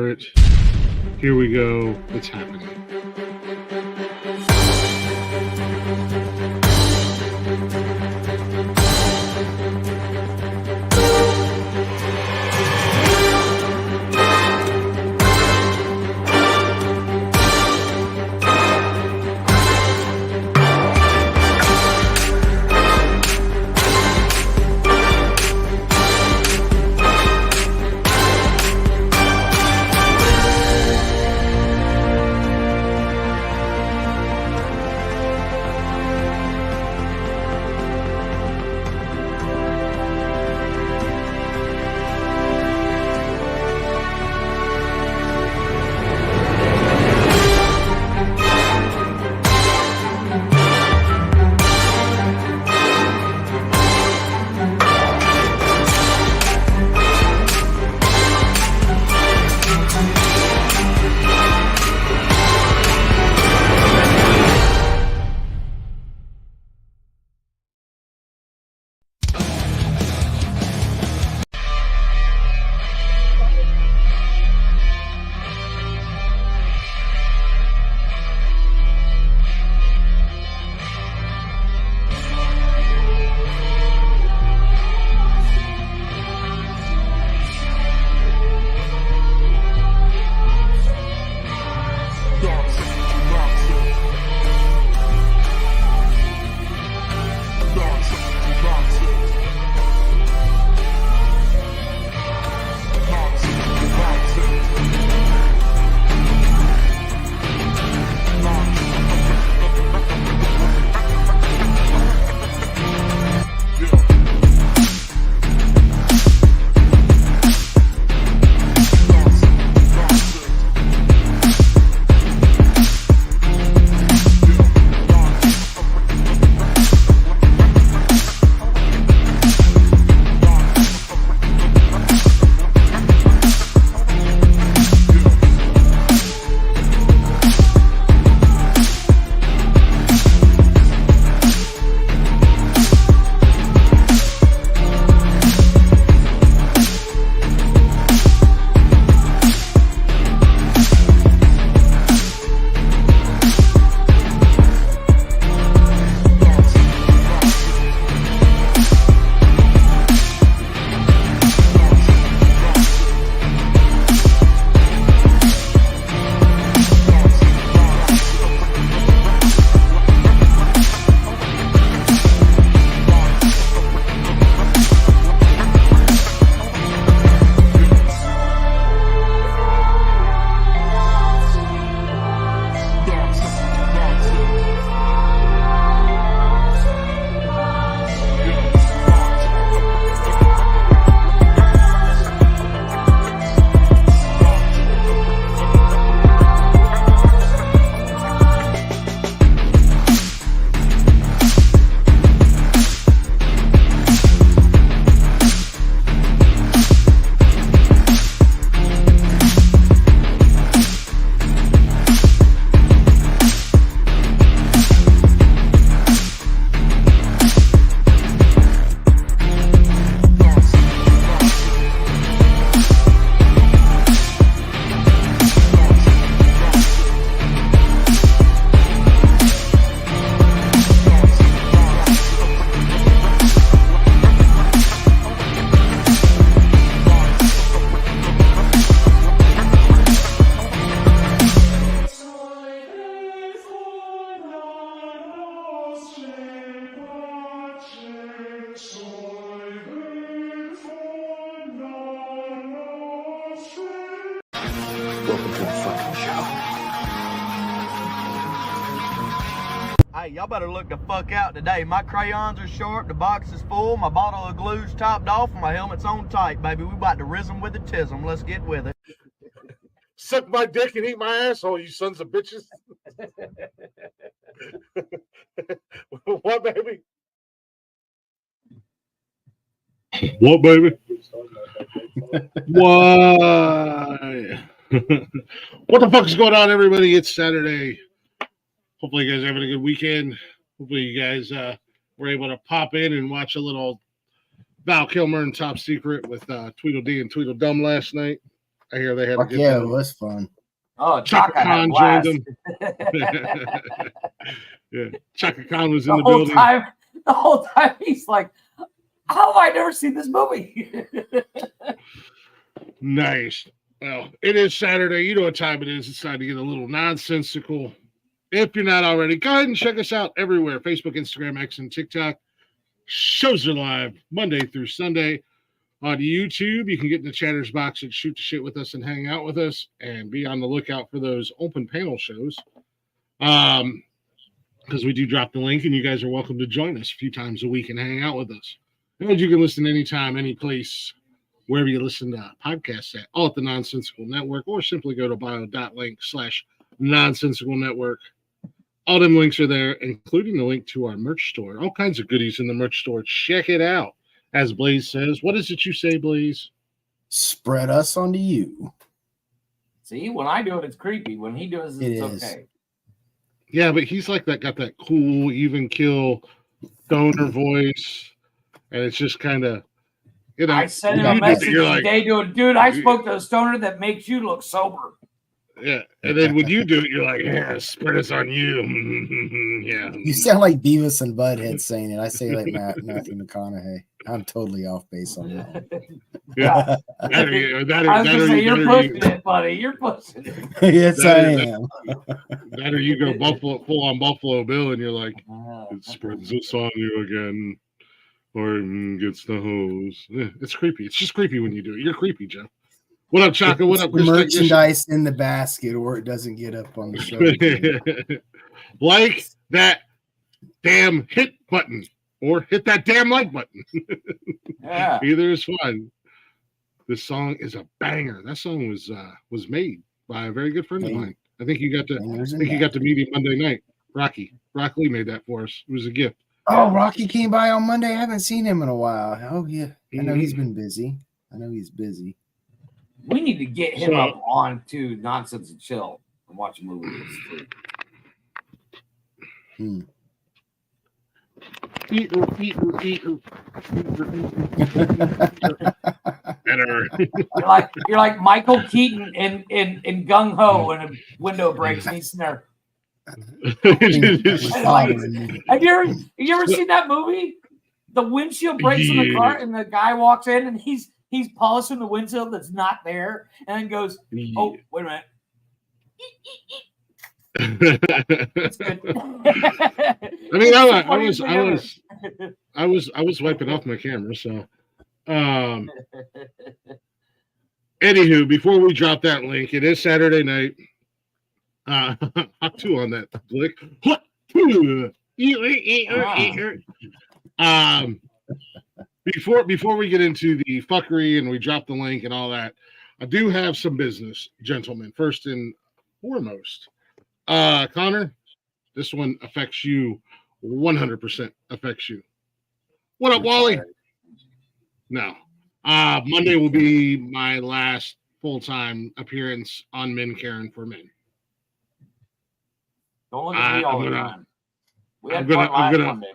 for it. Here we go. It's happening. Welcome to the fucking show. Hey, y'all better look the fuck out today. My crayons are sharp, the box is full, my bottle of glue's topped off, and my helmet's on tight, baby. We about to rizm with the tism. Let's get with it. Suck my dick and eat my asshole, you sons of bitches. What, baby? What, baby? Why? What the fuck is going on, everybody? It's Saturday. Hopefully you guys are having a good weekend. Hopefully you guys were able to pop in and watch a little Val Kilmer and Top Secret with Tweedledee and Tweedledum last night. I hear they had a good Yeah, time. it was fun. Oh, Chaka Chaka had a Khan blast. joined Yeah, Chaka Khan was in the the whole building. The whole time he's like, how have I never seen this movie? Nice. Well, it is Saturday. You know what time it is. It's time to get a little nonsensical. If you're not already, go ahead and check us out everywhere. Facebook, Instagram, X, and TikTok. Shows are live Monday through Sunday. On YouTube, you can get in the chatters box and shoot the shit with us and hang out with us and be on the lookout for those open panel shows. Because we do drop the link and you guys are welcome to join us a few times a week and hang out with us. And you can listen anytime, any place, wherever you listen to podcasts at, all at the Nonsensical Network, or simply go to bio.link/Nonsensical Network. All them links are there, including the link to our merch store. All kinds of goodies in the merch store. Check it out. As Blaze says, what is it you say, Blaze? Spread us onto you. See, when I do it, it's creepy. When he does it, it's okay. Yeah, but he's like that, got that cool, even kill stoner voice, and it's just kind of, you know. I sent him a message today to a dude. I spoke to a stoner that makes you look sober. Yeah, and then when you do it, you're like, yeah, spread us on you. Yeah. You sound like Beavis and Butthead saying it. I say like Matthew McConaughey. I'm totally off base on that one. Yeah. You're pushing it, buddy. You're pushing it. Yes, I am. That or you go full on Buffalo Bill, and you're like, it spreads us on you again, or gets the hose. Yeah, it's creepy. It's just creepy when you do it. You're creepy, Jeff. What up, Chaka? What up? Merchandise in the basket, or it doesn't get up on the show. Like that damn hit button, or hit that damn like button. Yeah. Either is fun. This song is a banger. That song was made by a very good friend of mine. I think you got to meet him Monday night. Rocky Lee made that for us. It was a gift. Oh, Rocky came by on Monday. I haven't seen him in a while. Oh yeah, I know he's been busy. We need to get him up on to Nonsense and Chill and watch a movie. You're like Michael Keaton in Gung Ho, and a window breaks and he's in there. Have you ever seen that movie? The windshield breaks in the car, and the guy walks in, and he's polishing the windshield that's not there, and then goes, "Oh, wait a minute." It's good. I mean, I was wiping off my camera, so. Anywho, before we drop that link, it is Saturday night. Hot two on that blick. Before we get into the fuckery and we drop the link and all that, I do have some business, gentlemen. First and foremost, Connor, this one affects you 100%. Affects you. What up, Wally? No. Monday will be my last full-time appearance on Men Caring for Men. Don't look at me all the time. We had fun last Monday.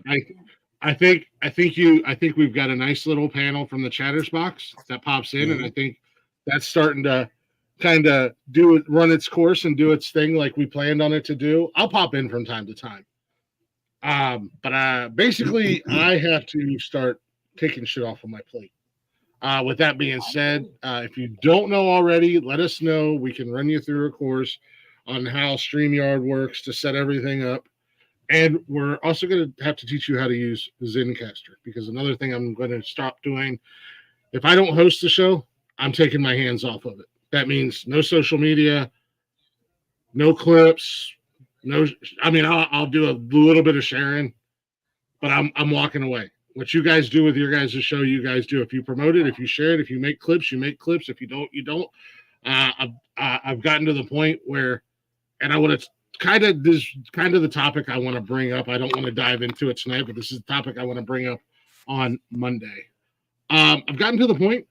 I think we've got a nice little panel from the chatters box that pops in, and I think that's starting to kind of run its course and do its thing like we planned on it to do. I'll pop in from time to time. But basically I have to start taking shit off of my plate. With that being said, if you don't know already, let us know. We can run you through a course on how StreamYard works to set everything up. And we're also going to have to teach you how to use Zencaster, because another thing I'm going to stop doing, if I don't host the show, I'm taking my hands off of it. That means no social media, no clips, I'll do a little bit of sharing, but I'm walking away. What you guys do with your guys' show, you guys do. If you promote it, if you share it, if you make clips, you make clips. If you don't, you don't. I've gotten to the point where, and I want to this is kind of the topic I want to bring up. I don't want to dive into it tonight, but this is the topic I want to bring up on Monday. I've gotten to the point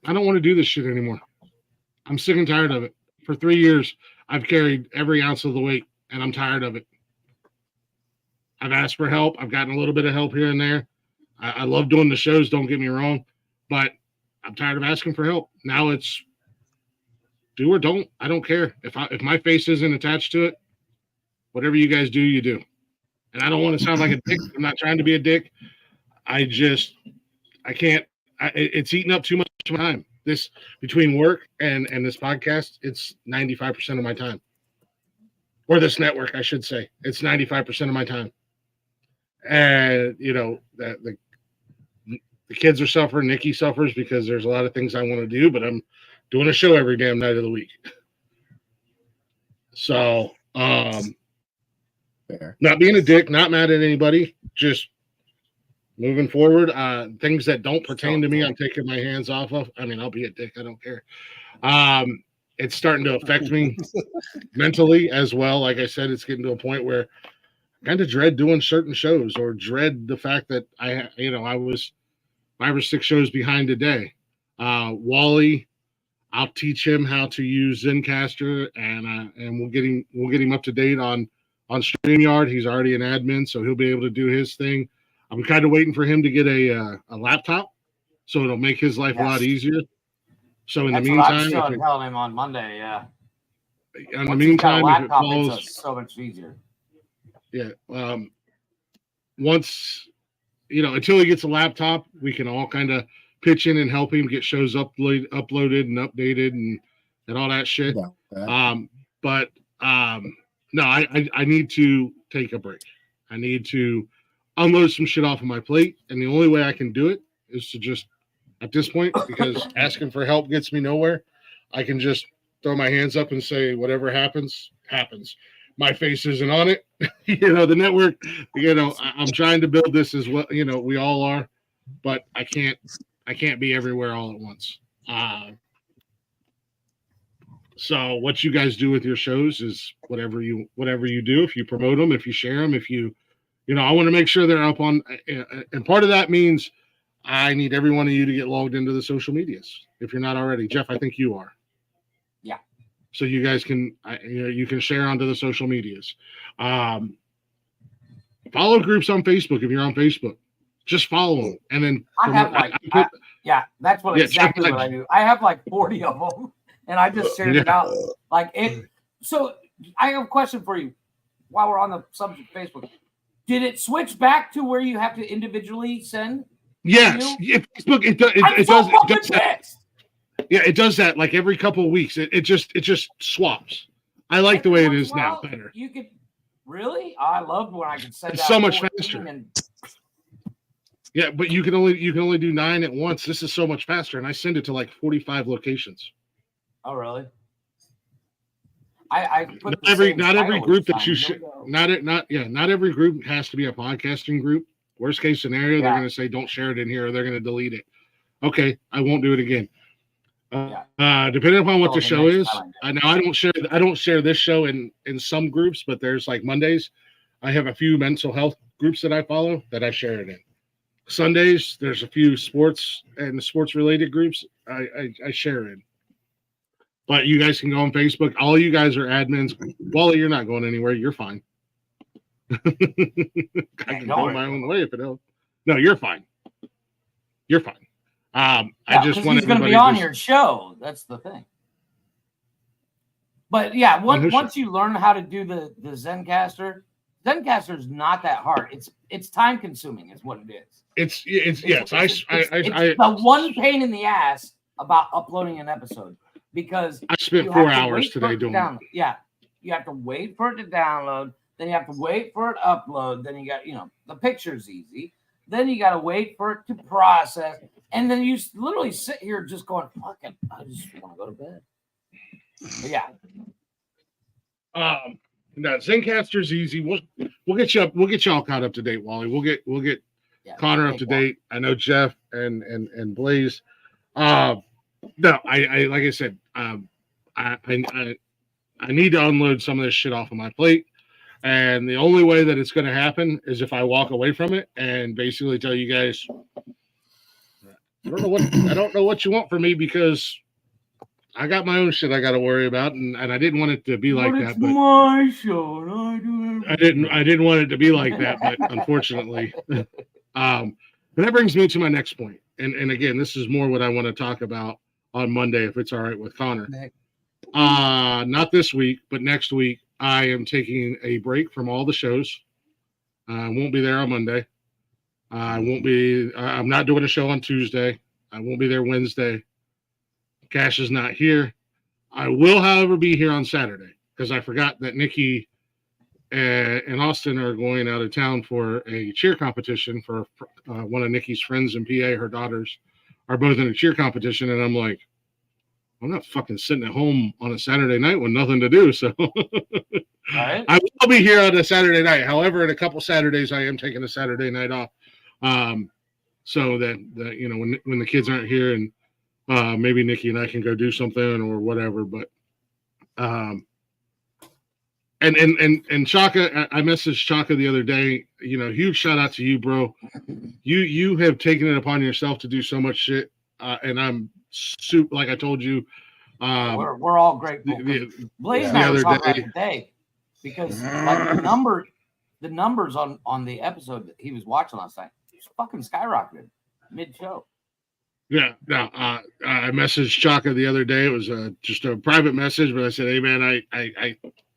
I don't want to do this shit anymore. I'm sick and tired of it. For 3 years, I've carried every ounce of the weight, and I'm tired of it. I've asked for help. I've gotten a little bit of help here and there. I love doing the shows, don't get me wrong, but I'm tired of asking for help. Now it's do or don't. I don't care if my face isn't attached to it. Whatever you guys do, you do. And I don't want to sound like a dick. I'm not trying to be a dick. I can't. It's eating up too much time. This between work and this podcast, it's 95% of my time. Or this network, I should say. It's 95% of my time. And the kids are suffering. Nikki suffers because there's a lot of things I want to do, but I'm doing a show every damn night of the week. So, Fair. not being a dick, not mad at anybody, just moving forward. Things that don't pertain to me, I'm taking my hands off of. I mean, I'll be a dick. I don't care. It's starting to affect me mentally as well. Like I said, it's getting to a point where I kind of dread doing certain shows or dread the fact that I was 5 or 6 shows behind a day. Wally, I'll teach him how to use Zencaster, and we'll get him up to date on StreamYard. He's already an admin, so he'll be able to do his thing. I'm kind of waiting for him to get a laptop, so it'll make his life a lot easier. So in the meantime, what I'm telling him on Monday, yeah. In the meantime, if it falls, it's so much easier. Yeah. Once, until he gets a laptop, we can all kind of pitch in and help him get shows uploaded and updated and all that shit. Yeah. No, I need to take a break. I need to unload some shit off of my plate. And the only way I can do it is to just, at this point, because asking for help gets me nowhere, I can just throw my hands up and say, whatever happens, happens. My face isn't on it. The network, I'm trying to build this as well. We all are, but I can't be everywhere all at once. So what you guys do with your shows is whatever you do. If you promote them, if you share them, if you I want to make sure they're up on, and part of that means I need every one of you to get logged into the social medias. If you're not already, Jeff, I think you are. Yeah. So you guys can, you can share onto the social medias. Follow groups on Facebook if you're on Facebook. Just follow them, and then that's exactly what I do. I have like 40 of them, and I just shared it out like it. So I have a question for you. While we're on the subject of Facebook, did it switch back to where you have to individually send? Yes, Facebook. It does that. Yeah, it does that like every couple of weeks. It just swaps. I like the way it is now better. You could really. I loved when I could send. It's so much faster. Yeah, but you can only do 9 at once. This is so much faster, and I send it to like 45 locations. Oh, really? I put not every group that you should not every group has to be a podcasting group. Worst case scenario, they're going to say don't share it in here, or they're going to delete it. Okay, I won't do it again. Depending upon what the show is, I don't share this show in some groups, but there's like Mondays, I have a few mental health groups that I follow that I share it in. Sundays, there's a few sports and sports related groups I share in. But you guys can go on Facebook. All you guys are admins. Wally, you're not going anywhere. You're fine. I can go my own way if it helps. No, you're fine. You're fine. I just want he's going to be on your show. That's the thing. But yeah, once you learn how to do the Zencaster is not that hard. It's time consuming, is what it is. It's the one pain in the ass about uploading an episode, because I spent 4 hours today doing it. Yeah, you have to wait for it to download, then you have to wait for it to upload, then you got the picture's easy, then you got to wait for it to process, and then you literally sit here just going, "Fuck it, I just want to go to bed." But yeah. No, Zencaster's easy. We'll get you up. We'll get y'all caught up to date, Wally. We'll get Connor up to date. I know Jeff and Blaze. No, I like I said, I need to unload some of this shit off of my plate, and the only way that it's going to happen is if I walk away from it and basically tell you guys, I don't know what you want from me, because I got my own shit I got to worry about, and I didn't want it to be like that. But my show, and I do everything. I didn't want it to be like that, but unfortunately, and that brings me to my next point. And again, this is more what I want to talk about on Monday, if it's all right with Connor. Not this week, but next week, I am taking a break from all the shows. I won't be there on Monday. I'm not doing a show on Tuesday. I won't be there Wednesday. Cash is not here. I will, however, be here on Saturday because I forgot that Nikki and Austin are going out of town for a cheer competition for one of Nikki's friends in PA. Her daughters are both in a cheer competition, and I'm like, I'm not fucking sitting at home on a Saturday night with nothing to do. So Right. I will be here on a Saturday night. However, in a couple Saturdays, I am taking a Saturday night off. So that when the kids aren't here and maybe Nikki and I can go do something or whatever. But and Chaka, I messaged Chaka the other day. Huge shout out to you, bro. You have taken it upon yourself to do so much shit, and I'm super. Like I told you, we're all grateful. Blaze and I were talking about today because like the numbers on the episode that he was watching last night, just fucking skyrocketed mid-show. Yeah, no. I messaged Chaka the other day. It was just a private message, but I said, "Hey, man, I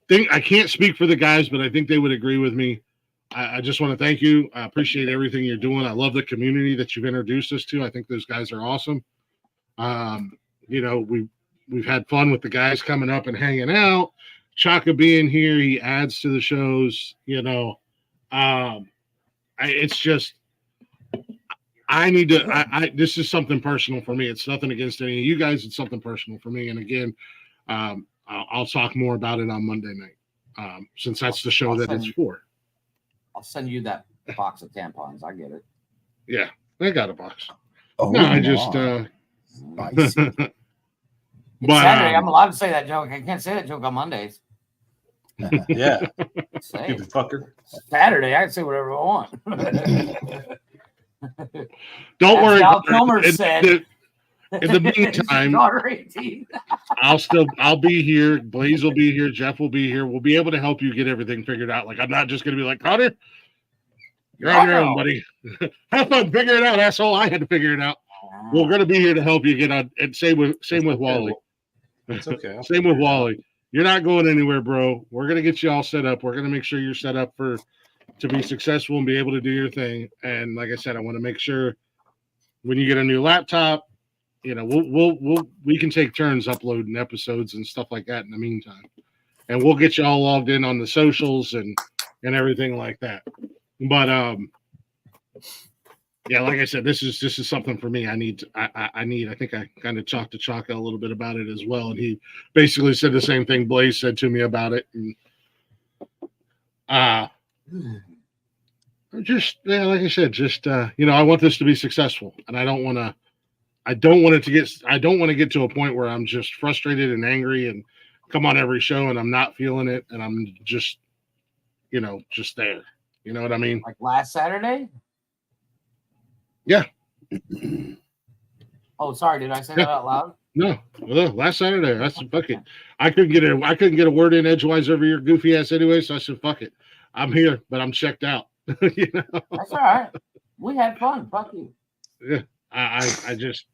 think I can't speak for the guys, but I think they would agree with me. I just want to thank you. I appreciate everything you're doing. I love the community that you've introduced us to. I think those guys are awesome. We've had fun with the guys coming up and hanging out. Chaka being here, he adds to the shows. It's just." I need to. This is something personal for me. It's nothing against any of you guys. It's something personal for me. And again, I'll talk more about it on Monday night, since that's the show that it's for. I'll send you that box of tampons. I get it. Yeah, I got a box. Oh, no, I just. Nice. But Saturday, I'm allowed to say that joke. I can't say that joke on Mondays. Yeah. Say Stupid fucker. Saturday, I can say whatever I want. don't worry. Val Kilmer said. In the meantime, I'll be here. Blaze will be here. Jeff will be here. We'll be able to help you get everything figured out. Like, I'm not just going to be like, Connor, you're on your own, buddy. Have fun. Figure it out, asshole. I had to figure it out. We're going to be here to help you get on. And same with Wally. It's okay. Same with Wally. You're not going anywhere, bro. We're going to get you all set up. We're going to make sure you're set up to be successful and be able to do your thing. And like I said, I want to make sure when you get a new laptop, we can take turns uploading episodes and stuff like that in the meantime. And we'll get you all logged in on the socials and everything like that. But like I said, this is something for me. I think I kind of talked to Chaka a little bit about it as well. And he basically said the same thing Blaze said to me about it. And like I said, I want this to be successful, and I don't want to get to a point where I'm just frustrated and angry and come on every show and I'm not feeling it and I'm just there. You know what I mean? Like last Saturday? Yeah. Oh, sorry. Did I say that out loud? No. Last Saturday. I said, fuck it. I couldn't get a word in edgewise over your goofy ass anyway, so I said, fuck it. I'm here, but I'm checked out. That's all right. We had fun. Fuck you. Yeah. I just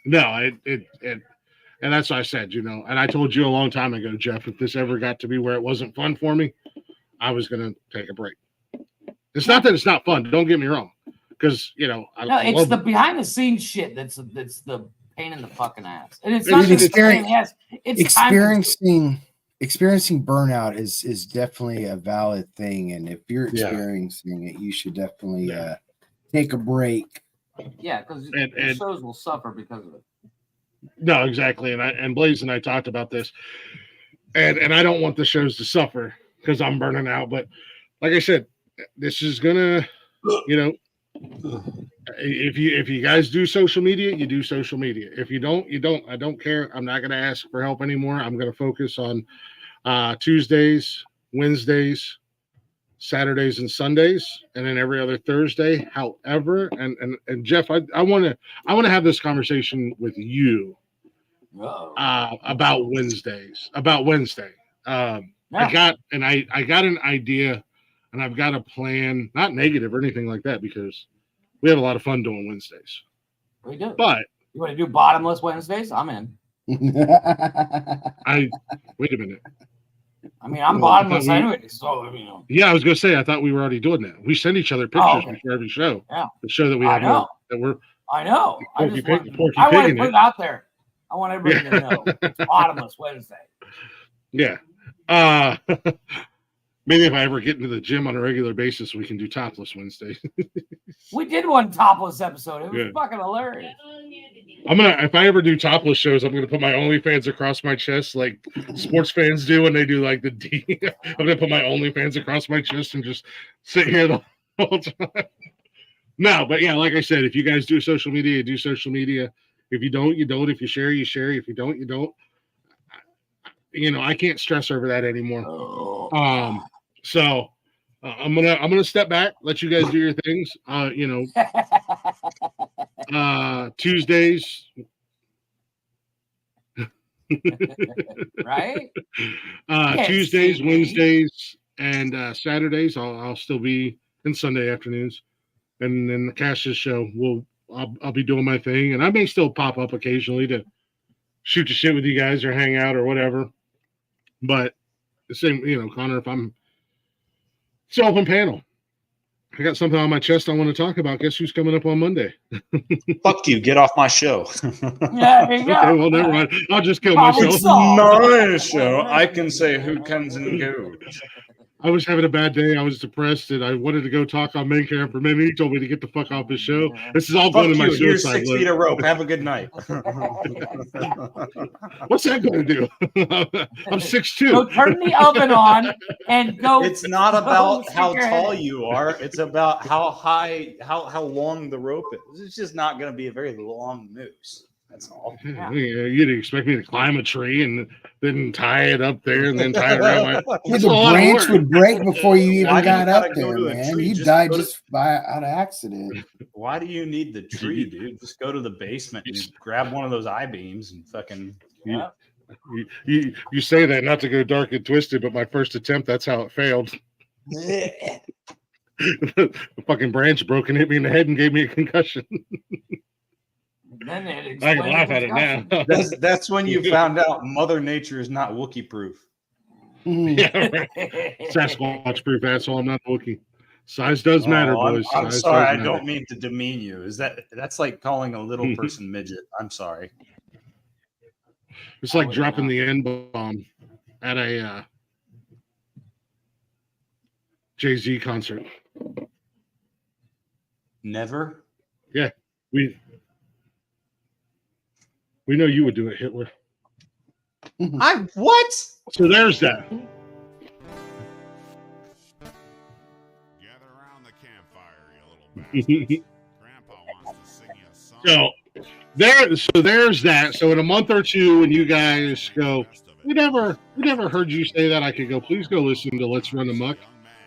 and that's what I said, and I told you a long time ago, Jeff, if this ever got to be where it wasn't fun for me, I was going to take a break. It's not that it's not fun. Don't get me wrong. Because, it's the behind the scenes shit that's the pain in the fucking ass. And it's not just pain in the ass. It's experiencing burnout is definitely a valid thing. And if you're experiencing it, you should definitely take a break. Yeah, because the shows will suffer because of it. No, exactly. And Blaze and I talked about this. And I don't want the shows to suffer because I'm burning out. But like I said, this is gonna, if you guys do social media, you do social media. If you don't, you don't. I don't care. I'm not gonna ask for help anymore. I'm gonna focus on Tuesdays, Wednesdays, Saturdays and Sundays, and then every other Thursday. However, and Jeff, I want to have this conversation with you about Wednesdays. About Wednesday, I got an idea, and I've got a plan. Not negative or anything like that, because we have a lot of fun doing Wednesdays. We do. But you want to do bottomless Wednesdays? I'm in. Wait a minute. I mean, I'm Well, I bottomless thought we- anyway, so you know. Yeah, I was gonna say I thought we were already doing that. We send each other pictures okay. before every show. Yeah. To show that we I have know. that we're I know. I Porky just Pig- want, Porky I want Pig in to put it. it out there. I want everybody to know. It's Bottomless Wednesday. yeah. Maybe if I ever get into the gym on a regular basis, we can do Topless Wednesday. We did one topless episode. It was Yeah. fucking hilarious. If I ever do topless shows, I'm gonna put my OnlyFans across my chest like sports fans do when they do like the D. I'm gonna put my OnlyFans across my chest and just sit here the whole time. No, but yeah, like I said, if you guys do social media, do social media. If you don't, you don't. If you share, you share. If you don't, you don't. I can't stress over that anymore. So I'm gonna step back, let you guys do your things. Tuesdays. Right? Tuesdays, Wednesdays, and Saturdays. I'll still be in Sunday afternoons, and then the Cash's show. I'll be doing my thing, and I may still pop up occasionally to shoot the shit with you guys or hang out or whatever. But the same, Connor. If I'm it's an open panel. I got something on my chest I want to talk about. Guess who's coming up on Monday? Fuck you. Get off my show. Yeah, there you go. Okay, well, never mind. I'll just kill Problem myself. solved. My show. I can say who comes and goes. I was having a bad day. I was depressed, and I wanted to go talk on main cam for a minute. He told me to get the fuck off his show. This is all Fuck going in my you. Here's suicide 6 list. feet of rope. Have a good night. What's that going to do? I'm 6'2". So turn the oven on and go. It's not about stick how your head tall in. you are. It's about how high, how long the rope is. It's just not going to be a very long noose. That's all. Yeah, you'd expect me to climb a tree and then tie it up there and then tie it around my. Yeah, That's the a lot of branch work. would break before you Why even do you got gotta up go there, to a man. tree? You Just died go to- just by out of accident. Why do you need the tree, dude? Just go to the basement and grab one of those I-beams and fucking. Yeah. You say that not to go dark and twisted, but my first attempt, that's how it failed. The fucking branch broke and hit me in the head and gave me a concussion. Then it I can laugh at it now. That's when you found out Mother Nature is not Wookiee proof. Yeah, right. Sasquatch proof asshole. I'm not a Wookiee. Size does matter, boys. I'm Size sorry. does I matter. don't mean to demean you. That's like calling a little person midget. I'm sorry. It's like would dropping not. the N-bomb at a Jay-Z concert. Never. We know you would do it, Hitler. I what? So there's that. Gather around the campfire, you little bastards. Grandpa wants to sing you a song. There's that. So in a month or two, when you guys go, we never heard you say that. I could go. Please go listen to Let's Run Amok,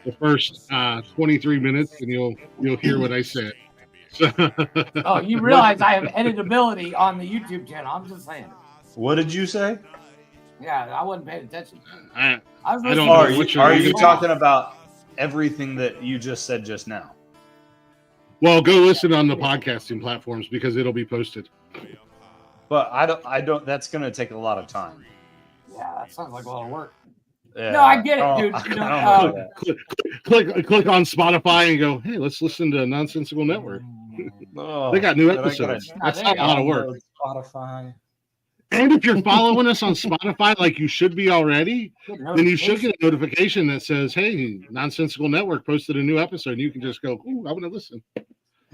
the first 23 minutes, and you'll hear what I said. So, Oh, you realize I have editability on the YouTube channel. I'm just saying. What did you say? Yeah, I wasn't paying attention. I was don't listening know to what Are you're- you talking about everything that you just said just now? well, go listen on the podcasting platforms because it'll be posted. But I don't. That's going to take a lot of time. Yeah, that sounds like a lot of work. Yeah, No, I get it, don't- dude. I You know, don't know that. Click on Spotify and go, hey, let's listen to Nonsensical Network. Oh, They got new but I gotta episodes. Ah, That's there not you a lot of go. work. Spotify. And if you're following us on Spotify like you should be already, Good then you should notification. get a notification that says, hey, Nonsensical Network posted a new episode. You can just go, ooh, I'm going to listen.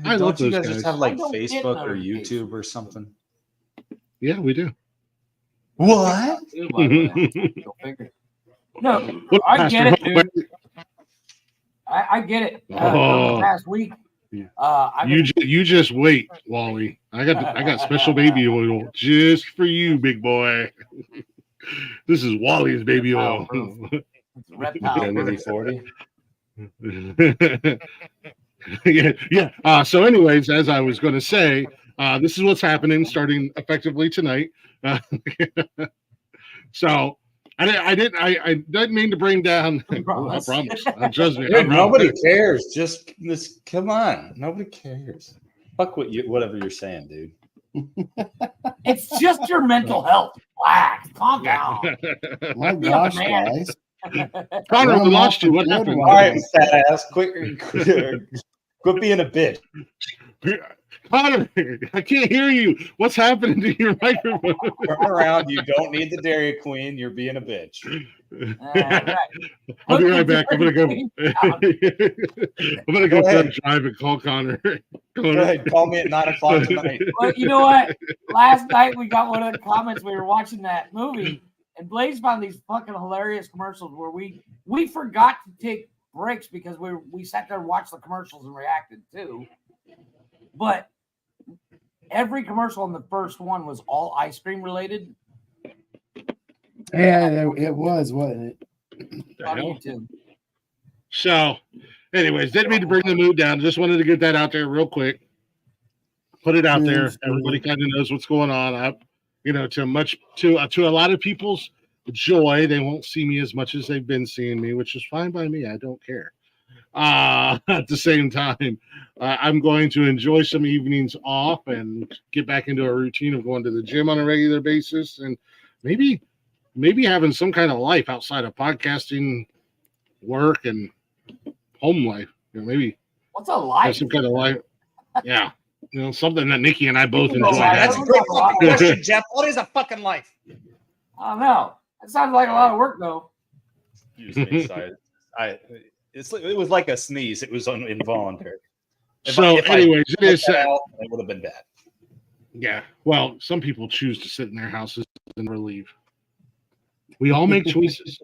I love Don't you those guys just guys. have like I don't get Facebook or notifications. YouTube or something? Yeah, we do. What? Go figure. No, Look, I Pastor get it, Hope, dude. I get it. Oh. The past week, Yeah. I've You been, you just wait, Wally. I got special baby oil just for you, big boy. This is Wally's baby oil. reptile. Kennedy 40. yeah. So, anyways, as I was going to say, this is what's happening starting effectively tonight. So, I didn't mean to bring down. I Promise. promise. Trust me. I Dude, promise. nobody cares. Just this. Come on, nobody cares. Fuck whatever you're saying, dude. It's just your mental health. Relax, calm down. My Be a gosh, man. guys. Connor, Run we 'em lost off you. the What field happened? like All right, fat ass, quit being a bitch. Connor, I can't hear you. What's happening to your microphone? Turn around. You don't need the Dairy Queen. You're being a bitch. Right. I'll be Put right the back. I'm gonna go. Dairy Queen down. I'm gonna go Go for a ahead. drive and call Connor. Go ahead. Call me at 9:00 tonight. But you know what? Last night we got one of the comments. We were watching that movie, and Blaze found these fucking hilarious commercials where we forgot to take breaks because we sat there and watched the commercials and reacted too. But every commercial in the first one was all ice cream related. Yeah, it was, wasn't it? On YouTube. So, anyways, didn't mean to bring the mood down. Just wanted to get that out there real quick. Put it out there. Everybody kind of knows what's going on. To a lot of people's joy, they won't see me as much as they've been seeing me, which is fine by me. I don't care. At the same time, I'm going to enjoy some evenings off and get back into a routine of going to the gym on a regular basis, and maybe having some kind of life outside of podcasting, work, and home life. Maybe What's a life? have some kind of life. Yeah. Something that Nikki and I both enjoy. That's a great fucking question, Jeff. What is a fucking life? I don't know. That sounds like a lot of work, though. You just made it was like a sneeze. It was involuntary. Anyways, it is. It would have been bad. Yeah. Well, some people choose to sit in their houses and never leave. We all make choices,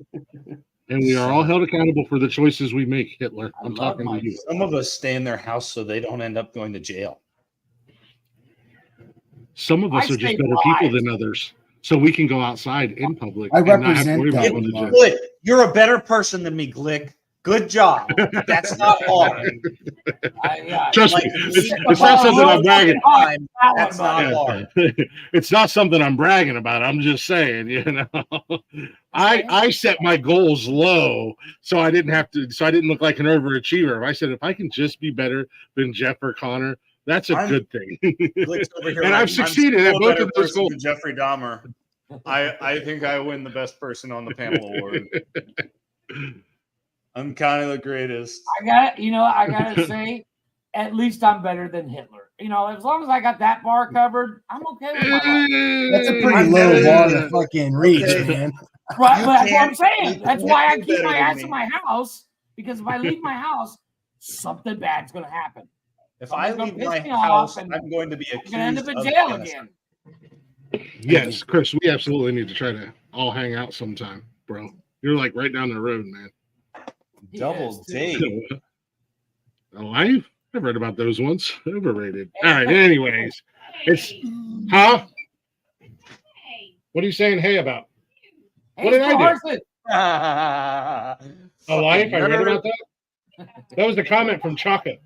and we are all held accountable for the choices we make. Hitler, I'm talking to you. Some of us stay in their house so they don't end up going to jail. Some of us are just better people than others, so we can go outside in public. I and not have to represent worry about that. going to jail. Glick, you're a better person than me, Glick. Good job. That's not hard. Trust me, it's not something I'm bragging. That's not hard. It's not something I'm bragging about. I'm just saying, I set my goals low so I didn't look like an overachiever. I said, if I can just be better than Jeff or Connor, that's a good thing. And I've succeeded at both of those goals. Jeffrey Dahmer. I think I win the best person on the panel award. I'm kind of the greatest. I gotta say, at least I'm better than Hitler. As long as I got that bar covered, I'm okay with my life. That's a pretty low bar to fucking reach, man. Right, but that's what I'm saying. That's why I keep my ass in my house, because if I leave my house, something bad's gonna happen. If I leave my house, I'm going to be accused. I'm gonna end up in jail again. Yes, Chris, we absolutely need to try to all hang out sometime, bro. You're like right down the road, man. Double date. I've read about those ones. Overrated. All right. Anyways, huh? What are you saying? Hey, about? What did I do? A life? I read about that. That was the comment from Chaka.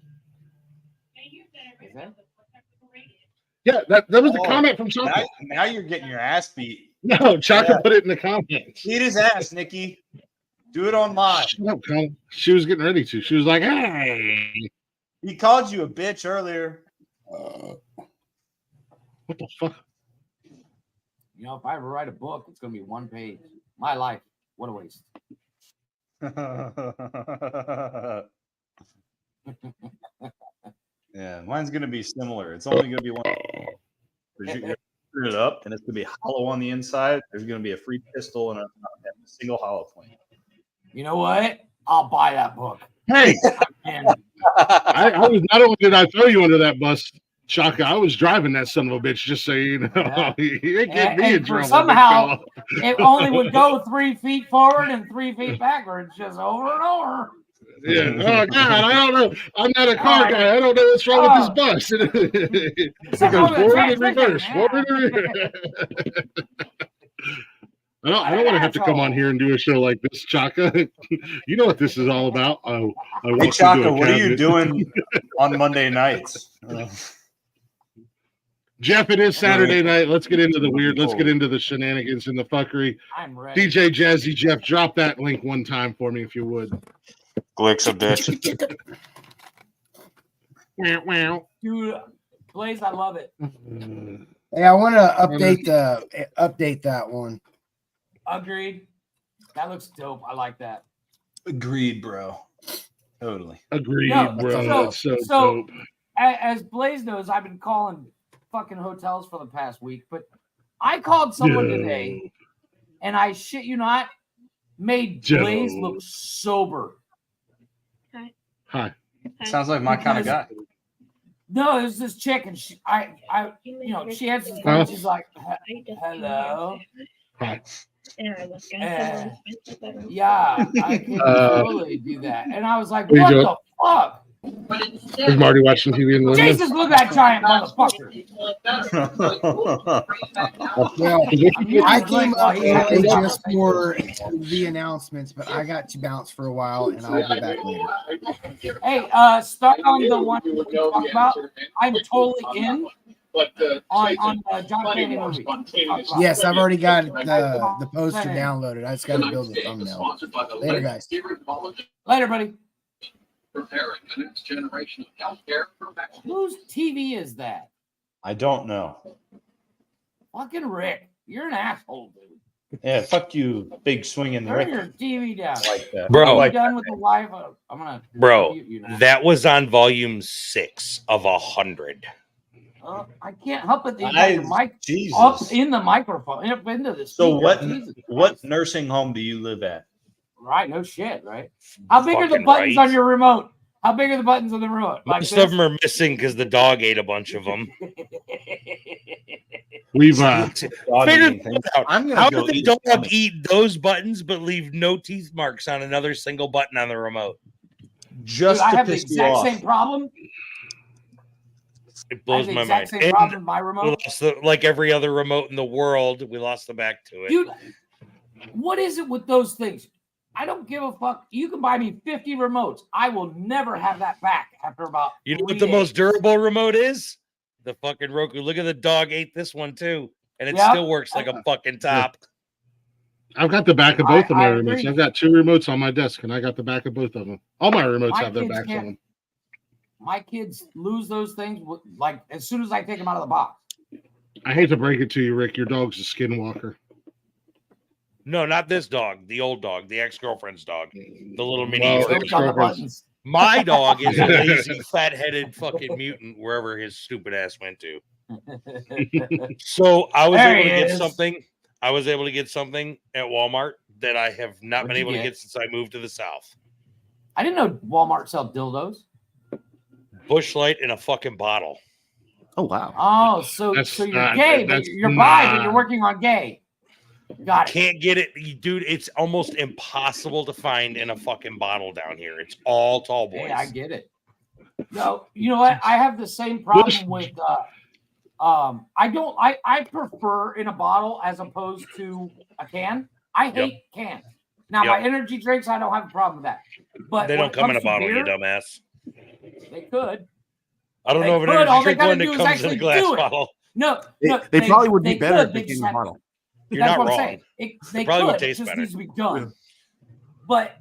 Yeah, that was the comment from Chaka. Now you're getting your ass beat. No, Chaka put it in the comments. Beat his ass, Nikki. Do it on live. Shut up, Colin. She was getting ready to. She was like, hey. He called you a bitch earlier. What the fuck? If I ever write a book, it's going to be one page. My life. What a waste. Yeah, mine's going to be similar. It's only going to be one. You're going to turn it up, and it's going to be hollow on the inside. There's going to be a free pistol and a single hollow point. You know what? I'll buy that book. Hey, I was not only did I throw you under that bus, Chaka, I was driving that son of a bitch, just so you know. Yeah. You ain't getting me in trouble. Somehow, it only would go 3 feet forward and 3 feet backwards, just over and over. Yeah. Oh, God, I don't know. I'm not a car guy. I don't know what's wrong with this bus. It goes forward and reverse. Forward and reverse. I don't want to have to come on here and do a show like this, Chaka. You know what this is all about. Hey, Chaka, what are you doing on Monday nights? Jeff, it is Saturday night. Let's get into the weird. Let's get into the shenanigans and the fuckery. I'm ready. DJ Jazzy Jeff, drop that link one time for me if you would. Glick's a bitch. Dude, Blaze, I love it. Hey, I want to update that one. Agreed. That looks dope. I like that. Agreed, bro. Totally. Agreed, No, bro. so- That's so so- dope. As Blaze knows, I've been calling fucking hotels for the past week, but I called someone today, and I shit you not, made Blaze Joe. look sober. Hi. Sounds like my kind of guy. No, it was this chick, and she answers the phone. She's like, "Hello." Hi. Yeah, I can totally do that. And I was like, What are "What you the fuck?" Is Marty watching TV in the living room? Jesus, look at that giant motherfucker. Well, I came up Yeah. early just for the announcements, but I got to bounce for a while, and I'll be back later. Hey, start on the one we talked about. I'm totally in on the John Candy movie. Yes, I've already got the poster downloaded. I just got to build the thumbnail. Later, guys. Later, buddy. Preparing the next generation of healthcare professionals. Whose TV is that? I don't know. Fucking Rick. You're an asshole, dude. Yeah, fuck you, big swinging Turn Rick. your TV down. Like that. Bro. Are you done with the live? I'm gonna mute you now. that was on volume 6 of 100. I can't help it. That you got your mic Jesus. up in the microphone, up into the So speaker. what nursing home do you live at? Right, no shit, right? How big are the Fucking buttons right. on your remote? How big are the buttons on the remote? Like Most this? of them are missing because the dog ate a bunch of them. We've Dog Figure eating things. this out. I'm gonna How go did the eat dog something. eat those buttons but leave no teeth marks on another single button on the remote? Just Dude, I to have the piss you exact off. same problem. It I have blows the my exact mind. same problem And with my we remote. lost like every other remote in the world, we lost the back to it. Dude, what is it with those things? I don't give a fuck. You can buy me 50 remotes. I will never have that back after about You know 3 what the most days. durable remote is? The fucking Roku. Look at the dog ate this one too, and it Yep. still works like a fucking top. I've got the back of both of my I remotes. agree. I've got 2 remotes on my desk, and I got the back of both of them. All my remotes My have their kids backs on can't- them. My kids lose those things like as soon as I take them out of the box. I hate to break it to you, Rick. Your dog's a skinwalker. No, not this dog. The old dog, the ex-girlfriend's dog, the little mini. Well, Don't it's on the girlfriend's- buttons. My dog is a lazy, fat-headed fucking mutant wherever his stupid ass went to. So I was There able to he get is. something. I was able to get something at Walmart that I have not What'd been you able to get? get since I moved to the South. I didn't know Walmart sell dildos. Bush Light in a fucking bottle. Oh wow. Oh, so That's you're not- gay, but that's you're bi, but not- you're working on gay. Got it. Can't get it, dude. It's almost impossible to find in a fucking bottle down here. It's all tall boys. Hey, I get it. No, you know what? I have the same problem with I prefer in a bottle as opposed to a can. I hate cans. Now my energy drinks, I don't have a problem with that. But They when don't it come in comes a bottle, to you beer, dumbass. they could. I don't They know if an could. All energy they drink gotta one that do is comes in a actually glass do it. bottle. No, They probably would be they better could, if they they just came in a have- bottle. You're That's not what I'm wrong. saying. They probably would could. It taste just better. needs to be done. But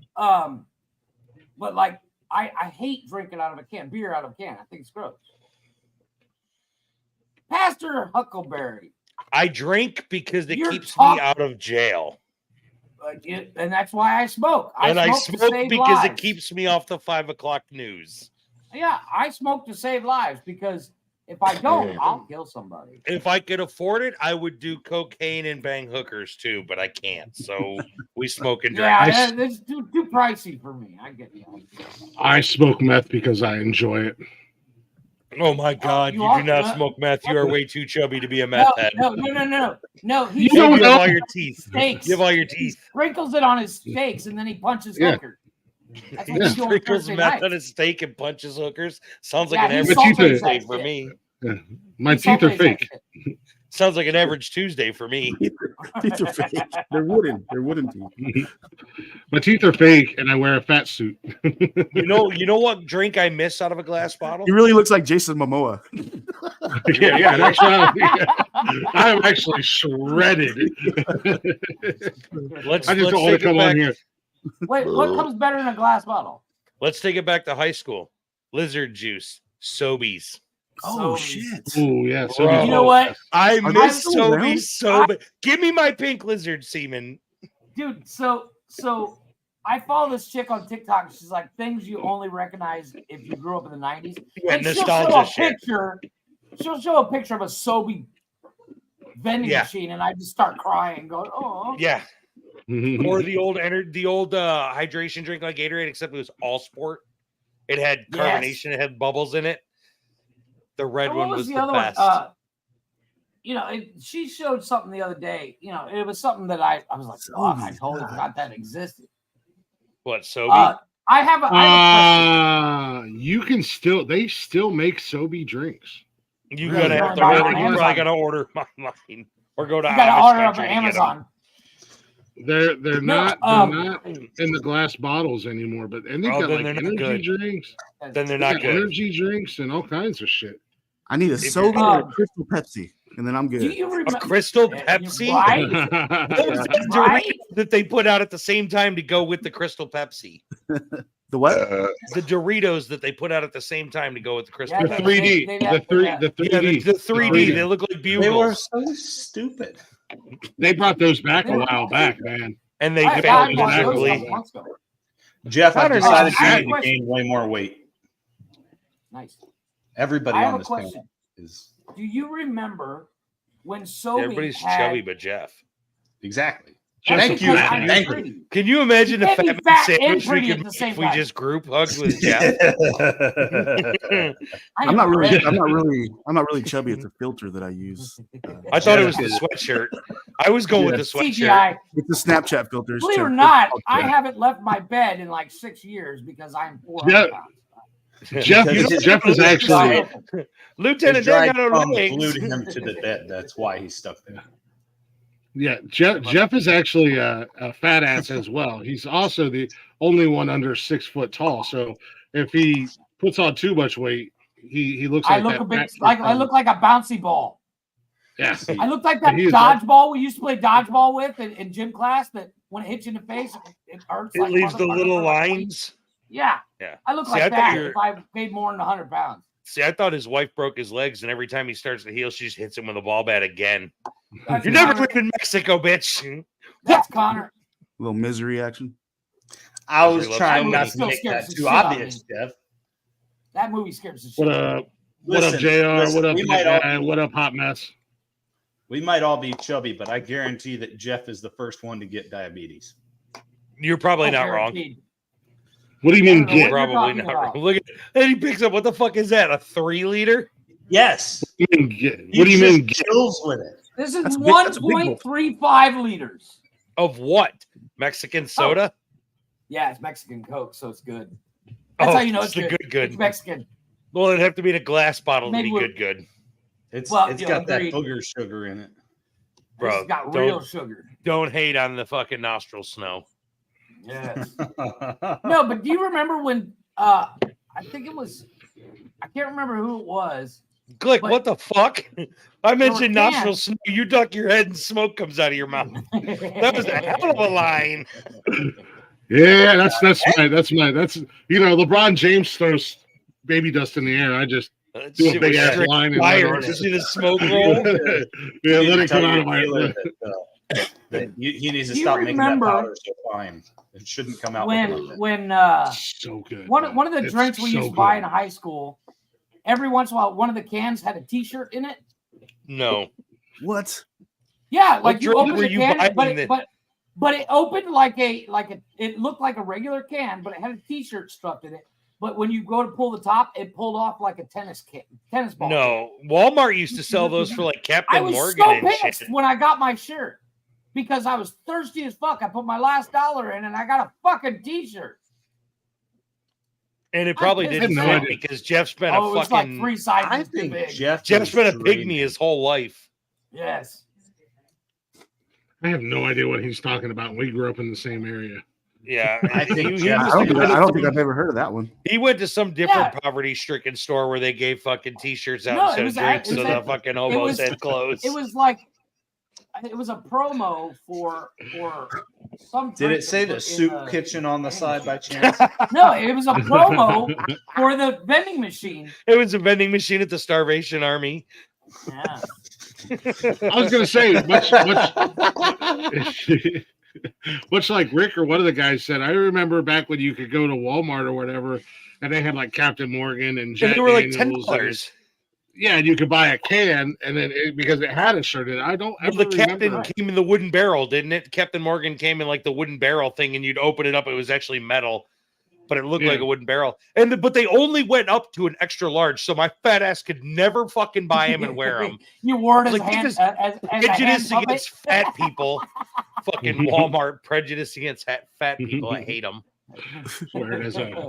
like I hate drinking out of a can, beer out of a can. I think it's gross. Pastor Huckleberry, I drink because it You're keeps talk- me out of jail. and that's why I smoke. I to smoke save because it lives. keeps me off the 5 o'clock news. Yeah, I smoke to save lives because if I don't, I'll kill somebody. If I could afford it, I would do cocaine and bang hookers too, but I can't. So we smoke and drink. Yeah, it's too pricey for me. I get you. I smoke meth because I enjoy it. Oh my God, you you are- do not smoke meth. You are way too chubby to be a meth head. No. He You You don't have know. all your teeth. steaks. You have all your He teeth. sprinkles it on his steaks and then he punches Yeah. hookers. That's what Yeah. we do on Sprinkles Thursday meth night. on his steak and punches hookers. Sounds like Yeah, an he average salted Tuesday that for shit. me. My He teeth are sautés that fake. shit. Sounds like an average Tuesday for me. Teeth are fake. They're wooden. They're wooden teeth. My teeth are fake, and I wear a fat suit. You know what drink I miss out of a glass bottle? He really looks like Jason Momoa. yeah, that's right. I'm actually shredded. Let's I just don't want to take it come back. on here. Wait, what comes better in a glass bottle? Let's take it back to high school. Lizard juice, Sobeys. Oh Sobeys. shit! Oh yeah. So Bro. You know what, I Are they miss still around? Sobeys so bad. Give me my pink lizard semen. dude? So I follow this chick on TikTok. She's like things you only recognize if you grew up in the '90s. Yeah, And she'll nostalgia show a shit. picture. She'll show a picture of a Sobe vending Yeah. machine, and I just start crying, going, "Oh, Yeah. Or the old hydration drink like Gatorade, except it was all sport. It had Yes. carbonation, it had bubbles in it. The red And what one was the other best. one? She showed something the other day. It was something that I was like, "Fuck, I Sobeys, totally God. forgot that existed." What, Sobe? I have a question. You can they still make Sobe drinks. You're really? gonna have to Buy it order. on You're probably Amazon. gonna order them online or go to You gotta Amish order them on country to get 'em. Amazon. They're No, not in the glass bottles anymore, but and they've Oh, got then like they're not energy good. drinks. Then they're They not got good. energy drinks and all kinds of shit. I need a If you're- soda and a Crystal Pepsi, and then I'm Do good. you A remember Crystal Yeah, Pepsi? Right? What was that Right? Dorito that they put out at the same time to go with the Crystal Pepsi? The what? The Doritos that they put out at the same time to go with the Crystal Yeah, The they- Pepsi. 3D, they the have- three, yeah. the Yeah, 3D, the 3D. They look like They were bugles, so stupid. They brought those back They a were while back, man. and they I failed had one of those miserably. a couple months ago. Jeff, I've Connor, decided I you have a need to question. gain way more weight. Nice. Everybody I have on a this question. panel is Do you remember when Sobe Everybody's had, chubby, but Jeff. exactly. Just Thank you. because fat, I'm man. Thank pretty. Can you imagine You the can't fat be man fat and sandwich we pretty could at the make same if we time. just group hugged with Jeff? I I'm not really. red. I'm not really chubby. It's a filter that I use. I thought it was the sweatshirt. I was going with the sweatshirt. CGI. It's a Snapchat filter. It's Believe it or chubby. not, I haven't left my bed in like 6 years because I'm 400 Yeah. pounds. Jeff is actually Lieutenant His dry Dan got tongue no legs. glued him to the bed. That's why he's stuck there. Jeff is actually a fat ass as well. He's also the only one under 6 foot tall. So if he puts on too much weight, he looks I like look that a bit fat like kid I look like a bouncy ball. Yeah. I look like that He is dodgeball we used to play dodgeball with in gym class. That when it hits you in the face, it hurts. It like leaves the motherfucker. little lines. Yeah, Yeah. I look See, I like thought that you're- if I weighed more than 100 pounds. See, I thought his wife broke his legs, and every time he starts to heal, she just hits him with a ball bat again. That's You're never Connor. leaving Mexico, bitch. That's Connor. little misery action. I was That trying movie not to still make scares that the too shit out of obvious, Jeff. That movie scares the shit. What out of me. up? What up, Listen, JR? listen, What up, we might Big all Guy? What up, Hot Mess? We might all be chubby, but I guarantee that Jeff is the first one to get diabetes. You're probably Oh, not wrong. guaranteed. What do you I mean don't know what get? you're Probably talking not about. wrong. Look at, and he picks up. What the fuck is that? A 3 liter? Yes. What do you mean get? He What do you just mean get? kills with it. This is That's a big bowl. 1.35 liters. Of what? Mexican soda? Yeah, it's Mexican Coke, so it's good. That's how you know it's the good. good. It's Mexican. Well, it'd have to be in a glass bottle Maybe to we'll- be good. It's Well, it's you got know, that agreed. booger sugar in it. Bro, It's got don't- real sugar. Don't hate on the fucking nostril snow. Yes. No, but do you remember when I think it was I can't remember who it was. Glick, But- what the fuck? I mentioned There were nostril cans. snow. You duck your head and smoke comes out of your mouth. That was a hell of a line. Yeah, that's LeBron James throws baby dust in the air. I just That do a shit big was ass straight line and fire. let Did you it- see the smoke roll? yeah, You let need it to come tell out your of my. dealer that he needs to Do you stop making that remember powder so fine. It shouldn't come out when like that. when So good. one man. of the It's drinks we so used to buy in good. high school, every once in a while one of the cans had a t-shirt in it. No. What? Yeah, What like you drink open were the you can, buying but that- but it opened like it looked like a regular can, but it had a t-shirt stuffed in it. But when you go to pull the top, it pulled off like a tennis ball. No. Walmart used to sell those for like I Captain was Morgan so and pissed shit. when I got my shirt because I was thirsty as fuck. I put my last dollar in and I got a fucking t-shirt. And it probably I didn't had no fit idea. because Jeff spent Oh, it a was like fucking 3 sizes I too think big. Jeff's been a dreaming. pygmy his whole life. Yes. I have no idea what he's talking about. We grew up in the same area. Yeah. I think he, Jeff- must I have don't, been think, I to don't think some- I've ever heard of that one. he went to some different Yeah. poverty-stricken store where they gave fucking t-shirts out No, instead it of was drinks, it so was the at- fucking it hobos was- had clothes. It was like It was a promo for some. Did drink it say that the was in soup kitchen on the side by chance? No, it was a promo for the vending machine. It was a vending machine at the Starvation Army. Yeah. I was gonna say much like Rick or one of the guys said. I remember back when you could go to Walmart or whatever, and they had like Captain Morgan and Jack And they were like Daniels $10. Yeah, and you could buy a can, and then because it had a shirt in it. I don't Well, ever the captain remember. came in the wooden barrel, didn't it? Captain Morgan came in like the wooden barrel thing, and you'd open it up. It was actually metal, but it looked like a wooden barrel. But they only went up to an extra large, so my fat ass could never fucking buy them and wear them. You wore it as, Like, a hand, this as a hand prejudice puppet? against fat people. Fucking Walmart prejudice against fat people. I hate them. Wear it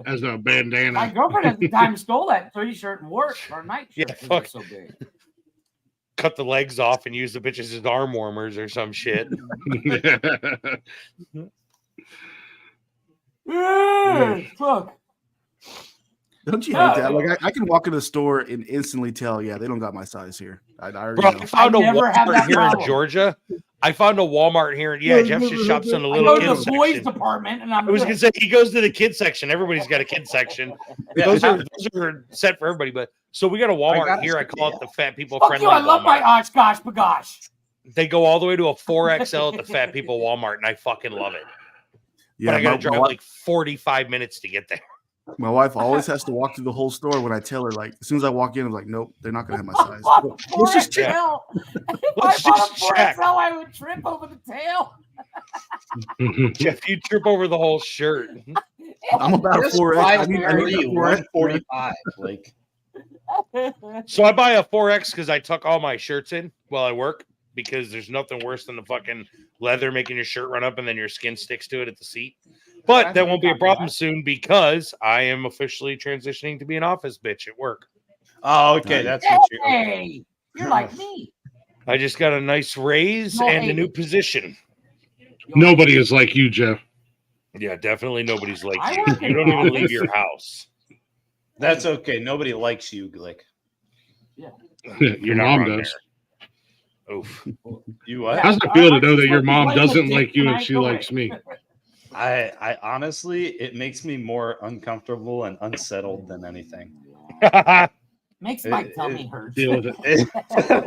as a bandana. My girlfriend at the time stole that 3-shirt and wore it for a night shirt. Yeah, 'cause it fuck. was so big. Cut the legs off and use the bitches as arm warmers or some shit. Fuck. Don't you hate that? Like I can walk into the store and instantly tell, yeah, they don't got my size here. I already Bro, know. I found a never have Walmart that here in problem. Georgia. I found a Walmart here. Yeah, Jeff just shops in the I little go to kids the boys section. department and I'm I was good. gonna say he goes to the kids section. Everybody's got a kids section. Those are set for everybody. But so we got a Walmart here. I call it the fat people Fuck friendly you, I love my Walmart. Oshkosh bagosh. They go all the way to a 4XL at the fat people Walmart, and I fucking love it. Yeah, But I gotta my drive wife- like 45 minutes to get there. My wife always has to walk through the whole store when I tell her, like, as soon as I walk in, I'm like, nope, they're not gonna have my size. Let's just check. If Let's I bought a just check. 4XL, I would trip over the tail. Jeff, you trip over the whole shirt. I'm about a Just 4X. buy I need a 145. Like, So I buy a 4X because I tuck all my shirts in while I work, because there's nothing worse than the fucking leather making your shirt run up and then your skin sticks to it at the seat. But that won't be a problem soon because I am officially transitioning to be an office bitch at work. oh, okay, that's what you. Hey, you're like me. I just got a nice raise No, and hey. a new position. Nobody is like you, Jeff. Yeah, definitely nobody's like I you. work in You don't even office. leave your house. That's okay. Nobody likes you, Glick. Your mom does. Oof. You what? How's it feel to know that your Like, mom like the doesn't dick like you and tonight, she go likes away. me? I honestly, it makes me more uncomfortable and unsettled than anything. Makes my tummy hurt. Deal with it.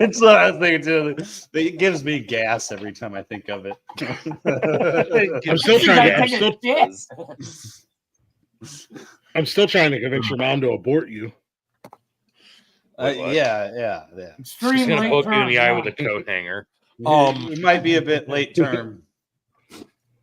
It's what I was thinking too. It gives me gas every time I think of it. I'm still trying to. I'm still trying to convince your mom to abort you. Yeah. She's Extreme gonna late poke you in the eye term, with a coat hanger. It might be a bit late term.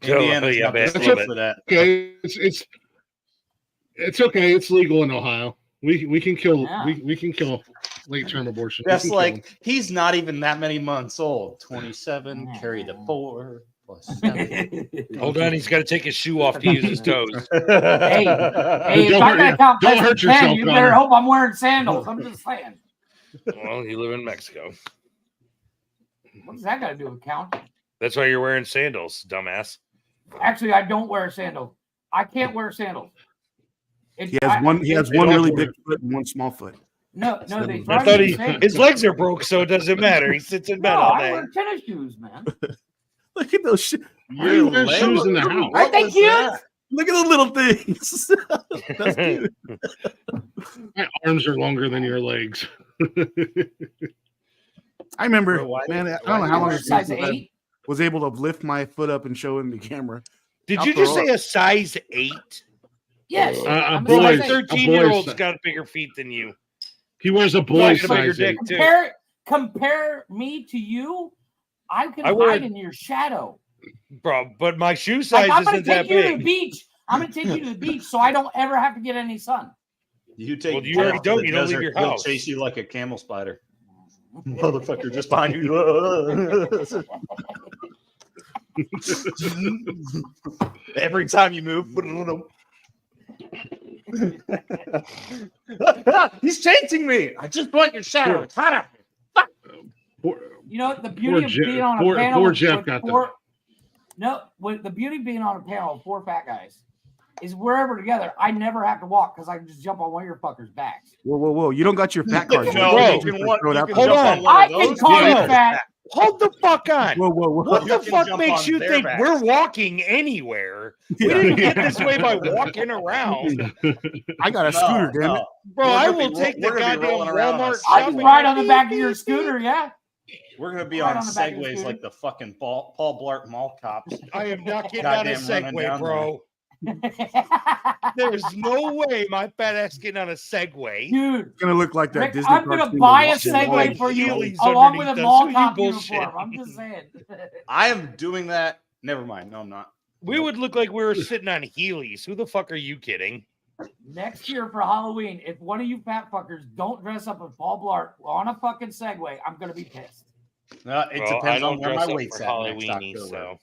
Indiana's yeah, not the man, state a little for that. Okay, it's okay. It's legal in Ohio. We can kill Yeah. we can kill late term abortion. We That's can kill 'em. like he's not even that many months old. 27 carry the 4 plus 7. Hold on, he's got to take his shoe off to use his toes. Hey, if Don't I hurt- gotta count don't past hurt 10, yourself, you Connor. better hope I'm wearing sandals. I'm just saying. Well, you live in Mexico. What does that got to do with counting? That's why you're wearing sandals, dumbass. Actually, I don't wear sandals. I can't wear sandals. He has one really big foot and one small foot. No, they I drive thought me insane. his legs are broke, so it doesn't matter. He sits in bed No, all I day. wear tennis shoes, man. Look at those shit. Why are you wearing shoes in the house? Aren't they cute? Look at the little things. That's cute. My arms are longer than your legs. I remember, Bro, why man, did- I don't know how long You're it size was. I 8. was able to lift my foot up and show him the camera. Did I'll you just throw say a size 8? Yes. A I'm boy- My size 8. 13-year-old's got bigger feet than you. He wears a boy Talking about your size dick, 8. too. Compare me to you. I can I wear- hide in your shadow. Bro, but my shoe size Like, I'm gonna isn't that take you to the big. beach. I'm gonna take you to the beach so I don't ever have to get any sun. You take Well, you already Jeff to don't. the You don't leave desert, your he'll house. chase you like a camel spider. Motherfucker just behind you. Every time you move. He's chasing me. I just want your shadow. It's hot out here. Poor- You know the beauty of being on a poor panel with Jeff got them. four, no, with the beauty of being on a panel with 4 fat guys is wherever together, I never have to walk because I can just jump on one of your fuckers' backs. Whoa. You don't got your fat card. No, Bro, you can Throw it out jump there. hold on on. one I of can those. call you Yeah. fat. Hold the fuck on. Whoa, whoa, whoa. What You the can fuck jump makes on you their think backs. we're walking anywhere? We Yeah. didn't get this way by walking around. I got a scooter, damn it. Bro, We're I gonna will be take the we're gonna be goddamn rolling around on a Walmart I Segway. can shopping ride cart. on the back of your scooter, yeah. We're gonna be Right on on the back of your segways scooter. like the fucking Paul Blart Mall cops. I am not getting on a Goddamn running Segway, down bro. There's no way my fat ass getting on a Segway. Dude, It's gonna look like that Rick, Disney I'm gonna cartoon buy a with Walking Segway Dead. for you Heelys along with a underneath us. mall Who you cop bullshit? uniform. I'm just saying. I am doing that. Never mind. No, I'm not. We would look like we were sitting on Heelys. Who the fuck are you kidding? Next year for Halloween, if one of you fat fuckers don't dress up as Paul Blart on a fucking Segway, I'm gonna be pissed. It Well, I depends don't on where dress my up weight's for at next Halloweeny, October. so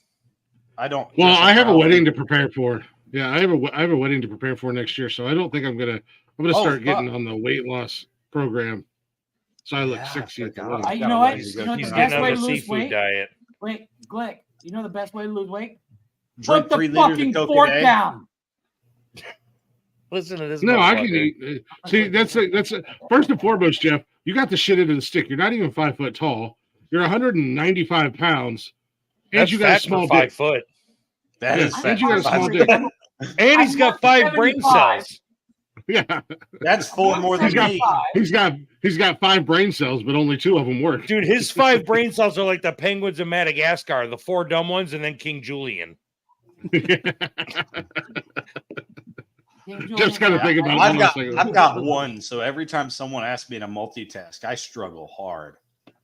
I don't. Well, dress up I have for a wedding Halloween. to prepare for. Yeah, I have a wedding to prepare for next year, so I don't think I'm gonna Oh, start getting fuck. on the weight loss program. So I look Yeah, sexy at the God. wedding. You know what? He's You know the he's best getting on way the to lose seafood weight? diet. Wait, Glick. You know the best way to lose weight? Drink Put the 3 liters of fucking Coke fork a day. down. Listen to this. No, I can motherfucker. eat. See, that's first and foremost, Jeff. You got the shit into the stick. You're not even 5 foot tall. You're 195 pounds, and That's you got a fat small for 5 dick. foot. That is Yeah, fat. and you got a for small 5 dick. foot. And he's got 5 brain 175. cells. Yeah, That's 4 more than me. he's got 5 brain cells, but only 2 of them work. Dude, his 5 brain cells are like the penguins of Madagascar, the 4 dumb ones, and then King Julian. Just gotta think about I've it. got one, so every time someone asks me to multitask, I struggle hard.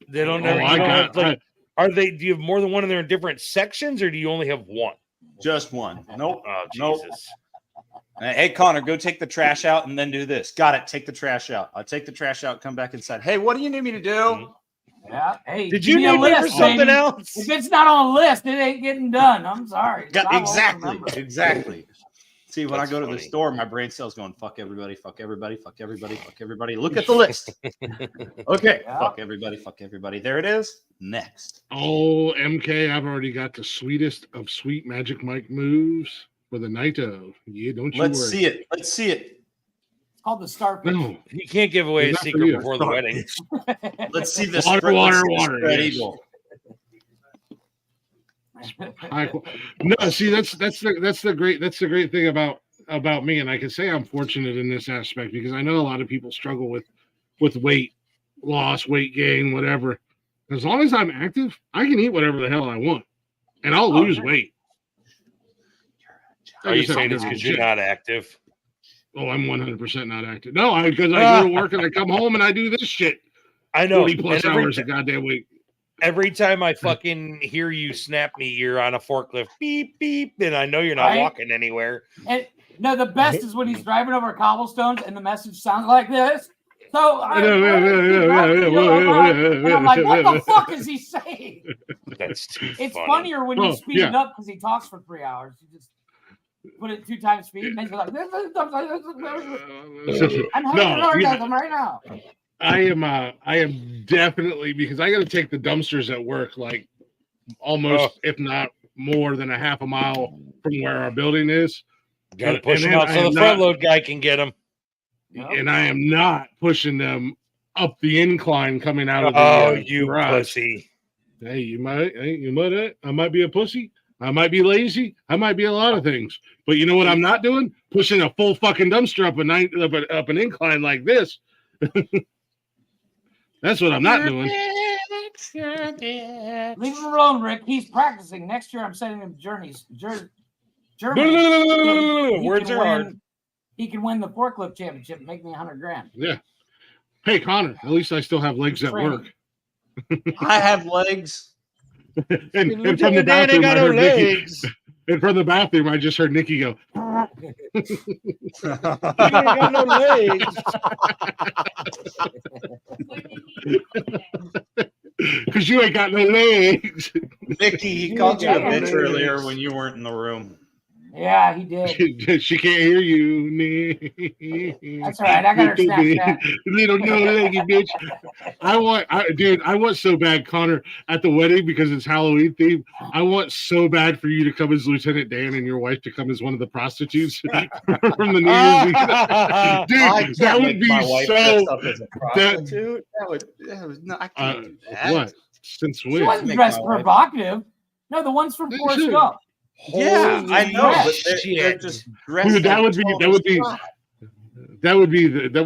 They don't Oh, know. I got. Are they? Do you have more than one, and they're in different sections, or do you only have one? Just one. Nope. Oh, Nope. Jesus. Hey, Connor, go take the trash out and then do this. Got it. Take the trash out. I'll take the trash out, come back inside. Hey, what do you need me to do? Yeah. Hey, Did give you me a need me for list, something baby. else? If it's not on a list, it ain't getting done. I'm sorry. I won't Exactly. remember. Exactly. See, when That's I go to funny. the store, my brain cell's going, fuck everybody, fuck everybody, fuck everybody, fuck everybody. Look at the list. Okay. Yeah. Fuck everybody, fuck everybody. There it is. Next. Oh, MK, I've already got the sweetest of sweet Magic Mike moves for the night of. Yeah, don't you Let's worry. see it. Let's see it. It's called the Starfish. No, He can't give away a Not for secret you. before the wedding. Let's see this. Water, spread yes. eagle. No, see, that's the great thing about me, and I can say I'm fortunate in this aspect because I know a lot of people struggle with weight loss, weight gain, whatever. As long as I'm active, I can eat whatever the hell I want, and I'll lose weight. Are you saying it's because you're not active? Oh, I'm 100% not active. No, because I go to work and I come home and I do this shit. I know. 40 plus And hours a goddamn week. Every time I fucking hear you snap me, you're on a forklift, beep, beep, and I know you're not Right? walking anywhere. And no, the best is when he's driving over cobblestones and the message sounds like this. So and I'm like, what the fuck is he saying? That's too It's funny. funnier when you Oh, speed it yeah. up because he talks for 3 hours. You just put it 2 times speed, and then you're like, I'm having an orgasm right now. I am definitely, because I got to take the dumpsters at work like almost, if not more than a half a mile from where our building is. Got to And- push and them then out I so the am front not- load guy can get them. And I am not pushing them up the incline coming out of the Oh, you garage. pussy. Hey, you might, I might be a pussy. I might be lazy. I might be a lot of things. But you know what I'm not doing? Pushing a full fucking dumpster up an incline like this. That's what I'm not doing. Leave him alone, Rick. He's practicing. Next year, I'm sending him Germany. Words are hard. He can win the forklift championship and make me $100,000. Yeah. Hey, Connor, at least I still have legs at work. I have legs. and from the Dan ain't bathroom, got I no heard Nikki, legs. and from the bathroom, I just heard Nikki go. You ain't got no legs. Because you ain't got no legs. Nikki, he called you a bitch earlier when you weren't in the room. Yeah, he did. She can't hear you. That's all right. I got her Snapchat. Little no leggy bitch. I want so bad, Connor, at the wedding because it's Halloween themed. I want so bad for you to come as Lieutenant Dan and your wife to come as one of the prostitutes from the New Year's Eve. Dude, that would be my wife so. dressed up as a prostitute. That would no, I can't do that. What? Since She when? wasn't Make dressed my wife. provocative. No, the ones from They Forrest should. Gump. Yeah, I Holy know, but shit. they're just dressed. Dude, that like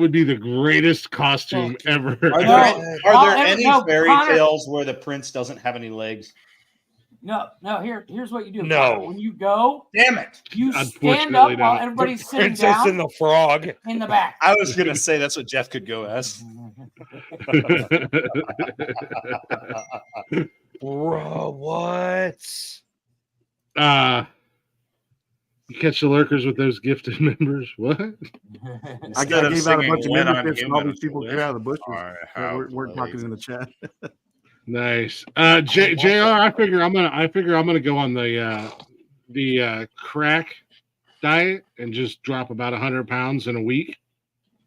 would be the greatest costume ever. Are No, there, are there any no, fairy Connor. tales where the prince doesn't have any legs? No. Here's what you do. No. Connor. When you go, Damn it! you stand Unfortunately, up while no. everybody's sitting Princess down and the Frog. in the back. I was gonna say that's what Jeff could go as. Bro, what? You catch the lurkers with those gifted members. What? I Instead of gave out a singing bunch of When I'm memberships, and all Human, these people came out of the bushes. We're talking in the chat. Nice. JR, I figure I'm gonna go on the crack diet and just drop about 100 pounds in a week.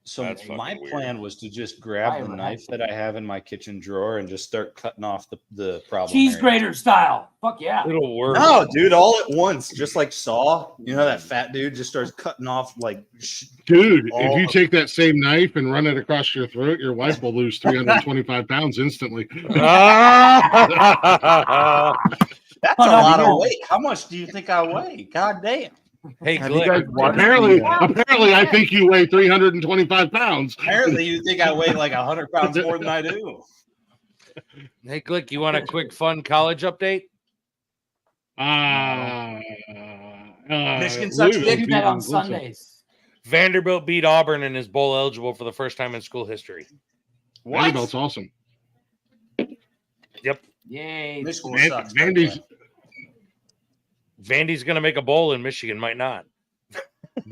So That's my fucking plan was to just grab the knife that I have in my kitchen drawer and just start cutting off the problem. Cheese grater style. Fuck yeah. It'll work. No, dude, all at once, just like Saw. You know that fat dude just starts cutting off like. Dude, if you take that same knife and run it across your throat, your wife will lose 325 pounds instantly. That's a lot of weight. How much do you think I weigh? God damn. Hey, Have you guys Glick. watched Apparently, the, apparently, I think you weigh 325 pounds. Apparently, you think I weigh like 100 pounds more than I do. Hey, Glick, you want a quick, fun college update? Michigan sucks Louisville Do beat that on Clemson. Sundays. Vanderbilt beat Auburn and is bowl eligible for the first time in school history. Vanderbilt's awesome. Yep. Yay. Michigan sucks. Vandy's going to make a bowl and Michigan might not.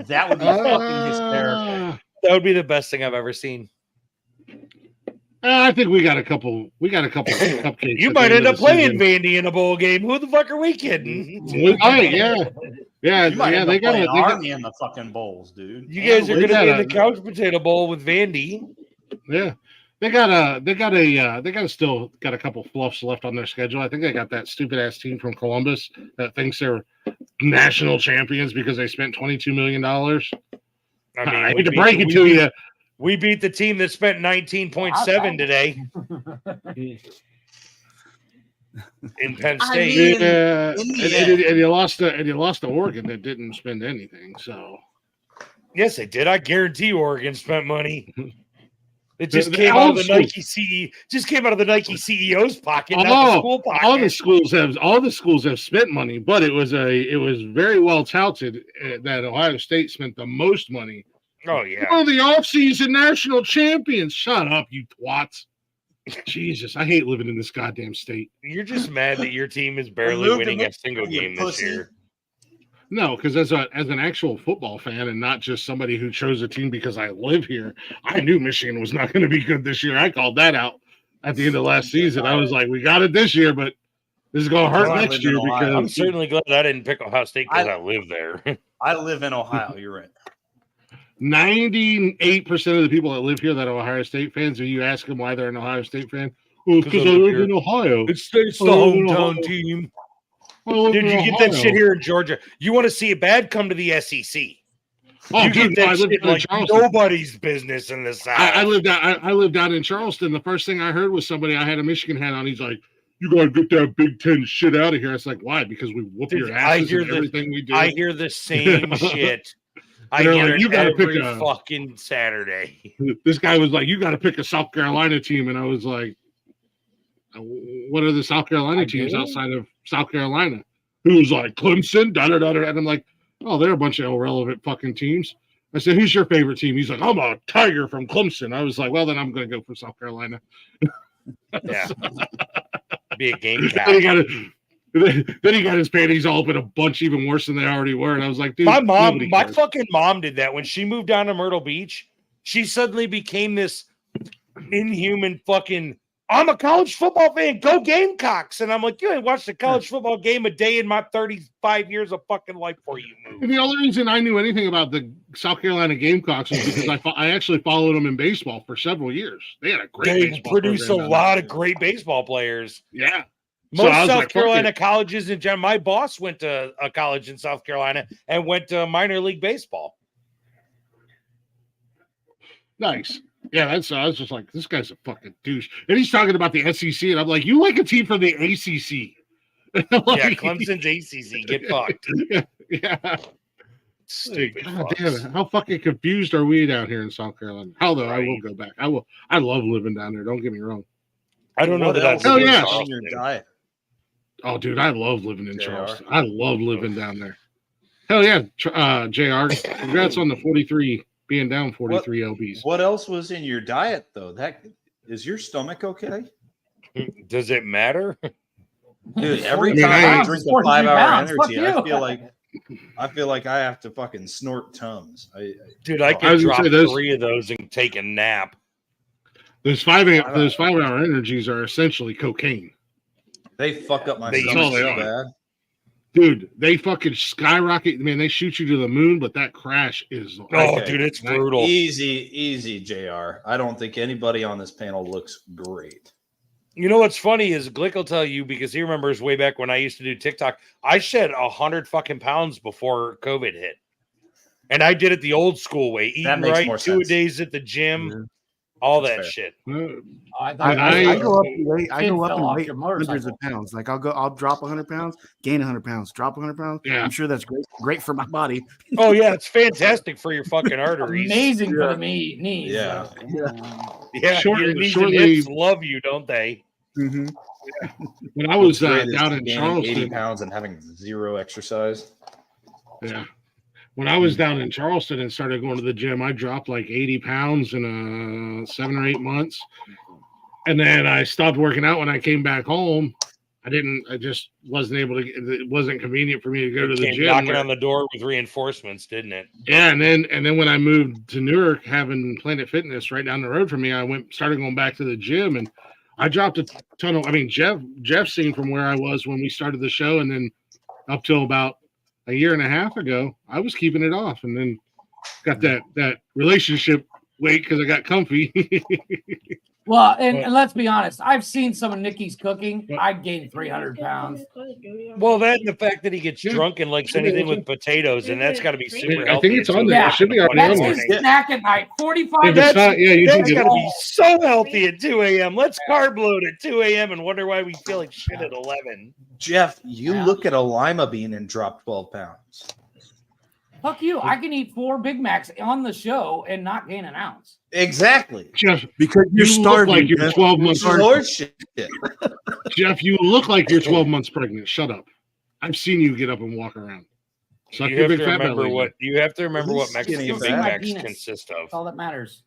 That would be fucking hysterical. That would be the best thing I've ever seen. I think we got a couple cupcakes. You at might the end up of the playing season. Vandy in a bowl game. Who the fuck are we kidding? Right, yeah. You might end they up got playing it. Army in the fucking bowls, dude. You guys are they going to be in got the couch potato bowl with Vandy. Yeah. They still got a couple fluffs left on their schedule. I think they got that stupid ass team from Columbus that thinks they're national champions because they spent $22 million. I hate to break it to you. We beat the team that spent 19.7 today in Penn State. And you lost to Oregon that didn't spend anything. So yes, they did. I guarantee Oregon spent money. It just came out of the Nike CEO's pocket, not the school pocket. All the schools have spent money, but it was very well touted that Ohio State spent the most money. Oh yeah. Oh, the offseason national champions. Shut up, you twats. Jesus, I hate living in this goddamn state. You're just mad that your team is barely winning a single game this year. No, because as an actual football fan and not just somebody who chose a team because I live here, I knew Michigan was not going to be good this year. I called that out at the end of last season. I was like, we got it this year, but this is going to hurt next year because I'm certainly glad I didn't pick Ohio State because I live there. I live in Ohio. You're right. 98% of the people that live here that are Ohio State fans, when you ask them why they're an Ohio State fan, well, because I live in Ohio. It's the hometown team. Dude, you get that shit here in Georgia. You want to see it bad? Come to the SEC. Oh, you dude, get I that lived shit in like Charleston. nobody's business in the South. I lived out in Charleston. The first thing I heard was somebody, I had a Michigan hat on. He's like, you got to get that Big Ten shit out of here. I was like, why? Because we whoop your asses in everything we do. I hear the same shit. I They're hear like, it you gotta every pick a- fucking Saturday. This guy was like, you got to pick a South Carolina team. And I was like, what are the South Carolina teams outside of South Carolina? He was like, Clemson, da-da-da-da. And I'm like, oh, they're a bunch of irrelevant fucking teams. I said, who's your favorite team? He's like, I'm a Tiger from Clemson. I was like, well, then I'm going to go for South Carolina. Yeah. Be a game cat. Then he got his panties all up in a bunch even worse than they already were. And I was like, dude, my fucking mom did that when she moved down to Myrtle Beach. She suddenly became this inhuman fucking, I'm a college football fan. Go Gamecocks. And I'm like, you ain't watched a college football game a day in my 35 years of fucking life before you moved. And the only reason I knew anything about the South Carolina Gamecocks was because I actually followed them in baseball for several years. They had a great baseball produce a program down lot there. of great baseball players. Yeah. Most South like, Carolina colleges in general. My boss went to a college in South Carolina and went to minor league baseball. Nice. Yeah, that's. I was just like, this guy's a fucking douche, and he's talking about the SEC, and I'm like, you like a team from the ACC? Yeah, Clemson's ACC. Get fucked. Yeah. Stupid. God fucks. damn it! How fucking confused are we down here in South Carolina? Although I will Right. go back. I will. I love living down there. Don't get me wrong. I don't know What that else I'd Oh, was live in yeah. on your Charleston. diet? Oh, dude, I love living in JR. Charleston. I love living down there. Hell yeah, JR. Congrats on the 43 being down 43 lbs. What else was in your diet though? That is your stomach okay? Does it matter? Dude, every I mean, time I I- drink a 43 5-hour pounds. Fuck energy, I you. feel like I have to fucking snort Tums. Dude, I I could was gonna drop say those- 3 of those and take a nap. Those 5-hour energies are essentially cocaine. They fuck up my They stomach usually so are. bad. Dude, they fucking skyrocket. Man, they shoot you to the moon, but that crash is. Oh, Okay. dude, it's brutal. Easy, JR. I don't think anybody on this panel looks great. You know what's funny is Glick will tell you because he remembers way back when I used to do TikTok. I shed 100 fucking pounds before COVID hit, and I did it the old school way: eating makes right, more 2 sense. days at the gym, Yeah. all That's that fair. shit. I I go up in weight. I Kid go up fell in off weight your hundreds motorcycle. of pounds. Like I'll drop 100 pounds, gain 100 pounds, drop 100 pounds. Yeah. I'm sure that's great for my body. Oh yeah, it's fantastic for your fucking arteries. Amazing for Yeah. the knees. Yeah. Yeah, Shortly- your knees shortly- and hips love you, don't they? Mm-hmm. When I was Great is down in gaining 80 Charleston, pounds and having zero exercise. yeah. When I was down in Charleston and started going to the gym, I dropped like 80 pounds in 7 or 8 months, and then I stopped working out when I came back home. I just wasn't able to. It wasn't convenient for me to go to the Came gym. knocking on the door with reinforcements, didn't it? Yeah, and then when I moved to Newark, having Planet Fitness right down the road from me, I started going back to the gym, and I dropped a ton of. I mean, Jeff's seen from where I was when we started the show, and then up till about a year and a half ago, I was keeping it off, and then got that relationship weight because I got comfy. Well, and let's be honest, I've seen some of Nikki's cooking. I'd gain 300 pounds. Well, that and the fact that he gets drunk and likes anything with potatoes, and that's got to be super I healthy. think it's at on 2 there. Yeah. It should be on the That's morning. his snack at night. 45 If it's not, yeah, you That's should get got to it. be so healthy at 2 a.m. Let's carb load at 2 a.m. and wonder why we feel like shit at 11. Jeff, you look at a lima bean and drop 12 pounds. Fuck you. I can eat 4 Big Macs on the show and not gain an ounce. Exactly. Jeff, Because you're you look starving. like you're Jeff. 12 months You're Lord shit. Jeff, you look like you're 12 months pregnant. Shut up. I've seen you get up and walk around. Suck You your have big to fat remember belly. what you have to remember what He's Mexican skinny Big fat. Macs Penis. consist That's of. all that matters.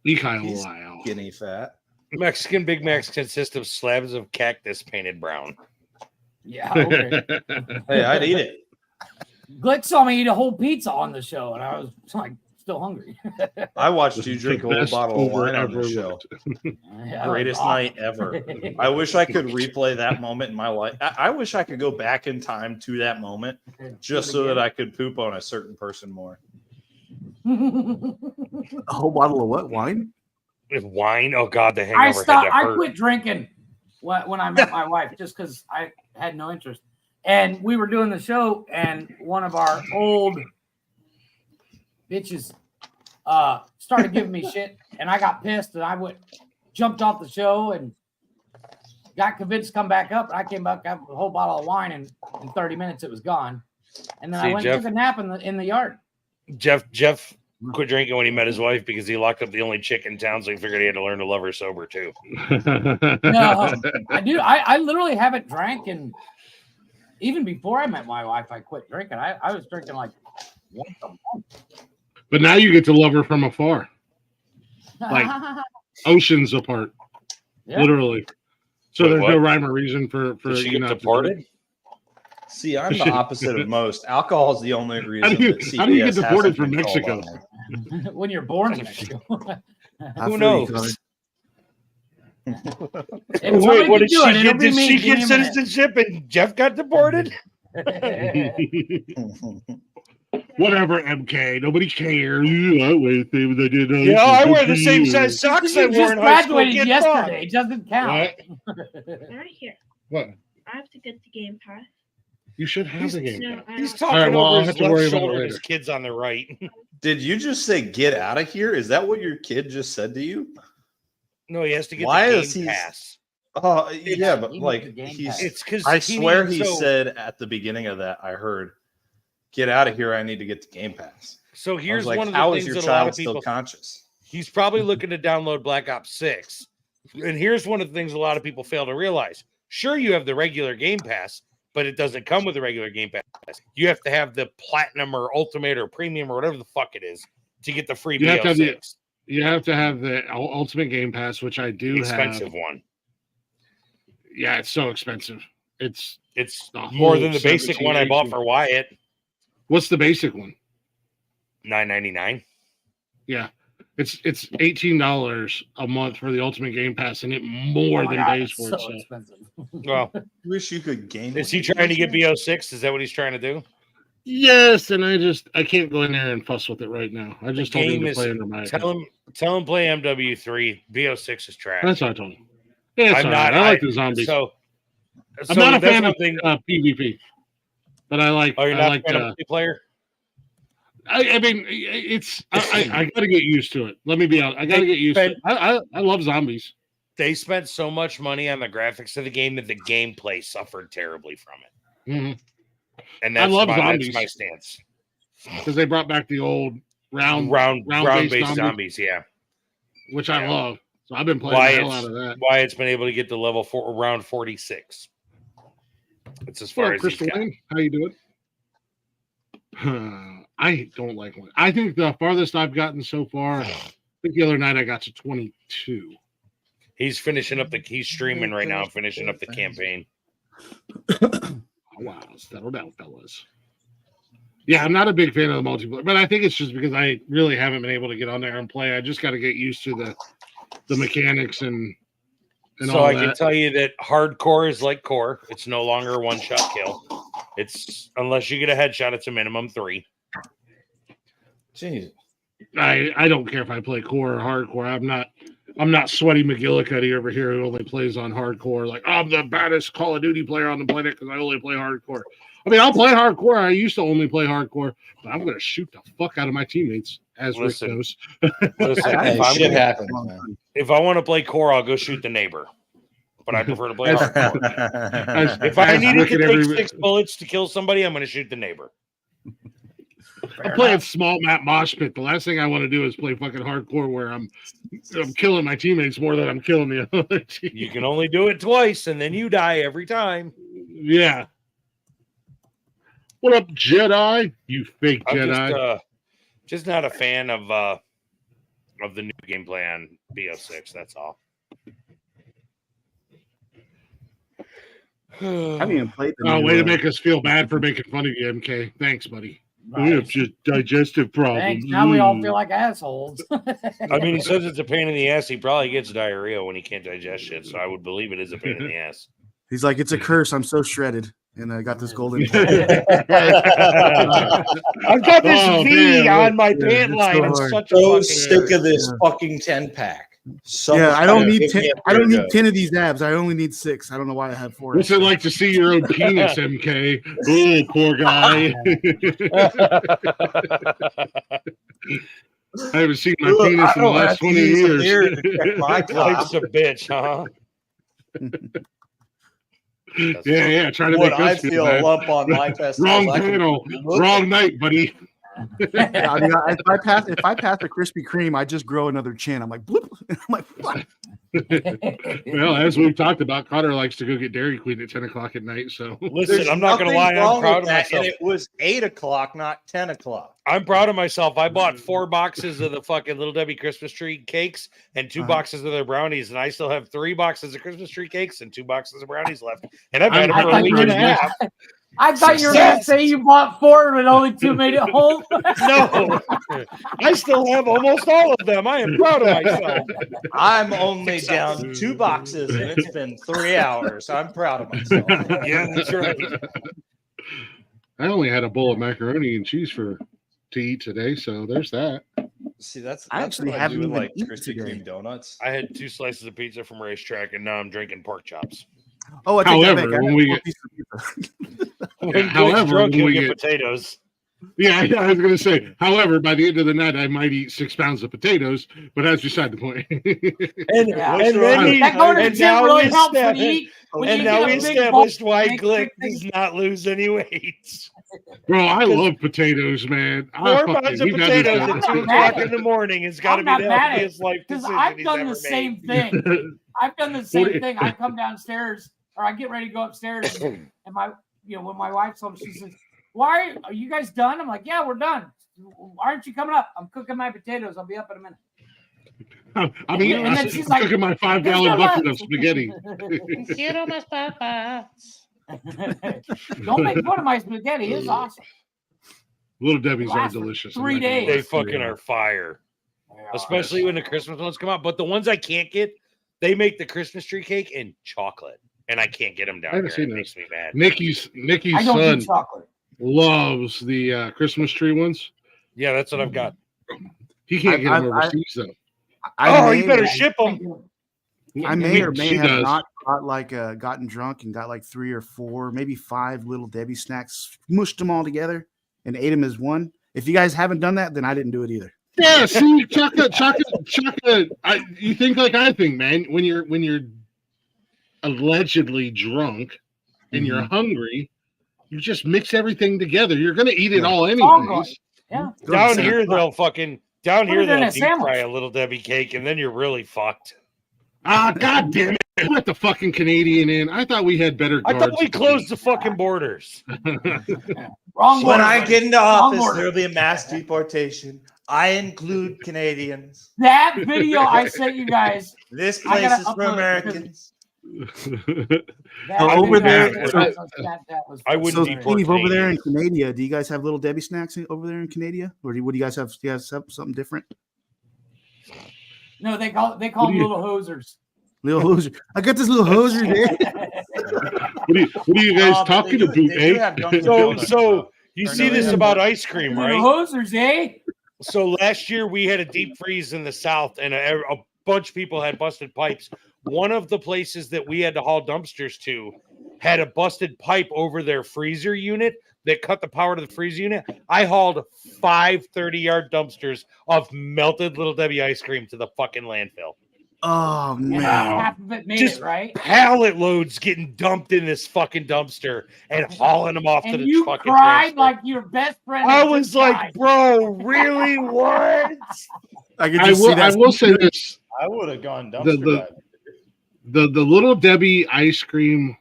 Mikhail He's Lyle. skinny fat. Mexican Big Macs consist of slabs of cactus painted brown. Yeah, okay. Hey, I'd eat it. Glick saw me eat a whole pizza on the show, and I was like still hungry. I watched you drink a whole Best bottle of over wine on ever the show. Yeah, Greatest night ever. I wish I could replay that moment in my life. I wish I could go back in time to that moment just so that I could poop on a certain person more. A whole bottle of what? Wine? With wine, oh god, the hangover had to I hurt. quit drinking when I met my wife just because I had no interest. And we were doing the show, and one of our old bitches started giving me shit, and I got pissed, and I jumped off the show and got convinced to come back up. And I came back up with a whole bottle of wine, and in 30 minutes it was gone. And then I See, went Jeff- and took a nap in the yard. Jeff quit drinking when he met his wife because he locked up the only chick in town, so he figured he had to learn to love her sober too. No, I do. I literally haven't drank, and even before I met my wife, I quit drinking. I was drinking like once a month. But now you get to love her from afar, like oceans apart, Yeah. literally. So Wait, there's no what? rhyme or reason for Did she you get not to deported? See, I'm the opposite of most. Alcohol is the only reason do you- that how do you get CPS deported hasn't from been called Mexico? on me. When you're born in Mexico. I Who feel knows? you, Connor. If Wait, somebody what can did do she it, get? it'll be Did me. she Give get me a minute. citizenship and Jeff got deported? Whatever, MK. Nobody cares. I wear things I did. Yeah, I wear the same size socks I You wore just in high school. graduated Get yesterday. It doesn't count. Right here. What? I have to get the game pass. You should have the game. No, I He's don't. talking All right, well, I'll over have his to left worry about it shoulder and his later. kids on the right. Did you just say get out of here? Is that what your kid just said to you? No, he has to get Why the is Game he? Pass. Oh, yeah, but He like needs the Game he's. Pass. It's because I swear he said at the beginning of that. I heard, "Get out of here! I need to get the Game Pass." So I was here's like, one of the how things is your that a lot child of people. still conscious? He's probably looking to download Black Ops 6. And here's one of the things a lot of people fail to realize. Sure, you have the regular Game Pass, but it doesn't come with the regular Game Pass. You have to have the Platinum or Ultimate or Premium or whatever the fuck it is to get the free You have to have the BO6. You have to have the Ultimate Game Pass, which I do Expensive have. one. Yeah, it's so expensive. It's more than the whole basic 17, one I bought 18. for Wyatt. What's the basic one? $9.99. Yeah. It's $18 a month for the Ultimate Game Pass, and it more than pays for itself. Expensive. Well, Wish you could gain. is he trying to get BO6? Is that what he's trying to do? Yes, and I can't go in there and fuss with it right now. I just told him game to is- play under my account. Tell him play MW3. BO6 is trash. That's what I told him. Yeah, it's I'm all not. right. I like the zombies. So I'm not a that's fan one of thing. PvP, but I like. Oh, you're I not like a fan of multiplayer? I mean, it's. I got to get used to it. Let me be honest. I got to get used to it. I love zombies. They spent so much money on the graphics of the game that the gameplay suffered terribly from it. Mm-hmm. And I that's love my zombies stance. Because they brought back the old round-based zombies, yeah. Which I love. So I've been playing the hell out of that. Wyatt's been able to get to level 4 around 46. It's as far as Crystal he's got. Lane, how you doing? I don't like one. I think the farthest I've gotten so far, I think the other night I got to 22. He's finishing up he's streaming right now, finishing up the campaign. Oh, wow, settle down, fellas. Yeah, I'm not a big fan of the multiplayer, but I think it's just because I really haven't been able to get on there and play. I just got to get used to the mechanics and so all I that. can tell you that hardcore is like core. It's no longer a one-shot kill. It's unless you get a headshot, it's a minimum 3. Jeez. I don't care if I play core or hardcore. I'm not Sweaty McGillicuddy over here who only plays on hardcore. Like, I'm the baddest Call of Duty player on the planet because I only play hardcore. I mean, I'll play hardcore. I used to only play hardcore, but I'm going to shoot the fuck out of my teammates, as Rick knows. Shit happens, man. If I want to play core, I'll go shoot the neighbor. But I prefer to play hardcore. If I needed to take 6 bullets to kill somebody, I'm going to shoot the neighbor. I'm playing small map mosh pit. The last thing I want to do is play fucking hardcore where I'm killing my teammates more than I'm killing the other team. You can only do it twice, and then you die every time. Yeah. What up, Jedi? You fake Jedi. Just not a fan of the new gameplay on BO6. That's all. I haven't even played the Oh, new, way to make us feel bad for making fun of you, MK. Thanks, buddy. We have just digestive problems. Thanks. Now we all feel like assholes. I mean, he says it's a pain in the ass. He probably gets diarrhea when he can't digest shit, so I would believe it is a pain in the ass. He's like, it's a curse. I'm so shredded. And I got this golden. I've got this V on my pant line. I'm such a so sick of this fucking 10-pack. Yeah, I don't need 10. I don't need 10 of these abs. I only need 6. I don't know why I have 4. What's it like to see your own penis, MK? Oh, poor guy. I haven't seen my penis in the last 20 years. Life's a bitch, huh? Yeah. Try to Would make I us feel bad. a lump on my testicles? Wrong panel, wrong night, buddy. Yeah, I mean, if I pass the Krispy Kreme, I just grow another chin. I'm like, bloop. I'm like, fuck. Well, as we've talked about, Connor likes to go get Dairy Queen at 10 o'clock at night. So listen, I'm not going to lie. I'm proud of myself. And it was 8 o'clock, not 10 o'clock. I'm proud of myself. I bought 4 boxes of the fucking Little Debbie Christmas tree cakes and 2 boxes of their brownies, and I still have 3 boxes of Christmas tree cakes and 2 boxes of brownies left. And I've had them for a week and a half. I thought you were going to say you bought 4 and only 2 made it home. No, I still have almost all of them. I am proud of myself. I'm only down 2 boxes, and it's been 3 hours. I'm proud of myself. Yeah, that's right. I only had a bowl of macaroni and cheese to eat today, so there's that. See, that's I actually what haven't do with, even like eaten Krispy today. Kreme donuts. I had 2 slices of pizza from Racetrack, and now I'm drinking pork chops. Oh, I take that However, back. I when had we 4 get- pieces of pizza. When however, drunk, when he'll we get get- potatoes. Yeah, I was going to say. However, by the end of the night, I might eat 6 pounds of potatoes, but that's beside the point. And now we established why Glick does not lose any weight. Bro, I love potatoes, man. 4 pounds of potatoes at 2 o'clock in the morning has got to be the healthiest life decision I've he's done ever the same made. thing. I've done the same thing. I come downstairs, or I get ready to go upstairs, and when my wife's home, she says, "Why are you guys done?" I'm like, "Yeah, we're done. Why aren't you coming up? I'm cooking my potatoes. I'll be up in a minute." I'm cooking my 5-gallon bucket of spaghetti. Don't make fun of my spaghetti. It's awesome. Little Debbie's are delicious. 3 days. They fucking are fire. Especially when the Christmas ones come out. But the ones I can't get, they make the Christmas tree cake in chocolate. And I can't get them down here. It makes me mad. Nikki's son loves the Christmas tree ones. Yeah, that's what I've got. He can't get them overseas, though. You better ship them. I may or may have not gotten drunk and got like 3 or 4, maybe 5 little Debbie snacks, mushed them all together and ate them as one. If you guys haven't done that, then I didn't do it either. Yeah, see, chocolate. You think like I think, man. When you're allegedly drunk and you're hungry, you just mix everything together. You're gonna eat it all anyways. Yeah. Down here they'll deep fry a little Debbie cake, and then you're really fucked. God damn it! Let the fucking Canadian in. I thought we had better guards. I thought we closed the fucking borders. Wrong. When I get into office, there'll be a mass deportation. I include Canadians. That video I sent you guys. This place is for Americans. Over there, I wouldn't deport Steve, over there in Canada, do you guys have little Debbie snacks over there in Canada, or what do you guys have? Do you guys have something different? No, they call them little hosers. Little hoser. I got this little hoser there. What are you guys talking about, eh? So you see this about ice cream, right? Little hosers, eh? So last year we had a deep freeze in the South, and a bunch of people had busted pipes. One of the places that we had to haul dumpsters to had a busted pipe over their freezer unit that cut the power to the freezer unit. I hauled 5 30-yard dumpsters of melted Little Debbie ice cream to the fucking landfill. Oh, man. Half of it made it, right? Pallet loads getting dumped in this fucking dumpster and hauling them off to the you fucking cried transfer. like your best friend. I was like, bro, really? What? I will say this. I would have gone dumpster the Little Debbie ice cream,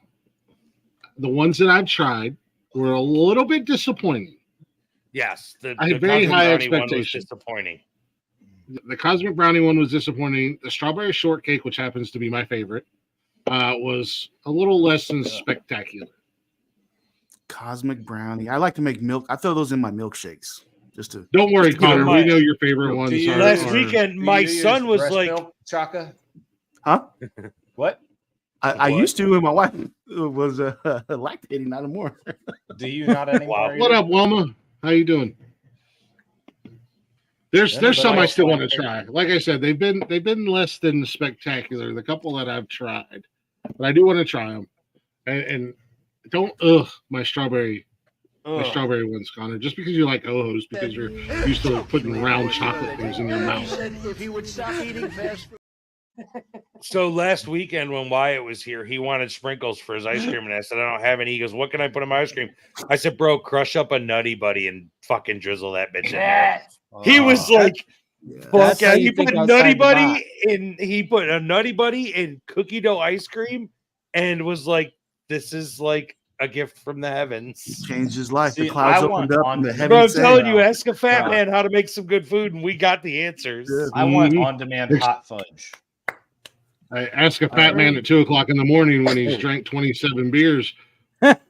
the ones that I've tried, were a little bit disappointing. Yes, I had very high expectations. Disappointing. The Cosmic Brownie one was disappointing. The Strawberry Shortcake, which happens to be my favorite, was a little less than spectacular. Cosmic Brownie. I like to make milk. I throw those in my milkshakes. Just to. Don't worry, Connor. We know your favorite ones. Last weekend, my son was like, Chaka? Huh? What? I used to, and my wife was lactating, not anymore. Do you not anymore? What up, Wilma? How you doing? There's some I still want to try. Like I said, they've been less than spectacular. The couple that I've tried, but I do want to try them. And don't my strawberry ones, Connor. Just because you like Ohos, because you're used to putting round chocolate things in your mouth. If he would stop eating fast food. So last weekend when Wyatt was here, he wanted sprinkles for his ice cream, and I said, I don't have any. He goes, what can I put in my ice cream? I said, bro, crush up a Nutty Buddy and fucking drizzle that bitch in there. He was like, fuck yeah. He put a Nutty Buddy in cookie dough ice cream and was like, this is like a gift from the heavens. It changed his life. The clouds opened up and the heavens. Bro, I'm telling you, ask a fat man how to make some good food, and we got the answers. I want on-demand hot fudge. I ask a fat man at 2:00 in the morning when he's drank 27 beers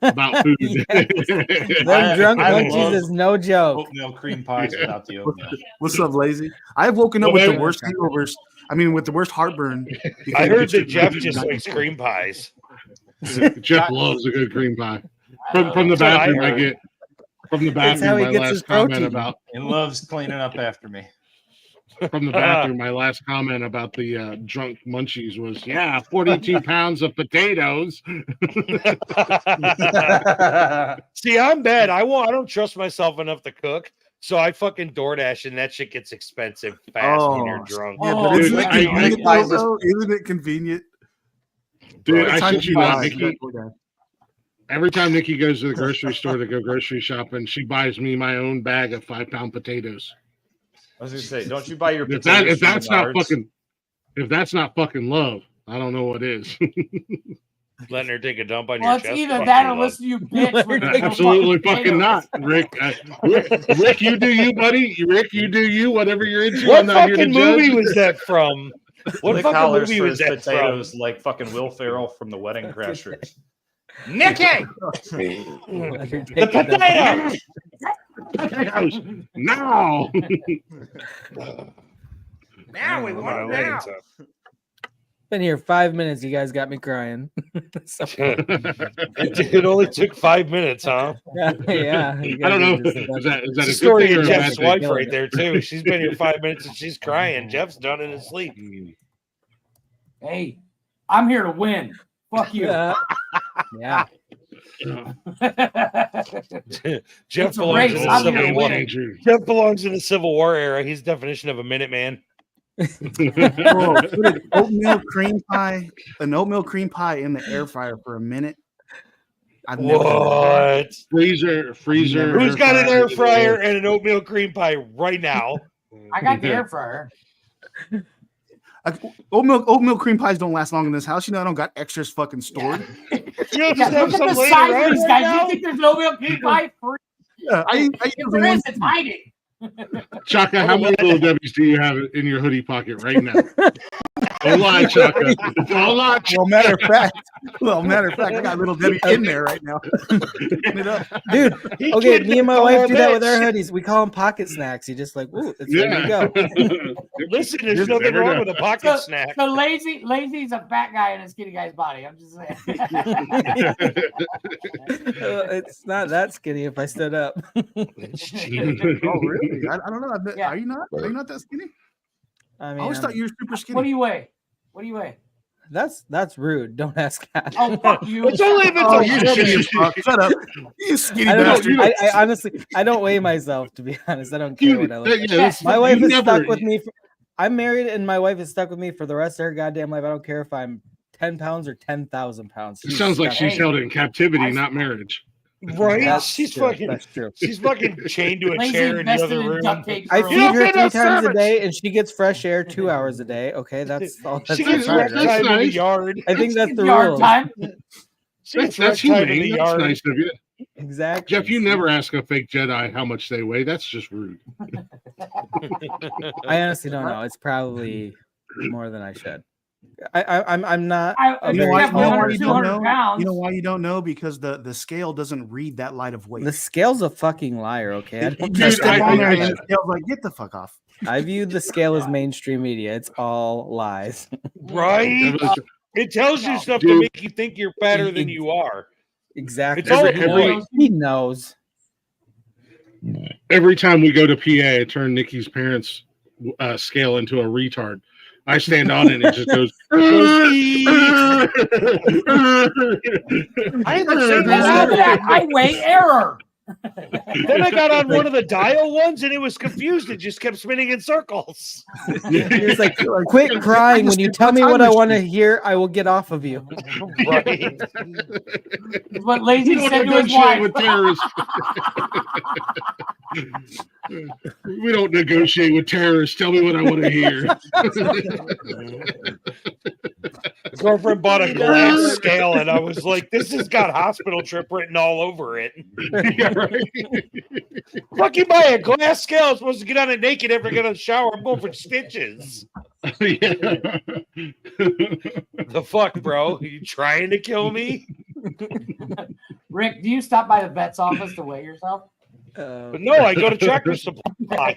about food. Them drunk munchies is no joke. Oatmeal cream pies without the oatmeal. What's up, lazy? I've woken up with the worst hangovers. I mean, with the worst heartburn. I heard that Jeff just likes cream pies. Jeff loves a good cream pie. From the bathroom, I get. From the bathroom, my last comment about. He loves cleaning up after me. from the bathroom. My last comment about the drunk munchies was, 42 pounds of potatoes. See, I'm bad. I don't trust myself enough to cook. So I fucking DoorDash and that shit gets expensive fast when you're drunk. Yeah, but isn't it convenient, though? Isn't it convenient? Dude, I shit you not, Nikki. Every time Nikki goes to the grocery store to go grocery shopping, she buys me my own bag of 5-pound potatoes. I was gonna say, don't you buy your If potatoes? that's not fucking love, I don't know what is. Letting her take a dump on your chest. It's either that or listen to you bitch. Absolutely fucking not, Rick. Rick, you do you, buddy. Rick, you do you. Whatever you're into. What I'm not here to fucking movie judge. was that from? What Nick fucking Hollers movie for was his that potatoes from? like fucking Will Ferrell from The Wedding Crashers. Nicky! The potatoes! No! Now we want it now. Been here 5 minutes. You guys got me crying. It only took 5 minutes, huh? Yeah. I don't know. Is that It's a the good story thing or of a Jeff's bad wife thing? right there, too. She's been here 5 minutes and she's crying. Jeff's done in his sleep. Hey, I'm here to win. Fuck you. Yeah. Jeff It's a belongs race. in the I'm here Civil to War. win. Jeff belongs in the Civil War era. He's definition of a Minuteman. Put an oatmeal cream pie in the air fryer for a minute. I've never done that. What? Freezer. Who's got an air fryer and an oatmeal cream pie right now? I got the air fryer. Oatmeal cream pies don't last long in this house. You know, I don't got extras fucking stored. You Yeah, look at the size of these guys. You think there's no oatmeal cream pie free? Yeah, If there is, it's hiding. Chaka, how many little Debbie's do you have in your hoodie pocket right now? Don't lie, Chaka. Don't lie. Well, matter of fact, I got little Debbie in there right now. Open it up. Dude, okay, me and my wife do that with our hoodies. We call them pocket snacks. You just like, ooh, it's ready to go. Listen, there's nothing wrong with a pocket snack. So lazy's a fat guy in a skinny guy's body. I'm just saying. It's not that skinny if I stood up. Oh, really? I don't know. Yeah. Are you not that skinny? I mean, I always thought you were super skinny. What do you weigh? What do you weigh? That's rude. Don't ask that. Oh, fuck you. It's only if it's Shut up. You skinny I don't bastard. know. I honestly, I don't weigh myself, to be honest. I don't care what I look like. My wife is stuck with me. I'm married and my wife is stuck with me for the rest of her goddamn life. I don't care if I'm 10 pounds or 10,000 pounds. It sounds like she's held in captivity, not marriage. Right? She's fucking chained to a chair in the other room. I feed her 3 times a day and she gets fresh air 2 hours a day. Okay, that's all. She gets rec time in the yard. I think that's the Yard rule. time. That's humane. That's nice of you. Exactly. Jeff, you never ask a fake Jedi how much they weigh. That's just rude. I honestly don't know. It's probably more than I should. I'm not. You know why you don't know? pounds. You know why you don't know? Because the scale doesn't read that light of weight. The scale's a fucking liar. Okay, You step on there and the scale's like, get the fuck off. I view the scale as mainstream media. It's all lies. Right? It tells you stuff to make you think you're better than you are. Exactly. It's all He knows. Every time we go to PA, I turn Nikki's parents' scale into a retard. I stand on it and it just goes. Highway error. Then I got on one of the dial ones and it was confused. It just kept spinning in circles. It's like, quit crying. When you tell me what I want to hear, I will get off of you. Right. What Lazy said to his wife. With terrorists. We don't negotiate with terrorists. Tell me what I want to hear. His girlfriend bought a glass scale, and I was like, "This has got hospital trip written all over it." Yeah, right. Fucking buy a glass scale. I'm supposed to get on it naked after I get out of the shower. I'm going for stitches. The fuck, bro? Are you trying to kill me? Rick, do you stop by the vet's office to weigh yourself? But no, I go to Tractor Supply.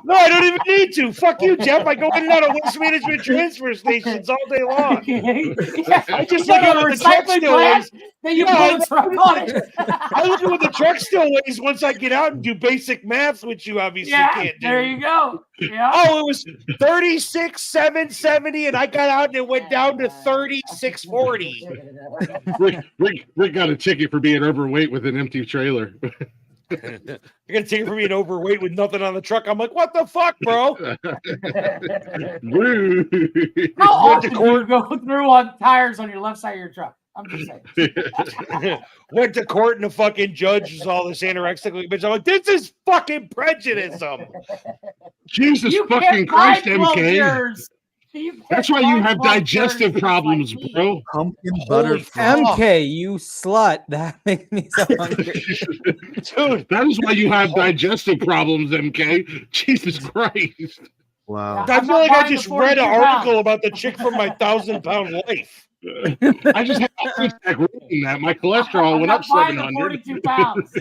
No, I don't even need to. Fuck you, Jeff. I go in and out of waste management transfer stations all day long. I just look at what the truck still weighs. Then you pull the truck on it. I look at what the truck still weighs once I get out and do basic maths, which you obviously can't do. There you go. Yeah. Oh, it was 36,770, and I got out and it went down to 36,40. Rick got a ticket for being overweight with an empty trailer. I got a ticket for being overweight with nothing on the truck. I'm like, what the fuck, bro? How often do you go through on tires on your left side of your truck? I'm just saying. Went to court and the fucking judge was all this anorexic bitch. I'm like, this is fucking prejudice. Jesus fucking Christ, MK. That's why you have digestive problems, bro. Pumpkin butter. MK, you slut. That makes me so hungry. Dude, that is why you have digestive problems, MK. Jesus Christ. Wow. I feel like I just read an article about the chick from my 1,000-pound life. I just had a attack reading that. My cholesterol went up 700. 42 pounds.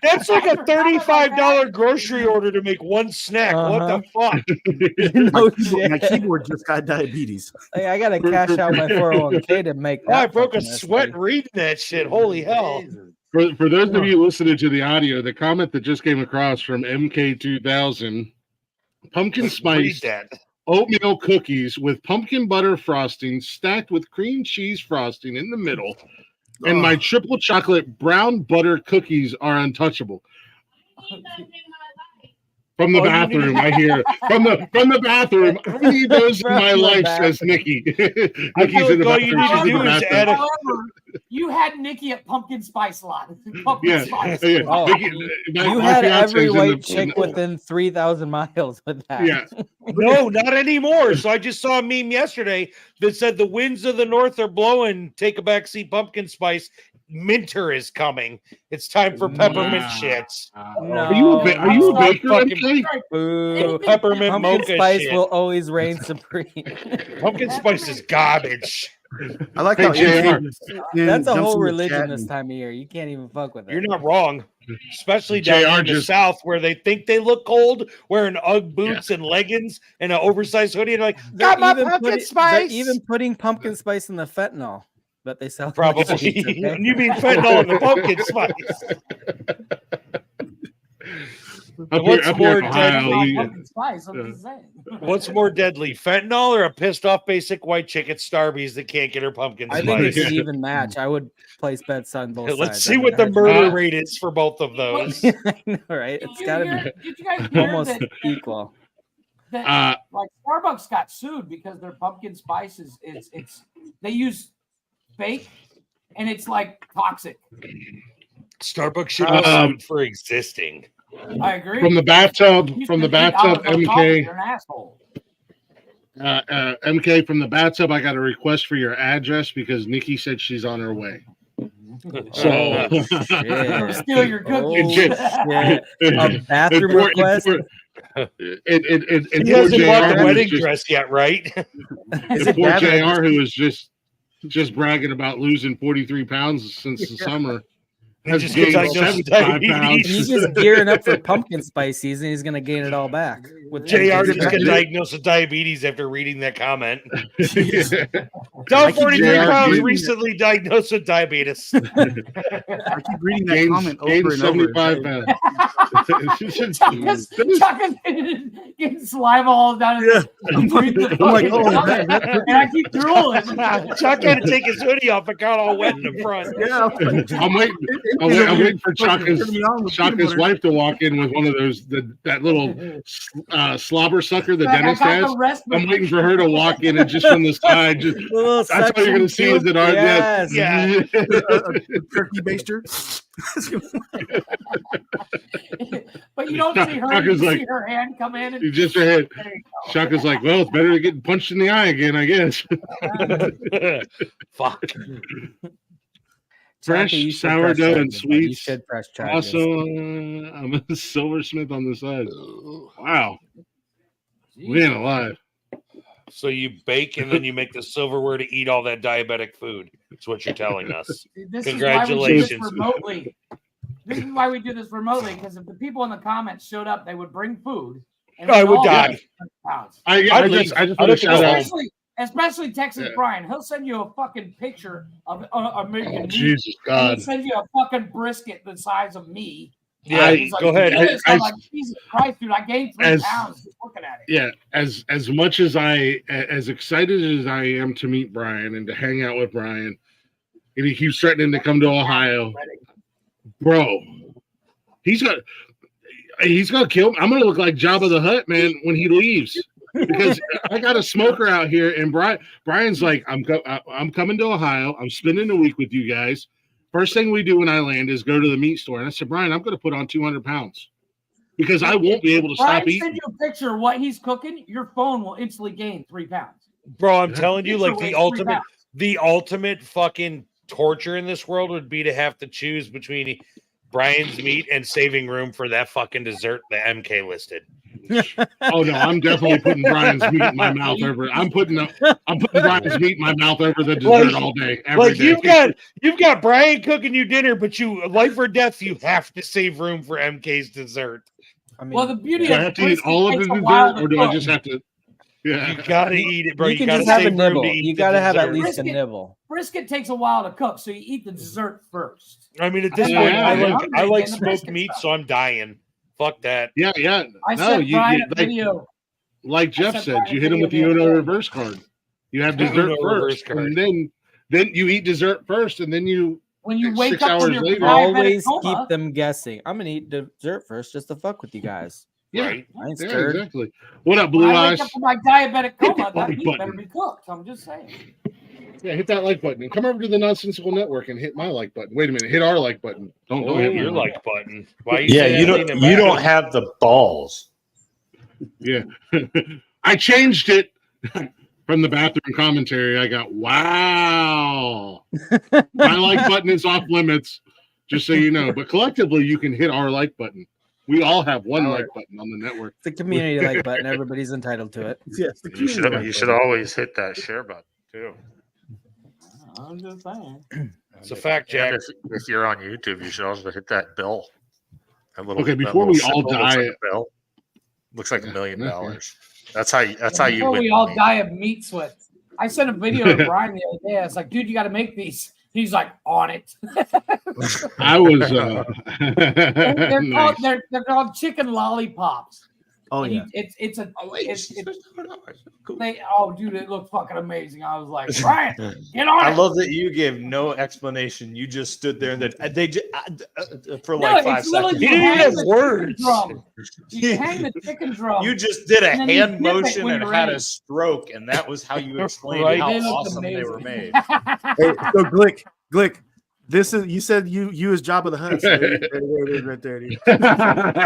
That's like a $35 grocery order to make one snack. What the fuck? My keyboard just got diabetes. Hey, I gotta cash out my 401k to make that. I broke a sweat reading that shit. Holy hell. For those of you listening to the audio, the comment that just came across from MK2000, pumpkin spice oatmeal cookies with pumpkin butter frosting stacked with cream cheese frosting in the middle, and my triple chocolate brown butter cookies are untouchable. From the bathroom, I hear from the bathroom. I need those in my life, says Nikki. Nikki's in the bathroom. You had Nikki at Pumpkin Spice a lot. Yeah. Oh, you had every white chick within 3,000 miles with that. Yeah. No, not anymore. So I just saw a meme yesterday that said the winds of the north are blowing. Take a back seat, pumpkin spice. Minter is coming. It's time for peppermint shits. No. Are you a baker? Boo. Peppermint Pumpkin mocha spice shit. will always reign supreme. Pumpkin spice is garbage. I like how that's a whole religion this time of year. You can't even fuck with it. You're not wrong. Especially down in the South where they think they look cold, wearing Ugg boots and leggings and an oversized hoodie. And like, got my pumpkin spice. They're even putting pumpkin spice in the fentanyl that they sell. Probably. Okay? You mean fentanyl in the pumpkin spice? What's more deadly? What's more deadly, fentanyl or a pissed off basic white chick at Starbucks that can't get her pumpkin spice? I think it's an even match. I would place bets on both sides. Let's see what the murder rate is for both of those. I know, right? It's got to be almost equal. Like Starbucks got sued because their pumpkin spice is it's they use fake and it's like toxic. Starbucks should be sued for existing. I agree. From the bathtub, MK. You're an asshole. MK, from the bathtub, I got a request for your address because Nikki said she's on her way. So steal your cookies. A bathroom request. He hasn't bought the wedding dress yet, right? And poor JR, who was just bragging about losing 43 pounds since the summer. He's just gearing up for pumpkin spice season. He's going to gain it all back. With JR just got diagnosed with diabetes after reading that comment. Down 43 pounds, recently diagnosed with diabetes. I keep reading that comment over and over. 75 pounds. Chuck is getting saliva all down his I'm like, oh, man, and I keep drooling. Chuck had to take his hoodie off and got all wet in the front. Yeah, I'm waiting for Chaka's wife to walk in with one of those that little slobber sucker the dentist has. I'm waiting for her to walk in and just from the side, that's all you're going to see is that our turkey baster. But you don't see her. You see her hand come in. You just her head. Chaka's like, well, it's better to get punched in the eye again, I guess. Fuck. Fresh sourdough and sweets. You should press charges. Also, I'm a silversmith on the side. Wow. We ain't alive. So you bake and then you make the silverware to eat all that diabetic food. It's what you're telling us. This Congratulations. Is why we do this remotely. This is why we do this remotely, because if the people in the comments showed up, they would bring food. And I would die. I just want to shout out. Especially Texas Brian. He'll send you a fucking picture of American meat. Jesus God. And he'll send you a fucking brisket the size of me. Yeah, go ahead. I'm like, Jesus Christ, dude, I gained 3 pounds just looking at it. Yeah, as much as as excited as I am to meet Brian and to hang out with Brian, and he keeps threatening to come to Ohio, bro, he's gonna kill me. I'm gonna look like Jabba the Hutt, man, when he leaves. Because I got a smoker out here, and Brian's like, I'm coming to Ohio. I'm spending a week with you guys. First thing we do when I land is go to the meat store. And I said, Brian, I'm going to put on 200 pounds because I won't be able to stop eating. Send you a picture of what he's cooking. Your phone will instantly gain 3 pounds. Bro, I'm telling you, like the ultimate fucking torture in this world would be to have to choose between Brian's meat and saving room for that fucking dessert that MK listed. Oh no, I'm definitely putting Brian's meat in my mouth over. I'm putting Brian's meat in my mouth over the dessert all day. Every day. You've got Brian cooking you dinner, but you life or death, you have to save room for MK's dessert. I mean, well, the beauty do I have to eat all of the dessert, or do I just have to? Yeah, you gotta eat it, bro. You can just have a nibble. You gotta have at least a nibble. Brisket takes a while to cook, so you eat the dessert first. I mean, at this point, I like smoked meat, so I'm dying. Fuck that. Yeah. I sent Brian a video. Like Jeff said, you hit him with the Uno reverse card. You have dessert first, and then you eat dessert first, and then when you wake 6 up hours later, always keep them guessing. I'm gonna eat dessert first just to fuck with you guys. Yeah, right. Exactly. What up, Blue when I Eyes? wake up from my diabetic coma, that meat better be cooked. I'm just saying. Yeah, hit that like button and come over to the Nonsensical Network and hit my like button. Wait a minute, hit our like button. Don't hit your like button. Why? You don't have the balls. Yeah, I changed it from the bathroom commentary. I got wow. My like button is off limits, just so you know. But collectively, you can hit our like button. We all have one like button on the network. It's a community like button. Everybody's entitled to it. Yes, you should always hit that share button too. I'm just saying. It's a fact, Jack. If you're on YouTube, you should also hit that bell. Okay, before we all die, looks like $1 million. That's how you Before win. We all die of meat sweat. I sent a video to Brian the other day. I was like, dude, you got to make these. He's like, on it. I was. They're called chicken lollipops. Oh yeah, it's dude, it looked fucking amazing. I was like, Brian, get on it. I love that you gave no explanation. You just stood there and they just for like 5 seconds. He didn't have words. You hang the chicken drum. You just did a hand motion and had a stroke, and that was how you explained how awesome they were made. Hey, so Glick. This is you said you as Jabba the Hutt. So right there.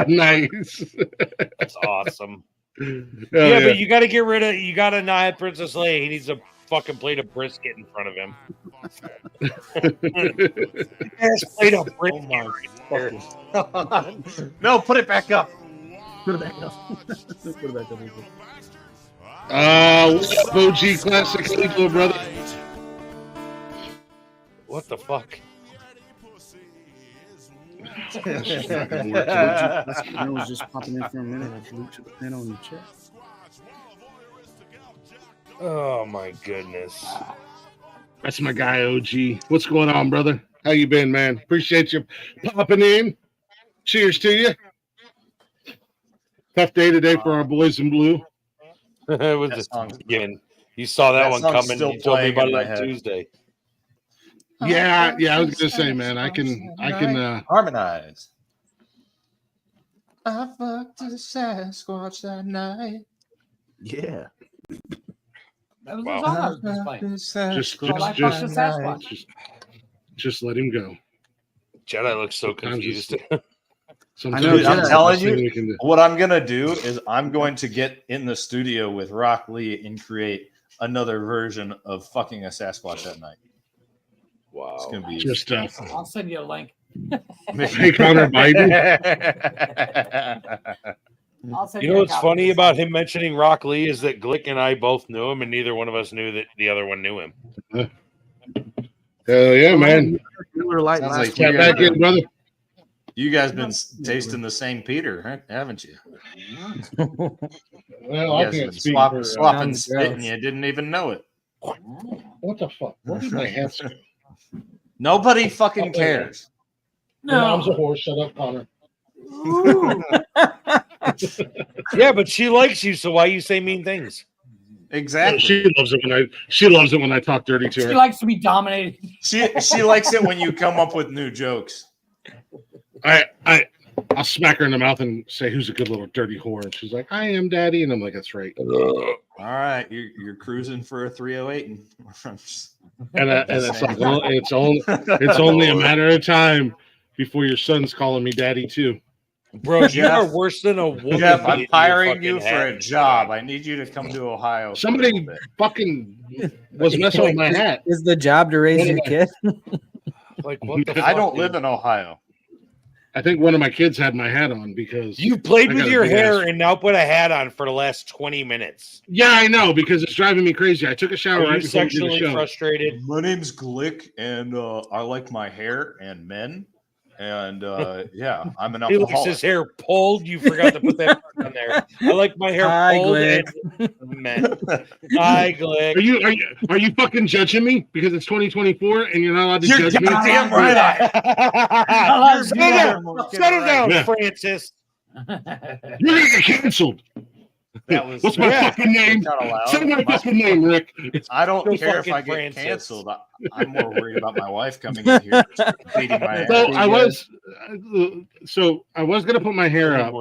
Nice. That's awesome. Yeah, but you got to get rid of. You got to not have Princess Leia. He needs a fucking plate of brisket in front of him. Plate of brisket. No, put it back up. Put it back up. Put it back up. OG Classic Sleeper, brother. What the fuck? I was just popping in for a minute. I blew to the pin on your chest. Oh my goodness. That's my guy, OG. What's going on, brother? How you been, man? Appreciate you popping in. Cheers to you. Tough day today for our boys in blue. It was just again. You saw that one coming. You told me about it on Tuesday. Yeah. I was gonna say, man, I can harmonize. I fucked a Sasquatch that night. Yeah. That was the song I was just playing. Just let him go. Jedi looks so confused. I'm telling you, what I'm gonna do is I'm going to get in the studio with Rock Lee and create another version of fucking a Sasquatch that night. Wow, it's gonna be just I'll send you a link. Hey, Connor Biden. You know what's funny about him mentioning Rock Lee is that Glick and I both knew him, and neither one of us knew that the other one knew him. Hell yeah, man. Light Sounds last like week. Got back in, brother. You guys been tasting the same Peter, haven't you? Well, You I guys can't been speak swapping for, spit and you didn't even know it. What the fuck? What did my hands? Nobody fucking cares. Your mom's a horse. Shut up, Connor. Yeah, but she likes you, so why you say mean things? Exactly. She loves it when I talk dirty to her. She likes to be dominated. She likes it when you come up with new jokes. I'll smack her in the mouth and say, "Who's a good little dirty whore?" And she's like, "I am, Daddy." And I'm like, "That's right." All right, you're cruising for a 308, and it's only a matter of time before your son's calling me Daddy too. Bro, you are worse than a woman. Jeff, I'm hiring you for a job. I need you to come to Ohio. Somebody fucking was messing with my hat. Is the job to raise your kid? Like, what the fuck? I don't live in Ohio. I think one of my kids had my hat on because you played with your hair and now put a hat on for the last 20 minutes. Yeah, I know, because it's driving me crazy. I took a shower. Are right you before we did the sexually show. frustrated? My name's Glick, and I like my hair and men. And yeah, I'm an He alcoholic. likes his hair pulled. You forgot to put that on there. I like my hair Hi, pulled. Glick. And men. Hi, Glick. Are you fucking judging me because it's 2024 and you're not allowed to You're judge me? goddamn right. Settle down, Yeah. Francis. You're gonna get canceled. That was What's my fucking name? Say my fucking name, Rick. I don't Still care if I fucking get Francis. canceled. I'm more worried about my wife coming in here beating my ass. So I was gonna put my hair up.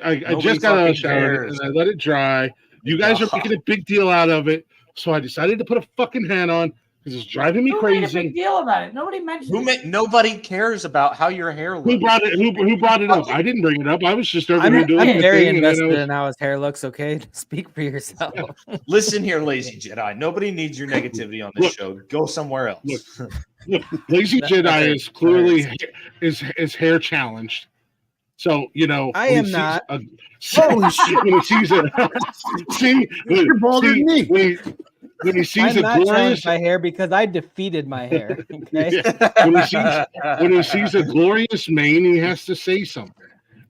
I just got out of the shower and I let it dry. You guys are making a big deal out of it, so I decided to put a fucking hat on because it's driving me Who made a crazy. big deal about it? Nobody mentioned Nobody cares about how your hair looks. Who brought it? Who brought it up? I didn't bring it up. I was just over I'm here doing my very thing, and then I invested was- in how his hair looks. Okay, speak for yourself. Listen here, lazy Jedi. Nobody needs your negativity on this show. Go somewhere else. Look, Lazy Jedi is clearly is hair challenged. So I am not. Holy shit! When he sees it, You're bolder than me. When he sees I'm a not glorious challenged my hair because I defeated my hair. Okay. when he sees a glorious mane, he has to say something.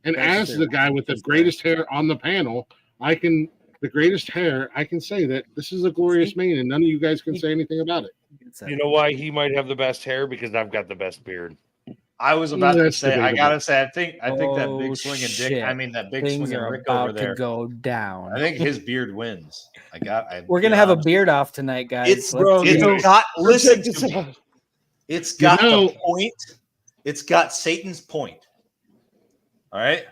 And That's as true. the guy with the greatest hair on the panel, I can say that this is a glorious mane, and none of you guys can say anything about it. You know why he might have the best hair? Because I've got the best beard. I was about to That's say, I debatable. gotta say, I think that Oh, big swinging dick. shit. I mean, that big Things swinging are Rick about over there. to go down. I think his beard wins. We're gonna have a beard off tonight, guys. It's Let's do it. got. Listen to me. It's got the know- point. It's got Satan's point. All right,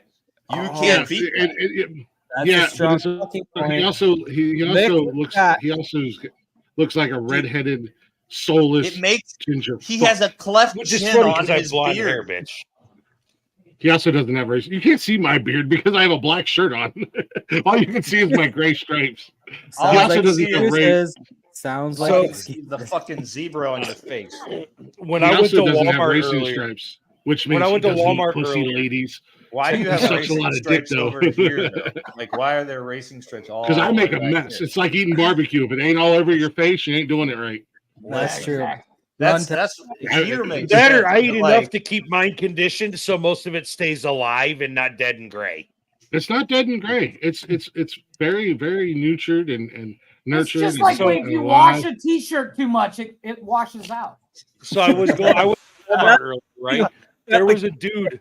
you Oh, can't beat that. That's Yeah, a but strong it's- fucking He point. also Nick, looks like a redheaded, soulless It makes ginger. he fuck. has a cleft Which is chin funny on because I have his blonde hair, beard. bitch. He also doesn't have race. You can't see my beard because I have a black shirt on. All you can see is my gray stripes. All He I also can doesn't see have is race. Sounds So like the fucking zebra on your face. When He I went also to doesn't have Walmart racing earlier, stripes, which When means I went he to doesn't eat Walmart pussy, earlier- ladies. Why do you have Sucks a racing lot of dick, stripes though. over here? Though? Like, why are there racing stripes all? Because I make a the way back mess. here? It's like eating barbecue. If it ain't all over your face, you ain't doing it right. that's true. That's I- Peter makes that or sense, I but, eat like, enough to keep mine conditioned so most of it stays alive and not dead and gray. It's not dead and gray. It's very, very nurtured and It's nurtured. just and like so when you alive. wash a t-shirt too much, it washes out. So I went to Walmart earlier, right? There was a dude.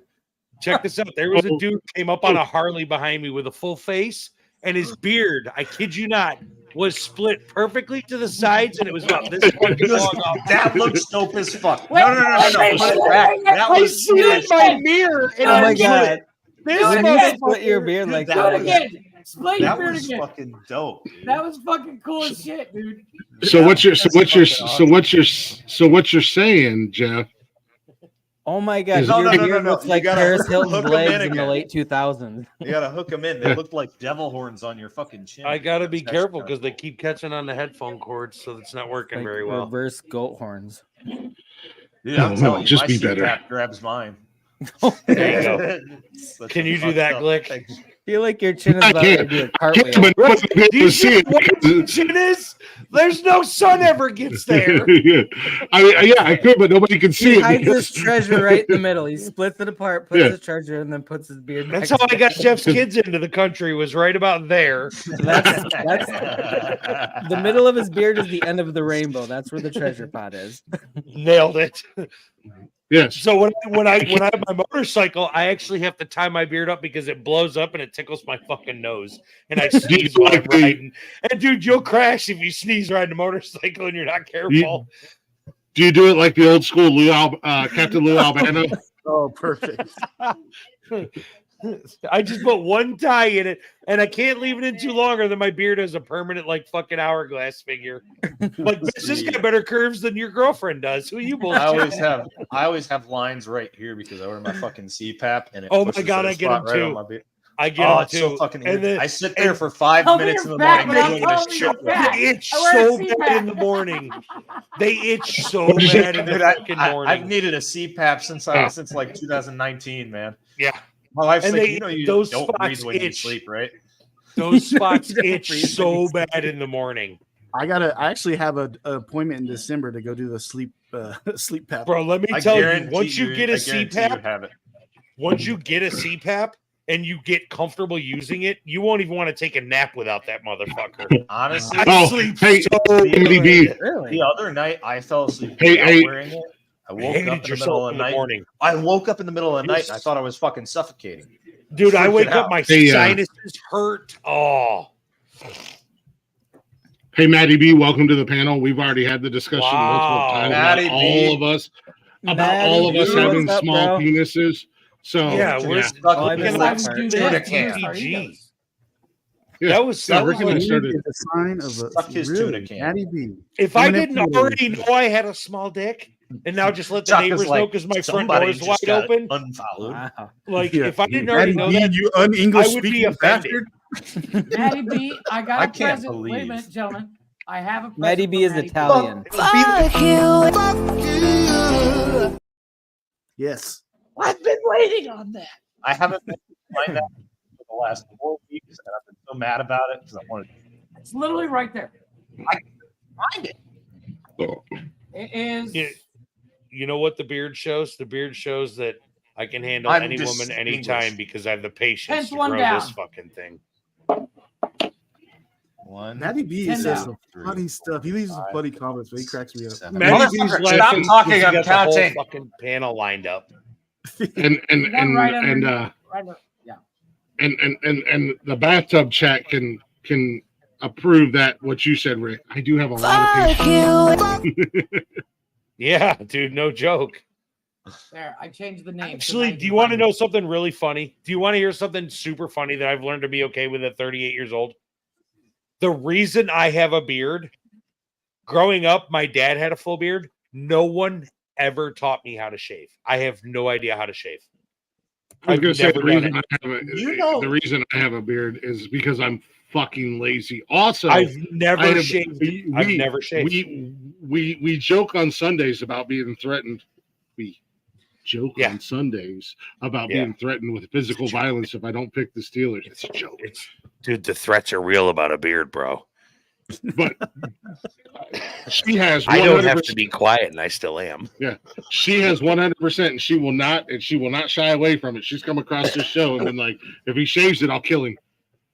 Check this out. There was a dude came up on a Harley behind me with a full face, and his beard, I kid you not, was split perfectly to the sides, and it was about this fucking long off. That looks dope as fuck. Wait, No. Put it back. That I was split serious. my mirror, and Oh I my was god! like, this Do it When again. you split your beard Dude, like that Do that, it again. Split your That beard was again. fucking dope. That was fucking cool as shit, dude. So what you're saying, Jeff? oh my god, No, your no, no, beard no. looks You like gotta Paris Hilton's hook 'em legs in in the again. late 2000s. You gotta hook them in. They look like devil horns on your fucking chin. I gotta be That's careful kinda because they keep catching on the headphone cords, so it's not working Like very well. reverse goat horns. Dude, I'm No, telling you, just my be better. CPAP grabs mine. There you go. Such Can a you do fucked that, up Glick? thing. feel like your chin is about to do a cartwheel. Do you see what the chin is? There's no sun ever gets there. Yeah. I could, but nobody can see He it. hides because- his treasure right in the middle. He splits it apart, puts his treasure, and then puts his beard. That's back how I got down. Jeff's kids into the country. Was right about there. That's the middle of his beard is the end of the rainbow. That's where the treasure pot is. Nailed it. Yes. So when I have my motorcycle, I actually have to tie my beard up because it blows up and it tickles my fucking nose. And I sneeze while I'm riding. And dude, you'll crash if you sneeze riding a motorcycle and you're not careful. Do you do it like the old school Captain Lou Albano? Oh, perfect. I just put one tie in it, and I can't leave it in too long, or then my beard has a permanent like fucking hourglass figure. Like bitch, this got better curves than your girlfriend does. Who are you bullshit? I always have lines right here because I wear my fucking CPAP and it Oh my pushes God, that I get spot them right too. on my beard. I get Oh, them it's too. so fucking And then, I sit there for 5 minutes in the morning. They itch so bad in the morning. They itch so bad in the fucking morning. I've needed a CPAP since like 2019, man. Yeah. My wife's And like, you those don't breathe spots when you itch. sleep, right? Those spots itch so bad in the morning. I actually have an appointment in December to go do the sleep pap. Bro, let me tell you, once you get a CPAP, once you get a CPAP and you get comfortable using it, you won't even want to take a nap without that motherfucker. Honestly, I sleep so the other night I fell asleep without wearing it. I woke up in the middle of the night. Morning. I woke up in the middle of the night and I thought I was fucking suffocating. Dude, I wake Freaking up, out. my sinuses hurt. Oh. Hey, Maddie B, welcome to the panel. We've already had the discussion multiple times Maddie about B. all of us having what's up, small bro? penises. So Yeah, we're stuck Oh, I in missed like that part. tuna can. PG. Yeah, That was Rick and I Is started. a sign of a Suck his really, tuna can. Natty B. If I didn't already know I had a small dick, and now just let the Chuck is neighbors like, know because my front somebody door is just wide got open. Unfollowed. Wow. Like, Yeah. if I didn't already know Natty B, that, you un-English I would be speaking offended. bastard. Maddie B, I got I a can't present. Wait a believe. minute, gentlemen. I have a present. Maddie B for is Maddie Italian. Yes. I've been waiting on that. I haven't been able to find that for the last 4 weeks, and I've been so mad about it because I wanted It's literally right there. to find it. It is. You know what the beard shows? The beard shows that I can handle I'm any woman anytime distinguished. because I have the patience Tenth to one grow down. this fucking thing. One, Natty B Ten says down. some funny stuff. He leaves some funny comments, but he cracks me up. seven. Maddie B's Motherfucker, laughing stop talking, because he I'm got the whole counting. fucking panel lined up. And You got right under. Right under. Yeah. and the bathtub chat can approve that what you said, Rick. I do have a lot of patience. Yeah, dude, no joke. There, I changed the name. Actually, do you want to know something really funny? Do you want to hear something super funny that I've learned to be okay with at 38 years old? The reason I have a beard, growing up, my dad had a full beard. No one ever taught me how to shave. I have no idea how to shave. I was I've gonna say never the done reason, it. the reason I have a beard is because I'm fucking lazy. Also, I've never I have- shaved. we- I've never shaved. We joke on Sundays about being threatened. We joke Yeah. on Sundays about Yeah. being threatened with physical violence if I don't pick the Steelers. It's a joke. Dude, the threats are real about a beard, bro. But she has. 100%, I don't have to be quiet, and I still am. Yeah, she has 100%, and she will not shy away from it. She's come across this show and been like, if he shaves it, I'll kill him.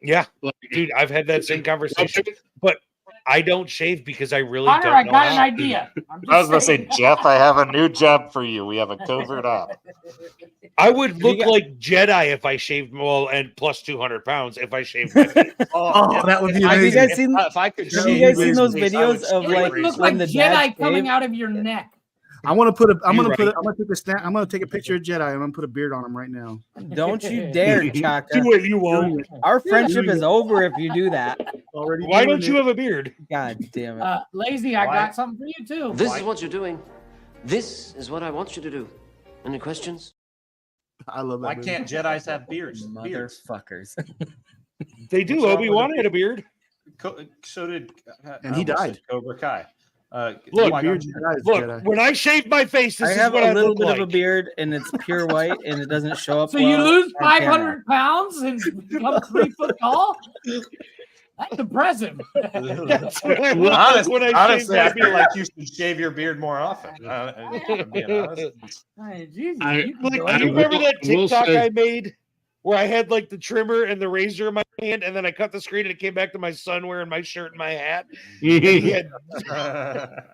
Yeah, dude, I've had that same conversation, but I don't shave because I really Connor, don't I know got an how. idea. I'm just I was going to say, saying. Jeff, I have a new job for you. We have a covert op. I would look like Jedi if I shaved, well, and plus 200 pounds if I shaved my face. Oh, that would be Have you amazing. guys seen? If I could Have you shave guys seen his those face, I would videos of It like would look when like the dads Jedi coming shave? out of your neck. I want to put a. I'm You're gonna put. right. I'm gonna take a snap. I'm gonna take a picture of Jedi. I'm gonna put a beard on him right now. Don't you dare, Chaka. Do it, you won't. Our friendship is over if you do that. Already. Why doing don't you it. have a beard? God damn it. Lazy, I Why? got something for you too. This is what you're doing. This is what I want you to do. Any questions? I love that. Why movie. can't Jedis have beards? Motherfuckers. They do. What's wrong Obi-Wan with had a beard. So did And he I almost died. said Cobra Kai. Look, Jedi. when I shave my face, this I is have what a I little look bit like. of a beard, and it's pure white, and it doesn't show up. So you well lose on camera. 500 pounds and become 3 foot tall? That's impressive. That's what I look like when I honestly, shave I my feel beard. like you should shave your beard more often. I'm being honest. Hey, Jesus, I- you can do it. Do you remember that I will TikTok say- I made where I had like the trimmer and the razor in my hand, and then I cut the screen and it came back to my son wearing my shirt and my hat? And he had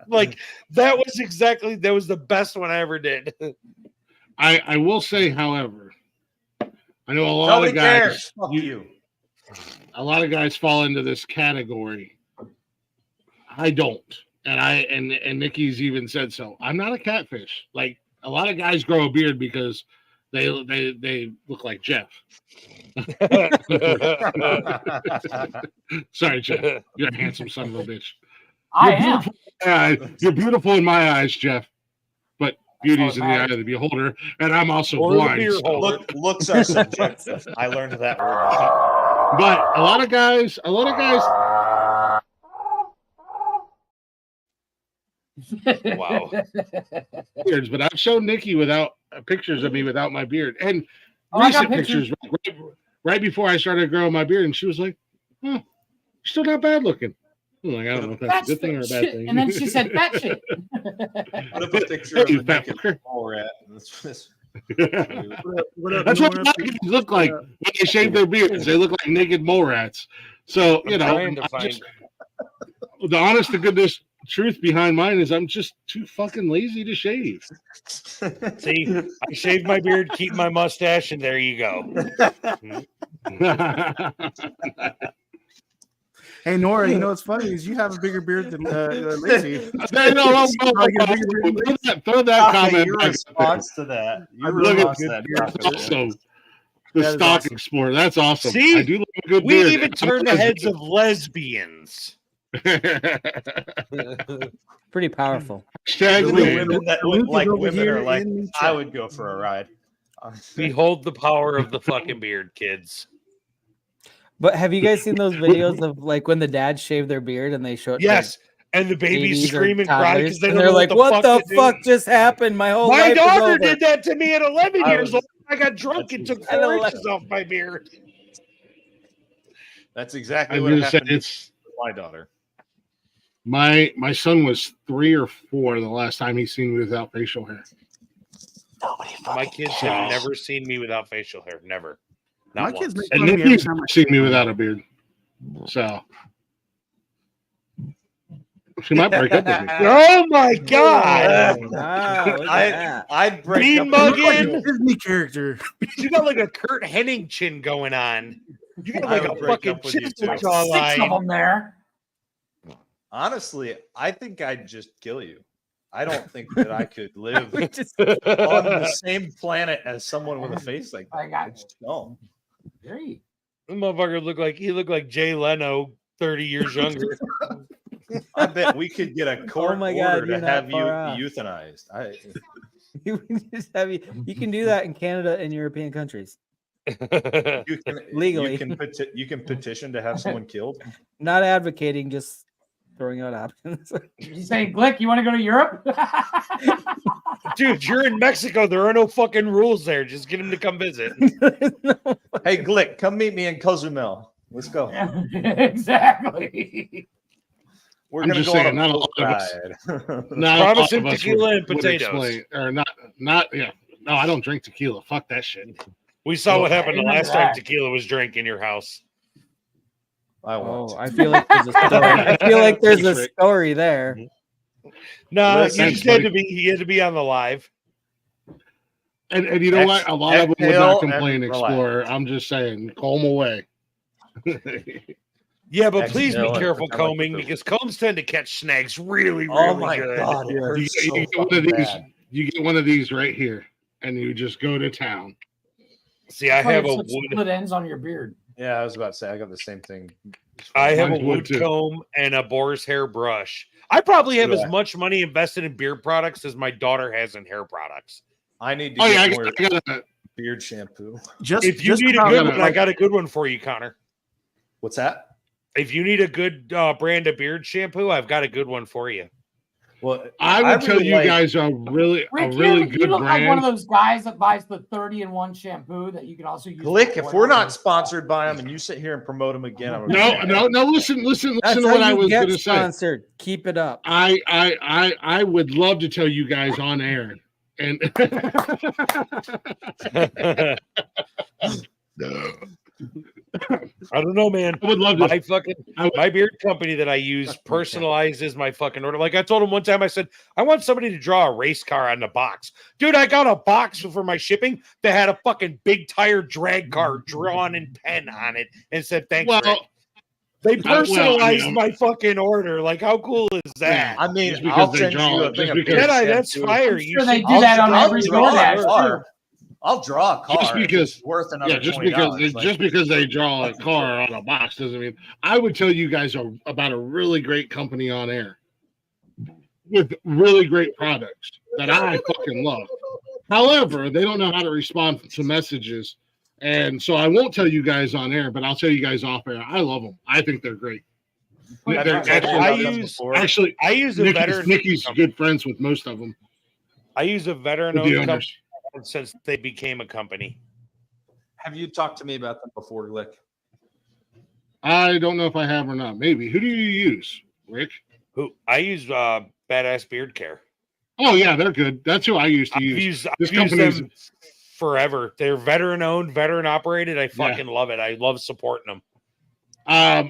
like that was the best one I ever did. I will say, however, I know a lot Nobody of guys. cares. Fuck you. A lot of guys fall into this category. I don't, and Nikki's even said so. I'm not a catfish. Like a lot of guys grow a beard because they look like Jeff. Sorry, Jeff. You're a handsome son of a bitch. You're beautiful in my eyes, Jeff. But beauty's in the eye of the beholder, and I'm also blind. So. Looks are subjective. I learned that word. But a lot of guys. Wow. Beards, but I've shown Nikki without pictures of me without my beard, and I got recent pictures right before I started growing my beard, and she was like, "Huh, you're still not bad looking." I'm like, I don't know if that's a good thing or a bad thing. And then she said, "Fat shit." What if a picture of a naked mole rat? That's what the guys look like when they shave their beards. They look like naked mole rats. So you know, the honest to goodness truth behind mine is I'm just too fucking lazy to shave. See, I shaved my beard, keep my mustache, and there you go. Hey Nora, you know what's funny is you have a bigger beard than Lacey. Throw that comment. Your response to that. Your response to that. Awesome. The stocking sport. That's awesome. See, I do like a good we beard. even turned the heads of lesbians. Pretty powerful. Women that look like women are like, I would go for a ride. Behold the power of the fucking beard, kids. But have you guys seen those videos of like when the dads shave their beard and they show it? Yes, and the babies scream and cry because they're like, "What the fuck just happened? My whole my life daughter is over." did that to me at 11 years old. I got drunk and took 4 inches off my beard. That's exactly I what was gonna say, happened it's to my daughter. my son was 3 or 4 the last time he seen me without facial hair. My kids have never seen me without facial hair. Never. Not My kids once. make And fun of me every Nikki's time never seen me without a beard. So she might break up with me. Oh my god! I'd break Be up mugging. Disney character. You got like a Kurt Hennig chin going on. You got I like would a break fucking up with you, chisel too. Six of jawline. them there. Honestly, I think I'd just kill you. I don't think that I could live on the same planet as someone with a face like that. I got you. No. Great. The motherfucker looked like Jay Leno 30 years younger. I bet we could get a court my God, order you're to not have you far off. euthanized. You can do that in Canada and European countries. You can Legally. you can petition to have someone killed. Not advocating, just throwing out options. You saying, Glick, you want to go to Europe? Dude, you're in Mexico. There are no fucking rules there. Just get him to come visit. Hey, Glick, come meet me in Cozumel. Let's go. Exactly. We're I'm gonna just go saying, on a not a lot boat of us. ride. Not a Promise lot him of us tequila and would potatoes. explain- or not. Yeah. No, I don't drink tequila. Fuck that shit. We saw what happened the Amen last to time that. tequila was drank in your house. I won't. Oh, I feel like there's a story. I feel like there's a story there. No, Listen, you just had to be. He had to be on the live. And you know what? A lot of them would exhale not and complain, relax. Explorer. I'm just saying, comb away. Yeah, but please be Exhale and careful pretend like combing the- because combs tend to catch snags really, really Oh my good. god, it You, hurts you so get one of fucking these. bad. You get one of these right here, and you just go to town. See, I have a Such wood. split ends on your beard. Yeah, I was about to say I got the same thing. I have a Mine's wood, wood too. comb and a boar's hair brush. I probably have Yeah. as much money invested in beard products as my daughter has in hair products. I need to Oh get yeah, more I got beard shampoo. If you need a about good that. one, I got a good one for you, Connor. What's that? If you need a good brand of beard shampoo, I've got a good one for you. Well, I would tell you guys a really Rick, good you look brand. like one of those guys that buys the 30-in-1 shampoo that you can also use. Glick, if we're not sponsored by them and you sit here and promote them again, I'm No. Listen That's to how what I you was get going to say. sponsored. Keep it up. I would love to tell you guys on air, and I don't know, man. I would love to. My beard company that I use personalizes my fucking order. Like I told him one time, I said, I want somebody to draw a race car on the box. Dude, I got a box for my shipping that had a fucking big tire drag car drawn in pen on it and said, thanks, Rick. They personalized my fucking order. Like, how cool is that? I mean, I'll send you a thing of Jedi, that's fire. I'm sure they do that on every DoorDash. I'll draw a car just because it's worth another just $20. just because they draw a car on a box doesn't mean. I would tell you guys about a really great company on air with really great products that I fucking love. However, they don't know how to respond to messages, and so I won't tell you guys on air, but I'll tell you guys off air. I love them. I think they're great. I use a veteran. Nikki's good friends with most of them. I use a veteran-owned company since they became a company. Have you talked to me about them before, Glick? I don't know if I have or not. Maybe. Who do you use, Rick? Who I use Badass Beard Care. Oh yeah, they're good. That's who I used to use. I've used them forever. They're veteran-owned, veteran-operated. I fucking love it. I love supporting them. I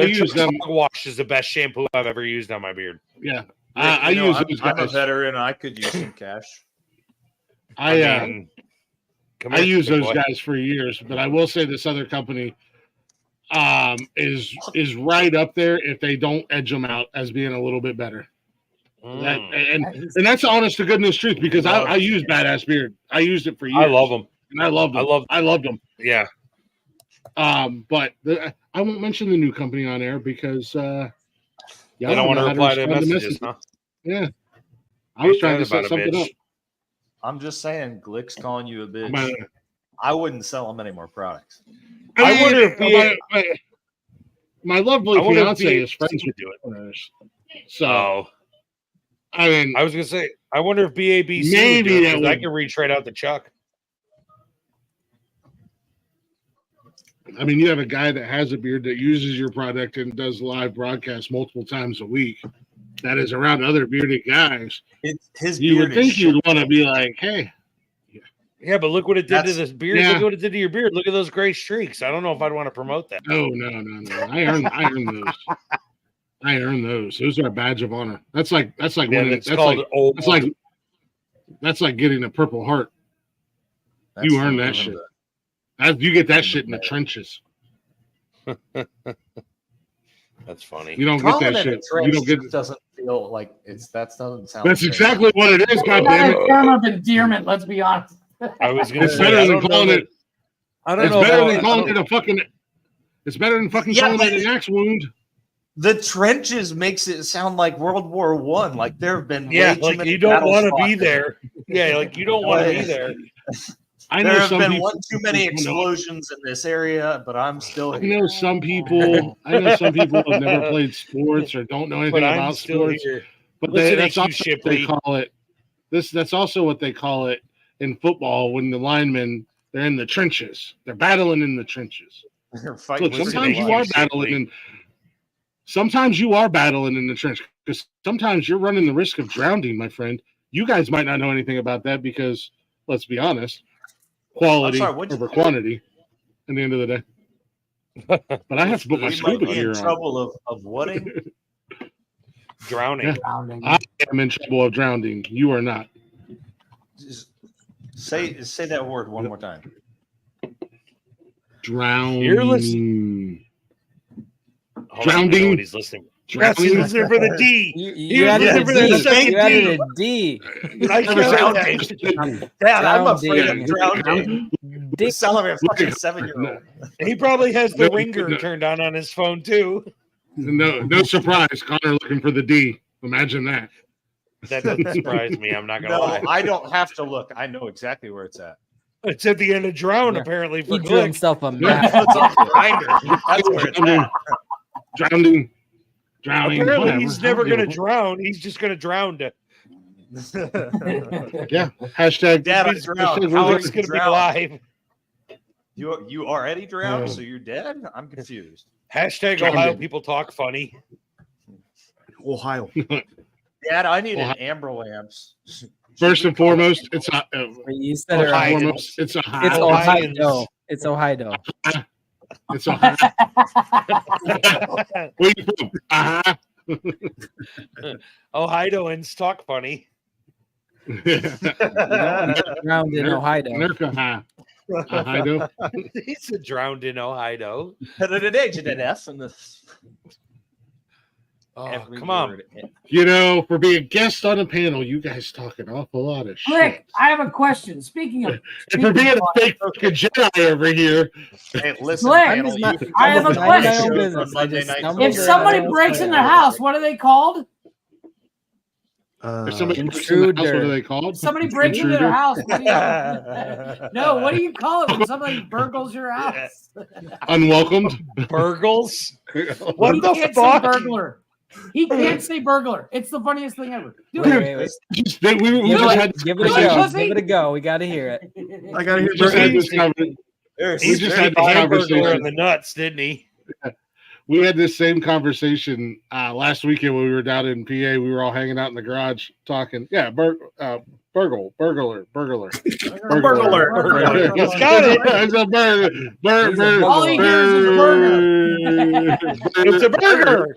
use them. Wash is the best shampoo I've ever used on my beard. Yeah, I'm a veteran. I could use some cash. I use those guys for years, but I will say this other company is right up there if they don't edge them out as being a little bit better. And that's the honest to goodness truth because I use Badass Beard. I used it for years. I love them. And I loved them. I loved them. Yeah. But I won't mention the new company on air because I don't want to reply to messages, huh? Yeah. I was trying to set something up. I'm just saying, Glick's calling you a bitch. I wouldn't sell him any more products. I wonder if my lovely fiance is friends with you. So, I mean, I was gonna say, I wonder if BABC maybe would do it, I can reach right out to Chuck. I mean, you have a guy that has a beard that uses your product and does live broadcasts multiple times a week. That is around other bearded guys. You would think you'd want to be like, hey. Yeah, but look what it did to this beard. Yeah. Look what it did to your beard. Look at those gray streaks. I don't know if I'd want to promote that. No. I earn those. I earn those. Those are a badge of honor. That's like when it's called that's like getting a Purple Heart. You earn that shit. You get that shit in the trenches. That's funny. You don't get that shit. You don't get. Doesn't feel like that doesn't sound. That's exactly what it is. God damn it! Term of endearment. Let's be honest. I was going to say better than calling it. I don't know. It's better than calling it a fucking. It's better than fucking calling it an axe wound. The trenches makes it sound like World War I. Like there have been way too many you don't want to be there. Yeah, like you don't want to be there. There have been one too many explosions in this area, but I'm still here. I know some people have never played sports or don't know anything about sports. But that's also what they call it. That's also what they call it in football when the linemen they're in the trenches. They're battling in the trenches. Look, sometimes you are battling in the trench because sometimes you're running the risk of drowning, my friend. You guys might not know anything about that because let's be honest. Quality over quantity at the end of the day. But I have to put my scuba gear on. Trouble of what? Drowning. Yeah. I am in trouble of drowning. You are not. Just say that word one more time. Drowning. You're listening. Drowning. He's listening. He's listening for the D. You added a D. Dad, I'm afraid of drowning. Sound like a fucking 7-year-old. He probably has the ringer turned on his phone too. No surprise. Connor looking for the D. Imagine that. That doesn't surprise me. I'm not gonna lie. I don't have to look. I know exactly where it's at. It's at the end of Drown, apparently. He drew himself a map. That's where it's at. Drowning. drowning. Apparently, Whatever. he's never going to drown. He's just going to drown. Yeah. Hashtag Dad, I hashtag drowned. How How he's going to be alive. You already drowned, so you're dead? I'm confused. Hashtag Ohio people talk funny. Ohio. Dad, I need an Amber Lamps. First and foremost, it's you said it right. It's Ohio. It's Ohio. It's Ohio. Where you from? Ohioans talk funny. Drowned in Ohio. Ohio. He's a drowned in Ohio. Oh, come on. You know, for being a guest on a panel, you guys talk an awful lot of shit. Rick, I have a question. Speaking of, And for being a fake fucking Jedi over here. Hey, listen, Rick, panel, I have a question. If somebody breaks in the house, what are they called? If somebody breaks in the house, what are they called? Somebody breaks into their house. What do you, no, what do you call it when somebody burgles your house? Unwelcomed. Burgles? What he can't say burglar. He can't say burglar. It's the funniest thing ever. Do it. Give it a go. We got to hear it. I got to hear He just had this conversation in the nuts, didn't he? We had this same conversation last weekend when we were down in PA. We were all hanging out in the garage talking. Yeah, burglar. It's got it. It's a burger. All he hears is burger. It's a burger.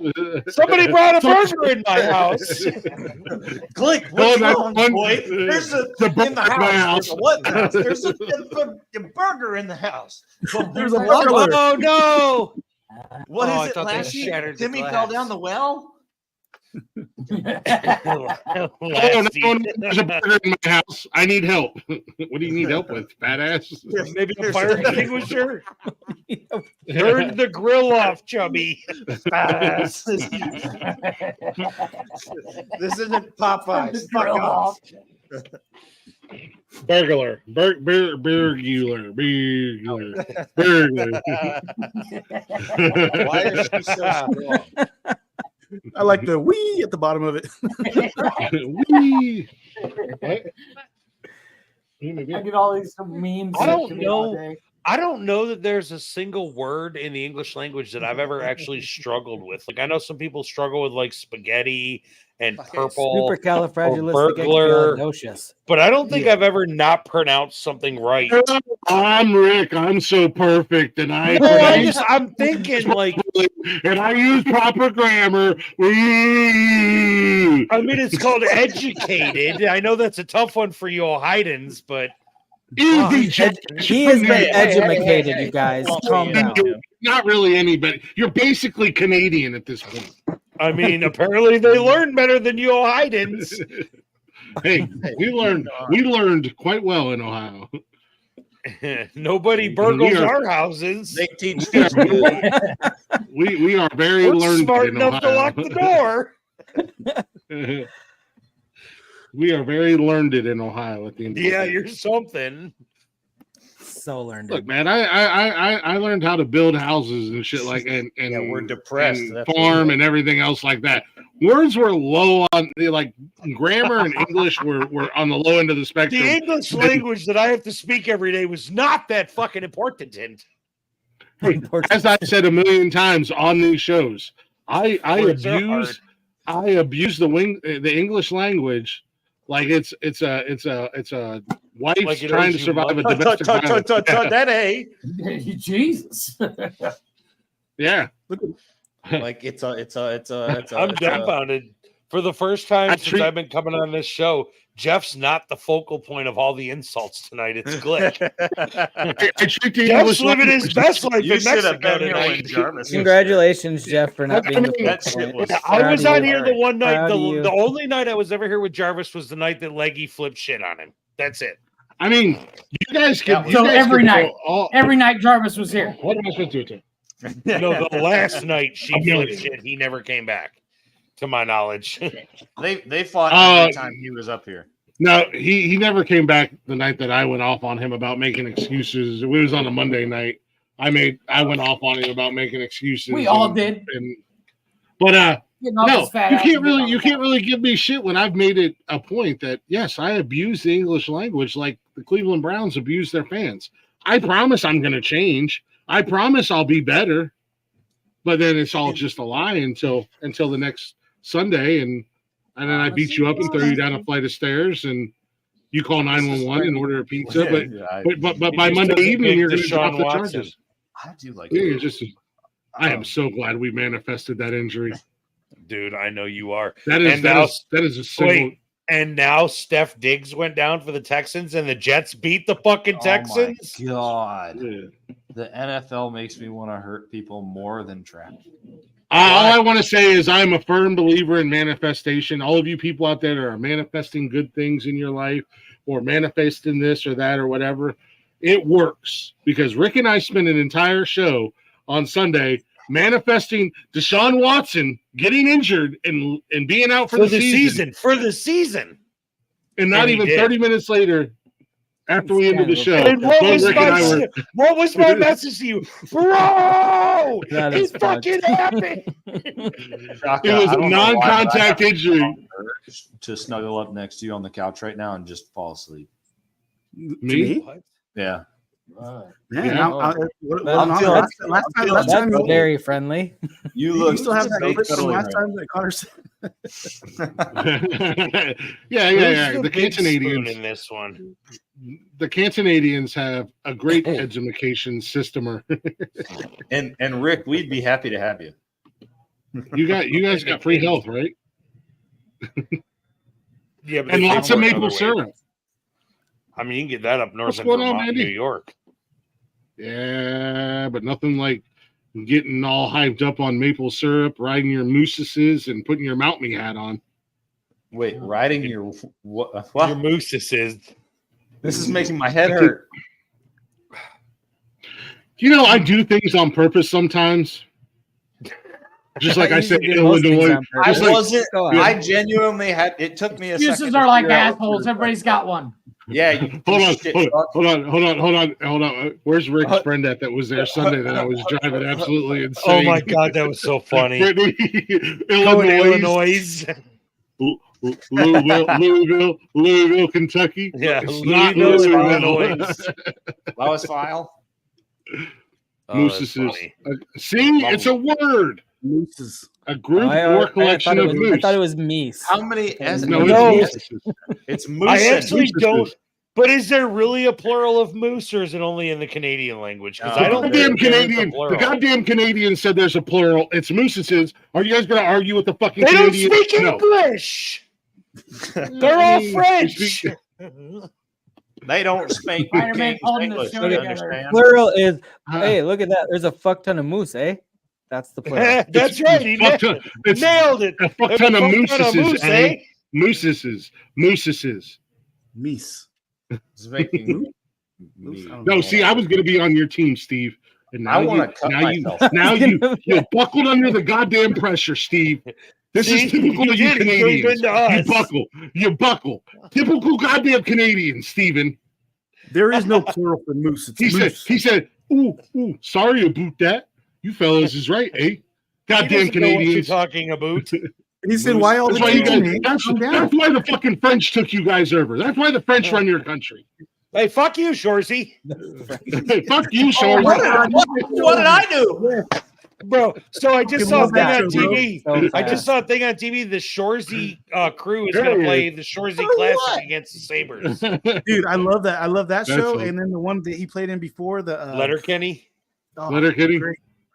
Somebody brought a burger in my house. Click. What's wrong, boy? There's a in the house. There's a what in the house? There's a burger in the house. There's a burglar. Oh no! What is it, Lassie? Timmy fell down the well? Oh, no, there's a burger in my house. I need help. What do you need help with, badass? Maybe a fire extinguisher. Turn the grill off, chubby. This isn't Popeyes. Fuck off. Burglar. Burglar. Why is she so strong? I like the wee at the bottom of it. Wee. I get all these memes. I don't know that there's a single word in the English language that I've ever actually struggled with. Like I know some people struggle with like spaghetti and purple, supercalifragilisticexpialidocious. but I don't think I've ever not pronounced something right. I'm Rick. I'm so perfect, and I'm thinking like, and I use proper grammar. I mean, it's called educated. I know that's a tough one for you Ohioans, but. He has been educated, you guys. Calm down. Not really anybody. You're basically Canadian at this point. I mean, apparently they learn better than you Ohioans. Hey, we learned quite well in Ohio. Nobody burgles our houses. They teach. We are very learned. Smart in enough Ohio. to lock the door. We are very learned in Ohio at the end. Yeah, you're something. So learned. Look, man, I learned how to build houses and shit like and we're depressed. And farm and everything else like that. Words were low on like grammar and English were on the low end of the spectrum. The English language that I have to speak every day was not that fucking important. As I've said a million times on these shows, I abuse the English language. Like it's a wife like trying to survive a domestic violence. Jesus. Yeah. Like it's a I'm dumbfounded. For the first time since I've been coming on this show, Jeff's not the focal point of all the insults tonight. It's Glick. Jeff's living his best life in Mexico tonight. Congratulations, Jeff, for not being the I was on here the one night. The only night I was ever here with Jarvis was the night that Leggy flipped shit on him. That's it. I mean, you guys can. So every night, every night Jarvis was here. What am I supposed to do? No, the last night she flipped shit. He never came back. To my knowledge, they fought every time he was up here. No, he never came back the night that I went off on him about making excuses. It was on a Monday night. I went off on him about making excuses. We all did. But No, you can't really give me shit when I've made it a point that yes, I abuse the English language like the Cleveland Browns abuse their fans. I promise I'm going to change. I promise I'll be better. But then it's all just a lie until the next Sunday, and then I beat you up and throw you down a flight of stairs, and you call 911 and order a pizza. But by Monday evening you're going to drop the charges. I do like. Yeah, I am so glad we manifested that injury. Dude, I know you are. That is a single. Wait, and now Steph Diggs went down for the Texans, and the Jets beat the fucking Texans. Oh my God, the NFL makes me want to hurt people more than track. All I want to say is I'm a firm believer in manifestation. All of you people out there that are manifesting good things in your life, or manifesting this or that or whatever, it works because Rick and I spent an entire show on Sunday manifesting Deshaun Watson getting injured and being out for the season. For the season. And not even 30 minutes later, after we ended the show, and what was my message to you? Bro, it fucking happened. It was a non-contact injury. To snuggle up next to you on the couch right now and just fall asleep. Me? Yeah. That's very friendly. You still have that clip from last time that Connor said. Yeah. The Canadians in this one. The Canadians have a great education system. and Rick, we'd be happy to have you. You guys got free health, right? Yeah, but and lots of maple syrup. I mean, you can get that up north in New York. Yeah, but nothing like getting all hyped up on maple syrup, riding your mooses, and putting your Mount Me hat on. Wait, riding your what? Your mooses. This is making my head hurt. I do things on purpose sometimes. Just like I said, Illinois. I genuinely had. It took me a second. Excuses are like assholes. Everybody's got one. Yeah. Hold on. Where's Rick's friend that was there Sunday that I was driving absolutely insane? Oh my God, that was so funny. Illinois. Louisville, Kentucky. Yeah, Illinois. Lowest file. Mooses. See, it's a word. Mooses. A group or collection of moose. I thought it was meese. How many? It's moose. I actually don't. But is there really a plural of moose, or is it only in the Canadian language? Because I don't. The goddamn Canadian said there's a plural. It's mooses. Are you guys going to argue with the fucking They Canadians? don't speak English. They're all French. They don't speak English. Plural is. Hey, look at that. There's a fuck ton of moose, eh? That's the plural. That's right. He nailed it. A fuck ton of mooses, eh? Mooses. Meese. No, see, I was going to be on your team, Steve. And now I want to cut myself. Now you buckled under the goddamn pressure, Steve. This is typical of you Canadians. You buckle. Typical goddamn Canadian, Steven. There is no plural for moose. It's he said, ooh, sorry about that. You fellas is right, eh? Goddamn Canadians. Talking about. He said, why all that's why the fucking French took you guys over. That's why the French run your country. Hey, fuck you, Shorzy. Hey, fuck you, Shorzy. What did I do? Bro, so I just saw a thing on TV. I just saw a thing on TV. The Shorzy crew is going to play the Shorzy Classic against the Sabres. Dude, I love that. I love that show. And then the one that he played in before, the Letterkenny. Letterkenny.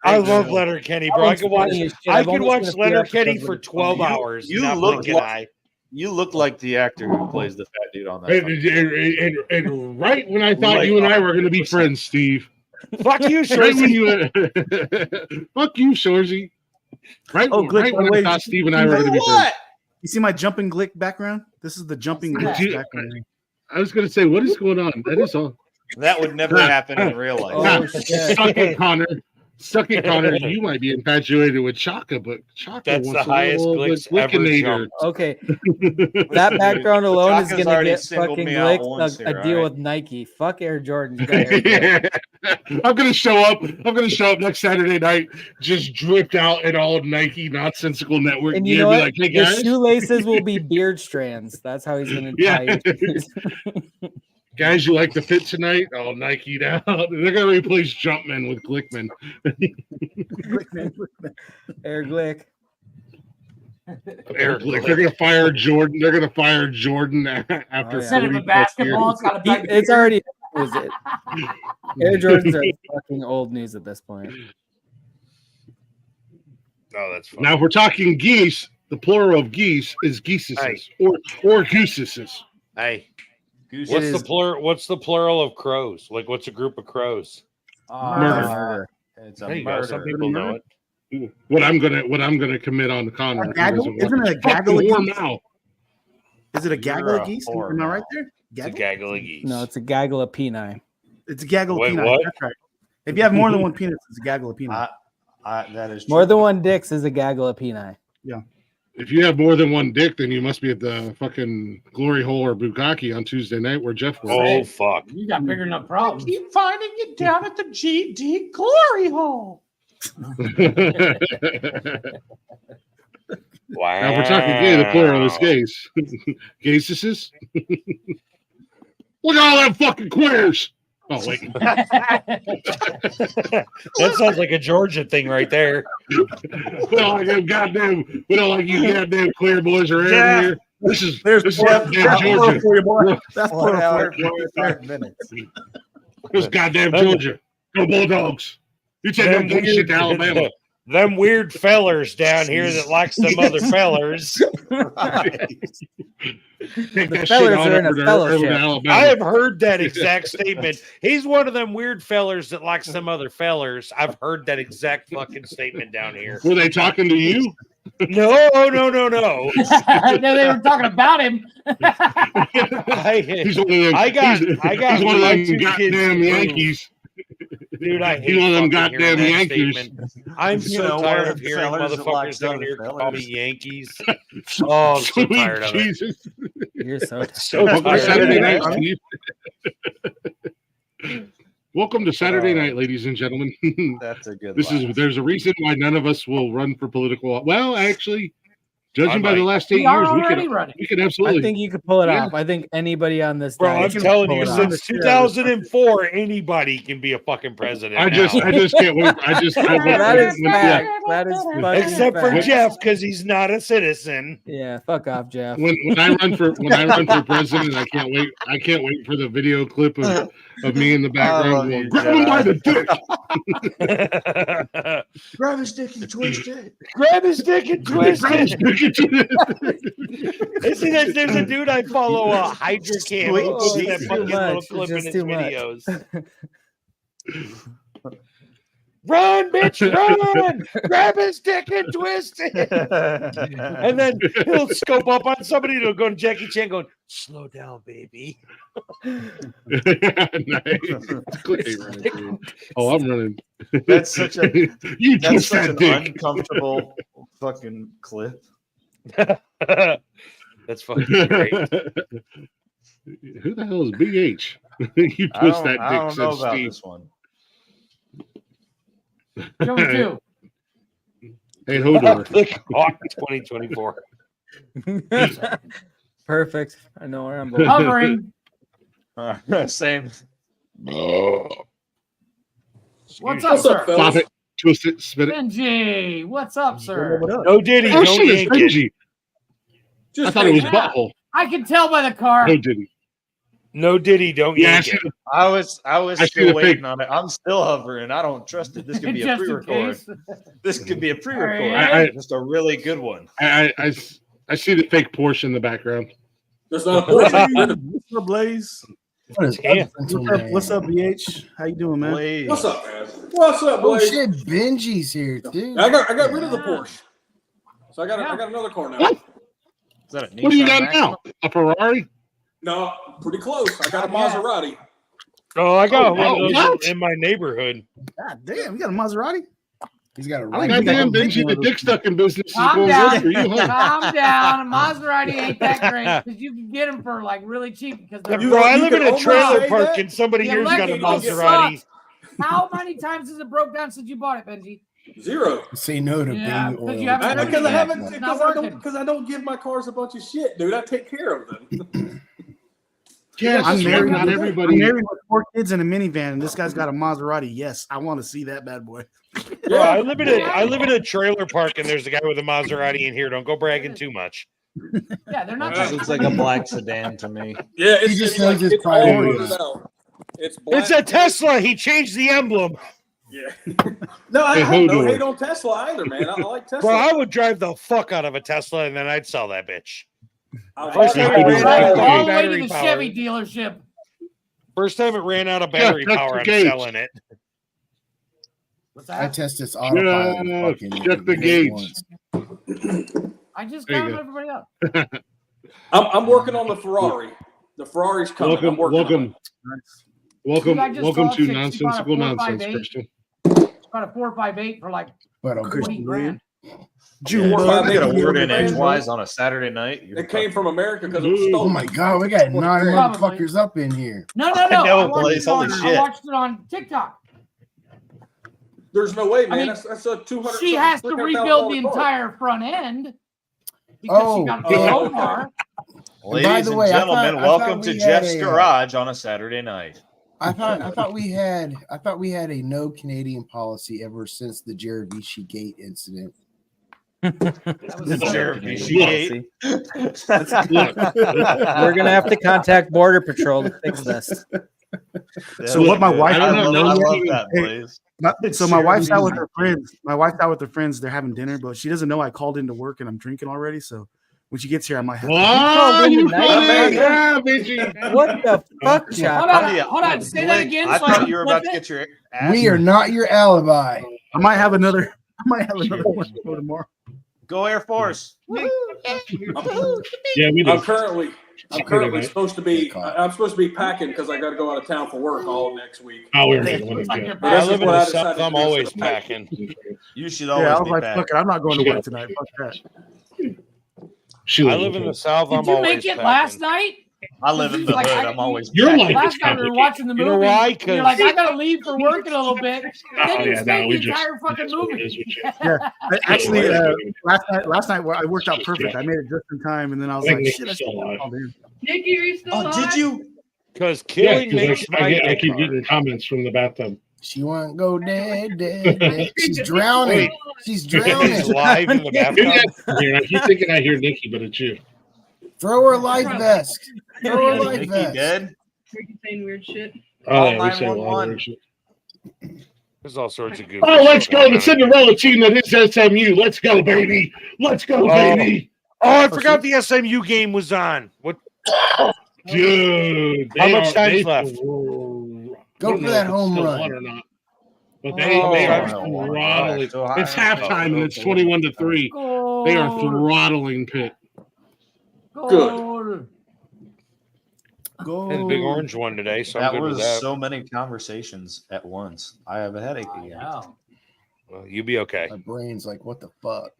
I love Letterkenny, bro. I could watch Letterkenny for 12 hours. You look like the actor who plays the fat dude on that. And right when I thought you and I were going to be friends, Steve. Fuck you, Shorzy. Fuck you, Shorzy. Right when I thought Steve and I were going to be friends. You see my jumping glick background? This is the jumping glick background. I was going to say, what is going on? That is all. That would never happen in real life. Suck it, Connor. Suck it, Connor. You might be infatuated with Chaka, but Chaka That's wants the highest Glicks ever jumped. Okay, that background alone is Chaka's going to already get singled fucking me out Glicks once a here, deal all with Nike. Fuck Air Jordans. Got Air Jordan. I'm gonna show up. I'm gonna show up next Saturday night, just dripped out in all Nike Nonsensical Network And gear. you know Be what? like, hey The guys, shoelaces will be beard strands. That's how he's going to tie your shoes. guys, you like the fit tonight? Oh, Nike down. They're gonna replace Jumpman with Glickman. Air Glick. Air Glick. They're gonna fire Jordan. They're gonna fire Jordan after Instead of 40 a basketball, it's got a big It's beard. already was it. Air Jordans are fucking old news at this point. Oh, that's fine. Now, if we're talking geese, the plural of geese is geeseses or gooseses. Hey, Goose what's is- the plural? What's the plural of crows? Like, what's a group of crows? Murder. It's There a you go. Some murder. people know it. What I'm gonna commit on the Connor. Gaggle? Isn't it a gaggle of warm geese? out. Is it a gaggle You're of a geese? whore Am I now. right there? It's a Gaggle? gaggle of geese. No, it's a gaggle of peni. It's a gaggle Wait, of peni. what? That's right. If you have more than one penis, it's a gaggle of peni. That is More true. than one dicks is a gaggle of peni. Yeah. If you have more than one dick, then you must be at the fucking Glory Hole or Bukkake on Tuesday night where Jeff was. Oh fuck! You got bigger enough problems. Keep finding you down at the GD Glory Hole. Wow. Now, if we're talking gay, the plural is gays. Gaysises? Look at all them fucking queers. Oh, wait. That sounds like a Georgia thing right there. We don't like them goddamn, we don't like you goddamn queer boys around Yeah. here. This is There's goddamn Georgia. for you, boy. That's 1 hour for you. 45 minutes. This is goddamn Georgia. Go Bulldogs. You take them gay shit to Alabama. Them weird fellers down here that likes them other fellers. Take The that shit fellers on are in a over to fellowship. Alabama. I have heard that exact statement. He's one of them weird fellers that likes them other fellers. I've heard that exact fucking statement down here. Were they talking to you? No. No, they were talking about him. He's one of them. I got He's one of my them two goddamn kids. Yankees. Dude, I hate He's one of them fucking hearing goddamn that Yankees. statement. I'm You so know, one tired of of them hearing fellers that motherfuckers likes down other here call me fellers. Yankees. Oh, I'm so Sweet tired of it. Jesus. You're so So Welcome to tired Saturday of night, it. Steve. Welcome to Saturday night, ladies and gentlemen. That's a good There's a reason why none of us will run for political. Well, actually, judging by the might. last 8 We are years, already running. we could absolutely. I think you could pull it Yeah. off. I think anybody on this Bro, diet I'm can telling pull you, it off. since 2004, anybody can be a fucking president. I just can't wait. That is fact. That is fucking except for fact. Jeff, because he's not a citizen. Yeah, fuck off, Jeff. when I run for president, I can't wait. I can't wait for the video clip of me in the background going, grab him by the dick. Grab his dick and twist it. Grab his dick and twist Grab his it. dick and- See, there's a dude I follow, Hydra Cam. He Oh, puts that it's too fucking little much. clip It's in just his too much. videos. Run, bitch, run! Grab his dick and twist it. And then he'll scope up on somebody and he'll go to Jackie Chan going, slow down, baby. Nice. Oh, I'm running. That's such a You that's twist such that an dick. uncomfortable fucking clip. That's fucking great. Who the hell is BH? You I twist don't, that I dick, don't said know about Steve. this one. Number two. Hey, Hodor. Click on 2024. Perfect. I know where I'm going. Hovering. Same. What's up, sir? Pop it, twist it, spit it. Benji, what's up, sir? No Diddy, Oh, don't shit, it's yank it. Benji. I thought it was butthole. I can tell by the car. No Diddy. No Diddy, don't Yeah, I yank see, it. I was I see still the waiting fake. on it. I'm still hovering. I don't trust it. This could be a Just in pre-record. case. This could be a pre-record. I- Just a really good one. I see the fake Porsche in the background. There's not a Porsche. What's up, Blaze? What is Damn. What's up, BH? How you doing, man? Blaze. What's up, man? What's up, Oh Blaze? shit, Benji's here, dude. I got rid of the Porsche, so I got another car now. What? Is that a What do you Nissan got Maxima? now? A Ferrari? No, pretty close. I got a Maserati. Oh, I got one of Oh, those what? in my neighborhood. God damn, you got a Maserati? He's got a I like ring. Goddamn, Benji, the dick sucking business is Calm going down. good for you, huh? Calm down. Maserati ain't that great because you can get them for like really cheap because they're Bro, I live in a almost trailer say park that. and somebody the here's got a electrical Maserati. sucks. How many times has it broke down since you bought it, Benji? 0. Say no to Yeah, baby because oil. you haven't driven Because it I yet. haven't. It's not working. Because I don't give my cars a bunch of shit, dude. I take care of them. Yes, I'm married. not I'm everybody. married with 4 kids in a minivan, and this guy's got a Maserati. Yes, I want to see that bad boy. Bro, I live in a trailer park and there's a guy with a Maserati in here. Don't go bragging too much. Yeah, they're not. This looks like a black sedan to me. Yeah, He just knows his it's all priorities. sorted out. It's black. It's a Tesla. He changed the emblem. Yeah. No, I have no hate on Tesla either, man. I like Tesla. Bro, I would drive the fuck out of a Tesla and then I'd sell that bitch. First time it ran out of all the way to battery the power. Chevy dealership. First time it ran out of battery power, I'm selling it. What's I that? test this autopilot. Yeah, fucking check the hit gates. once. I just There you counted go. everybody up. I'm working on the Ferrari. The Ferrari's coming. I'm working on it. Welcome I just to saw chicks, she bought a Nonsensical Nonsense, 458. Christian. Got a 458 for like But 20 grand. June, We're bud. gonna order an grand. edgewise on a Saturday night. It came from America because it was oh stolen. my god, we got 9 Probably. motherfuckers up in here. No. I know, I watched, Blaze, it on, holy I shit. watched it on TikTok. There's no way, man. mean, that's a 200. She has to rebuild the car. entire front end because she got a big old car. Ladies and gentlemen, welcome to Jeff's Garage on a Saturday night. I thought we had a no Canadian policy ever since the Jaravici Gate incident. The Jaravici Gate. We're gonna have to contact Border Patrol to fix this. So what my wife I doesn't know love yet- that, Blaze. So my wife's out with her friends. My wife's out with her friends. They're having dinner, but she doesn't know I called into work and I'm drinking already. So when she gets here, I might have. What the fuck, Chop? Hold on. Say that again. I so thought can you were flip about to it. get your ass. We are not your alibi. I might have another. one for tomorrow. Go Air Force. Yeah, we do. I'm currently supposed to be. I'm supposed to be packing because I got to go out of town for work all next week. Oh, we're Like I live in the South. I'm always packing. You should Yeah, always I was be like, packing. fuck it, I'm not going to work tonight. Fuck that. I live in the South. Did I'm you always make it packing. last night? I live in the Like, hood. I'm always. Your packing. life Last is night we were complicated. watching the movie. You know why? You're 'Cause- like, I gotta leave for work in a little bit. Then you yeah, stayed no, the we just- entire fucking that's what it movie. is with you. Yeah, actually, last night I worked out perfect. I made it just in time, and then I was I think like, Nick's shit, I still still alive. called in. Nikki, are you still alive? Did you? Because Yeah, killing makes because my I day keep hard. getting comments from the bathtub. She won't go dead. She's drowning. She's drowning. He's live in the bathtub. I keep thinking I hear Nikki, but it's you. Throw her life vest. Throw her life Nikki vest. dead? Freaking saying weird shit. Oh, Call we say a lot of 911. weird shit. There's all sorts of good. Oh, let's go. The Cinderella team that is SMU. Let's go, baby. Let's go, baby. Oh, I forgot the SMU game was on. What? Dude. How much time's left? Go for that home run. Or not. But they are throttling. It's halftime and it's 21-3. They are throttling Pitt. Good. Go. Had a big orange one today, so That I'm good was with that. so many conversations at once. I have a headache again. Well, you be okay. My brain's like, what the fuck?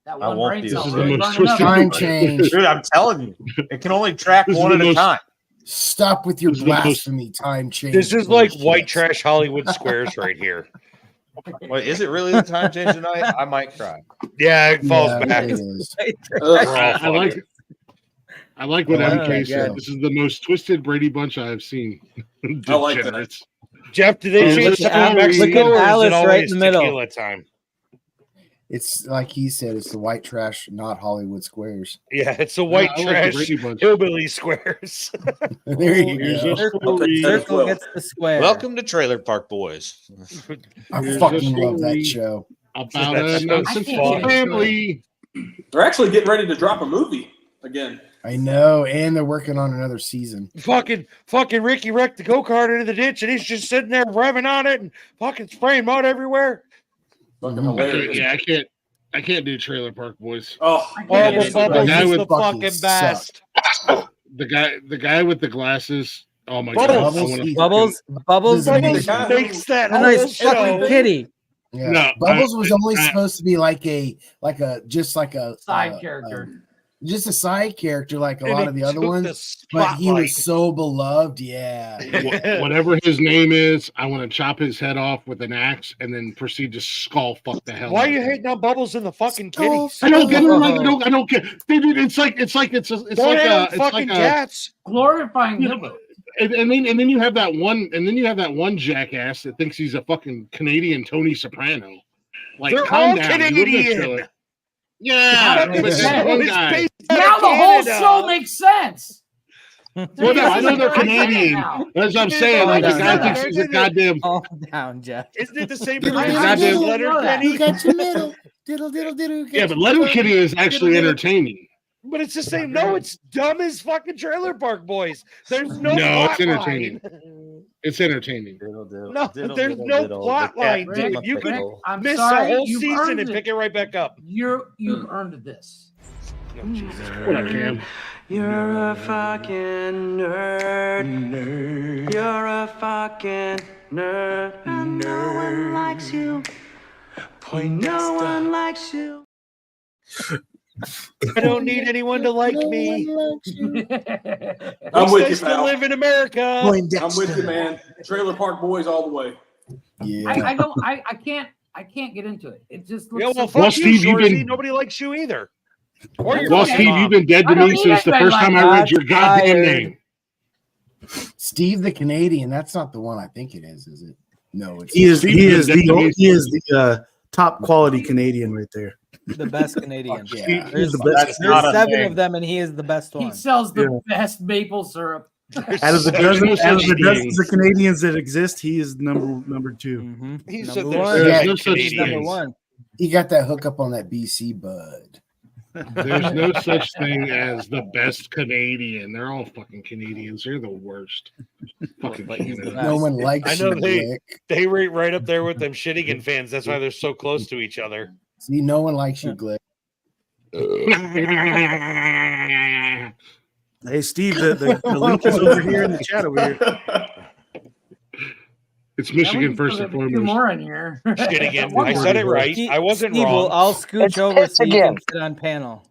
That I one won't brain be. cell This is really the most burning up. twisted- Time change. Dude, I'm telling you, it can only track This is one the at a most- time. Stop with your This is the most- blasphemy. Time change. This is like bullshit. white trash Hollywood squares right here. Wait, is it really the time change tonight? I might cry. Yeah, it falls Yeah, back. it is. I like what Oh, MK said. God. This is the most twisted Brady bunch I have seen. I like that. Degenerates. Jeff, do they Oh, change look to at Mexico or is Alice it right always in the middle. tequila time? It's like he said, it's the white trash, not Hollywood squares. Yeah, it's a white I like the trash Brady bunch. hillbilly squares. There you Here's go. a story. Circle gets the square. Welcome to Trailer Park Boys. I Here's fucking a love that story show. About That's a so nonsensical fun. family. They're actually getting ready to drop a movie again. I know, and they're working on another season. fucking Ricky wrecked the go-kart into the ditch and he's just sitting there revving on it and fucking spraying mud everywhere. Fucking Mhm. hilarious. Yeah, I can't do Trailer Park Boys. Oh, Bubble the Bubbles guy is with the fucking fucking best. The guy with the glasses Oh my Bubbles makes that a nice whole fucking show. kitty. Yeah. No, Bubbles was only supposed to be like a Side character. Just a side character like a And lot he of the other took ones, the but he spotlight. was so beloved. Yeah. Whatever his name is, I want to chop his head off with an axe and then proceed to skull fuck the hell. Why out are you of him. hating on Bubbles in the fucking kitties? I don't get it. Like, I don't get. Dude, it's like cats glorifying hillbillies. And then you have that one jackass that thinks he's a fucking Canadian Tony Soprano. Like, they're calm all down. Canadian. Yeah, but this one guy. Now the whole show makes sense. Well, no, I know they're Canadian. That's what I'm saying. Like, the guy thinks he's a goddamn. Calm down, Jeff. Isn't it the same Goddamn Letterkenny? You got your middle. Diddle, diddle, diddle. Yeah, but Letterkenny is actually entertaining. But it's the same. No, it's dumb as fucking Trailer Park Boys. There's no No, it's plot entertaining. line. It's entertaining. No, there's no plot line, dude. You could I'm miss sorry, a whole you've season earned and it. pick it right back up. You've earned this. What up, Cam? You're a fucking nerd. You're a fucking nerd. And no one likes you. No one likes you. I don't need anyone to like me. I'm with you, Still pal. live in America. I'm with you, man. Trailer Park Boys all the way. Yeah. I can't get into it. It just looks Yeah, well, so fuck you, Steve, you've Shorzy. been- Nobody likes you either. Or your Well, fucking Steve, mom. you've been dead to I don't me need since the anybody first time like I read your goddamn name. Steve the Canadian. That's not the one I think it is it? No, it's He is Steve the top quality Canadian right there. The best Canadian. Yeah. There's, the best. there's 7 of them, and he is the best He one. sells the best maple syrup. Out of the dozens of Canadians that exist, he is number 2. Mm-hmm. He Number said one. There's no such Canadians. Number thing. one. He got that hookup on that BC bud. There's no such thing as the best Canadian. They're all fucking Canadians. They're the worst. Fucking Canada. No one likes I know you, Glick. they rate right up there with them Shittigan fans. That's why they're so close to each other. See, no one likes you, Glick. Hey, Steve, the link is over here in the chat over here. It's Michigan first and Two foremost. more in here. Shittigan. I said it right. I wasn't Steve, wrong. I'll scooch over so you can sit on panel.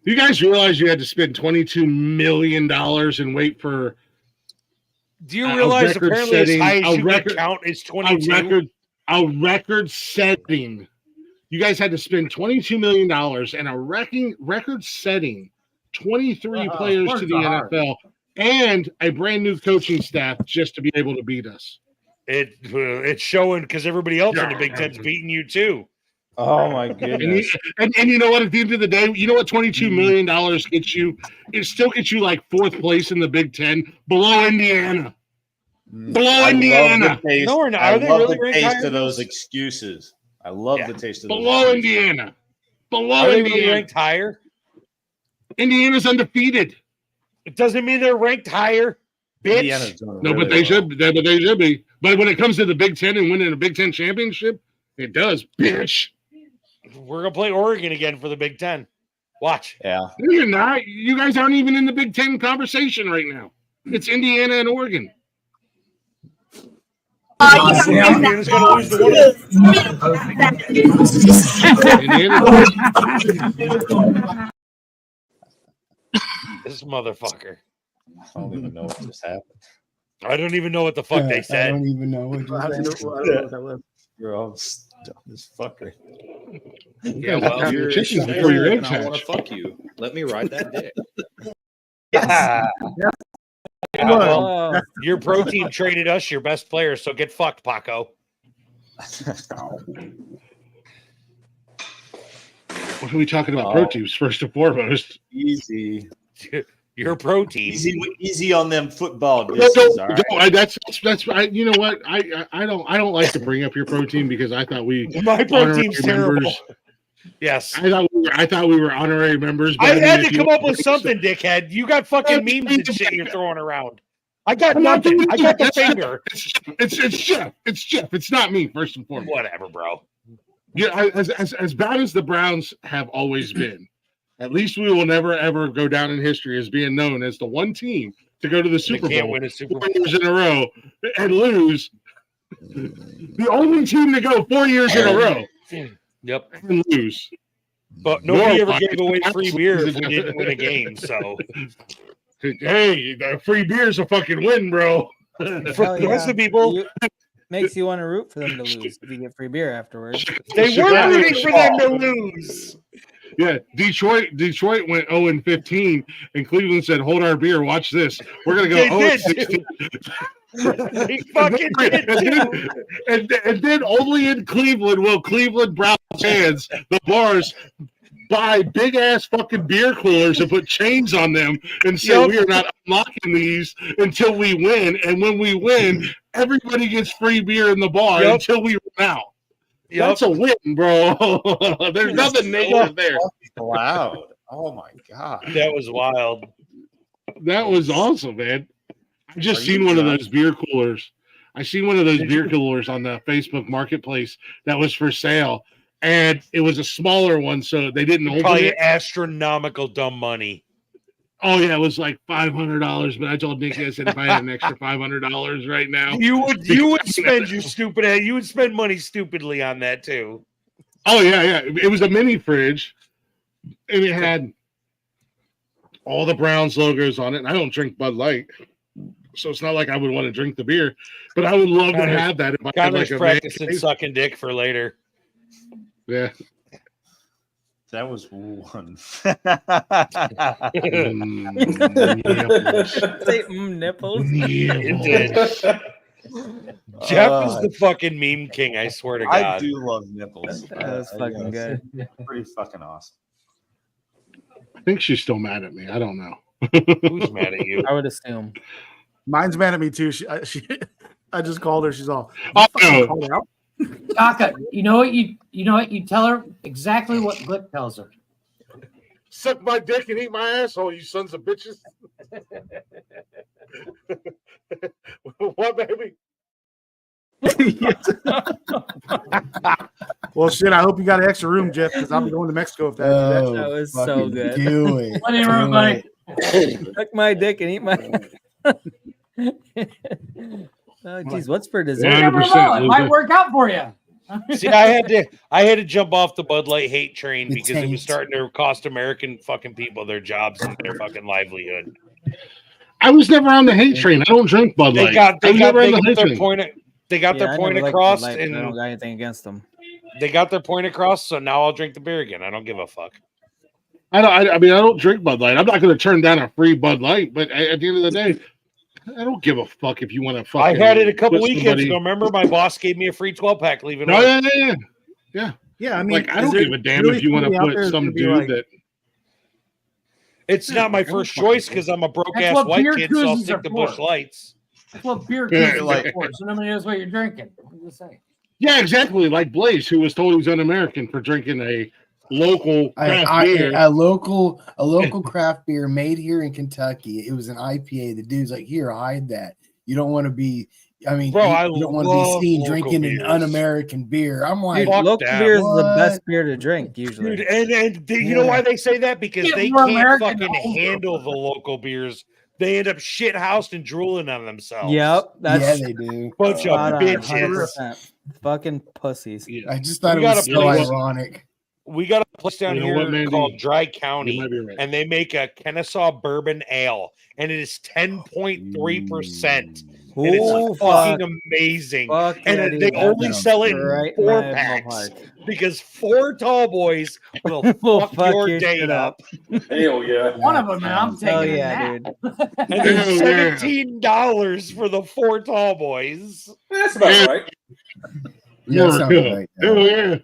You guys realize you had to spend $22 million and wait for Do you realize apparently as high as you can count is 22? A record setting. You guys had to spend $22 million and a record setting 23 players to the NFL and a brand new coaching staff just to be able to beat us. It's showing because everybody else in the Big Ten's beating you too. Oh my goodness! And you know what? At the end of the day, you know what $22 million gets you? It still gets you like 4th place in the Big Ten, below Indiana. Below Indiana. No, we're not. I Are they love really the ranked taste higher of those excuses. I love the taste of those. Below excuses. Indiana. Below Are they really Indiana. ranked higher? Indiana's undefeated. It doesn't mean they're ranked higher. Bitch. Indiana's doing No, really but they well. should. But they should be. But when it comes to the Big Ten and winning a Big Ten championship, it does, bitch. We're gonna play Oregon again for the Big Ten. Watch. Yeah. No, you're not. You guys aren't even in the Big Ten conversation right now. It's Indiana and Oregon. Indiana's gonna lose to one. This motherfucker. I don't even know what just happened. I don't even know what the fuck they I said. don't even know what You're all dumb as fucker. Yeah, well, well, you're chickens a before your and eggs I want hatch. to fuck you. Let me ride that dick. Yeah, well, Oh. your pro team traded us your best player, so get fucked, Paco. What are we talking about? Pro teams first and foremost. Easy. Your pro team. Easy on them football No, disses, all right? that's you know what? I don't like to bring up your pro team because I thought we My pro honorary team's terrible. members- Yes. I thought we were honorary members. But I mean, had if to you come want up with to- something, dickhead. You got fucking memes and shit you're throwing around. I got nothing. I got the finger. It's Jeff. It's Jeff. It's not me. First and foremost. Whatever, bro. Yeah, as bad as the Browns have always been, at least we will never ever go down in history as being known as the one team to go to the Super They can't Bowl win a Super 4 years in a row and lose. The only team to go 4 years in a row. Yep. And lose. But nobody ever Norwalk, gave away free beer if we didn't win a game. So, hey, the free beer's a fucking win, bro. For the rest of the people, makes you want to root for them to lose if you get free beer afterwards. They were rooting for them to lose. Yeah, Detroit went 0-15, and Cleveland said, "Hold our beer. Watch this. We're gonna go 0-16." They fucking did too. And then only in Cleveland will Cleveland Browns fans, the bars, buy big ass fucking beer coolers and put chains on them and say we are not unlocking these until we win. And when we win, everybody gets free beer in the bar until we run out. That's a win, bro. There's nothing negative there. Loud. Oh my god. That was wild. That was awesome, man. I just seen one of those beer coolers. I seen one of those beer coolers on the Facebook Marketplace that was for sale, and it was a smaller one, so they didn't open Probably it. astronomical dumb money. Oh yeah, it was like $500. But I told Nikki, I said if I had an extra $500 right now, You would spend your stupid ass. You would spend money stupidly on that too. Oh yeah. It was a mini fridge, and it had all the Browns logos on it. And I don't drink Bud Light, so it's not like I would want to drink the beer. But I would love to have that if I had like a practicing sucking dick for later. Yeah. That was one. Nipples. It did. Jeff is the fucking meme king. I swear to God. I do love nipples. That was fucking good. Pretty fucking awesome. I think she's still mad at me. I don't know. Who's mad at you? I would assume. Mine's mad at me too. I just called her. She's all. Called her out. Kaka, you know what you tell her exactly what Glick tells her. Suck my dick and eat my asshole, you sons of bitches. What, baby? Well, shit. I hope you got an extra room, Jeff, because I'll be going to Mexico if that. That was so good. Do it. Whatever, everybody. Suck my dick and eat my. Oh, geez, what's for dessert? You never know. It might work out for you. See, I had to jump off the Bud Light hate train because it was starting to cost American fucking people their jobs and their fucking livelihood. I was never on the hate train. I don't drink Bud Light. They got their point. I Point never across, liked Bud Light, and I don't got anything against them. they got their point across. So now I'll drink the beer again. I don't give a fuck. I don't drink Bud Light. I'm not going to turn down a free Bud Light, but at the end of the day, I don't give a fuck if you want to fuck. I had it a couple weekends ago. Remember, my boss gave me a free 12-pack leaving. Yeah. I mean, like I don't give a damn if you want to put some dude that. It's not my first choice because I'm a broke ass white kid, so I'll stick to Busch Lights. That's what beer koozies are for. So nobody knows what you're drinking. What you say? Yeah, exactly. Like Blaze, who was told he was un-American for drinking a local craft beer. A local craft beer made here in Kentucky. It was an IPA. The dude's like, "Here, hide that. You don't want to be." I mean, bro, you don't want to be seen drinking an un-American beer. I'm like, dude, local beer is the best beer to drink usually. Dude, and you know why they say that? Because they can't fucking handle the local beers. They end up shit housed and drooling on themselves. Yep, that's they do. Bunch of bitches. Fucking pussies. Yeah. I just thought it was so ironic. We got a place down here called Dry County, right. and they make a Kennesaw Bourbon Ale, and it is 10.3%. And it's fucking amazing. And they only sell it in 4-packs because 4 tall boys will fuck your day up. Hell yeah. One of them, man. I'm taking dude. And there's $17 for the 4 tall boys. That's about right. Yeah.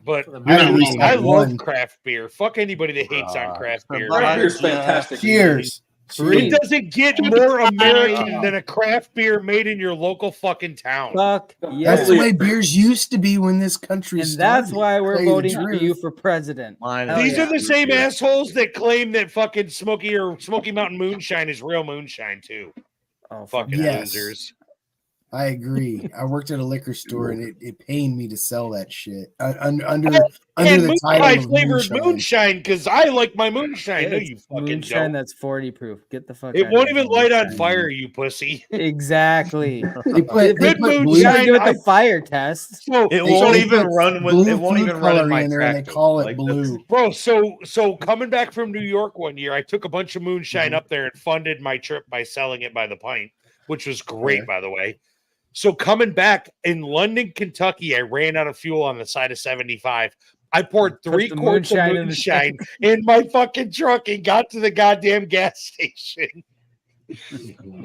But I love craft beer. Fuck anybody that hates on craft beer. Craft beer's fantastic. Cheers. It doesn't get more American than a craft beer made in your local fucking town. Fuck yeah. That's the way beers used to be when this country and started. that's why we're voting for you for president. These are the same assholes that claim that fucking Smoky Mountain Moonshine is real moonshine too. Oh, fucking losers. I agree. I worked at a liquor store, and it pained me to sell that shit under the title of flavored moonshine because I like my moonshine. No, It's you fucking moonshine don't. that's 40 proof. Get the fuck. It out won't of even here. light on fire, you pussy. Exactly. They put Good blue. moonshine. Do it the fire test. So It won't even run with. blue It won't food even run in coloring my in there, and they tractor. call it Like, blue. Bro, so coming back from New York one year, I took a bunch of moonshine up there and funded my trip by selling it by the pint, which was great, by the way. So coming back in London, Kentucky, I ran out of fuel on the side of 75. I poured 3 quarts of moonshine in my fucking truck and got to the goddamn gas station.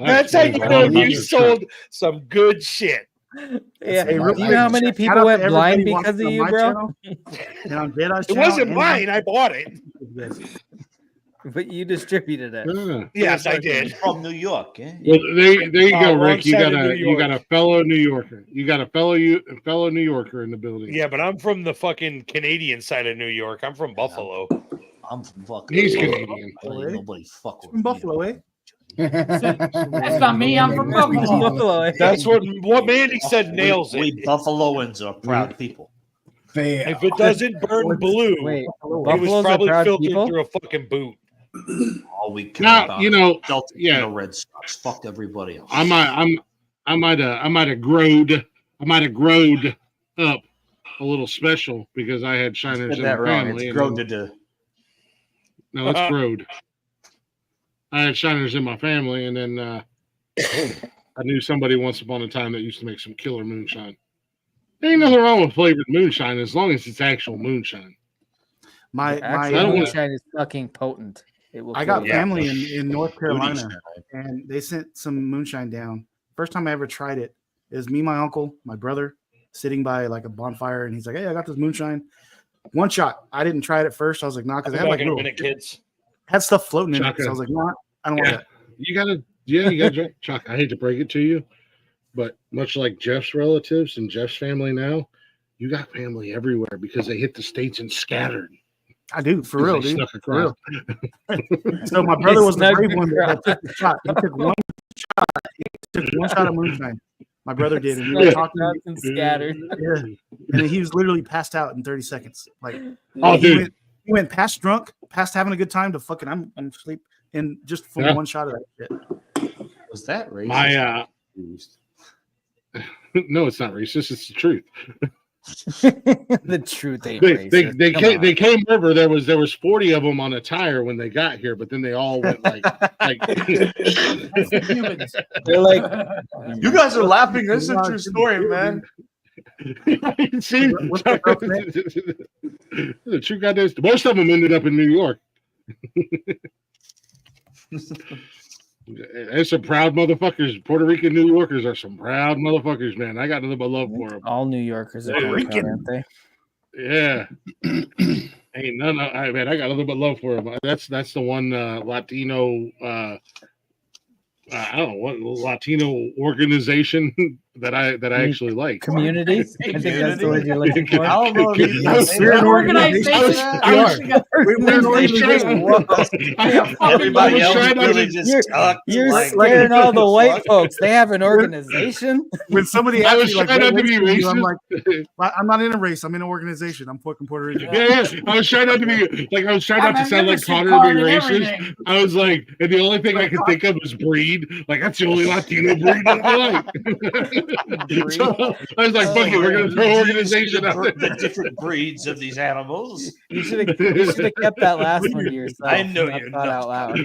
That's how you know you sold some good shit. Yeah. Do you know how many people went blind because of you, bro? It wasn't mine. I bought it. But you distributed it. Yes, I did. From New York, eh? Well, there you go, Rick. You alongside got of New a York. fellow New Yorker. You got a fellow New Yorker in the building. Yeah, but I'm from the fucking Canadian side of New York. I'm from Buffalo. I'm from fucking. He's Canadian. Nobody fuck with From Buffalo, eh? That's not me. I'm from Buffalo. That's what Mandy said nails it. We Buffaloans are proud people. If it doesn't burn blue, Wait, it was Buffaloes are probably proud filtered people? through a fucking boot. All we care Now, about you know, Celtics yeah. and the Red Sox. Fuck everybody else. I might have growed up a little special because I had shiners in that my wrong. family. It's grown to. No, it's growed. I had shiners in my family, and then I knew somebody once upon a time that used to make some killer moonshine. There ain't nothing wrong with flavored moonshine as long as it's actual moonshine. My moonshine is fucking potent. It will. I got kill you. family in North Carolina, and they sent some moonshine down. First time I ever tried it, it was me, my uncle, my brother, sitting by like a bonfire, and he's like, "Hey, I got this moonshine." One shot. I didn't try it at first. I was like, "Nah," because I had like little, kids had stuff floating in it. So I was like, "Nah, I don't want that." You gotta drink. Chuck, I hate to break it to you, but much like Jeff's relatives and Jeff's family now, you got family everywhere because they hit the States and scattered. I do, for real, dude. Snuck For across. real. So my brother was the brave one that took the shot. He took one shot. He took one shot of moonshine. My brother did, and we were talking and scattered. Yeah. And then he was literally passed out in 30 seconds. Like, Oh, he dude. went past drunk, past having a good time to fucking I'm asleep, and just from Yeah. one shot of that shit. Was that racist? My no, it's not racist. It's the truth. The truth ain't racist. They came over. There was 40 of them on a tire when they got here, but then they all went like They're like, You guys are laughing. This is a true story, man. See, the true goddamn. Most of them ended up in New York. There's some proud motherfuckers. Puerto Rican New Yorkers are some proud motherfuckers, man. I got nothing but love for them. all New Yorkers are Puerto proud, aren't they? Yeah. Ain't none. I got nothing but love for them. That's the one Latino. I don't know what Latino organization that I actually like. Community. I think that's the word you're looking for. I don't know if you can say We're that. an organization. Everybody else really just talked. You're like, scaring all the white folks. They have an organization. When somebody I asks was me, like, trying what not to race be are you? I'm racist. like, I'm not in a race. I'm in an organization. I'm fucking Puerto Rican. Yeah. I was trying not to be like I was trying not to sound like Connor to be racist. I was like, and the only thing I could think of was breed. Like that's the only Latino breed that I like. So I was like, fuck it, we're gonna throw organization out there. The different breeds of these animals. You should have kept that last one to yourself. I know not you're thought not out loud.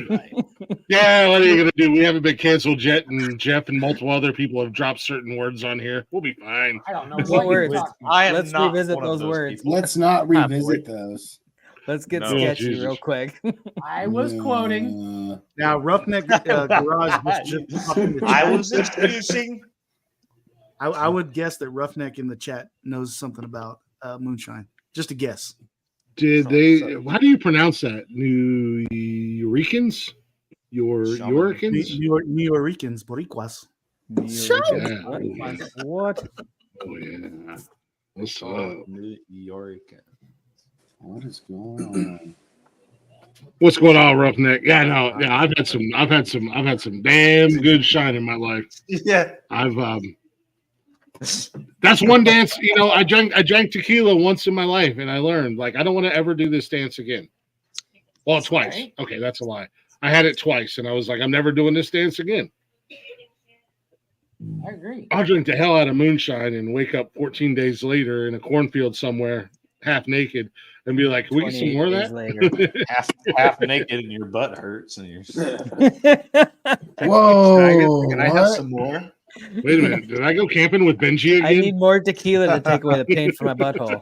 Yeah, what are you gonna do? We haven't been canceled yet, and Jeff and multiple other people have dropped certain words on here. We'll be fine. I don't know What words? I am Let's not revisit one of those words. people. Let's not revisit those. Let's get No, sketchy Jesus. real quick. I was quoting. Now, Roughneck Garage was just up in the I chat. was introducing. I would guess that Roughneck in the chat knows something about moonshine. Just a guess. Did they? How do you pronounce that? New Yorkins? Yorkins? New Yorkins, Boricuas. Yeah. What? Oh yeah. What's up? New York. What is going on? What's going on, Roughneck? Yeah, no, yeah. I've had some damn good shine in my life. Yeah. I've That's one dance. You know, I drank tequila once in my life, and I learned like I don't want to ever do this dance again. Well, twice. Right. Okay, that's a lie. I had it twice, and I was like, I'm never doing this dance again. I agree. I'll drink the hell out of moonshine and wake up 14 days later in a cornfield somewhere, half naked, and be like, "Can we get some more of that?" half naked and your butt hurts and you're. Whoa! Can I have some more? Wait a minute. Did I go camping with Benji again? I need more tequila to take away the pain from my butthole.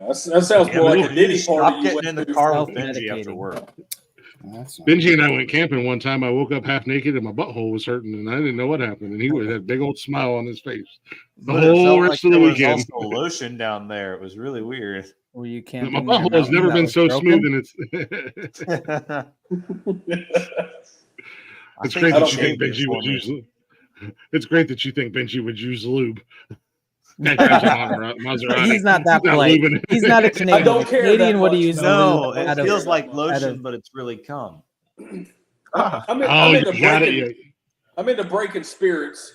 That sounds more like a nitty Stop party. getting in the car with Benji after work. Benji and I went camping one time. I woke up half naked and my butthole was hurting, and I didn't know what happened. And he had a big old smile on his face the But it whole felt rest like of the there was weekend. also lotion down there. It was really weird. Were you My camping? butthole has never been so smooth, and it's it's great that you think Benji would use. It's great that you think Benji would use lube. Maserati. He's not that polite. He's not a Canadian. I don't care Canadian that would much. use No, lube it out of- feels like out lotion, of- but it's really cum. I'm Oh, into you got breaking, it. I'm into breaking spirits.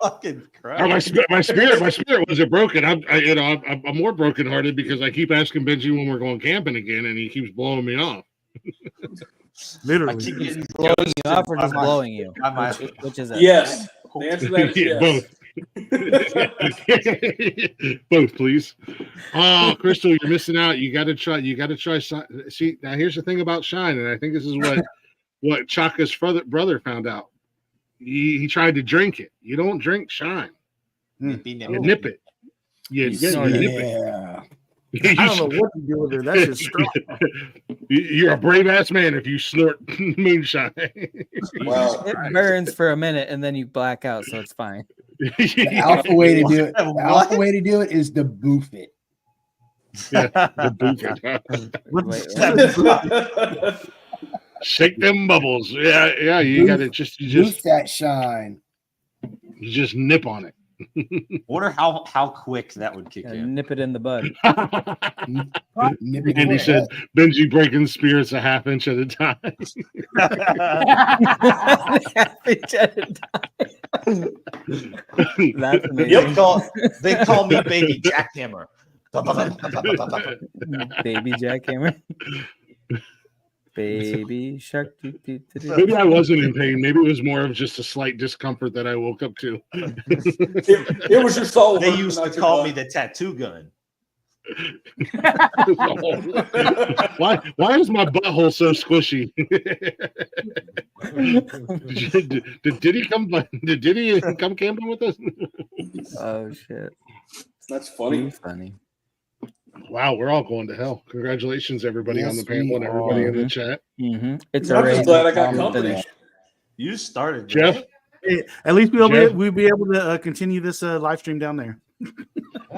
Fucking crap. Oh, my spirit wasn't broken. I'm more brokenhearted because I keep asking Benji when we're going camping again, and he keeps blowing me off. Literally. blowing you off or just blowing you? Which is it? Yes. The answer to that is yes. Both, please. Oh, Crystal, you're missing out. You got to try. See, now here's the thing about Shine, and I think this is what Chaka's brother found out. He tried to drink it. You don't drink Shine. You nip it. You nip it. I don't know what to do with it. That's just strong. You're a brave ass man if you snort moonshine. Well, It burns for a minute and then you black out, so it's fine. The alpha way to do it. The alpha way to do it is to boof it. Yeah, the boof it. Shake them bubbles. Yeah. You got to just boof that shine. You just nip on it. Wonder how quick that would kick in. Nip it in the bud. And he said, Benji breaking spirits a half inch at a time. Half inch at a time. That's amazing. They call me Baby Jackhammer. Baby Jackhammer. Baby shark. Maybe I wasn't in pain. Maybe it was more of just a slight discomfort that I woke up to. It was your soul. They used to call me the tattoo gun. Why is my butthole so squishy? Did he come? Did he come camping with us? Oh shit! That's funny. Funny. Wow, we're all going to hell. Congratulations, everybody on the panel and everybody in the chat. Mm-hmm. It's I'm just glad I got company. You started, Jeff. At least we'll be able to continue this live stream down there.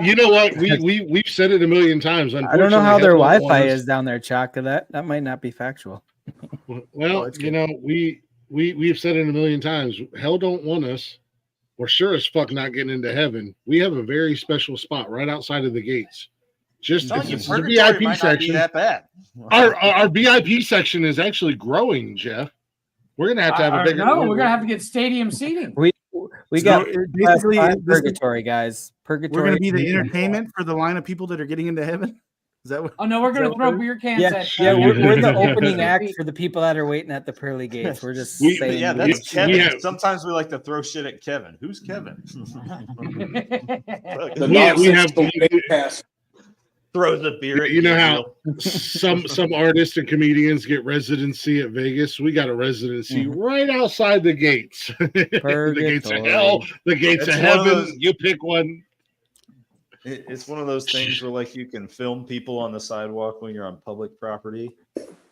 You know what? We've said it a million times. I don't know how their Wi-Fi is down there, Chaka. That might not be factual. Well, you know, we've said it a million times. Hell don't want us. We're sure as fuck not getting into heaven. We have a very special spot right outside of the gates. Just it's the VIP section. That bad. Our VIP section is actually growing, Jeff. We're gonna have to have a bigger. No, we're gonna have to get stadium seating. We got basically purgatory, guys. Purgatory. We're going to be the entertainment for the line of people that are getting into heaven. Is that what? Oh no, we're gonna throw beer cans. Yeah, we're the opening act for the people that are waiting at the pearly gates. We're just saying. Yeah, that's Kevin. Sometimes we like to throw shit at Kevin. Who's Kevin? We have throws a beer at you know how some artists and comedians get residency at Vegas. We got a residency right outside the gates. The gates of hell, the gates of heaven. You pick one. It's one of those things where like you can film people on the sidewalk when you're on public property.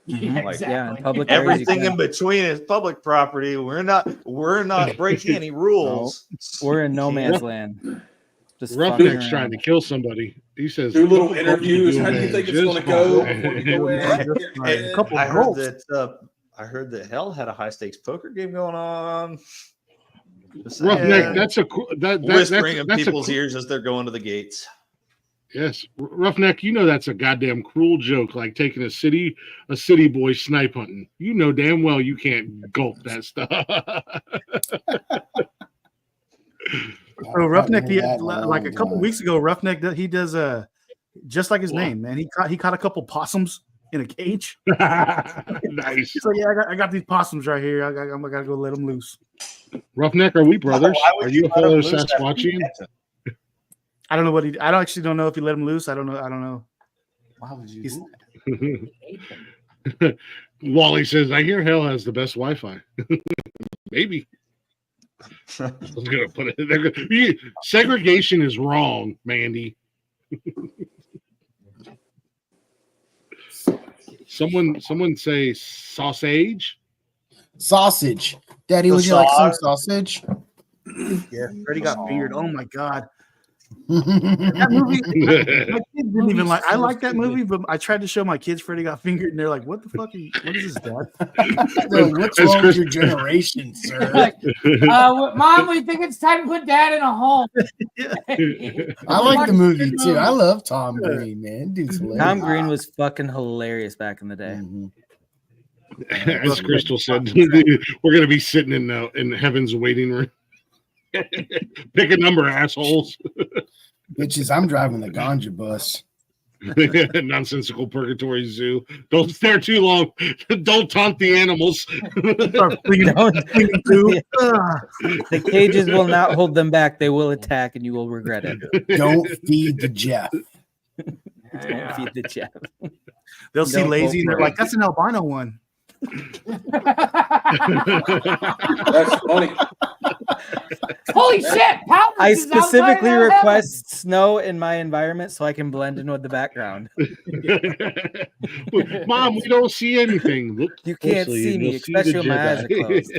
Yeah, like, exactly. Public everything in between is public property. We're not breaking any rules. No, we're in no man's land. Just Roughneck's trying to kill somebody. He says, do little interviews. How do you think it's going to go? I heard that Hell had a high stakes poker game going on. Roughneck, that's whispering in people's ears as they're going to the gates. Yes, Roughneck, you know that's a goddamn cruel joke, like taking a city boy snipe hunting. You know damn well you can't gulp that stuff. So Roughneck, like a couple weeks ago, Roughneck, he does just like his name, man. He caught a couple possums in a cage. Nice. So yeah, I got these possums right here. I gotta go let them loose. Roughneck, are we brothers? Are you a fellow Sasquatchian? I don't know what I don't know if he let him loose. I don't know. Why would you? Wally says, "I hear hell has the best Wi-Fi." Maybe. I was gonna put it. Segregation is wrong, Mandy. Someone say sausage. Sausage, Daddy. Would you like some sausage? Yeah, Freddie got fingered. Oh my god. That movie, my kids didn't even like. I like that movie, but I tried to show my kids Freddie got fingered, and they're like, "What the fuck? What is this, Dad?" What's wrong with your generation, sir? Mom, we think it's time to put Dad in a home. I like the movie too. I love Tom Green, man. Dude's hilarious. Tom Green was fucking hilarious back in the day. As Crystal said, we're gonna be sitting in heaven's waiting room. Pick a number, assholes. Bitches, I'm driving the ganja bus. Nonsensical Purgatory Zoo. Don't stare too long. Don't taunt the animals. The cages will not hold them back. They will attack, and you will regret it. Don't feed the Jeff. Don't feed the Jeff. They'll see lazy, and they're like, "That's an albino one." That's funny. Holy shit! I specifically request snow in my environment so I can blend in with the background. Mom, we don't see anything. Look, you can't see me, especially when my eyes are closed.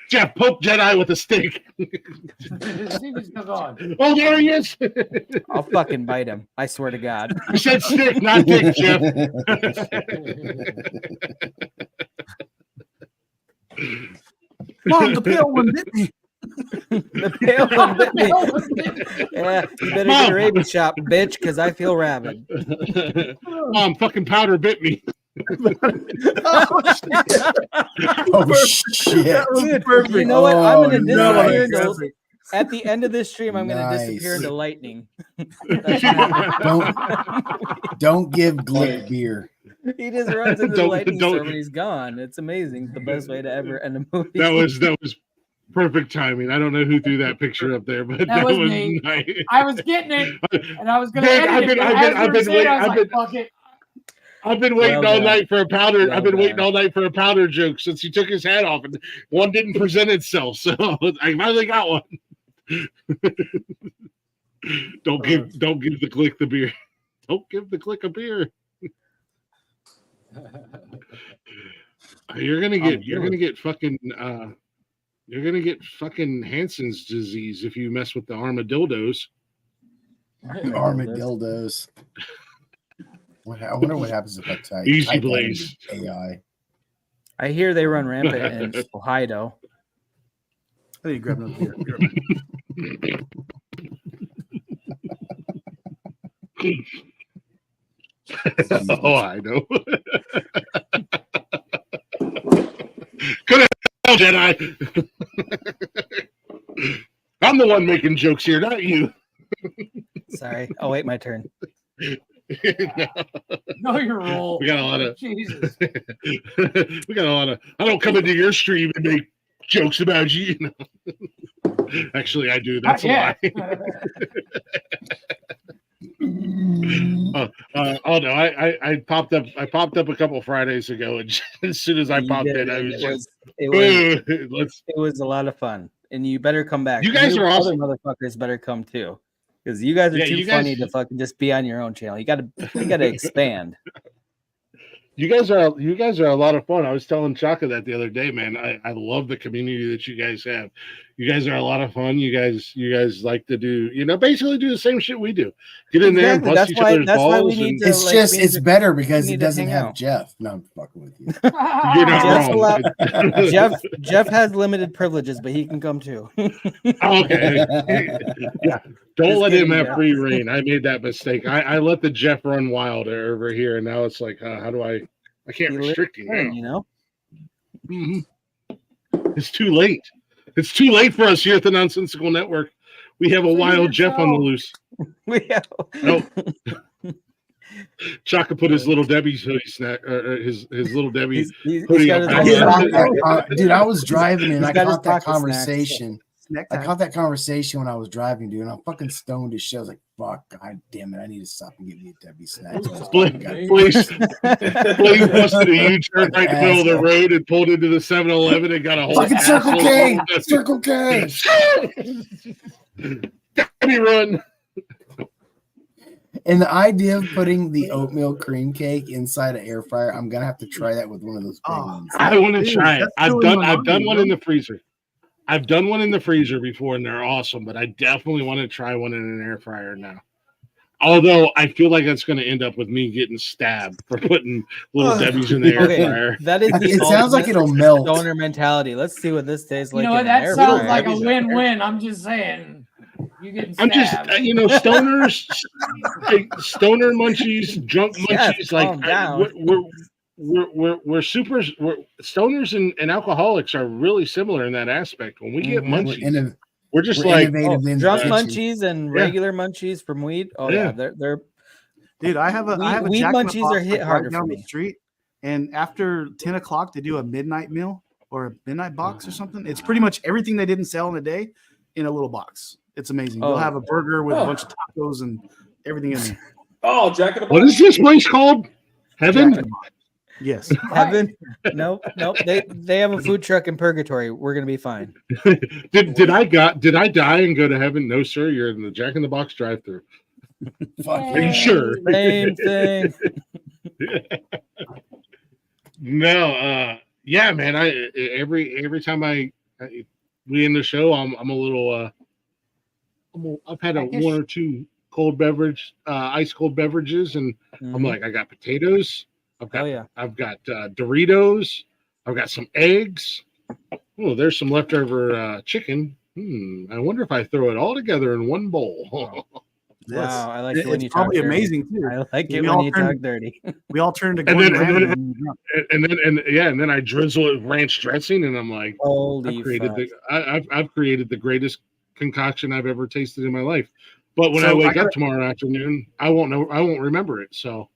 Jeff, poke Jedi with a stick. Oh, there he is. I'll fucking bite him. I swear to God. I said stick, not dick, Jeff. Mom, the pale one bit me. The pale one bit me. Yeah, you better get a rabies shot, bitch, because I feel rabid. Mom, fucking powder bit me. Oh shit! That was perfect. You know what? I'm gonna disappear. Nice. At the end of this stream, I'm gonna disappear into lightning. Don't give Glick beer. He just runs into the lightning storm and he's gone. It's amazing. The best way to ever end a movie. That was perfect timing. I don't know who threw that picture up there, but that was me. Nice. I was getting it, and I was gonna edit it. I've been waiting all night for a powder. I've been waiting all night for a powder joke since he took his hat off, and one didn't present itself. So I finally got one. Don't give the Click the beer. Don't give the Click a beer. You're gonna get fucking Hansen's disease if you mess with the armadillos. Armadillos. I wonder what happens if I type Easy Blaze AI. I hear they run rampant in Ohio. I need to grab another beer. Oh, I know. Good hell, Jedi. I'm the one making jokes here, not you. Sorry, I'll wait my turn. Know your role. We got a lot of Jesus. We got a lot of. I don't come into your stream and make jokes about you. Actually, I do. That's a lie. Oh no! I popped up. I popped up a couple Fridays ago, and as soon as I popped in, I was it was a lot of fun, and you better come back. You guys are awesome. Other motherfuckers better come too, because you guys are too funny to fucking just be on your own channel. You gotta expand. You guys are a lot of fun. I was telling Chaka that the other day, man. I love the community that you guys have. You guys are a lot of fun. You guys like to do, basically do the same shit we do. Get in there and bust each other's balls. It's better because it doesn't have Jeff. No, I'm fucking with you. You're not wrong. Jeff has limited privileges, but he can come too. Okay. Yeah. Don't let him have free reign. I made that mistake. I let the Jeff run wild over here, and now it's like, how do I can't restrict him now. You know? Mm-hmm. It's too late. It's too late for us here at the Nonsensical Network. We have a wild Jeff on the loose. Nope. Chaka put his little Debbie's hoodie snack, or his little Debbie's hoodie. Dude, I was driving and I caught that conversation. I caught that conversation when I was driving, dude, and I'm fucking stoned as shit. I was like, fuck, god damn it, I need to stop and get me a Debbie snack. Blaze busted a U-turn right in the middle of the road and pulled into the 7-Eleven and got a whole fucking Circle K. Debbie run. And the idea of putting the oatmeal cream cake inside an air fryer, I'm gonna have to try that with one of those big ones. I want to try it. I've done one in the freezer. I've done one in the freezer before, and they're awesome. But I definitely want to try one in an air fryer now. Although I feel like that's going to end up with me getting stabbed for putting little Debbie's in the air fryer. That is. It sounds like it'll melt. Stoner mentality. Let's see what this tastes like. You know what? That sounds like a win-win. I'm just saying. You getting stabbed. I'm just, stoners, stoner munchies, drunk munchies. We're stoners and alcoholics are really similar in that aspect. When we get munchies, we're just like drunk munchies and regular munchies from weed. Oh yeah, they're. Dude, I have a weed Jack in the munchies Box are hit harder down for the me. street, and after 10 o'clock they do a midnight meal or a midnight box or something. It's pretty much everything they didn't sell in a day in a little box. It's amazing. You'll have a burger with a bunch of tacos and everything in there. Oh, Jack in the Box. What is this place called? Heaven? Yes. Heaven? Nope. They have a food truck in purgatory. We're gonna be fine. Did I die and go to heaven? No, sir. You're in the Jack in the Box drive-through. Are you sure? Same thing. No, yeah, man. Every time we end the show, I'm a little. I've had one or two ice cold beverages, and I'm like, I got potatoes. I've got Doritos. I've got some eggs. Oh, there's some leftover chicken. I wonder if I throw it all together in one bowl. Wow, I like it when you talk probably dirty. amazing too. I like it when you talk dirty. We all turn to and Gordon then I drizzle it with ranch dressing, and I'm like, holy I've created the greatest concoction I've ever tasted in my life. But when I wake up tomorrow afternoon, I won't remember it. So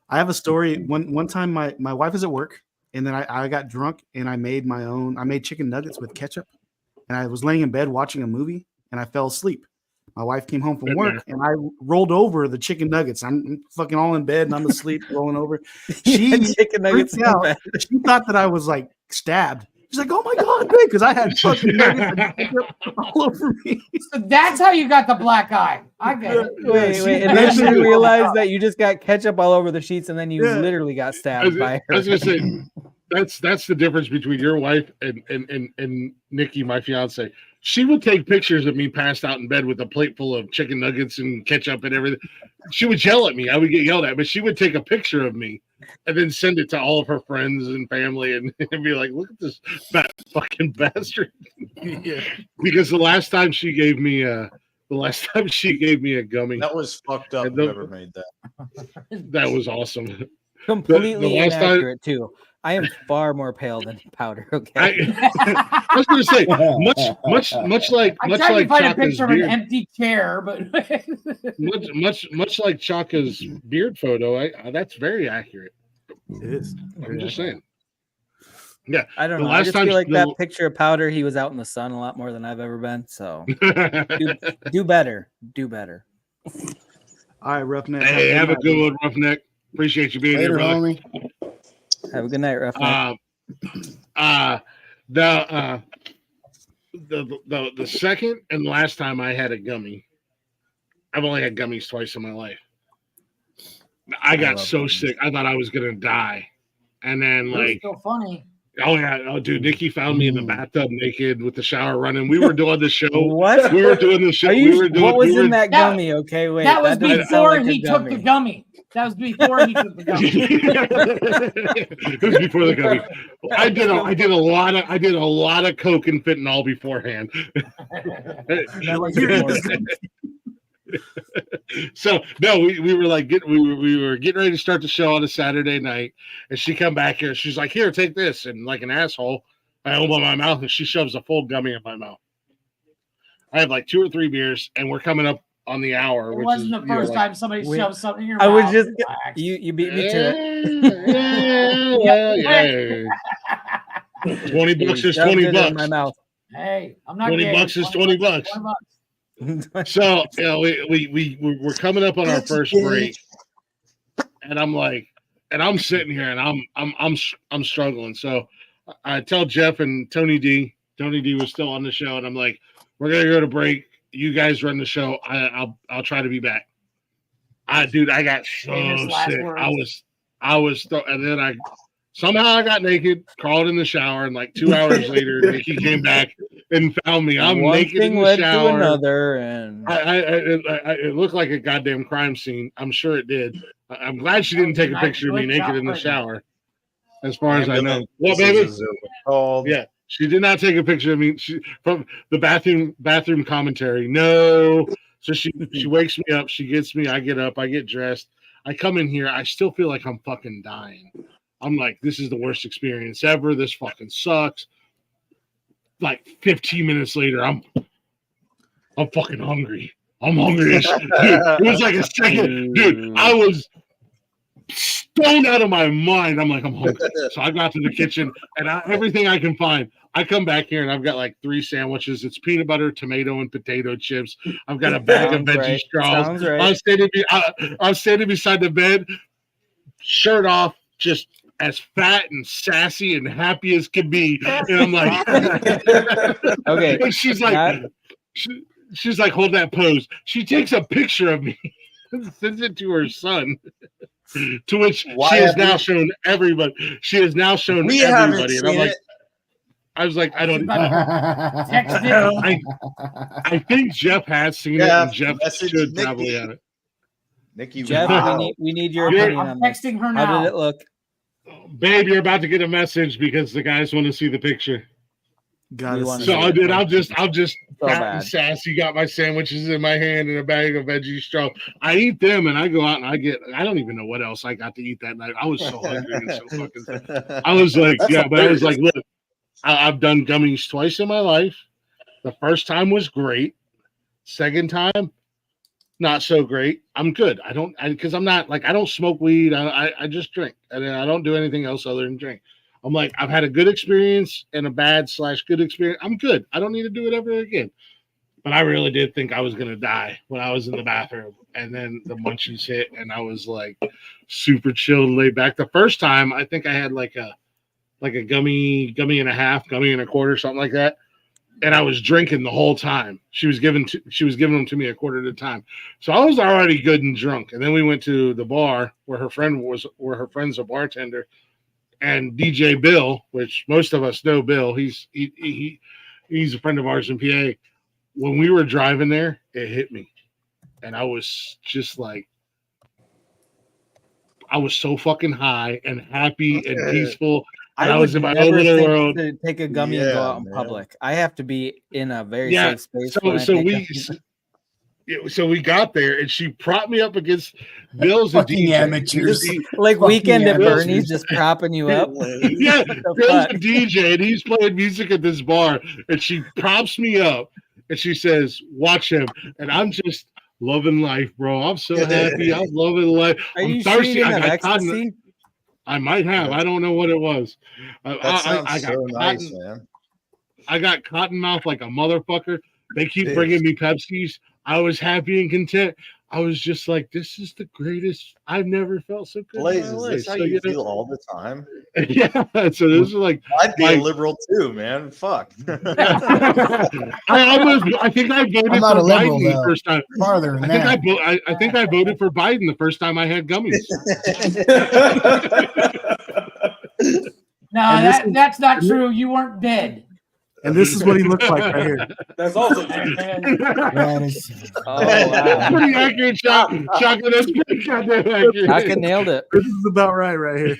I have a story. One time my wife is at work, and then I got drunk and I made chicken nuggets with ketchup, and I was laying in bed watching a movie and I fell asleep. My wife came home from work and I rolled over the chicken nuggets. I'm fucking all in bed and I'm asleep, rolling over. She chicken nuggets out. She thought that I was like stabbed. She's like, "Oh my god, because I had fucking nuggets all over me." So that's how you got the black eye. I get it. Wait, and then she realized that you just got ketchup all over the sheets, and then you literally got stabbed by her. I was gonna say that's the difference between your wife and Nikki, my fiance. She would take pictures of me passed out in bed with a plate full of chicken nuggets and ketchup and everything. She would yell at me. I would get yelled at, but she would take a picture of me and then send it to all of her friends and family and be like, "Look at this fat fucking bastard." Yeah. Because the last time she gave me a gummy. That was fucked up. Whoever made that. That was awesome. Completely inaccurate too. I am far more pale than powder. Okay. I was going to say much like I tried to find a Chaka's picture of beard, an empty chair, but much like Chaka's beard photo. That's very accurate. It is. I'm just saying. Yeah, I don't know. I just feel like that picture of powder. He was out in the sun a lot more than I've ever been. So do better. Do better. All right, Roughneck. Hey, have a good one, Roughneck. Appreciate you being here, brother. Homie. Have a good night, Roughneck. The second and last time I had a gummy, I've only had gummies twice in my life. I got so sick, I thought I was gonna die, and then it's still funny. Oh yeah, oh dude, Nikki found me in the bathtub naked with the shower running. We were doing the show. What? We were doing the show. What was in that gummy? Okay, wait. That was doesn't sound before like a he took the gummy. That was before he took the gummy. It was before the gummy. I did a lot of coke and fentanyl beforehand. So no, we were like we were getting ready to start the show on a Saturday night, and she come back here. She's like, "Here, take this," and like an asshole, I open my mouth, and she shoves a full gummy in my mouth. I have like 2 or 3 beers, and we're coming up on the hour. It which wasn't is, the first time somebody shoved something in your I mouth. was just you beat me to it. Yeah. $20 is $20. In my mouth. Hey, I'm not $20 is $20. So we're coming up on our first break, and I'm like, and I'm sitting here, and I'm struggling. So I tell Jeff and Tony D. Tony D was still on the show, and I'm like, we're gonna go to break. You guys run the show. I'll try to be back. I got so sick. And then I somehow got naked, crawled in the shower, and like 2 hours later, Nikki came back and found me. I'm One naked thing in the led shower. to another, and it looked like a goddamn crime scene. I'm sure it did. I'm glad she didn't take a picture of me naked in the shower. As far as I know, well, baby, yeah, she did not take a picture of me. She from the bathroom commentary. No, so she wakes me up. She gets me. I get up. I get dressed. I come in here. I still feel like I'm fucking dying. I'm like, this is the worst experience ever. This fucking sucks. Like 15 minutes later, I'm fucking hungry. I'm hungry as shit. Dude, it was like a second. Dude, I was stoned out of my mind. I'm like, I'm hungry. So I got to the kitchen and everything I can find. I come back here and I've got like 3 sandwiches. It's peanut butter, tomato, and potato chips. I've got a bag of veggie straws. Right. I'm standing beside the bed, shirt off, just as fat and sassy and happy as can be. And I'm like, okay. And she's like, she's like, hold that pose. She takes a picture of me and sends it to her son. To which she has now shown everybody. She has now shown everybody. And I'm like, I was like, I don't. I think Jeff has seen it, and Jeff should probably have it. Nikki, Jeff, we need your opinion on this. Texting her now. How did it look? Babe, you're about to get a message because the guys want to see the picture. So I did. I'll just fat and sassy. Got my sandwiches in my hand and a bag of veggie straw. I eat them and I go out and I don't even know what else I got to eat that night. I was so hungry and so fucking. I was like, but I was like, look, I've done gummies twice in my life. The first time was great. Second time, not so great. I'm good. Because I'm not like, I don't smoke weed. I just drink, and I don't do anything else other than drink. I'm like, I've had a good experience and a bad/good experience. I'm good. I don't need to do it ever again. But I really did think I was gonna die when I was in the bathroom, and then the munchies hit, and I was like super chilled, laid back. The first time, I think I had like a gummy and a half, gummy and a quarter, something like that. And I was drinking the whole time. She was giving them to me a quarter at a time. So I was already good and drunk. And then we went to the bar where her friend's a bartender, and DJ Bill, which most of us know Bill, he's a friend of ours in PA. When we were driving there, it hit me. And I was just like, I was so fucking high and happy and peaceful. And I was in my own little world. To take a gummy and go out in public. I have to be in a very safe space. So we got there, and she propped me up against Bill's a DJ. Amateurs. Like Weekend at Bernie's, just propping you up. Yeah, Bill's a DJ, and he's playing music at this bar, and she props me up, and she says, "Watch him," and I'm just loving life, bro. I'm so happy. I'm loving life. I'm thirsty. I might have. I don't know what it was. I got nice, man. I got cotton mouth like a motherfucker. They keep bringing me Pepsis. I was happy and content. I was just like, this is the greatest. I've never felt so good. Blaze, is this how you feel all the time? Yeah. So this is like, I'd be a liberal too, man. Fuck. I think I voted for Biden the first time. Farther than that. I think I voted for Biden the first time I had gummies. No, And that's not true. You weren't dead. And this is what he looked like right here. That's also That is wow. Pretty accurate, Shotgun. That's pretty goddamn accurate. Shotgun nailed it. This is about right here.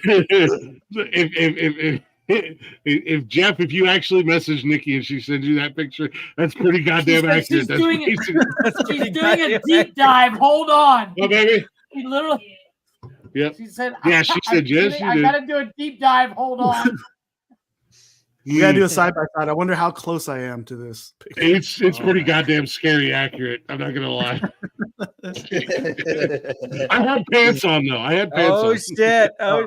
If Jeff, if you actually message Nikki and she sends you that picture, that's pretty goddamn accurate. She's That's doing basically- She's doing a deep dive. Hold on. Oh, baby. She literally. Yep. She said. Yeah, she said yes. I gotta do a deep dive. Hold on. We gotta do a side by side. I wonder how close I am to this picture. It's pretty goddamn scary accurate. I'm not gonna lie. I had pants on though. I had pants on. Oh shit! Oh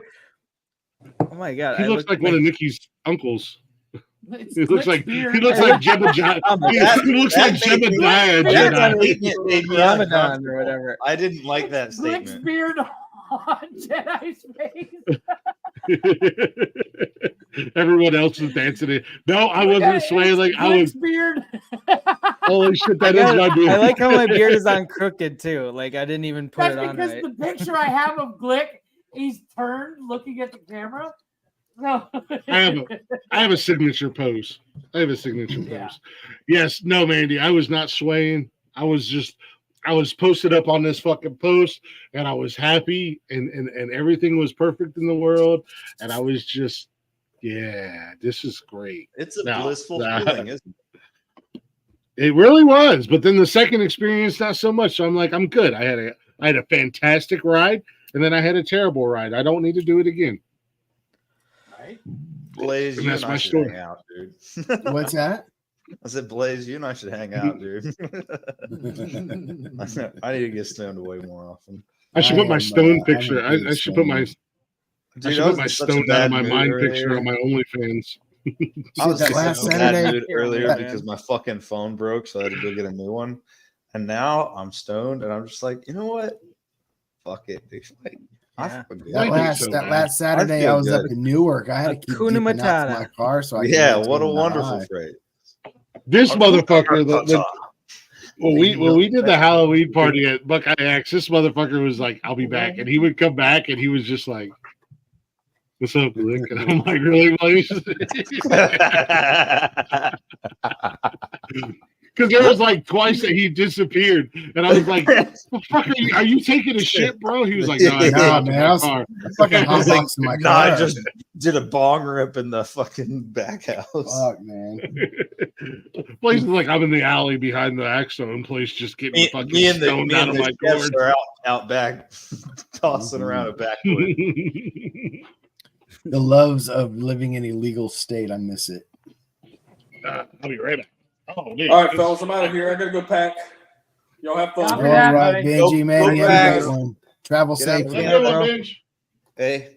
my god! He I looks look like one of Nikki's uncles. It's He looks like beard. he looks like Jebediah. He looks like Jebediah Jedi. Ramadan or whatever. I didn't like that Glick's statement. beard on Jedi's face. Everyone else was dancing it. No, I wasn't swaying. Like I was. Glick's beard. Holy shit! That I is my beard. I like how my beard is on crooked too. Like I didn't even put That's it on because right. the picture I have of Glick, he's turned looking at the camera. No. I have a signature pose. I have a signature pose. Yes, no, Mandy, I was not swaying. I was posted up on this fucking post, and I was happy, and everything was perfect in the world, and I was just, yeah, this is great. It's a blissful feeling, isn't it? It really was, but then the second experience, not so much. So I'm like, I'm good. I had a fantastic ride, and then I had a terrible ride. I don't need to do it again. Blaze, And you that's and I my should story. hang out, dude. What's that? I said, Blaze, you and I should hang out, dude. I need to get stoned way more often. I should put my stone picture. I should put my. Dude, I should put my stone out of my mind picture on my OnlyFans. I was that in last a bad Saturday? mood earlier Yeah. because my fucking phone broke, so I had to go get a new one. And now I'm stoned, and I'm just like, you know what? Fuck it, dude. Like, I fucking do. That last Saturday, I was up in Newark. I had to keep Hakuna dipping out to Matata. my car, so I Yeah, could what a get wonderful high. phrase. This motherfucker. When we did the Halloween party at Buckeye Axe, this motherfucker was like, "I'll be back," and he would come back, and he was just like, "What's up, Rick?" And I'm like, "Really?" Because there was like twice that he disappeared, and I was like, "The fuck are you taking a shit, bro?" He was like, "No, Nah, man, I was fucking I was like, hotboxing my nah, I car. just did a bong rip in the fucking back house. Fuck, man. Place is like I'm in the alley behind the Axstone place, just getting fucking Me and the, stoned out of my chefs gourd. are out back, tossing around a backwood. The loves of living in a legal state. I miss it. I'll be right back. Oh, dude. All right, fellas, I'm out of here. I gotta go pack. Y'all have fun. All right, Benji, man. You have a great one. Travel Get out safe. there, bro. Hey.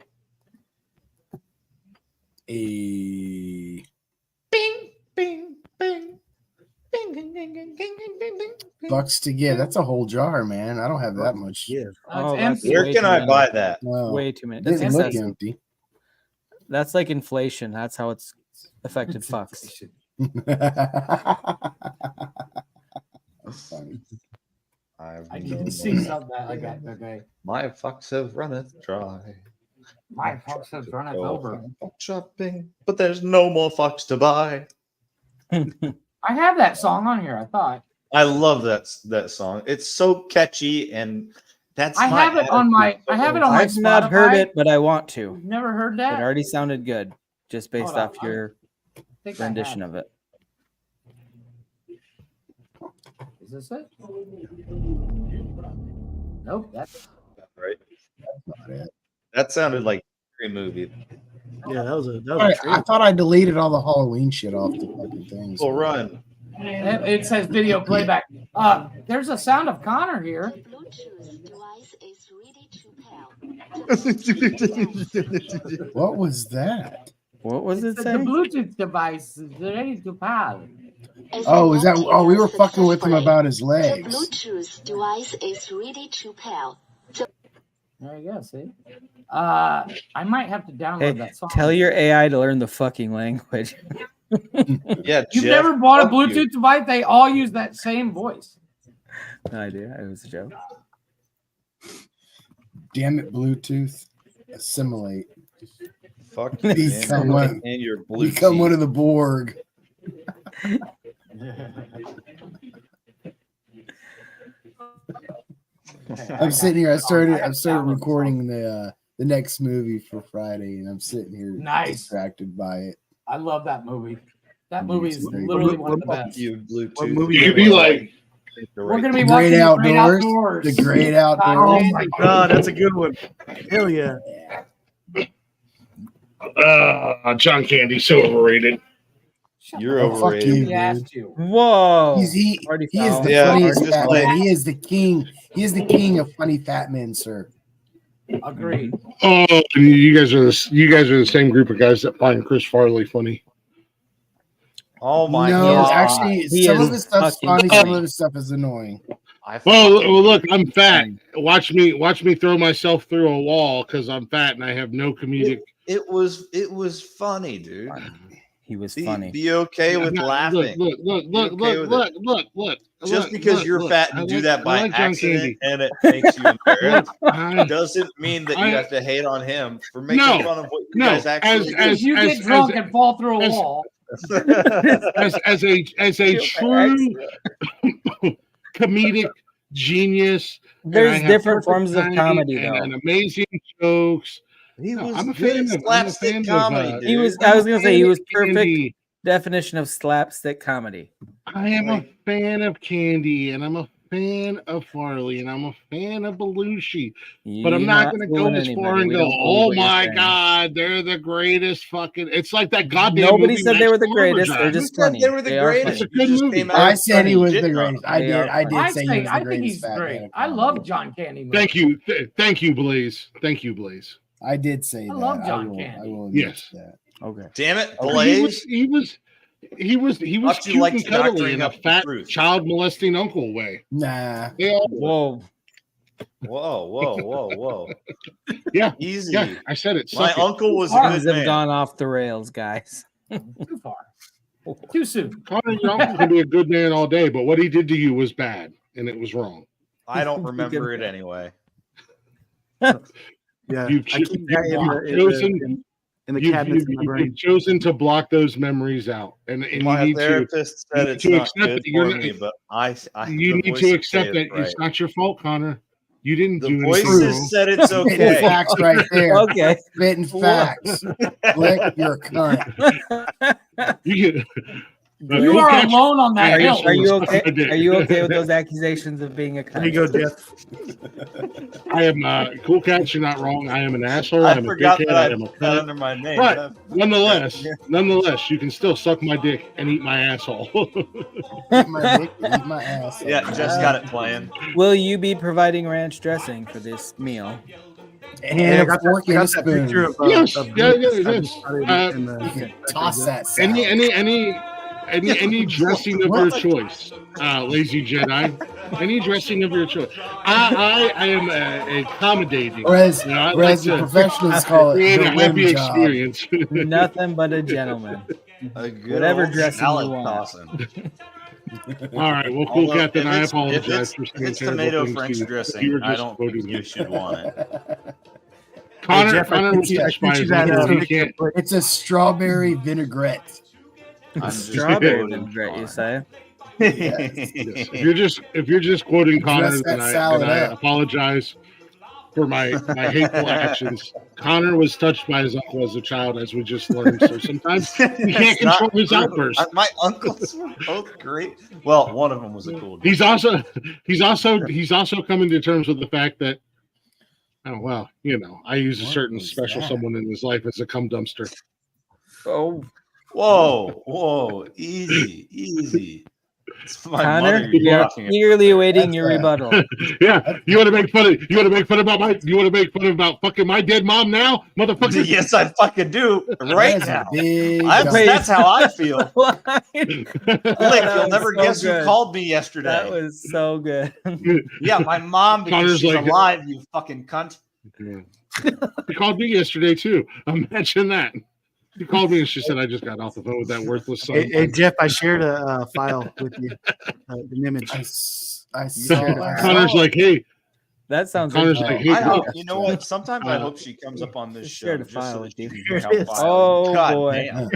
Bing, bing, bing. bucks to give. That's a whole jar, man. I don't have that much. Yeah. Oh, it's that's empty. Where way can too I many. buy that? No, Way too many. it doesn't That's, look that's, empty. that's like inflation. That's how it's affected fucks. That's funny. I can see something like that. Okay. My fucks have runneth dry. My fucks have run it over. Fuck shopping, but there's no more fucks to buy. I have that song on here. I thought I love that song. It's so catchy, and that's I have it on my. I have it on my. I've not heard Spotify. it, but I want to. You've never heard It that? already sounded good, just based Hold on, off your I think I rendition have of it. Is this it? Nope. That's right. That's not it. That sounded like a movie. Yeah, that was a. That All was right, I thought I deleted all the Halloween shit off the fucking things. Well, run. it says video playback. There's a sound of Connor here. What was that? What was it The saying? Bluetooth device is ready to pal. Oh, is that? Oh, we were fucking with him about his legs. Bluetooth device is ready to pair. There you go. See, I might have to download Hey, that song. tell your AI to learn the fucking language. Yeah, You've Jeff, never bought a fuck Bluetooth you. device? They all use that same voice. No idea. It was a joke. Damn it, Bluetooth. Assimilate. Fuck you, Become one, and your blue become one of the Borg. I'm sitting here. I started recording the next movie for Friday, and I'm sitting here distracted by it. I love that movie. That movie is literally one of the best. You Bluetooth. What movie you could be like? We're gonna be The watching Great The Great Outdoors. Outdoors. The Great Outdoors. Oh my god, that's a good one. Hell yeah. John Candy, so overrated. You're Oh, fuck overrated. you, He asked dude. you. Whoa. He is the Yeah, funniest just fat like- man. He is the king. He is the king of funny fat men, sir. Agreed. Oh, you guys are the same group of guys that find Chris Farley funny. Oh my No, god. actually, some of his stuff's funny. Some of his stuff is annoying. Well, look, I'm fat. Watch me throw myself through a wall because I'm fat and I have no comedic. It was funny, dude. He was funny. Be okay with laughing. Look. Just because you're fat and do that by like John accident Candy. and it makes you embarrassed I- doesn't mean that you I- have to hate on him for making No, fun of what you no, guys actually If you get drunk and fall through a wall. as a true comedic genius. There's and I have different perfect forms of timing comedy, and, though. and amazing jokes. He was I'm a good fan of slapstick comedy, dude. He was. I was gonna say he was perfect Candy. definition of slapstick comedy. I am a fan of Candy, and I'm a fan of Farley, and I'm a fan of Belushi. But I'm You're not going to go fooling as far anybody. and We go, don't believe oh what you're my saying." God, they're the greatest fucking. It's like that goddamn Nobody movie said they were the Max greatest. Farmer They're Drive. just Who said funny. they were the They are greatest? funny. It's a good You just movie. came out I and said he started was the shitting on greatest. him. I They did. are I did funny. say he was the I think greatest he's fat great. man. I love John Candy. movies. Thank you. Thank you, Blaze. Thank you, Blaze. I did say that. love John I will Candy. admit Yes. that. Okay. Damn it, He Blaze. was Thought you cute liked and cuddly doctoring in a up the fat truth. child molesting uncle way. Nah. They all were. Whoa. Yeah. Easy. Yeah, I said it. My Suck it. uncle was a Things good have man. gone off the rails, guys. Too far. Too soon. Connor, your uncle can be a good man all day, but what he did to you was bad, and it was wrong. I don't remember it anyway. Yeah. You've I keep that in the you've cabinets in my brain. chosen to block those memories out, and My you need therapist said you it's need to not accept good that you're for not- me, but I you the need to voices accept say that it's right. it's not your fault, Connor. You didn't The do voices anything. said it's Spitting okay. facts right there. Okay. Spitting facts. Lick your cunt. You are alone on that hill. Are you okay? Are you okay with those accusations of being a cunt? There you go, Jeff. I am cool cat. You're not wrong. I am an asshole. I I'm a forgot dickhead. that I I am a put that cunt. under my name. But nonetheless, you can still suck my dick and eat my asshole. Eat my dick and eat my ass. Yeah, just got it playing. Will you be providing ranch dressing for this meal? And a fork and a spoon. Picture of, Yes, of yeah, Bruce. yes. I just put it in the- You can toss that salad. Any dressing of your choice, lazy Jedi. Any dressing of your choice. I am accommodating. Or as, You know, I or like as the to professionals call it, create the a happy rim job. experience. Nothing but a gentleman. A good Whatever old dressing salad you want. tossing. All right, well, cool, Although, Captain. I if apologize for if saying it's terrible tomato things to French you. dressing, You were I just don't quoting think me. you should want it. Connor, Jeff, I Connor think was you- I touched by think his you got uncle. a He can't. It's a strawberry vinaigrette. I'm just Strawberry quoting vinaigrette, you Connor. say? Yes. If you're just quoting Connor, Dress that then salad I up. apologize for my hateful actions. Connor was touched by his uncle as a child, as we just learned. So sometimes you can't It's not control his true. outbursts. My uncles were both great. Well, one of them was a cool dude. He's also coming to terms with the fact that, oh well, I use a certain special someone in his life as a cum dumpster. Oh, Whoa, easy. It's my Connor, mother you're we are talking about. eagerly awaiting your rebuttal. Yeah, you want to make fun about fucking my dead mom now, motherfucker? Yes, I fucking do right That's a now. big That's how I feel. Lick, That you'll was never so guess good. who called me yesterday. That was so good. Yeah, my mom, because Connor's she's like- alive, you fucking cunt. He called me yesterday too. Imagine that. She called me and she said, "I just got off the phone with that worthless son." Hey, Jeff, I shared a file with you, an image. I saw. Connor's like, "Hey, That sounds Connor's interesting. like, hey, you know what? Sometimes I hope she comes up on this show Share the just file so with that she you. can hear how Oh, violent. God boy. damn.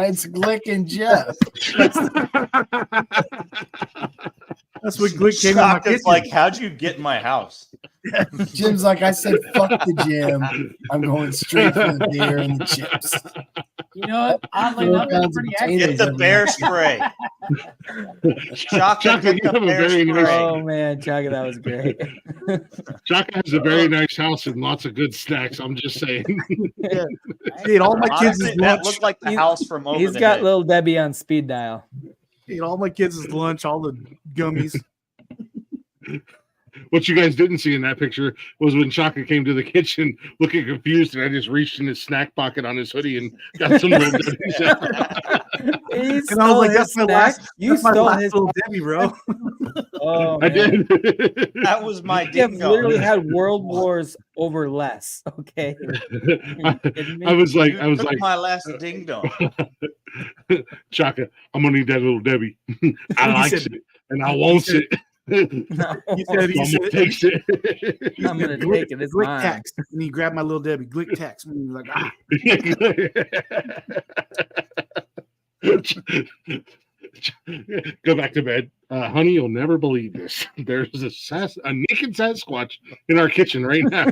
It's Glick and Jeff. That's what Glick came in my Shaka's kitchen. like, how'd you get in my house? Jim's like, I said, fuck the gym. I'm going straight for the beer and the chips. You know what? Oddly enough, that's pretty accurate. Get the bear spray. Shaka, Chaka, get you the have a bear very spray. nice. Oh man, Chaka, that was great. Chaka has a very nice house and lots of good snacks. I'm just saying. Yeah. Dude, all my kids' Honestly, is that lunch. looked like the house from over He's the got hedge. little Debbie on speed dial. Dude, all my kids' is lunch. All the gummies. What you guys didn't see in that picture was when Chaka came to the kitchen looking confused, and I just reached in his snack pocket on his hoodie and got some little Debbie's out. And I was like, "That's my last. That's my last little Debbie, bro." Oh, I man. did. That was my You have ding dong. literally had world wars over less. Okay. I was like, You took my last ding dong. Chaka, I'm gonna need that little Debbie. I like it and I want it. He said, Someone takes it. I'm gonna take it. It's Glick mine. tax. And he grabbed my little Debbie. Glick tax. And he was like, ah. Go back to bed. Honey, you'll never believe this. There's a naked Sasquatch in our kitchen right now.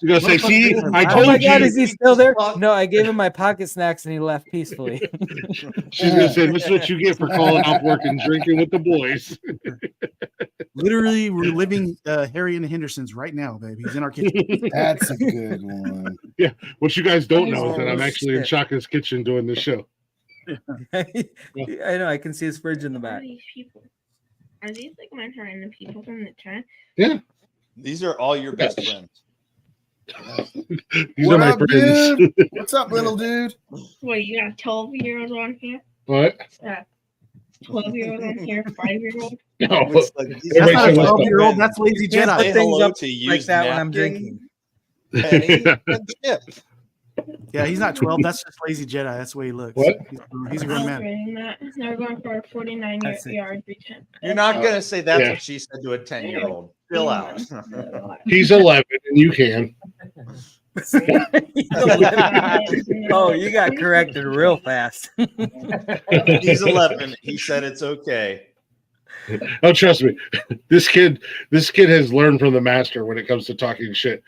You're gonna say, see, I told Oh my you. God, is he still there? No, I gave him my pocket snacks and he left peacefully. She's gonna say, this is what you get for calling off work and drinking with the boys. Literally, we're living Harry and the Hendersons right now, baby. He's in our kitchen. That's a good one. Yeah. What you guys don't know is that I'm actually in Chaka's kitchen doing this show. I know. I can see his fridge in the back. These people. Are these like my random people from the chat? Yeah. These are all your best friends. These What are my up, friends. dude? What's up, little dude? Wait, you got 12-year-olds on here? What? 12-year-old on here, 5-year-old? No. That's not a 12-year-old. That's lazy Can't Jedi. put things hello up to like used that when I'm napkin, drinking. penny, and chip. Yeah, he's not 12. That's just lazy Jedi. That's the way he looks. What? He's a grown man. Now we're going for a 49-yard return. You're not gonna say that's Yeah. what she said to a 10-year-old. Chill out. He's 11 and you can. Oh, you got corrected real fast. He's 11. He said it's okay. Oh, trust me. This kid has learned from the master when it comes to talking shit.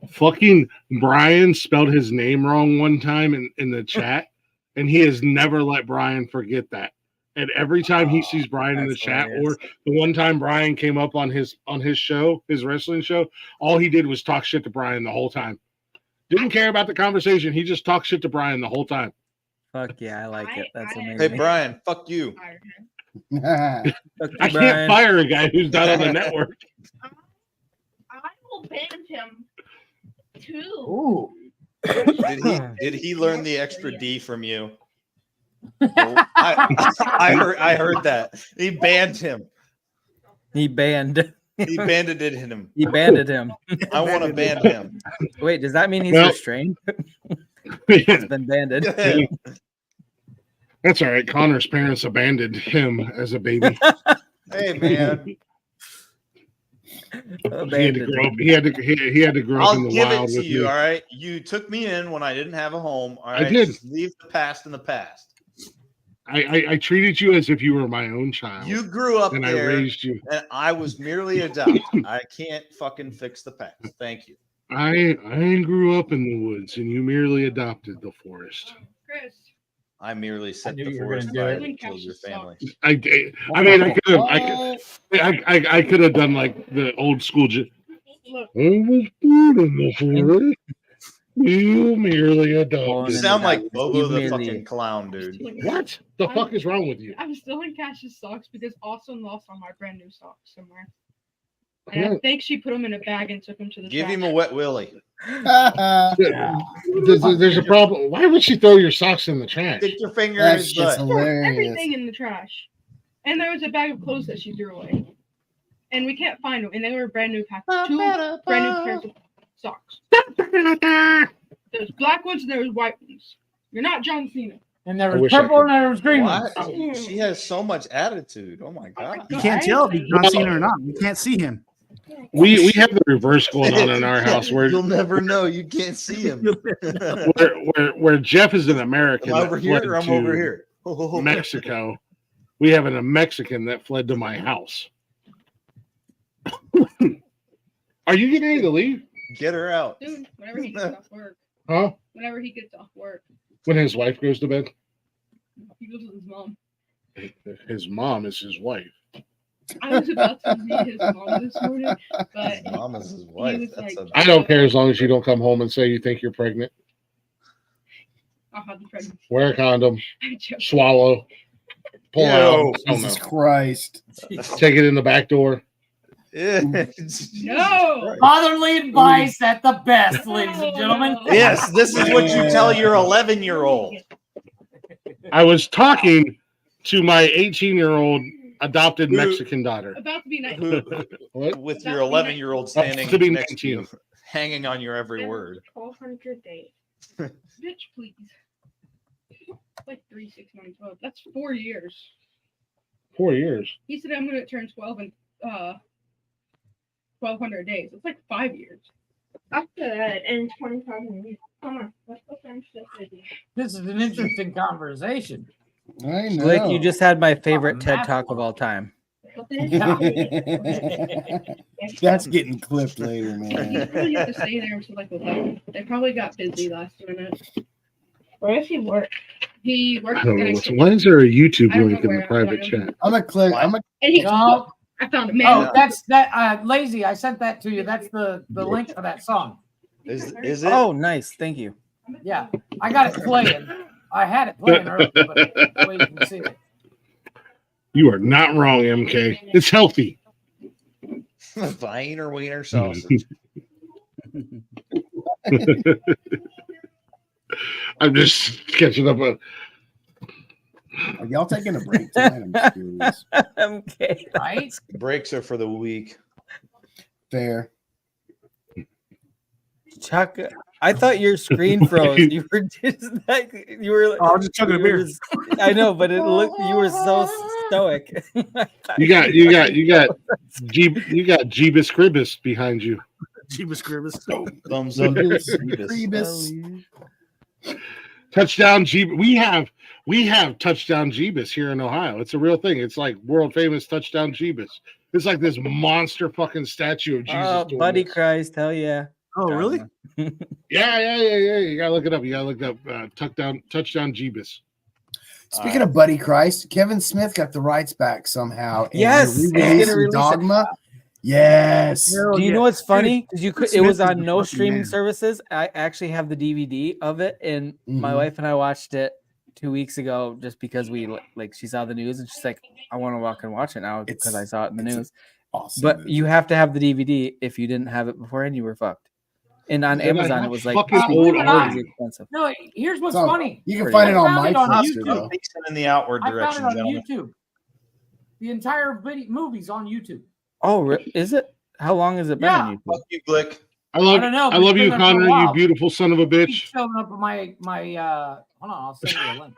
Fucking Brian spelled his name wrong one time in the chat, and he has never let Brian forget that. And every time he sees Brian in the chat, or the one time Brian came up on his show, his wrestling show, all he did was talk shit to Brian the whole time. Didn't care about the conversation. He just talked shit to Brian the whole time. Fuck yeah, I like it. That's amazing. Hey Brian, fuck you. I can't fire a guy who's not on the network. I will ban him too. Ooh. Did he learn the extra D from you? I heard that. He banned him. He banned. He banded him. He banded him. I want to ban him. Wait, does that mean he's restrained? He's been banded. That's all right. Connor's parents abandoned him as a baby. Hey man. He had to grow up. He had to grow up in the wild I'll give it to with you. me. All right. You took me in when I didn't have a home. All right. I did. Just leave the past in the past. I treated you as if you were my own child. You grew up and there, I raised you. and I was merely adopted. I can't fucking fix the past. Thank you. I grew up in the woods, and you merely adopted the forest. Chris. I merely set knew the you were forest gonna do fire it. and killed your family. I could have done like the old school. I was born in the forest. You merely adopted. You sound like Bobo the fucking clown, dude. What the fuck is wrong with you? I'm still in Cash's socks because Austin lost all my brand new socks somewhere. Yeah. And I think she put them in a bag and took them to the Give trash. him a wet willy. There's a problem. Why would she throw your socks in the trash? Stick your finger That in his shit's butt. hilarious. Everything in the trash. And there was a bag of clothes that she threw away. And we can't find them. And they were brand new packs. 2 brand new pairs of socks. There's black ones and there's white ones. You're not John Cena. And there was purple and there was green ones. What? She has so much attitude. Oh my god! You can't tell if he's not seen her or not. You can't see him. We have the reverse going on in our house where you'll never know. You can't see him. where Jeff is an American. I'm over here or I'm over here. Mexico. We have a Mexican that fled to my house. Are you getting ready to leave? Get her out. Dude, whenever he gets off work. Huh? Whenever he gets off work. When his wife goes to bed? He goes with his mom. His mom is his wife. I was about to meet his mom this morning, but his mom is his wife. I don't care as long as you don't come home and say you think you're pregnant. I'll have the pregnancy. Wear a condom. Swallow. Pull out. Jesus Christ. Take it in the back door. No. Fatherly advice at the best, ladies and gentlemen. Yes, this is what you tell your 11-year-old. I was talking to my 18-year-old adopted Mexican daughter. About to be 19. With your 11-year-old standing to be next to 19. you, hanging on your every word. 1,200 days. Bitch, please. Like 3, 6, 9, 12. That's 4 years. 4 years. He said I'm gonna turn 12 in 1,200 days. It's like 5 years. After that, in 25 minutes. Come on, let's go finish this video. This is an interesting conversation. I know. Blake, you just had my favorite TED Talk of all time. That's getting clipped later, man. He probably used to stay there until like 11. They probably got busy last minute. Where does he work? He works. I don't know. Why is there a YouTube link in the private chat? I'm a click. And he, No. I found a man. Oh, that's that. Lazy. I sent that to you. That's the link for that song. Is it? Oh, nice. Thank you. Yeah, I got it playing. I had it playing earlier, but wait, you can see it. You are not wrong, MK. It's healthy. Wiener wiener sausage. I'm just catching up on. Are y'all taking a break tonight? I'm curious. Okay. Right? Breaks are for the week. Fair. Chuck, I thought your screen froze. You were just like you were. Oh, I was just chugging a beer. I know, but it looked you were so stoic. You got Jeebus Cribbus behind you. Jeebus Cribbus. Thumbs up. Jeebus. Touchdown Jeebus. We have Touchdown Jeebus here in Ohio. It's a real thing. It's like world famous Touchdown Jeebus. It's like this monster fucking statue of Jesus. Oh, Buddy Christ, hell yeah. Oh, really? Yeah. You gotta look it up. Touchdown Jeebus. Speaking of Buddy Christ, Kevin Smith got the rights back somehow. And Yes, they're he's gonna re-releasing release Dogma. Yes. Do you know what's funny? Because you could, it Smith was is on a no fucking streaming man. services. I actually have the DVD of it, and my Mhm. wife and I watched it 2 weeks ago just because we like she saw the news and she's like, I want to walk and watch it now because I saw it in the news. Awesome. But movie. you have to have the DVD. If you didn't have it beforehand, you were fucked. And on Then I Amazon, have it was like fucking old crazy art. expensive. No, here's what's So, funny. you can find it on I found it on MyFlister, YouTube. though. Facing in the outward I found direction, it on gentlemen. YouTube. The entire movie's on YouTube. Oh, is it? How long has it been on YouTube? Fuck you, Glick. I love don't know, I but love it's you, been there for a Connor, you while. beautiful son of a Keep bitch. showing up on my hold on, I'll send you a link.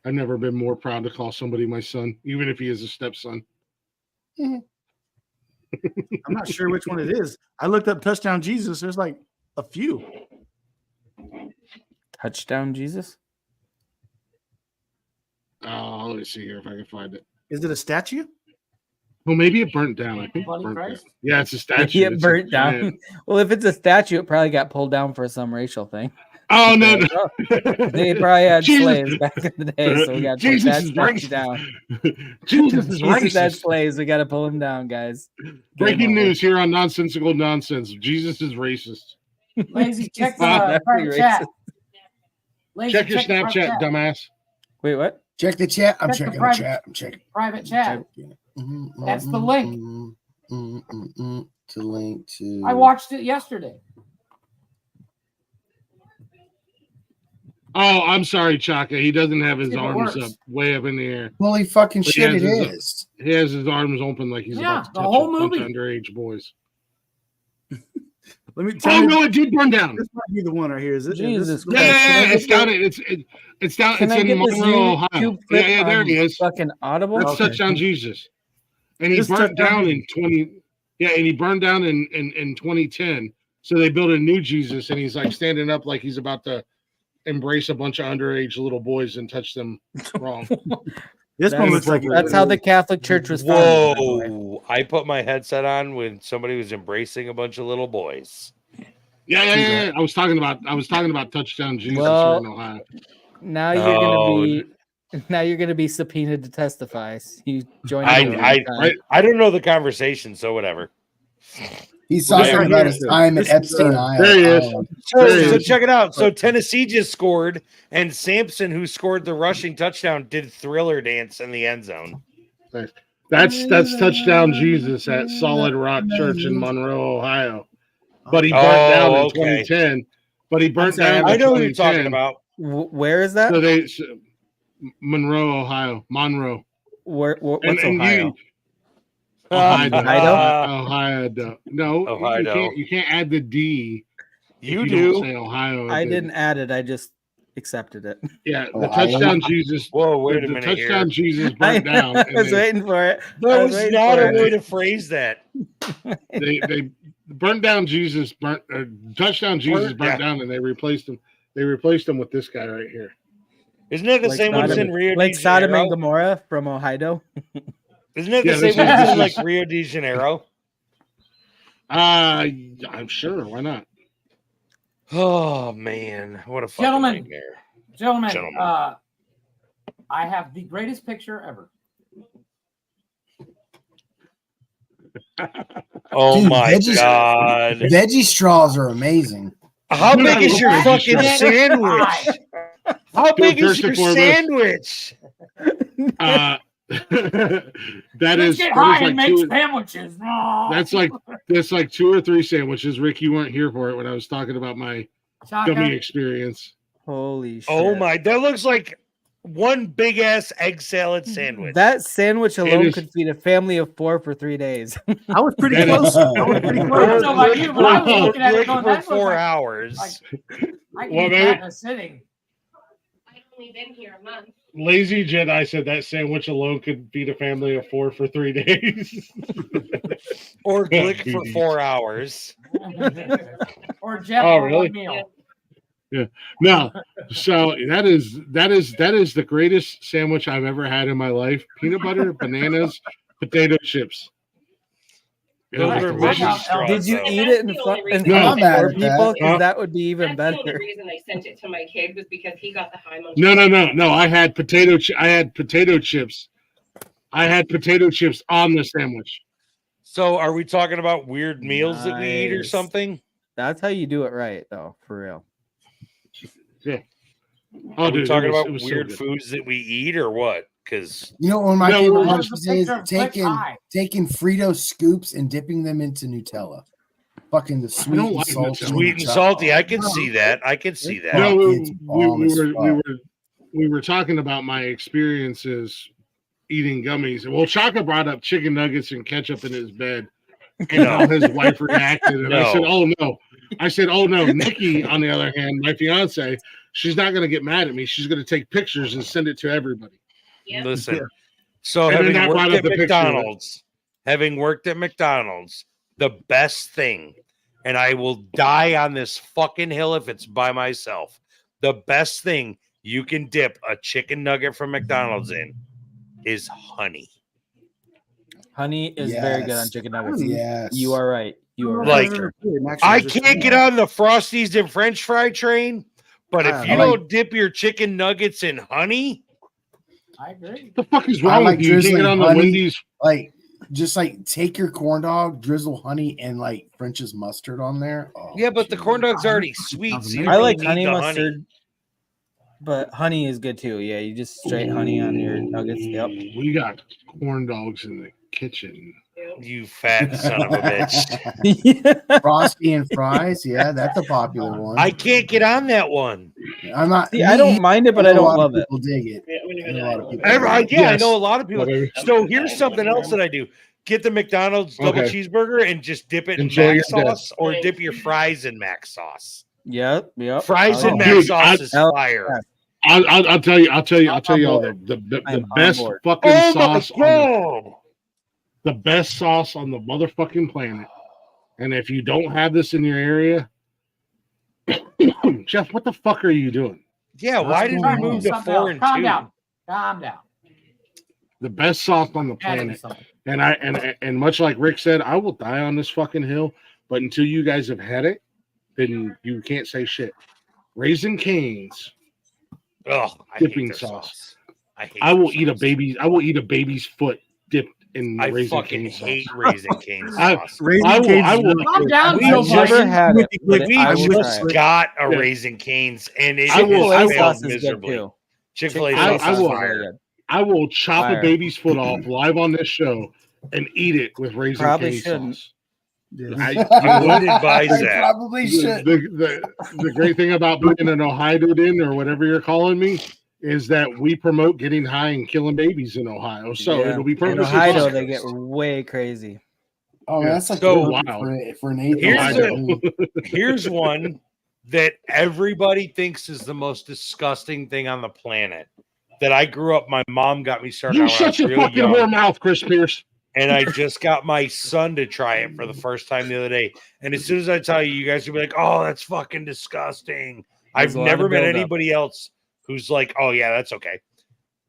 I've never been more proud to call somebody my son, even if he is a stepson. I'm not sure which one it is. I looked up Touchdown Jesus. There's like a few. Touchdown Jesus? Oh, let me see here if I can find it. Is it a statue? Well, maybe it burnt down. I think Buddy it burnt Christ? down. Yeah, it's a statue. Maybe it It's a burnt down. giant- Well, if it's a statue, it probably got pulled down for some racial thing. Oh no! They probably had Jesus. slaves back in the day, so we got to take Jesus that is statue racist. down. Jesus is Jesus had racist. slaves. We got to pull them down, guys. Breaking news here on Nonsensical Nonsense. Jesus is racist. Lazy, check the Wow. private chat. Lazy, Check your the private Snapchat, chat. dumbass. Wait, what? Check the chat. I'm Check the checking the private- chat. I'm checking. Private chat. That's the link. To link to. I watched it yesterday. Oh, I'm sorry, Chaka. He doesn't have his See if it arms works. up, way up in the air. Holy fucking But he shit! has It his- is. He has his arms open like he's Yeah, about to the touch whole a bunch movie. of underage boys. Let me Oh tell you. no, it did burn down. This might be the one right here. Is it? Jesus Yeah, it's down. It's down. Can It's I in get this Monroe, Ohio. YouTube clip Yeah, there on he is. fucking Audible? That's Okay. Touchdown Jesus, and he This burnt Touchdown down in 20. Yeah, and he burned down in 2010. So they built a new Jesus, and he's like standing up like he's about to embrace a bunch of underage little boys and touch them wrong. This one looks like That's how the Catholic Church was founded. by the way. Whoa! I put my headset on when somebody was embracing a bunch of little boys. Yeah. I was talking about Touchdown Jesus Well, here in Ohio. Now you're gonna be subpoenaed to testify. You joined. I don't know the conversation, so whatever. He's talking about his time at Epstein Island. There he is. So check it out. So Tennessee just scored, and Sampson, who scored the rushing touchdown, did Thriller dance in the end zone. That's Touchdown Jesus at Solid Rock Church in Monroe, Ohio. But he burnt down in 2010. But he burnt down. I know what you're talking about. Where is that? Monroe, Ohio. Monroe. What's and Ohio? Ohio. No, Ohio. You can't add the D. You don't say Ohio. I didn't add it. I just accepted it. Yeah, the Touchdown Jesus. Whoa, wait a the minute Touchdown here. Jesus burnt down. I was waiting for it. That was not a way to phrase that. They burnt down Jesus. Touchdown Jesus burnt down, and they replaced him. They replaced him with this guy right here. Isn't that the same one in Rio de like Sodom and Janeiro? Gomorrah from Ohio? Isn't that the same one in like Rio de Janeiro? I'm sure. Why not? Oh man, what a fucking Gentlemen, nightmare. Gentlemen, Gentlemen. I have the greatest picture ever. Oh Dude, my god. Veggie straws are amazing. How big is your fucking sandwich? How big is first your and foremost, sandwich? Let's get high and make sandwiches. That's like 2 or 3 sandwiches. Rick, you weren't here for it when I was talking about my gummy experience. Holy shit. Oh my, that looks like one big ass egg salad sandwich. That sandwich alone could feed a family of 4 for 3 days. I was pretty close. I was pretty close. So like you, but I was looking at it going, for that 4 looks like- hours. I can eat that in a sitting. I've only been here a month. Lazy Jedi said that sandwich alone could feed a family of 4 for 3 days. Or click for 4 hours. Or Jeff Oh, for really? one meal. Yeah. No. So that is the greatest sandwich I've ever had in my life. Peanut butter, bananas, potato chips. Those are veggie straws, Did you though. eat it in front No. of 4 people? Because that would be even That's the better. only reason I sent it to my kid was because he got the high No. I had potato chips. I had potato chips on the sandwich. So are we talking about weird meals that we eat or Nice. something? That's how you do it right, though, for real. Yeah. Are we dude, talking it was about so weird good. foods that we eat or what? Because You know, one of my No, favorite we're- dishes is taking Frito scoops and dipping them into Nutella. Fucking the sweet and like salty. Nutella. sweet and salty. I can see that. I can see that. No, It's bomb as fuck. we were talking about my experiences eating gummies. Well, Chaka brought up chicken nuggets and ketchup in his bed, and No. how his wife reacted. And I said, No. "Oh no!" I said, "Oh no." Nikki, on the other hand, my fiance, she's not going to get mad at me. She's going to take pictures and send it to everybody. Listen. So And then having I brought worked up at the picture McDonald's, the best thing, and I will die on this fucking hill if it's by myself. The best thing you can dip a chicken nugget from McDonald's in is honey. Honey is very good on chicken nuggets. Yes. You are right. You are Like, right. I can't get on the Frosties and French fry train, but if you I don't dip your chicken nuggets in honey, I agree. The fuck is I wrong like with you? You can't drizzling get on the honey, Wendy's. like just like take your corn dog, drizzle honey, and like French's mustard on there. Oh, yeah, but the corn dog's already sweet. So you I like don't honey need the mustard, but honey is good too. Yeah, you just straight honey on your nuggets. Yep. We got corn dogs in the kitchen. You fat son of a bitch. Frosty and fries. Yeah, that's a popular one. I can't get on that one. I'm not. See, I don't mind it, but I don't love it. People dig it. And a lot of people I Yes. know a lot of people. So here's something else that I do. get the McDonald's double cheeseburger and just dip it in mac sauce, or dip your fries in mac sauce. Yep. Fries and mac sauce is fire. I'll tell you all the best fucking sauce. The best sauce on the motherfucking planet. And if you don't have this in your area, Jeff, what the fuck are you doing? Yeah, why did we move to 4 and 2? Calm down. The best sauce on the planet. And much like Rick said, I will die on this fucking hill, but until you guys have had it, then you can't say shit. Raisin Cane's dipping sauce. I will eat a baby's foot dipped in Raisin Cane sauce. I fucking hate Raisin Cane sauce. I will. Calm down, we just got a Raisin Cane's, and it failed miserably. Chick-fil-A sauce is fire. I will chop a baby's foot off live on this show and eat it with Raisin Cane sauce. Yeah. I wouldn't advise that. Probably should. The great thing about being an Ohio or whatever you're calling me is that we promote getting high and killing babies in Ohio. So it'll be perfect. In Ohio, they get way crazy. Oh, that's like so wild for an 8. Here's one that everybody thinks is the most disgusting thing on the planet. That I grew up, my mom got me started. You shut your fucking whore mouth, Chris Pierce. And I just got my son to try it for the first time the other day. And as soon as I tell you, you guys will be like, "Oh, that's fucking disgusting." I've never met anybody else who's like, "Oh yeah, that's okay."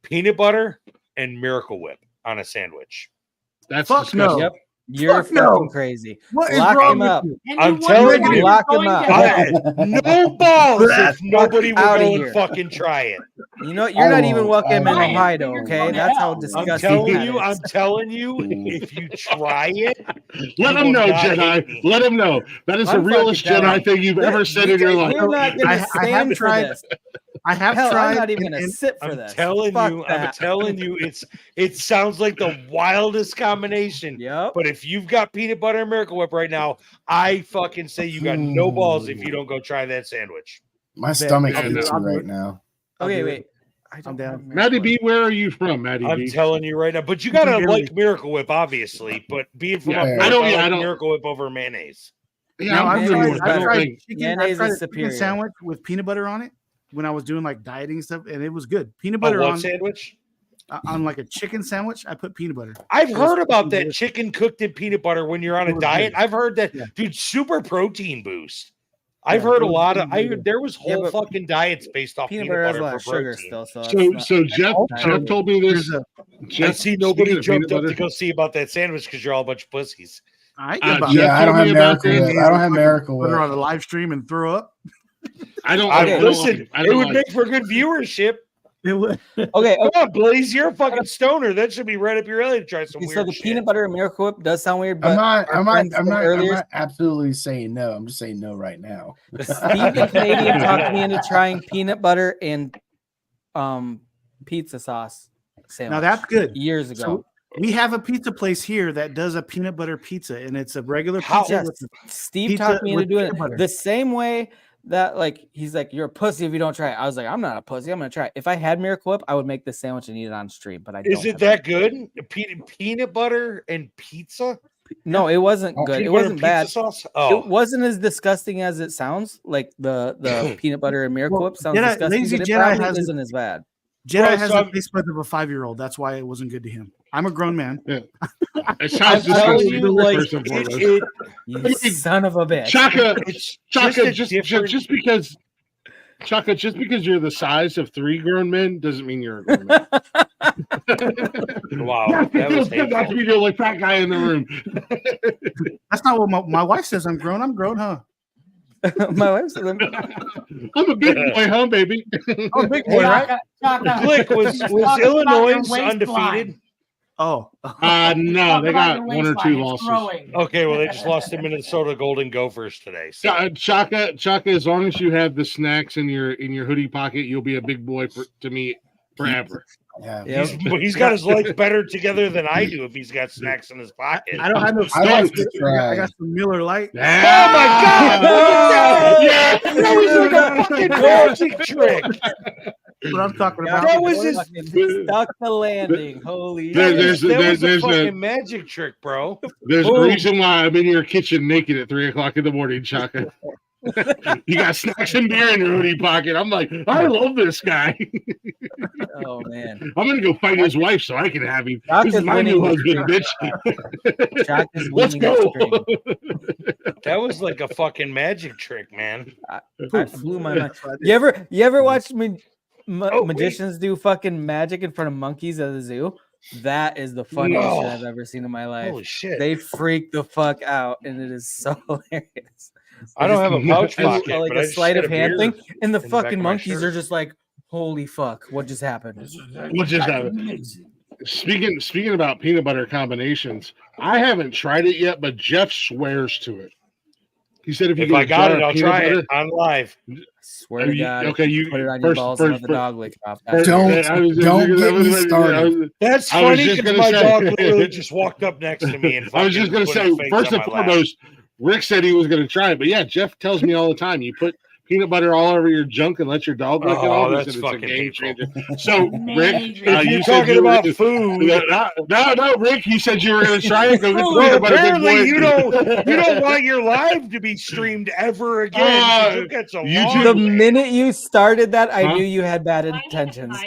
Peanut butter and Miracle Whip on a sandwich. That's fuck disgusting. no. Yep. You're fucking crazy. What is Lock wrong him with up. you? I'm telling you, Lock him up. No balls if nobody will outta go here. and fucking try it. You know, you're not even welcome in Ohio, okay? That's how disgusting I'm telling you, if you try it, let them know, Jedi. Let them know. That is the realest Jedi thing you've ever said in your life. We're not going to stand for this. I have Hell, tried. I'm not even going to sit for this. I'm telling you, it sounds like the wildest combination. Yep. But if you've got peanut butter and Miracle Whip right now, I fucking say you got no balls if you don't go try that sandwich. My stomach hurts right now. Okay, wait. I'm down. Maddie B, where are you from, Maddie B? I'm telling you right now, but you gotta like Miracle Whip, obviously. But being from I don't Miracle Whip over mayonnaise. Yeah, I've tried mayonnaise is a chicken superior. sandwich with peanut butter on it when I was doing like dieting stuff, and it was good. Peanut A butter what on sandwich? On like a chicken sandwich, I put peanut butter. I've heard about that chicken cooked in peanut butter when you're on a diet. I've heard that, dude, super protein boost. I've heard a lot of. There was whole fucking diets based off peanut butter for sugar protein. still. So Jeff told me this. I see nobody jumped up to go see about that sandwich because you're all a bunch of pussies. I don't have Miracle Whip. I don't have Miracle Put her Whip. on a live stream and throw up. I don't. Listen, it would make for good viewership. It would. Okay, come on, Blaze, you're a fucking stoner. That should be right up your alley to try some So weird the shit. peanut butter and Miracle Whip does sound weird, but I'm not absolutely saying no. I'm just saying no right now. Steve the Canadian talked me into trying peanut butter and pizza sauce sandwich. Now that's good. Years ago. So we have a pizza place here that does a peanut butter pizza, and it's a regular Yes. pizza. with Steve pizza talked me into with doing peanut butter. it the same way that, like, he's like, "You're a pussy if you don't try it." I was like, "I'm not a pussy. I'm gonna try it." If I had Miracle Whip, I would make this sandwich and eat it on stream. But I Is don't it have that good? Peanut butter and pizza? No, it wasn't good. Peanut It butter wasn't and bad. pizza sauce? Oh. It wasn't as disgusting as it sounds. Like the peanut butter and Miracle Whip sounds disgusting. Lazy But it Jedi probably isn't as bad. Jedi has a taste bud of a 5-year-old. That's why it wasn't good to him. I'm a grown man. Yeah. It sounds telling disgusting. you, like, First and foremost. You son of a bitch. Chaka, just because. Chaka, just because you're the size of 3 grown men doesn't mean you're a grown man. Wow, that was not to be the only fat guy in the room. That's not what my wife says. I'm grown, huh? My wife says I'm a big boy, huh, baby? I'm a big boy, right? Click, was Illinois undefeated? Oh. No, they got 1 or 2 losses. Okay, well, they just lost to Minnesota Golden Gophers today. So. Chaka, as long as you have the snacks in your hoodie pocket, you'll be a big boy to me forever. Yeah. He's got his life better together than I do if he's got snacks in his pocket. I don't have no snacks. I got some Miller Lite. Oh my God! Yeah, that was like a fucking magic trick. what I'm talking about. That was just stuck the landing. Holy shit. That was a fucking magic trick, bro. There's a reason why I'm in your kitchen naked at 3 o'clock in the morning, Chaka. You got snacks and beer in your hoodie pocket. I'm like, I love this guy. Oh man, I'm gonna go find his wife so I can have him. This is my new husband, bitch. Let's go. That was like a fucking magic trick, man. I blew my mind. You ever watch magicians do fucking magic in front of monkeys at the zoo? That is the funniest shit I've ever seen in my life. Holy shit. They freak the fuck out, and it is so hilarious. I don't have a pouch pocket, like but a I sleight of just hand got a thing, beer and the in the back fucking of my monkeys shirt. are just like, "Holy fuck, what just happened?" What just happened? Speaking about peanut butter combinations, I haven't tried it yet, but Jeff swears to it. He said if I got it, I'll try it on live. Swear to God. Okay, you put it on your balls and let the dog lick off. Don't get me started. That's funny because my dog literally just walked up next to me and I was just going to say, first and foremost, Rick said he was going to try it, but yeah, Jeff tells me all the time, you put peanut butter all over your junk and let your dog lick it off. That's it's a fucking game hateful. changer. So, Rick, if you you're said talking you were about gonna- food, no, Rick, you said you were going to try it. Go get the well, peanut butter. apparently big you boy. don't want your live to be streamed ever again. You'll get some The minute you started that, I Huh? knew you had bad intentions.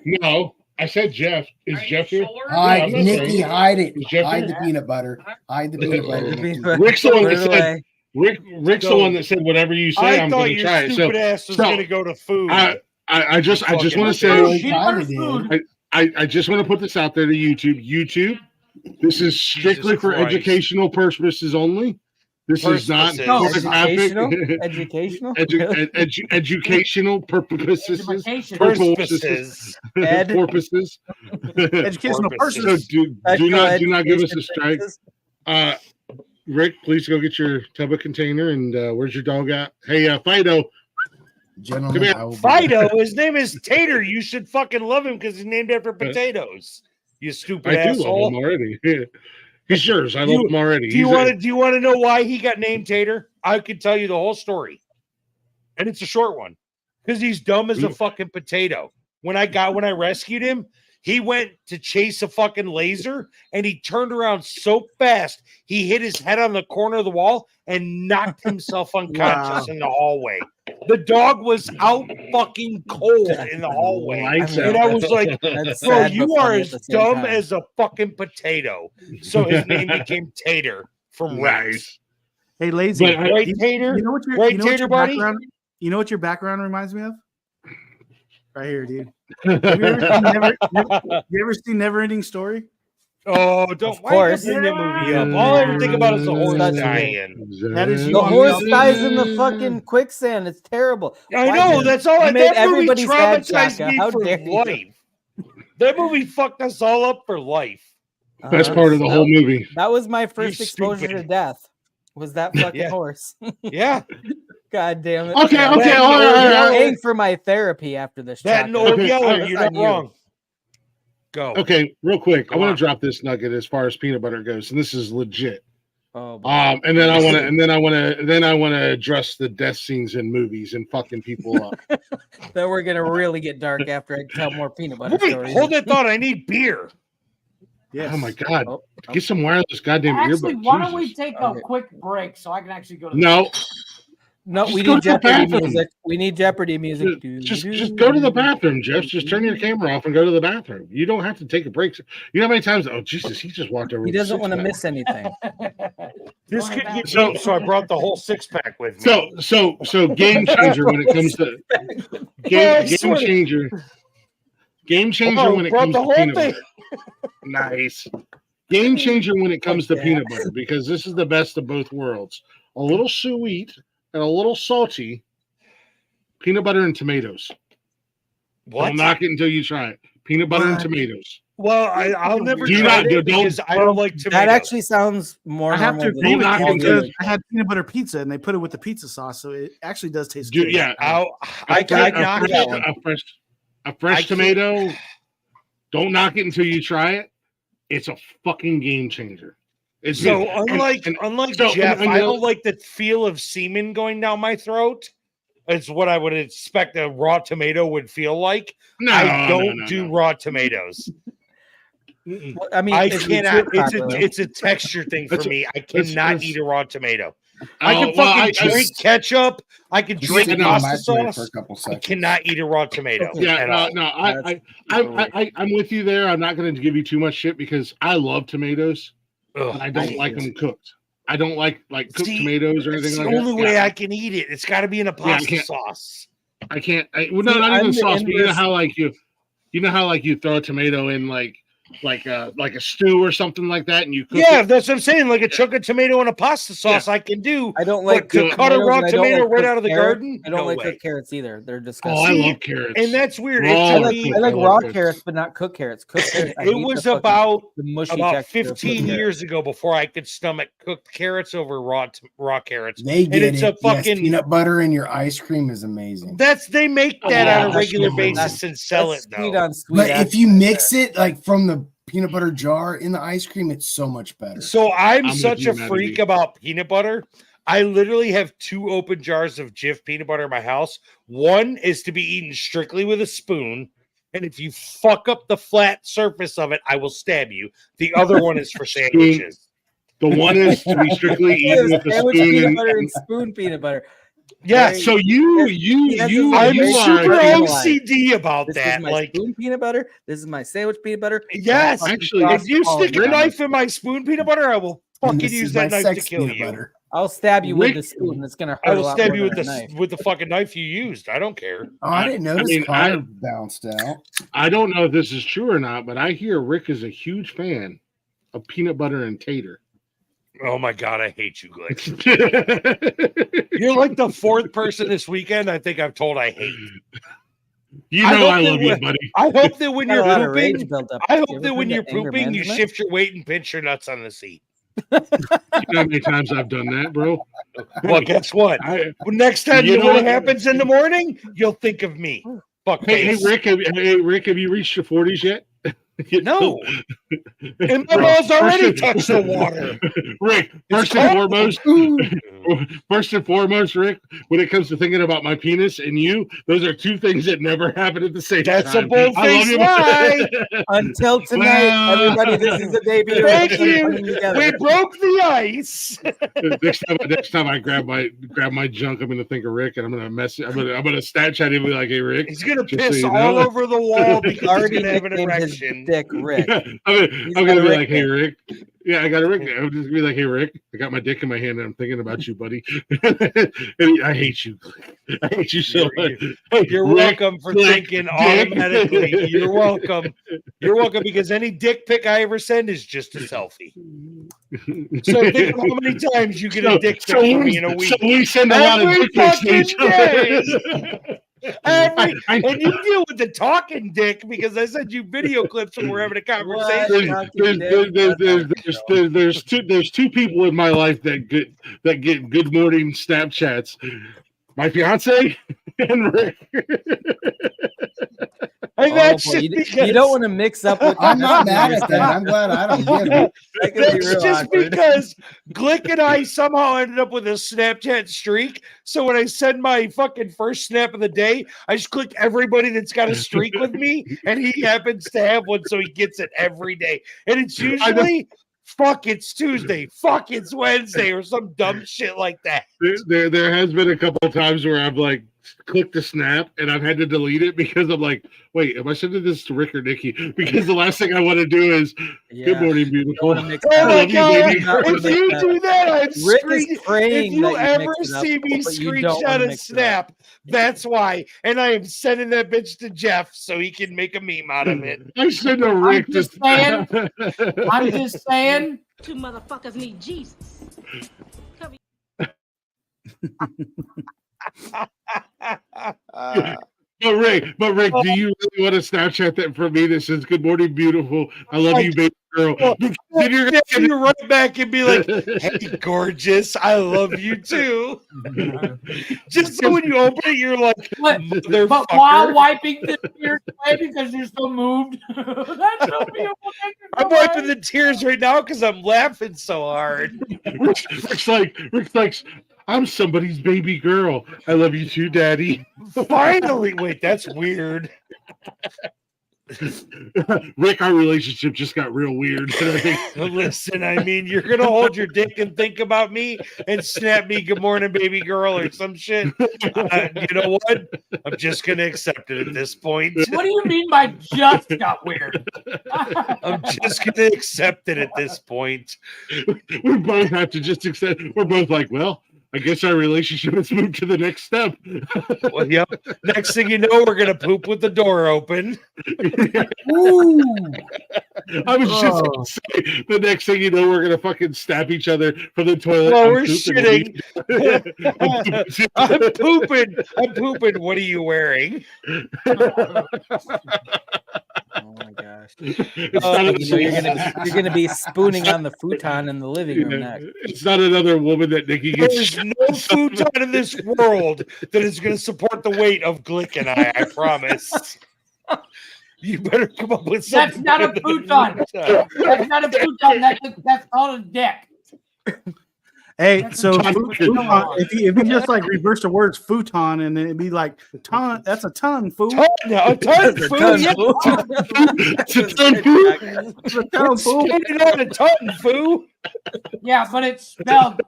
No, I said Jeff. Is Jeff here? Hide, Nikki, saying- hide it. Is Jeff Hide here? the peanut butter. Hide the peanut butter. Rick's the one Put that it said. away. Rick's the one that said whatever you say, I I'm thought going to your try it. So, stupid ass was going to go to food. I just want to say, I just want to put this out there to YouTube. YouTube, this is strictly for Christ. educational purposes only. This is not Educational? educational Educational? educational purposes. Purposes. Purposes. Educational So purposes. do not give us a strike. Rick, please go get your tub of container. And where's your dog at? Hey, Fido. Gentlemen, Fido, his name is Tater. You should fucking love him because he's named after potatoes. You stupid I do asshole. love him already. He's yours. I love him already. Do you want to know why he got named Tater? I could tell you the whole story, and it's a short one because he's dumb as a fucking potato. When I rescued him, he went to chase a fucking laser, and he turned around so fast he hit his head on the corner of the wall and knocked himself unconscious in the hallway. The dog was out fucking cold in the hallway. And I was like, bro, you are as dumb as a fucking potato. So his name became Tater from Rex. Hey, lazy. Right, Tater? You know what your, Right, you know what Tater, your buddy? background, you know what your background reminds me of? Right here, dude. Have you ever seen Never-Ending Story? Oh, don't Of course. bring that movie up. All I ever think about is the horse dying. That is The horse dies in the fucking quicksand. It's terrible. I Why know. did- That's all. you made That movie everybody's head, traumatized Chaka. me How for dare you? life. That movie fucked us all up for life. That's part of the whole movie. That was my first You're exposure stupid. to death. Was that fucking Yeah. horse? Yeah. God damn it. Okay, I'm all right. paying for my therapy after this. That Chaka. and Old Okay, Yeller, that's you're on not you. wrong. Go. Okay, real quick. I Go want on. to drop this nugget as far as peanut butter goes, and this is legit. Oh, boy. And then I want to address the death scenes in movies and fucking people up. Then we're gonna really get dark after I tell more peanut butter Wait, stories. hold that thought. I need beer. Yes. Oh my god! Oh, Get some wireless goddamn Actually, earbud. why don't we Jesus. take a quick break so I can actually go to No, No, Just we go need to the Jeopardy bathroom. music. We need Jeopardy music. just go to the bathroom, Jeff. Just turn your camera off and go to the bathroom. You don't have to take a break. You know how many times? Oh Jesus, he just walked over. He with a doesn't want to six-pack. miss anything. This could get deep, so I brought the whole six pack with me. So game changer when it comes to game changer. Game changer Oh, when it brought comes the to whole peanut thing. butter. Nice. Game changer when it comes to peanut butter because this is the best of both worlds. A little sweet and a little salty. Peanut butter and tomatoes. What? Don't knock it until you try it. Peanut butter and tomatoes. Well, I'll never Do try not- it don't- because I don't like tomatoes. That actually sounds more I have to normal agree than with knock you it all the because other- I had peanut butter pizza and they put it with the pizza sauce, so it actually does taste Dude, good. yeah. I can't knock it. A fresh I can't- tomato. Don't knock it until you try it. It's a fucking game changer. It's So good. unlike And- unlike so- Jeff, and- I don't like the feel of semen going down my throat. It's what I would expect a raw tomato would feel like. No, I don't no, do raw tomatoes. I mean, I cannot. It's a texture thing for It's- me. I cannot it's- eat a raw tomato. Oh, I can well, fucking drink ketchup. I can drink Sit in the pasta microwave for a sauce. couple I seconds. cannot eat a raw tomato. Yeah, at no, all. no. I'm with you there. I'm not going to give you too much shit because I love tomatoes, but I don't like them cooked. I don't like cooked tomatoes or anything It's like the that. only way I can eat it. It's got to be in a I pasta can't. sauce. I can't. Well, no, See, not I'm even the sauce. But you know inverse. how you throw a tomato in like a stew or something like that, and you cook Yeah, it. that's what I'm saying. Like a chunk of tomato and a pasta sauce, I can do. I don't like but to cooked cut a tomatoes, raw and I don't tomato like right cooked out of the carrots. garden. I don't No like way. cooked carrots either. They're disgusting. Oh, I love carrots, and that's weird. Raw It I took like, me. I like love raw carrots. carrots, but not cooked carrots. Cooked carrots. I It hate was the fucking- about the mushy about texture of cooked 15 carrots. years ago before I could stomach cooked carrots over raw carrots. They and get it's it. a fucking Yes, peanut butter in your ice cream is amazing. they make that Yeah, on a that's regular so basis and sell it Sweet though. on sweet. But if you mix it like from the peanut butter jar in the ice cream, it's so much better. So I'm with such you, a Maddie. freak about peanut butter. I literally have 2 open jars of Jif peanut butter in my house. One is to be eaten strictly with a spoon. And if you fuck up the flat surface of it, I will stab you. The other one is for sandwiches. The one is to be strictly eaten with a Sandwich spoon. peanut And, butter and spoon peanut butter. Yeah, Very- so you I'm are super OCD about This that. is my Like, spoon peanut butter. This is my sandwich peanut butter. yes, actually, if you all stick of a it. knife in my spoon peanut butter, I will And fucking this use is my that knife to sex kill peanut you. butter. I'll stab you Rick- with the spoon. It's gonna hurt I a will lot stab more you with than the a knife. with the fucking knife you used. I don't care. Oh, I didn't notice mean, Connor bounced out. I don't know if this is true or not, but I hear Rick is a huge fan of peanut butter and tater. Oh my god, I hate you, Glick. You're like the 4th person this weekend I think I've told I hate. You know I hope that love you, when- buddy. I hope that when Got a you're lot of rage pooping, built up. I You hope ever that when heard you're of anger pooping, you management? shift your weight and pinch your nuts on the seat. You know how many times I've done that, bro? Well, guess what? Well, next time You know when what? it happens in the morning, you'll think of me. Fuck Hey, face. Rick, have you reached your 40s yet? No. And my balls already touched the water. Rick, first and foremost, Rick, when it comes to thinking about my penis and you, those are 2 things that never happen at the same That's a time. bold-faced lie. Until tonight, Well, everybody, this is the debut. Thank of us you. coming together. We broke the ice. next time I grab my junk, I'm gonna think of Rick and I'm gonna mess it. I'm gonna Snapchat him and be like, "Hey, Rick." He's gonna just so piss you all know. over the wall because he's Already gonna have an nicknamed his erection. dick Rick. I'm He's gonna got a be Rick like, "Hey, now. Rick." Yeah, I got a Rick. I'm just gonna be like, "Hey, Rick, I got my dick in my hand and I'm thinking about you, buddy." And I hate you. I hate you so much. Hey, You're Rick, welcome for Rick, thinking dick. automatically. You're welcome. You're welcome because any dick pic I ever send is just a selfie. So think of how many times you get a dick pic from me in a week. So we send a lot of Every dick pics to fucking each other. day. And you deal with the talking dick because I sent you video clips when we're having a conversation. There's 2 people in my life that get good morning Snapchats. My fiance and Rick. And that's boy, just you because don't want to mix up with. I'm not mad at that. I'm glad I don't get it. That could be That's real just awkward. because Glick and I somehow ended up with a Snapchat streak. So when I send my fucking first snap of the day, I just click everybody that's got a streak with me, and he happens to have one, so he gets it every day. And it's usually fuck it's Tuesday, fuck it's Wednesday, or some dumb shit like that. There has been a couple of times where I've like clicked the snap and I've had to delete it because I'm like, wait, am I sending this to Rick or Nikki? Because the last thing I want to do is good morning, beautiful. Oh my god! If you do that, I'm Rick screen- is praying If you that you ever mix it up, see me but you don't screenshot wanna a mix it up. snap, that's why. And I am sending that bitch to Jeff so he can make a meme out of it. I send a Rick just saying. I'm just saying. 2 motherfuckers need Jesus. But Rick, do you really want to Snapchat that for me that says "Good morning, beautiful"? I love you, baby girl. Then you're gonna you right back and be like, "Hey, gorgeous, I love you too." Just so when you open it, you're like, But while wiping the tears away because you're so moved. That's so beautiful. I'm wiping the tears right now because I'm laughing so hard. Rick's like, I'm somebody's baby girl. I love you too, Daddy. Finally, wait, that's weird. Rick, our relationship just got real weird. Listen, I mean, you're gonna hold your dick and think about me and snap me "Good morning, baby girl" or some shit. You know what? I'm just gonna accept it at this point. What do you mean by just got weird? I'm just gonna accept it at this point. We both have to just accept. We're both like, well, I guess our relationship has moved to the next step. Well, yep. Next thing you know, we're gonna poop with the door open. Ooh. I was just gonna say, the next thing you know, we're gonna fucking stab each other from the toilet. Well, we're shitting. I'm pooping. I'm pooping. What are you wearing? Oh my gosh! You're gonna be spooning on the futon in the living room next. It's not another woman that Nikki gets. There's no futon in this world that is going to support the weight of Glick and I promise. You better come up with something. That's not a futon. That's not a futon. That's called a deck. Hey, so futon, if you just like reverse the words futon and then it'd be like ton, that's a ton, fool. A ton, fool. Yeah. It's a ton, fool. It's a ton, fool. A ton, fool. Yeah, but it's spelled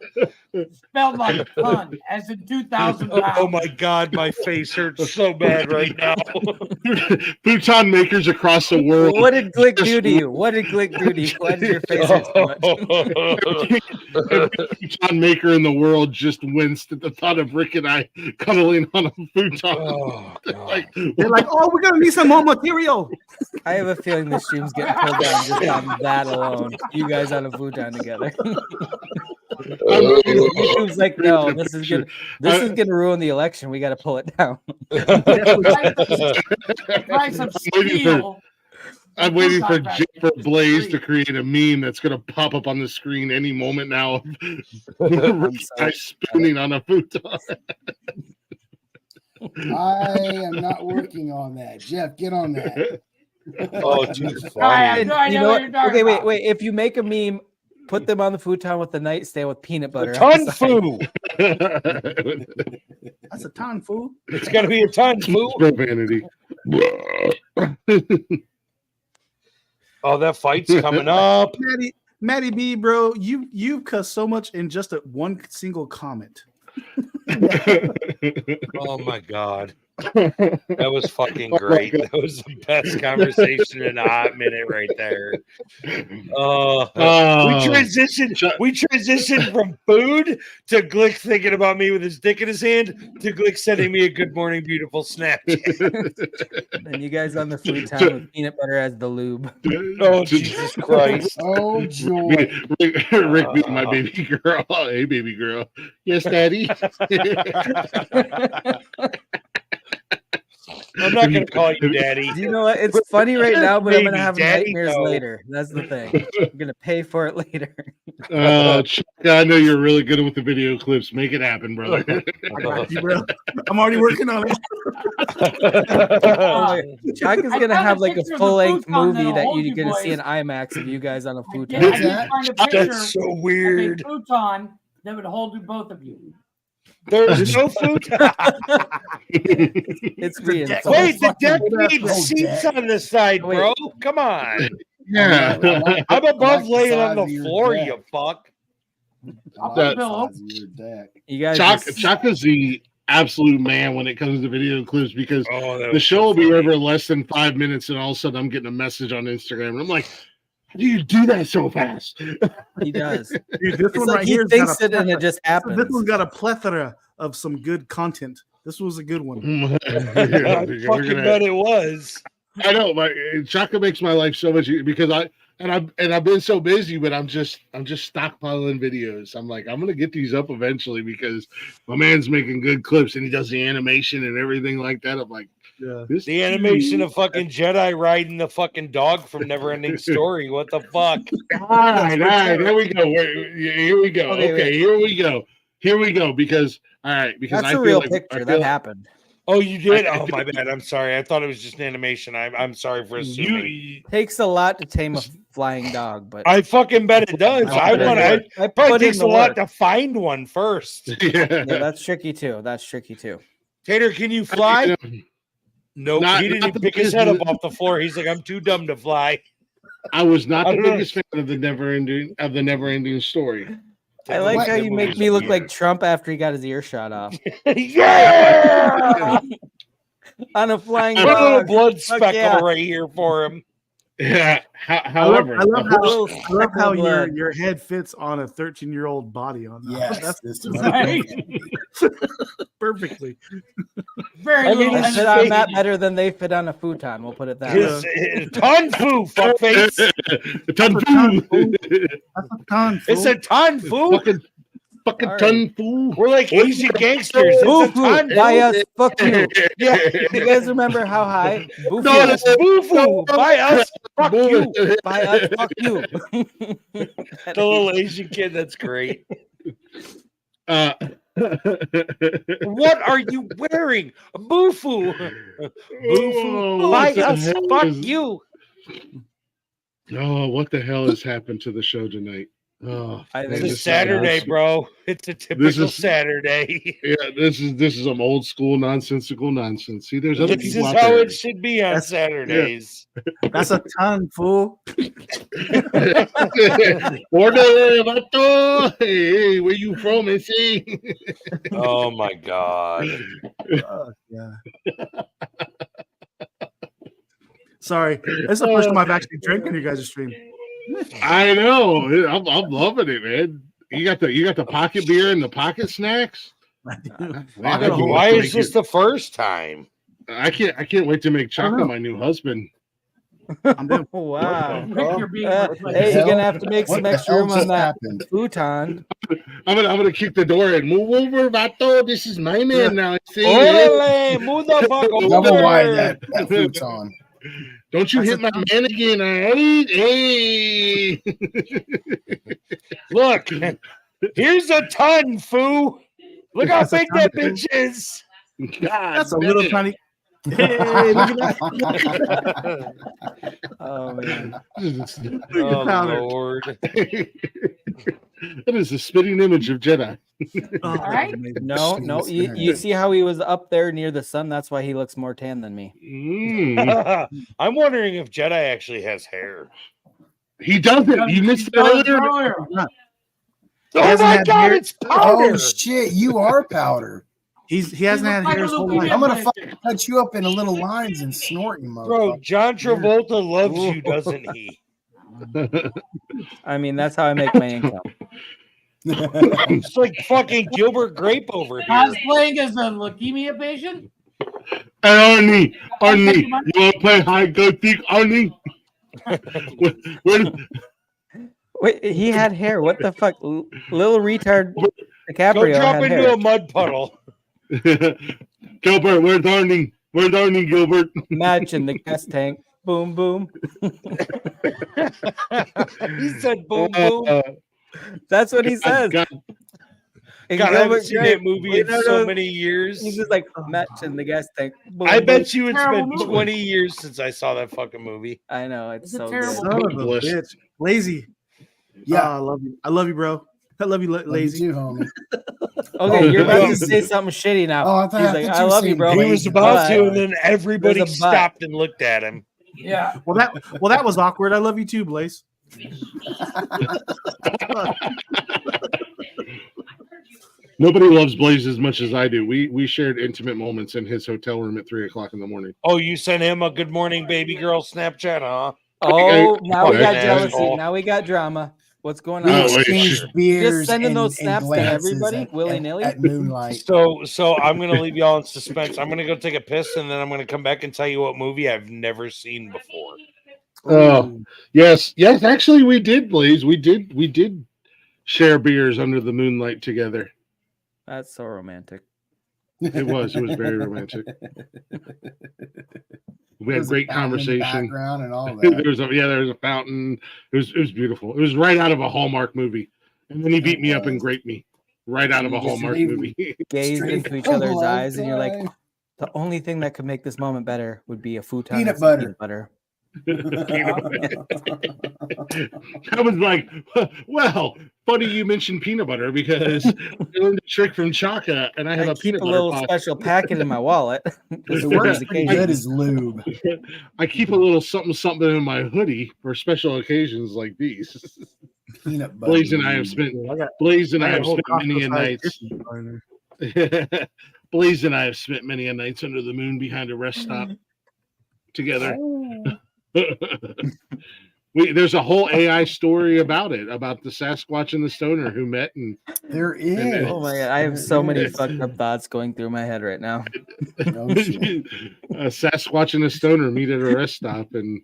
like ton, as in 2,000 pounds. Oh my God, my face hurts so bad right now. Futon makers across the world. What did Glick do to you? What did Glick do to you? Why did your face hurt so much? Every futon maker in the world just winced at the thought of Rick and I cuddling on a futon. They're like, oh, we're gonna need some more material. I have a feeling this stream's getting pulled down just on that alone. You guys on a futon together. YouTube's like, no, this is gonna ruin the election. We got to pull it down. I'm waiting for Jennifer Blaze to create a meme that's going to pop up on the screen any moment now. Rick spooning on a futon. I am not working on that. Jeff, get on that. Oh, geez. You know what? Okay, wait. If you make a meme, put them on the futon with the nightstand with peanut butter. Ton foo. That's a ton, fool. It's got to be a ton, fool. Profanity. Oh, that fight's coming up. Matty B, bro, you cuss so much in just one single comment. Oh my God. That was fucking great. That was the best conversation in a hot minute right there. We transitioned from food to Glick thinking about me with his dick in his hand to Glick sending me a good morning, beautiful Snapchat. And you guys on the futon with peanut butter as the lube. Oh, Jesus Christ. Oh, joy. Rick being my baby girl. Hey, baby girl. Yes, Daddy. I'm not going to call you daddy. You know what? It's funny right now, but I'm going to have nightmares later. That's the thing. I'm going to pay for it later. Chuck, I know you're really good with the video clips. Make it happen, brother. I'm already working on it. Chuck is going to have like a full-length movie that you're going to see in IMAX of you guys on a futon. That's so weird. A futon that would hold you, both of you. There's no futon. It's reinforced. Wait, the deck needs seats on the side, bro. Come on. Yeah. I'm above laying on the floor, you fuck. You guys Chuck is the absolute man when it comes to video clips because the show will be over less than 5 minutes and all of a sudden I'm getting a message on Instagram and I'm like, how do you do that so fast? He does. Dude, this one like right he here thinks it and it just happens. This one's got a plethora of some good content. This was a good one. I fucking bet it was. I know, Chaka makes my life so much because I've been so busy, but I'm just stockpiling videos. I'm like, I'm gonna get these up eventually because my man's making good clips and he does the animation and everything like that. I'm like, yeah, the animation of fucking Jedi riding the fucking dog from Neverending Story. What the fuck? All right, there we go. Here we go. Okay, here we go. Because all right, because that's I a feel real like, picture that happened. Oh, you did? Oh, my bad. I'm sorry. I thought it was just an animation. I'm sorry for assuming. Takes a lot to tame a flying dog, but I fucking bet it does. I probably put in takes the a lot work. to find one first. Yeah, that's tricky too. That's tricky too. Tater, can you fly? Nope. Not- he didn't not even the pick his biggest- head up off the floor. He's like, I'm too dumb to fly. I was not I the don't know. biggest fan of the never-ending story. I like how That you movie make was me look weird. like Trump after he got his ear shot off. Yeah! On a flying Put a little dog. blood Fuck speckle yeah. right here for him. Yeah. I love how speckle blood. your head fits on a 13-year-old body on that. Yes, That's this Right? perfectly. Very I little. mean, it fit on that better than they fit on a futon. We'll put it that His way. ton fu, fuckface. It's a ton fu. Fucking All right. ton fool. We're like Asian gangsters. It's a Boo-foo, ton by fu. us, fuck you. Yeah. You guys remember how high? Boo-foo. No, it's boo-foo. By us, fuck you. By us, fuck you. The little Asian kid, that's great. What are you wearing? Boo-foo. Boo-foo. By what the us, hell fuck is- you. Oh, what the hell has happened to the show tonight? Oh, I man, It's think a this is Saturday, awesome. bro. It's a typical is- Saturday. Yeah, this is some old school nonsensical nonsense. See, there's other This people is out how there. it should be on Saturdays. That's a ton, fool. Order, vato. Hey, where you from? See? Oh my god. Yeah. Sorry, that's the first time I've actually drank on your guys' stream. I know. I'm loving it, man. You got the pocket beer and the pocket snacks. Man, I can't wait Why to is make this it- the first time? I can't wait to make chocolate my new husband. Wow. Rick, you're being Hey, you're gonna have to make some extra room on that futon. I'm gonna kick the door and move over, vato. This is my man now. See? Orale, move the fuck Double over. wide that futon. Don't you hit my man again, all right? Hey. Look, here's a ton, foo. Look how big that bitch is. God, That's a little damn. tiny. Hey, look at that. Oh man. Oh powder. Lord. That is a spitting image of Jedi. All right. No, you see how he was up there near the sun? That's why he looks more tan than me. I'm wondering if Jedi actually has hair. He doesn't. You missed it earlier. Oh hasn't my had god, hair. it's powder. Oh shit, you are powder. He hasn't had hair his whole life. I'm gonna fucking cut you up into little lines and snort you, Bro, motherfucker. John Travolta loves you, doesn't he? I mean, that's how I make my income. It's like fucking Gilbert Grape over here. Cosplaying as a leukemia patient? Hey, Arnie, you want to play hide go seek, Arnie? Where- Wait, he had hair. What the fuck? Little retard Go DiCaprio drop had into hair. a mud puddle. Gilbert, where's Arnie? Where's Arnie, Gilbert? Match in the gas tank. Boom, boom. He said boom boom. That's what he says. God, And God, I haven't Gilbert seen Grape, that movie you in know, so many years. He's just like match in the gas tank. Boom, I boom. bet you it's Terrible been movie. 20 years since I saw that fucking movie. I know it's It's a so terrible good. Son of a Bless. bitch. Lazy. Yeah. I love you. I love you, bro. I love you, Love you lazy. too, homie. Okay, you're about to Yeah. say something shitty now. Oh, I thought- He's I like, thought I you were love you, saying bro. He was about But- to, and then everybody There's a but. stopped and looked at him. Yeah. Well, that was awkward. I love you too, Blaze. Nobody loves Blaze as much as I do. We shared intimate moments in his hotel room at 3:00 in the morning. Oh, you sent him a good morning, baby girl Snapchat, huh? Oh, now we got Fucking jealousy. asshole. Now we got drama. What's going We on? wait, exchanged sure. beers Just sending and, those and snaps to glances everybody, at- willy-nilly? at Moonlight. So I'm gonna leave y'all in suspense. I'm gonna go take a piss, and then I'm gonna come back and tell you what movie I've never seen before. Oh, yes. Actually, we did, Blaze. We did share beers under the moonlight together. That's so romantic. It was very romantic. We had There's a great fountain in the conversation. background and all there that. was a fountain. It was beautiful. It was right out of a Hallmark movie. And then he beat me up and graped me right out of a Just Hallmark leave- movie. Gazed Straight into each from other's love eyes, and you're like, time. The only thing that could make this moment better would be a futon Peanut and some butter. peanut butter. I was like, well, funny you mentioned peanut butter because I learned a trick from Chaka, and I have a peanut butter little box. special packet in my wallet. It works pretty good as lube. I keep a little something in my hoodie for special occasions like these. Peanut butter. Blaze and I have spent many a nights. Blaze and I have spent many a nights under the moon behind a rest stop together. There's a whole AI story about it, about the Sasquatch and the Stoner who met, and there is. Oh my god, I have so many fucked up thoughts going through my head right now. A Sasquatch and a Stoner meet at a rest stop, and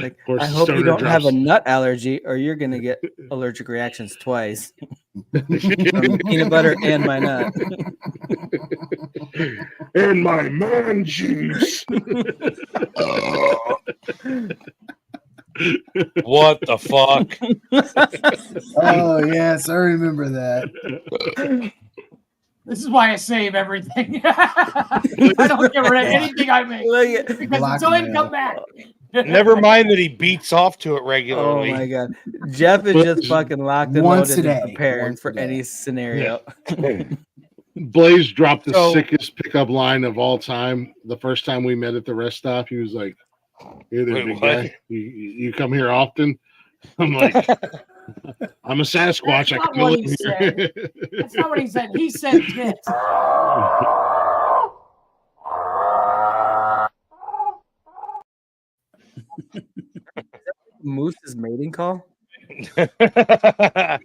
like, of course, I hope you don't have a nut allergy, or you're gonna get allergic reactions twice. From peanut butter and my nut. And my man juice. What the fuck? Oh yes, I remember that. This is why I save everything. I don't get rid of anything I make because until they come back. Never mind that he beats off to it regularly. Oh my god, Jeff is just fucking locked and loaded and prepared for any scenario. Blaze dropped the sickest pickup line of all time. The first time we met at the rest stop, he was like, "Hey there, big guy. You come here often?" I'm like, "I'm a Sasquatch. I come live here." That's not what he said. He said tits. Moose's mating call? That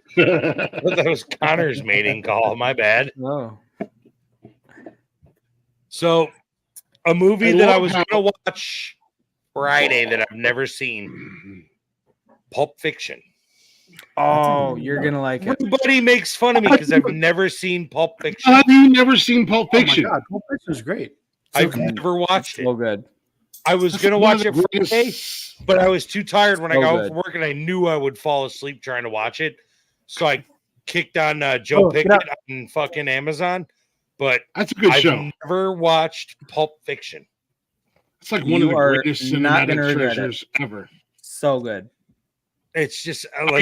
was Connor's mating call. My bad. Oh. So, a movie that I was going to watch Friday that I've never seen, Pulp Fiction. Oh, you're going to like it. Everybody makes fun of me because I've never seen Pulp Fiction. Have you never seen Pulp Fiction? Oh my God, Pulp Fiction is great. I've never watched it. So good. I was going to watch it Friday, but I was too tired when I got home from work, and I knew I would fall asleep trying to watch it. So I kicked on Joe Pickett on fucking Amazon. But that's a good show. I've never watched Pulp Fiction. It's like one of the greatest cinematic treasures ever. So good. It's just like.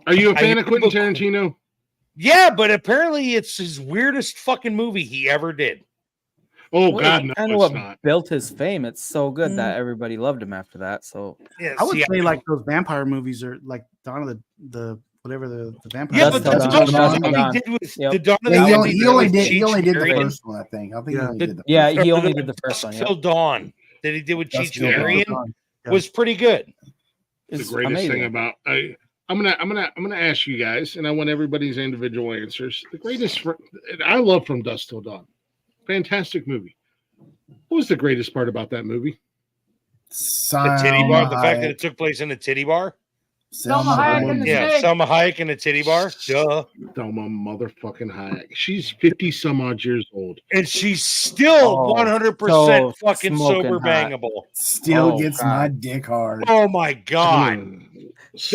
Are you a fan of Quentin Tarantino? Yeah, but apparently it's his weirdest fucking movie he ever did. Oh God, no, kind of what built his fame. It's so good that everybody loved him after that. So yeah, I would say like those vampire movies are like Dawn of the whatever the vampire. Yeah, but that's what he did with the Dawn of the Dead. He only did the first one, I think. I think he only did the first one. He only did the first one. Till Dawn that he did with Cheech Marion was pretty good. The greatest thing about I'm gonna ask you guys, and I want everybody's individual answers. The greatest I love From Dusk Till Dawn. Fantastic movie. What was the greatest part about that movie? The titty bar. The fact that it took place in a titty bar. Selma Hayek Selma Hayek in a titty bar. Duh. Selma motherfucking Hayek. She's 50 some odd years old, and she's still 100% fucking sober bangable. Still gets my dick hard. Oh my god.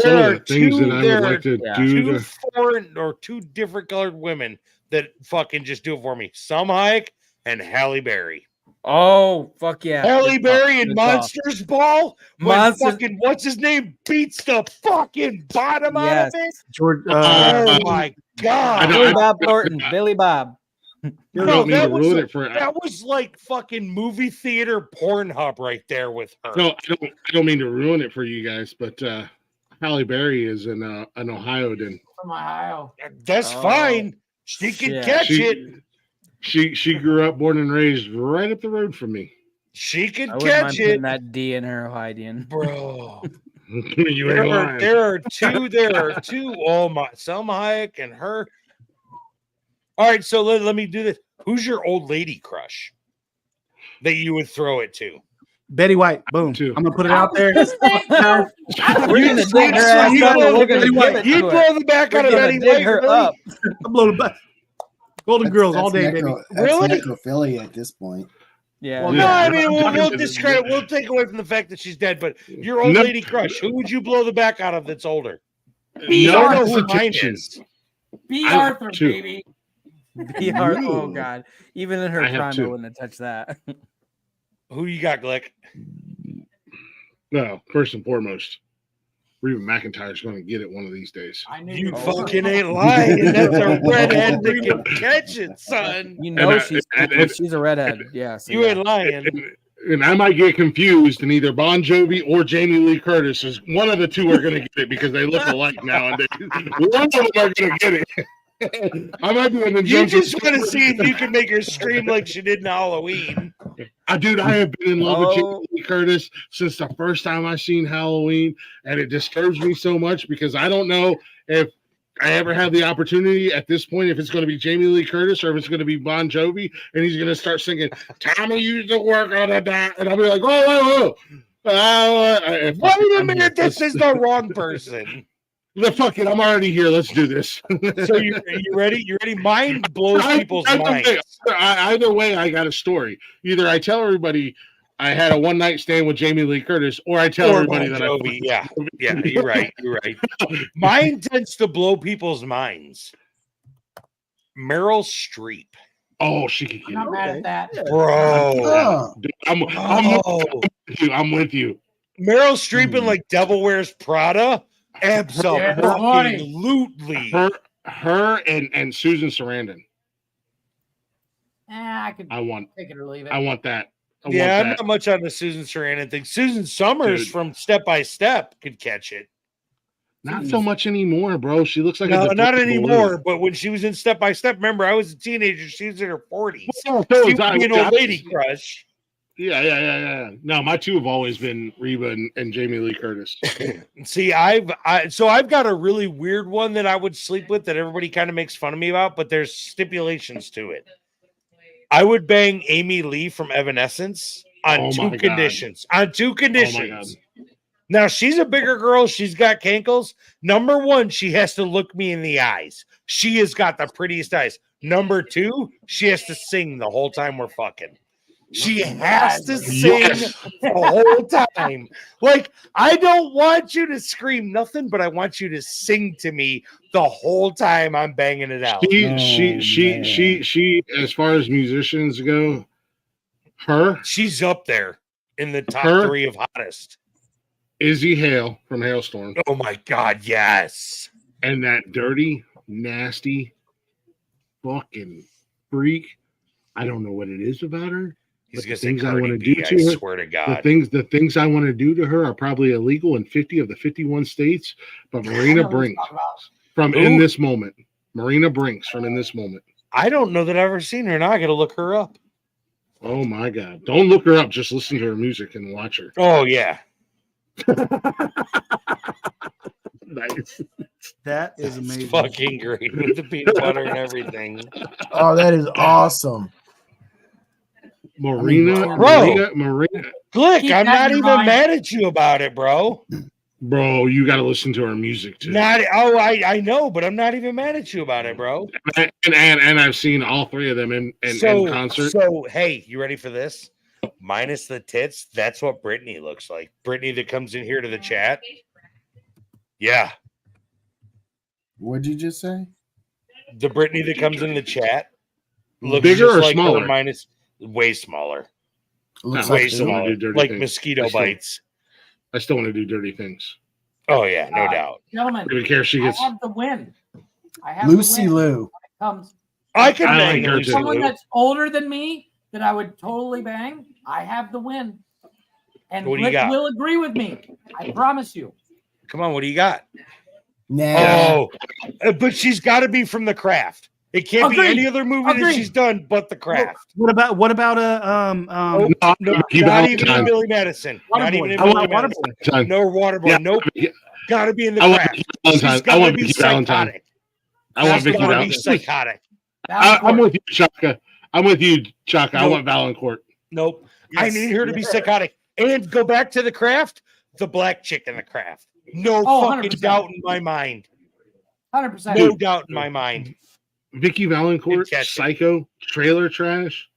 There are things that I would like to do. Two foreign or two different colored women that fucking just do it for me. Selma Hayek and Halle Berry. Oh, fuck yeah. Halle Berry and Monsters Ball. Fucking, what's his name? Beats the fucking bottom out of it. George, oh my god. Billy Bob Thornton. Billy Bob. No, that was like fucking movie theater Pornhub right there with her. No, I don't mean to ruin it for you guys, but Halle Berry is an Ohioan. From Ohio. That's fine. She can catch it. She grew up, born and raised right up the road from me. She could catch it. That D in her Ohioan, bro. There are two. Oh my, Selma Hayek and her. All right, so let me do this. Who's your old lady crush that you would throw it to? Betty White. Boom. I'm gonna put it out there. We're gonna dig her ass up. We're gonna give it you to blow the back out of Betty White. Her up. I'm blowing back. Golden Girls all day, baby. Really? Necrophilia at this point. Yeah. Well, no, I mean we'll discredit. We'll take away from the fact that she's dead. But your old lady crush, who would you blow the back out of that's older? B. I don't know Arthur. who mine is. B. Arthur, baby. BR. Oh God. Even in her I have prime, I two. wouldn't have touched that. Who you got, Glick? No, first and foremost, Reba McEntire's going to get it one of these days. I knew You fucking ain't lying. That's a redhead that can catch it, son. You know she's a redhead. Yeah. So You ain't lying. And I might get confused, and either Bon Jovi or Jamie Lee Curtis is one of the two are going to get it because they look alike nowadays. One of them are going to get it. I might be in the You just want to see if you can make her scream like she did in Halloween. Dude, I have been in love with Jamie Lee Curtis since the first time I seen Halloween, and it disturbs me so much because I don't know if I ever have the opportunity at this point if it's going to be Jamie Lee Curtis or if it's going to be Bon Jovi, and he's going to start singing "Tommy used to work on a dot," and I'll be like, "Whoa, wait a minute, this is the wrong person." Fuck it, I'm already here. Let's do this. So you ready? You ready? Mine blows people's minds. Either way, I got a story. Either I tell everybody I had a one night stand with Jamie Lee Curtis, or I tell everybody that yeah, you're right. You're right. Mine tends to blow people's minds. Meryl Streep. Oh, she could get I'm not mad at that, bro. Dude, I'm with you. Meryl Streep in like Devil Wears Prada. Absolutely. Her and Susan Sarandon. I could take it or leave it. I want that. I'm not much on the Susan Sarandon thing. Susan Summers from Step by Step could catch it. Not so much anymore, bro. She looks like no, not anymore. But when she was in Step by Step, remember, I was a teenager. She was in her 40s. She would be an old lady crush. Yeah. No, my two have always been Reba and Jamie Lee Curtis. See, I've got a really weird one that I would sleep with that everybody kind of makes fun of me about, but there's stipulations to it. I would bang Amy Lee from Evanescence on two conditions. On two conditions. Now she's a bigger girl. She's got cankles. Number one, she has to look me in the eyes. She has got the prettiest eyes. Number two, she has to sing the whole time we're fucking. She has to sing the whole time. Like, I don't want you to scream nothing, but I want you to sing to me the whole time I'm banging it out. She, as far as musicians go, she's up there in the top three of hottest. Izzy Hale from Hailstorm. Oh my God, yes. And that dirty, nasty, fucking freak. I don't know what it is about her. He's the things I want to do to her, I swear to God. The things I want to do to her are probably illegal in 50 of the 51 states. But Marina Brinks from In This Moment. Marina Brinks from In This Moment. I don't know that I've ever seen her. Now I got to look her up. Oh my God! Don't look her up. Just listen to her music and watch her. Oh yeah. Nice. That is amazing. It's fucking great with the peanut butter and everything. Oh, that is awesome. Marina. Glick, I'm not even mad at you about it, bro. Bro, you got to listen to her music too. I know, but I'm not even mad at you about it, bro. And I've seen all three of them in concert. So hey, you ready for this? Minus the tits, that's what Brittany looks like. Brittany that comes in here to the chat. Yeah. What'd you just say? The Brittany that comes in the chat looks bigger just or like smaller? her minus way smaller. Looks way like smaller. Like mosquito bites. I still want to do dirty things. Oh yeah, no doubt. Gentlemen, I don't care if she gets I have the win. I have Lucy the win. Lou. I can bang her too. Someone that's older than me that I would totally bang. I have the win. And What do you Rick got? will agree with me. I promise you. Come on, what do you got? Nah. Oh, but she's got to be from The Craft. It can't be any other movie that she's done but The Craft. What about not even Billy Madison. Not even Billy Madison. No Waterboy. Yeah. Nope. Got to be in The I want Craft. Vicky Valentine. She's got to be psychotic. I want Vicky Valentine. Valentine. Psychotic. I'm with you, Chaka. I want Valancourt. Nope. I need her to be psychotic. And go back to The Craft. The black chick in The Craft. No fucking 100%. doubt in my mind. 100%. No doubt in my mind. Vicky Valancourt, Psycho, Trailer Trash.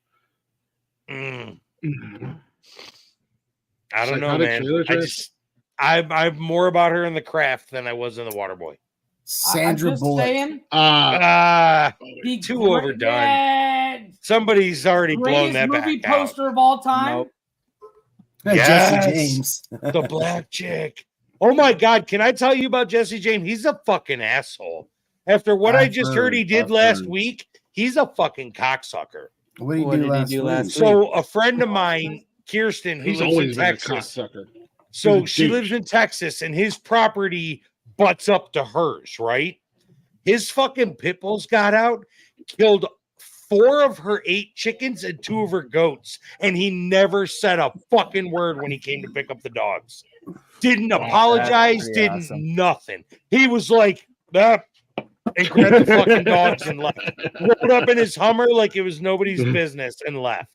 I don't know, Psychotic man. Trailer Trash? I'm more about her in The Craft than I was in The Waterboy. Sandra I'm just Bullock. saying, too overdone. Somebody's already blown greatest that movie back out. poster of all time. Nope. Jesse James. The black chick. Oh my God! Can I tell you about Jesse James? He's a fucking asshole. After what I just heard he did last week, he's a fucking cocksucker. What did he do last week? So a friend of mine, Kirsten, who He's lives in always been a Texas. cocksucker. So He's a she douche. lives in Texas, and his property butts up to hers, right? His fucking pit bulls got out, killed 4 of her 8 chickens and 2 of her goats, and he never said a fucking word when he came to pick up the dogs. Didn't apologize, didn't nothing. He was like, and grabbed the fucking dogs and left. Rolled up in his Hummer like it was nobody's business and left.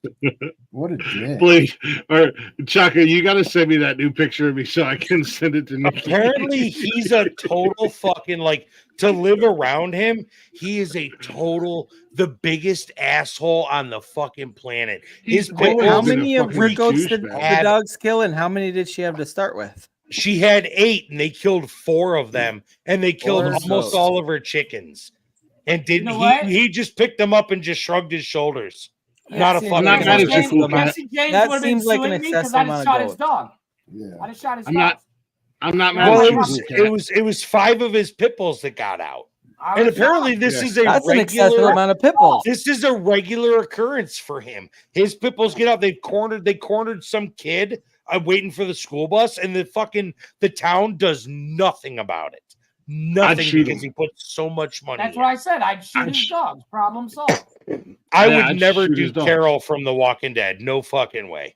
What a dick. Please, or Chaka, you got to send me that new picture of me so I can send it to Nikki. Apparently, he's a total fucking to live around him. He is a total the biggest asshole on the fucking planet. How many of her goats did the dogs kill, and how many did she have to start with? She had 8, and they killed 4 of them, and they killed almost all of her chickens. And didn't he just picked them up and just shrugged his shoulders. Not a fucking. Jesse James That would have been seems like an suing me because excessive I amount just of shot his goats. dog. Yeah. I just shot his I'm dog. not. I'm not mad Well, at it was 5 of his pit bulls that got out. And apparently this is That's an excessive amount of pit bulls. This is a regular occurrence for him. His pit bulls get out. They cornered some kid waiting for the school bus, and the town does nothing about it. Nothing because he put so much money. That's what I said. I'd shoot his dogs. Problem solved. I Yeah, would I'd never shoot do his dog. Carol from The Walking Dead. No fucking way.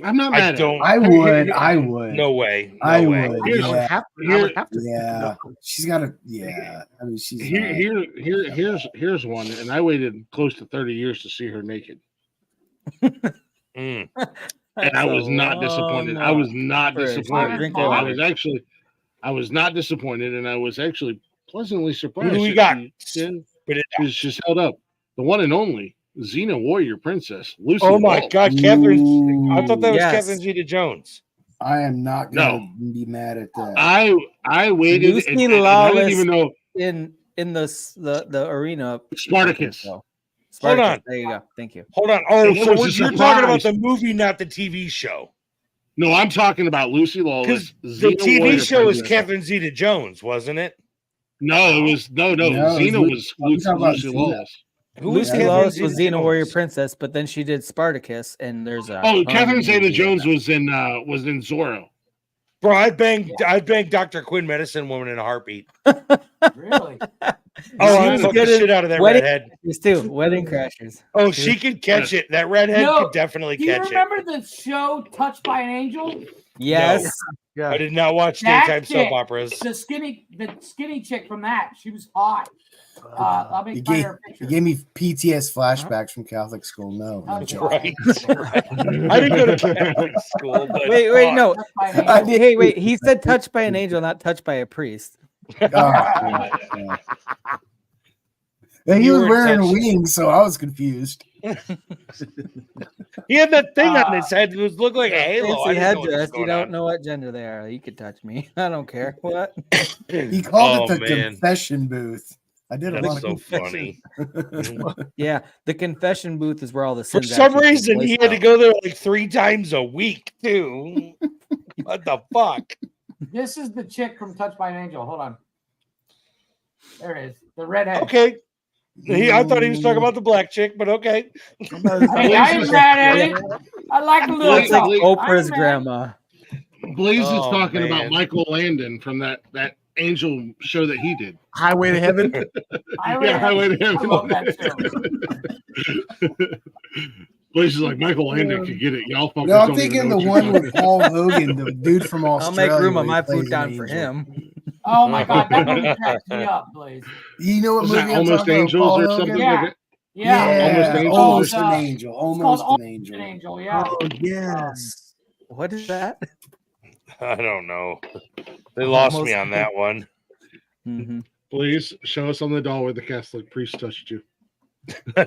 I'm not mad at it. I would. No way. No I way. would. Here's- Yeah. here- Yeah. She's got to. Yeah. I mean, she's. Here's one, and I waited close to 30 years to see her naked, and I was not disappointed. I was not disappointed. I was not disappointed, and I was actually pleasantly surprised. Who do we that got? She's held up. The one and only Xena Warrior Princess Lucy. Oh my Lawless. God, Catherine! I thought that was Yes. Catherine Zeta-Jones. I am not gonna be mad at that. I waited. Lucy and I Lawless didn't even know in the arena. Spartacus. Hold on. There you go. Thank you. Hold on. Oh, It so was a you're talking about surprise. the movie, not the TV show. No, I'm talking about Lucy Lawless. Because the Xena TV Warrior show was Princess. Catherine Zeta-Jones, wasn't it? No, it was no. Xena was Lucy Lawless. Lucy Lawless was Xena Warrior Princess, but then she did Spartacus, and there's a. Oh, Catherine Zeta-Jones was in Zorro. Bro, I'd bang Dr. Quinn, Medicine Woman in a heartbeat. Really? Oh, I fuck the shit out of that redhead. These two Wedding Crashers. Oh, she could catch it. That redhead No, could definitely Do you catch it. remember the show Touched by an Angel? Yes. I did not watch That daytime chick, soap operas. The skinny chick from that. She was hot. I'll You make gave, her a picture. you gave me PTS flashbacks from Catholic school. No, no joke. Right. I didn't go to Catholic school. But Wait, no. Touched by an Angel. Hey, wait. He said touched by an angel, not touched by a priest. Oh, yeah, yeah. And he You was were wearing touched. wings, so I was confused. He had that thing on his head. It was looked like a halo. Fancy I didn't know what was headdress. You going don't on. know what gender they are. You could touch me. I don't care. What? He called Oh, it the man. confession booth. I did a That's lot of so confession. funny. Yeah, the confession booth is where all the For sins. some actually take reason, he place had to now. go there like 3 times a week, too. What the fuck? This is the chick from Touched by an Angel. Hold on. There it is. The redhead. Okay. I thought he was talking about the black chick, but okay. Hey, I ain't mad at it. I like a little It's like talk. Oprah's I ain't mad. grandma. Blaze is Oh, talking man. about Michael Landon from that angel show that he did. Highway to Heaven. Highway to I love Heaven. that show. Blaze is like Michael Landon could get it. Y'all fuckers No, I'm don't even thinking know the what you're one talking with Paul Hogan, the dude from I'll Australia. make room on where my he plays food down an for angel. him. Oh my god, that movie cracks me up, Blaze. You know what Was movie that I'm Almost talking about, Angels Paul or Hogan? something Yeah. like that? Yeah. Almost Angels or Almost an something. angel. It's called Almost an angel. An Angel, yeah. Oh yes. What is that? I don't know. They lost me Almost- on that one. Mhm. Please show us on the doll where the Catholic priest touched you.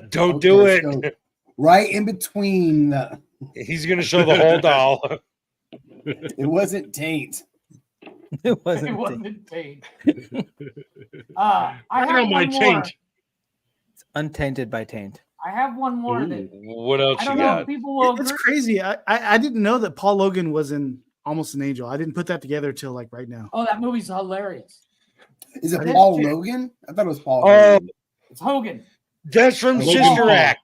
Don't do Okay, it. so right in between. He's going to show the whole doll. It wasn't taint. It wasn't. It wasn't taint. I have know my one more. taint. It's untainted by taint. I have one more. Ooh, That what else I you don't know got? if people will It's agree. crazy. I didn't know that Paul Logan was in Almost an Angel. I didn't put that together till like right now. Oh, that movie's hilarious. Is it Paul Logan? I thought it was Paul. Oh, Hogan. It's Hogan. That's from Logan Sister Paul. Act.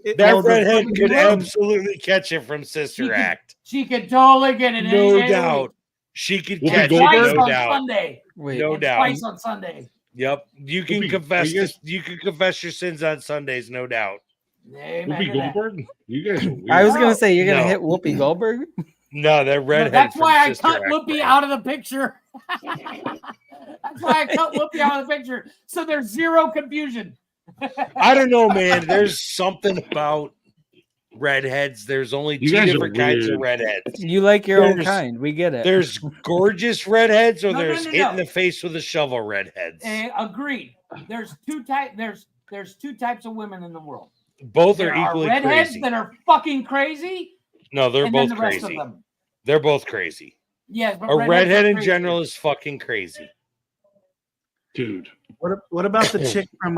It- That well, the- redhead could Logan. absolutely catch it from Sister Act. She could totally get it. No any day of the doubt. week. She could Whoopi catch it. Goldberg? Twice No on doubt. Sunday. Wait, No And doubt. Twice on Sunday. Yep. You can Whoopi- confess you guys- this. You can confess your sins on Sundays, no doubt. Amen Whoopi to that. Goldberg? You guys are weird. I was gonna say you're gonna No. hit Whoopi Goldberg. No, that No, redhead. that's from why I Sister cut Act, Whoopi bro. out of the picture. That's why I cut Whoopi out of the picture. So there's zero confusion. I don't know, man. There's something about redheads. There's only You two guys are different kinds weird. of redheads. You like your own There's- kind. We get it. There's gorgeous redheads, or No, there's no, hit in no. the face with a shovel redheads. Agreed. There's two types of women in the world. Both There are are equally redheads crazy. that are fucking crazy. No, they're and then both the rest of crazy. them. They're both crazy. Yes, but A redheads redhead are in crazy. general is fucking crazy. Dude. What about the chick from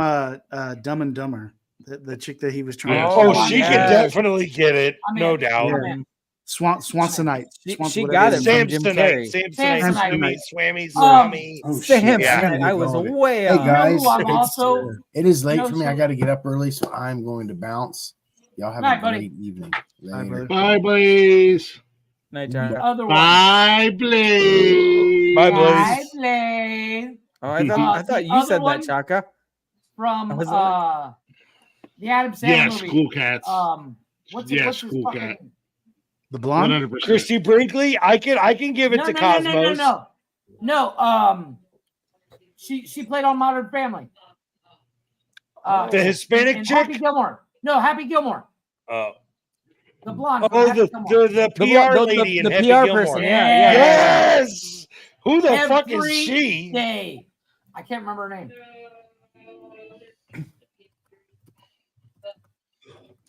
Dumb and Dumber? The chick that he was trying to. Oh, Oh, she yeah. can definitely get it. I'm No in. doubt. I'm in. Swansonite. She got it from Jim Carrey. Samsonite. Swammy. Oh, Sam, shit. I was way Hey off. guys, I'm it's, also- it is late No, for me. so- I got to get up early, so I'm going to bounce. Y'all have Night, a buddy. great evening. Later. Bye, Blaze. Night The time. other one. Bye, Blaze. Bye, Bye, Blaze. Blaze. Oh, I thought the you other said one- that, Chaka. From I was like- the Adam Sandler Yes, movie. cool cats. What's Yes, his cool fucking cat. The blonde. 100%. Christy Brinkley. I can give it to Cosmos. No. She played on Modern Family. The Hispanic and chick? Happy Gilmore. No, Happy Gilmore. Oh, The blonde. from oh, Happy the Gilmore. PR lady the in Happy PR Gilmore. person, yeah. Yes. Who the fuck is Every she? day. I can't remember her name.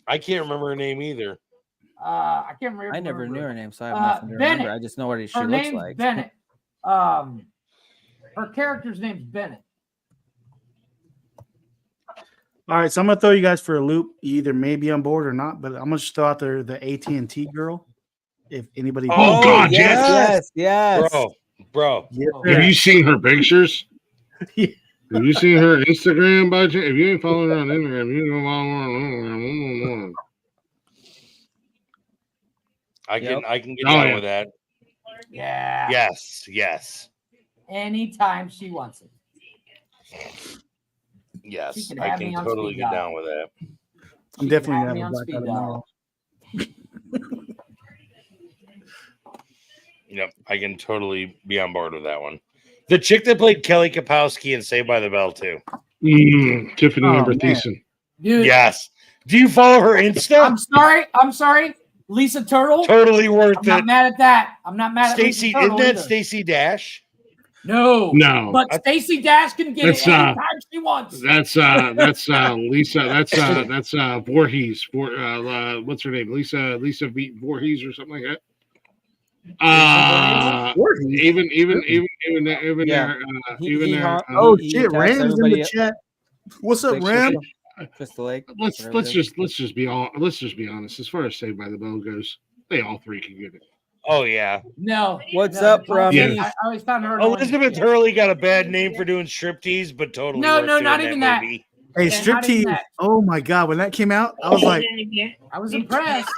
I can't remember her name either. I can't remember. I never knew her name, so I have nothing to Bennett. remember. I just know what she Her looks name's like. Bennett. Her character's name's Bennett. All right, so I'm gonna throw you guys for a loop. You either may be on board or not, but I'm gonna just throw out there the AT&T girl. If anybody, Oh, God, yes. yes. Bro. Have you seen her pictures? Have you seen her Instagram by chance? If you ain't following her on Instagram, you don't follow her on Instagram. I can get Oh, down yeah. with that. Yeah. Yes. Anytime she wants it. She Yes. can I have can me on totally speed get dial. down with that. I'm definitely have gonna me have on a black speed eye tomorrow. Yep. I can totally be on board with that one. The chick that played Kelly Kapowski in Saved by the Bell too. Tiffany Oh, Amber man. Thiessen. Dude, Yes. Do you follow her Insta? I'm sorry. Lisa Turtle. Totally worth I'm not it. mad at that. I'm not mad at Stacy, Lisa Turtle isn't that either. Stacy Dash? No. No. But Stacy Dash can get That's, it anytime she wants. That's Lisa. That's Voorhees. What's her name? Lisa Voorhees or something like that. Even Yeah. there. Oh he shit, taps Ram's in everybody the up. chat. What's up, Like Ram? Crystal Lake. Let's whatever it is. just be honest. As far as Saved by the Bell goes, they all three can get it. Oh yeah. No. What's no, up, Rami? Yeah. I always found her annoying. Elizabeth Hurley got a bad name for doing striptease, but totally No, worth no, doing not even that. movie. Hey, Yeah, not even striptease. that. Oh my god, when that came out, I was like, I was impressed.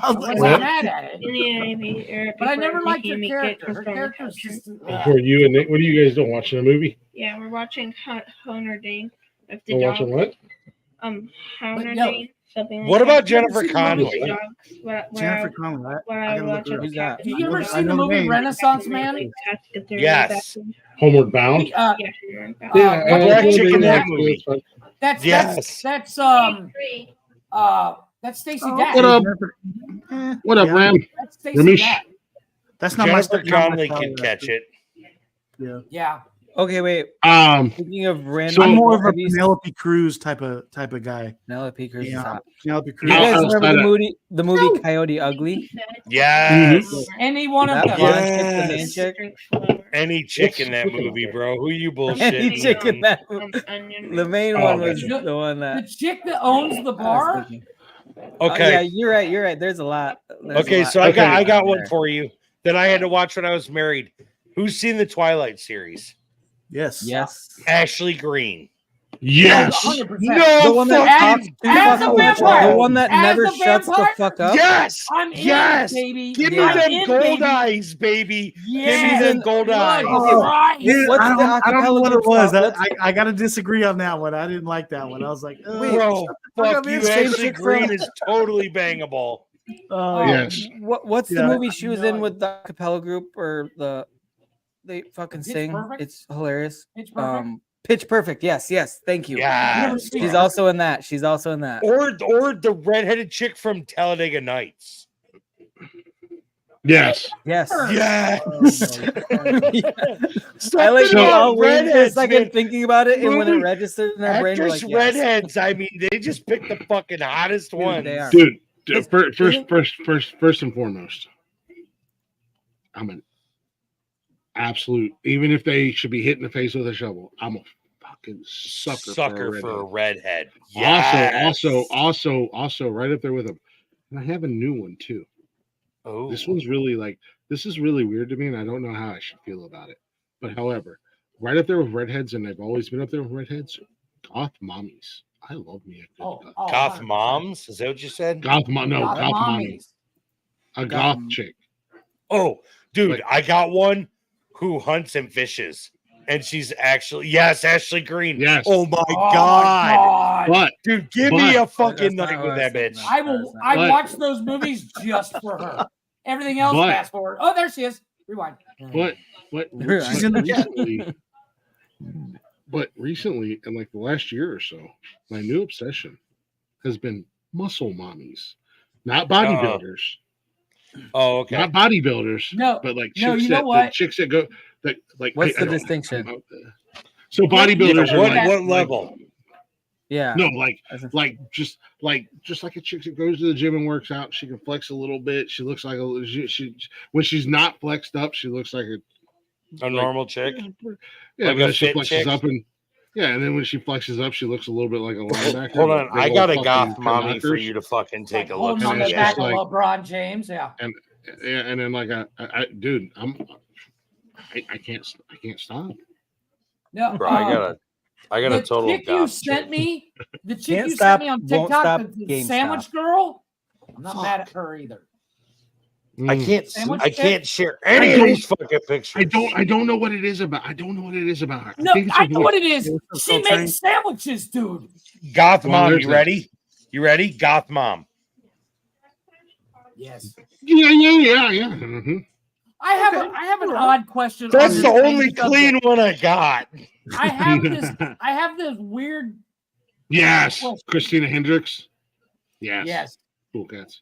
I was I like, wasn't what? mad at it. But I never liked her character. Her character's just. For you and Nick, what are you guys doing? Watching a movie? Yeah, we're watching Honor Dane of the We're dogs. watching what? Honor yo, Dane. Something What like about that. Jennifer Dogs. Connelly? Jennifer Connelly, right? What I I gotta would look watch her with Who's that? Captain. Did you ever I see the know the movie name. Renaissance Man? Yes. Homeward Bound. Yeah, Black chick in that movie. That's Yes. that's Stacey Dash. What up? What up, Yeah. Ram? That's Stacey Ramesh? Dash. That's not Jennifer my not my Connelly style, can catch it. Yeah. Yeah. Okay, wait. Speaking of random, So I'm more of a have you seen- Penelope Cruz type of guy. Penelope Cruz is Yeah. hot. Penelope Do Cruz. you guys remember the movie Coyote Ugly? Yes. Any one of That them. blonde chick, the main chick. Any chick in that movie, bro. Who you bullshitting? Any chick in that movie. The main one was man. the one that The chick that owns the bar. Okay. Yeah, you're right. You're right. There's a lot. Okay, so I got one for you that I had to watch when I was married. Who's seen the Twilight series? Yes. Yes. Ashley Green. Yes. 100%. No, The one that talks as a vampire. The one that As never a shuts the vampire? fuck up. Yes. I'm Yes. in, baby. Give Yeah. me them in, gold baby. eyes, baby. Yes. Give me them gold eyes. Right. Dude, What's I the don't know acapella what it group was. song? I got to disagree on that one. I didn't like that one. I was like, Wait, Bro, fuck you. Same Ashley chick Green from- is totally bangable. Yes. What's the Yeah, movie she was in with the acapella group or they fucking Pitch sing? Perfect? It's hilarious. Pitch Perfect? Pitch Perfect. Yes. Thank you. Yeah. She's also in that. She's also in that. Or the redheaded chick from Talladega Nights. Yes. Yes. Yes. I like Something we about all waited for a redheads, second man. thinking about it, and when it Movie- registered in our brain, we're Actress like, yes. redheads. I mean, they just picked the fucking hottest ones. they are. Dude, first and foremost, I'm an absolute. Even if they should be hit in the face with a shovel, I'm a fucking sucker for a redhead. Also, right up there with them. And I have a new one too. Oh, this one's really this is really weird to me, and I don't know how I should feel about it. But however, right up there with redheads, and I've always been up there with redheads. Goth mommies. I love me a good Goth moms? Is that what you said? goth mommies. A goth chick. Oh, dude, I got one who hunts and fishes. And she's actually Ashley Green. Yes. Oh my Oh god. my God. But Dude, give me a fucking night with that bitch. I watch those movies just for her. Everything else, fast forward. Oh, there she is. Rewind. But recently, in like the last year or so, my new obsession has been muscle mommies, not bodybuilders. Oh, okay. Not bodybuilders. No, but like no, chicks you know that what? chicks that go that like. What's the I don't know distinction? about the- So bodybuilders are like what level? Yeah. No, just like a chick that goes to the gym and works out. She can flex a little bit. She looks like she when she's not flexed up, she looks like A normal chick? Yeah, Like but a then she fit flexes chick? up and then when she flexes up, she looks a little bit like a linebacker. Hold on. Big I old got a fucking goth mommy for knockers. you to fucking take a look Holding on And the it's back just of like- LeBron James. Yeah. And then like dude, I can't stop. No, Bro, I got a the total chick you goth sent chick. me, the chick Can't you stop, sent me on won't TikTok, stop, the game sandwich stop. girl. I'm not mad at her either. I can't Sandwich I chick? can't share any of these fucking pictures. I don't know what it is about. I don't know what it is about her. No, think it's I her know what voice. it is. She makes sandwiches, dude. Goth Well, mom, there's you that. ready? You ready? Goth mom. Yes. Yeah. Mm-hmm. I have an odd question. That's on the this only same clean subject. one I got. I have this weird. Yes, question. Christina Hendricks. Yes. Yes. Cool cats.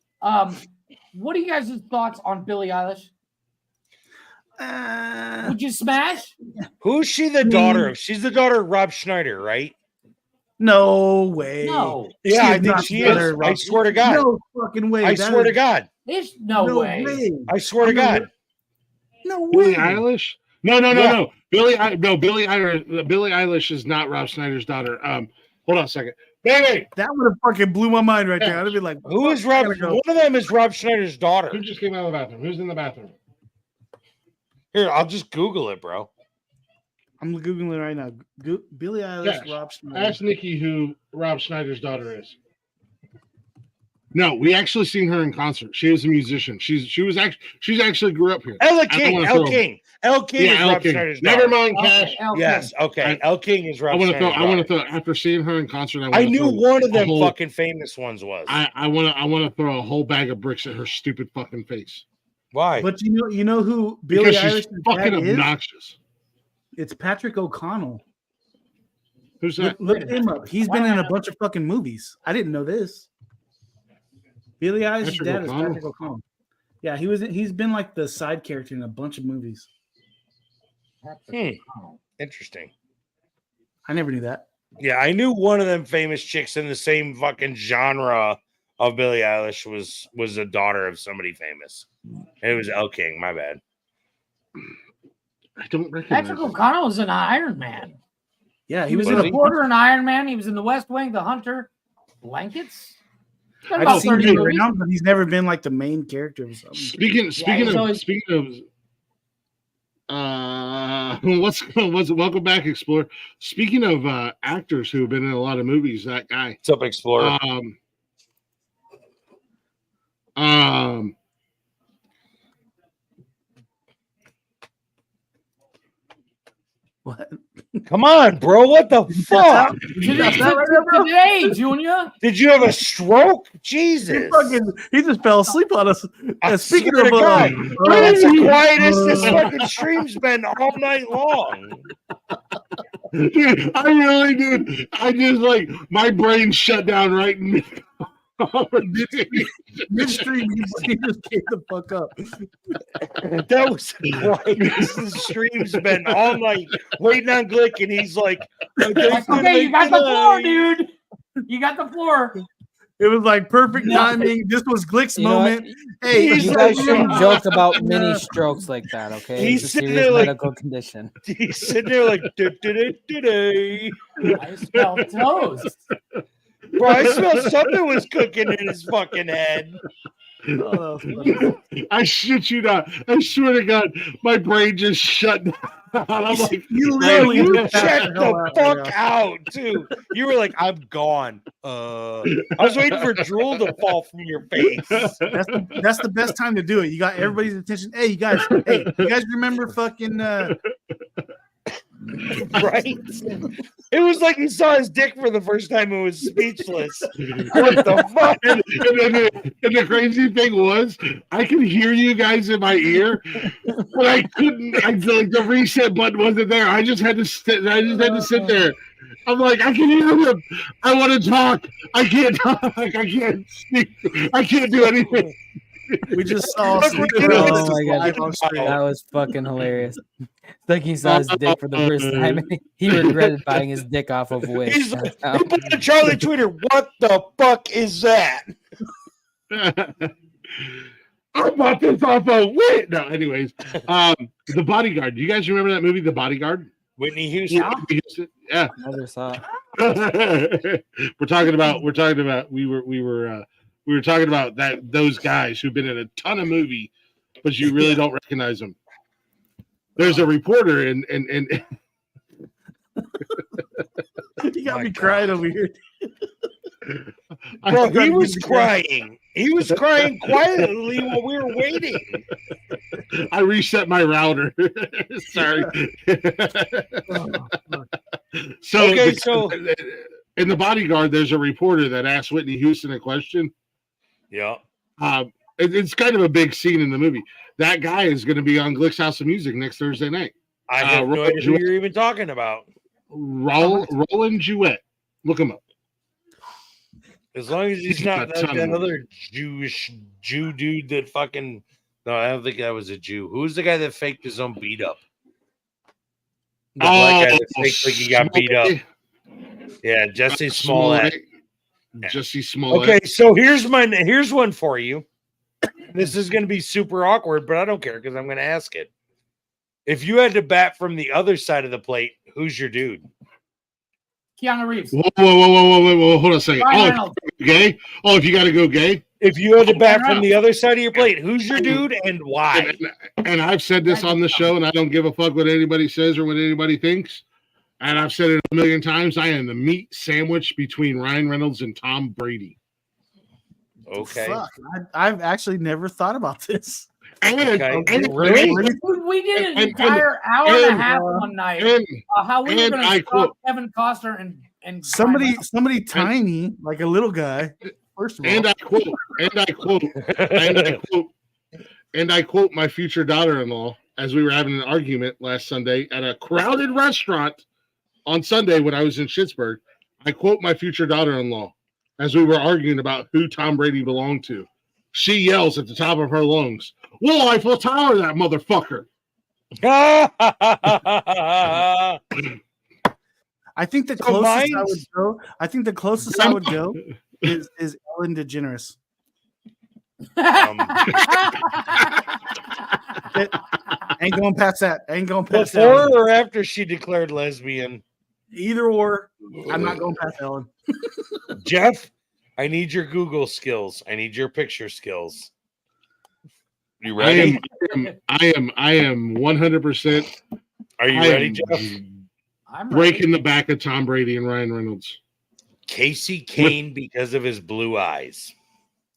What are you guys' thoughts on Billie Eilish? Would you smash? Who's she the daughter of? She's the daughter of Rob Schneider, right? No way. No. Yeah, I think not she the is. other I Rob- swear to God. No fucking way. I That swear to is- God. There's no way. I swear to God. No way. Billie Eilish? No. Yeah. Billie Eilish is not Rob Schneider's daughter. Hold on a second. Baby! That would have fucking blew my mind right there. I'd have been like, Who is fuck, Rob? I gotta go. One of them is Rob Schneider's daughter. Who just came out of the bathroom? Who's in the bathroom? Here, I'll just Google it, bro. I'm googling it right now. Billie Eilish, Yes. Rob Schneider. Ask Nikki who Rob Schneider's daughter is. No, we actually seen her in concert. She was a musician. She's actually grew up here. Ella I don't King. wanna Elle throw- King. Elle King Yeah, is Elle Rob King. Schneider's Never daughter. mind, Cash. Yes, okay. Elle King is Rob I want to Schneider's throw. I want daughter. to throw. After seeing her in concert, I knew one of them whole, fucking famous ones was. I want to throw a whole bag of bricks at her stupid fucking face. Why? But you know who Billie Because she's Eilish fucking obnoxious. It's Patrick O'Connell. Who's that? Look him up. He's been in a bunch of fucking movies. I didn't know this. Billie Eilish's Patrick dad is O'Connell? Patrick O'Connell. Yeah, he's been like the side character in a bunch of movies. Interesting. I never knew that. Yeah, I knew one of them famous chicks in the same fucking genre of Billie Eilish was a daughter of somebody famous. And it was Elle King. My bad. I don't recognize. Patrick O'Connell was in Iron Man. Yeah, he was in the reporter in Iron Man. He was in The West Wing, The Hunter, Blankets. I've seen him around, but he's never been like the main character of something. Speaking of welcome back, Explorer. Speaking of actors who have been in a lot of movies, that guy. What's up, Explorer? What? Come on, bro. What the fuck? Today, Junior. Did you have a stroke? Jesus. He just fell asleep on us. Speaking of God, that's the quietest this fucking stream's been all night long. Dude, I really did. I just like my brain shut down right in midstream. He just came the fuck up. That was the quietest the stream's been all night. Waiting on Glick, and he's like, "Okay, you got the floor, dude. You got the floor." It was like perfect timing. This was Glick's moment. Hey, you guys shouldn't joke about mini strokes like that, okay? He's it's a sitting serious there like medical condition. He's sitting there like, I smell toast. Bro, I smelled something was cooking in his fucking head. I shit you not. I swear to God, my brain just shut down. I'm like, you checked the fuck out, too. You were like, I'm gone. I was waiting for drool to fall from your face. That's the best time to do it. You got everybody's attention. Hey, you guys remember fucking right? It was like he saw his dick for the first time and was speechless. What the fuck? And the crazy thing was, I could hear you guys in my ear, but I couldn't. Like the reset button wasn't there. I just had to sit. I just had to sit there. I'm like, I can hear him. I want to talk. I can't talk. I can't speak. I can't do anything. We just saw. Oh my God, that was fucking hilarious. It's like he saw his dick for the first time. And he regretted buying his dick off of Wish. He's like, Charlie Twitter, what the fuck is that? I bought this off of Wish. No, anyways, The Bodyguard. Do you guys remember that movie, The Bodyguard? Whitney Houston. Yeah. Never saw it. We're talking about. We were talking about those guys who've been in a ton of movie, but you really don't recognize them. There's a reporter and you got me crying over here. Bro, he was crying. He was crying quietly while we were waiting. I reset my router. Sorry. So in The Bodyguard, there's a reporter that asked Whitney Houston a question. Yeah. It's kind of a big scene in the movie. That guy is going to be on Glick's House of Music next Thursday night. I have no idea who you're even talking about. Roland Jewett. Look him up. As long as he's not that other Jew dude that fucking... No, I don't think that was a Jew. Who's the guy that faked his own beat up? The black guy that faked like he got beat up. Yeah, Jesse Smollett. Jesse Smollett. Okay, so here's one for you. This is going to be super awkward, but I don't care because I'm going to ask it. If you had to bat from the other side of the plate, who's your dude? Keanu Reeves. Whoa, hold on a second. Gay? Oh, if you got to go gay? If you had to bat from the other side of your plate, who's your dude and why? And I've said this on the show, and I don't give a fuck what anybody says or what anybody thinks. And I've said it a million times. I am the meat sandwich between Ryan Reynolds and Tom Brady. Okay. Fuck. I've actually never thought about this. We did an entire hour and a half one night. How we were going to stop Kevin Costner and somebody tiny, like a little guy. First of all, and I quote my future daughter-in-law as we were having an argument last Sunday at a crowded restaurant on Sunday when I was in Schittsburg. I quote my future daughter-in-law as we were arguing about who Tom Brady belonged to. She yells at the top of her lungs, "Will Eiffel Tower that motherfucker!" I think the closest I would go. I think the closest I would go is Ellen DeGeneres. Ain't going past that. Ain't going past Before that. or after she declared lesbian? Either or. I'm not going past Ellen. Jeff, I need your Google skills. I need your picture skills. You ready? I am 100%. Are you ready, Jeff? I'm breaking the back of Tom Brady and Ryan Reynolds. Casey Kane because of his blue eyes.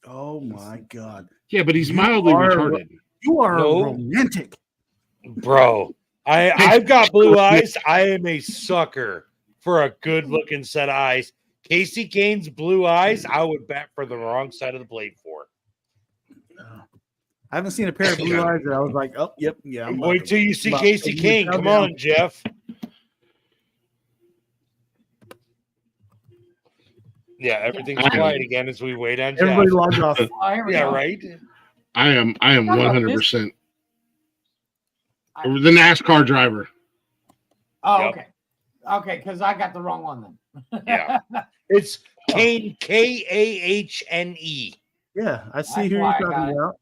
Oh my God. Yeah, but he's mildly retarded. You are romantic. Bro, I've got blue eyes. I am a sucker for a good looking set of eyes. Casey Kane's blue eyes, I would bet for the wrong side of the plate for. I haven't seen a pair of blue eyes that I was like, oh, yep, yeah. Wait till you see Casey Kane. Come on, Jeff. Yeah, everything's quiet again as we wait on Everybody Jeff. logged off. Yeah, right. I am 100%. The NASCAR driver. Oh, okay. Okay, because I got the wrong one then. Yeah. It's Kane, Kahne. Yeah, I see who you're talking about.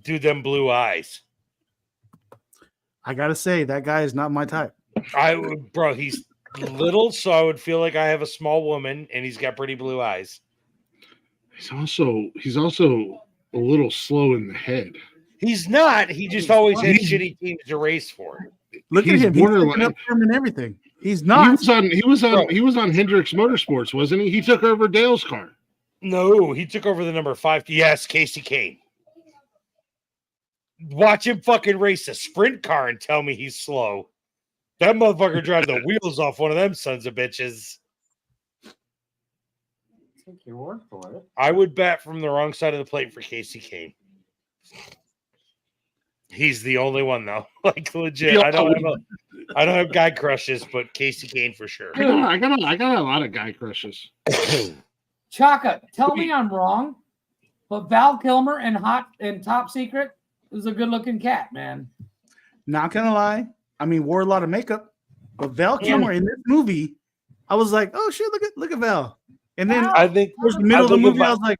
Dude, them blue eyes. I gotta say, that guy is not my type. Bro, he's little, so I would feel like I have a small woman, and he's got pretty blue eyes. He's also a little slow in the head. He's not. He just always had shitty teams to race for. Look at him. He's picking up him and everything. He's not. He was on Hendricks Motorsports, wasn't he? He took over Dale's car. No, he took over the number 5. Yes, Casey Kane. Watch him fucking race a sprint car and tell me he's slow. That motherfucker drive the wheels off one of them sons of bitches. Take your word for it. I would bet from the wrong side of the plate for Casey Kane. He's the only one though. Like legit. I don't have guy crushes, but Casey Kane for sure. I got a lot of guy crushes. Chaka, tell me I'm wrong, but Val Kilmer in Top Secret is a good-looking cat, man. Not gonna lie. I mean, wore a lot of makeup, but Val Kilmer in this movie, I was like, oh shit, look at Val. And then I think towards the middle of the movie, I was like,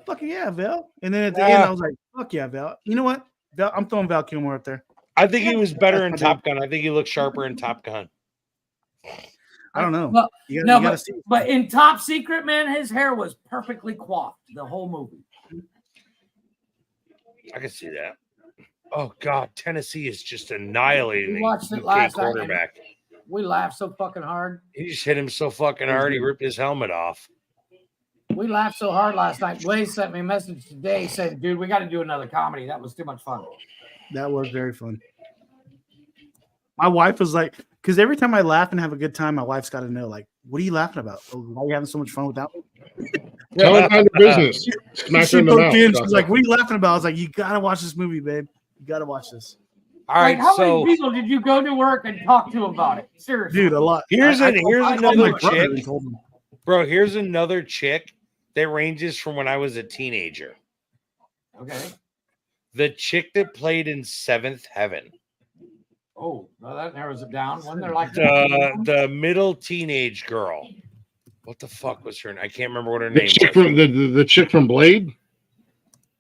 fuck yeah, Val. And then at the end, I was like, fuck yeah, Val. You know what? Val, I'm throwing Val Kilmer up there. I think he was better in Top Gun. I think he looked sharper in Top Gun. I don't know. Well, you gotta see. But in Top Secret, man, his hair was perfectly coiffed the whole movie. I can see that. Oh God, Tennessee is just annihilating We the watched it UK last night. quarterback. We laughed so fucking hard. He just hit him so fucking hard, he ripped his helmet off. We laughed so hard last night. Blaze sent me a message today saying, dude, we got to do another comedy. That was too much fun. That was very fun. My wife was like, because every time I laugh and have a good time, my wife's got to know, like, what are you laughing about? Oh, why are you having so much fun without me? Tell her about the business. She broke in. She's like, what are you laughing about? I was like, you got to watch this movie, babe. You got to watch this. All right, how so many people did you go to work and talk to about it? Seriously. Dude, a lot. Here's another chick. Told him. Bro, here's another chick that ranges from when I was a teenager. Okay. The chick that played in Seventh Heaven. Oh, well, that narrows it down. When they're like The middle teenage girl. What the fuck was her name? I can't remember what her name was. The chick from Blade?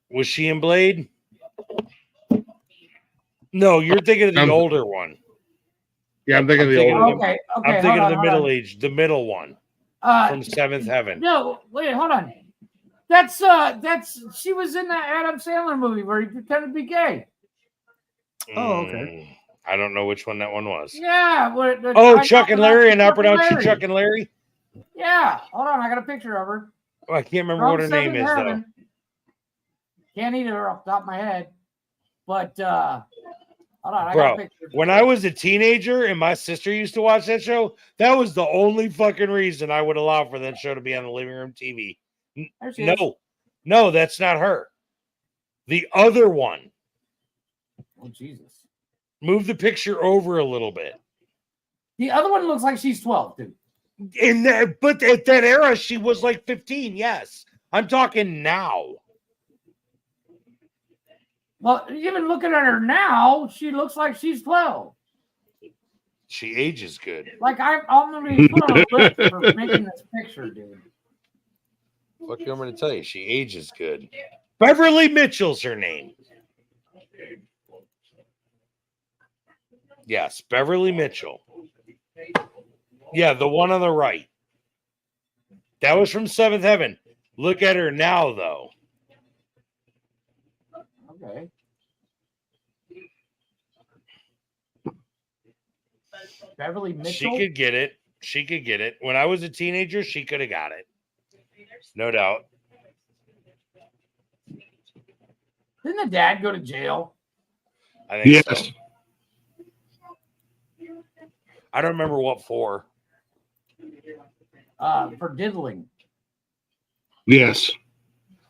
Was she in Blade? No, you're thinking of the older one. Yeah, I'm thinking of the older one. Okay, I'm thinking of the middle age, the middle one from Seventh Heaven. No, wait, hold on. That's she was in that Adam Sandler movie where he pretended to be gay. Oh, okay. I don't know which one that one was. Yeah. Chuck and Larry, and I pronounced you Chuck and Larry. Yeah. Hold on, I got a picture of her. Oh, I can't remember what her name is though. Can't eat her off the top of my head, but hold on, I got a Bro, picture. when I was a teenager and my sister used to watch that show, that was the only fucking reason I would allow for that show to be on the living room TV. No, that's not her. The other one. Oh, Jesus. Move the picture over a little bit. The other one looks like she's 12, dude. But at that era, she was like 15. Yes, I'm talking now. Well, even looking at her now, she looks like she's 12. She ages good. Like I'm gonna be put on a list for making this picture, dude. What I'm going to tell you, she ages good. Beverly Mitchell's her name. Yes, Beverly Mitchell. Yeah, the one on the right. That was from Seventh Heaven. Look at her now, though. Okay. Beverly Mitchell. She could get it. She could get it. When I was a teenager, she could have got it. No doubt. Didn't the dad go to jail? I think so. I don't remember what for. For diddling. Yes.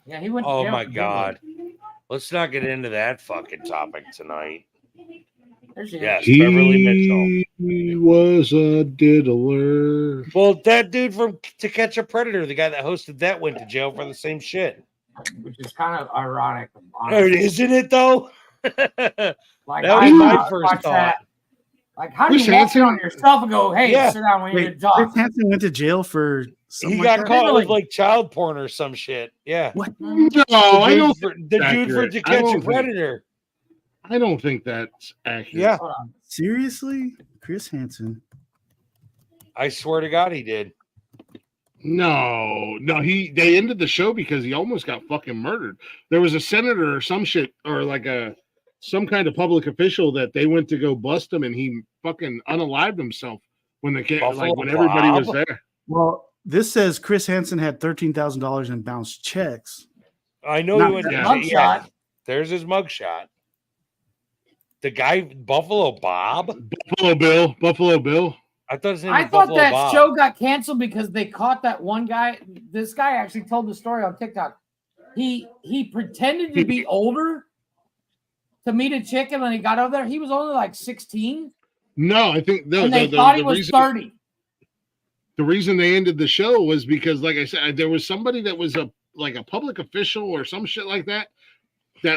Yeah, he went to Oh jail my for God. Let's not get into that fucking topic tonight. There she is. Yes, Beverly Mitchell. He was a diddler. Well, that dude from To Catch a Predator, the guy that hosted that, went to jail for the same shit. Which is kind of ironic. Isn't it though? Like, that was my first thought. That. Like, how do you walk in on yourself and go, hey, sit down when you talk? Chris Hansen went to jail for something He like got that? caught with like child porn or some shit. Yeah. What? No, I don't. The dude for To Catch a Predator. I don't think that's accurate. Yeah. Seriously? Chris Hansen. I swear to God he did. No, they ended the show because he almost got fucking murdered. There was a senator or some shit, or like some kind of public official that they went to go bust him, and he fucking unalived himself when when everybody was there. Well, this says Chris Hansen had $13,000 in bounced checks. I know he went to jail. Yeah. There's his mugshot. The guy, Buffalo Bob? Buffalo Bill. I thought his name I was thought Buffalo that Bob. show got canceled because they caught that one guy. This guy actually told the story on TikTok. He pretended to be older to meet a chick, and when he got over there, he was only like 16. No, I think they thought he was 30. The reason they ended the show was because, like I said, there was somebody that was a public official or some shit like that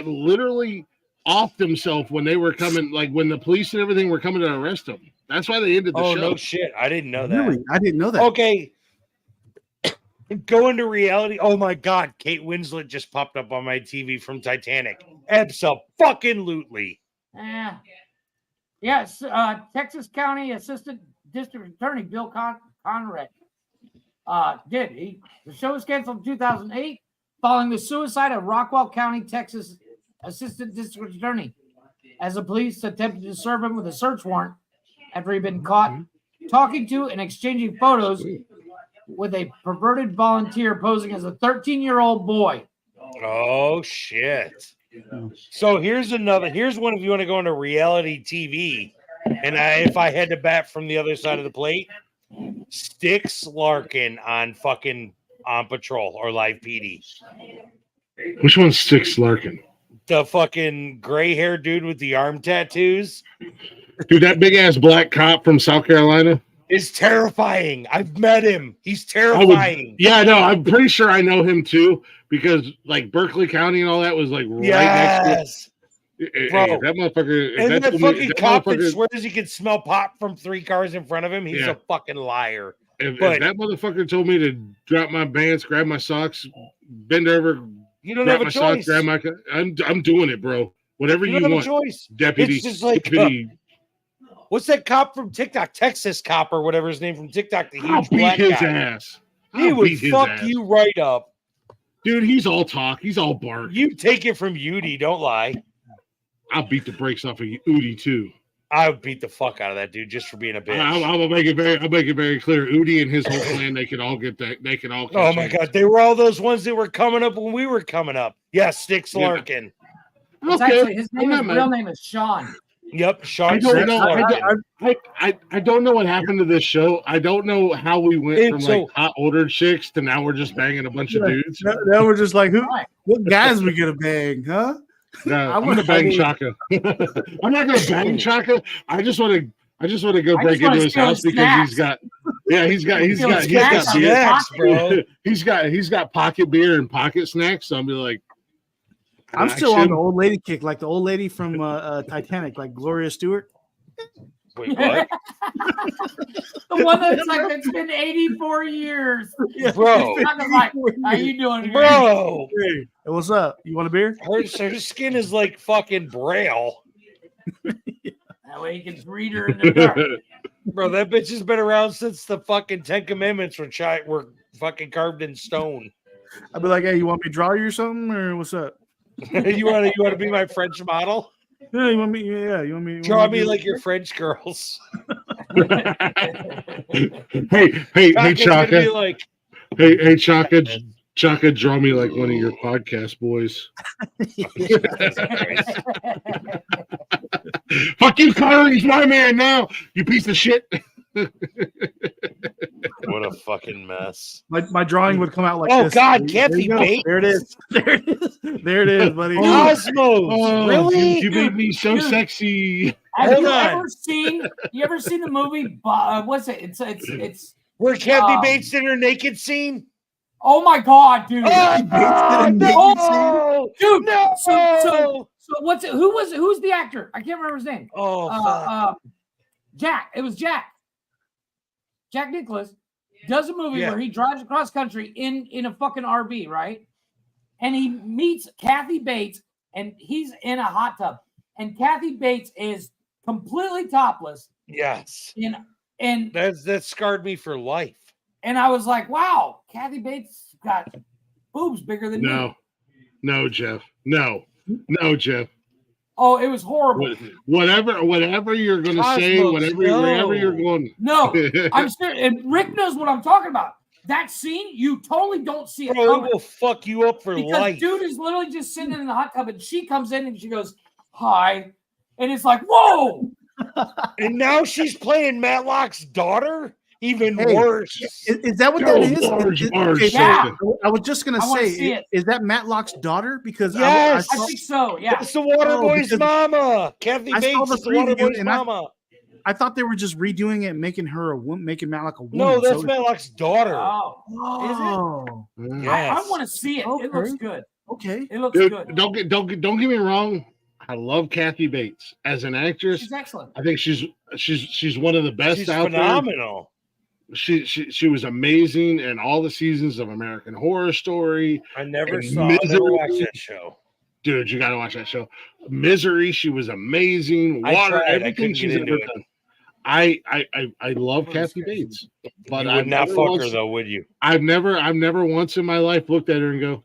literally offed himself when they were coming, like when the police and everything were coming to arrest him. That's why they ended the show. Oh, no shit. I didn't know that. Really? I didn't know that. Okay. Go into reality. Oh my God. Kate Winslet just popped up on my TV from Titanic. Abso-fucking-lutely. Yeah. Yes. Texas County Assistant District Attorney Bill Conrad did. The show was canceled in 2008 following the suicide of Rockwell County, Texas Assistant District Attorney, as the police attempted to serve him with a search warrant after he'd been caught talking to and exchanging photos with a perverted volunteer posing as a 13-year-old boy. Oh, shit. So here's one if you want to go into reality TV. And if I had to bat from the other side of the plate, Styx Larkin on fucking On Patrol or Live PD. Which one's Styx Larkin? The fucking gray haired dude with the arm tattoos. Dude, that big ass black cop from South Carolina is terrifying. I've met him. He's terrifying. I'm pretty sure I know him too, because like Berkeley County and all that was like right next to it. Bro. That motherfucker. And that fucking cop that swears he can smell pot from 3 cars in front of him, he's a fucking liar. If that motherfucker told me to drop my pants, grab my socks, bend over, you don't have a choice. Socks, I'm doing it, bro. Whatever you don't want. have a choice. Deputy. It's just like what's that cop from TikTok? Texas cop or whatever his name from TikTok. The huge black his guy. Ass. He would fuck you right up. Dude, he's all talk. He's all bark. You take it from Udi, don't lie. I'll beat the brakes off of Udi too. I would beat the fuck out of that dude just for being a bitch. I'll make it very clear. Udi and his whole clan, they can all get that. They can all. Oh my God, they were all those ones that were coming up when we were coming up. Yeah, Styx Larkin. It's actually his real name is Sean. Yep, Sean. I don't know. I don't know what happened to this show. I don't know how we went from like hot older chicks to now we're just banging a bunch of dudes. Now we're just like, what guys we gonna bang, huh? No, I'm gonna bang Chaka. I'm not gonna bang Chaka. I just want to go break into his house because he's got snacks, bro. he's got pocket beer and pocket snacks. So I'm be like, I'm still on the old lady kick, like the old lady from Titanic, like Gloria Stewart. Wait, what? The one that's like it's been 84 years. Yeah, Bro. Like, how you doing, Bro? Hey, what's up? You want a beer? Her skin is like fucking braille. That way you can read her in the dark. Bro, that bitch has been around since the fucking 10 Commandments were fucking carved in stone. I'd be like, hey, you want me to draw you or something, or what's up? you want to be my French model? Yeah, you want me? Yeah, you want me? Draw me like your French girls. Hey, Chaka. Like, hey, Chaka. Chaka, draw me like one of your podcast boys. Fuck you, Carl. He's my man now. You piece of shit. What a fucking mess. My drawing would come out like this. this. Oh, God, Kathy Bates. There it is. There it is. There it is, buddy. Cosmos. Oh, really? You made me so sexy. Have you ever seen the movie? What's it? It's where Kathy Bates did her naked scene. Oh my God, dude! No, dude. No. So what's it? Who's the actor? I can't remember his name. Oh, Jack. It was Jack. Jack Nicholas does a movie where he drives across country in a fucking RV, right? And he meets Kathy Bates, and he's in a hot tub, and Kathy Bates is completely topless. Yes. And that scarred me for life. And I was like, wow, Kathy Bates got boobs bigger than me. No, Jeff. No, Jeff. Oh, it was horrible. Whatever you're going to say, whatever you're going. No, I'm serious. And Rick knows what I'm talking about. That scene, you totally don't see it coming. It will fuck you up for life. Dude is literally just sitting in the hot tub, and she comes in and she goes, hi. And it's like, whoa. And now she's playing Matlock's daughter? Even worse. Is that what that is? I was just gonna say, is that Matlock's daughter? Because I think so. Yeah, it's the Waterboy's mama. Kathy Bates is the Waterboy's mama. I thought they were just redoing it, making her a woman, making Matlock a woman. No, that's Matlock's daughter. Oh, is it? Yes. I want to see it. Okay. It looks good. Okay, it looks good. Don't get me wrong. I love Kathy Bates as an actress. She's excellent. I think she's one of the best she's out phenomenal. there. She was amazing in all the seasons of American Horror Story. I never watched that show. Dude, you gotta watch that show. Misery, she was amazing. Water, everything she's ever done. I love Kathy Bates, but you would not fuck her though, would you? I've never once in my life looked at her and go,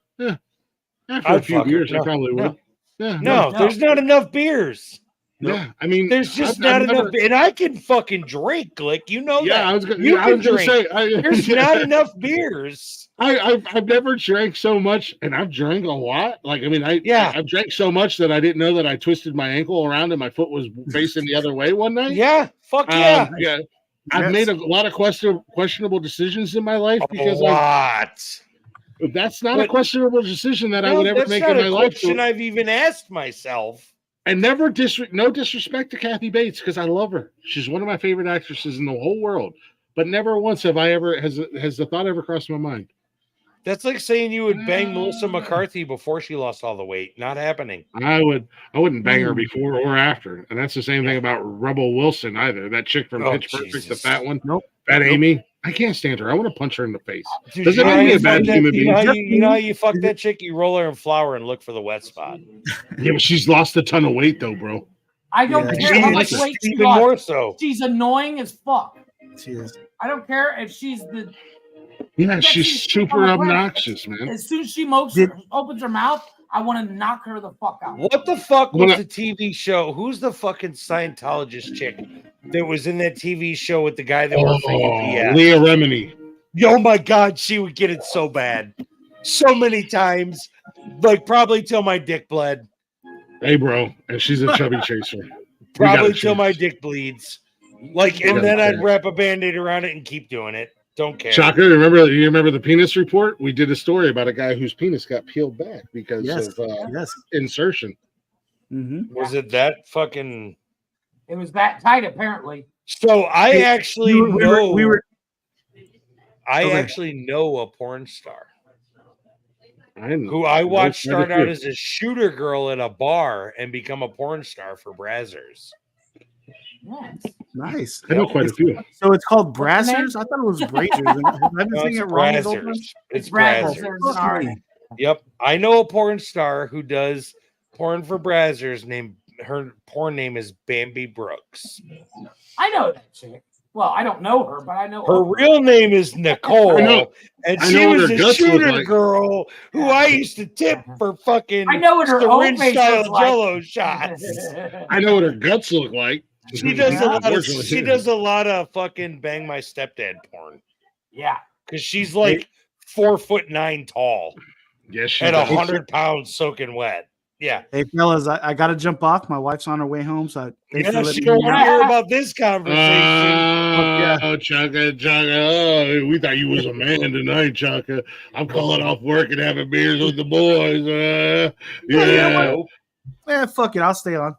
after a few years, I probably would. No, there's not enough beers. Yeah, I mean, there's just not enough, and I can fucking drink, Glick. You know that. I was going to say, there's not enough beers. I've never drank so much, and I've drank a lot. Like, I mean, I've drank so much that I didn't know that I twisted my ankle around and my foot was facing the other way one night. Yeah, fuck yeah. I've made a lot of questionable decisions in my life because that's not a questionable decision that I would ever make in my life. That's not a question I've even asked myself. And no disrespect to Kathy Bates, because I love her. She's one of my favorite actresses in the whole world. But never once has the thought ever crossed my mind. That's like saying you would bang Melissa McCarthy before she lost all the weight. Not happening. I wouldn't bang her before or after. And that's the same thing about Rebel Wilson either. That chick from Pitch Perfect, the fat one. Fat Amy. I can't stand her. I want to punch her in the face. Does it make me a bad human being? You know how you fuck that chick? You roll her in flour and look for the wet spot. Yeah, but she's lost a ton of weight though, bro. I don't care how much weight she even lost. More so. She's annoying as fuck. She is. I don't care if she's the. Yeah, she's super obnoxious, man. As soon as she opens her mouth, I want to knock her the fuck out. What the fuck was the TV show? Who's the fucking Scientologist chick that was in that TV show with the guy that worked for UPS? Leah Remini. Oh my God, she would get it so bad. So many times. Like probably till my dick bled. Hey, bro. And she's a chubby chaser. Probably till my dick bleeds. Like, and then I'd wrap a Band-Aid around it and keep doing it. Don't care. Shocker, you remember the penis report? We did a story about a guy whose penis got peeled back because of insertion. Mm-hmm. Was it that fucking? It was that tight, apparently. So I actually actually know a porn star who I watched start out as a shooter girl at a bar and become a porn star for Brazzers. Nice. I know quite a few. So it's called Brazzers? I thought it was Brazers. I've been saying it wrong. It's Brazzers. Yep. I know a porn star who does porn for Brazzers. Her porn name is Bambi Brooks. I know that chick. Well, I don't know her, but I know her real name is Nicole, and she was a shooter girl who I used to tip for fucking I know what her syringe own face style looks like. Jello shots. I know what her guts look like. She does a lot of fucking bang my stepdad porn. Yeah, because she's like 4'9" tall. Yes, she and does. 100 pounds soaking wet. Yeah. Hey fellas, I gotta jump off. My wife's on her way home, so She don't want to hear about this conversation. Oh, Chaka. Oh, we thought you was a man tonight, Chaka. I'm calling off work and having beers with the boys. Yeah. Yeah, fuck it. I'll stay on.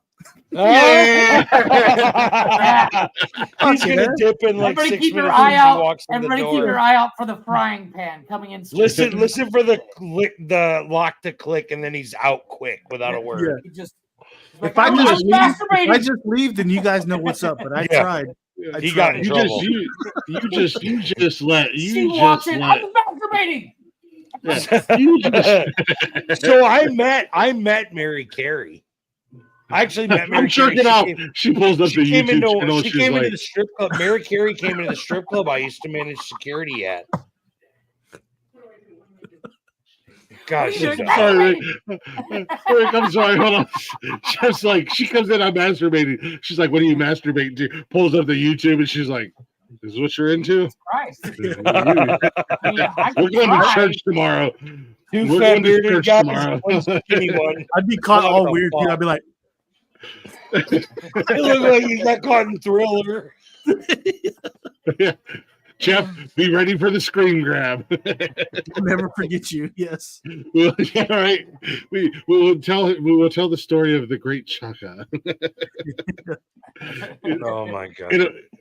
Yeah. He's gonna dip in like Everybody 6 keep your minutes eye as he out. walks in the Everybody door. keep your eye out for the frying pan coming in. Listen for the lock to click, and then he's out quick without a word. He just, If I just leave, then you guys know what's up. But I tried. He got in trouble. You just let. She walks in. I'm masturbating. So I met Mary Carey. I actually met Mary I'm jerking Carey. off. She pulls up the YouTube channel. She She's came into like, the strip club. Mary Carey came into the strip club I used to manage security at. God, I'm sorry, Rick, I'm sorry. Hold on. Just like she comes in, I'm masturbating. She's like, "What are you masturbating to?" Pulls up the YouTube, and she's like, "This is what you're into." Christ. We're going to church tomorrow. Two We're fat going to bearded church guys, tomorrow. one skinny one. I'd be caught all weird, dude. I'd be like, It looked like you got caught in Thriller. Yeah. Jeff, be ready for the screen grab. I'll never forget you. Yes. Well, yeah, right. We will tell the story of the great Chaka. Oh my god!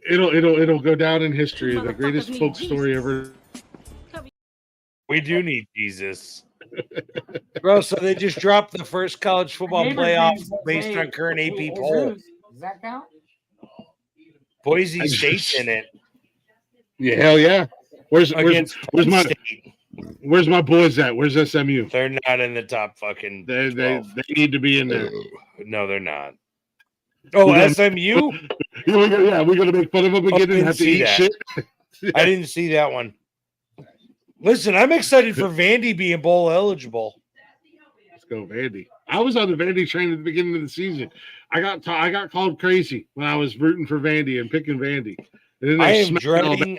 It'll go down in history. The greatest folk story ever. We do need Jesus, bro. So they just dropped the first college football playoff based on current AP poll. Does that count? Boise State's in it. Yeah, hell yeah. Where's Penn my State. Where's my boys at? Where's SMU? They're not in the top fucking. They need to be in there. No, they're not. Oh, SMU. We're gonna make fun of them again and have to eat shit. I didn't see that one. Listen, I'm excited for Vandy being bowl eligible. Let's go, Vandy. I was on the Vandy train at the beginning of the season. I got called crazy when I was rooting for Vandy and picking Vandy. And then I am dreading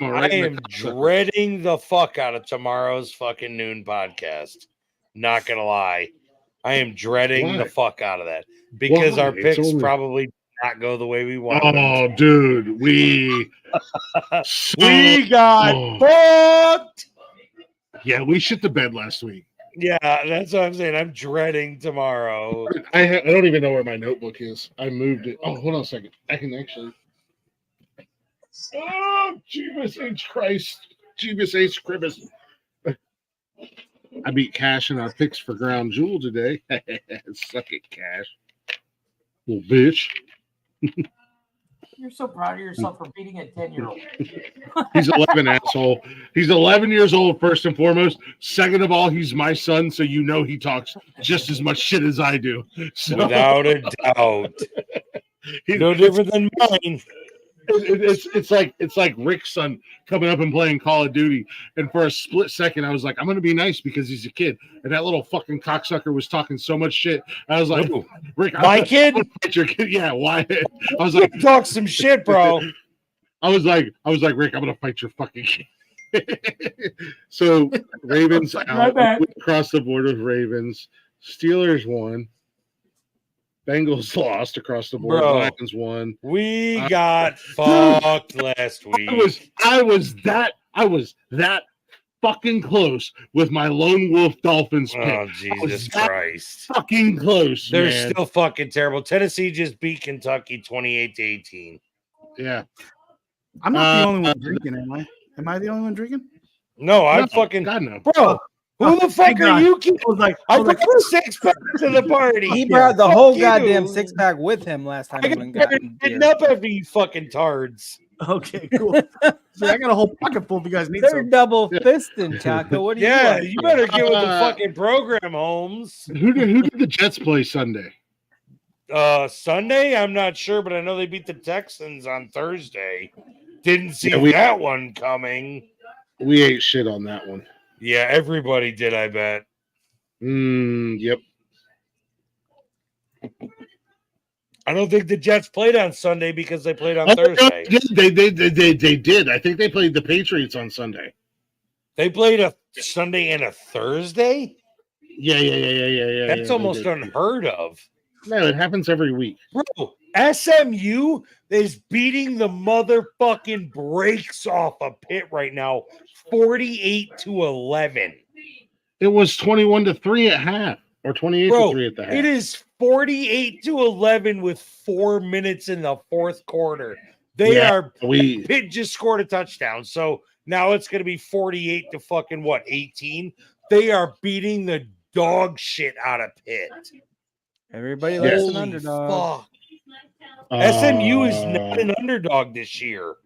the fuck out of tomorrow's fucking noon podcast. Not gonna lie. I am dreading the fuck out of that because our picks probably not go the way we want. Oh, dude, we got fucked. Yeah, we shit the bed last week. Yeah, that's what I'm saying. I'm dreading tomorrow. I don't even know where my notebook is. I moved it. Oh, hold on a second. I can actually. Oh, Jesus H. Christ. Jesus H. Cribbis. I beat Cash in our picks for Ground Jewel today. Suck it, Cash. Little bitch. You're so proud of yourself for beating a 10-year-old. He's 11, asshole. He's 11 years old, first and foremost. Second of all, he's my son, so you know he talks just as much shit as I do. So, without a doubt. No different than mine. It's like Rick's son coming up and playing Call of Duty, and for a split second I was like, I'm gonna be nice because he's a kid, and that little fucking cocksucker was talking so much shit. I was like, ooh, Rick, my kid, your kid, yeah, why? I was like, talk some shit, bro. I was like, Rick, I'm gonna fight your fucking kid. So Ravens out, across the board with Ravens. Steelers won. Bengals lost across the board. Bro, Lions won. We got fucked last week. I was that fucking close with my lone wolf Dolphins pick. Oh, Jesus Christ. Fucking close. They're man. still fucking terrible. Tennessee just beat Kentucky 28-18. Yeah. I'm not the only one drinking, am I? Am I the only one drinking? No, I'm No, fucking God no. bro. Who the fuck are you? I brought a 6-pack to the party. He brought the whole goddamn 6-pack with him last time. I got hitting up after you fucking tards. Okay, cool. So I got a whole pocket full if you guys need They're some. double fisting, Chaco. What do you Yeah, want? you better get with the fucking program, Holmes. Who did the Jets play Sunday? Sunday, I'm not sure, but I know they beat the Texans on Thursday. Didn't see Yeah, that one coming. We ate shit on that one. Yeah, everybody did, I bet. Yep. I don't think the Jets played on Sunday because they played on Thursday. They did. I think they played the Patriots on Sunday. They played a Sunday and a Thursday? Yeah. That's almost unheard of. No, it happens every week. Bro, SMU is beating the motherfucking brakes off of Pitt right now, 48-11. It was 21-3 at half, or 28-3 at the half. It is 48-11 with 4 minutes in the fourth quarter. Pitt just scored a touchdown, so now it's going to be 48 to fucking 18. They are beating the dog shit out of Pitt. Everybody likes an underdog. Fuck. SMU is not an underdog this year.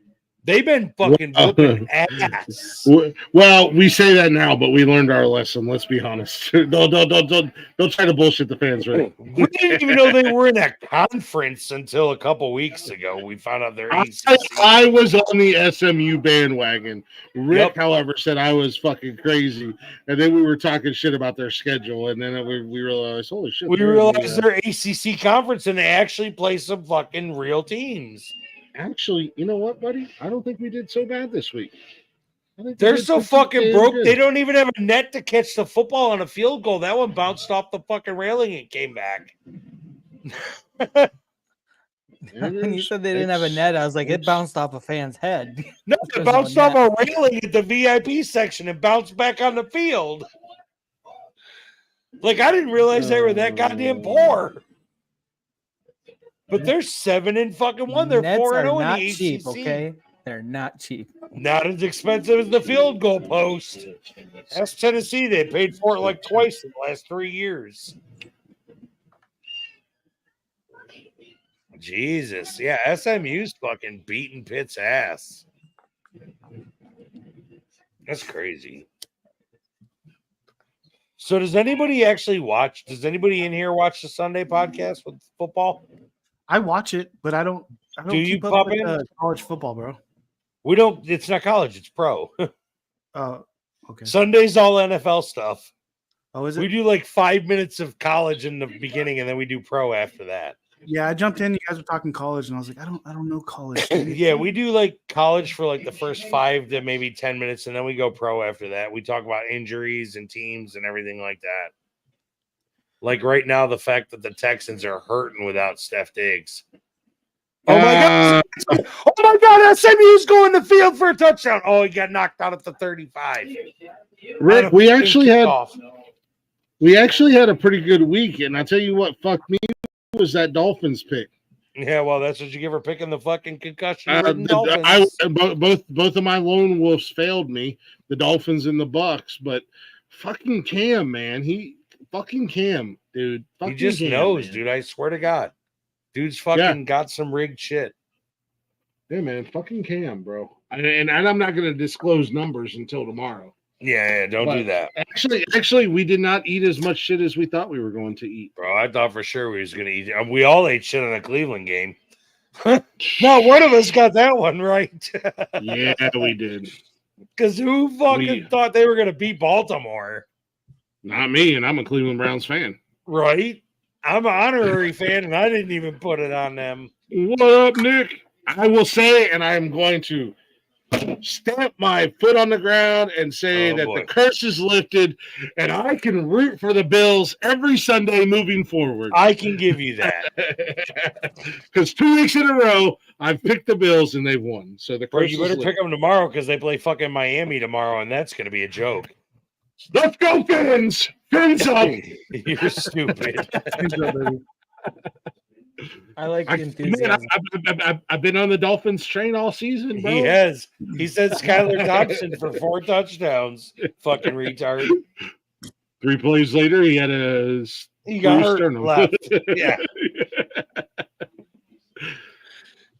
They've been fucking whooping ass. Well, we say that now, but we learned our lesson. Let's be honest. Don't try to bullshit the fans, right? We didn't even know they were in a conference until a couple weeks ago. We found out they're ACC. I was on the SMU bandwagon. Rick, however, said I was fucking crazy, and then we were talking shit about their schedule, and then we realized, holy shit! We realized they're ACC conference, and they actually play some fucking real teams. Actually, you know what, buddy? I don't think we did so bad this week. They're so fucking broke. They don't even have a net to catch the football on a field goal. That one bounced off the fucking railing and came back. When you said they didn't have a net, I was like, it bounced off a fan's head. No, it bounced off a railing at the VIP section and bounced back on the field. Like, I didn't realize they were that goddamn poor. But they're 7-1. They're 4-0 in the ACC. Cheap, okay? They're not cheap. Not as expensive as the field goal post. That's Tennessee. They paid for it like twice in the last 3 years. Jesus. Yeah, SMU's fucking beating Pitt's ass. That's crazy. So does anybody actually watch? Does anybody in here watch the Sunday podcast with football? I watch it, but I don't Do you keep up pop with in? college football, bro. We don't. It's not college. It's pro. Okay. Sunday's all NFL stuff. Oh, is it? We do like 5 minutes of college in the beginning, and then we do pro after that. Yeah, I jumped in. You guys were talking college, and I was like, I don't know college. Yeah, we do like college for like the first 5 to maybe 10 minutes, and then we go pro after that. We talk about injuries and teams and everything like that. Like right now, the fact that the Texans are hurting without Steph Diggs. Oh my god! Oh my god! SMU's going to field for a touchdown. Oh, he got knocked out at the 35. Rick, we actually had a pretty good week, and I tell you what, fuck me, was that Dolphins pick. Yeah, well, that's what you give her picking the fucking concussion. Both of my lone wolves failed me, the Dolphins and the Bucks, but fucking Cam, man, fucking Cam, dude. He just knows, man. Dude. I swear to God. Dude's fucking got some rigged shit. Yeah, man. Fucking Cam, bro. And I'm not going to disclose numbers until tomorrow. Yeah, don't do that. Actually, we did not eat as much shit as we thought we were going to eat. Bro, I thought for sure we was going to eat. We all ate shit in the Cleveland game. Not one of us got that one right. Yeah, we did. Because who fucking thought they were going to beat Baltimore? Not me, and I'm a Cleveland Browns fan. Right? I'm an honorary fan, and I didn't even put it on them. What up, Nick? I will say, and I am going to stamp my foot on the ground and say the curse is lifted, and I can root for the Bills every Sunday moving forward. I can give you that. Because 2 weeks in a row, I've picked the Bills, and they've won. So the curse you better pick them tomorrow because they play fucking Miami tomorrow, and that's going to be a joke. Let's go, Fins! Fins up! You're stupid. I like the enthusiasm. Man, I've been on the Dolphins train all season, bro. He has. He said Skylar Thompson for 4 touchdowns. Fucking retard. 3 plays later, he had he got hurt left. Yeah.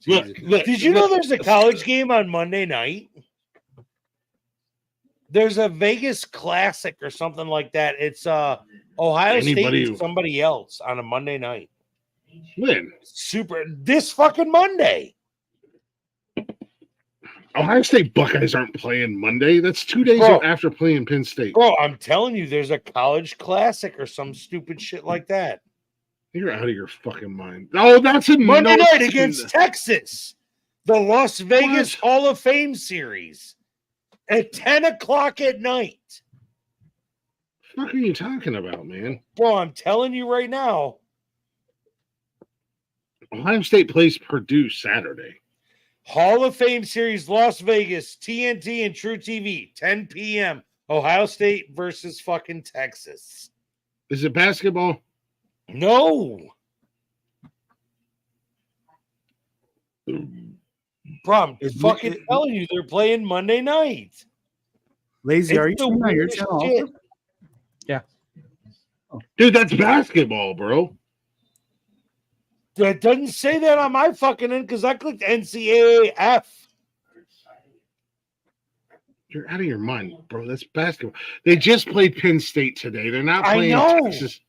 Look, did you know there's a college game on Monday night? There's a Vegas Classic or something like that. It's Ohio State and somebody else on a Monday night. When? This fucking Monday. Ohio State Buckeyes aren't playing Monday. That's 2 days after playing Penn State. Bro, I'm telling you, there's a college classic or some stupid shit like that. You're out of your fucking mind. Oh, that's in Monday night against Texas. The Las Vegas Hall of Fame series at 10 o'clock at night. What are you talking about, man? Bro, I'm telling you right now. Ohio State plays Purdue Saturday. Hall of Fame series, Las Vegas, TNT and True TV, 10 p.m. Ohio State versus fucking Texas. Is it basketball? No. Bro, I'm fucking telling you, they're playing Monday night. Lazy, are you still on your channel? Yeah. Dude, that's basketball, bro. That doesn't say that on my fucking end because I clicked NCAAF. You're out of your mind, bro. That's basketball. They just played Penn State today. They're not playing Texas.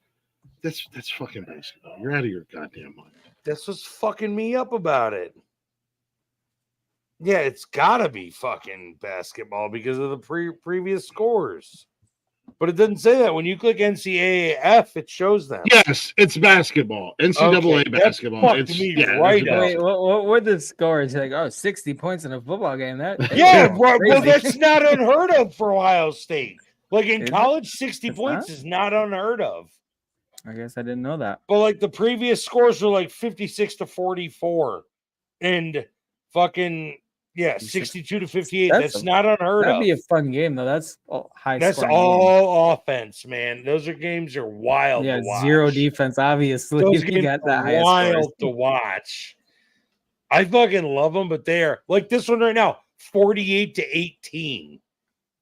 That's fucking basketball. You're out of your goddamn mind. That's what's fucking me up about it. Yeah, it's gotta be fucking basketball because of the previous scores. But it doesn't say that. When you click NCAAF, it shows them. Yes, it's basketball. NCAA basketball. It's right. Wait, what were the scores? Like, 60 points in a football game. Well, that's not unheard of for Ohio State. Like in college, 60 points is not unheard of. I guess I didn't know that. But like the previous scores were like 56-44 and fucking 62-58. That's not unheard of. That'd be a fun game though. That's high. That's all offense, man. Those games are wild. Yeah, to watch. Zero defense. Obviously, those you got that wild to watch. I fucking love them, but they are like this one right now, 48-18.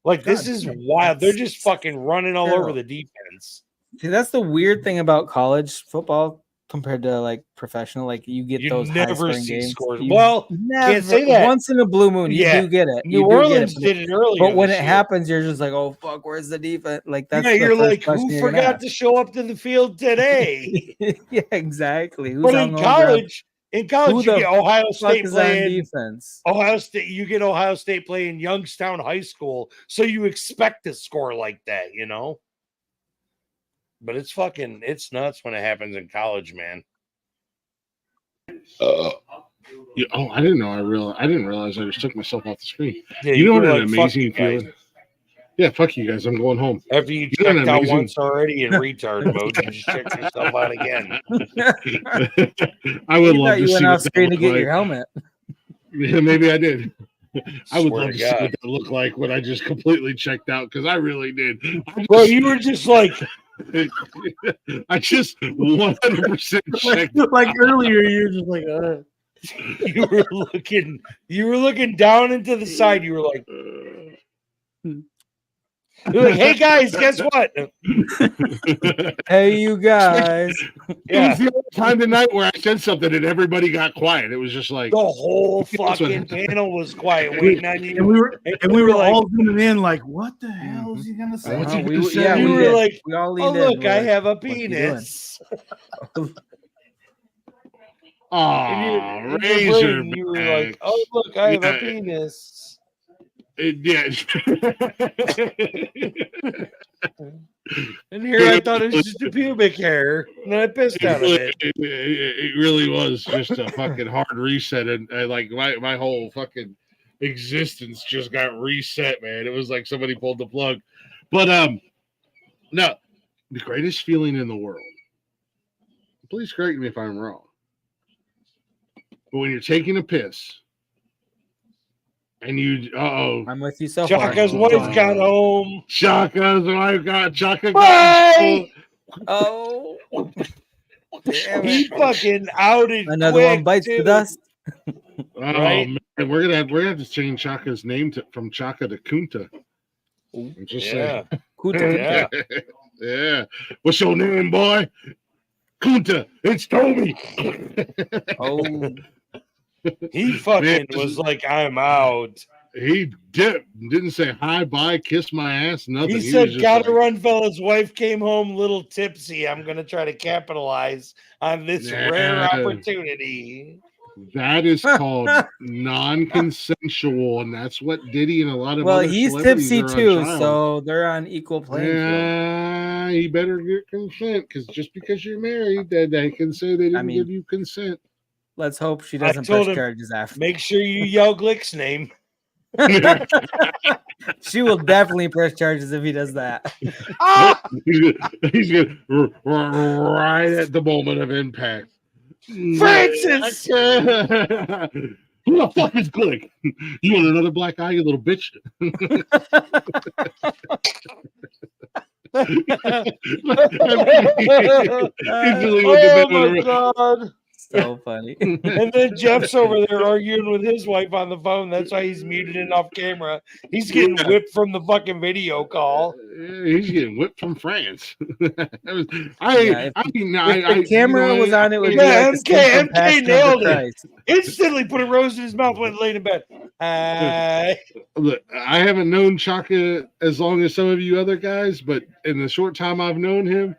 Like this is wild. They're just fucking running all over the defense. See, that's the weird thing about college football compared to like professional. Like you get those never high see games. scores. Well, can't say that. Once in a blue moon, you do get it. New Orleans did it earlier, but when it happens, you're just like, "Oh fuck, where's the defense?" Like that's you're like, "Who forgot to show up to the field today?" Yeah, exactly. But in college, you get Ohio State playing defense. Ohio State, you get Ohio State playing Youngstown High School, so you expect to score like that, you know. But it's nuts when it happens in college, man. I didn't know. I didn't realize I just took myself off the screen. Yeah, you know what an amazing feeling? Yeah, fuck you guys. I'm going home. After you checked out once already in retard mode, you just checked yourself out again. I would love to see went off screen to get your helmet. Yeah, maybe I did. I would love to see what that looked like when I just completely checked out because I really did. Bro, you were just like. I just 100% checked. Like earlier, you were just like, you were looking down into the side. You were like, you're like, hey guys, guess what? Hey, you guys. It was the only time tonight where I said something and everybody got quiet. It was just like the whole fucking panel was quiet, waiting on you. And we were like, all zooming in, like, what the hell is he gonna say? We were like, we all leaned in. Look, I have a penis. Oh, razor. You were like, oh, look, I have a penis. Yeah. And here I thought it was just a pubic hair, and then I pissed out of it. It really was just a fucking hard reset, and like my whole fucking existence just got reset, man. It was like somebody pulled the plug. But no, the greatest feeling in the world. Please correct me if I'm wrong. But when you're taking a piss. And you, I'm with you so far. Chaka's wife got home. Chaka's wife got Chaka. Oh, he fucking outed. Another one bites the dust. Right? Man, we're gonna have to change Chaka's name from Chaka to Kunta. I'm just saying. Kunta, Yeah. What's your name, boy? Kunta. It's Toby. Oh. He fucking was like, I'm out. He didn't say hi, bye, kiss my ass, nothing. He was said, just gotta like, run, fellas. Wife came home a little tipsy. I'm going to try to capitalize on this rare opportunity. That is called non-consensual, and that's what Diddy and a lot of other he's celebrities tipsy are on too, trial. so they're on equal playing field. Yeah, you better get consent, because just because you're married, they can say they didn't give you consent. Let's hope she doesn't told press him, charges after. Make sure you yell Glick's name. She will definitely press charges if he does that. He's good right at the moment of impact. Francis! Who the fuck is Glick? You want another black eye, you little bitch? Oh my god. So funny. And then Jeff's over there arguing with his wife on the phone. That's why he's muted and off camera. He's getting whipped from the fucking video call. He's getting whipped from France. If the camera was on, it would be yeah, like the scene from MK Passion of the nailed it. Christ. Instantly put a rose in his mouth, went laid in bed. Look, I haven't known Chaka as long as some of you other guys, but in the short time I've known him,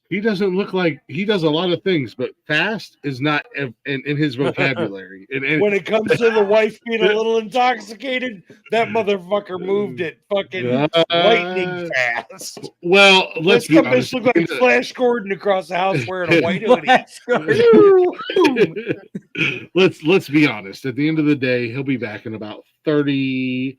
he doesn't look like he does a lot of things, but fast is not in his vocabulary. And when it comes to the wife being a little intoxicated, that motherfucker moved it fucking lightning fast. Well, let's be honest. Look like Flash Gordon across the house wearing a white hoodie. Let's be honest. At the end of the day, he'll be back in about 30.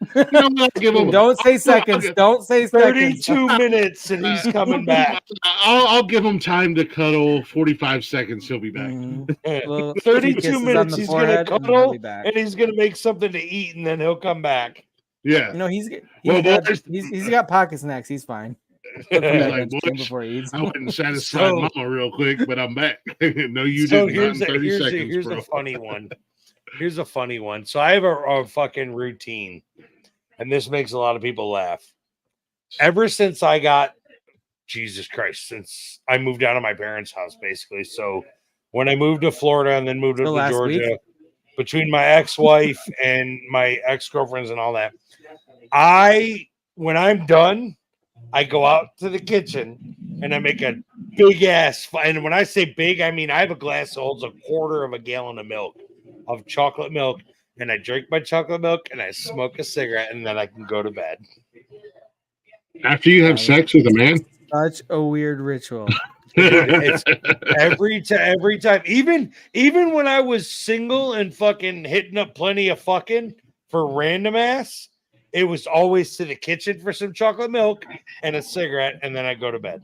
Don't say seconds. Don't say 32 minutes, and he's coming back. I'll give him time to cuddle. 45 seconds, he'll be back. Well, 32 minutes, he's going to cuddle, and and he's going to make something to eat, and then he'll come back. Yeah. He's got pocket snacks. He's fine. Like, before he eats. I went and satisfied Mama real quick, but I'm back. No, you didn't. Here's, Not in 30 seconds, here's bro. a funny one. Here's a funny one. So I have a fucking routine, and this makes a lot of people laugh. Ever since I got, Jesus Christ, since I moved out of my parents' house, basically. So when I moved to Florida and then moved up to Georgia, between my ex-wife and my ex-girlfriends and all that, when I'm done, I go out to the kitchen and I make a big ass. And when I say big, I mean I have a glass that holds a quarter of a gallon of milk, of chocolate milk, and I drink my chocolate milk and I smoke a cigarette, and then I can go to bed. After you have sex with a man? Such a weird ritual. It's every time. Even when I was single and fucking hitting up plenty of fucking for random ass, it was always to the kitchen for some chocolate milk and a cigarette, and then I go to bed.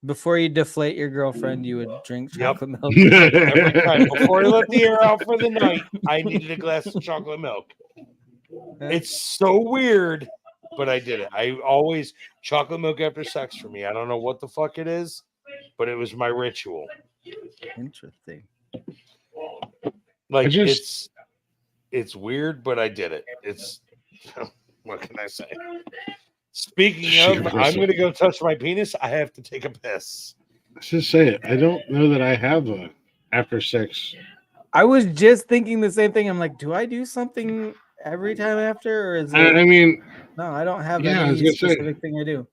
Before you deflate your girlfriend, you would drink chocolate milk. Every time. Before I let the air out for the night, I needed a glass of chocolate milk. It's so weird, but I did it. I always chocolate milk after sex for me. I don't know what the fuck it is, but it was my ritual. Interesting. Like it's weird, but I did it. It's what can I say? Speaking of, I'm going to go touch my penis. I have to take a piss. Let's just say it. I don't know that I have a after sex. I was just thinking the same thing. I'm like, do I do something every time after, or is it? I mean, no, I don't have any specific thing I do.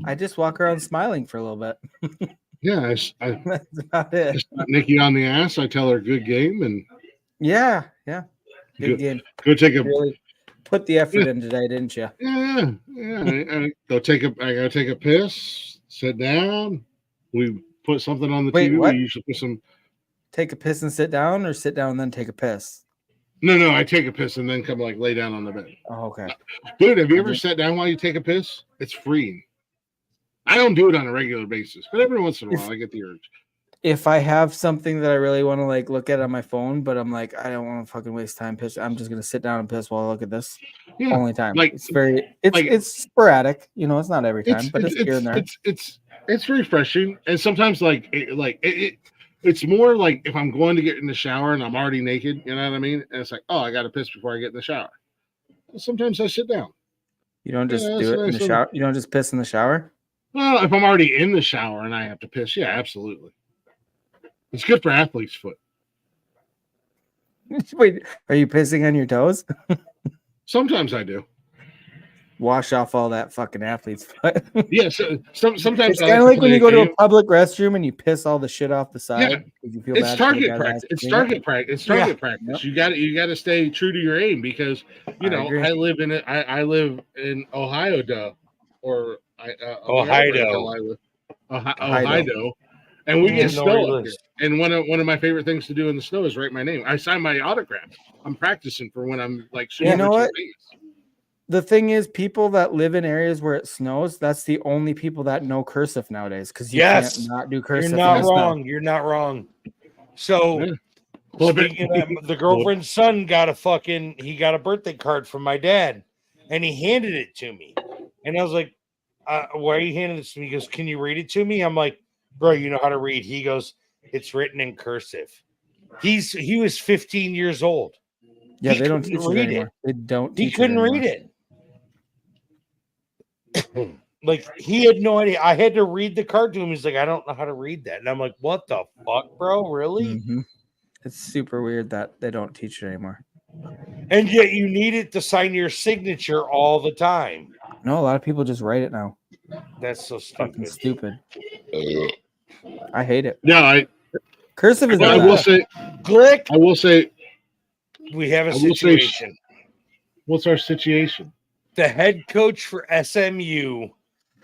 I just walk around smiling for a little bit. Yeah, that's about it. Just Nikki on the ass. I tell her good game, and yeah, good game. Go take a. Really put the effort in today, didn't you? Yeah. I gotta take a piss. Sit down. We put something on the TV. What? We usually put some. Take a piss and sit down, or sit down and then take a piss? No. I take a piss and then come lay down on the bed. Oh, okay. Dude, have you ever sat down while you take a piss? It's freeing. I don't do it on a regular basis, but every once in a while I get the urge. If I have something that I really want to look at on my phone, but I'm like, I don't want to fucking waste time piss. I'm just gonna sit down and piss while I look at this. Yeah, only time. It's sporadic. It's not every time, but it's here and there. It's refreshing, and sometimes it's more like if I'm going to get in the shower and I'm already naked. You know what I mean? And it's like, oh, I got to piss before I get in the shower. Sometimes I sit down. You don't just do it in the shower. You don't just piss in the shower. Well, if I'm already in the shower and I have to piss, yeah, absolutely. It's good for athlete's foot. Wait, are you pissing on your toes? Sometimes I do. Wash off all that fucking athlete's foot. Yeah, so, sometimes it's kind of like when you go to a public restroom and you piss all the shit off the side. Yeah, You feel it's bad target practice. It's target practice. It's target practice. Yep. You got to stay true to your aim because I live in it. I live in Ohio, Ohio. Ohio, and we get snow up here. And one of my favorite things to do in the snow is write my name. I sign my autograph. I'm practicing for when I'm like shooting. You know what? The thing is, people that live in areas where it snows, that's the only people that know cursive nowadays. Because you can't not do cursive. You're not wrong. You're not wrong. So, speaking of, the girlfriend's son got a birthday card from my dad, and he handed it to me, and I was like, "Why are you handing this to me?" He goes, "Can you read it to me?" I'm like, "Bro, you know how to read?" He goes, "It's written in cursive." He was 15 years old. Yeah, they don't teach it anymore. They don't. He couldn't read it. Like, he had no idea. I had to read the card to him. He's like, "I don't know how to read that," and I'm like, "What the fuck, bro? Really?" Mm-hmm. It's super weird that they don't teach it anymore. And yet, you need it to sign your signature all the time. No, a lot of people just write it now. That's so stupid. Fucking stupid. I hate it. No, cursive is. I will say, Glick. I will say, we have a situation. What's our situation? The head coach for SMU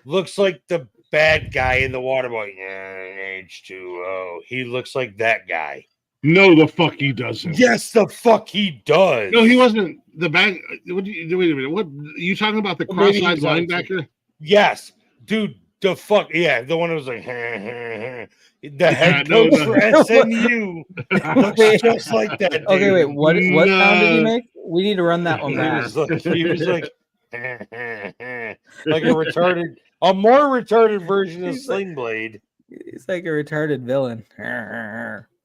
looks like the bad guy in the Waterboy. Yeah, H2O. He looks like that guy. No, the fuck he doesn't. Yes, the fuck he does. No, he wasn't the bad. Wait a minute. What are you talking about? The cross-eyed linebacker? Yes, dude. The fuck, yeah, the one who was like, the head coach for SMU looks just like that. Dude. Okay, wait, what sound did he make? We need to run that one back. He was like like a more retarded version of Sling Blade. He's like a retarded villain.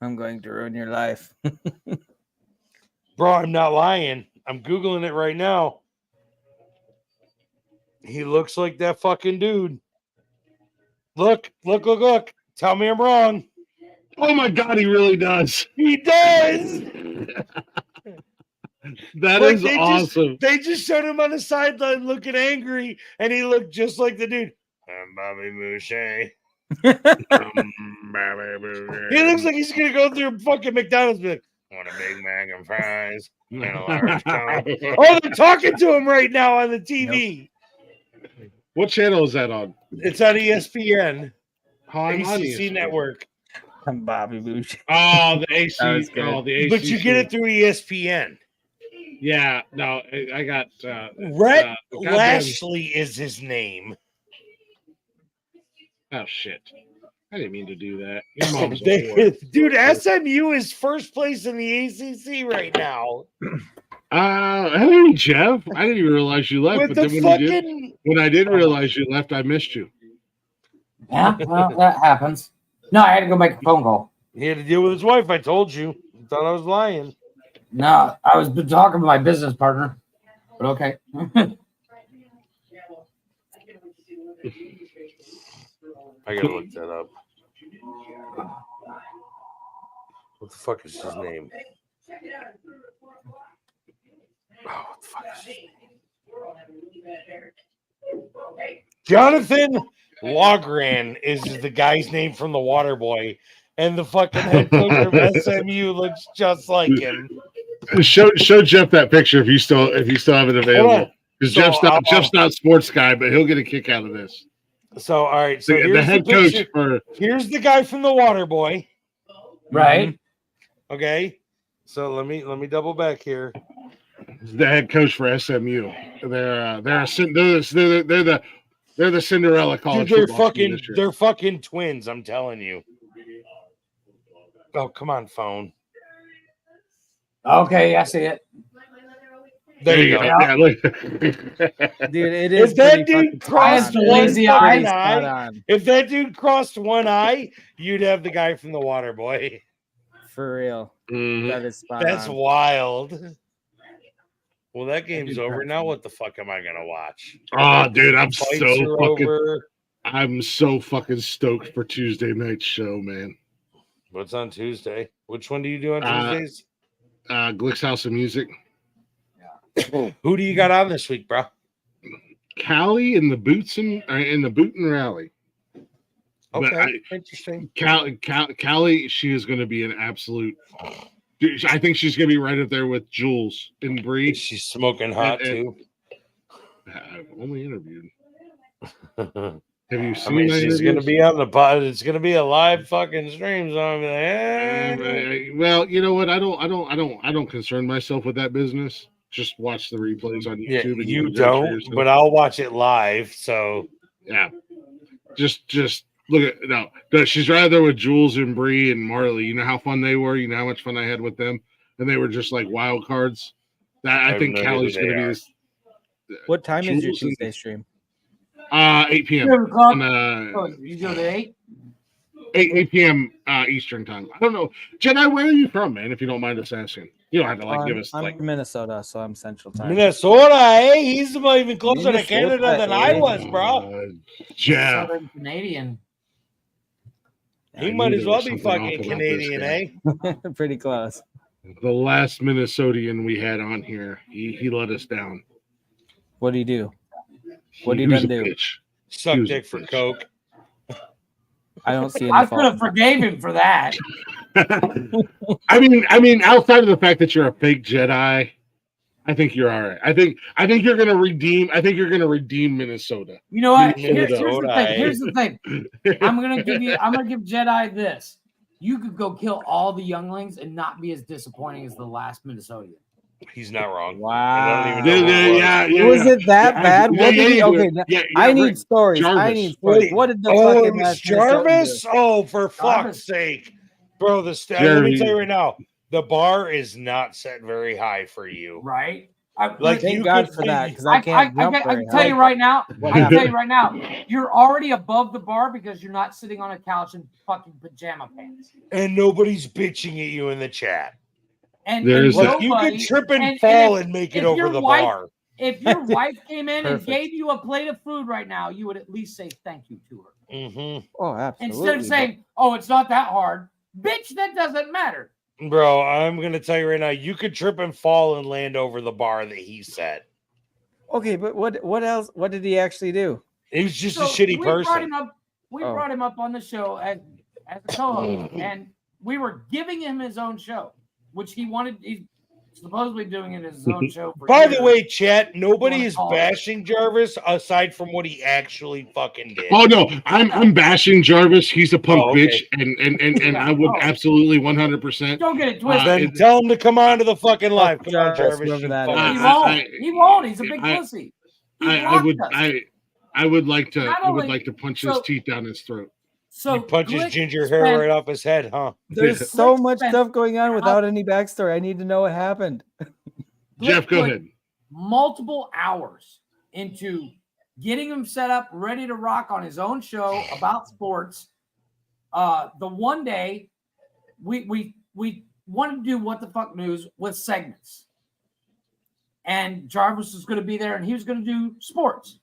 I'm going to ruin your life. Bro, I'm not lying. I'm Googling it right now. He looks like that fucking dude. Look. Tell me I'm wrong. Oh my God, he really does. He does. That is awesome. They just showed him on the sideline looking angry, and he looked just like the dude. I'm Bobby Boucher. He looks like he's gonna go through fucking McDonald's and be like, "Want a Big Mac and fries and a large Coke." Oh, they're talking to him right now on the TV. Yep. What channel is that on? It's on ESPN. ACC Network. I'm Bobby Boucher. Oh, the AC. Oh, the ACC. But you get it through ESPN. Yeah, no, I got Rhett Lashley is his name. Oh shit! I didn't mean to do that. Your mom's a dude, SMU is first place in the ACC right now. Hey Jeff, I didn't even realize you left. But then when I did realize you left, I missed you. Yeah, well, that happens. No, I had to go make a phone call. He had to deal with his wife. I told you. You thought I was lying. No, I was talking to my business partner. But okay. I gotta look that up. What the fuck is his name? Oh, what the fuck is his name? Jonathan Logran is the guy's name from the Waterboy, and the fucking head coach of SMU looks just like him. Show Jeff that picture if you still have it available. Because Jeff's not a sports guy, but he'll get a kick out of this. So all right, so the head coach here's the guy from the Waterboy, right? Okay, so let me double back here. The head coach for SMU. They're the Cinderella college. Dude, they're fucking twins. I'm telling you. Oh, come on, phone. Okay, I see it. There you go. Yeah, look. Dude, it is. If that dude crossed if that dude crossed one eye, you'd have the guy from the Waterboy. For real. Mm-hmm. That is spot That's on. wild. Well, that game's over. Now what the fuck am I gonna watch? Oh, dude, I'm so fucking. I'm so fucking stoked for Tuesday night's show, man. What's on Tuesday? Which one do you do on Tuesdays? Glick's House of Music. Who do you got on this week, bro? Callie in the Boot and Rally. Okay, interesting. Callie, she is going to be an absolute. Dude, I think she's going to be right up there with Jules and Bree. She's smoking hot too. I've only interviewed. Have you seen? I mean, she's going to be on the pod. It's going to be a live fucking stream. So I'm like, well, you know what? I don't concern myself with that business. Just watch the replays on YouTube. Yeah, you don't, but I'll watch it live. So yeah, just look at no. She's right there with Jules and Bree and Marley. You know how fun they were. You know how much fun I had with them, and they were just like wild cards. I think Callie's going to be this. What time is your Tuesday stream? 8 p.m. You do the 8? 8 p.m. Eastern time. I don't know, Jedi. Where are you from, man? If you don't mind us asking, you don't have to give us. I'm Minnesota, so I'm Central Time. Minnesota, He's even closer to Canada than I was, bro. Yeah, Southern Canadian. He might as well be fucking Canadian, eh? Pretty close. The last Minnesotian we had on here, he let us down. What do you do? What did he do? Suck dick for coke. I don't see. I could have forgave him for that. I mean, outside of the fact that you're a fake Jedi, I think you're all right. I think you're gonna redeem. I think you're gonna redeem Minnesota. You know what? Here's the thing. I'm gonna give Jedi this. You could go kill all the younglings and not be as disappointing as the last Minnesotan. He's not wrong. Wow. Yeah. Was it that bad? What did he? Okay, I need stories. Jarvis. I need stories. What did the fucking last Jarvis? Oh, for fuck's sake, bro! Let me tell you right now, the bar is not set very high for you, right? Thank God for that, because I can't jump I can tell you right now. You're already above the bar because you're not sitting on a couch in fucking pajama pants, and nobody's bitching at you in the chat. And you could trip and fall and make it over the bar. If your wife came in and gave you a plate of food right now, you would at least say thank you to her. Mm-hmm. Oh, absolutely. Instead of saying, "Oh, it's not that hard," bitch, that doesn't matter. Bro, I'm gonna tell you right now, you could trip and fall and land over the bar that he set. Okay, but what else? What did he actually do? He was just a shitty person. We brought him up on the show as a co-host, and we were giving him his own show, which he wanted. He's supposedly doing it as his own show. By the way, chat, nobody is bashing Jarvis aside from what he actually fucking did. Oh no, I'm bashing Jarvis. He's a punk bitch, and I would absolutely 100%. Don't get it twisted. Then tell him to come on to the fucking live. Come on, Jarvis. He won't. He's a big pussy. I would like to punch his teeth down his throat. So he punches ginger hair right off his head, huh? There's so much stuff going on without any backstory. I need to know what happened. Jeff, go ahead. Multiple hours into getting him set up, ready to rock on his own show about sports. The one day we wanted to do What the Fuck News with segments. And Jarvis was going to be there and he was going to do sports.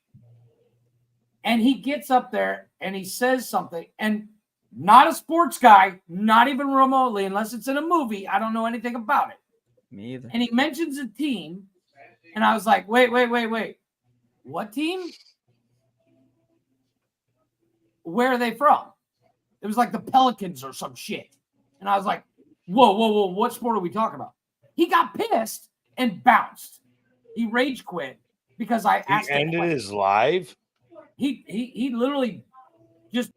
And he gets up there and he says something, and not a sports guy, not even remotely, unless it's in a movie. I don't know anything about it. Me either. And he mentions a team, and I was like, wait. What team? Where are they from? It was like the Pelicans or some shit. And I was like, whoa, what sport are we talking about? He got pissed and bounced. He rage quit because I asked him. He ended his live? He literally just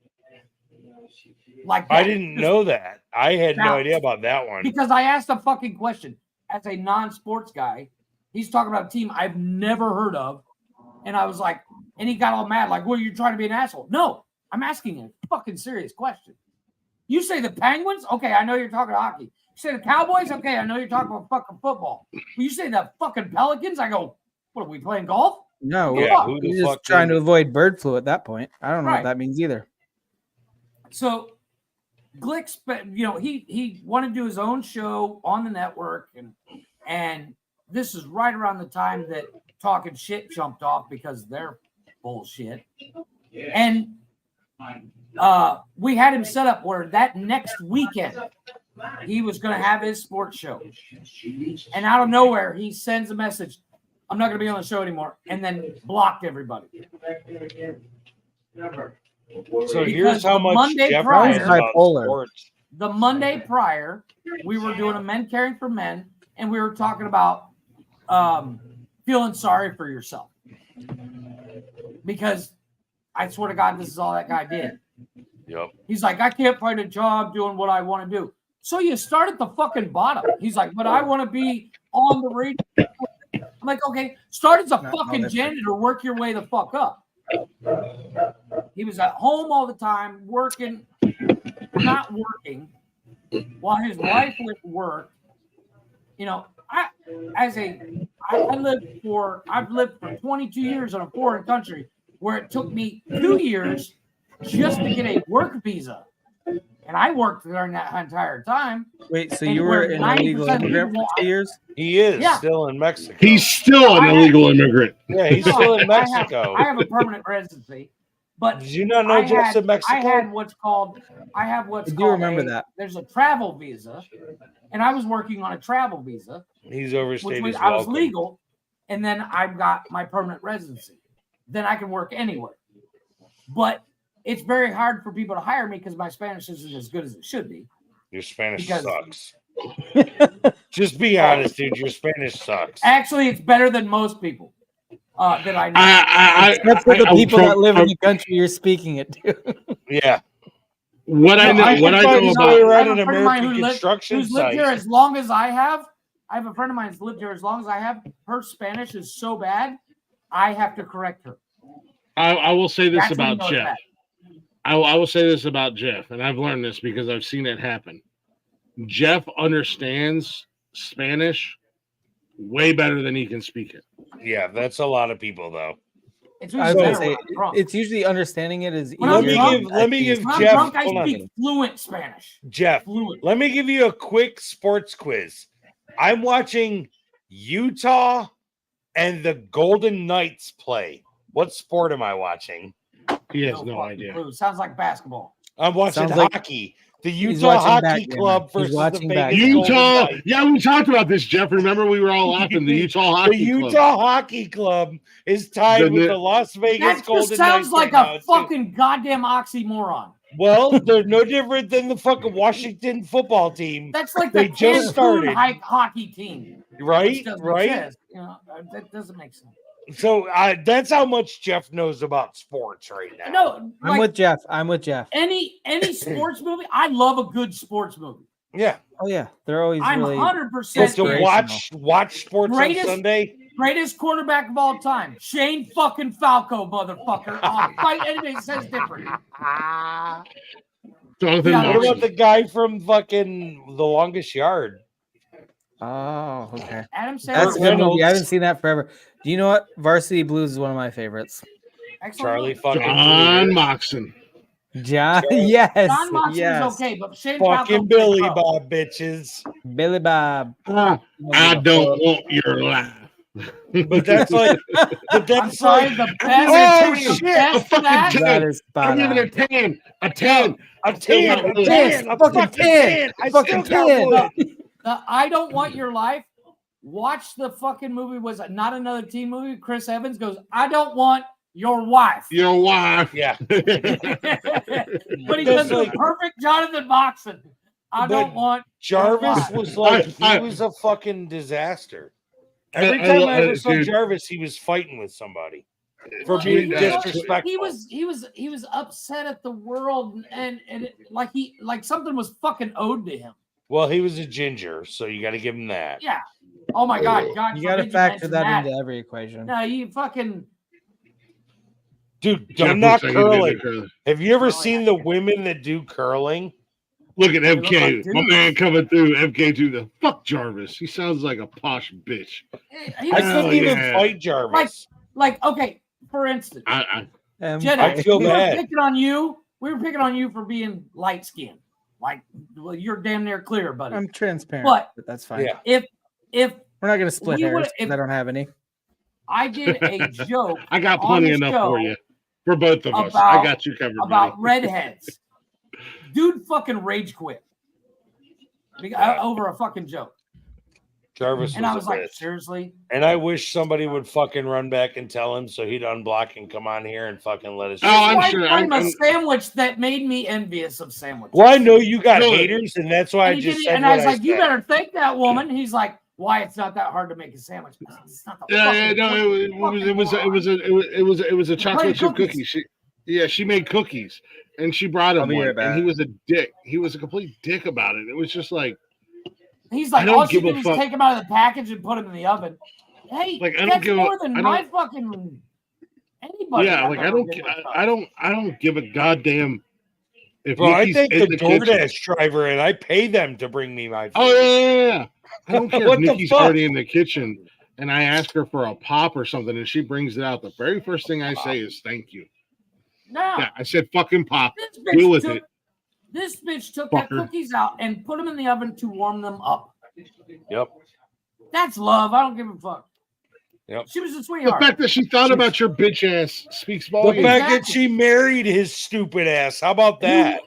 like that. I didn't know that. I had no idea about that one. Because I asked a fucking question as a non-sports guy. He's talking about a team I've never heard of. And I was like, and he got all mad, like, well, you're trying to be an asshole. No, I'm asking a fucking serious question. You say the Penguins? Okay, I know you're talking hockey. You say the Cowboys? Okay, I know you're talking about fucking football. But you say the fucking Pelicans? I go, what, are we playing golf? No, yeah, he's just trying to avoid bird flu at that point. I don't know what that means either. So Glick, he wanted to do his own show on the network, and this is right around the time that Talking Shit jumped off because they're bullshit. And we had him set up where that next weekend he was going to have his sports show. And out of nowhere, he sends a message, I'm not going to be on the show anymore, and then blocked everybody. So here's how much Monday Jeff prior, knows about sports. the Monday prior, we were doing a Men Caring for Men, and we were talking about feeling sorry for yourself. Because I swear to God, this is all that guy did. Yep. He's like, I can't find a job doing what I want to do. So you start at the fucking bottom. He's like, but I want to be on the radio. I'm like, okay, start as a fucking janitor, work your way the fuck up. He was at home all the time, working, not working, while his wife went to work. You know, I've lived for 22 years in a foreign country where it took me 2 years just to get a work visa. And I worked during that entire time. Wait, so you were an illegal immigrant for 2 years? He is still in Mexico. He's still an illegal immigrant. Yeah, he's still in Mexico. I have a permanent residency. But did you not know Jeff's in Mexico? I have what's called that. There's a travel visa, and I was working on a travel visa. He's overstayed his I was welcome. legal, and then I've got my permanent residency. Then I can work anywhere. But it's very hard for people to hire me because my Spanish isn't as good as it should be. Your Spanish sucks. Just be honest, dude. Your Spanish sucks. Actually, it's better than most people that I know. Except for the people that live in the country you're speaking it to. Yeah. What I know about I have a friend of mine who's construction lived here as long as I have. I have a friend of mine who's lived here as long as I have. Her Spanish is so bad, I have to correct her. I will say this That's when you about know it's Jeff. bad. I will say this about Jeff, and I've learned this because I've seen it happen. Jeff understands Spanish way better than he can speak it. Yeah, that's a lot of people, though. It's usually understanding it is easier. Let me give When I'm Jeff. drunk, I hold on. speak fluent Spanish. Jeff, let me give you a quick sports quiz. I'm watching Utah and the Golden Knights play. What sport am I watching? He has no idea. Clue. Sounds like basketball. I'm watching Sounds like hockey. The Utah Hockey Club versus the Vegas Utah. Golden Knights. Yeah, we talked about this, Jeff. Remember, we were all laughing. The Utah Hockey The Club. Utah Hockey Club is tied with the Las Vegas That Golden just sounds Knights. like right a fucking goddamn oxymoron. Well, they're no different than the fucking Washington football team. That's like they the just started, hockey team, right? which doesn't Right. make sense. You know, that doesn't make sense. So that's how much Jeff knows about sports right now. No, I'm with Jeff. I'm with Jeff. Any sports movie. I love a good sports movie. Yeah. Oh yeah, they're always. I'm really 100% to watch sports on Sunday. Greatest quarterback of all time, Shane fucking Falco, motherfucker. I'll fight anybody that says different. What about the guy from fucking The Longest Yard? Oh, okay. Adam Sandler. That's a good movie. I haven't seen that forever. Do you know what? Varsity Blues is one of my favorites. Charlie fucking John Moxon. John, yes. John Moxon yes. is okay, but Shane Fucking Falco. Billy Bob, bitches. Billy Bob. I don't want your life. But that's like, but that's I'm sorry, like, the best. Oh the shit! best A of that- fucking That 10. is spot I'm giving on. it a 10. A 10. A 10. A 10. A fucking fucking 10. 10. I Fucking still 10. got one. The I Don't Want Your Life. Watch the fucking movie. Was it Not Another Teen Movie? Chris Evans goes, I don't want your wife. Your wife. Yeah. But he does the perfect Jonathan Moxon. I But don't want Jarvis your was wife. like, he was a fucking disaster. Every time I ever saw dude. Jarvis, he was fighting with somebody for Well, being he was- disrespectful. He was upset at the world and like something was fucking owed to him. Well, he was a ginger, so you got to give him that. Yeah. Oh my God. You got to forbid factor mention that into every equation. No, you fucking. Dude, Jeff I'm not looks like he did curling. the curling. Have you ever seen the women that do curling? Look at look like MK. My dudes. man coming through. MK to the fuck Jarvis. He sounds like a posh bitch. He I was, couldn't even fight Jarvis. like okay, for instance, Jedi, I feel we bad. were picking on you. We were picking on you for being light skinned. Like, well, you're damn near clear, buddy. I'm transparent, But but that's fine. Yeah. If We're not going to split we hairs would've- 'cause I don't have any. I did a joke, I got on plenty the enough show for you. For both of us. I got you covered. About buddy. redheads. Dude fucking rage quit. Over a fucking joke. Jarvis And I was like, bitch. seriously? And I wish somebody would fucking run back and tell him so he'd unblock and come on here and fucking let us. I'm sure. I'm a sandwich that made me envious of sandwiches. Well, I know you got haters, and that's why I just said. And I was like, you better thank that woman. He's like, why? It's not that hard to make a sandwich. It's not the it was a chocolate chip cookie. She made cookies and she brought him one, and he was a dick. He was a complete dick about it. It was just like. He's like, all she did was take him out of the package and put him in the oven. Hey, like, that's more than my fucking anybody. Yeah, like I don't give a goddamn. If Bro, I think the DoorDash driver and I pay them to bring me my food. Oh yeah. I don't care if Nikki's already in the kitchen and I ask her for a pop or something and she brings it out. The very first thing I say is thank you. No. Yeah, I said fucking pop. Deal with it. This bitch took that cookies out and put them in the oven to warm them up. Yep. That's love. I don't give a fuck. Yep. She was a sweetheart. The fact that she thought about your bitch ass speaks volumes. The fact that she married his stupid ass. How about that?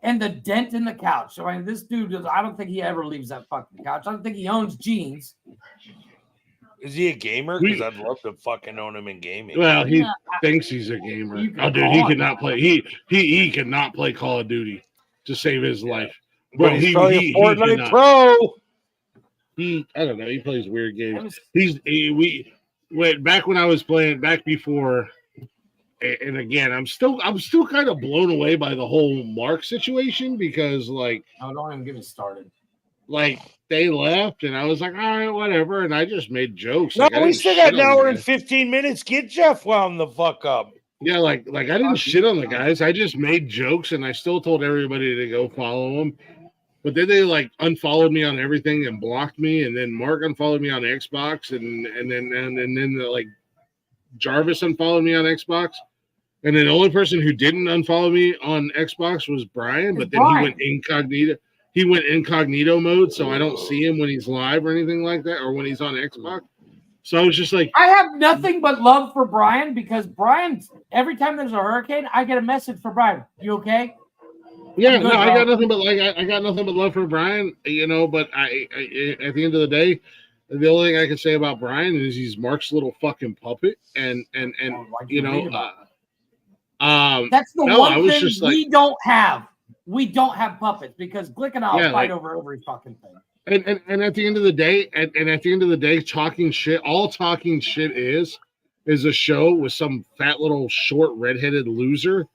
And the dent in the couch. So I mean, this dude, I don't think he ever leaves that fucking couch. I don't think he owns jeans. Is he a gamer? Because I'd love to fucking own him in gaming. Well, he thinks he's a gamer. Oh, dude, he cannot play. He cannot play Call of Duty to save his life. But he's probably a Fortnite pro. I don't know. He plays weird games. Back when I was playing back before, and again, I'm still kind of blown away by the whole Mark situation because like, don't even get me started. Like they left, and I was like, all right, whatever, and I just made jokes. No, like, we still got an hour and 15 minutes. Get Jeff wound the fuck up. Yeah, like I didn't shit on the guys. I just made jokes, and I still told everybody to go follow them. But then they like unfollowed me on everything and blocked me, and then Mark unfollowed me on Xbox, and then like Jarvis unfollowed me on Xbox, and then the only person who didn't unfollow me on Xbox was Brian. But then he went incognito. He went incognito mode, so I don't see him when he's live or anything like that, or when he's on Xbox. So I was just like, I have nothing but love for Brian because Brian, every time there's a hurricane, I get a message for Brian. You okay? Yeah, no, I got nothing but I got nothing but love for Brian, you know. But I at the end of the day, the only thing I can say about Brian is he's Mark's little fucking puppet, and you know, that's the one thing we don't have. We don't have puppets because Glick and I'll fight over every fucking thing. And at the end of the day, and at the end of the day, talking shit is a show with some fat little short redheaded loser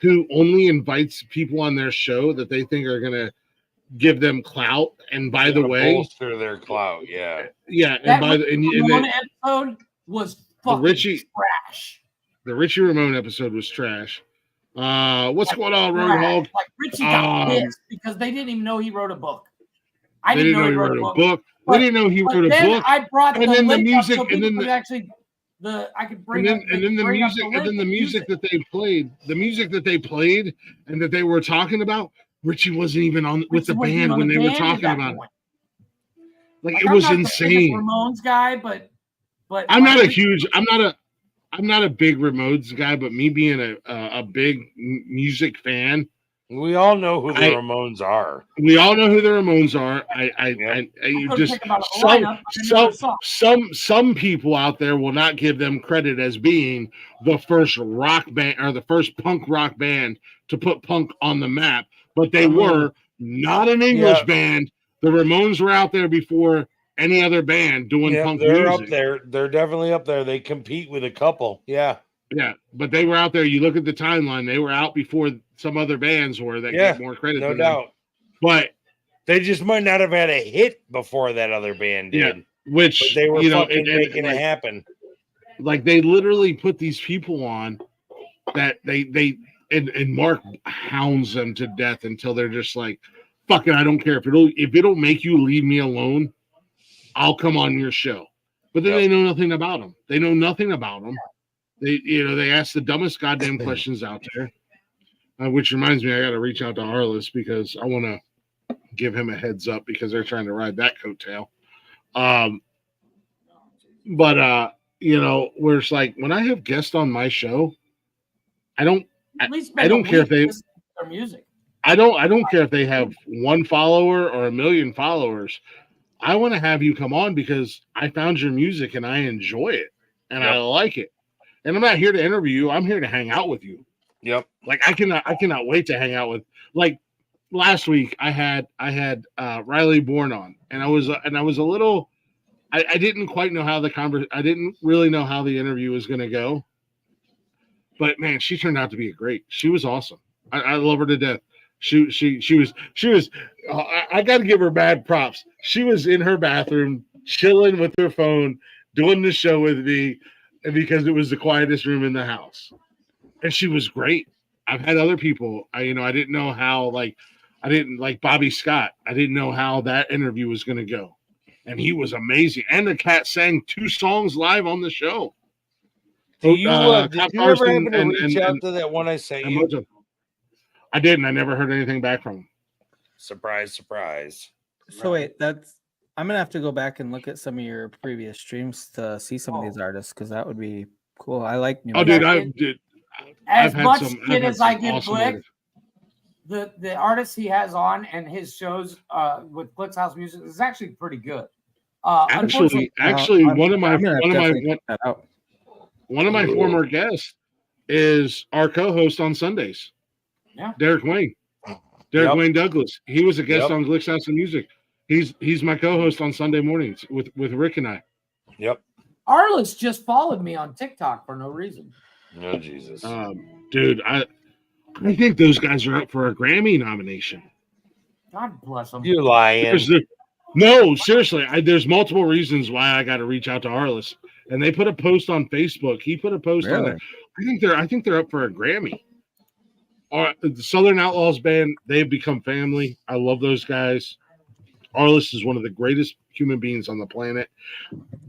who only invites people on their show that they think are gonna give them clout. And by the way, bolster their clout, yeah. And by the episode was fucking trash. The Richie Ramone episode was trash. What's going on, Roadhog? Like Richie got pissed because they didn't even know he wrote a book. I didn't know he wrote a book. We didn't know he wrote a book. I brought and then the music, and then the music that they played, and that they were talking about. Richie wasn't even on with the band when they were talking about it. Like it was insane. Ramones guy, but I'm not a big Ramones guy, but me being a big music fan, we all know who the Ramones are. We all know who the Ramones are. Some people out there will not give them credit as being the first rock band or the first punk rock band to put punk on the map, but they were not an English band. The Ramones were out there before any other band doing punk music. They're up there. They're definitely up there. They compete with a couple. Yeah, but they were out there. You look at the timeline; they were out before some other bands were that get more credit. No doubt. But they just might not have had a hit before that other band did. Yeah, which but they were fucking making it happen. Like they literally put these people on that and Mark hounds them to death until they're just like, "Fuck it, I don't care if it'll make you leave me alone. I'll come on your show." But then they know nothing about them. They know nothing about them. They ask the dumbest goddamn questions out there. Which reminds me, I got to reach out to Arliss because I want to give him a heads up because they're trying to ride that coattail. Where it's like when I have guests on my show, I don't At least I don't care if they their music. I don't care if they have 1 follower or 1 million followers. I want to have you come on because I found your music and I enjoy it and I like it. And I'm not here to interview you. I'm here to hang out with you. Yep. Like I cannot wait to hang out with. Like last week, I had Riley Bourne on, and I was a little. I didn't quite know how I didn't really know how the interview was going to go. But man, she turned out to be great. She was awesome. I love her to death. She was. I got to give her bad props. She was in her bathroom, chilling with her phone, doing the show with me, and because it was the quietest room in the house, and she was great. I've had other people. I didn't know how. I didn't like Bobby Scott. I didn't know how that interview was going to go, and he was amazing. And the cat sang 2 songs live on the show. Did you ever happen to reach out to that one I sent you? Mojo. I didn't. I never heard anything back from him. Surprise, surprise. So wait, I'm gonna have to go back and look at some of your previous streams to see some of these artists because that would be cool. I like new. As much shit as I give Blick, the artists he has on and his shows with Blick's House Music is actually pretty good. Actually, one of my former guests is our co-host on Sundays. Yeah, Derek Wayne. Wayne Douglas. He was a guest on Glick's House of Music. He's my co-host on Sunday mornings with Rick and I. Yep. Arliss just followed me on TikTok for no reason. Oh Jesus. Dude, I think those guys are up for a Grammy nomination. God bless them. You're lying. No, seriously. There's multiple reasons why I got to reach out to Arliss, and they put a post on Facebook. He put a post on there. I think they're up for a Grammy. The Southern Outlaws band, they've become family. I love those guys. Arliss is one of the greatest human beings on the planet.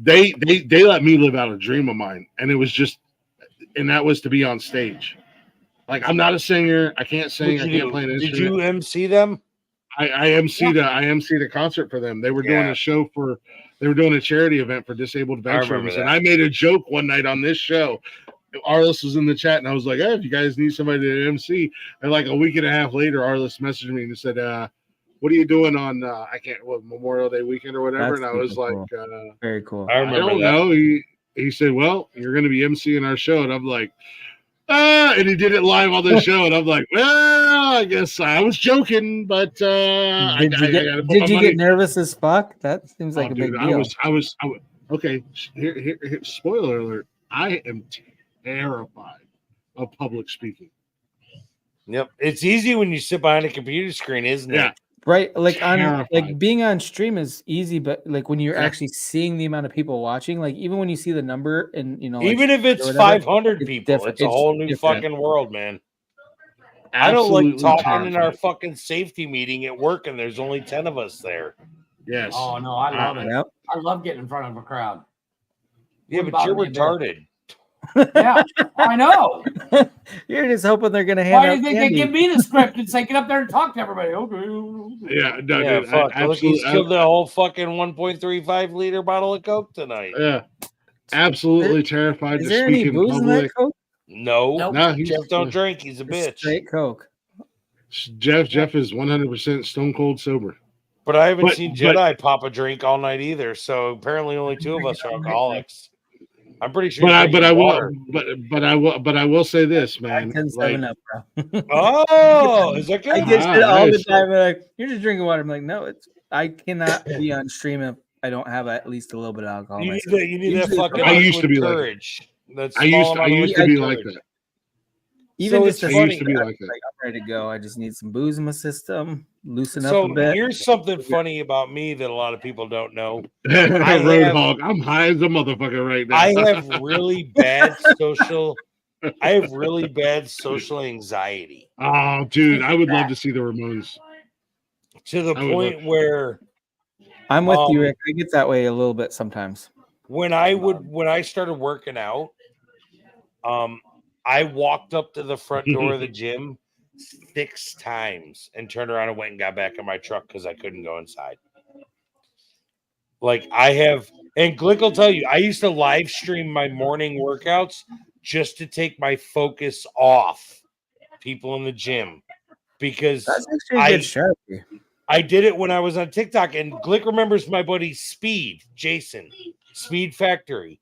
They let me live out a dream of mine, and that was to be on stage. Like, I'm not a singer. I can't sing. I can't play an instrument. Did you MC them? I MC the concert for them. They were doing a show they were doing a charity event for disabled veterans, and I made a joke one night on this show. Arliss was in the chat, and I was like, "Hey, if you guys need somebody to MC," and like a week and a half later, Arliss messaged me and said, "What are you doing on Memorial Day weekend or whatever?" That's and I was cool. like, "Very cool." I don't know. He said, "Well, you're going to be MCing our show," and I'm like, and he did it live on the show, and I'm like, "Well, I guess I was joking, but did you get nervous as fuck? That seems like a big deal." I was okay. Here, spoiler alert. I am terrified of public speaking. Yep, it's easy when you sit behind a computer screen, isn't it? Right, like being on stream is easy, but like when you're actually seeing the amount of people watching, like even when you see the number and even if it's 500 people, it's a whole new fucking world, man. I don't like talking in our fucking safety meeting at work, and there's only 10 of us there. Yes. Oh no, I love it. Yep. I love getting in front of a crowd. Yeah, but you're retarded. Yeah, I know. You're just hoping they're gonna hand. Why do you think they give me the script and say get up there and talk to everybody? Okay. Yeah, no, yeah, dude, fuck. Look, he's killed the whole fucking 1.35 liter bottle of Coke tonight. Yeah, absolutely terrified to speak in booze public. in that Coke? No, no, Jeff don't drink. He's a bitch. Straight Coke. Jeff is 100% stone cold sober. But I haven't seen Jedi pop a drink all night either. So apparently, only 2 of us are alcoholics. I'm pretty sure. But I will say this, man. Up, bro. Oh, is that good? I get it all the time. Like, you're just drinking water. I'm like, no, I cannot be on stream if I don't have at least a little bit of alcohol. You need that fucking. I used to be courage. Like that. I used to be like that. Even so just I used to be like that. Like, I'm ready to go. I just need some booze in my system, loosen up So a bit. here's something funny about me that a lot of people don't know. Roadhog, I'm high as a motherfucker right now. I have really bad social anxiety. Oh, dude, I would love to see the Ramones. To the point where I'm with you, Rick. I get that way a little bit sometimes. When I started working out, I walked up to the front door of the gym 6 times and turned around and went and got back in my truck because I couldn't go inside. Like I have, and Glick will tell you, I used to live stream my morning workouts just to take my focus off people in the gym because That's actually a good strategy. I did it when I was on TikTok, and Glick remembers my buddy Jason, Speed Factory.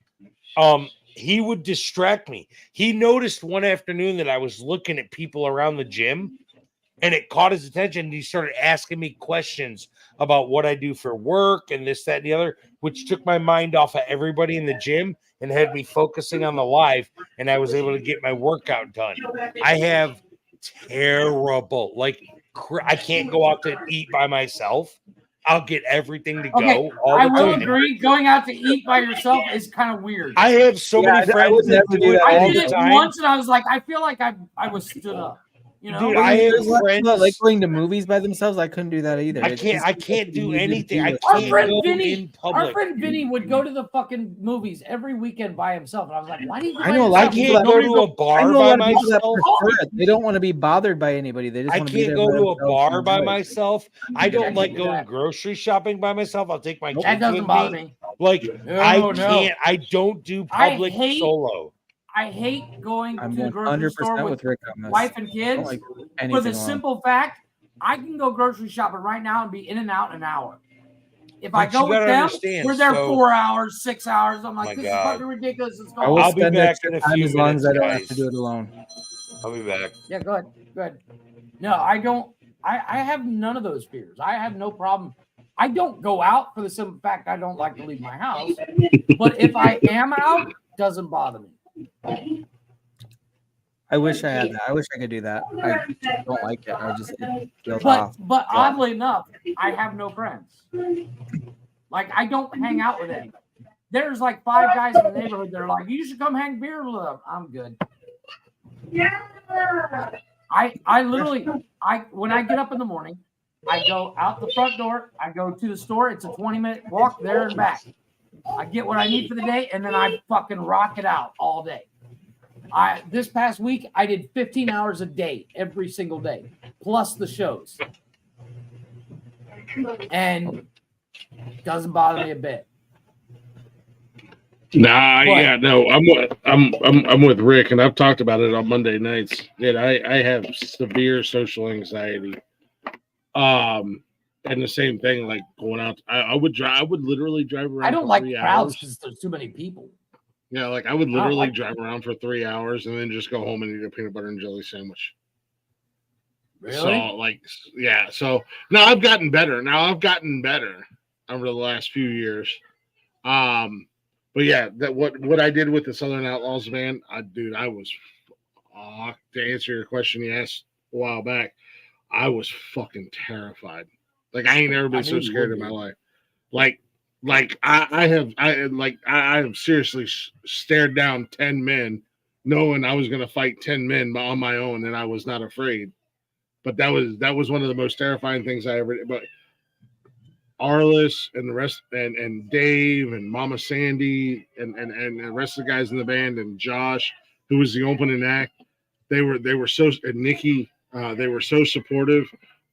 He would distract me. He noticed one afternoon that I was looking at people around the gym, and it caught his attention. And he started asking me questions about what I do for work and this, that, and the other, which took my mind off of everybody in the gym and had me focusing on the live. And I was able to get my workout done. I have terrible, I can't go out to eat by myself. I'll get everything to go. I will agree. Going out to eat by yourself is kind of weird. I have so many friends that do it I all did the it time. once, and I was like, I feel like I was stood up. You know, Dude, I have friends like going to movies by themselves. I couldn't do that either. I can't do anything. I Our can't friend go Vinny, in public. our friend Vinny would go to the fucking movies every weekend by himself, and I was like, why do you? I know a lot of people that go to a bar by myself. Prefer it. They don't want to be bothered by anybody. They just I want to be can't there go by to a themselves bar and by enjoy it. myself. I don't like going grocery shopping by myself. I'll take my kids That doesn't with bother me. me. Like No, I no. can't. I don't do public solo. I hate going I'm to the grocery 100% store with with Rick on this. wife and I kids don't like for anything the alone. simple fact I can go grocery shopping right now and be in and out in an hour. If But I go you with gotta them, understand, we're there so- 4 hours, 6 hours. I'm My like, this is God. fucking ridiculous. Let's go. I will I'll be spend back extra in a time few as long as I minutes, don't have to guys. do it alone. I'll be back. Yeah, go ahead. Go ahead. No, I don't. I have none of those fears. I have no problem. I don't go out for the simple fact I don't like to leave my house. But if I am out, doesn't bother me. I wish I had that. I wish I could do that. I don't like it. It feels off. But oddly enough, I have no friends. Like I don't hang out with them. There's like 5 guys in the neighborhood that are like, you should come hang beer with them. I'm good. I literally when I get up in the morning, I go out the front door, I go to the store. It's a 20-minute walk there and back. I get what I need for the day, and then I fucking rock it out all day. This past week I did 15 hours a day every single day, plus the shows. And doesn't bother me a bit. Nah, yeah, no, I'm with Rick, and I've talked about it on Monday nights. That I have severe social anxiety. And the same thing, like going out. I would literally drive around. I don't for like 3 crowds hours. because there's too many people. Yeah, like I would I don't literally like drive around for 3 hours and then just go home and eat a peanut butter and jelly sandwich. Really? So, like, yeah. So now I've gotten better. Over the last few years. But yeah, that what I did with the Southern Outlaws band, I was to answer your question you asked a while back, I was fucking terrified. Like I ain't never been so scared in my life. Like I have seriously stared down 10 men, knowing I was gonna fight 10 men on my own, and I was not afraid. But that was one of the most terrifying things I ever did. But Arliss and the rest, and Dave and Mama Sandy and the rest of the guys in the band, and Josh, who was the opening act, they were so, and Nikki, they were so supportive,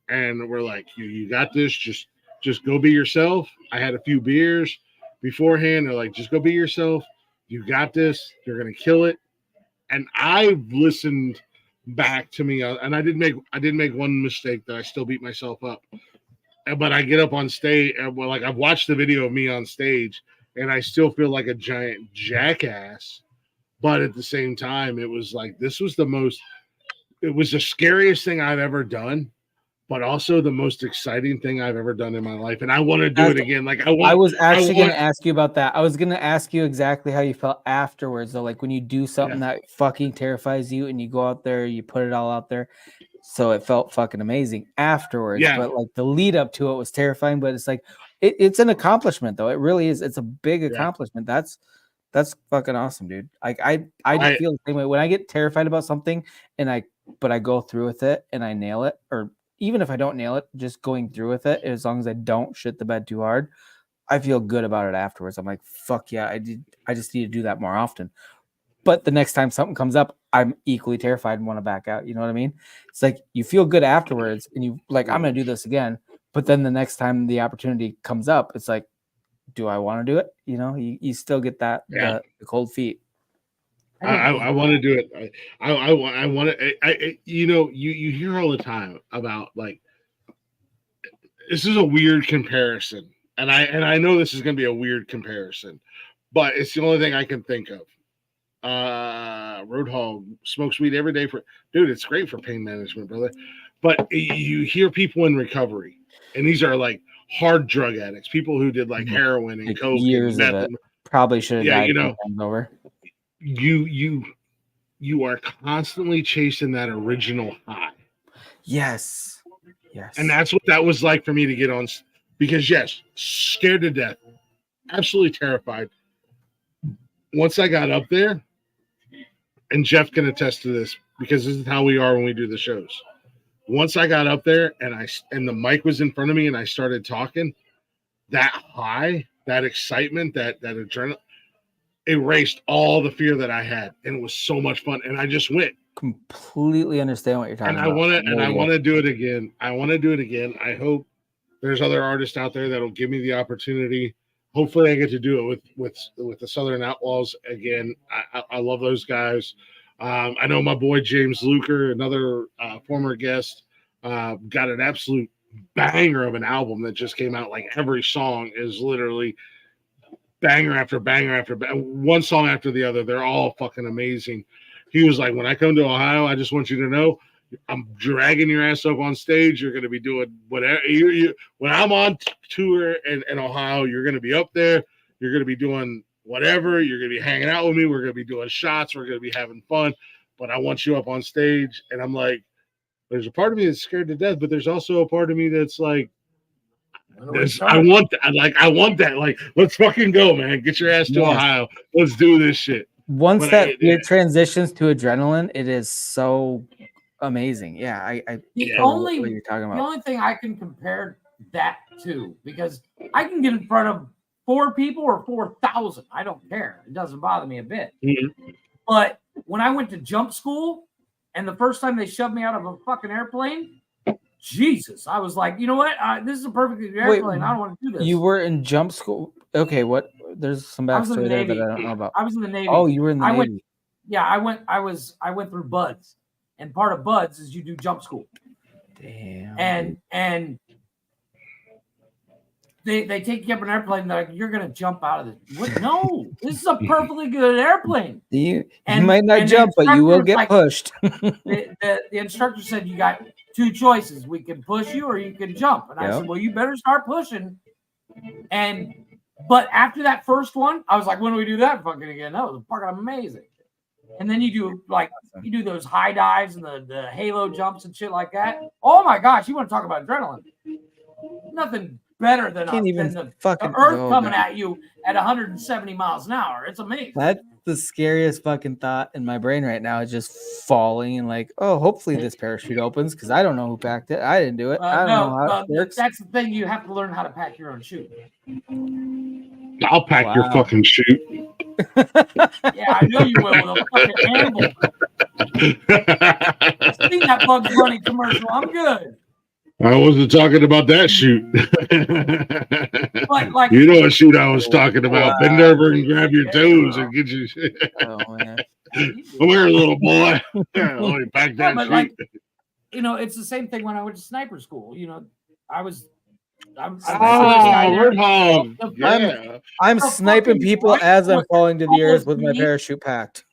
and we're like, you got this, just go be yourself. I had a few beers beforehand. They're like, just go be yourself. You got this. You're gonna kill it. And I've listened back to me, and I did make one mistake that I still beat myself up. But I get up on stage, and well, like I've watched the video of me on stage, and I still feel like a giant jackass. But at the same time, it was like it was the scariest thing I've ever done, but also the most exciting thing I've ever done in my life. And I want to do it again. Like I was actually going to ask you about that. I was going to ask you exactly how you felt afterwards, though. Like when you do something that fucking terrifies you, and you go out there, you put it all out there. So it felt fucking amazing afterwards. Yeah. But like the lead up to it was terrifying. But it's like it's an accomplishment, though. It really is. It's a big accomplishment. That's fucking awesome, dude. Like I feel the same way when I get terrified about something, and I go through with it and I nail it, or even if I don't nail it, just going through with it, as long as I don't shit the bed too hard, I feel good about it afterwards. I'm like, fuck yeah, I just need to do that more often. But the next time something comes up, I'm equally terrified and want to back out. You know what I mean? It's like you feel good afterwards, and you like, I'm gonna do this again. But then the next time the opportunity comes up, it's like, do I want to do it? You know, you still get that the cold feet. I want to do it. I want to. You hear all the time about like this is a weird comparison, and I know this is going to be a weird comparison, but it's the only thing I can think of. Roadhog smokes weed every day dude. It's great for pain management, brother. But you hear people in recovery, and these are like hard drug addicts, people who did like heroin and coke years and of meth. it. Probably should have died. Over. You are constantly chasing that original high. Yes. And that's what that was like for me to get on, because yes, scared to death, absolutely terrified. Once I got up there, and Jeff can attest to this because this is how we are when we do the shows. Once I got up there and the mic was in front of me and I started talking, that high, that excitement, that adrenaline erased all the fear that I had, and it was so much fun. And I just went. Completely understand what you're talking about. I want to do it again. I want to do it again. I hope there's other artists out there that'll give me the opportunity. Hopefully, I get to do it with the Southern Outlaws again. I love those guys. I know my boy James Luker, another former guest, got an absolute banger of an album that just came out. Like every song is literally banger after banger after one song after the other. They're all fucking amazing. He was like, when I come to Ohio, I just want you to know I'm dragging your ass up on stage. You're going to be doing whatever. When I'm on tour in Ohio, you're going to be up there. You're going to be doing whatever. You're going to be hanging out with me. We're going to be doing shots. We're going to be having fun. But I want you up on stage. And I'm like, there's a part of me that's scared to death, but there's also a part of me that's like, I want that. I want that. Like, let's fucking go, man. Get your ass to Ohio. Let's do this shit. Once it transitions to adrenaline, it is so amazing. Yeah, I what you're talking about. The only thing I can compare that to, because I can get in front of 4 people or 4,000. I don't care. It doesn't bother me a bit. Mm-hmm. But when I went to jump school, and the first time they shoved me out of a fucking airplane, Jesus, I was like, you know what? This is a perfect airplane. I don't want to do this. You were in jump school? Okay, what? There's some backstory there that I don't know about. I was in the Navy. Oh, you were in the Navy. I went through BUDS, and part of BUDS is you do jump school. Damn. And they take you up an airplane. They're like, you're gonna jump out of it. What? No, this is a perfectly good airplane. You might not jump, but you will get pushed. The instructor said you got 2 choices. We can push you or you can jump. And I said, well, you better start pushing. But after that first one, I was like, when do we do that fucking again? That was fucking amazing. And then you do those high dives and the halo jumps and shit like that. Oh my gosh, you want to talk about adrenaline? Nothing better than the earth coming at you at 170 miles an hour. It's amazing. That's the scariest fucking thought in my brain right now, is just falling and like, oh, hopefully this parachute opens, because I don't know who packed it. I didn't do it. I don't know how it works. That's the thing. You have to learn how to pack your own chute. I'll pack your fucking chute. Yeah, I know you will, with a fucking animal. I've seen that Bugs Bunny commercial. I'm good. I wasn't talking about that shoot. Like, you know what shoot I was talking about. Bend over and grab your toes and get you. Oh, man. Come here, little boy. Let me pack that shoot. Like, it's the same thing when I went to sniper school. I'm sniping people as I'm falling to the earth with my parachute packed.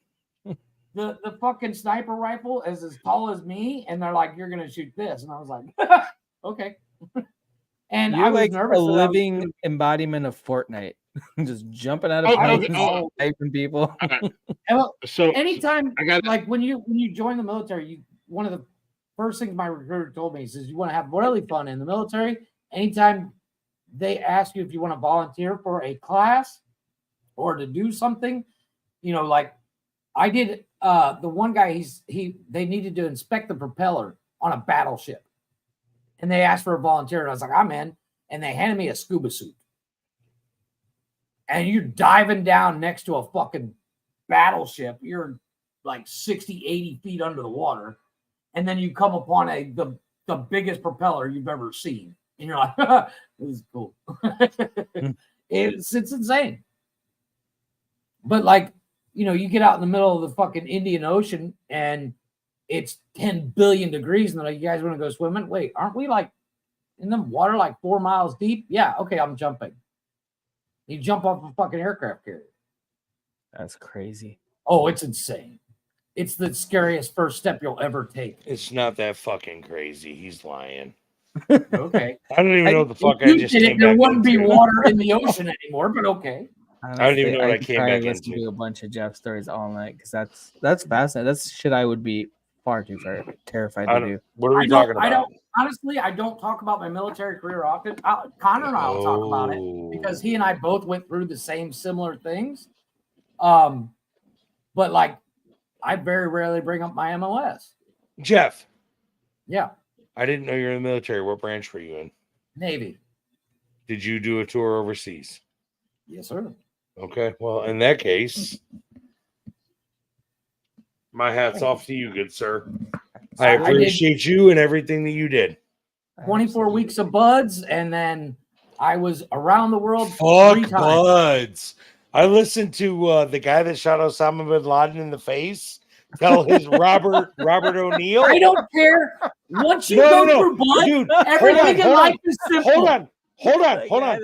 The fucking sniper rifle is as tall as me, and they're like, "You're gonna shoot this," and I was like, "Okay." And you're I was like nervous. a living embodiment of Fortnite, just jumping out of planes, sniping people. So anytime, like when you join the military, one of the first things my recruiter told me is you want to have really fun in the military. Anytime they ask you if you want to volunteer for a class or to do something, like I did. The one guy, they needed to inspect the propeller on a battleship, and they asked for a volunteer, and I was like, I'm in. And they handed me a scuba suit, and you're diving down next to a fucking battleship. You're like 60, 80 feet under the water, and then you come upon the biggest propeller you've ever seen, and you're like, this is cool. It's insane. But like, you get out in the middle of the fucking Indian Ocean and it's 10 billion degrees, and they're like, you guys want to go swimming? Wait, aren't we like in the water like 4 miles deep? Yeah, okay, I'm jumping. You jump off a fucking aircraft carrier. That's crazy. Oh, it's insane. It's the scariest first step you'll ever take. It's not that fucking crazy. He's lying. Okay. I don't even know what the fuck If you I just did it, came there back wouldn't be into. water in the ocean anymore, but okay. I don't even know what I could came probably back listen into. to a bunch of Jeff stories all night because that's fascinating. That's shit I would be far too terrified to do. What are we talking about? Honestly, I don't talk about my military career often. Connor and I will talk about it because he and I both went through the same similar things. But like, I very rarely bring up my MLS. Jeff. Yeah. I didn't know you were in the military. What branch were you in? Navy. Did you do a tour overseas? Yes, sir. Okay. Well, in that case, my hat's off to you, good sir. I appreciate you and everything that you did. 24 weeks of buds, and then I was around the world 3 Fuck times. buds. I listened to the guy that shot Osama bin Laden in the face tell his Robert O'Neill. I don't care. Once you go through buds, dude, everything in life is simple. Hold on.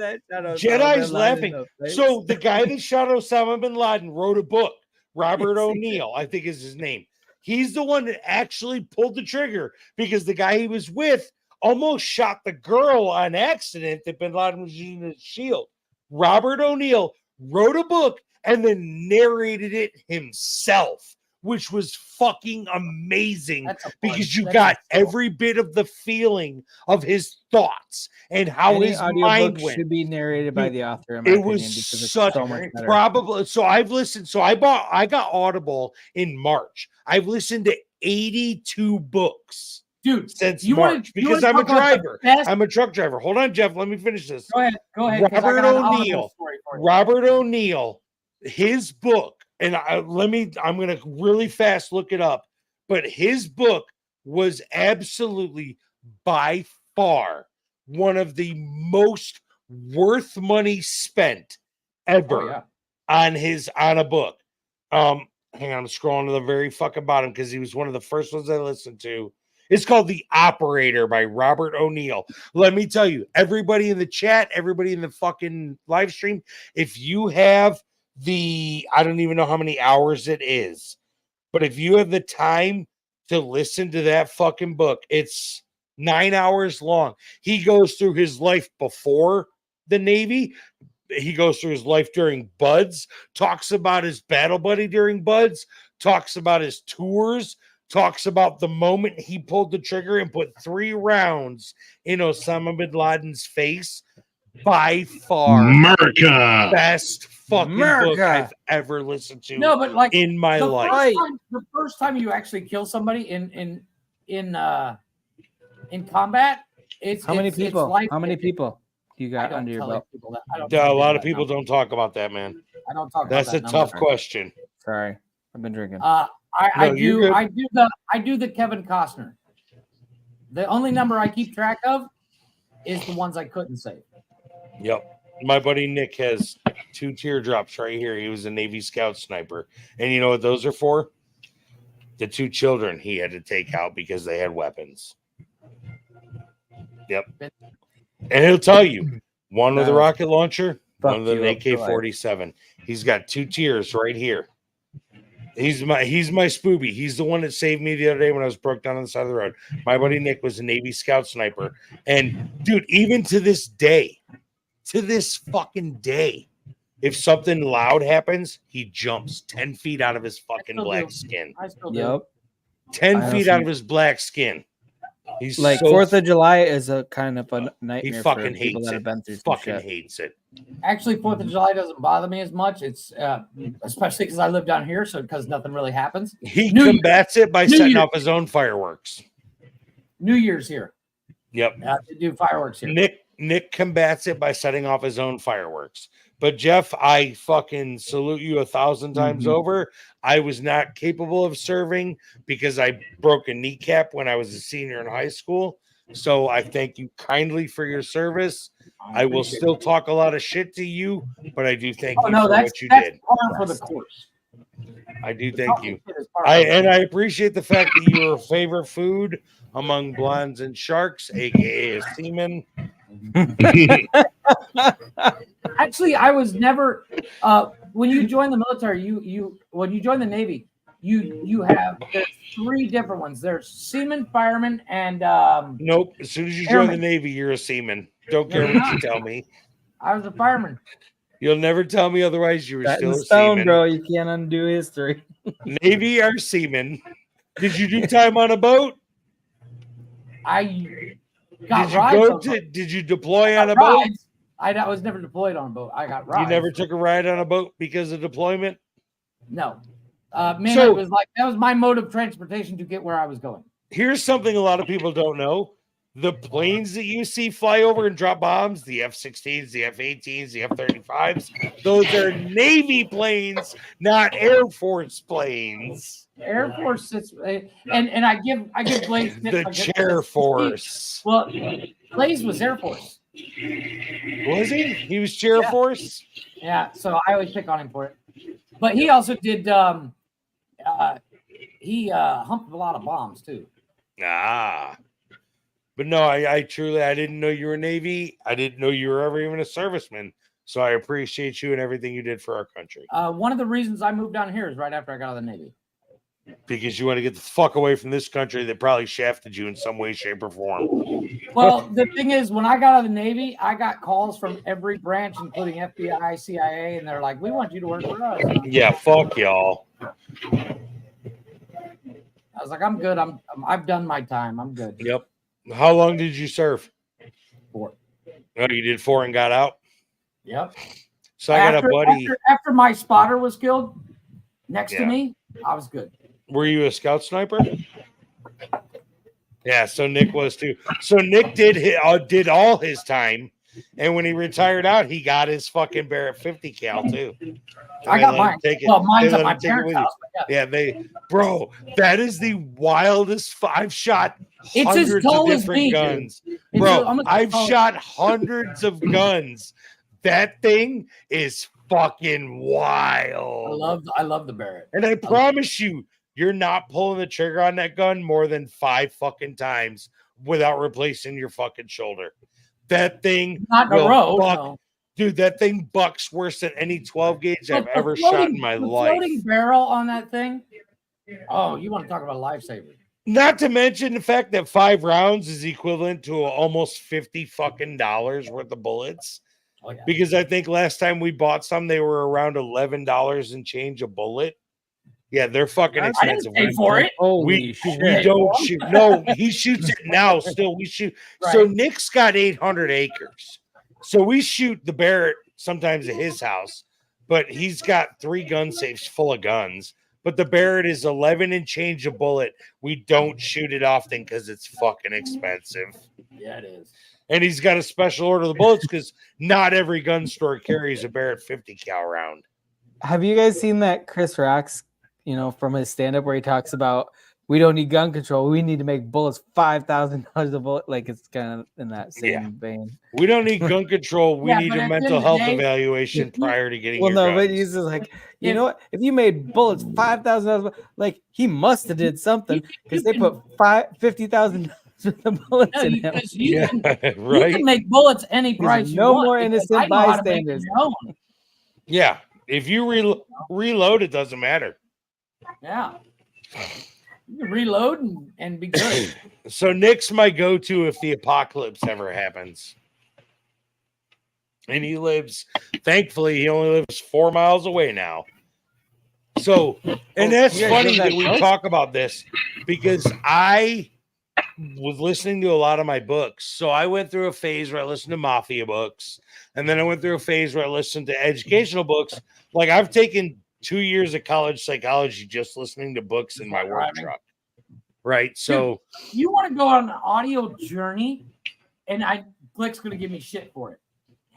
Jedi's laughing. So the guy that shot Osama bin Laden wrote a book. Robert O'Neill, I think is his name. He's the one that actually pulled the trigger because the guy he was with almost shot the girl on accident that bin Laden was using as a shield. Robert O'Neill wrote a book and then narrated it himself, which was fucking amazing because you got every bit of the feeling of his thoughts and how his mind went. Should be narrated by the author. In my It opinion, was because it's such so much better. probably. So I've listened. So I got Audible in March. I've listened to 82 books, dude, since March because I'm a driver. I'm a truck driver. Hold on, Jeff. Let me finish this. Go ahead. Robert O'Neill, his book. And I'm gonna really fast look it up, but his book was absolutely by far one of the most worth money spent ever on a book. Hang on, I'm scrolling to the very fucking bottom because he was one of the first ones I listened to. It's called The Operator by Robert O'Neill. Let me tell you, everybody in the chat, everybody in the fucking live stream, if you have I don't even know how many hours it is, but if you have the time to listen to that fucking book, it's 9 hours long. He goes through his life before the Navy. He goes through his life during buds, talks about his battle buddy during buds, talks about his tours, talks about the moment he pulled the trigger and put 3 rounds in Osama bin Laden's face. By far, America, best fucking book I've ever listened to. No, but like in my life, the first time you actually kill somebody in combat, it's How many it's people? life- How many people you got under your tell belt? people that. I don't a tell lot people of that people number. don't talk about that, man. I don't talk That's about a that tough number. question. Sorry, I've been drinking. I No, you're good. I do the Kevin Costner. The only number I keep track of is the ones I couldn't say. Yep. My buddy Nick has 2 teardrops right here. He was a Navy Scout sniper. And you know what those are for? The 2 children he had to take out because they had weapons. Yep. And he'll tell you, one with a rocket launcher, one with an AK-47. He's got 2 tears right here. He's my Spooby. He's the one that saved me the other day when I was broke down on the side of the road. My buddy Nick was a Navy Scout sniper. And dude, even to this fucking day, if something loud happens, he jumps 10 feet out of his fucking black skin. I still do. Yep. 10 feet out of his black skin. He's Like so 4th of July is a kind of a nightmare. he fucking for people hates that it. have been through some Fucking shit. hates it. Actually, 4th of July doesn't bother me as much. It's especially because I live down here, so because nothing really happens. He combats it by setting off his own fireworks. New Year's here. Yep. They do fireworks here. Nick combats it by setting off his own fireworks. But Jeff, I fucking salute you 1,000 times over. I was not capable of serving because I broke a kneecap when I was a senior in high school. So I thank you kindly for your service. I will still talk a lot of shit to you, but I do thank you for what you did. Par for the course. I do thank you. I appreciate the fact that you were favorite food among blondes and sharks, aka a seaman. Actually, I was never. When you join the military, when you join the Navy, there's 3 different ones. There's seaman, fireman, and nope. As soon as you airman. join the Navy, you're a seaman. Don't care what you tell me. I was a fireman. You'll never tell me otherwise. You were Set in still a stone, seaman, bro. You can't undo history. Navy or seaman. Did you do time on a boat? I got Did you deploy on a boat? I was never deployed on a boat. I got rides. You never took a ride on a boat because of deployment? No. It was like that was my mode of transportation to get where I was going. Here's something a lot of people don't know. The planes that you see fly over and drop bombs, the F-16s, the F-18s, the F-35s, those are Navy planes, not Air Force planes. Air Force sits, and I give Blaze the Chair Force. Well, Blaze was Air Force. Was he? He was Chair Force? Yeah, so I always pick on him for it. But he also did he humped a lot of bombs too. But no, I truly didn't know you were Navy. I didn't know you were ever even a serviceman. So I appreciate you and everything you did for our country. One of the reasons I moved down here is right after I got out of the Navy. Because you want to get the fuck away from this country that probably shafted you in some way, shape, or form. Well, the thing is, when I got out of the Navy, I got calls from every branch, including FBI, CIA, and they're like, "We want you to work for us." Yeah, fuck y'all. I was like, "I'm good. I've done my time. I'm good." Yep. How long did you serve? 4. Oh, you did 4 and got out? Yep. So I got a buddy. After my spotter was killed next to me, I was good. Were you a scout sniper? Yeah, so Nick was too. So Nick did all his time, and when he retired out, he got his fucking Barrett 50 cal too. I got mine. Well, mine's at my parents' house. Yeah, bro, that is the wildest. I've shot hundreds of different guns, bro. I've shot hundreds of guns. That thing is fucking wild. I love the Barrett, and I promise you, you're not pulling the trigger on that gun more than 5 fucking times without replacing your fucking shoulder. That thing not in a row. No. Dude, that thing bucks worse than any 12 gauge I've ever shot in my life. Floating barrel on that thing. Oh, you want to talk about a lifesaver? Not to mention the fact that 5 rounds is equivalent to almost $50 fucking dollars worth of bullets. Oh, yeah. Because I think last time we bought some, they were around $11 and change a bullet. Yeah, they're fucking expensive. I didn't pay for it. We don't shoot. No, he shoots it now. Still, we shoot. Right. So Nick's got 800 acres. So we shoot the Barrett sometimes at his house, but he's got 3 gun safes full of guns. But the Barrett is 11 and change a bullet. We don't shoot it often because it's fucking expensive. Yeah, it is. And he's got a special order of the bullets because not every gun store carries a Barrett 50 cal round. Have you guys seen that Chris Rock's, from his stand-up where he talks about we don't need gun control, we need to make bullets $5,000 a bullet? Like, it's kind of in that same vein. We don't need gun control. We need a mental health evaluation prior to getting. Well, no, but he's just like, you know what? If you made bullets $5,000, like he must have did something because they put $50,000 the bullets in him. You can make bullets any price you want. No more innocent bystanders. Yeah, if you reload, it doesn't matter. Yeah, you can reload and be good. So Nick's my go-to if the apocalypse ever happens. And he lives, thankfully, he only lives 4 miles away now. So, and that's funny that we talk about this because I was listening to a lot of my books. So I went through a phase where I listened to mafia books, and then I went through a phase where I listened to educational books. Like I've taken 2 years of college psychology just listening to books in my work truck. Right. So you want to go on an audio journey, and Glick's going to give me shit for it.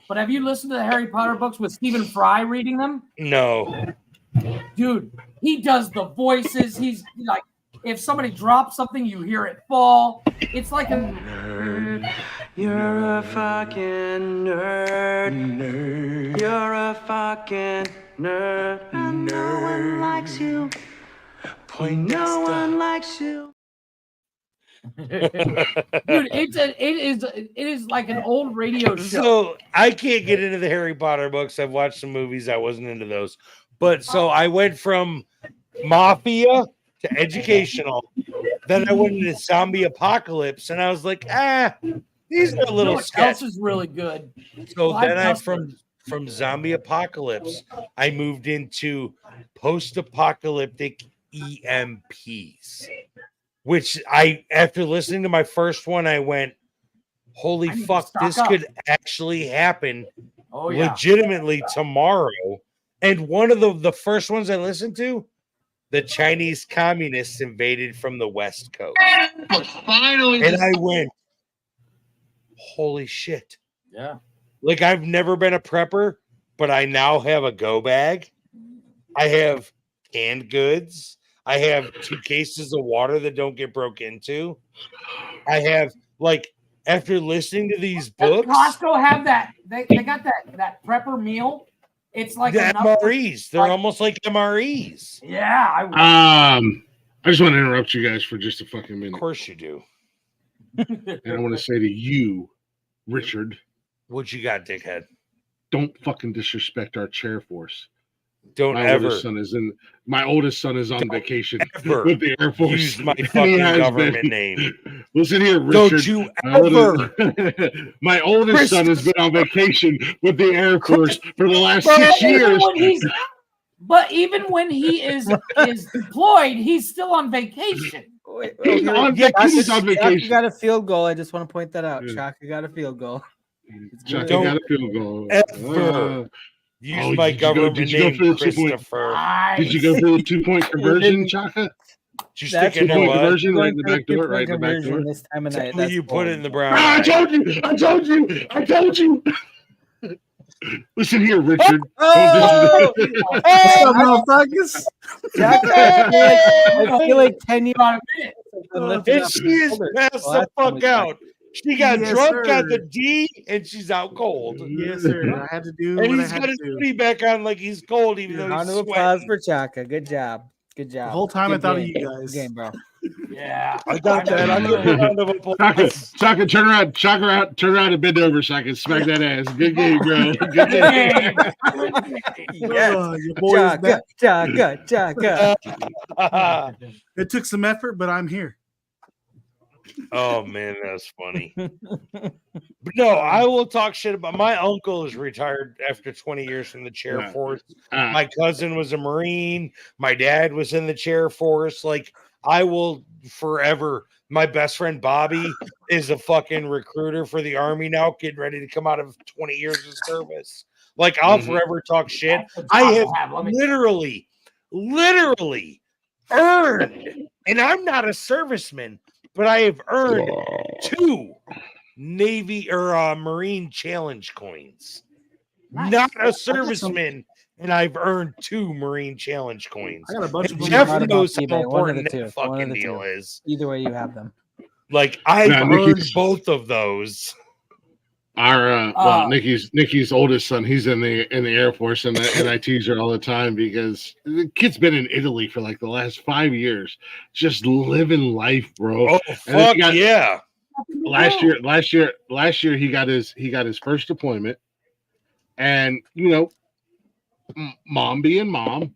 But have you listened to the Harry Potter books with Stephen Fry reading them? No. Dude, he does the voices. He's like, if somebody drops something, you hear it fall. It's like a nerd. You're a fucking nerd. You're a fucking nerd. No one likes you. No one likes you. Dude, it is like an old radio show. So I can't get into the Harry Potter books. I've watched some movies. I wasn't into those. But so I went from Mafia to educational. Then I went into zombie apocalypse, and I was like, these are a little sketch. Else is really good. So then I from zombie apocalypse, I moved into post-apocalyptic EMPs, which after listening to my first one, I went, holy fuck, this could actually happen legitimately tomorrow. And one of the first ones I listened to, the Chinese communists invaded from the West Coast. Finally, and I went, holy shit. Yeah. Like, I've never been a prepper, but I now have a go bag. I have canned goods. I have 2 cases of water that don't get broke into. I have, like, after listening to these books. Does Costco have that? They got that prepper meal. It's like the MREs. They're almost like MREs. Yeah. I just want to interrupt you guys for just a fucking minute. Of course you do. And I want to say to you, Richard. What you got, dickhead? Don't fucking disrespect our chair force. Don't my ever. My oldest son is on vacation ever with the Air Force. Use my fucking government name. Listen here, Richard. Don't you ever. My oldest son has been on vacation with the Air Force for the last 6 years. But even when he is deployed, he's still on vacation. He's on vacation. Chaka got a field goal. I just want to point that out. Chaka got a field goal. Chaka got a field goal. Ever. Use my government name, Christopher. Did you go for the 2-point conversion, Chaka? Did you stick it in the conversion right in the back door? Right in the back door. This time of night. You put it in the brown. I told you. Listen here, Richard. I feel like 10 years. And she is passed the fuck out. She got drunk, got the D, and she's out cold. Yes, sir. I had to do. And what he's I had got to his do. hoodie back on like he's cold, even though he's Round of sweating. applause for Chaka. Good job. Good job. The whole time Good I thought game. of you guys. Good game, bro. Yeah, I got that. I'm gonna give a round of applause. Chaka, turn around. Turn around and bend over so I can smack that ass. Good game, bro. Good game. Yes. Your boy is back. Chaka. It took some effort, but I'm here. Oh man, that's funny. But no, I will talk shit about my uncle is retired after 20 years from the chair force. My cousin was a Marine. My dad was in the chair force. Like, I will forever. My best friend Bobby is a fucking recruiter for the Army now, getting ready to come out of 20 years of service. Like, I'll forever talk shit. I have literally earned, and I'm not a serviceman, but I have earned 2 Navy or Marine challenge coins. Nice. Not a serviceman, and I've earned 2 Marine challenge coins. I got a bunch And of them. Jeff knows how eBay. One of important the two. that One of fucking the deal two. is. Either way, you have them. Like, I've Yeah, earned both of those. Our Nikki's oldest son, he's in the Air Force, and I tease her all the time because the kid's been in Italy for like the last 5 years, just living life, bro. Oh fuck yeah! Last year he got his first deployment, and you know, mom being mom,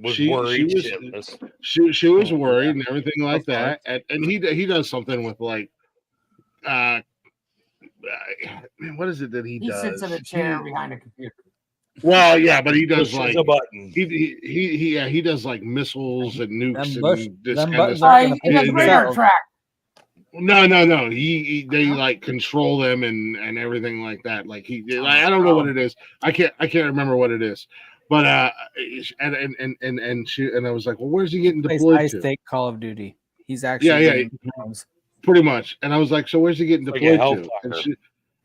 Was she worried was shitless. she was worried and everything like that, and he does something with like what is it that he does? He sits in a chair behind a computer. Well, yeah, but he does Pushes like a button. he does like missiles and nukes Them and this them kind buttons of aren't stuff. gonna He's a fix grader themselves. track. No. They like control them and everything like that. Like I don't know what it is. I can't remember what it is. But and I was like, well, where's he getting Plays deployed high to? stake Call of Duty. He's actually getting drones. Pretty much. And I was like, so where's he getting Like a deployed to? hellfire.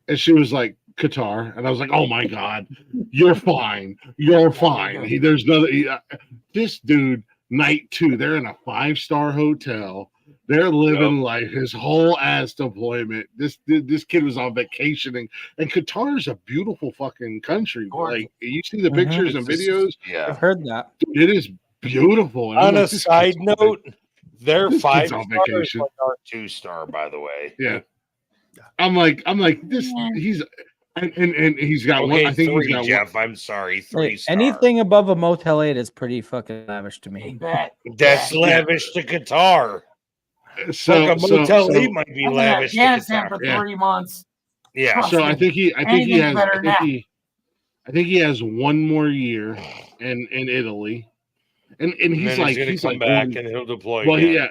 And she was like, Qatar. And I was like, oh my God, you're fine. You're fine. There's nothing. This dude, night 2, they're in a 5-star hotel. They're living life. His whole ass deployment. This kid was on vacation, and Qatar's a beautiful fucking country. Like you see the pictures and videos. Yeah, I've heard that. Dude, it is beautiful. And I'm On like, a this side kid's on note, their this kid's 5 on star is vacation. like our 2-star, by the way. Yeah. I'm like this. He's and he's got Okay, one. I think 3, he's got Jeff. one. I'm sorry, Hey, 3-star. anything above a Motel 8 is pretty fucking lavish to me. That's lavish to Qatar. So, Fuck, a Motel so 8 might be I'm in lavish to Afghanistan Qatar. for 3 months. Yeah. Trust So me. I think he Anything's has better than that. I think he has one more year in Italy, and he's then like gonna he's come like back going, and he'll deploy well again. yeah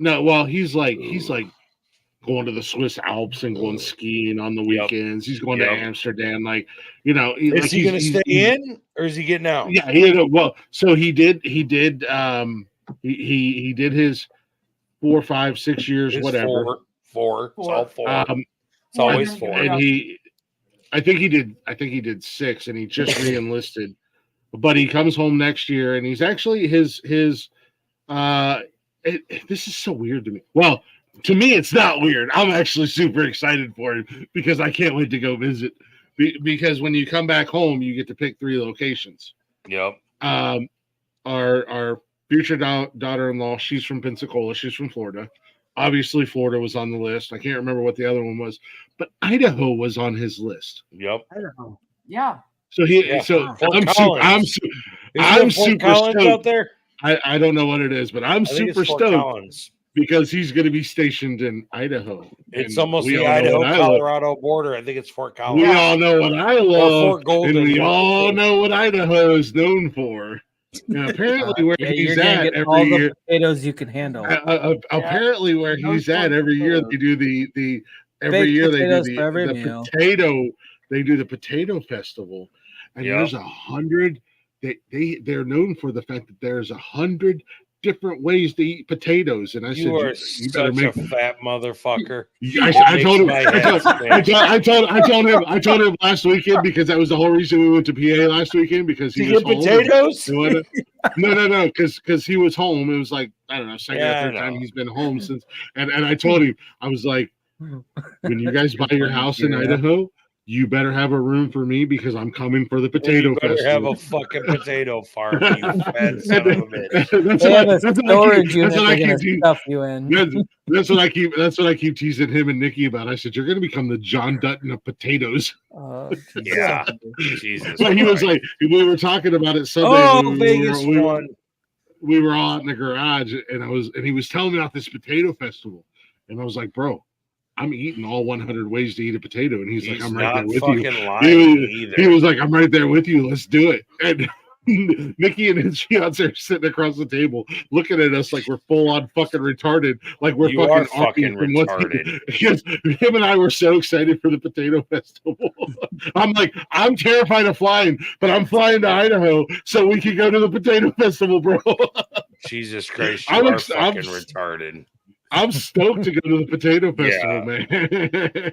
no well he's like going to the Swiss Alps and going skiing on the weekends. He's going to Amsterdam, like Is he going to stay in or is he getting out? Yeah, well, so he did he did his 4, 5, 6 years, It's whatever. Four. It's all 4. It's always 4. And I think he did 6, and he just re-enlisted. But he comes home next year, and he's actually his this is so weird to me. Well, to me, it's not weird. I'm actually super excited for him because I can't wait to go visit. Because when you come back home, you get to pick 3 locations. Yep. Our future daughter-in-law, she's from Pensacola. She's from Florida. Obviously, Florida was on the list. I can't remember what the other one was, but Idaho was on his list. Yep. Idaho. Yeah. So I'm super Collins stoked out there. I don't know what it is, but I'm super stoked Collins. because he's going to be stationed in Idaho. It's And almost we the all know Idaho what I love. Colorado border. I think it's Fort Collins. We all know what I love, Fort Golden. and we all know what Idaho is known for. And apparently, where he's at every year, potatoes you can handle. Apparently, where he's at every year, they do the every Baked year they do potatoes for every the meal. potato. They do the potato festival, and there's 100. They're known for the fact that there's 100 different ways to eat potatoes. And I said, You are you better such a fat motherfucker. I told him last weekend, because that was the whole reason we went to PA last weekend, because he was home. Potatoes? No, because he was home. It was like, I don't know, second or third time he's been home since. And I told him, I was like, when you guys buy your house in Idaho, you better have a room for me because I'm coming for the potato You better festival. have a fucking potato farm, you fat son of a bitch. That's what I keep teasing him and Nikki about. I said, you're going to become the John Dutton of potatoes. Yeah. Jesus. But he was like, we were talking about it Sunday. Oh, Vegas won. We were all out in the garage, and he was telling me about this potato festival, and I was like, bro, I'm eating all 100 ways to eat a potato. And he's like, I'm right there with you. He was like, I'm right there with you. Let's do it. And Nikki and his fiance are sitting across the table looking at us like we're full on fucking retarded. Like we're fucking retarded. Because him and I were so excited for the potato festival. I'm like, I'm terrified of flying, but I'm flying to Idaho so we can go to the potato festival, bro. Jesus Christ, you are fucking retarded. I'm stoked to go to the potato festival, man.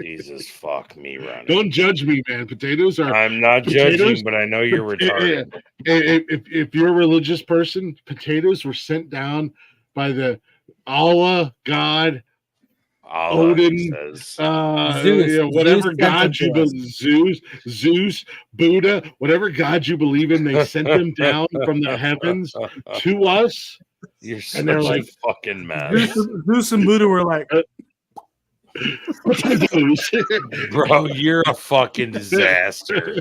Jesus fuck me, Ronnie. Don't judge me, man. Potatoes are. I'm not judging, but I know you're retarded. If you're a religious person, potatoes were sent down by the Allah, God, Odin, Zeus, whatever God you believe, Zeus, Buddha, whatever God you believe in, they sent them down from the heavens to us. You're such and they're like, a fucking mess. Zeus and Buddha were like, bro, you're a fucking disaster.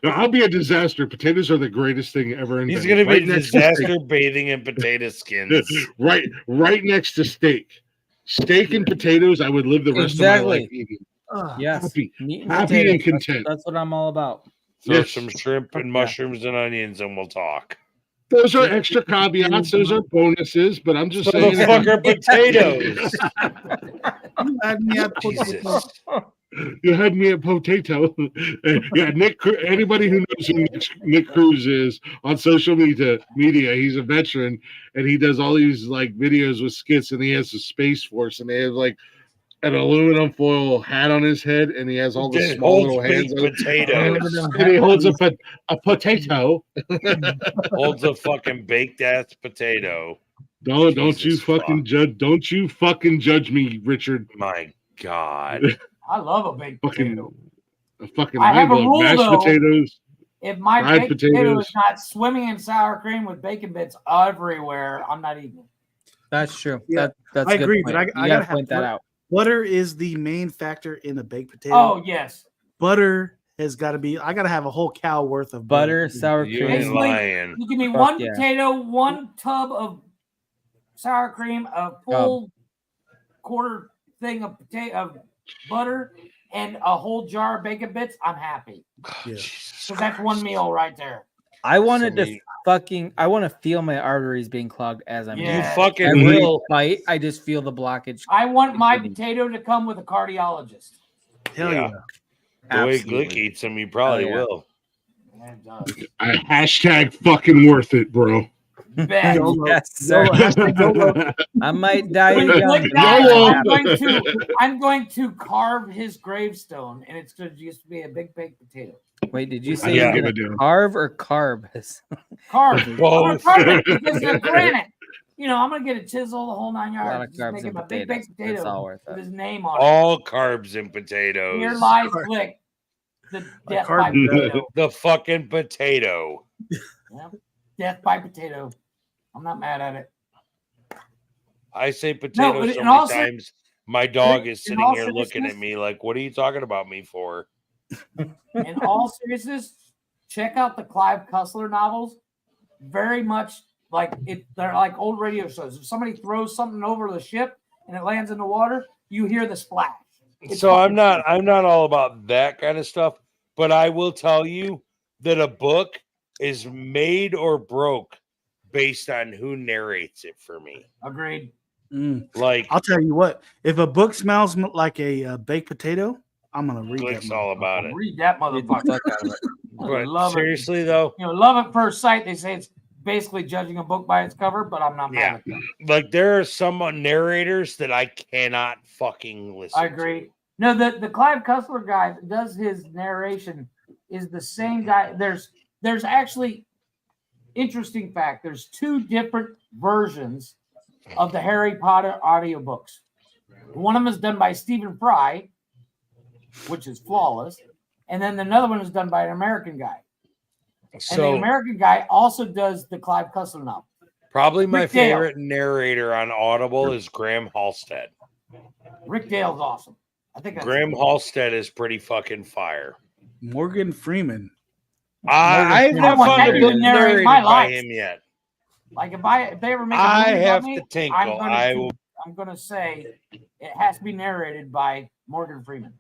No, I'll be a disaster. Potatoes are the greatest thing ever invented. He's gonna be a disaster bathing in potato skins. right next to steak. Steak and potatoes, I would live the rest of my life eating. Yes, happy potatoes. and content. That's what I'm all about. Throw some shrimp and mushrooms and onions, and we'll talk. Those are extra caveats. Those are bonuses. But I'm just saying. The fuck are potatoes? You had me at potato. You had me at potato. Yeah, Nick. Anybody who knows who Nick Cruz is on social media, he's a veteran, and he does all these like videos with skits, and he has the Space Force, and they have like an aluminum foil hat on his head, and he has all the small little hands. Potatoes. And he holds a potato. Holds a fucking baked ass potato. Don't you fucking judge. Don't you fucking judge me, Richard. My God. I love a baked potato. I have a love rule, mashed though. potatoes. If my fried baked potato potatoes. is not swimming in sour cream with bacon bits everywhere, I'm not eating it. That's true. Yeah, That's I a good agree, point. but I You gotta gotta point that out. Butter is the main factor in a baked potato. Oh, yes. Butter has got to be. I got to have a whole cow worth of Butter, sour You cream. ain't lying. You give me Fuck one yeah. potato, one tub of sour cream, a full quarter thing of butter, and a whole jar of bacon bits. I'm happy. Yeah. So that's one meal right there. I wanted to I want to feel my arteries being clogged as I'm Yeah. eating. You fucking Every will. bite, I just feel the blockage. I want my potato to come with a cardiologist. Hell yeah. The way Absolutely. Glick eats them, you probably Oh, yeah. will. Hashtag fucking worth it, bro. Bet. Yes, sir. I might die When young. Glick dies, I'm going to carve his gravestone, and it's going to just be a big baked potato. Wait, did you say Yeah. you're gonna carve or carb? Carve. I'm gonna Both. carve it because of granite. You know, I'm gonna get a chisel, the whole 9 A lot yards. of Just carbs make and him a big baked potatoes. It's potato all worth with it. his name on it. All carbs and potatoes. Here lies Glick, the death by potato. The fucking potato. Yeah. Death by potato. I'm not mad at it. I say potato but so in many all ser- times. My dog is in sitting all here looking at seriousness- me like, "What are you talking about me for?" In all seriousness, check out the Clive Cussler novels. Very much like they're like old radio shows. If somebody throws something over the ship and it lands in the water, you hear the splash. It's So I'm fucking not all about that kind of stuff, but I will tell you that a book is made or broke based on who narrates it for me. agreed. Like I'll tell you what. If a book smells like a baked potato, I'm gonna read Glick's that. all about it. Read that motherfucker. But Love seriously it. though, You know, love at first sight. They say it's basically judging a book by its cover, but I'm not mad at that. like there are some narrators that I cannot fucking listen. I agree. No, the Clive Cussler guy that does his narration is the same guy. There's actually interesting fact. There's two different versions of the Harry Potter audiobooks. One of them is done by Stephen Fry, which is flawless, and then another one is done by an American guy. And the So American guy also does the Clive Cussler novel. probably my Rick Dale. favorite narrator on Audible is Graham Halstead. Rick Dale's awesome. I think that's Graham Halstead is pretty fucking fire. Morgan Freeman. I've I not want found that a dude book to narrate narrated my by life. him yet. Like if they ever make a I movie have about me, to tinkle. I'm gonna say it has to be narrated by Morgan Freeman.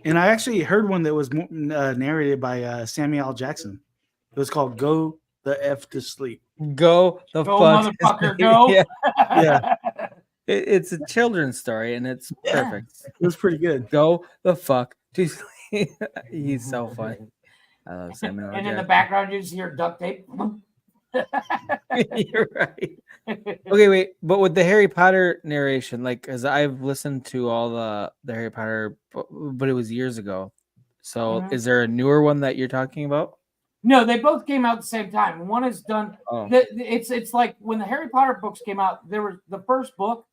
And I actually heard one that was narrated by Samuel L. Jackson. It was called "Go the F to Sleep." Go the Go, fuck, motherfucker, go. Yeah. Yeah, It's a children's story and it's perfect. it was pretty good. Go the fuck to sleep. He's so funny. I love Samuel L. And in the Jackson. background, you just hear duct tape. You're right. Okay, wait, but with the Harry Potter narration, like, because I've listened to all the Harry Potter, but it was years ago. So, Mhm. is there a newer one that you're talking about? No, they both came out at the same time. One is done. Oh. It's like when the Harry Potter books came out. There was the first book.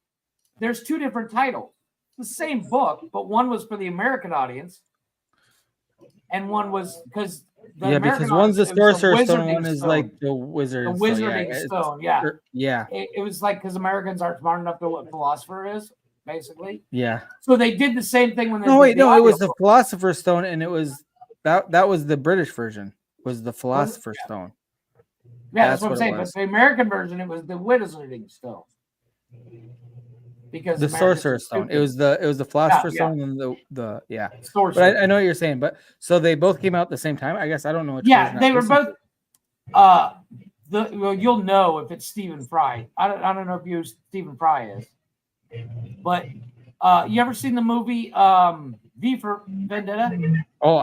There's two different titles. The same book, but one was for the American audience, and one was because Because one's the Sorcerer's Stone, Wizarding one is Stone. like the Wizard. The Wizarding Stone. Yeah, yeah, it was like because Americans aren't smart enough to know what philosopher is, basically. yeah. So they did the same thing when they No, did wait, the no, it was the audiobook. Philosopher's Stone, and it was that was the British version. Was the Philosopher's Stone? Yeah, that's what I'm what it saying. But was. the American version, it was the Wizarding Stone. Because The Americans are Sorcerer's Stone. stupid. It was the Philosopher's Yeah, Stone and the yeah. Sorcerer. But I know what you're saying. But so they both came out at the same time. I guess I don't know which. Yeah, version I they were listened both. to. Well, you'll know if it's Stephen Fry. I don't know if you Stephen Fry is, but you ever seen the movie V for Vendetta? Oh,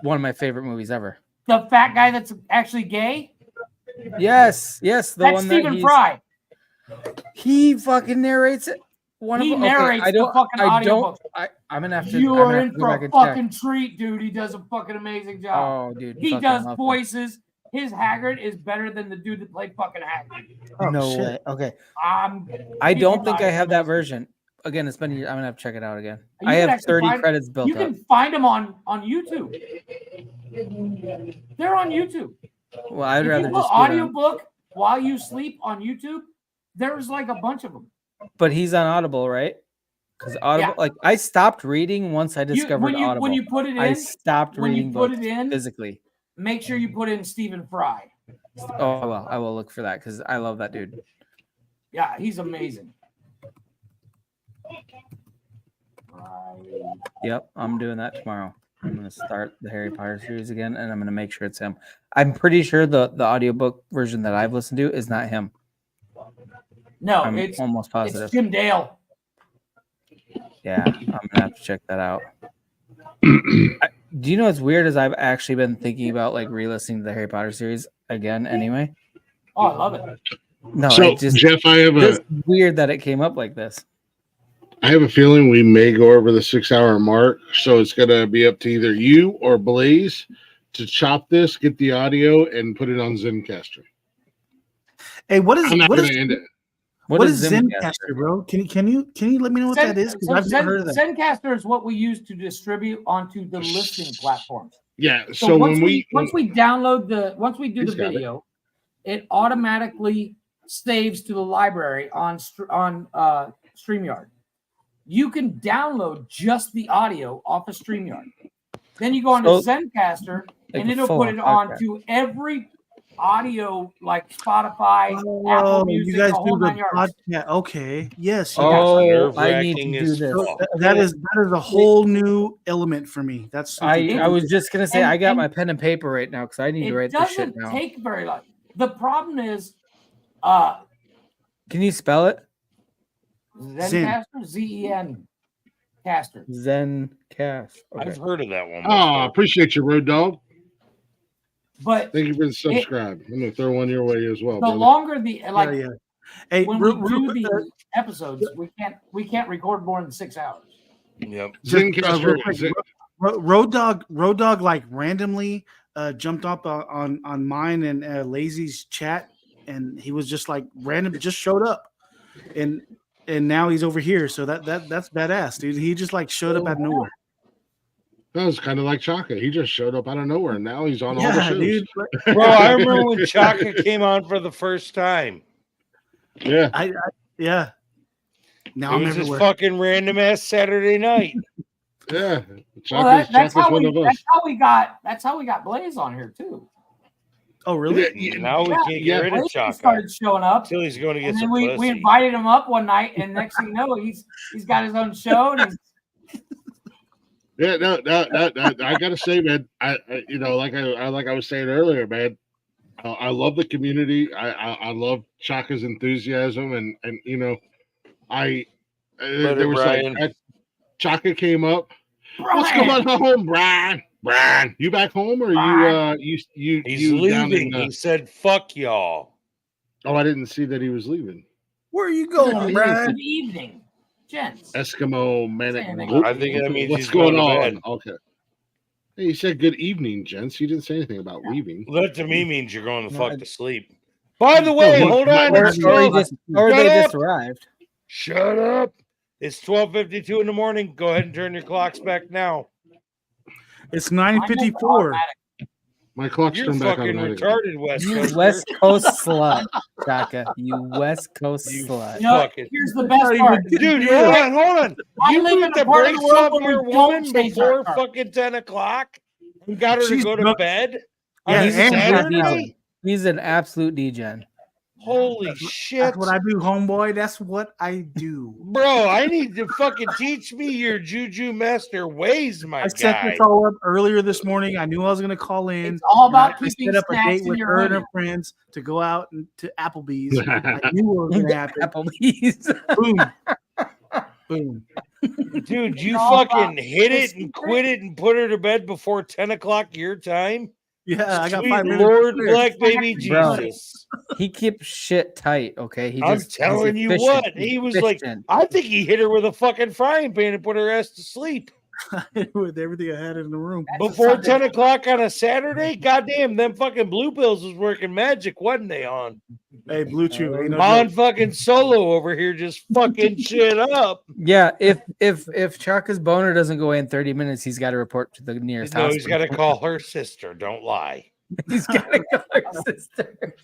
one of my favorite movies ever. The fat guy that's actually gay. Yes, the That's one Stephen that Fry. He fucking narrates it. He narrates the fucking audiobook. I'm gonna have to. You I'm gonna are have in to go for back a and check. fucking treat, dude. He does a fucking amazing job. Oh, dude, He fucking does love that. voices. his Hagrid is better than the dude that played fucking Hagrid. No way. Okay. I don't think I have that version. Again, it's been years. I'm gonna have to check it out again. I have 30 credits built up. You can find them on YouTube. They're on YouTube. Well, I'd rather just audiobook while you sleep on YouTube. There's like a bunch of them. But he's on Audible, right? Because Audible, like I stopped reading once I discovered Audible. When you put it in, I stopped reading books physically. Make sure you put in Stephen Fry. Oh well, I will look for that because I love that dude. Yeah, he's amazing. Yep, I'm doing that tomorrow. I'm gonna start the Harry Potter series again, and I'm gonna make sure it's him. I'm pretty sure the audiobook version that I've listened to is not him. No, I'm it's almost positive. It's Jim Dale. Yeah, I'm gonna have to check that out. Do you know what's weird is I've actually been thinking about like re-listening to the Harry Potter series again anyway. Oh, I love it. No, so Jeff, it's weird that it came up like this. I have a feeling we may go over the 6-hour mark, so it's gonna be up to either you or Blaze to chop this, get the audio, and put it on Zencaster. Hey, what is Zencaster, bro? Can you let me know what that is? Because I've never heard of that. Zencaster is what we use to distribute onto the listening platforms. Yeah. So once we download once we do the video, it automatically saves to the library on StreamYard. You can download just the audio off of StreamYard. Then you go on to Zencaster, and it'll put it onto every audio like Spotify, Apple Music, you guys the whole do 9 the yards. podcast. Okay. Yes. I need to do this. That is a whole new element for me. That's I was just gonna say I got my pen and paper right now because I need to write this shit It down. doesn't take very long. The problem is, can you spell it? Zencaster, Z-E-N Caster. Zencast. Okay. I've heard of that one. Oh, appreciate you, Road Dog. But thank you for the subscribe. I'm gonna throw one your way as well. The longer the Hey, when we do the episodes, we can't record more than 6 hours. Yep. Road Dog like randomly jumped up on mine and Lazy's chat, and he was just like random, just showed up, and now he's over here. So that's badass, dude. He just like showed up out of nowhere. That was kind of like Chaka. He just showed up out of nowhere, and now he's on all the shows. Dude. Bro, I remember when Chaka came on for the first time. Yeah. Yeah. Now it was just fucking random ass Saturday night. Yeah. That's how we got Blaze on here too. Oh, really? Yeah, now we can't get rid of Chaka. Started showing up until he's going to get and some then we invited him up one night, and next thing you know, he's got his own show. And yeah, no, I gotta say, man, I like I was saying earlier, man, I love the community. I love Chaka's enthusiasm, and there was like Chaka came up. Brian. What's going on, Brian? You back home, or you He's leaving. He said, "Fuck y'all." Oh, I didn't see that he was leaving. Where are you going, Brian? Good evening, gents. Eskimo manic. I think that means what's he's going going on. Okay. Hey, he said good evening, gents. He didn't say anything about leaving. Well, that to me means you're going to fuck to sleep. By the way, hold on. Or they just arrived. Shut up. It's 12:52 in the morning. Go ahead and turn your clocks back now. It's 9:54. My clock's You're turned back fucking on. retarded, West You Coaster. West Coast slut, Chaka. You West Coast slut. Here's the best part, dude. Hold on. You live in need a to part of break the world up where your we don't woman change our before car. fucking 10 o'clock and got her to She's go to drunk. bed. Yeah, on He's an Saturday? absolute- He's an absolute degen. Holy shit. That's what I do, homeboy. That's what I do. Bro, I need to fucking teach me your juju master ways, my I set guy. this all up earlier this morning. I knew I was going to call in. It's all about I keeping set up a snacks date in with your her and her hoodie. friends to go out to Applebee's. I knew what was going to happen. Applebee's. Boom. Dude, you all fucking about hit the it and quit it and put her to bed before 10 o'clock your time? Yeah, I got Sweet 5 minutes. Lord to Black Baby Bro. Jesus. He keeps shit tight, okay? I'm telling you what, he was like, I think he hit her with a fucking frying pan and put her ass to sleep. with everything I had in the room. Before 10 o'clock on a Saturday, goddamn, them fucking blue pills was working magic, wasn't they? On Hey, Blue Chew, ain't no on joke. fucking Solo over here just fucking shit up. Yeah, if Chaka's boner doesn't go away in 30 minutes, he's got to report to the nearest No, hospital. he's got to call her sister. Don't lie. He's got to call her sister.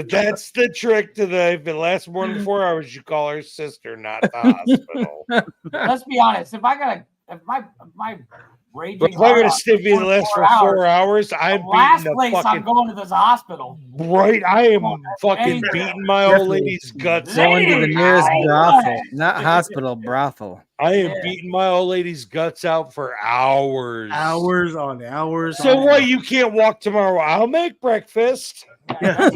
That's the trick to the. If it lasts more than 4 hours, you call her sister, not the hospital. Let's be honest. If my raging, But if I got to stiff you the last for 4 hours, I'm last beating place the I'm fucking. going to this hospital. Right, I am fucking beating my old lady's guts. Going to the nearest brothel, not hospital, brothel. I am beating my old lady's guts out for hours. Hours on hours. So on what? You can't walk tomorrow? I'll make breakfast. Well,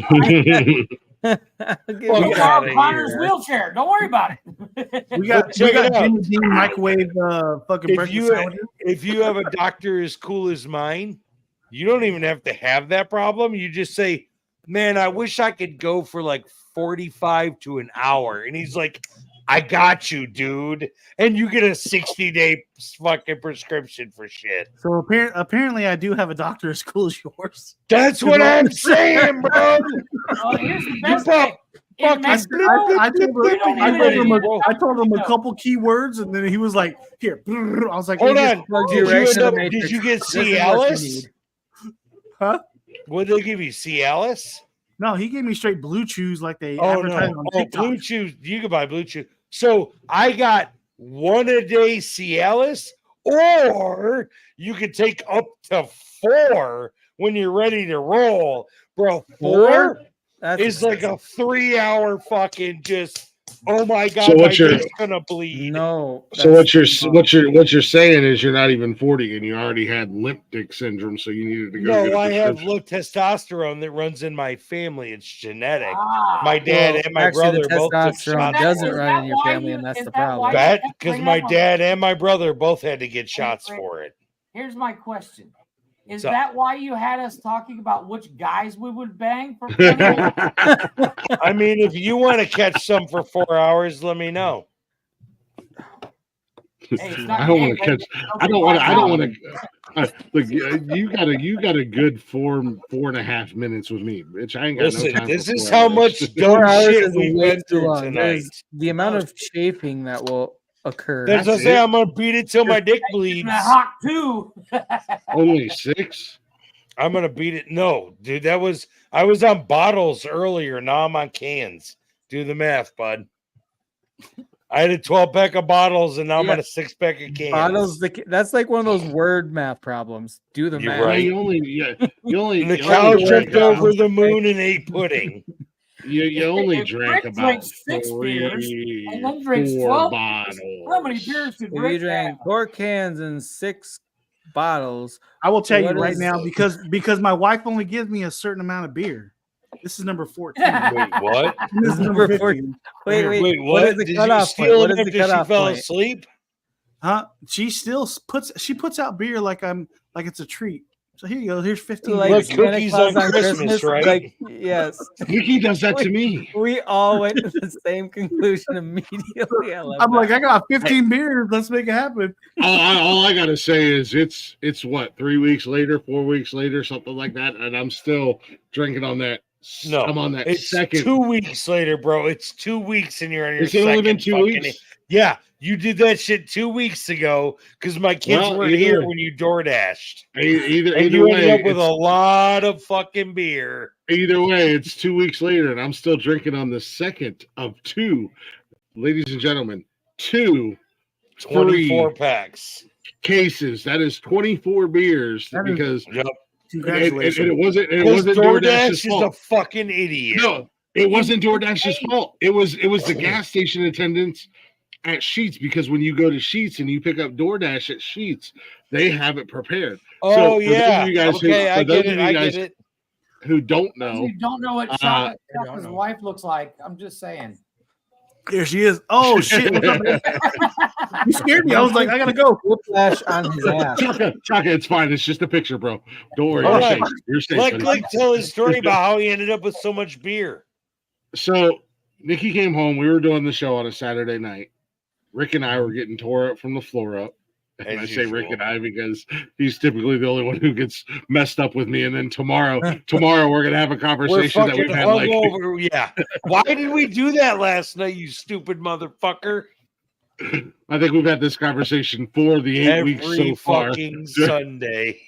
we got Connor's wheelchair. Don't worry about it. We got Check it out. Jimmy Dean microwave fucking If breakfast you sandwiches. if you have a doctor as cool as mine, you don't even have to have that problem. You just say, "Man, I wish I could go for like 45 to an hour," and he's like, "I got you, dude," and you get a 60-day fucking prescription for shit. So apparently, I do have a doctor as cool as yours. That's what I'm saying, bro. Well, here's the You best pop thing. It makes I told him a couple No. key words, and then he was like, "Here." I was like, Hold "Hey, on. just plug Did you you, right end to up, the did Matrix. you get This is what you Cialis? need." Huh? What did they give you? Cialis? No, he gave me straight Blue Chews like they Oh advertise no! on Oh, TikTok. Blue Chew. You can buy Blue Chew. So I got 1 a day Cialis, or you could take up to 4 when you're ready to roll, bro. 4 is like a 3-hour fucking just. Oh my god! So my what's your- dick's gonna bleed. No. So what you're saying is you're not even 40 and you already had limp dick syndrome, so you needed to go get No, a I have prescription. low testosterone that runs in my family. It's genetic. Ah. My dad Well, and my actually, the brother both took testosterone shots. doesn't for it. run in your why family, you- and that's is the that why problem. you That kept because bringing my up on- dad and my brother both had to get shots for it. Here's my question. Is So- that why you had us talking about which guys we would bang for? I mean, if you want to catch some for 4 hours, let me know. I don't want to catch. I don't want to. Look, you got a good 4.5 minutes with me, bitch. I ain't got Listen, no time. this for is 4 how hours. much 4 dumb hours shit is we've way been too through long. tonight. There's the amount of chafing that will occur. That's what I say. I'm gonna beat it till my dick bleeds. Hawk too. Only 6. I'm gonna beat it. No, dude, I was on bottles earlier. Now I'm on cans. Do the math, bud. I had a 12-pack of bottles, and now I'm on a 6-pack of cans. Bottles. That's like one of those word math problems. Do the You're math. right. You only. And the you cow only jumped drank over about- the moon and ate pudding. You only If drank Rick about drinks 6 beers and then drinks 4 12 bottles. How many beers did If you Rick drank have? 4 cans and 6 bottles, I will tell you what right is- now because my wife only gives me a certain amount of beer. This is number 14. Wait, what? This is number 15. Wait, what? What is the Did you cutoff point? steal What it is the after she cutoff fell point? asleep? Huh? She still puts out beer like it's a treat. So here you go. Here's 15. Like beers. Santa cookies Claus on Christmas, right? Like, yes. Nikki does that to me. We all went to the same conclusion immediately. I love I'm like, that. I got 15 beers. Let's make it happen. All I gotta say is it's what 3 weeks later, 4 weeks later, something like that, and I'm still drinking on that. No, I'm on that it's second. 2 weeks later, bro. It's 2 weeks, and you're on your It's only been second 2 fucking- weeks. Yeah, you did that shit 2 weeks ago because my kids Well, weren't either here way. when you door dashed. Either And you ended way, up with a it's- lot of fucking beer. Either way, it's 2 weeks later, and I'm still drinking on the second of 2. Ladies and gentlemen, 24 packs. cases. That is 24 beers That is- because Yep. Congratulations. and it wasn't Because DoorDash's DoorDash is a fault. fucking idiot. No, it wasn't DoorDash's fault. It was the gas station attendants at Sheets, because when you go to Sheets and you pick up DoorDash at Sheets, they have it prepared. Oh, So for those of yeah. you guys Okay, I get it. I get it. who don't If know, you don't know what Shaka's wife looks like, I'm just saying. Here she is. Oh shit! What's up, man? You scared me. I was like, I gotta go. Whiplash on his ass. Chaka, it's fine. It's just a picture, bro. Don't worry. All You're right. safe. You're safe. Let buddy. Glick tell his story about how he ended up with so much beer. So Nikki came home. We were doing the show on a Saturday night. Rick and I were getting tore up from the floor up. And I say Rick and I because he's typically the only one who gets messed up with me. And then tomorrow we're gonna have a conversation that we've had like over. Yeah. Why did we do that last night, you stupid motherfucker? I think we've had this conversation for the 8 weeks so far. Fucking Sunday.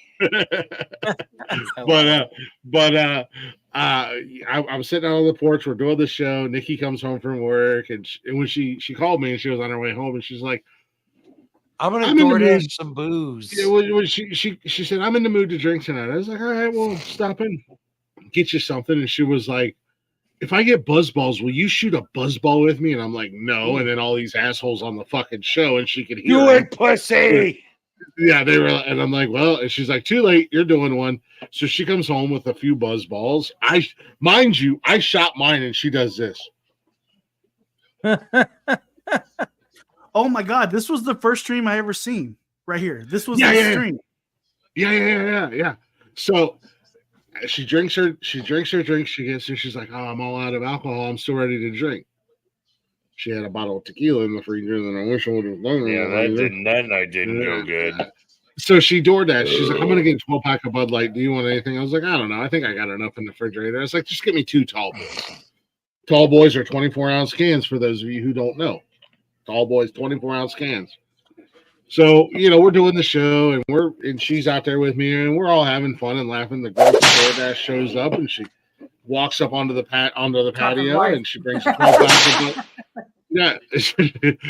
I'm sitting out on the porch. We're doing the show. Nikki comes home from work, and when she called me, and she was on her way home, and she's like, I'm gonna DoorDash some booze. Yeah, well, she said, I'm in the mood to drink tonight. I was like, all right, well, stop in, get you something. And she was like, if I get buzz balls, will you shoot a buzz ball with me? And I'm like, no. And then all these assholes on the fucking show, and she could hear you it, pussy. Yeah, they were, and I'm like, well, and she's like, too late, you're doing one. So she comes home with a few buzz balls. Mind you, I shot mine, and she does this. Oh my God, this was the first stream I ever seen right here. This was the stream. Yeah. So she drinks her drink. She gets there. She's like, oh, I'm all out of alcohol. I'm still ready to drink. She had a bottle of tequila in the freezer, and I wish I would have done that night didn't go good. So she DoorDashed. She's like, I'm going to get a 12-pack of Bud Light. Do you want anything? I was like, I don't know. I think I got enough in the refrigerator. I was like, just get me 2 tall boys. Tall boys are 24-ounce cans for those of you who don't know. Tall boys, 24-ounce cans. So, we're doing the show, and she's out there with me, and we're all having fun and laughing. The girl from DoorDash shows up, and she walks up onto the patio, and she brings a 12-pack of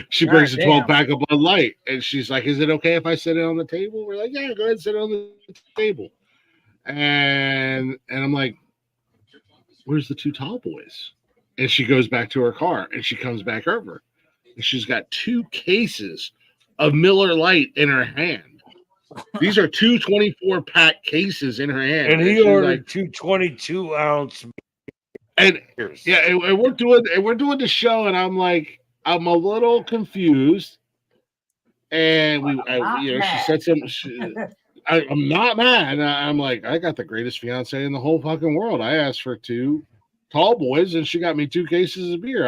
she brings a 12-pack of Bud Light, and she's like, is it okay if I sit it on the table? We're like, yeah, go ahead and sit it on the table. And I'm like, where's the 2 tall boys? And she goes back to her car, and she comes back over, and she's got 2 cases of Miller Lite in her hand. These are 2 24-pack cases in her hand. And he ordered 2 22-ounce. And and we're doing the show, and I'm like, I'm a little confused. And she said I'm not mad. I'm like, I got the greatest fiance in the whole fucking world. I asked for 2 tall boys, and she got me 2 cases of beer.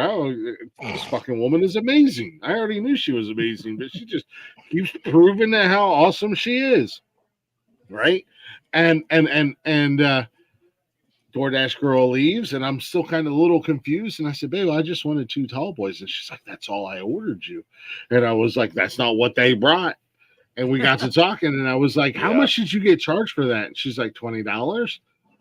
This fucking woman is amazing. I already knew she was amazing, but she just keeps proving that how awesome she is, right? And DoorDash girl leaves, and I'm still kind of a little confused. And I said, babe, I just wanted 2 tall boys. And she's like, that's all I ordered you. And I was like, that's not what they brought. And we got to talking, and I was like, how much did you get charged for that? And she's like, $20.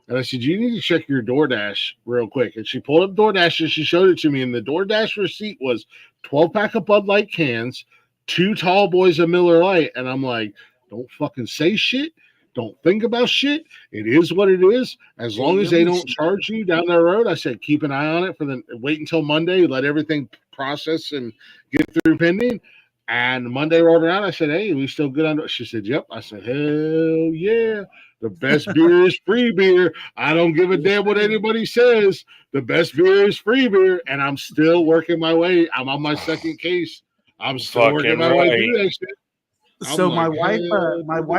And I said, you need to check your DoorDash real quick. And she pulled up DoorDash, and she showed it to me. And the DoorDash receipt was 12-pack of Bud Light cans, 2 tall boys of Miller Lite. And I'm like, don't fucking say shit. Don't think about shit. It is what it is. As long as they don't charge you down the road, I said, keep an eye on it wait until Monday, let everything process and get through pending. And Monday rolled around. I said, hey, we still good on? She said, yep. I said, hell yeah. The best beer is free beer. I don't give a damn what anybody says. The best beer is free beer. And I'm still working my way. I'm on my second case. I'm still working my way through that shit. So my wife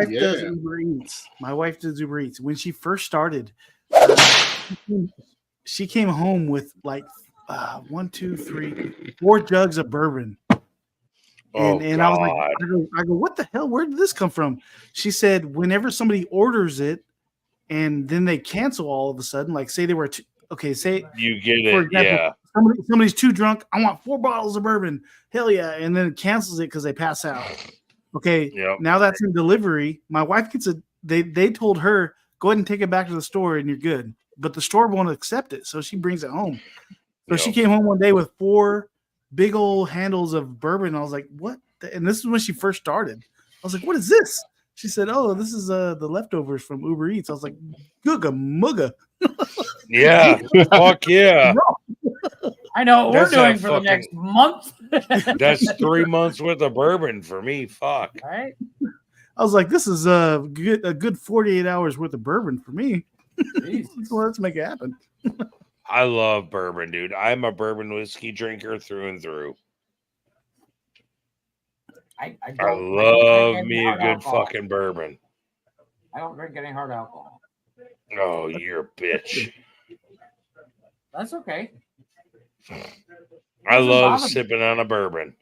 does Uber Eats. My wife does Uber Eats. When she first started, she came home with like 4 jugs of bourbon. And I was like, I go, what the hell? Where did this come from? She said, whenever somebody orders it and then they cancel all of a sudden, like say they were say you get for it, example, somebody's too drunk. I want 4 bottles of bourbon. Hell yeah! And then it cancels it because they pass out. Okay, now that's in delivery. My wife gets they told her, go ahead and take it back to the store and you're good. But the store won't accept it, so she brings it home. So she came home one day with 4 big old handles of bourbon. I was like, what? And this is when she first started. I was like, what is this? She said, oh, this is the leftovers from Uber Eats. I was like, googa mugga. Yeah, fuck yeah. I know what we're doing for the next month. That's 3 months worth of bourbon for me. Fuck. All right. I was like, this is a good 48 hours worth of bourbon for me. So let's make it happen. I love bourbon, dude. I'm a bourbon whiskey drinker through and through. I love me a good fucking bourbon. I don't drink any hard alcohol. Oh, you're a bitch. That's okay. I love sipping on a bourbon.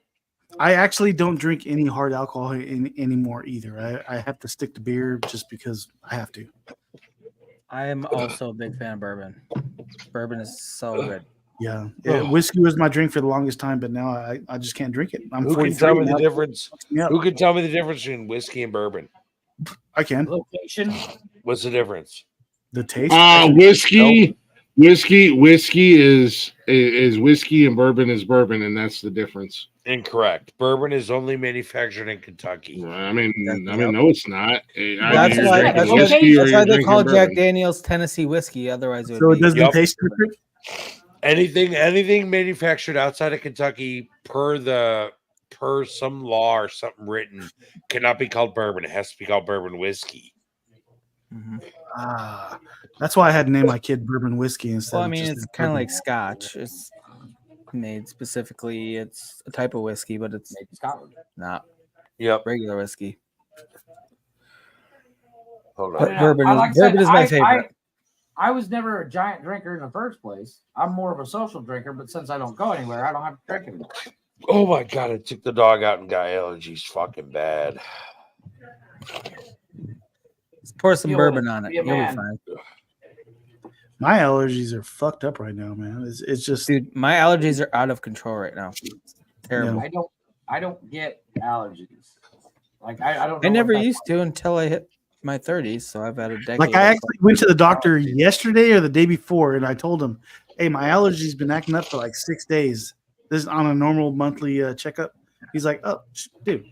I actually don't drink any hard alcohol anymore either. I have to stick to beer just because I have to. I am also a big fan of bourbon. Bourbon is so good. Yeah, whiskey was my drink for the longest time, but now I just can't drink it. I'm Who 43. can tell me the now. difference? Who can tell me the difference between whiskey and bourbon? I can. Location. What's the difference? The taste. Whiskey is whiskey and bourbon is bourbon, and that's the difference. Incorrect. Bourbon is only manufactured in Kentucky. I mean, no, it's not. That's why they call Jack Daniel's Tennessee whiskey. Otherwise, it would be. Doesn't taste different. Anything manufactured outside of Kentucky per some law or something written cannot be called bourbon. It has to be called bourbon whiskey. That's why I had to name my kid bourbon whiskey instead. Well, I mean, it's kind of like Scotch. It's made specifically. It's a type of whiskey, but it's not regular whiskey. Hold on. Bourbon is my favorite. I was never a giant drinker in the first place. I'm more of a social drinker, but since I don't go anywhere, I don't have to drink anymore. Oh my god! I took the dog out and got allergies. Fucking bad. Let's pour some bourbon on it. You'll be fine. My allergies are fucked up right now, man. It's just, dude. My allergies are out of control right now. It's terrible. I don't get allergies. Like I don't. I never used to until I hit my 30s. So I've had a decade. Like I actually went to the doctor yesterday or the day before, and I told him, "Hey, my allergies been acting up for like 6 days. This is on a normal monthly checkup." He's like, "Oh, dude."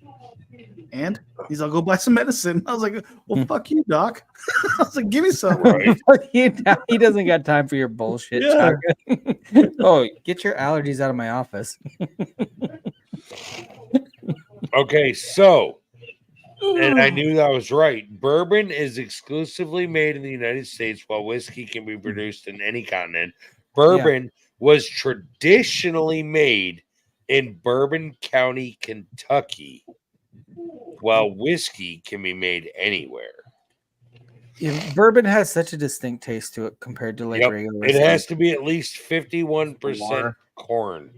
And he's like, "Go buy some medicine." I was like, "Well, fuck you, doc." I was like, "Give me some." He doesn't got time for your bullshit. Yeah. Oh, get your allergies out of my office. Okay, so, and I knew that was right. Bourbon is exclusively made in the United States, while whiskey can be produced in any continent. Bourbon was traditionally made in Bourbon County, Kentucky, while whiskey can be made anywhere. Yeah, bourbon has such a distinct taste to it compared to like regular whiskey. It has to be at least 51% corn.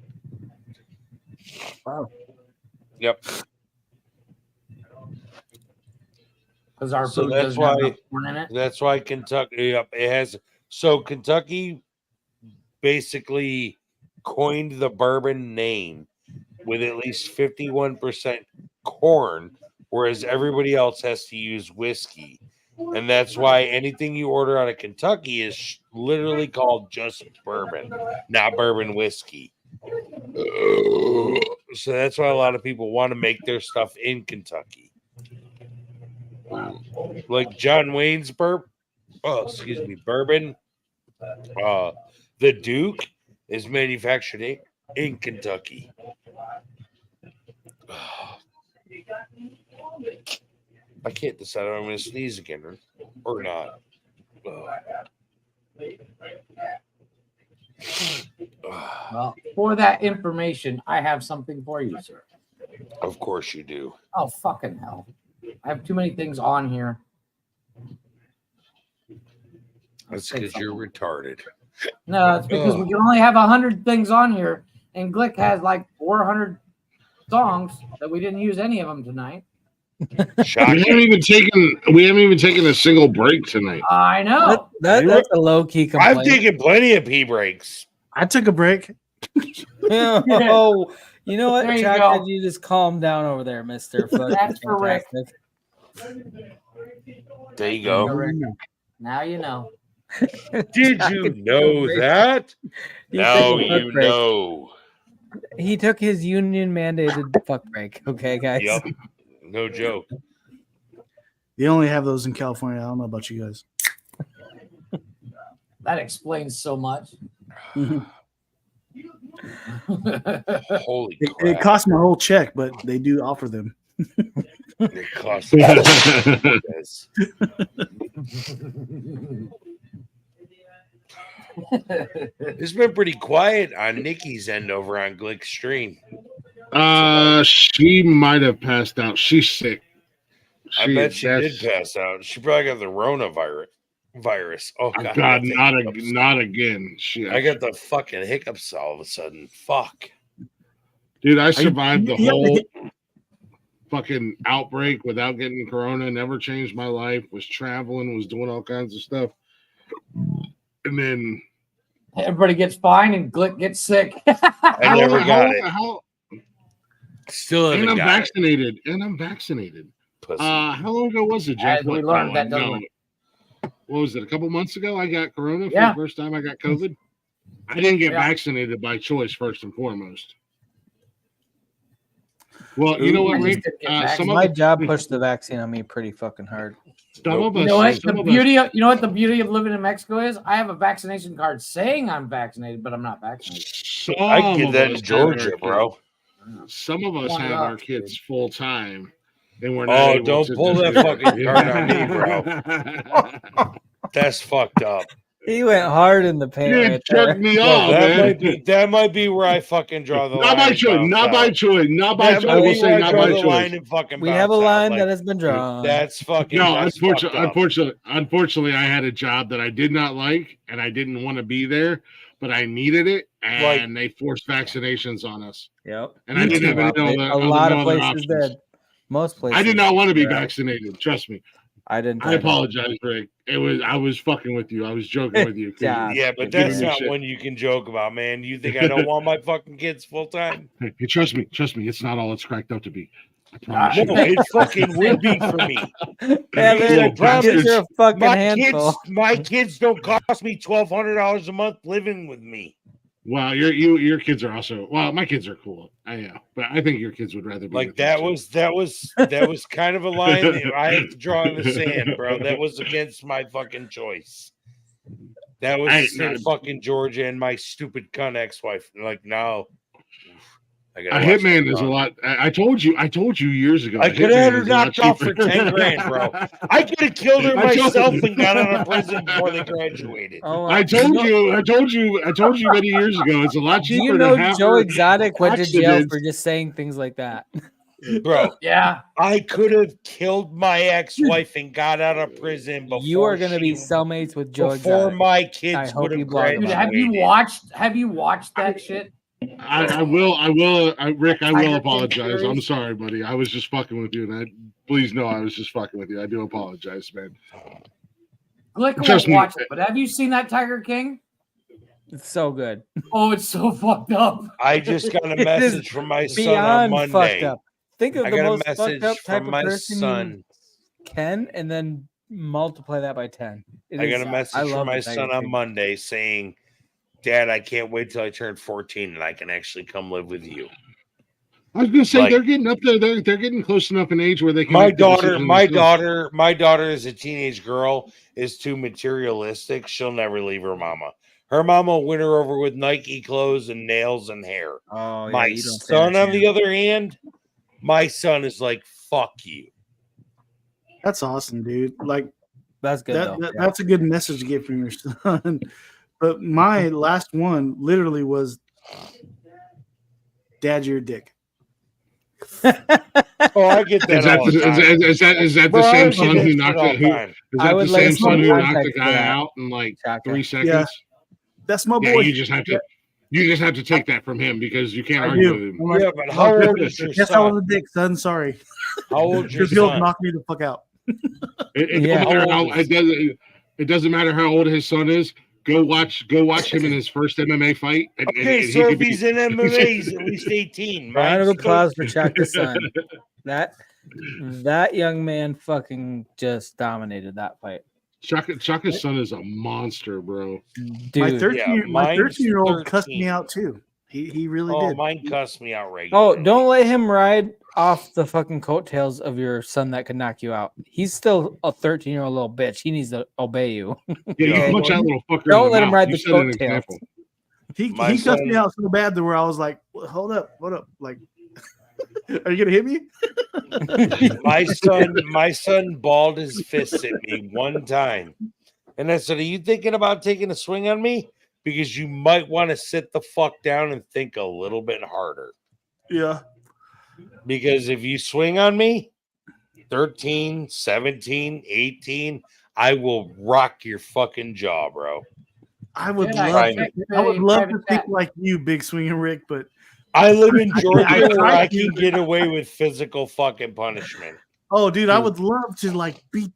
Wow. Yep. Because our food doesn't have enough corn in it. That's why Kentucky. Yep, it has. So Kentucky basically coined the bourbon name with at least 51% corn, whereas everybody else has to use whiskey. And that's why anything you order out of Kentucky is literally called just bourbon, not bourbon whiskey. So that's why a lot of people want to make their stuff in Kentucky. Like John Wayne's bourbon. The Duke is manufactured in Kentucky. I can't decide if I'm going to sneeze again or not. Well, for that information, I have something for you, sir. Of course you do. Oh, fucking hell. I have too many things on here. That's because you're retarded. No, it's because we can only have 100 things on here, and Glick has like 400 songs that we didn't use any of them tonight. We haven't even taken a single break tonight. I know. That's a low key complaint. I've taken plenty of pee breaks. I took a break. Oh, you know what, There you Chuck? go. You just calm down over there, Mister. That's for Rick. There you go. Now you know. Did you know that? He Now took a fuck you break. know. He took his union mandated fuck break. Okay, guys. Yep. No joke. They only have those in California. I don't know about you guys. That explains so much. Holy It crap. cost my whole check, but they do offer them. It costs. It's been pretty quiet on Nikki's end over on Glick's stream. She might have passed out. She's sick. I bet she did pass out. She probably got the Virus. Oh God, not again. Shit. I got the fucking hiccups all of a sudden. Fuck. Dude, I survived the whole fucking outbreak without getting corona. Never changed my life. Was traveling, was doing all kinds of stuff. And then everybody gets fine and Glick gets sick. I never got it. Still and haven't I'm got vaccinated. And I'm vaccinated. Pussy. How long ago was it, Jeff? As we learned, that doesn't. What was it? A couple months ago, I got corona for Yeah. the first time. I got COVID. I didn't get vaccinated by choice, first and foremost. Well, you know what, Rick? My job pushed the vaccine on me pretty fucking hard. Some of us. You know what? You know what the beauty of living in Mexico is? I have a vaccination card saying I'm vaccinated, but I'm not vaccinated. I get that in Georgia, bro. Some of us have our kids full time, and we're not. Oh, don't pull that fucking card on me, bro. That's fucked up. He went hard in the paint. You right jerked there. me off, man. That might be where I fucking draw the line. Not by choice. Not by choice. Not by choice. I will say not by choice. We have a line that has been drawn. That's fucking. No, that's unfortunately, I had a job that I did not like, and I didn't want to be there, but I needed it, and they forced vaccinations on us. Yep. And I didn't have a lot of places did. Most places. I did not want to be vaccinated. Trust me. I didn't. I apologize, Rick. I was fucking with you. I was joking with you. Yeah, but that's not one you can joke about, man. You think I don't want my fucking kids full time? Hey, trust me. It's not all it's cracked up to be. I promise No, it fucking would be for me. Yeah, you're a fucking handful. My kids don't cost me $1,200 a month living with me. Well, your kids are also my kids are cool. But I think your kids would rather be like that was kind of a line that I had to draw in the sand, bro. That was against my fucking choice. That was in fucking Georgia and my stupid cunt ex-wife. Like, no. A hitman is a lot. I told you years ago. I could have had her knocked off for 10 grand, bro. I could have killed her myself and got out of prison before they graduated. I told you many years ago. It's a lot cheaper. Do you know to have Joe her Exotic went to jail accidents. for just saying things like that? Bro, yeah, I could have killed my ex-wife and got out of prison before You are going to be cellmates with Joe before Exotic. my kids would have graduated. Have you watched that shit? I will, Rick. I will apologize. I'm sorry, buddy. I was just fucking with you, and please know I was just fucking with you. I do apologize, man. Glick won't watch it, but have you seen that Tiger King? It's so good. Oh, it's so fucked up. I just got a message from my son on Monday. Fucked up. Think of I the got a most message fucked up type from of my person son. you can, and then multiply that by 10. I got a message from my son on Monday saying, "Dad, I can't wait till I turn 14 and I can actually come live with you." I was gonna say they're getting up there. They're getting close enough in age where they can. My daughter is a teenage girl. Is too materialistic. She'll never leave her mama. Her mama will win her over with Nike clothes and nails and hair. Oh, yeah, my son, on the other hand, my son is like, "Fuck you." That's awesome, dude. Like that's good. That's a good message to get from your son. But my last one literally was, "Dad, you're a dick." Oh, I get that. Is that the same son who knocked the guy out in like 3 seconds? Yeah. That's my boy. You just have to take that from him because you can't argue with him. Yeah, but how old is your Guess son? I was a dick, son. Sorry. How old is your Because he'll son? knock me the fuck out. It doesn't matter how old his son is. Go watch him in his first MMA fight. Okay, so if he's in MMA, he's at least 18. Round of applause for Chaka's son. That young man fucking just dominated that fight. Chaka's son is a monster, bro. My Dude. 13-year-old cussed me out too. He really did. Mine cussed me out regularly. Oh, don't let him ride off the fucking coattails of your son that could knock you out. He's still a 13-year-old little bitch. He needs to obey you. Yeah, you punch that little fucker. Don't let him ride the coattails. He cussed me out so bad that where I was like, hold up. Like, are you gonna hit me? my son balled his fists at me one time. And I said, "Are you thinking about taking a swing on me? Because you might want to sit the fuck down and think a little bit harder." Yeah. Because if you swing on me, 13, 17, 18, I will rock your fucking jaw, bro. I would love to think like you, Big Swinging Rick, but I live in Georgia where I can get away with physical fucking punishment. Oh, dude, I would love to like beat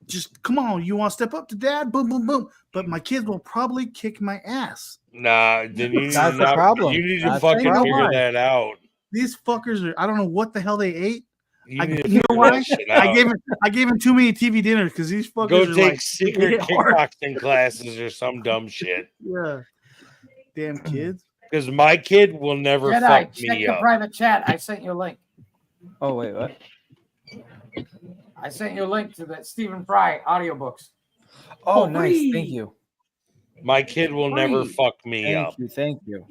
just come on, you want to step up to dad? Boom, boom, boom. But my kids will probably kick my ass. Nah, then you need That's the problem. You need to That's fucking the figure problem. that out. These fuckers are. I don't know what the hell they ate. You need to You know figure why? that shit out. I gave him too many TV dinners because these fuckers Go are take like secret hit hard. kickboxing classes or some dumb shit. Yeah, damn kids. Because my kid will never Jedi, fuck check me the up. private chat. I sent you a link. Oh wait, what? I sent you a link to the Stephen Fry audiobooks. Oh, nice. Thank you. My kid will never fuck me Thank up. you. Thank you.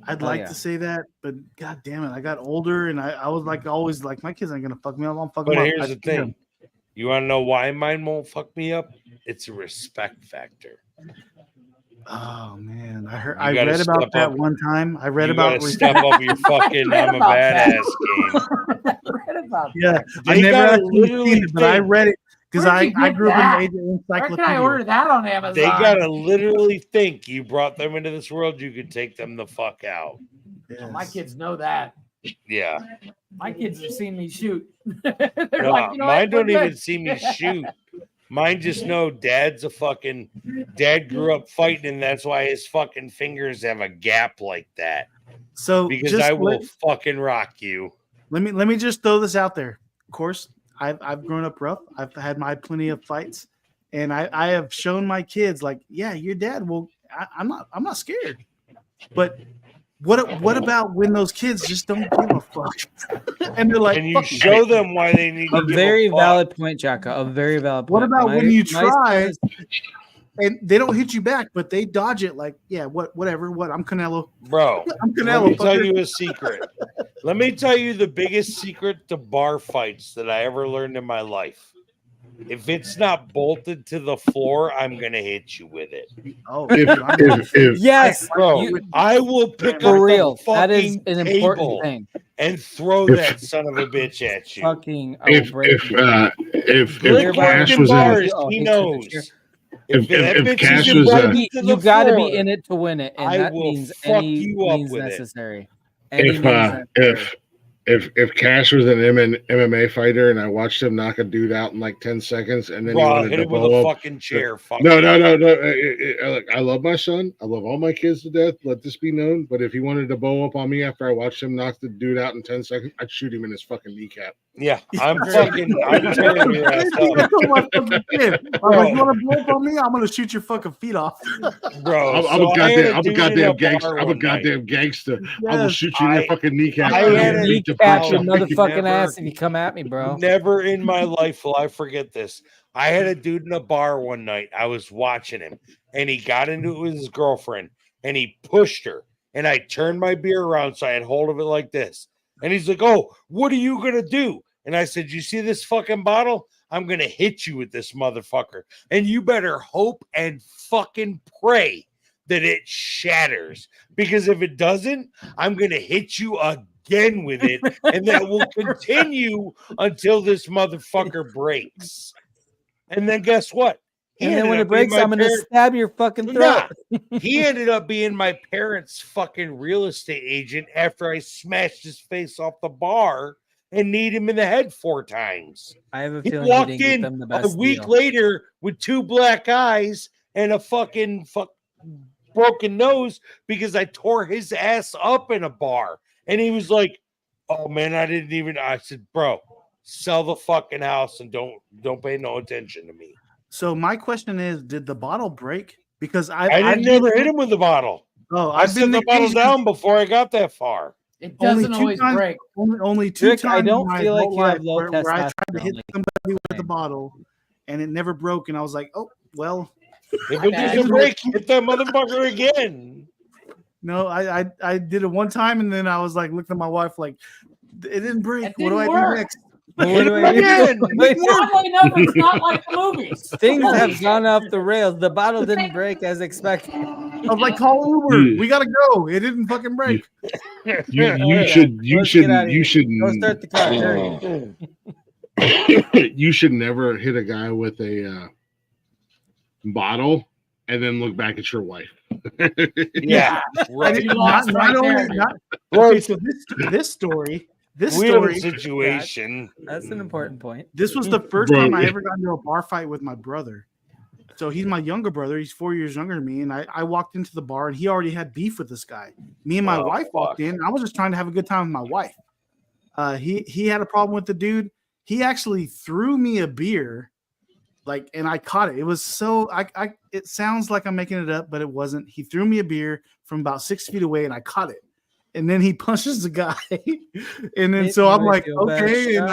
I'd Oh, like yeah. to say that, but god damn it, I got older and I was like always like my kids ain't gonna fuck me up. I'm fucking But up. here's the thing. You want to know why mine won't fuck me up? It's a respect factor. Oh man, I heard. You I gotta read about step that up. one time. I read You about gotta step up your fucking read I'm a about that. badass game. Read about Yeah, that. I They never gotta actually literally seen it, but I think- read it because Where'd you I get grew up in that? the age of Where can I encyclopedia. order that on Amazon? They gotta literally think you brought them into this world. You could take them the fuck out. Oh, my kids know that. Yeah. My kids have seen me shoot. They're No, like, you know mine what? don't We're even good. see me shoot. Mine just know dad grew up fighting, and that's why his fucking fingers have a gap like that. So Because just I will fucking rock you. let me just throw this out there. Of course, I've grown up rough. I've had my plenty of fights, and I have shown my kids like, yeah, your dad will. I'm not scared. But what about when those kids just don't give a fuck? And they're like, And you fuck you. show them why they need to A give very a fuck. valid point, Jacka. A very valid point. What about when you My try son is- and they don't hit you back, but they dodge it like, yeah, whatever. I'm Canelo. Bro, I'm let Canelo. me tell fucker. you a secret. Let me tell you the biggest secret to bar fights that I ever learned in my life. If it's not bolted to the floor, I'm gonna hit you with it. Oh, yes, bro, I will pick for up real. the That is fucking an important table thing. and throw that son of a bitch at you. Fucking If Click Cash working was bars, in, he knows. if Cash was you got to be in it to win it, and I that will means fuck any you up means with it. necessary. Any means necessary. if Cash was an MMA fighter and I watched him knock a dude out in like 10 seconds and then he Bro, wanted hit to him with blow a up, fucking chair. Fuck no. you. Look, I love my son. I love all my kids to death. Let this be known. But if he wanted to blow up on me after I watched him knock the dude out in 10 seconds, I'd shoot him in his fucking kneecap. Yeah, I'm tearing your ass up. You want to blow up on me? I'm gonna shoot your fucking feet off, Bro. I'm a goddamn gangster. I'm a goddamn gangster. I will shoot you in your fucking kneecap. I had a Kneecap your motherfucking ass if you come at me, bro. Never in my life will I forget this. I had a dude in a bar one night. I was watching him, and he got into it with his girlfriend, and he pushed her. And I turned my beer around so I had hold of it like this. And he's like, "Oh, what are you gonna do?" And I said, "You see this fucking bottle? I'm gonna hit you with this motherfucker, and you better hope and fucking pray that it shatters. Because if it doesn't, I'm gonna hit you again with it, and that will continue until this motherfucker breaks." And then guess what? And then when it breaks, I'm gonna stab your fucking throat. Nah, he ended up being my parents' fucking real estate agent after I smashed his face off the bar and kneed him in the head 4 times. I have a He feeling walked he didn't in get them the a best week deal. later with 2 black eyes and a fucking broken nose because I tore his ass up in a bar. And he was like, "Oh man, I said, "Bro, sell the fucking house and don't pay no attention to me." So my question is, did the bottle break? Because I didn't never hit him with the bottle. Oh, I set the bottle down before I got that far. It Only doesn't two always times- break. Only 2 Rick, times. I don't in my feel like adult you have life low where I tried to testosterone, hit like- somebody with the bottle, and it never broke, and I was like, "Oh well." If it doesn't break, hit that motherfucker again. No, I did it one time, and then I was like, looked at my wife like, "It didn't break. It What do I didn't do work. next?" What do I do? Oddly enough, it's not like the movies. Things have gone off the rails. The bottle didn't break as expected. I was like, "Call Uber. We gotta go. It didn't fucking break." You should Go start the car. Hurry. You should never hit a guy with a bottle and then look back at your wife. Yeah, right. Okay, so this story. We have a situation. That's an important point. This was the first time I ever got into a bar fight with my brother. So he's my younger brother. He's 4 years younger than me. And I walked into the bar and he already had beef with this guy. Me and my wife walked in. I was just trying to have a good time with my wife. He had a problem with the dude. He actually threw me a beer, and I caught it. It was so it sounds like I'm making it up, but it wasn't. He threw me a beer from about 6 feet away and I caught it. And then he punches the guy. And then so I'm like, okay. And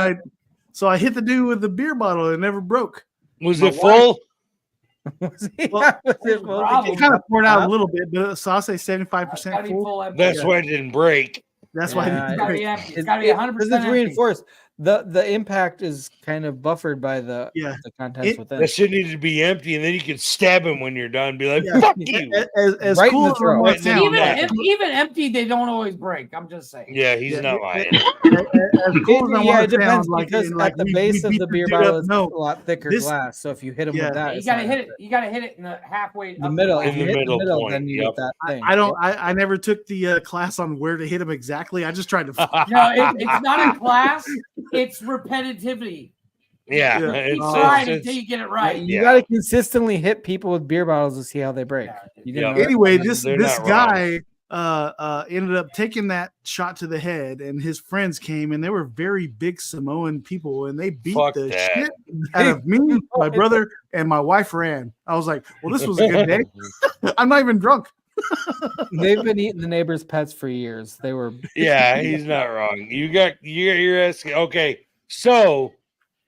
I hit the dude with the beer bottle and it never broke. Was it full? It kind of poured out a little bit, but so I'll say 75% full. That's why it didn't break. That's why it didn't break. It's got to be 100%. It's reinforced. The impact is kind of buffered by the contents within. That shit needed to be empty, and then you can stab him when you're done. Be like, "Fuck you!" As right cool in the throat. as it might sound, Even empty, they don't always break. I'm just saying. Yeah, he's not lying. As cool as It depends because at the base of the beer bottle is a lot thicker This- glass. So if you hit him with that, You gotta hit it. You gotta hit it in the halfway. the middle. If In you the hit middle the middle, point, then you yep. get that thing. I never took the class on where to hit him exactly. I just tried to. No, it's not a class. It's repetitivity. Yeah, Keep trying until you get it right. You got to consistently hit people with beer bottles to see how they break. You didn't know that? Anyway, this They're not guy ended up taking that shot to the head, and his friends came, and they were very big Samoan people, and they beat Fuck the that. shit out of me, my brother, and my wife ran. I was like, well, this was a good day. I'm not even drunk. They've been eating the neighbors' pets for years. They were. Yeah, he's not wrong. You got your ass. Okay, so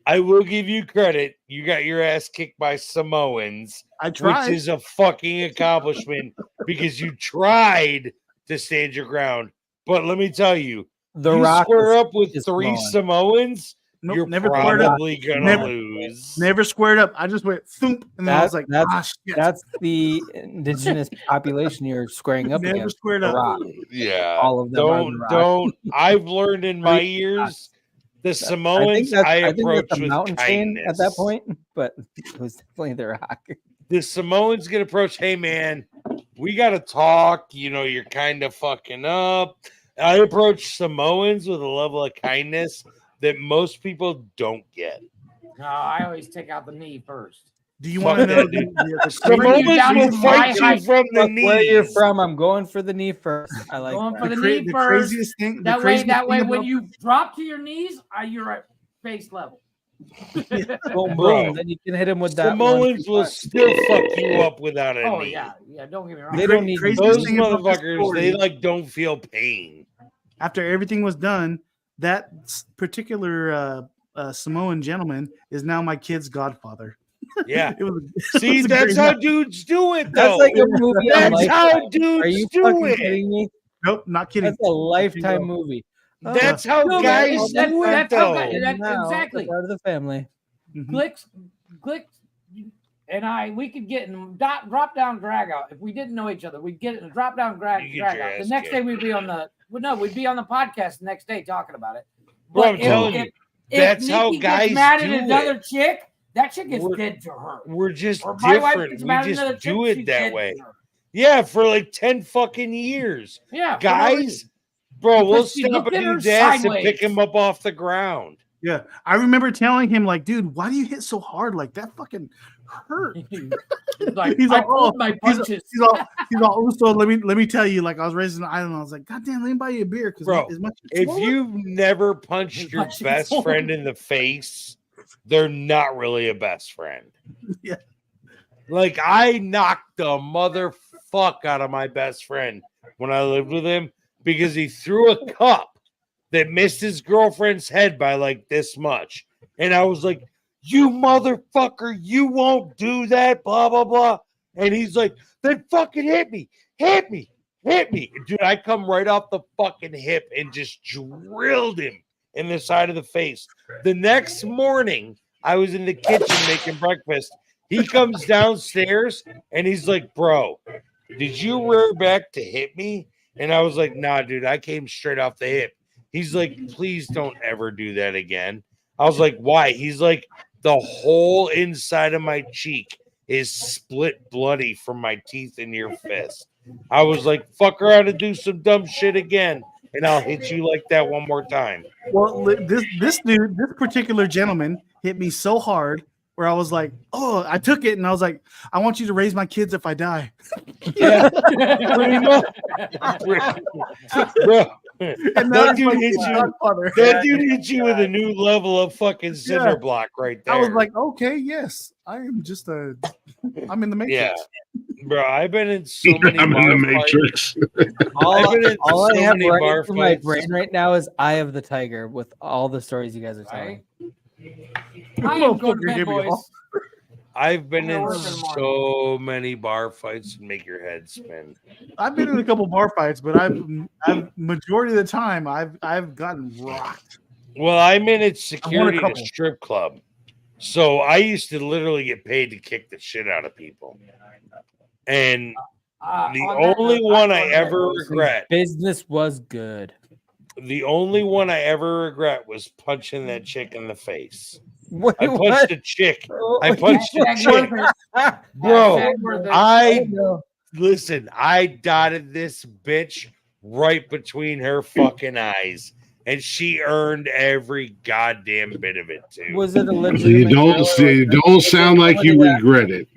I will give you credit. You got your ass kicked by Samoans, I tried. which is a fucking accomplishment because you tried to stand your ground. But let me tell you, The you Rock square is- up with is 3 Samoan. Samoans, Nope, you're never squared up. probably gonna lose. Never squared up. I just went thump, and then I was like, shit. That's the indigenous population you're squaring up Never against. squared The up. Rock. Yeah, All of them are The Rock. don't. I've learned in my years, the Samoans I think approach that's a with mountain chain kindness. at that point, but it was definitely The Rock. The Samoans get approached. Hey man, we got to talk. You know, you're kind of fucking up. I approach Samoans with a level of kindness that most people don't get. No, I always take out the knee first. Do you Fuck want to know? that, dude. The Samoans will fight you from the Fuck where you're knees. from, I'm going for the knee first. I like Going that. for the cra- knee the first. craziest thing- the That way, craziest thing when about- you drop to your knees, you're at face level. Boom, Bro, boom. Then you can hit him with that. Samoans will still fuck you up without a Oh knee. yeah. Don't get me wrong. They don't need Those thing about this motherfuckers, they story- don't feel pain. After everything was done, that particular Samoan gentleman is now my kid's godfather. Yeah. It was, See, it was a that's great how night. dudes do it, That's though. like a movie. on That's how Lifetime. dudes Are you do fucking it. kidding me? Nope, not kidding. That's a Lifetime movie. That's how No, guys that's do it, that's how though. guys- Now, exactly. they're part of the family. Glicks, and we could get in drop down drag out. If we didn't know each other, we'd get in a drop down drag You get your out. The ass next day kicked. we'd be on the we'd be on the podcast the next day talking about it. Bro, I'm But telling you, that's how Nikki guys gets mad do at another it. chick, that chick gets We're- dead to her. We're just Or my wife different. gets We mad at another just do chick, it she's that dead way. to her. Yeah, for like 10 fucking years. Yeah, for no Guys, reason. bro, we'll Because she stop looked a at her dude's ass and sideways. pick him up off the ground. Yeah, I remember telling him, like, dude, why do you hit so hard? Like, that fucking hurt. Like, He's I like, pulled oh, my he's punches. all, oh, so let me tell you, like, I was raised in the island. I was like, God damn, let me buy you a beer. Bro, as much if you've never punched your Punch best forward. friend in the face, they're not really a best friend. Yeah. Like, I knocked the motherfuck out of my best friend when I lived with him because he threw a cup that missed his girlfriend's head by like this much. And I was like, you motherfucker, you won't do that, blah, blah, blah. And he's like, then fucking hit me. Dude, I come right off the fucking hip and just drilled him in the side of the face. The next morning, I was in the kitchen making breakfast. He comes downstairs and he's like, bro, did you rear back to hit me? And I was like, nah, dude, I came straight off the hip. He's like, please don't ever do that again. I was like, why? He's like, the whole inside of my cheek is split bloody from my teeth in your fist. I was like, fuck around and do some dumb shit again, and I'll hit you like that one more time. Well, this dude, this particular gentleman, hit me so hard where I was like, "Oh!" I took it and I was like, "I want you to raise my kids if I die." Yeah, pretty much. Bro, that dude hit you. That dude hit you with a new level of fucking cinder block right there. I was like, "Okay, yes, I am just I'm in the Matrix." Yeah. Bro, I've been in so many I'm in bar the Matrix. All I have right bar through my fights. brain right now is Eye of the Tiger with all the stories you guys are telling. I am going to bed, boys. I've been I'm in gonna work in the so many bar fights and make your head spin. I've been in a couple bar fights, but I've majority of the time I've gotten rocked. Well, I managed security at a couple. strip club. So I used to literally get paid to kick the shit out of people. And the only one I ever regret, Business was good. the only one I ever regret was punching that chick in the face. Wait, I punched what? a chick. I punched a chick. Bro, listen, I dotted this bitch right between her fucking eyes. And she earned every goddamn bit of it too. Was it a You legitimate? don't sound like you regret it.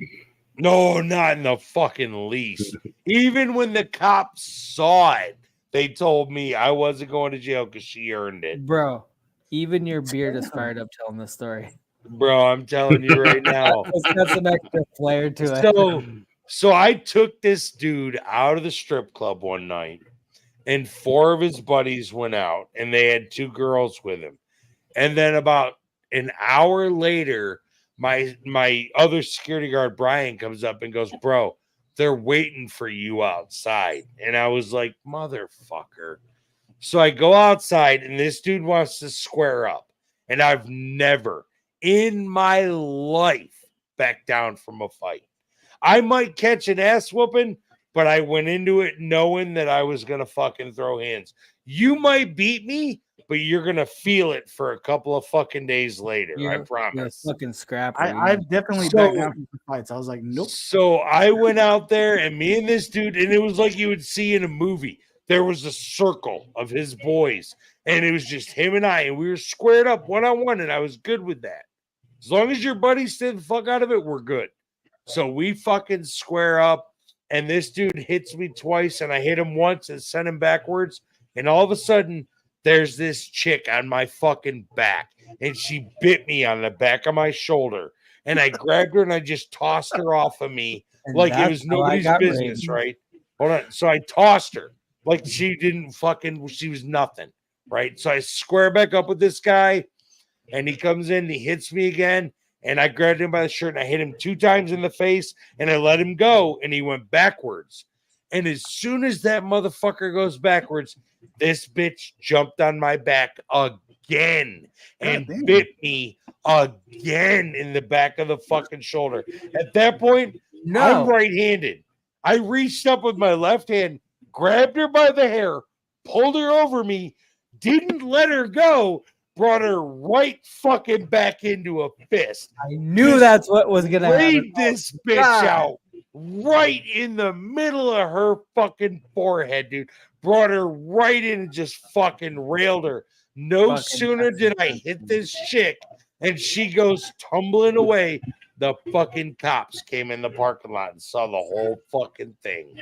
No, not in the fucking least. Even when the cops saw it, they told me I wasn't going to jail because she earned it. Bro, even your beard is fired up telling this story. Bro, I'm telling you right now. That's an extra flair to it. So I took this dude out of the strip club one night, and 4 of his buddies went out, and they had 2 girls with him. And then about an hour later, my other security guard, Brian, comes up and goes, bro, they're waiting for you outside. And I was like, motherfucker. So I go outside, and this dude wants to square up. And I've never in my life backed down from a fight. I might catch an ass whooping, but I went into it knowing that I was going to fucking throw hands. You might beat me, but you're going to feel it for a couple of fucking days later. I promise. Fucking scrapper. I've definitely backed down from some fights. I was like, nope. So I went out there, and me and this dude, and it was like you would see in a movie. There was a circle of his boys, and it was just him and I, and we were squared up one-on-one, and I was good with that. As long as your buddy stayed the fuck out of it, we're good. So we fucking square up. And this dude hits me twice, and I hit him once and sent him backwards. And all of a sudden, there's this chick on my fucking back, and she bit me on the back of my shoulder. And I grabbed her, and I just tossed her off of me like it was nobody's business, right? Hold on. So I tossed her like she was nothing, right? So I square back up with this guy, and he comes in, and he hits me again. And I grabbed him by the shirt and I hit him 2 times in the face and I let him go and he went backwards. And as soon as that motherfucker goes backwards, this bitch jumped on my back again and bit me again in the back of the fucking shoulder. At that point, I'm right-handed. I reached up with my left hand, grabbed her by the hair, pulled her over me, didn't let her go, brought her right fucking back into a fist. I knew that's what was gonna happen. Laid this bitch out right in the middle of her fucking forehead, dude. Brought her right in and just fucking railed her. No sooner did I hit this chick and she goes tumbling away, the fucking cops came in the parking lot and saw the whole fucking thing.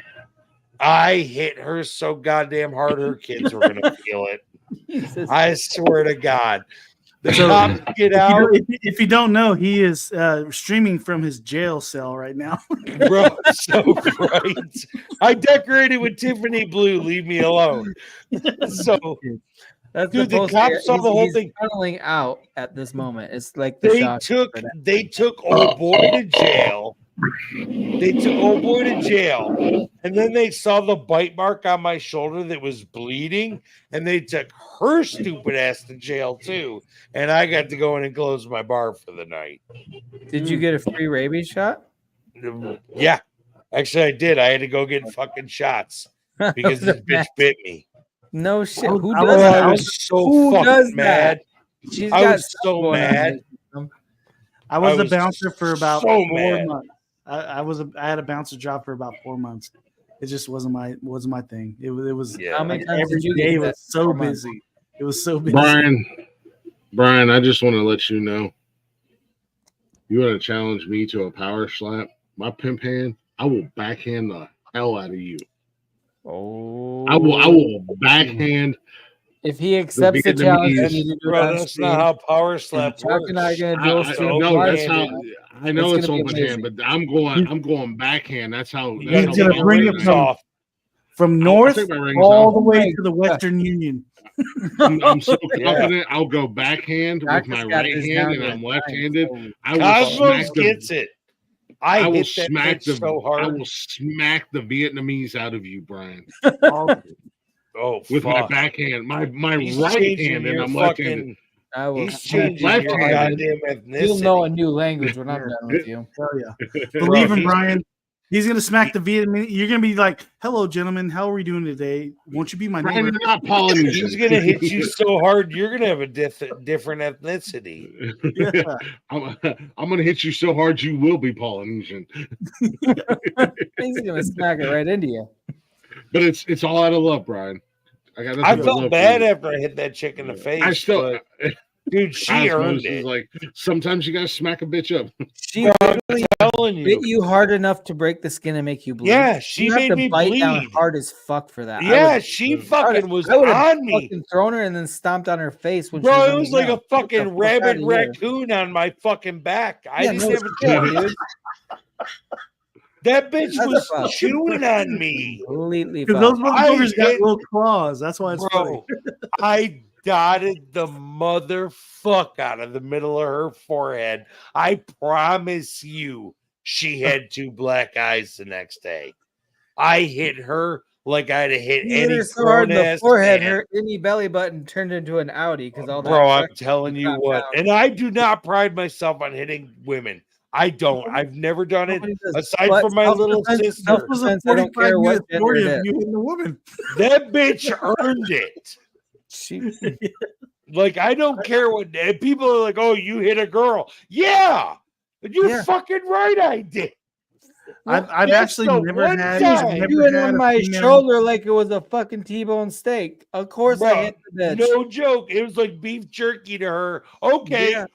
I hit her so goddamn hard her kids were gonna feel it. I swear to God. The cops get out. If you don't know, he is streaming from his jail cell right now. Bro, so great. I decorated with Tiffany blue. Leave me alone. So, that's dude, the cops saw the whole thing. Funneling out at this moment. It's like the they took old boy to jail. They took old boy to jail, and then they saw the bite mark on my shoulder that was bleeding, and they took her stupid ass to jail too. And I got to go in and close my bar for the night. Did you get a free rabies shot? Yeah, actually, I did. I had to go get fucking shots because this bitch bit me. No shit. Who does does that? I was so fucking mad. I was so mad. I was a bouncer for about 4 mad. months. I had a bouncer job for about 4 months. It just wasn't my thing. It was How many times every did you day get was that so per month? busy. It was so busy. Brian, I just want to let you know. You want to challenge me to a power slap? My pimp hand, I will backhand the hell out of you. Oh, I will backhand. If he accepts the challenge, I need to do it on that's stream. not how power slap Chuck works. and I are gonna dual stream. No, that's how. I know it's gonna be open amazing. hand, but I'm going backhand. That's how. He's gonna bring it from I'll north take my rings all off. the way to the Western Union. I'm so confident. I'll go backhand with my got right this hand, down and to I'm left-handed. I will Cosmos smack gets the. it. I will hit that smack bitch the. so hard. I will smack the Vietnamese out of you, Brian. Oh, with my fuck. backhand, my He's right changing hand, your and I'm fucking- left-handed. I will He's smack changing you your hard. goddamn ethnicity. You'll know a new language when I'm done with you. Oh yeah, believe him, Brian. He's gonna smack the Vietnamese. You're gonna be like, "Hello, gentlemen. How are we doing today? Won't you be my Brian, neighbor?" you're not Polynesian. He's gonna hit you so hard, you're gonna have a different ethnicity. Yeah. I'm gonna hit you so hard you will be Polynesian. He's gonna smack it right into you. But it's all out of love, Brian. I got. I felt bad after I hit that chick in the face. I still, but, dude, she earned it. Like sometimes you gotta smack a bitch up. She literally bit you hard enough to break the skin and make you bleed. Yeah, she You have made to me bite down bleed. hard as fuck for that. Yeah, she fucking was I would've on me. fucking thrown her and then stomped on her face when Bro, she was it on was the like ground. a fucking Get the fuck rabid outta here. raccoon on my fucking back. I Yeah, didn't no have a shit, choice. dude. That bitch That's was fucked. chewing on me. Completely Because those fucked. motherfuckers got hit- little claws. That's why it's funny. Bro, I dotted the motherfuck out of the middle of her forehead. I promise you, she had two black eyes the next day. I hit her like I'd have hit You hit any her so hard in the grown-ass forehead, man. her any belly button turned into an Audi because all that. Bro, I'm pressure telling you dropped what, down. and I do not pride myself on hitting women. I don't. I've never done it Nobody does. aside But from my little self-defense- sister. self-defense, I don't care what gender it is. You hitting a woman. That bitch earned it. She, Like, I don't care what and people are like, oh, you hit a girl. Yeah. You're Yeah. fucking right, I did. I've That's actually the never one had. time. never you went had on a my female- shoulder like it was a fucking T-bone steak. Of course I Bruh, hit the bitch. no joke. It was like beef jerky to her. Okay. Yeah,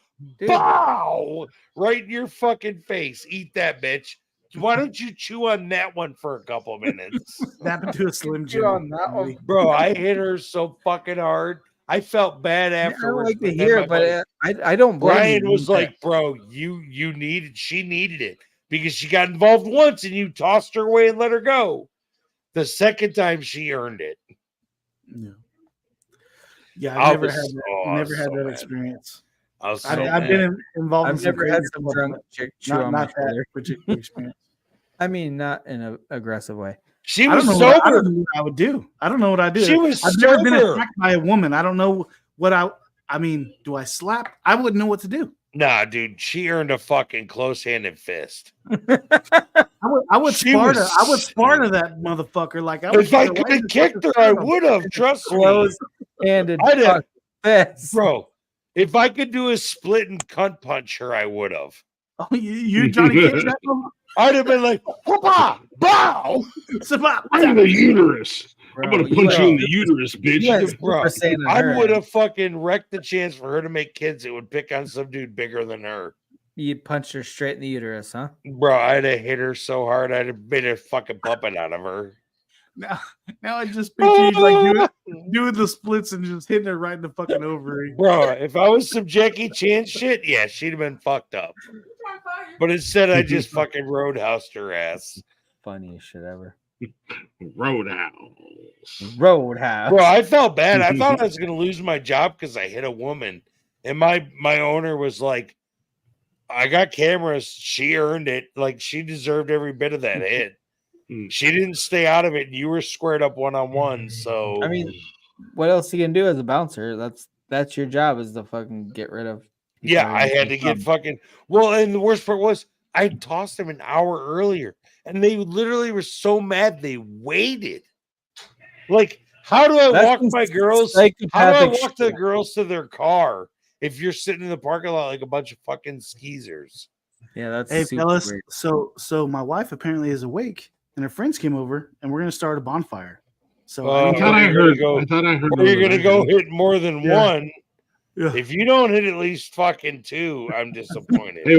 dude. Bow right in your fucking face. Eat that, bitch. Why don't you chew on that one for a couple of minutes? Snap into a Slim Chew Jim. on that one. Bro, I hit her so fucking hard. I felt bad I don't afterwards. like to then hear my it, but buddy I don't blame Brian you. was like, bro, she needed it because she got involved once and you tossed her away and let her go. The second time she earned it. Yeah, I I've never was had that. so- Never had so that mad. experience. I was so I've mad. been involved. I've in some never had crazy some stuff, drunk but chick chew on my not that shoulder. particular experience. I mean, not in an aggressive way. She I was don't know what- I sober. don't know what I would do. I don't know what I do. She was I've never been sober. attacked by a woman. I don't know what I mean, do I slap? I wouldn't know what to do. Nah, dude, she earned a fucking close-handed fist. I would She Sparta. was- I would Sparta that motherfucker. Like I would If I say, could "Why have you kicked her, fucking I son of a-" would have. Trust me. Close-handed I'd have, fist. bro. If I could do a split and cunt punch her, I would have. Oh, you Johnny Cage that one? I'd have been like, "Whoopah, bow!" I'm in the uterus. I'm Bro, gonna punch you in the uterus, bitch. you went Bro, Super Saiyan on I her would ass. have fucking wrecked the chance for her to make kids that would pick on some dude bigger than her. You punched her straight in the uterus, huh? Bro, I'd have hit her so hard, I'd have made a fucking puppet out of her. Now I just picture you like doing the splits and just hitting her right in the fucking ovary. Bro, if I was some Jackie Chan shit, yeah, she'd have been fucked up. But instead, I just fucking roadhoused her ass. Funniest shit ever. Roadhouse. Roadhouse. Bro, I felt bad. I thought I was gonna lose my job because I hit a woman, and my owner was like, "I got cameras. She earned it. Like she deserved every bit of that hit. She didn't stay out of it. And you were squared up one-on-one. So I mean, what else you can do as a bouncer? That's your job is to fucking get rid of. yeah, I had to get fucking well. And the worst part was I tossed them an hour earlier, and they literally were so mad they waited. Like, how do I walk my girls? How do I psychopathic walk the girls to their car if you're sitting in the parking lot like a bunch of fucking skeezers? Yeah, that's Hey super fellas, weird. so my wife apparently is awake and her friends came over, and we're gonna start a bonfire. So I thought I heard. You're gonna go hit more than one. Yeah. If you don't hit at least fucking 2, I'm disappointed. Hey,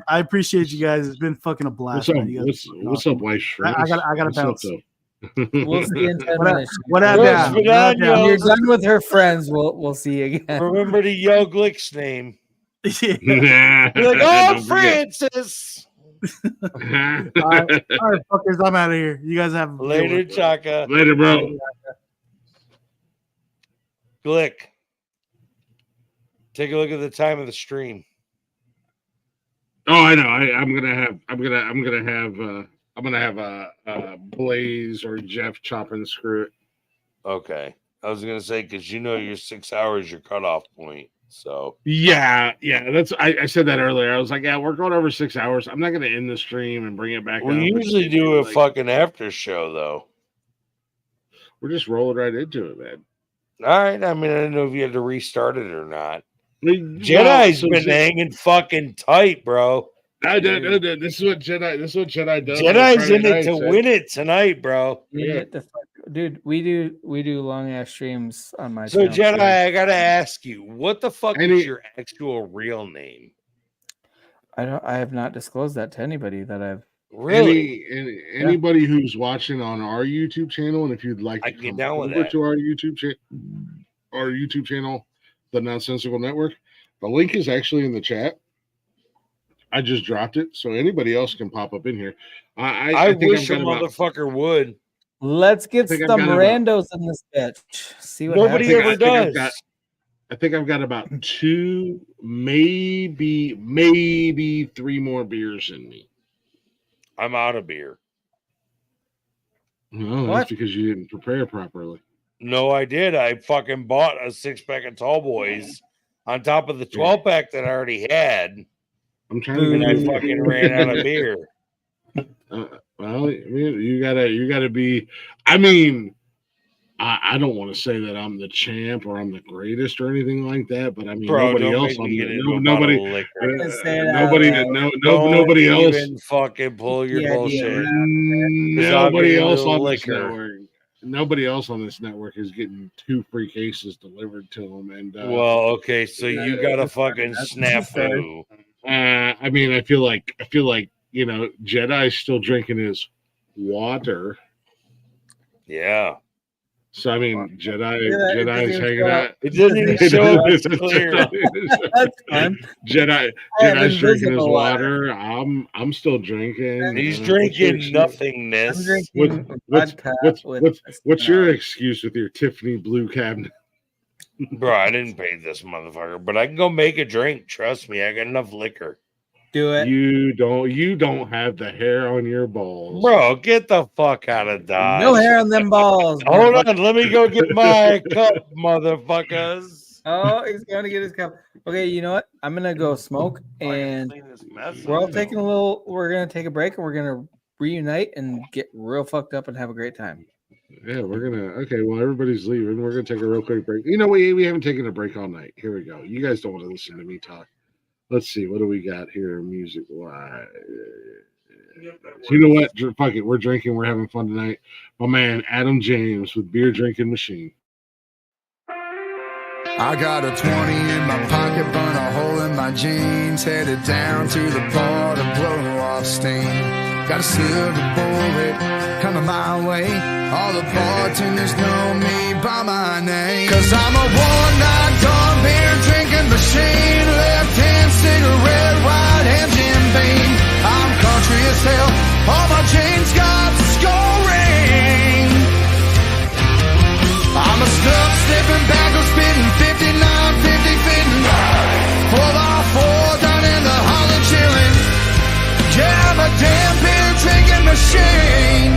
I appreciate you guys. It's been fucking a blast. What's up? Man. What's up, wife? I gotta bounce. We'll see in 10 minutes. What happened? When you're done with her friends, we'll see you again. Remember to yell Glick's name. You're like, oh, Francis. All right, fuckers, I'm out of here. You guys have Later, Chaka. Later, bro. Glick, take a look at the time of the stream. Oh, I know. I'm gonna have Blaze or Jeff chop and screw it. Okay, I was gonna say because your 6 hours your cutoff point. So yeah. That's I said that earlier. I was like, yeah, we're going over 6 hours. I'm not gonna end the stream and bring it back. We usually do a fucking after show though. We're just rolling right into it, man. All right. I mean, I didn't know if you had to restart it or not. Jedi's been hanging fucking tight, bro. No, this is what Jedi does. Jedi's in it to win it tonight, bro. Yeah. Dude, we do long ass streams on my so channel. Jedi, I gotta ask you, what the fuck is your actual real name? I have not disclosed that to anybody that I've really anybody who's watching on our YouTube channel, and if you'd like to come over to our YouTube channel, the Nonsensical Network, the link is actually in the chat. I just dropped it, so anybody else can pop up in here. I wish a motherfucker would. Let's get some randos in this bitch. See what nobody happens. ever does. I think I've got about 2, maybe 3 more beers in me. I'm out of beer. No, that's because you didn't prepare properly. No, I did. I fucking bought a 6-pack of Tall Boys on top of the 12-pack that I already had. I'm trying to get I fucking ran out of beer. Well, you gotta be. I mean, I don't want to say that I'm the champ or I'm the greatest or anything like that, but I mean, nobody else even fucking pull your bullshit. Nobody else on this network is getting 2 free cases delivered to them. And well, okay, so you got a fucking snafu. I mean, I feel like Jedi's still drinking his water. Yeah. So I mean, Jedi's hanging out. It doesn't even show up clear. That's fun. Jedi's drinking his water. I'm still drinking. He's drinking nothingness. What's your excuse with your Tiffany blue cabinet? Bro, I didn't pay this motherfucker, but I can go make a drink. Trust me, I got enough liquor. Do it. You don't have the hair on your balls. Bro, get the fuck out of Dodge. No hair on them balls. Hold on, let me go get my cup, motherfuckers. Oh, he's going to get his cup. Okay, you know what? I'm going to go smoke, and we're all taking we're going to take a break, and we're going to reunite and get real fucked up and have a great time. Yeah, well, everybody's leaving. We're going to take a real quick break. You know, we haven't taken a break all night. Here we go. You guys don't want to listen to me talk. Let's see. What do we got here music-wise? You know what? Fuck it. We're drinking. We're having fun tonight. My man, Adam James with Beer Drinking Machine. I got a 20 in my pocket, burn a hole in my jeans, headed down to the bar to blow off steam. Got a silver bullet coming my way. All the bartenders know me by my name. Cause I'm a one-night dog beer drinking machine. Left hand cigarette, right hand Jim Beam. I'm country as hell, all my chains got the skull ring. I'm a stuff-slipping, bagel-spitting, 59, 50 fitting, 4x4 down in the Holly chillin'. Yeah, I'm a damn beer drinking machine.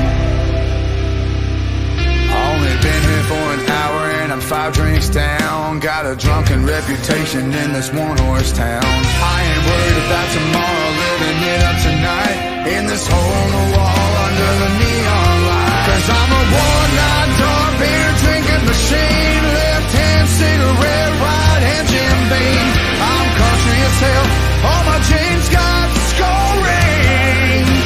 Only been here for an hour and I'm 5 drinks down. Got a drunken reputation in this one-horse town. I ain't worried about tomorrow, living it up tonight in this hole in the wall under the neon light. Cause I'm a one-night dog beer drinking machine. Left hand cigarette, right hand Jim Beam. I'm country as hell, all my jeans got the skull ring.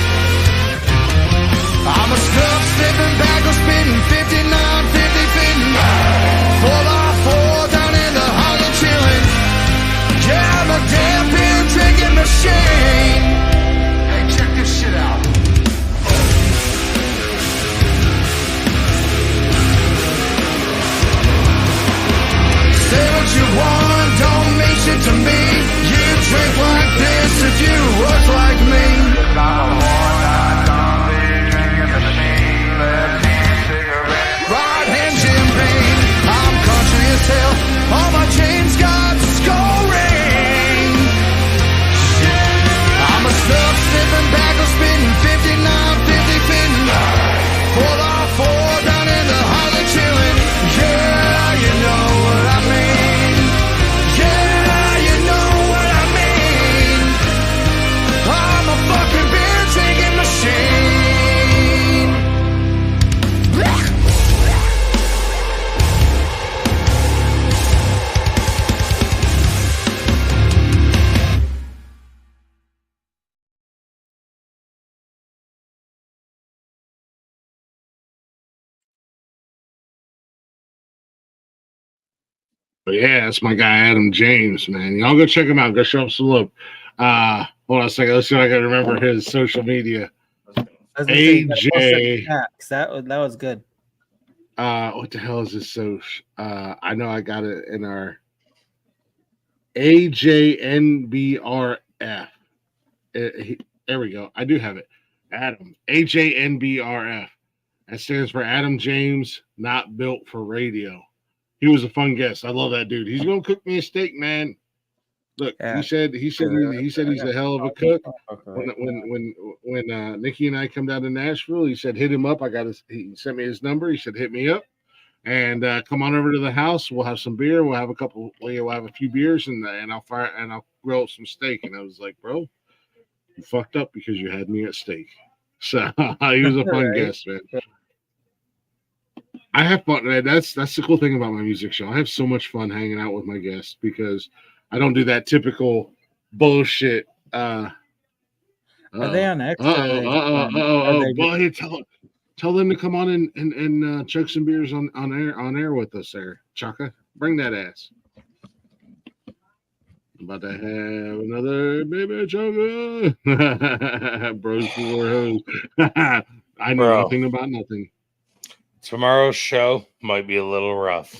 Say what you want, don't mean shit to me. You drink like this if you work like me. Right hand champagne, I'm country as hell. All my chains got scoring. I'm a stuff sniffing back, I'm spitting 59, 50 pin. 4x4 down in the Harlem chillin'. Yeah, you know what I mean. Yeah, you know what I mean. I'm a fucking beer drinking machine. But yeah, that's my guy Adam James, man. Y'all go check him out. Go show him some love. Hold on a second. Let's see if I can remember his social media. AJ. That was good. What the hell is this social? I know I got it in our AJNBRF. There we go. I do have it. Adam. AJNBRF. That stands for Adam James, Not Built for Radio. He was a fun guest. I love that dude. He's gonna cook me a steak, man. Look, he said he's a hell of a cook. When Nikki and I come down to Nashville, he said hit him up. He sent me his number. He said hit me up and come on over to the house. We'll have some beer. We'll have a few beers and I'll grill some steak. And I was like, bro, you fucked up because you had me at steak. So he was a fun guest, man. I have fun, man. That's the cool thing about my music show. I have so much fun hanging out with my guests because I don't do that typical bullshit. Are they on X? Buddy, tell them to come on and chug some beers on air with us there. Chaka, bring that ass. I'm about to have another baby Chaka. Bros before hoes. I know nothing about nothing. Tomorrow's show might be a little rough.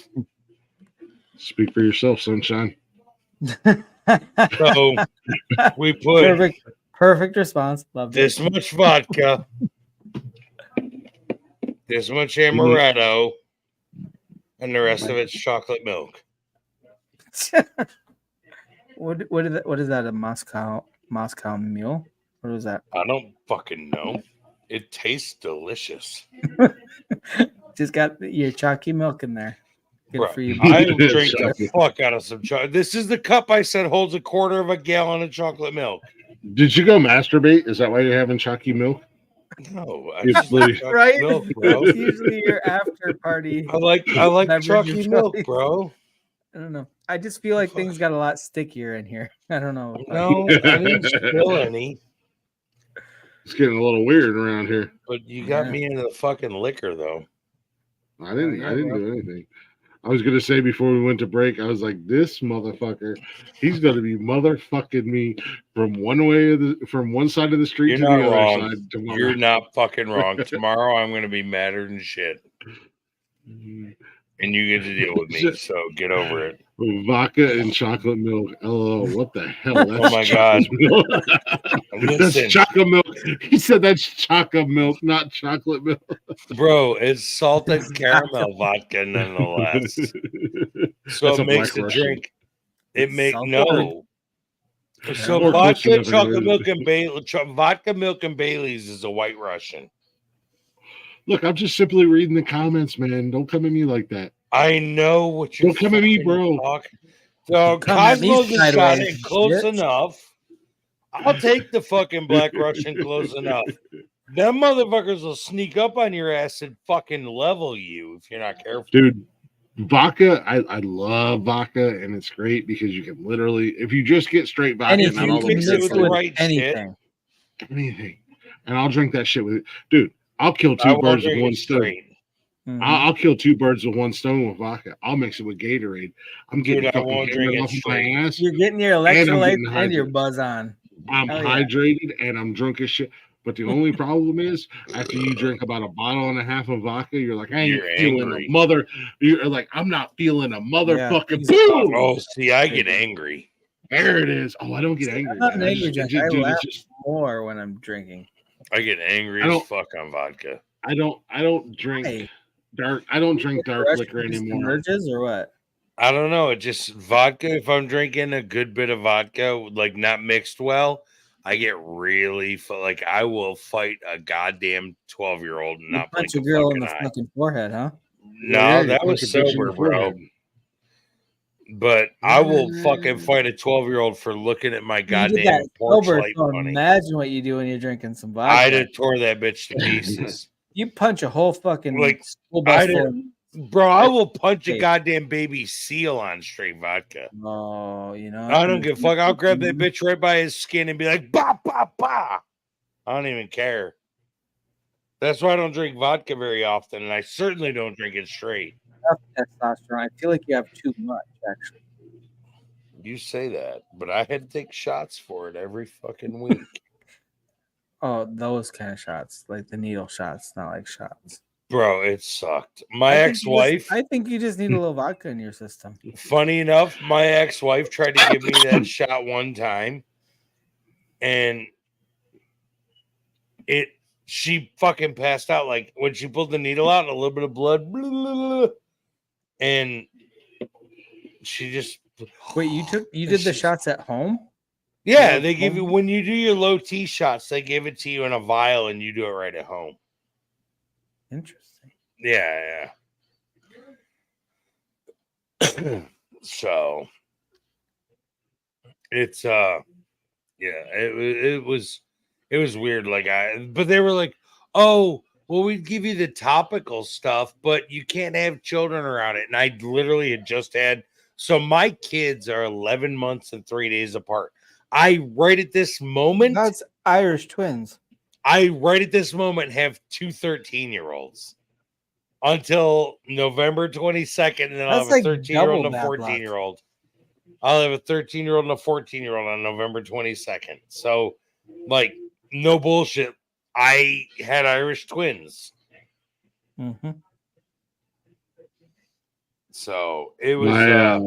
Speak for yourself, sunshine. So we put perfect response. Love this much vodka, this much amaretto, and the rest of it's chocolate milk. What is that? A Moscow mule? What is that? I don't fucking know. It tastes delicious. Just got your chalky milk in there. Good for you. I drink the fuck out of some chocolate. This is the cup I said holds a quarter of a gallon of chocolate milk. Did you go masturbate? Is that why you're having chalky milk? No, right? Milk, bro. It's usually your after party. I like chalky milk, bro. I don't know. I just feel like things got a lot stickier in here. I don't know. No, I didn't spill any. It's getting a little weird around here. But you got me into the fucking liquor, though. I didn't do anything. I was gonna say before we went to break, I was like, this motherfucker, he's gonna be motherfucking me from one side of the street to the other side tomorrow. You're not fucking wrong. Tomorrow I'm gonna be madder than shit. And you get to deal with me, so get over it. Vodka and chocolate milk. Oh, what the hell? That's oh my god! That's chocolate milk. He said that's chocolate milk, not chocolate milk. Bro, it's salted caramel vodka nonetheless. So it makes the drink. It makes no. So vodka, chocolate milk, and vodka, milk, and Bailey's is a White Russian. Look, I'm just simply reading the comments, man. Don't come at me like that. I know what you're. Don't come at me, bro. So Cosmo just got it close enough. I'll take the fucking Black Russian close enough. Them motherfuckers will sneak up on your ass and fucking level you if you're not careful. Dude, vodka, I love vodka, and it's great because you can literally, if you just get straight vodka, anything, not all mix it with the right anything. And I'll drink that shit with it. Dude, I'll kill two birds with one stone. Mm-hmm. I'll kill two birds with one stone with vodka. I'll mix it with Gatorade. I'm getting off my ass. You're getting your electrolytes and your buzz on. I'm hydrated and I'm drunk as shit. But the only problem is, after you drink about a bottle and a half of vodka, you're like, I ain't You're feeling angry. a mother. You're like, I'm not feeling a motherfucking Yeah. boom. Oh, see, I get angry. There it is. Oh, I don't get angry. I'm not an man. angry drunk. I dude, laugh it's just, more when I'm drinking. I get angry I as don't- fuck on vodka. I don't drink dark. I don't drink dark liquor anymore. Emerges or what? I don't know. It just vodka. If I'm drinking a good bit of vodka, like not mixed well, I get really like I will fight a goddamn 12-year-old and You not punch blink a a girl in fucking the eye. fucking forehead, huh? No, Yeah, that you was punch a bitch in sober, the bro. forehead. But I will fucking fight a 12-year-old for looking at my You did goddamn that porch sober, light so bunny. imagine what you do when you're drinking some vodka. I'd have tore that bitch to pieces. You punch a whole fucking Like, school bus I'd full have- of- bro, I will punch a Hey. goddamn baby seal on straight vodka. Oh, you know. I don't give a fuck. I'll grab that bitch right by his skin and be like, bah, bah, bah. I don't even care. That's why I don't drink vodka very often, and I certainly don't drink it straight. Testosterone. I feel like you have too much, actually. You say that, but I had to take shots for it every fucking week. Oh, those kind of shots, like the needle shots, not like shots. Bro, it sucked. My I think ex-wife, I think you just need a little vodka in your system. funny enough, my ex-wife tried to give me that shot one time, and she fucking passed out. Like when she pulled the needle out, and a little bit of blood, blah, blah, blah, and she just Wait, you did the shots at home? yeah. They give you when you do your low T shots, they give it to you in a vial, and you do it right at home. Interesting. Yeah. So it's it was weird. Like but they were like, oh, well, we'd give you the topical stuff, but you can't have children around it. And I literally had just had, so my kids are 11 months and 3 days apart. Right at this moment, That's Irish twins. right at this moment have two 13-year-olds until November 22nd. And then I'll That's have a like 13-year-old and double a bad luck. 14-year-old. I'll have a 13-year-old and a 14-year-old on November 22nd. So, like, no bullshit. I had Irish twins. Mm-hmm. So it was, yeah.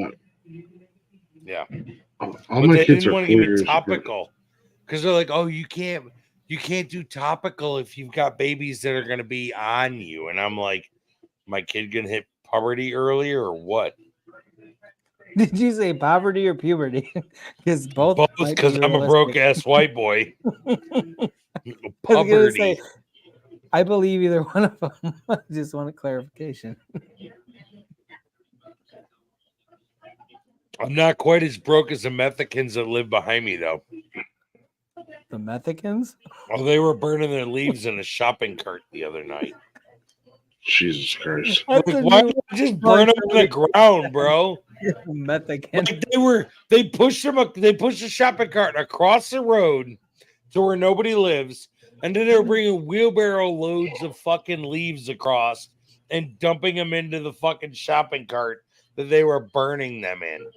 All But my they kids didn't are want 4 to give me years apart. topical because they're like, oh, you can't do topical if you've got babies that are going to be on you. And I'm like, my kid gonna hit puberty earlier or what? Did you say poverty or puberty? Because both. Because I'm a broke ass white boy. I was gonna Puberty. say, I believe either one of them. I just want a clarification. I'm not quite as broke as the Mexicans that live behind me, though. The Mexicans? Oh, they were burning their leaves in a shopping cart the other night. Jesus Christ! Like, why don't you just burn them on the ground, bro? Mexican. Like they pushed the shopping cart across the road to where nobody lives, and then they were bringing wheelbarrow loads of fucking leaves across and dumping them into the fucking shopping cart that they were burning them in.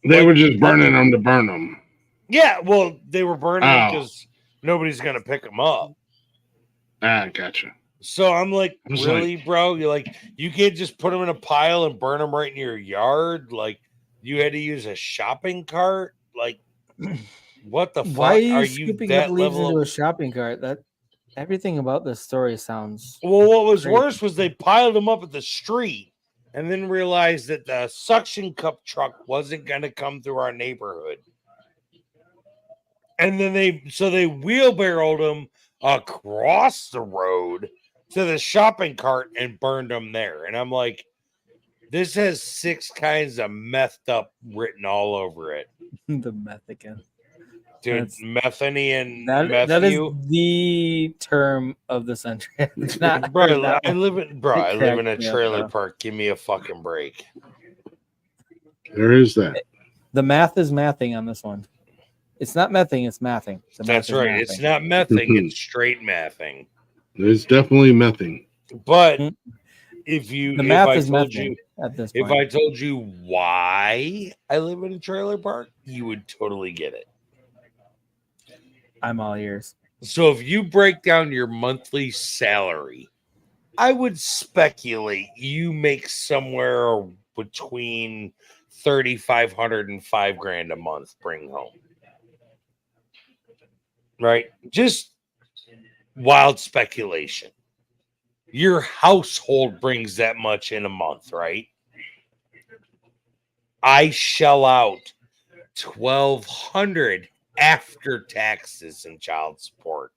They were just burning them to burn them. Yeah, well, they were burning Oh. because nobody's gonna pick them up. Ah, gotcha. So I'm like, I was really, bro? You're like, you can't just put them in a pile and burn them right in your yard. Like, you had to use a shopping cart. Like, what the fuck? Why are you you scooping that up leaves level into of- a shopping cart? That everything about this story sounds. Well, what was crazy. worse was they piled them up at the street and then realized that the suction cup truck wasn't going to come through our neighborhood. And then they wheelbarrowed them across the road to the shopping cart and burned them there. And I'm like, this has 6 kinds of methed up written all over it. The Mexican. Dude, methany and That is methu. the term of the century. It's not Bro, heard that I one. live in a cracks me up, trailer though. park. Give me a fucking break. There is that. The math is mathing on this one. It's not mething, it's mathing. The math That's is right. mathing. It's not mething, it's straight mathing. There's definitely mething. But if The math is mething at this if point. I told you why I live in a trailer park, you would totally get it. I'm all ears. So if you break down your monthly salary, I would speculate you make somewhere between 3,500 and $5,000 a month bring home. Right? Just wild speculation. Your household brings that much in a month, right? I shell out $1,200 after taxes and child support,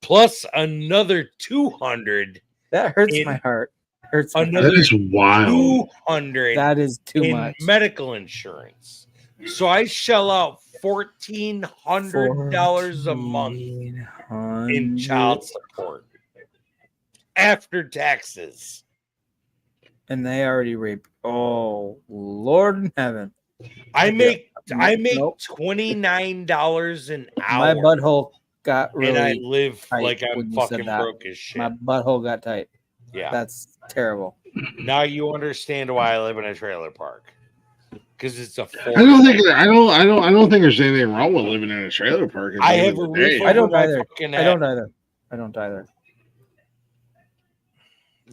plus another $200. That hurts my heart. Hurts my That is wild. $200. That is too in much. medical insurance. So I shell out $1,400 a month in child support after taxes. And they already rape. Oh, Lord in heaven! I make $29 an hour. My butthole got really. And I live tight like I'm when you said fucking that. broke as shit. My butthole got tight. Yeah, that's terrible. Now you understand why I live in a trailer park. Because it's a. I don't think there's anything wrong with living in a trailer park. I have a roof. I don't either. I don't either.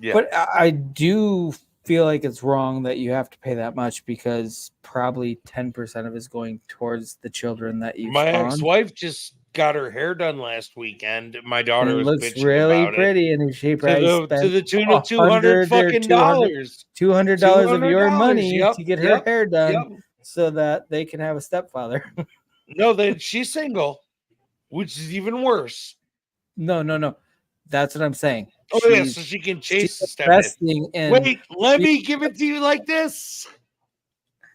Yeah. But I do feel like it's wrong that you have to pay that much because probably 10% of it is going towards the children that you. My ex-wife just got her hair done last weekend. My daughter was looks bitching really about pretty, and she probably spent to the tune of $200 fucking dollars. $200 of your money Yep, to get her yep, hair done, yep. so that they can have a stepfather. No, then she's single, which is even worse. No. That's what I'm saying. Oh, yeah, so she can chase the step. Wait, let me give it to you like this.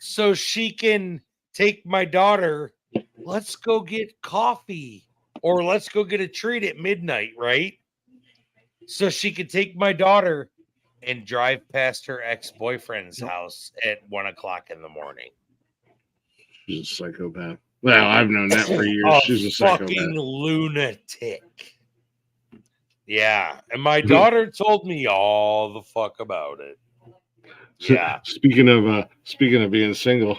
So she can take my daughter, let's go get coffee or let's go get a treat at midnight, right? So she can take my daughter and drive past her ex-boyfriend's house at 1:00 in the morning. She's a psychopath. Well, I've known that for years. She's a fucking psychopath. lunatic. Yeah, and my daughter told me all the fuck about it. Yeah. Speaking of being single,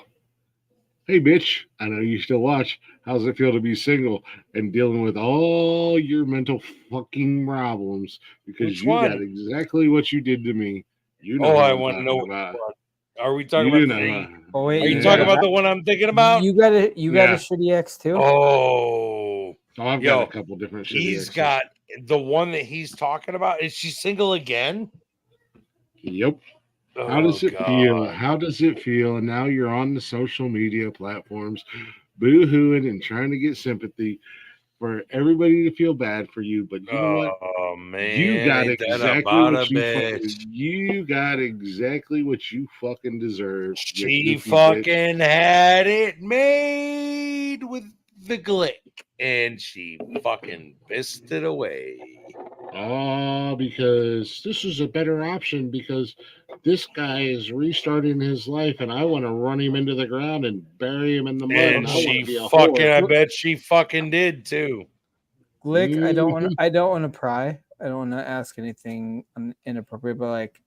hey bitch, I know you still watch. How's it feel to be single and dealing with all your mental fucking problems because Which you one? got exactly what you did to me. You know. I what I'm want to talking know. about. Are we talking You about? know, Oh wait, are you talking about the one I'm thinking about? You got a shitty ex too. Oh, I've got a couple different. He's got the one that he's talking about. Is she single again? Yep. Oh, How does it feel? God. How does it feel? And now you're on the social media platforms, boo-hooing and trying to get sympathy for everybody to feel bad for you. But you know what? Oh man, You got ain't that exactly about what a you bitch? you got exactly what you fucking deserve. She fucking had it made with the glick, and she fucking pissed it away. Oh, because this is a better option because this guy is restarting his life and I want to run him into the ground and bury him in the mud. And I want she to be a fucking, whore. I bet she fucking did too. Glick, I don't want to pry. I don't want to ask anything inappropriate, but like,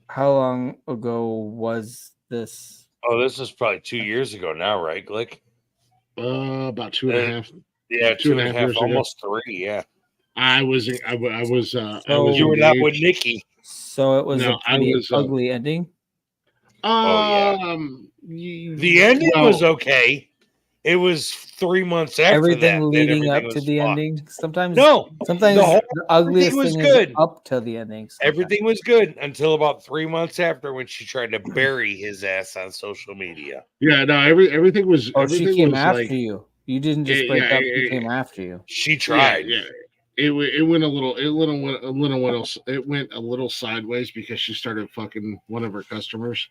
how long ago was this? Oh, this is probably 2 years ago now, right, Glick? About 2.5. Yeah, 2.5 years ago. almost 3. Yeah. I was you were not with engaged. Nikki. So it was No, a pretty ugly ending. The ending was okay. It was 3 months after Everything that leading everything up to was the fucked. ending. Sometimes the ugliest was thing good. is up to the ending. Everything was good until about 3 months after when she tried to bury his ass on social media. Yeah, no, everything was. Oh, everything she came was after like, you. You didn't just break up. She came after you. She tried. Yeah. It went a little sideways because she started fucking one of her customers.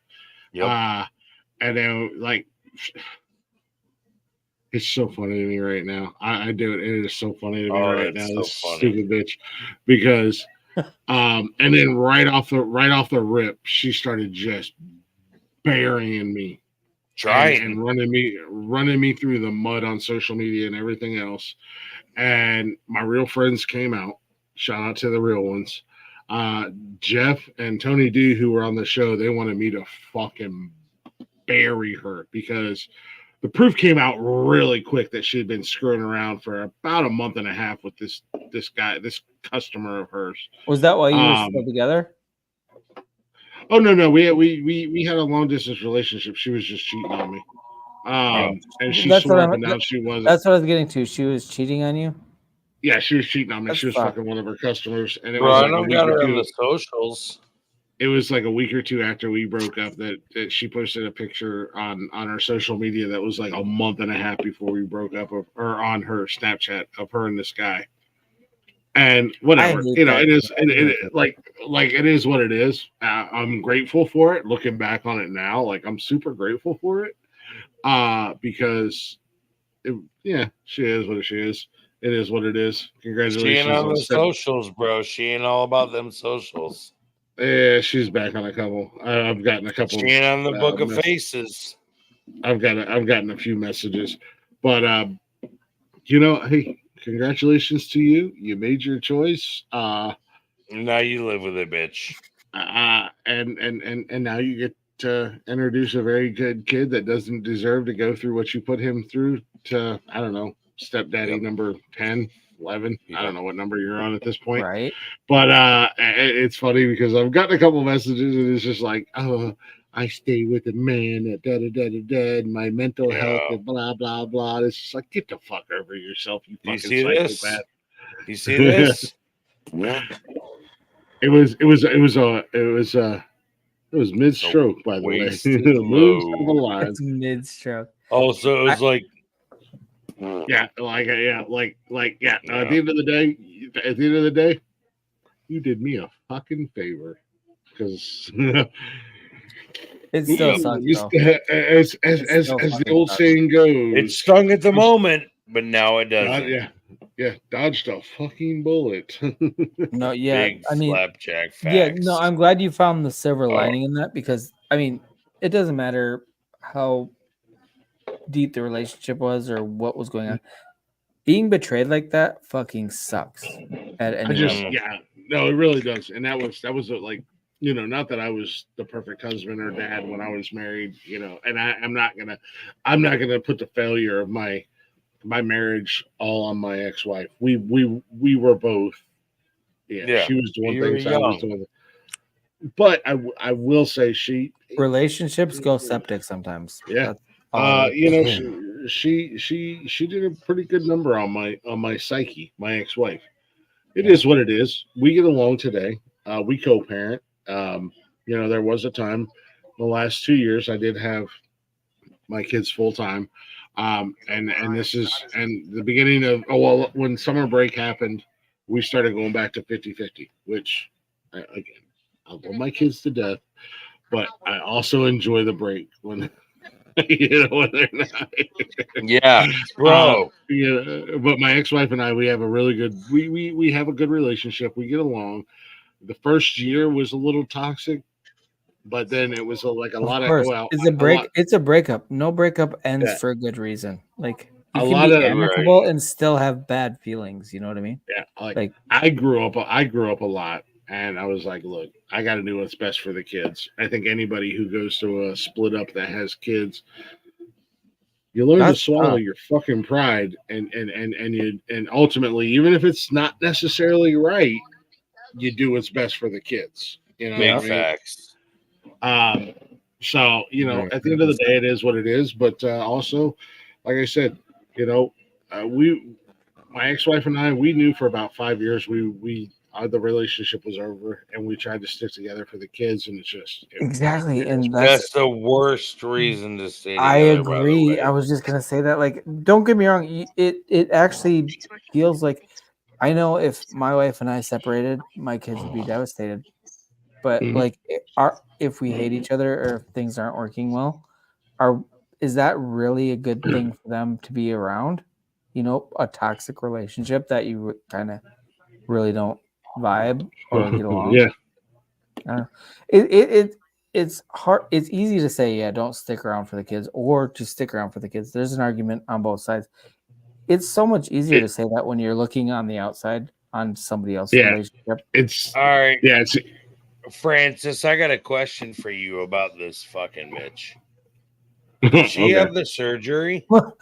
Yep. And then like it's so funny to me right now. I do it. It is so funny to me right now. So This funny. stupid bitch, because and then right off the rip, she started just burying me, and running me through the mud on social media and everything else. And my real friends came out. Shout out to the real ones. Jeff and Tony D, who were on the show, they wanted me to fucking bury her because the proof came out really quick that she had been screwing around for about a month and a half with this this customer of hers. Was that why you were still together? Oh no, we had a long distance relationship. She was just cheating on me. And she swore up and down she wasn't. That's what I was getting to. She was cheating on you? Yeah, she was cheating on me. That's she was fucking one of her customers, and it Bro, was I like don't got her on the socials. It was like a week or two after we broke up that she posted a picture on her social media that was like a month and a half before we broke up, or on her Snapchat of her and this guy. And whatever, it is like it is what it is. I'm grateful for it. Looking back on it now, like I'm super grateful for it, because she is what she is. It is what it is. Congratulations. She ain't on the socials, bro. She ain't all about them socials. Yeah, she's back on a couple. I've gotten a couple. She ain't on the book of faces. I've gotten a few messages, but hey, congratulations to you. You made your choice. Now you live with it, bitch. And now you get to introduce a very good kid that doesn't deserve to go through what you put him through to, I don't know, stepdaddy number 10, 11. I don't know what number you're on at this point. Right. But it's funny because I've gotten a couple messages and it's just like, oh, I stay with a man that and my mental health and blah blah blah. It's just like, get the fuck over yourself, you fucking psychopath. You see this? It was mid-stroke, by the way. It's mid-stroke. Oh, so it was like, at the end of the day, you did me a fucking favor, because it still sucks. As the old saying goes, it stung at the moment, but now it doesn't. Dodged a fucking bullet. No, yeah, Big flapjack facts. Yeah, no, I'm glad you found the silver lining in that, because I mean, it doesn't matter how deep the relationship was or what was going on. Being betrayed like that fucking sucks. At any level. No, it really does. And that was like, not that I was the perfect husband or dad when I was married, and I'm not gonna put the failure of my marriage all on my ex-wife. We were both. Yeah, she was doing things I was doing. But I will say relationships go septic sometimes. Yeah. She did a pretty good number on my psyche, my ex-wife. It is what it is. We get along today. We co-parent. There was a time, the last 2 years, I did have my kids full time. And this is the beginning of when summer break happened, we started going back to 50-50, which again, I love my kids to death, but I also enjoy the break when when they're not. Yeah, bro. But my ex-wife and I, we have a really good we have a good relationship. We get along. The first year was a little toxic, but then it was like a lot of it's a breakup. No breakup ends for a good reason. Like you can be amicable and still have bad feelings. You know what I mean? Yeah. Like I grew up a lot, and I was like, look, I got to do what's best for the kids. I think anybody who goes through a split up that has kids, you learn to swallow your fucking pride, and ultimately, even if it's not necessarily right, you do what's best for the kids. Facts. So at the end of the day, it is what it is. But also, like I said, my ex-wife and I, we knew for about 5 years the relationship was over, and we tried to stick together for the kids, and it's just exactly, and that's the worst reason to stay together. I agree. I was just gonna say that. Like, don't get me wrong. It actually feels like, I know if my wife and I separated, my kids would be devastated. But like, if we hate each other or if things aren't working well, is that really a good thing for them to be around? A toxic relationship that you kind of really don't vibe or get along. Yeah. It's hard. It's easy to say, don't stick around for the kids, or to stick around for the kids. There's an argument on both sides. It's so much easier to say that when you're looking on the outside on somebody else's relationship. It's all right. Yeah, it's Francis, I got a question for you about this fucking bitch. Did she Okay. have the surgery? Whoa,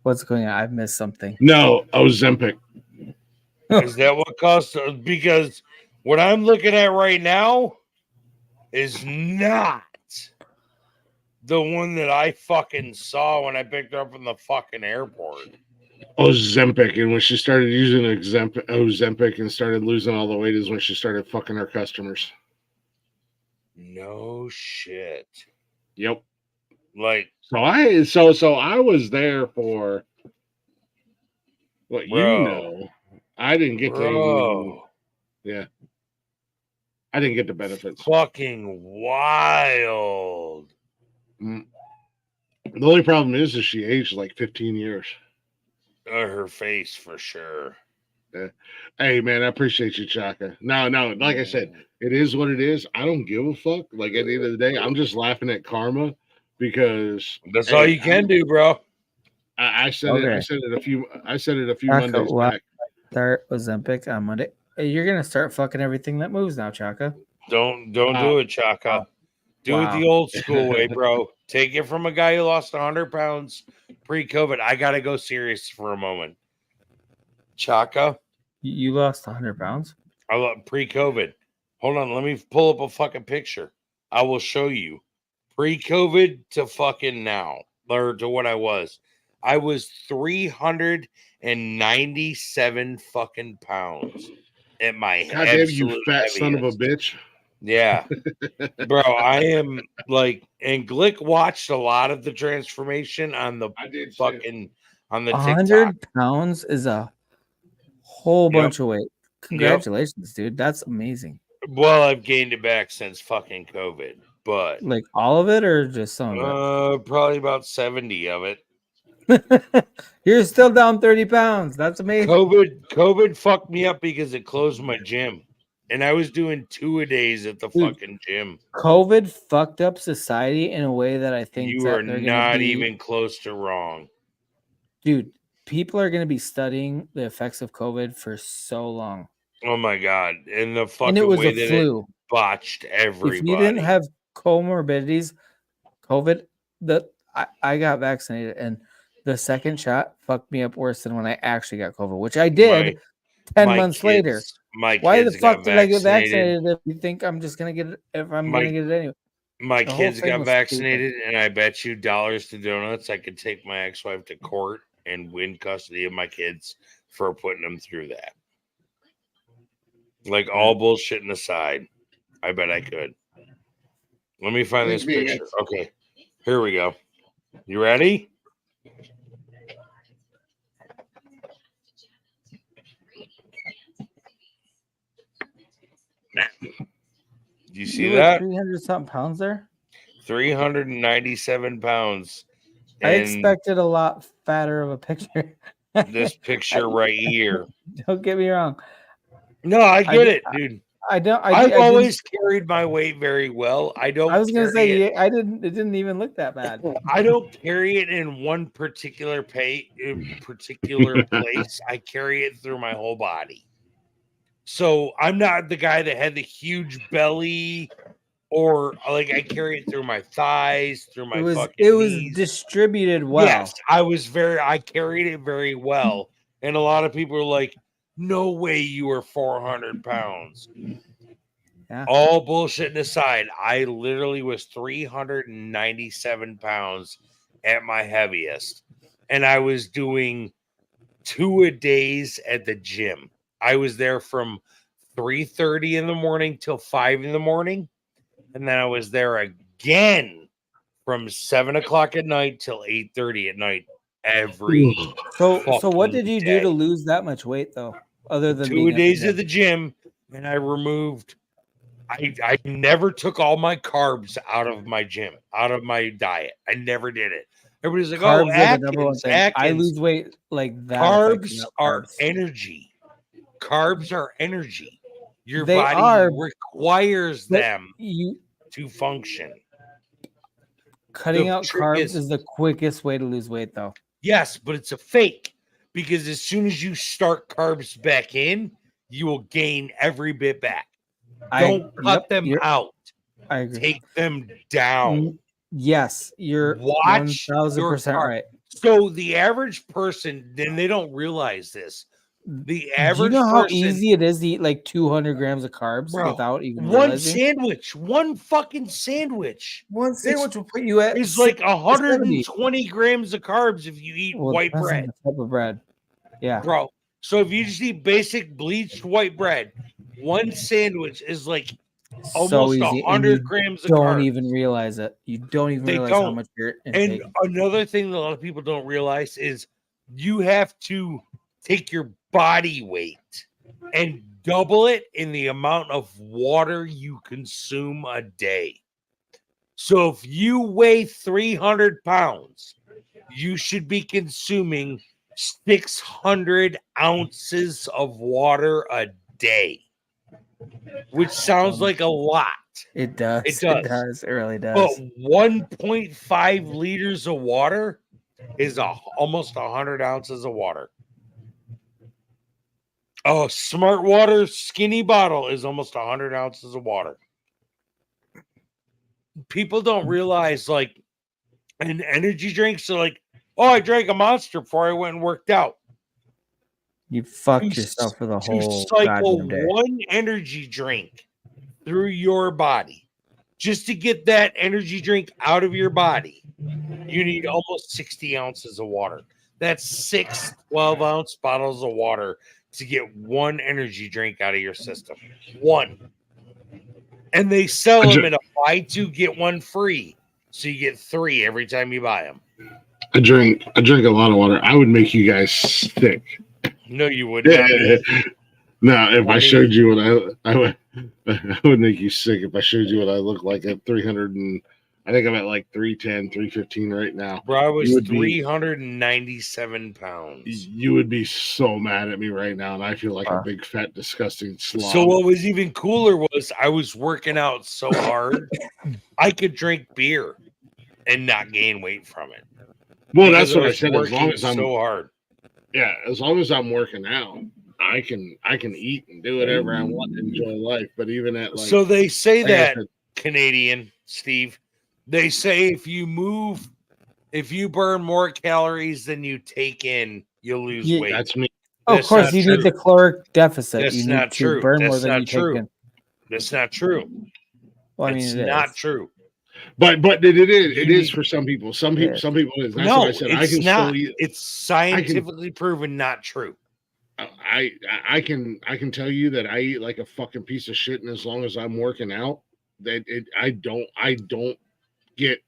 what's going on? I've missed something. No, Ozempic. Is that what cost? Because what I'm looking at right now is not the one that I fucking saw when I picked her up from the fucking airport. Ozempic, and when she started using Ozempic and started losing all the weight is when she started fucking her customers. No shit. Yep. Like so I was there for what I didn't get to. Yeah. I didn't get the benefits. Fucking wild. The only problem is she aged like 15 years. Her face for sure. Yeah. Hey man, I appreciate you, Chaka. No, like I said, it is what it is. I don't give a fuck. Like at the end of the day, I'm just laughing at karma because that's all you can do, bro. I said it. I said it a few Chaka, Mondays back. Start Ozempic on Monday. Hey, you're gonna start fucking everything that moves now, Chaka. Don't do it, Chaka. Do it the old school way, bro. Take it from a guy who lost 100 pounds pre-COVID. I gotta go serious for a moment. Chaka, you lost 100 pounds? I lost pre-COVID. Hold on, let me pull up a fucking picture. I will show you. Pre-COVID to fucking now, or to what I was. I was 397 fucking pounds at my Goddamn, you fat son of a bitch. Yeah, bro, I am like, and Glick watched a lot of the transformation on the fucking on the 100 TikTok. pounds is a whole bunch of weight. Congratulations, dude. That's amazing. Well, I've gained it back since fucking COVID, but like all of it or just some of it? Probably about 70 of it. You're still down 30 pounds. That's amazing. COVID fucked me up because it closed my gym. And I was doing 2-a-days at the fucking gym. COVID fucked up society in a way that I think you are not even close to wrong. Dude, people are going to be studying the effects of COVID for so long. Oh my God. And the fucking and it was way a that flu. It botched everybody. If you didn't have comorbidities, COVID, I got vaccinated and the second shot fucked me up worse than when I actually got COVID, which I did 10 months later. Why the fuck did I get vaccinated if you think I'm just gonna get it if I'm gonna get it anyway? My kids got vaccinated, and I bet you dollars to donuts I could take my ex-wife to court and win custody of my kids for putting them through that. Like all bullshitting aside, I bet I could. Let me find this picture. Okay, here we go. You ready? Do you see that? 300 something pounds there? 397 pounds. I expected a lot fatter of a picture. This picture right here. Don't get me wrong. No, I get it, dude. I've I always carried my weight very well. I was gonna say it didn't even look that bad. I don't carry it in one particular place. I carry it through my whole body. So I'm not the guy that had the huge belly, or like I carry it through my thighs, through my it was distributed well. Yes, I carried it very well. And a lot of people are like, no way you were 400 pounds. Yeah. All bullshit aside, I literally was 397 pounds at my heaviest. And I was doing 2-a-days at the gym. I was there from 3:30 in the morning till 5 in the morning. And then I was there again from 7 o'clock at night till 8:30 at night every So what did you do to lose that much weight though? Other than 2-a-days at the gym, and I removed I never took all my carbs out of my gym, out of my diet. I never did it. Everybody's like, carbs oh, are the number one Atkins, thing. Atkins. I lose weight like that. Carbs are energy. Carbs are energy. Your They body are, requires but them to function. Cutting The out trick carbs is the quickest way to lose weight though. Yes, but it's a fake because as soon as you start carbs back in, you will gain every bit back. Don't cut them out. I agree. Take them down. Yes, you're Watch 1000% your right. So the average person, then they don't realize this. The Do you average know how person, easy it is to eat like 200 grams of carbs bro, without even one realizing? sandwich, one fucking sandwich. One sandwich will put you at It's like 60 to 70. 120 grams of carbs if you eat Well, it white depends on bread, the type of bread. Yeah. bro. So if you just eat basic bleached white bread, one sandwich is like So almost easy, and 100 you grams of don't carbs. even realize it. You don't even They realize how don't. much you're And intaking. another thing that a lot of people don't realize is you have to take your body weight and double it in the amount of water you consume a day. So if you weigh 300 pounds, you should be consuming 600 ounces of water a day, which sounds like a lot. It does. It does. It does. It really But does. 1.5 liters of water is almost 100 ounces of water. Oh, Smart Water skinny bottle is almost 100 ounces of water. People don't realize, like, an energy drinks are like, oh, I drank a Monster before I went and worked out. You fucked yourself for the To whole cycle goddamn day. one energy drink through your body, just to get that energy drink out of your body, you need almost 60 ounces of water. That's 6 12-ounce bottles of water to get one energy drink out of your system. One. And they sell them in a buy two, get one free. So you get 3 every time you buy them. I drink a lot of water. I would make you guys sick. No, you would not. No, if I showed you what I would make you sick if I showed you what I look like at 300 and I think I'm at like 310, 315 right now. Bro, I was 397 pounds. You would be so mad at me right now, and I feel like a big, fat, disgusting slob. So what was even cooler was I was working out so hard, I could drink beer and not gain weight from it. Well, that's what I said. As long Working as I'm so hard. Yeah, as long as I'm working out, I can eat and do whatever I want and enjoy life. But even at like, So they say like I that, said, Canadian Steve, they say if you burn more calories than you take in, you'll lose weight. That's me. Oh, of course, you need the caloric deficit. That's you need not to true. burn more That's than you not take true. in. That's not true. Well, I mean, it's it not is. true. But it is for some people. Some people it is. That's No, what I said. I it's can not. still eat. It's scientifically proven not true. I can tell you that I eat like a fucking piece of shit, and as long as I'm working out, I don't get.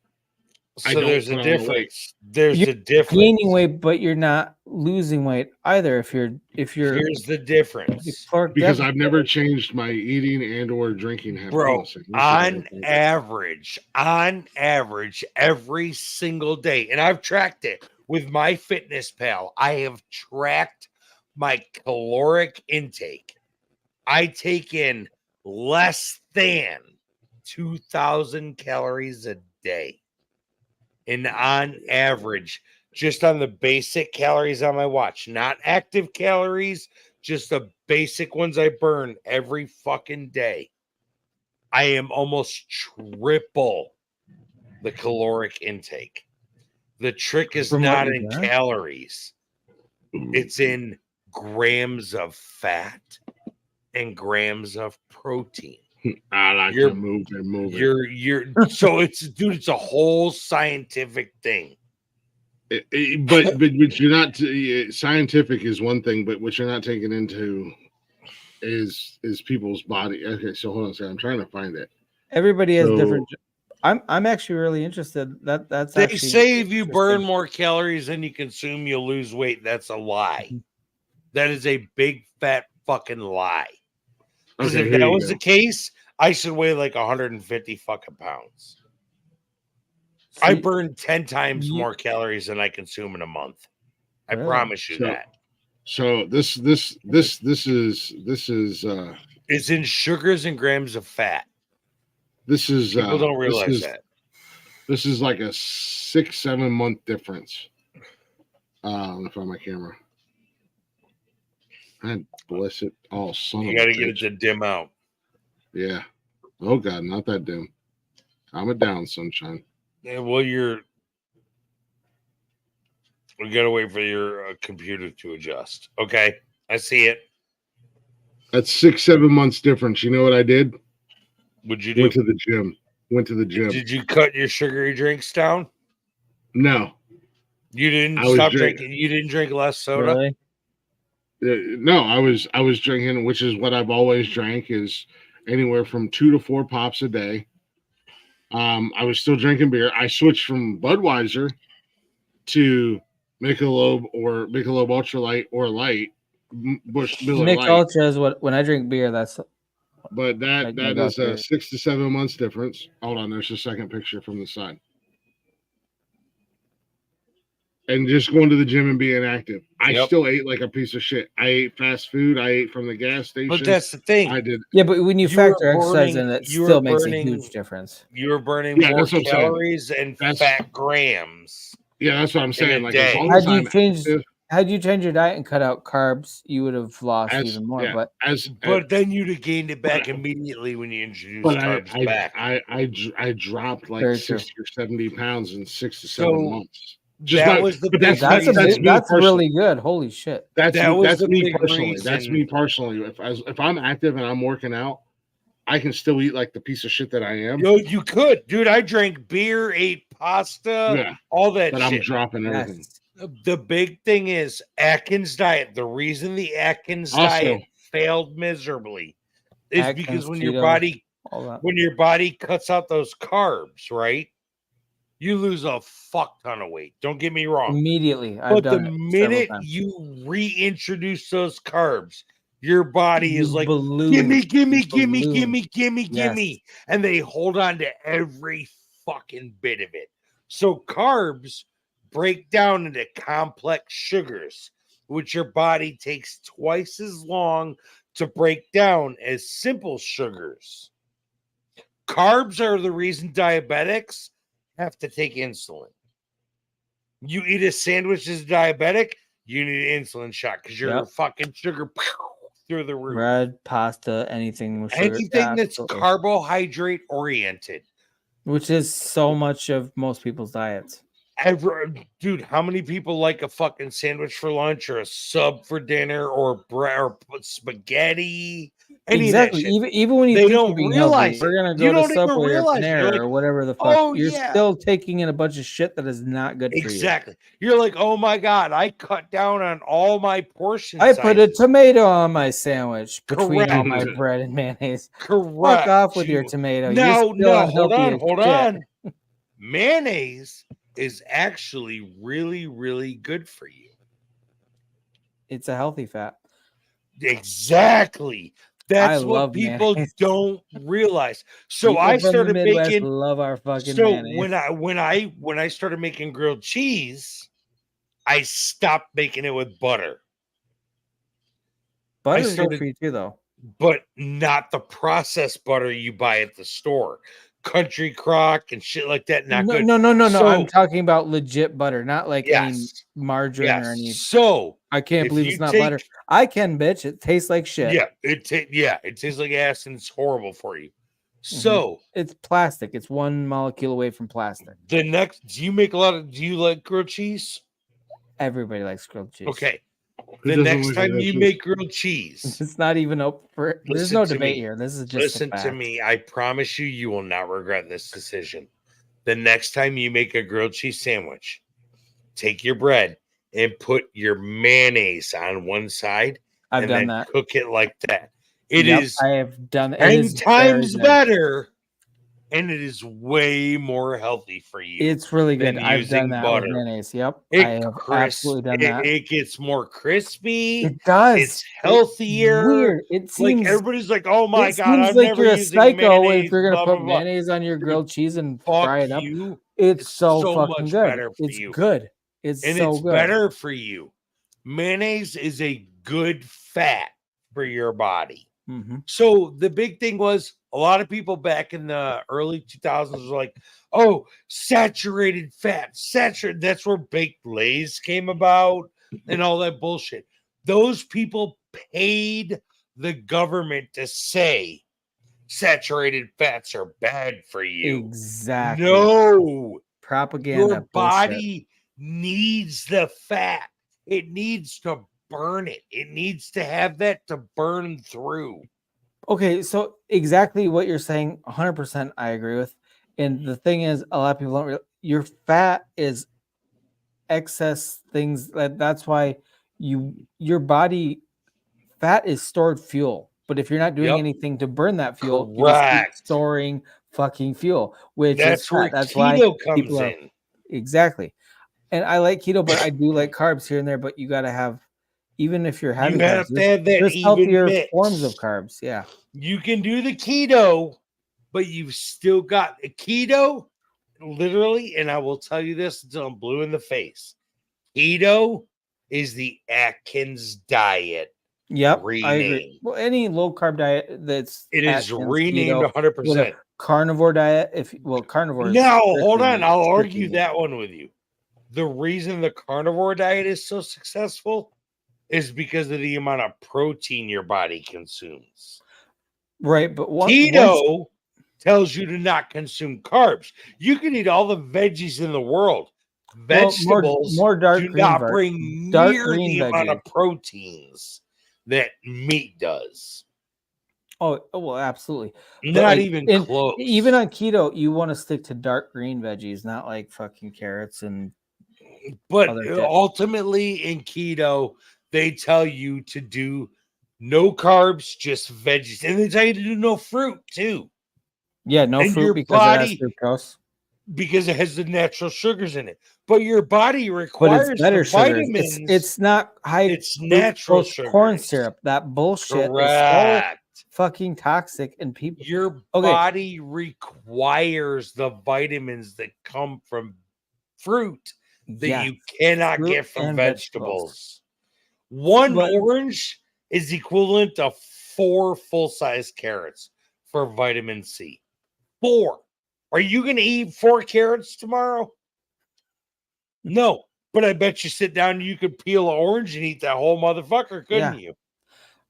So there's a difference. There's You're a difference. gaining weight, but you're not losing weight either. If you're Here's the difference. Because I've never changed my eating and or drinking habits. Bro, on average, every single day, and I've tracked it with my Fitness Pal. I have tracked my caloric intake. I take in less than 2,000 calories a day. And on average, just on the basic calories on my watch, not active calories, just the basic ones I burn every fucking day, I am almost triple the caloric intake. The trick is From what not you in got? calories. It's in grams of fat and grams of protein. I like to move and move. You're so it's a whole scientific thing. But you're not scientific is one thing, but what you're not taking into is people's body. Okay, so hold on a second. I'm trying to find it. Everybody has different. I'm actually really interested. That's They actually say if you burn more calories than you consume, you'll lose weight. That's a lie. That is a big fat fucking lie. Because Okay, if here that you was go. the case, I should weigh like 150 fucking pounds. I burn 10 times more calories than I consume in a month. I promise you that. So this is It's in sugars and grams of fat. This is People don't realize that. This is like a 6-7 month difference. Let me find my camera. God bless it. Oh, son You of got a to get it bitch. to dim out. Yeah. Oh God, not that dim. Calm it down, sunshine. Yeah, well, we gotta wait for your computer to adjust. Okay, I see it. That's 6-7 months difference. You know what I did? What'd you do? Went to the gym. Did you cut your sugary drinks down? No. You didn't stop drinking. You didn't drink less soda. Really? No, I was drinking, which is what I've always drank, is anywhere from 2 to 4 pops a day. I was still drinking beer. I switched from Budweiser to Michelob or Michelob Ultra Light or Light. Busch Miller Mick Light. Ultra is what when I drink beer. That's. But that Like is a 6 to 7 months difference. Hold on, there's a second picture from the side. And just going to the gym and being active. I still ate like a piece of shit. I ate fast food. I ate from the gas station. But that's the thing. I did. Yeah, but when you factor exercise in, it still makes a huge difference. You were burning more calories and fat grams. Yeah, that's what I'm saying. Like, as long had as you I'm changed, active, had you changed your diet and cut out carbs, you would have lost even more. yeah, But then you'd have gained it back immediately when you introduced but carbs back. I dropped like Very 60 or 70 pounds in 6 to 7 So, months. that's really good. Holy shit. That's the me big personally. That's reason. me personally. If I'm active and I'm working out, I can still eat like the piece of shit that I am. Yo, you could, dude. I drank beer, ate pasta, all that but shit. I'm dropping everything. The big thing is Atkins diet. The reason the Atkins Also- diet failed miserably is Atkins, because when Cheetos, your body cuts out those carbs, right? You lose a fuck ton of weight. Don't get me wrong. Immediately. But the minute you reintroduce those carbs, your body is like, gimme, and they hold on to every fucking bit of it. So carbs break down into complex sugars, which your body takes twice as long to break down as simple sugars. Carbs are the reason diabetics have to take insulin. You eat a sandwich as a diabetic, you need an insulin shot because your fucking sugar through the roof. bread, pasta, anything with sugar. Anything that's Absolutely. carbohydrate oriented. Which is so much of most people's diets. Dude, how many people like a fucking sandwich for lunch or a sub for dinner or bread or spaghetti? Exactly. Even when you they think don't you're being realize healthy, it. we're gonna You go don't to even Subway or realize it. You're Panera like, or whatever the fuck. oh, You're yeah. still taking in a bunch of shit that is not good for you. Exactly. You're like, oh my god, I cut down on all my portions. I put a tomato on my sandwich between all my Correct. bread and mayonnaise. Correct. Fuck off with your tomato. No, You're still hold unhealthy on, as hold shit. on. Mayonnaise is actually really, really good for you. It's a healthy fat. Exactly. That's what love people mayonnaise. don't realize. So People I from the started Midwest making. love our fucking So mayonnaise. when I started making grilled cheese, I stopped making it with butter. Butter's good for you too, though. But not the processed butter you buy at the store. Country Crock and shit like that. Not good. No. So- I'm talking about legit butter, not like any Yes. margarine or any. So I can't if believe you it's not take- butter. I can, bitch. It tastes like shit. Yeah, it tastes like ass and it's horrible for you. So It's plastic. It's one molecule away from plastic. do you like grilled cheese? Everybody likes grilled cheese. Okay. Who The doesn't next like time grilled you cheese? make grilled cheese, It's not even open for. There's listen no to debate me. here. This is just listen a to fact. me. I promise you will not regret this decision. The next time you make a grilled cheese sandwich, take your bread and put your mayonnaise on one side I've and done then that. cook it like that. It Yep, is I have done. It 10 is times very good. better and it is way more healthy for you. It's really good. than I've done using that butter. with mayonnaise. Yep, It I have crisp- absolutely done that. It gets more crispy. It does. It's healthier. Weird. It seems like everybody's like, "Oh my it god, seems I'm like never you're a using psycho mayonnaise." if you're gonna blah, put blah, blah. mayonnaise on your grilled cheese and Fuck fry it up. you. It's so so fucking much good. better for It's you. good. It's And so it's good. better for you. Mayonnaise is a good fat for your body. Mm-hmm. So the big thing was a lot of people back in the early 2000s were like, oh, saturated fat, saturated. That's where baked Lays came about and all that bullshit. Those people paid the government to say saturated fats are bad for you. Exactly. No, propaganda. Your body needs the fat. It needs to burn it. It needs to have that to burn through. Okay, so exactly what you're saying, 100% I agree with. And the thing is, a lot of people don't realize your fat is excess things. That's why your body fat is stored fuel. But if you're not doing anything to burn that fuel, you just keep storing fucking fuel, which That's is where fat. That's why keto comes people are in. exactly. And I like keto, but I do like carbs here and there. But you got to have, even if you're having You have carbs, to have that there's even healthier mix. forms of carbs. Yeah. You can do the keto, but you've still got the keto, literally, and I will tell you this until I'm blue in the face. Keto is the Atkins diet. Yep, renamed. I agree. Well, any low carb diet that's It is Atkins, renamed keto, 100%. whatever, carnivore diet. Carnivore. Is No, hold strictly on. meat, I'll strictly argue meat. that one with you. The reason the carnivore diet is so successful is because of the amount of protein your body consumes. Right, but keto tells you to not consume carbs. You can eat all the veggies in the world. Vegetables more dark do green not bring dark near green the amount veggies. of proteins that meat does. Oh well, absolutely. Not even close. Even on keto, you want to stick to dark green veggies, not like fucking carrots and. But other shit. ultimately, in keto, they tell you to do no carbs, just veggies, and they tell you to do no fruit too. Yeah, no and fruit your because body, it has fructose. Because it has the natural sugars in it. But your body But requires it's better the sugars. vitamins. It's not high. It's natural fructose corn sugars. syrup. That bullshit is so Correct. fucking toxic, and people. Your body requires the vitamins that come from fruit that you cannot fruit get from and vegetables. One But- orange is equivalent to 4 full-size carrots for vitamin C. 4. Are you going to eat 4 carrots tomorrow? No, but I bet you sit down and you could peel an orange and eat that whole motherfucker, couldn't you?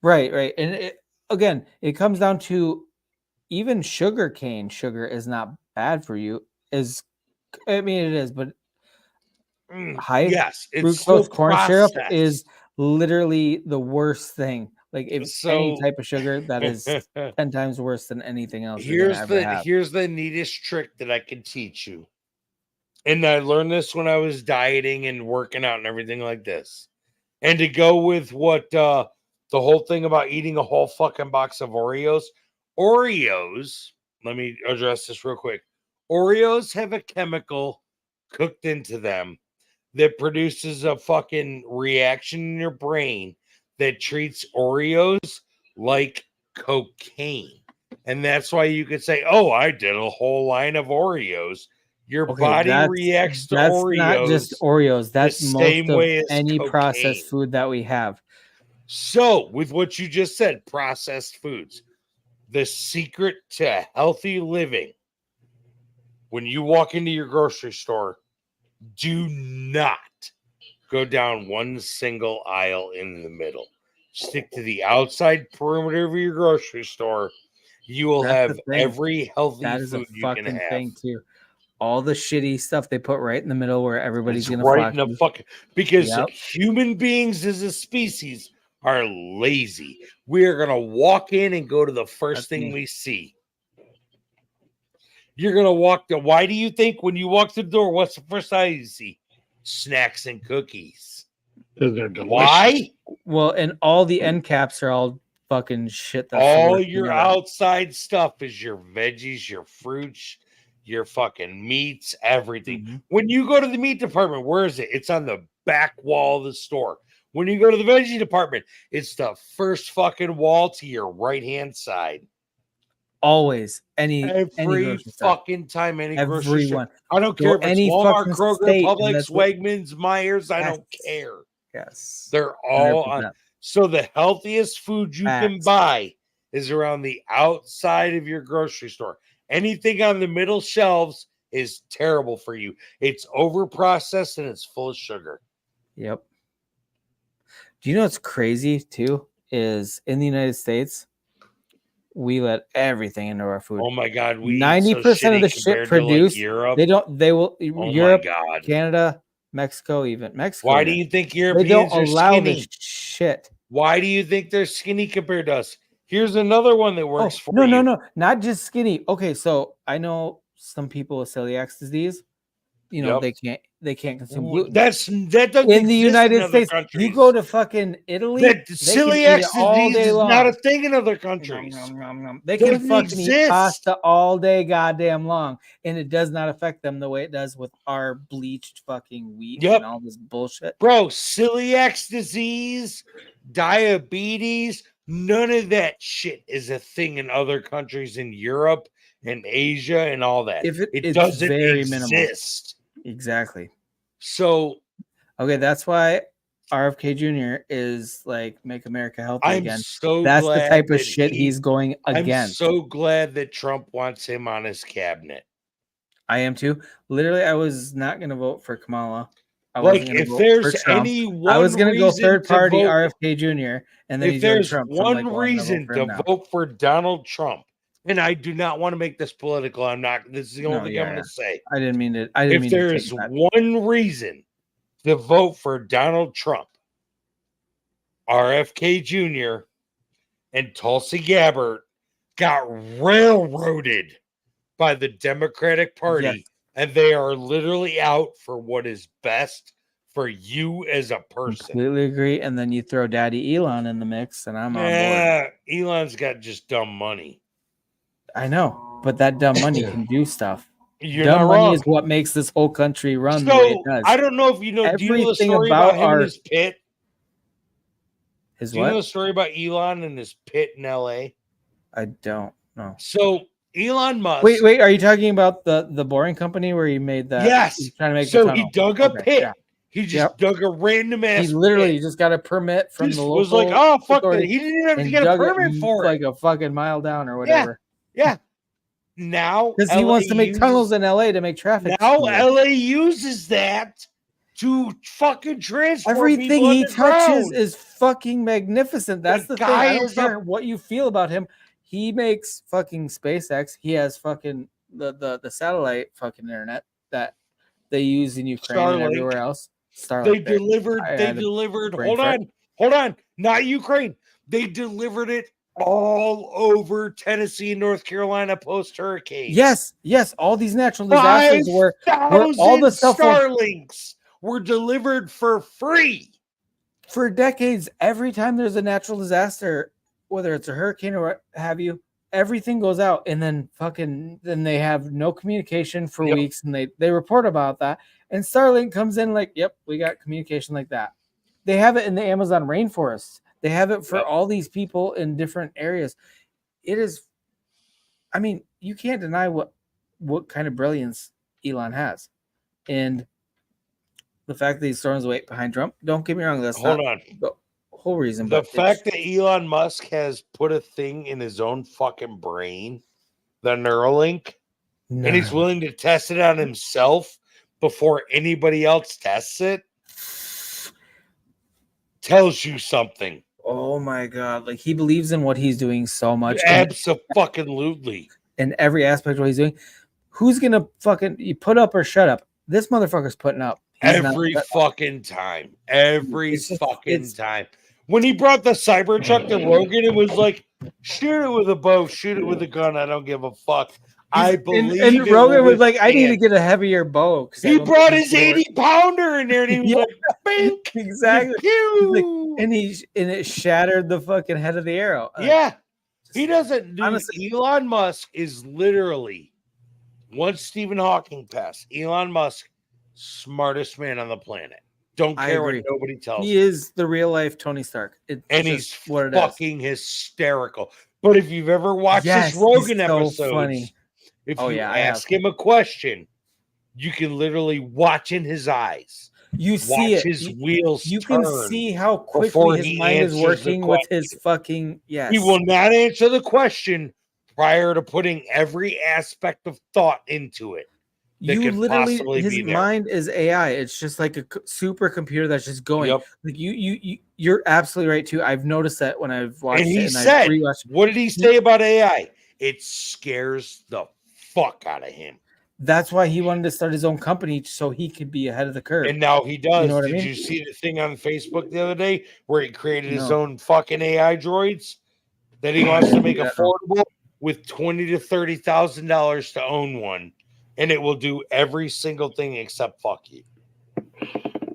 Right. And again, it comes down to even sugarcane sugar is not bad for you. I mean, it is, but high yes, it's still fructose corn syrup processed. is literally the worst thing. Like if any So- type of sugar, that is 10 times worse than anything else you're gonna ever have. Here's the neatest trick that I can teach you. And I learned this when I was dieting and working out and everything like this. And to go with what the whole thing about eating a whole fucking box of Oreos. Oreos, let me address this real quick. Oreos have a chemical cooked into them that produces a fucking reaction in your brain that treats Oreos like cocaine. And that's why you could say, oh, I did a whole line of Oreos. Your body reacts to Oreos. That's not just Oreos. That's the most same of way as any cocaine. processed food that we have. So, with what you just said, processed foods, the secret to healthy living, when you walk into your grocery store, do not go down one single aisle in the middle. Stick to the outside perimeter of your grocery store. You will That's have the thing. every healthy That is a food you can fucking have. thing too. All the shitty stuff they put right in the middle where everybody's It's gonna right flock in the to. fucking because Yep. human beings as a species are lazy. We are gonna walk in and go to the first thing we see. You're gonna walk to. Why do you think when you walk through the door, what's the first item you see? Snacks and cookies. Because they're delicious. Why? Well, and all the end caps are all fucking shit. That's the All worst your thing ever. outside stuff is your veggies, your fruits, your fucking meats, everything. Mm-hmm. When you go to the meat department, where is it? It's on the back wall of the store. When you go to the veggie department, it's the first fucking wall to your right hand side. Always any Every grocery store. fucking time, any grocery store. Everyone. I don't Go care if it's any Walmart, fucking Kroger, state, and Publix, that's what- Wegmans, Myers. I don't care. Yes. They're all on. 100%. So the healthiest food you can Facts. buy is around the outside of your grocery store. Anything on the middle shelves is terrible for you. It's over processed and it's full of sugar. Yep. Do you know what's crazy too? Is in the United States, we let everything into our food. Oh my god, we 90% of the shit produced. Europe. They will Oh Europe, my god, Canada, Mexico, even Mexico. Why even. do you think They Europeans don't are allow skinny? this shit. Why do you think they're skinny compared to us? Here's another one that works for no, you. No, not just skinny. Okay, so I know some people with celiac disease. You know, they can't consume gluten. That doesn't in the exist United in other States. countries. You go to fucking Italy, That they can eat celiac it all disease day is long. not a thing in other countries. They can Doesn't fucking eat exist. pasta all day goddamn long, and it does not affect them the way it does with our bleached fucking wheat and all this bullshit. Bro, celiac disease, diabetes, none of that shit is a thing in other countries in Europe and Asia and all that. It doesn't exist. Exactly. So, okay, that's why RFK Jr. is like make America healthy I'm again. so That's glad the type of that shit he's going against. I'm so glad that Trump wants him on his cabinet. I am too. Literally, I was not going to vote for Kamala. I Like, wasn't going to if vote there's for Trump. any I was one going to go reason third to party vote- RFK Jr. and then If he's going there's Trump. So I'm one like, well, I'm gonna vote reason for him to now. vote for Donald Trump, and I do not want to make this political. I'm not. This is the only thing I'm going to say. I didn't mean to. I didn't If mean there to is take that. one reason to vote for Donald Trump, RFK Jr. and Tulsi Gabbard got railroaded by the Democratic Party, Yes. and they are literally out for what is best for you as a person. Completely agree. And then you throw Daddy Elon in the mix, and I'm on board. Yeah, Elon's got just dumb money. I know, but that dumb money can do stuff. You're Dumb not money wrong. is what makes this whole country run the way it So does. I don't know if you know. Do you know the Everything story about about him our- and his pit? His Do you know what? the story about Elon and his pit in LA? I don't know. So Elon Musk. Wait. Are you talking about the Boring Company where he made that? Yes. He's trying to make So the he tunnel. dug a Okay, pit. yeah. He just dug a random ass. He literally just got a permit from Just the local. was like, oh fuck that. authority He didn't have to and get a dug it permit for it. like a fucking mile down or Yeah. whatever. Yeah. Now Because he wants to make uses- tunnels in LA to make traffic. Now smoother. LA uses that to fucking transport Everything people he touches underground. is fucking magnificent. That's the thing. guy I don't is a- care what you feel about him. He makes fucking SpaceX. He has fucking the satellite fucking internet that they use in Ukraine and Starlink. everywhere else. They Starlink. delivered. I They had a delivered. brain Hold fart. on. Not Ukraine. They delivered it all over Tennessee and North Carolina post hurricanes. Yes. All these natural disasters were all the 5,000 stuff Starlinks were delivered for free. for decades. Every time there's a natural disaster, whether it's a hurricane or what have you, everything goes out, and then then they have no communication for weeks, and they report about that. And Starlink comes in like, yep, we got communication like that. They have it in the Amazon rainforest. They have it for all these people in different areas. It is, I mean, you can't deny what kind of brilliance Elon has, and the fact that he's throwing his weight behind Trump. Don't get me wrong. That's Hold not on. the whole reason. The but fact that Elon Musk has put a thing in his own fucking brain, the Neuralink, and he's willing to test it on himself before anybody else tests it, tells you something. Oh my god! Like he believes in what he's doing so much. Absolutely. In every aspect of what he's doing. Who's gonna fucking you put up or shut up? This motherfucker's putting up. He's not- Every fucking time. Every fucking time. When he brought the Cybertruck to Rogan, it was like, shoot it with a bow, shoot it with a gun. I don't give a fuck. I believe and it Rogan will was like, I need to withstand. get a heavier bow. 'cause I He don't brought think his it's gonna work." 80-pounder in there and he was Yeah. like, bink. Exactly. Pew. Like, and it shattered the fucking head of the arrow. Like, Yeah. He doesn't do honestly- Elon Musk is literally, once Stephen Hawking passed, Elon Musk, smartest man on the planet. Don't I care what agree. nobody tells He me. is the real life Tony Stark. It's And just he's what it is. fucking hysterical. But if you've ever watched Yes, his Rogan he's so episodes, funny. if Oh, you yeah, I have. ask him a question, you can literally watch in his eyes. You watch see it. his wheels You turn can see how before quickly his he mind is answers the working with question. his fucking yes. He will not answer the question prior to putting every aspect of thought into it. You literally, his mind is AI. It's just like a supercomputer that's just going. Yep. Like you're absolutely right too. I've noticed that when I've watched And he it. said, I've rewatched. what did he say about AI? It scares the fuck out of him. That's why he wanted to start his own company so he could be ahead of the curve. And now he does. You know what Did I mean? you see the thing on Facebook the other day where he created his No. own fucking AI droids that he wants to make affordable with $20,000 to $30,000 to own one, and it will do every single thing except fuck you.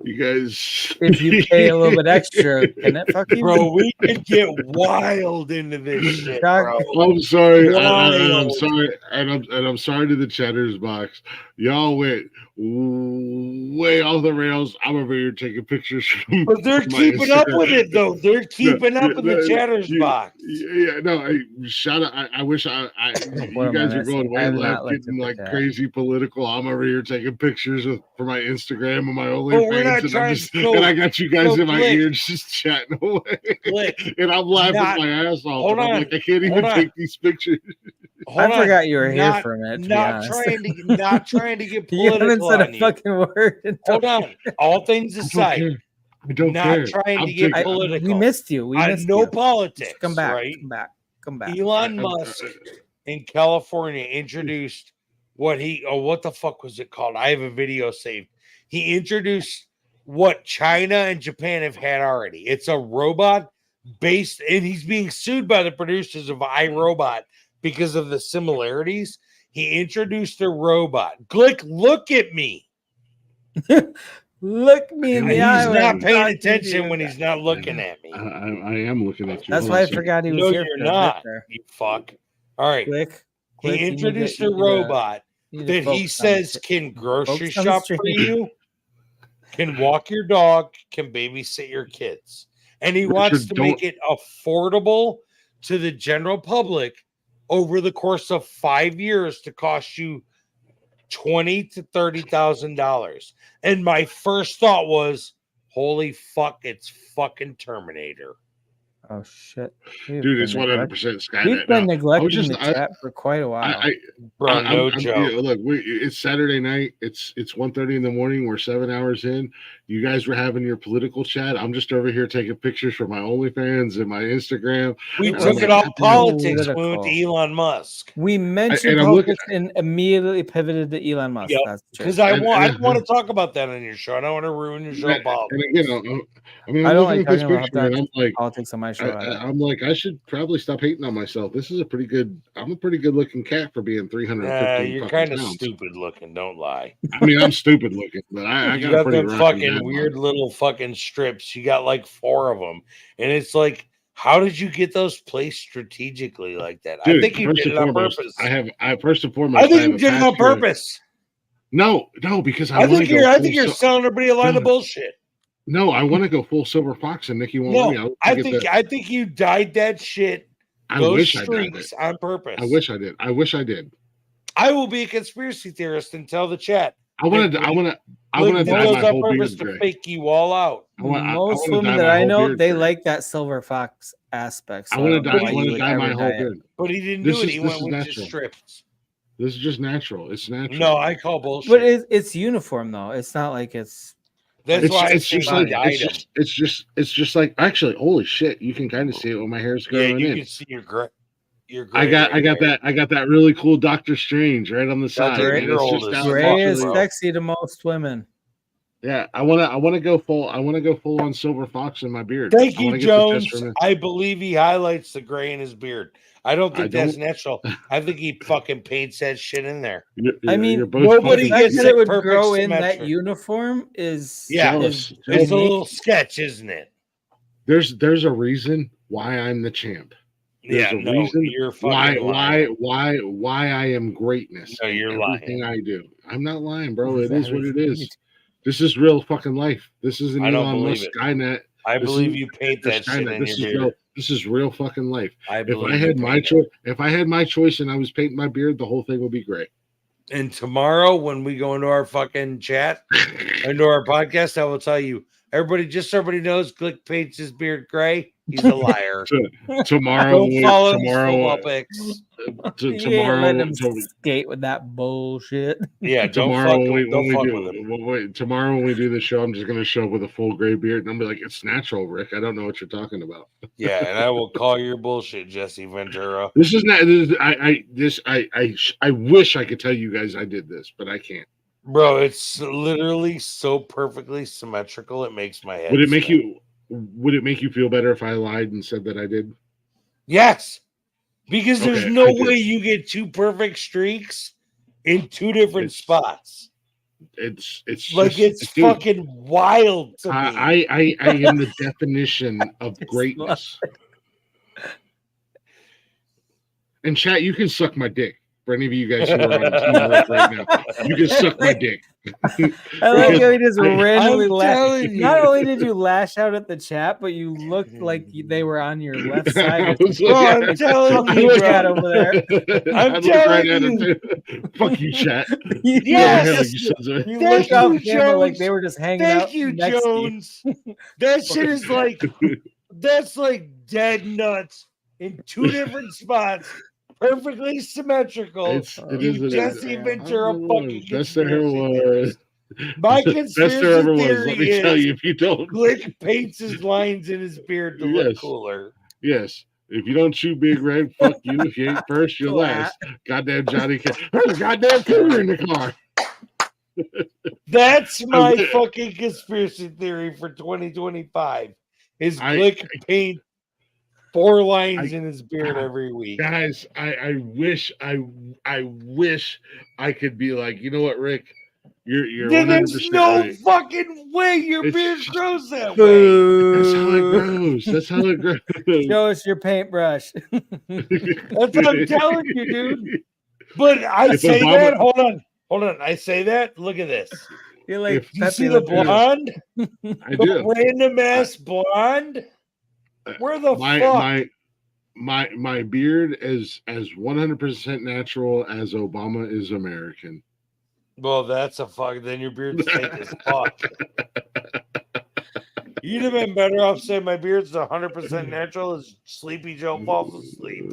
You guys, if you pay a little bit extra, can it fuck you, bro? We could get wild into this shit, bro. I'm sorry, I'm Wild. sorry, and I'm sorry to the Chatters box. Y'all went way off the rails. I'm over here taking pictures from. But they're keeping up with it, though. They're keeping up in the Chatters box. Yeah, no, shout out. I wish you guys are going way left, getting like crazy political. I'm over here taking pictures for my Instagram and my OnlyFans, and I got you guys in my ears just chatting away, and I'm laughing my ass off. And I'm like, I can't even take these pictures. I forgot you were here for a minute. Not trying to get You haven't political said on a you. fucking word. Hold on. All things aside, I don't not care. trying to get political. We missed you. I know politics. Come back. Right? Come back. Elon Musk in California introduced what the fuck was it called? I have a video saved. He introduced what China and Japan have had already. It's a robot based, and he's being sued by the producers of iRobot because of the similarities. He introduced a robot. Glick, look at me. Look me in the eye. He's not paying attention when he's not looking at me. I am looking at you. That's why I forgot he was No, here. you're not. You fuck. All right. He introduced a robot that he says can grocery focus on the shop for stream. you, can walk your dog, can babysit your kids. And he wants to make it affordable to the general public over the course of 5 years to cost you $20,000 to $30,000. And my first thought was, holy fuck, it's fucking Terminator. Oh shit, dude! It's 100% Skynet. We've been now. neglecting the chat for quite a while. No joke. Look, it's Saturday night. It's 1:30 in the morning. We're 7 hours in. You guys were having your political chat. I'm just over here taking pictures for my OnlyFans and my Instagram. We took it off politics. We went to Elon Musk. We mentioned politics and immediately pivoted to Elon Musk. Yep. Because I want to talk about that on your show. I don't want to ruin your show, Bob. And again, I'm I don't like looking at talking this about picture, and I'm like, politics on my show. I'm like, I should probably stop hating on myself. This is I'm a pretty good looking cat for being 350. You're kind of stupid looking. Don't lie. I mean, I'm stupid looking, but I you got got pretty them fucking weird little fucking strips. You got like 4 of them, and it's like, how did you get those placed strategically like that? Dude, I think you did it on purpose. I first and foremost. I think you did it on purpose. No, because I think you're selling everybody a line of bullshit. No, I want to go full Silver Fox, and Nikki won't let me. I think you dyed that shit. Those streaks on purpose. I wish I did. I will be a conspiracy theorist and tell the chat. I want to dye my whole purpose beard to fake you all out. Most women that I know, they like that Silver Fox aspect. I want to dye my whole beard. But he didn't do it. He went with just strips. This is just natural. It's natural. No, I call bullshit. But it's uniform though. It's not like it's. That's why it's just like actually, holy shit! You can kind of see it when my hair's growing in. You can see your gray. I got that really cool Doctor Strange right on the side. Gray is sexy to most women. Yeah, I want to go full on Silver Fox in my beard. Thank you, Jones. I believe he highlights the gray in his beard. I don't think that's natural. I think he fucking paints that shit in there. I mean, nobody gets that it would grow in that uniform is it's a little sketch, isn't it? There's a reason why I'm the champ. There's a reason you're why I am greatness. No, you're everything lying. I do. I'm not lying, bro. It is what it is. This is real fucking life. This is an Elon Musk Skynet. I believe you paint that shit in your beard. This is real fucking life. If I had my choice and I was painting my beard, the whole thing would be gray. And tomorrow, when we go into our fucking chat, into our podcast, I will tell you, everybody, just so everybody knows, Glick paints his beard gray. He's a liar. Tomorrow, Don't follow his tomorrow, football picks. tomorrow, let him skate with that bullshit. Yeah, don't tomorrow fuck, when don't we fuck do with him. tomorrow when we do the show, I'm just gonna show up with a full gray beard and I'm gonna be like, it's natural, Rick. I don't know what you're talking about. Yeah, and I will call your bullshit, Jesse Ventura. This is not. I wish I could tell you guys I did this, but I can't. Bro, it's literally so perfectly symmetrical. It makes my head. Would it make spin. Would it make you feel better if I lied and said that I did? Yes, because there's Okay, no I did. way you get two perfect streaks in two different spots. It's Like just, it's dude, fucking wild to me. I am the definition of greatness. And chat, you can suck my dick. For any of you guys who are on Team Rick right now, you can suck my dick. I like how he just randomly I'm laughed. telling you. Not only did you lash out at the chat, but you looked like they were on your left side. Bro, I'm telling you, bro. Chat over there. I'm telling you. Fuck you, chat. Yes. You Thank looked off you, camera like Jones. they were just hanging out. Thank you, next to you. Jones. That shit is like that's like dead nuts in two different spots, perfectly symmetrical. You Jesse Ventura fucking Best there conspiracy was. theorist. My Best there conspiracy ever was. theory Let me tell is you, if you don't, Glick paints his lines in his beard to look Yes. cooler. Yes. If you don't chew Big Red, fuck you. If you ain't first, you're last. Goddamn Johnny. There's a goddamn killer in the car. That's my fucking conspiracy theory for 2025. Is Glick paint 4 lines in his beard every week. Guys, I wish I could be like, you know what, Rick? You're Then 100% there's no right. fucking way your beard grows that way. That's how it grows. That's how it grows. Show us your paintbrush. That's what I'm telling you, dude. But I If say Obama- that. Hold on. I say that. Look at this. You're like, Do you see the blonde? I The do. random ass blonde. Where the fuck? My beard is as 100% natural as Obama is American. Well, that's a fuck. Then your beard's fake as fuck. You'd have been better off saying my beard's 100% natural as Sleepy Joe falls asleep.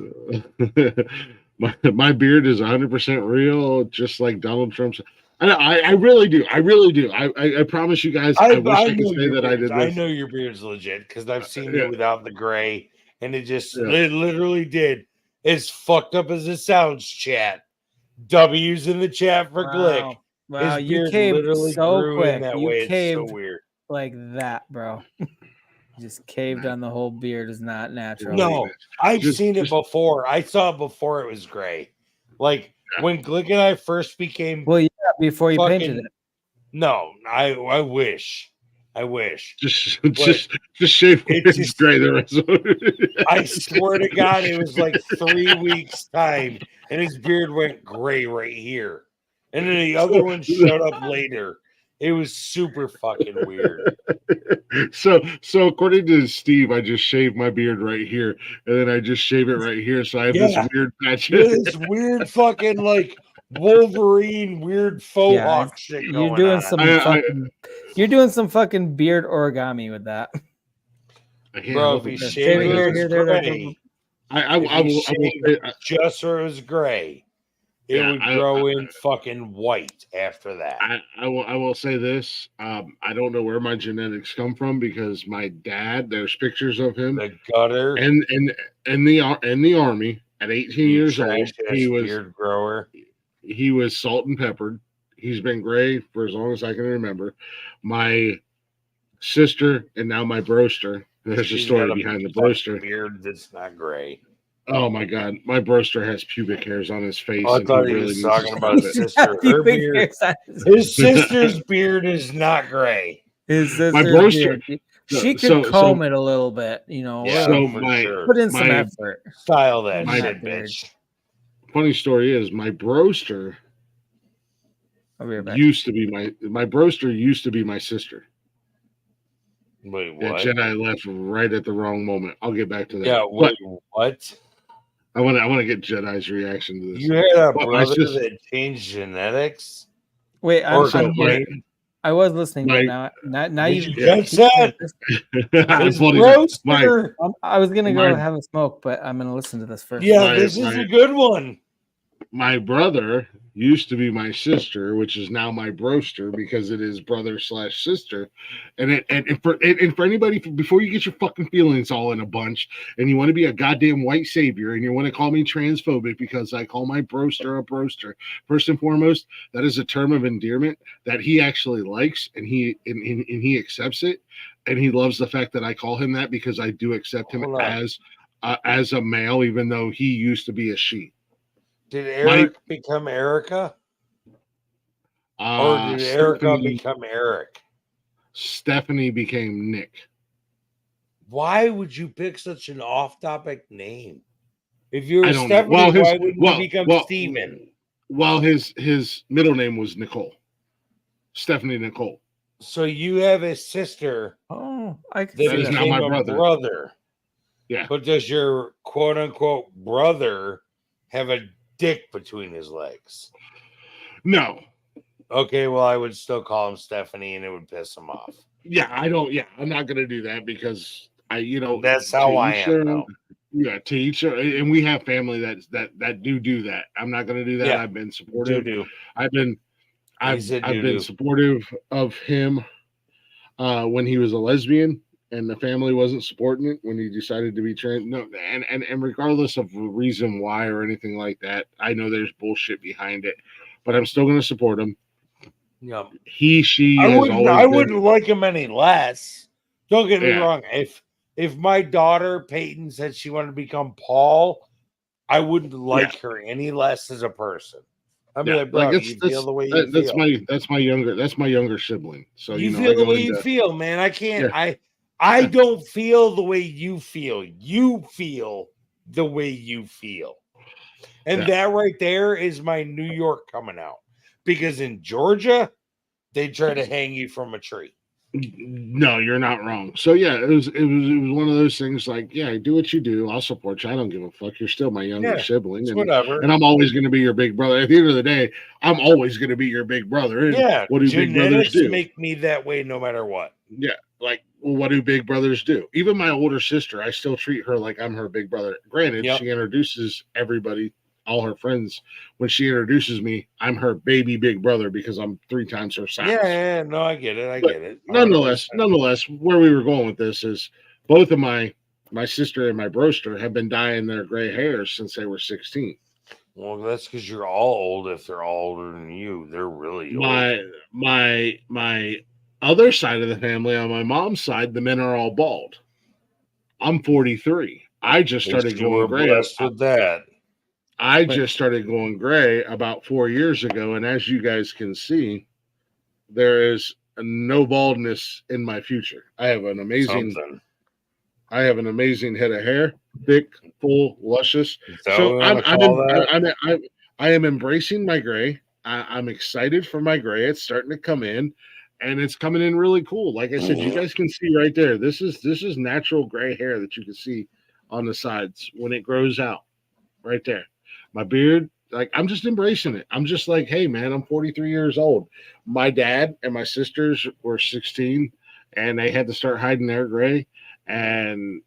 my beard is 100% real, just like Donald Trump's. I really do. I really do. I promise you guys. I wish I could say that I did this. I know your beard's legit because I've seen you without the gray, and it literally did. As fucked up as it sounds, chat. W's in the chat for Glick. Wow, His you beard caved literally so grew in quick. that You way. It's caved so weird. like that, bro. You just caved on the whole beard is not natural. No, I've seen it before. I saw it before it was gray. Like when Glick and I first became. Well, yeah, before you painted it. No, I wish. I wish. Just shave it's gray the rest of it. I swear to God, it was like 3 weeks time, and his beard went gray right here, and then the other one showed up later. It was super fucking weird. So according to Steve, I just shaved my beard right here, and then I just shave it right here. So I have this weird patch. This weird fucking like Wolverine, weird faux hawk shit going You're doing on. You're doing some fucking beard origami with that. Bro, if you shave it gray, I will say, just where it was gray, it would grow in fucking white after that. I will say this. I don't know where my genetics come from because my dad, there's pictures of him. The gutter. And the army at 18 years old. He was beard grower. He was salt and peppered. He's been gray for as long as I can remember. My sister and now my broster. There's a story behind the broster. Beard that's not gray. Oh my God, my broster has pubic hairs on his face. I thought he was talking about his sister. Her beard. His sister's beard is not gray. His sister's My broster. beard. She could comb it a little bit, you know. Yeah, put in some effort. Style that my shit, bitch. Funny story is my broster used to be my broster used to be my sister. Wait, what? And Jedi left right at the wrong moment. I'll get back to that. Yeah, wait, what? I want to get Jedi's reaction to this. You had a brother that changed genetics? Wait, I was listening, but now you just said his roaster. I was gonna go have a smoke, but I'm gonna listen to this first. Yeah, this is a good one. My brother used to be my sister, which is now my broster because it is brother/sister. And for anybody, before you get your fucking feelings all in a bunch and you want to be a goddamn white savior and you want to call me transphobic because I call my broster a broster, first and foremost, that is a term of endearment that he actually likes and he accepts it, and he loves the fact that I call him that because I do accept him as a male, even though he used to be a she. Did Eric become Erica? Or did Erica become Eric? Stephanie became Nick. Why would you pick such an off-topic name? If you were I don't Stephanie, know. why wouldn't you become Steven? Well, his middle name was Nicole. Stephanie Nicole. So you have a sister. Oh, I that is now my brother. Yeah. But does your quote-unquote brother have a dick between his legs? No. Okay, well, I would still call him Stephanie, and it would piss him off. Yeah, I don't. Yeah, I'm not gonna do that because that's how I am. Yeah, to each and we have family that do that. I'm not gonna do that. Yeah, I've been supportive. do. I've been supportive of him when he was a lesbian and the family wasn't supporting it when he decided to be trans. No, and regardless of the reason why or anything like that, I know there's bullshit behind it, but I'm still gonna support him. Yeah, she. I wouldn't like him any less. Don't get me wrong. If my daughter Peyton said she wanted to become Paul, I wouldn't like her any less as a person. I'd be like, bro, you feel the way you feel. That's my younger sibling. So you feel the way you feel, man. I can't. Yeah. I don't feel the way you feel. You feel the way you feel, and that right there is my New York coming out. Because in Georgia, they try to hang you from a tree. No, you're not wrong. So yeah, it was one of those things like, yeah, do what you do. I'll support you. I don't give a fuck. You're still my younger sibling. And, whatever. And I'm always going to be your big brother. At the end of the day, I'm always going to be your big brother. And yeah. What do big brothers do? Make me that way no matter what. Yeah. Like, well, what do big brothers do? Even my older sister, I still treat her like I'm her big brother. Granted, she introduces everybody, all her friends. When she introduces me, I'm her baby big brother because I'm 3 times her size. Yeah, no, I get it. Get it. Nonetheless, where we were going with this is both of my sister and my broster have been dyeing their gray hairs since they were 16. Well, that's because you're all old. If they're all older than you, they're really old. My other side of the family, on my mom's side, the men are all bald. I'm 43. I just started going gray. Blessed with that. I just started going gray about 4 years ago, and as you guys can see, there is no baldness in my future. I have an amazing head of hair, thick, full, luscious. So I am embracing my gray. I'm excited for my gray. It's starting to come in, and it's coming in really cool. Like I said, you guys can see right there. This is natural gray hair that you can see on the sides when it grows out, right there. My beard, like, I'm just embracing it. I'm just like, hey, man, I'm 43 years old. My dad and my sisters were 16, and they had to start hiding their gray. And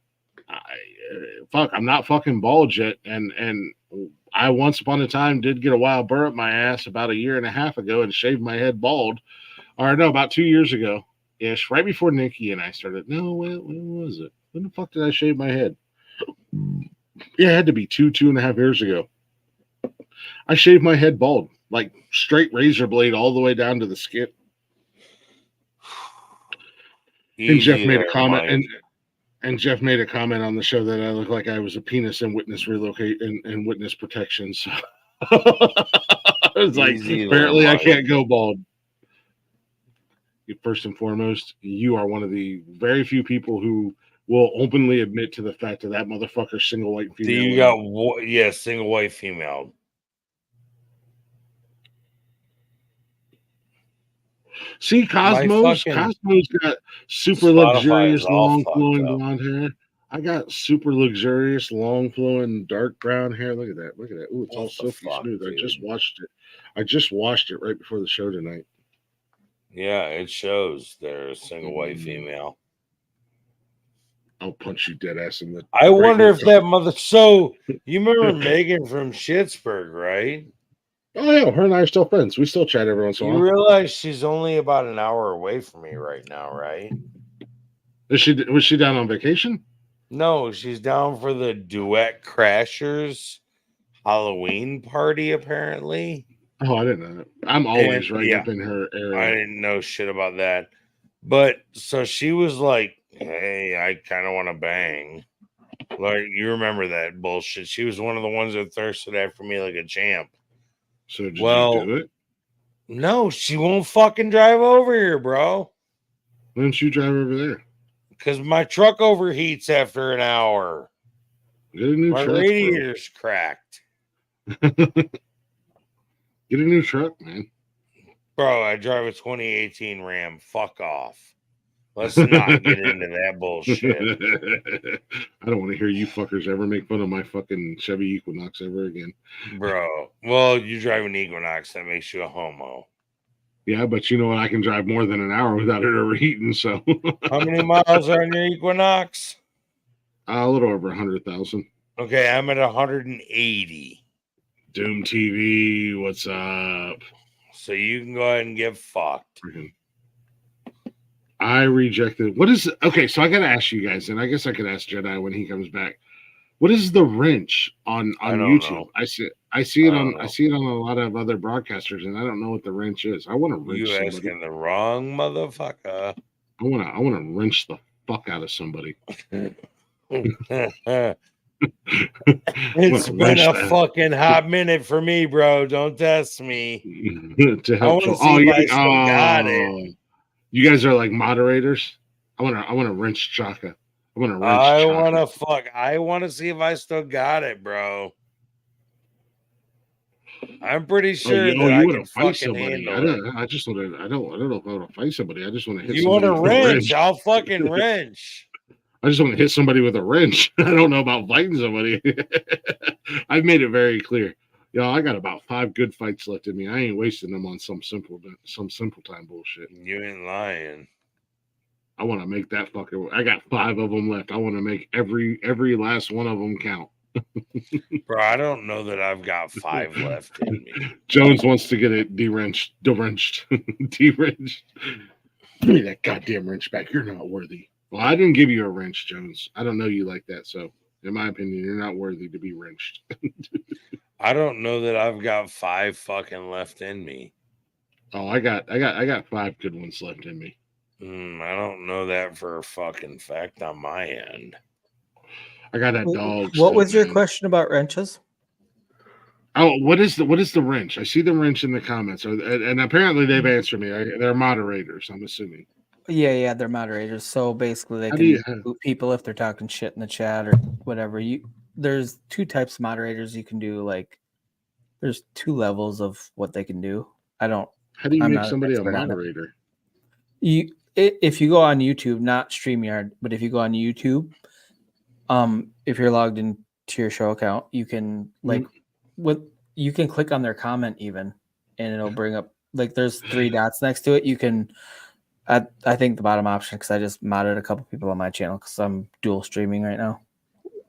I'm not fucking bald yet. And I once upon a time did get a wild burr up my ass about 1.5 years ago and shaved my head bald. Or no, about 2 years ago. Ish, right before Nikki and I started. No, when was it? When the fuck did I shave my head? Yeah, it had to be 2.5 years ago. I shaved my head bald, like straight razor blade all the way down to the skin. And Jeff made a comment, and Jeff made a comment on the show that I look like I was a penis in witness relocate and witness protection. So I was like, apparently I can't go bald. First and foremost, you are one of the very few people who will openly admit to the fact that motherfucker single white female. You got single white female. See, Cosmo's got super luxurious, long flowing blonde hair. I got super luxurious, long flowing, dark brown hair. Look at that. Ooh, it's all silky smooth. Dude. I just washed it right before the show tonight. Yeah, it shows they're a single white female. I'll punch you dead ass in the. I wonder if that mother. So you remember Megan from Schittsburg, right? Oh yeah, her and I are still friends. We still chat every once in a You while. realize she's only about an hour away from me right now, right? Was she down on vacation? No, she's down for the Duet Crashers Halloween party, apparently. Oh, I didn't know that. I'm always right up in her area. I didn't know shit about that. But so she was like, hey, I kind of want to bang. Like, you remember that bullshit. She was one of the ones that thirsted after me like a champ. So did you do it? No, she won't fucking drive over here, bro. Why don't you drive over there? Because my truck overheats after an hour. Get a new my truck. My radiator's cracked. Get a new truck, man. Bro, I drive a 2018 Ram. Fuck off. Let's not get into that bullshit. I don't want to hear you fuckers ever make fun of my fucking Chevy Equinox ever again. Bro, well, you drive an Equinox. That makes you a homo. Yeah, but you know what? I can drive more than an hour without it overheating, so. How many miles are on your Equinox? A little over 100,000. Okay, I'm at 180. Doom TV, what's up? So you can go ahead and get fucked. I rejected. What is okay? So I got to ask you guys, and I guess I could ask Jedi when he comes back. What is the wrench on YouTube? Know. I see it on a lot of other broadcasters, and I don't know what the wrench is. I want to wrench You somebody. asking the wrong motherfucker. I want to wrench the fuck out of somebody. It's been a fucking hot minute for me, bro. Don't test me. To help. Got it. You guys are like moderators. I want to wrench Chaka. I want to wrench. I want to see if I still got it, bro. I'm pretty sure that I can fight fucking somebody. handle it. I just want to. I don't know if I want to fight somebody. I just want to hit. You want to wrench? I'll fucking wrench. I just want to hit somebody with a wrench. I don't know about fighting somebody. I've made it very clear. Yo, I got about 5 good fights left in me. I ain't wasting them on some simple time bullshit. You ain't lying. I want to make that fucker. I got 5 of them left. I want to make every last one of them count. Bro, I don't know that I've got 5 left in me. Jones wants to get it de-wrenched. Give me that goddamn wrench back. You're not worthy. Well, I didn't give you a wrench, Jones. I don't know you like that. So, in my opinion, you're not worthy to be wrenched. I don't know that I've got 5 fucking left in me. Oh, I got 5 good ones left in me. I don't know that for a fucking fact on my end. I got that dog. What was your question about wrenches? Oh, what is the wrench? I see the wrench in the comments, and apparently they've answered me. They're moderators, I'm assuming. Yeah, they're moderators. So basically, they can boot people if they're talking shit in the chat or whatever. There's 2 types of moderators you can do. Like, there's 2 levels of what they can do. How do you make somebody a moderator? If you go on YouTube, not StreamYard, but if you go on YouTube, if you're logged into your show account, you can you can click on their comment even, and it'll bring up there's 3 dots next to it. You can. I think the bottom option, because I just modded a couple people on my channel because I'm dual streaming right now.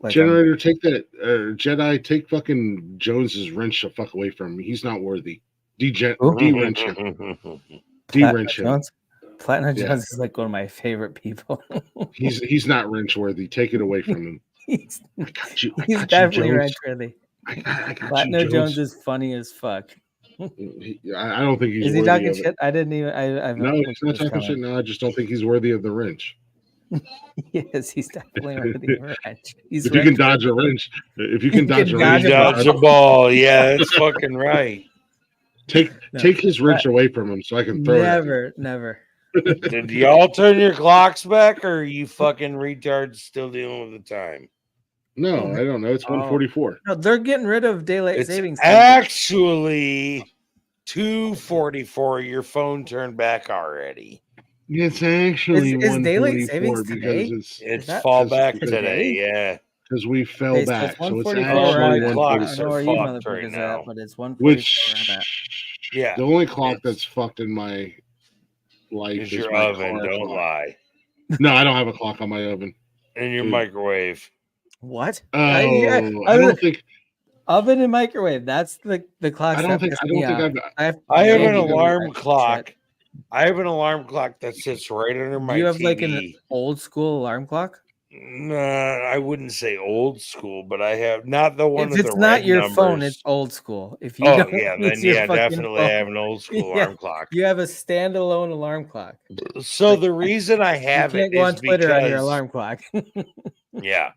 Generator, take that. Jedi, take fucking Jones's wrench the fuck away from me. He's not worthy. De-wrench him. De-wrench him. Platinum Jones is like one of my favorite people. he's not wrench worthy. Take it away from him. He's definitely wrench worthy. Platinum Jones is funny as fuck. I don't think he's. Is he talking shit? I didn't even. No, he's not talking shit. No, I just don't think he's worthy of the wrench. Yes, he's definitely worthy of a wrench. If you can dodge a wrench, dodge a ball. Yeah, that's fucking right. Take his wrench away from him so I can throw it. Never. Did y'all turn your clocks back, or are you fucking retards still dealing with the time? No, I don't know. It's 1:44. No, they're getting rid of daylight savings time. Actually 2:44. Your phone turned back already. It's actually is daylight savings because it's fall back today. Yeah, because we fell back. So it's actually clocks are fucked right now. But it's 1:44. Yeah, the only clock that's fucked in my life Is is your my oven? car Don't clock. lie. No, I don't have a clock on my oven. And your Dude. microwave. What? Oh, I don't think. Oven and microwave. That's the clocks. I don't think I have an alarm clock. I have an alarm clock that sits right under my Do you have TV. like an old school alarm clock? Nah, I wouldn't say old school, but I have not the one If with it's the not red your numbers. phone, it's old school. If you Oh don't yeah, use then your yeah, fucking definitely I phone- have an old school Yeah, alarm clock. You have a standalone alarm clock. So the reason I have you can't it go is on Twitter on your because- alarm clock. Yeah.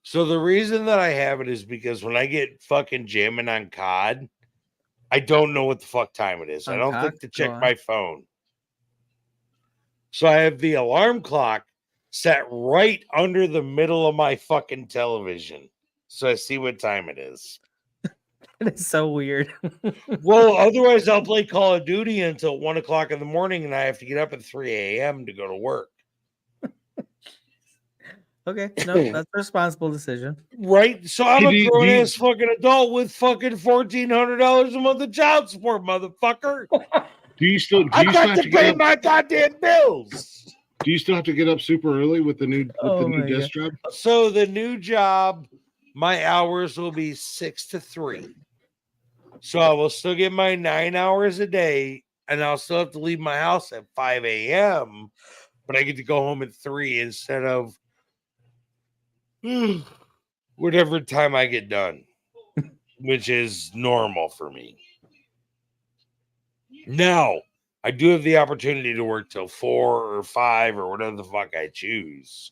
So the reason that I have it is because when I get fucking jamming on COD, I don't know what the fuck time it is. I On don't COD? think to Go check on. my phone. So I have the alarm clock set right under the middle of my fucking television. So I see what time it is. It is so weird. Well, otherwise I'll play Call of Duty until 1 o'clock in the morning and I have to get up at 3 a.m. to go to work. Okay, no, that's a responsible decision. Right? So I'm Hey, a do you- grown do you- ass fucking adult with fucking $1,400 a month of child support, motherfucker. Do you still? Do I you still got have to to get pay up? my goddamn bills. Do you still have to get up super early with the new desk job? So the new job, my hours will be 6 to 3. So I will still get my 9 hours a day, and I'll still have to leave my house at 5 a.m. But I get to go home at 3 instead of whatever time I get done, which is normal for me. Now, I do have the opportunity to work till 4 or 5 or whatever the fuck I choose.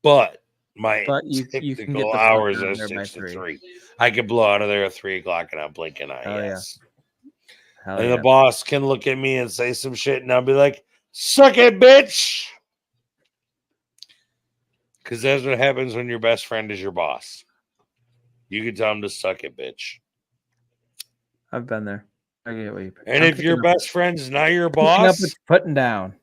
But my you can get typical the fuck hours out are of there by 6 to 3. 3. I could blow out of there at 3 o'clock and I'll blink an eye. Oh, yeah. Yes. Hell And yeah. the boss can look at me and say some shit, and I'll be like, suck it, bitch. Because that's what happens when your best friend is your boss. You can tell him to suck it, bitch. I've been there. I get what you. And I'm if your picking up- best friend's not your picking up boss, what you're putting down.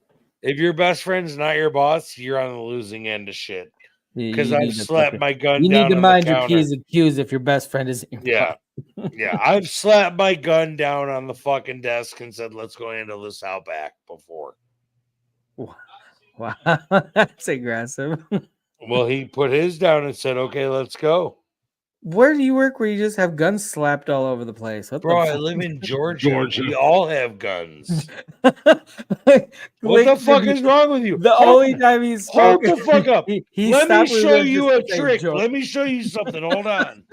if your best friend's not your boss, you're on the losing end of shit. Because You I've need to slapped fucking- my gun You down need to on mind the your counter. P's and Q's if your best friend isn't your Yeah. boss. Yeah, I've slapped my gun down on the fucking desk and said, let's go handle this out back before. Wow, that's aggressive. Well, he put his down and said, okay, let's go. Where do you work where you just have guns slapped all over the place? What Bro, the I fuck? live in Georgia. We all have guns. What the fuck is wrong with you? The only time he's Hold the fuck up. he Let me stopped when show we you were a just saying trick. jokes. Let me show you something. Hold on.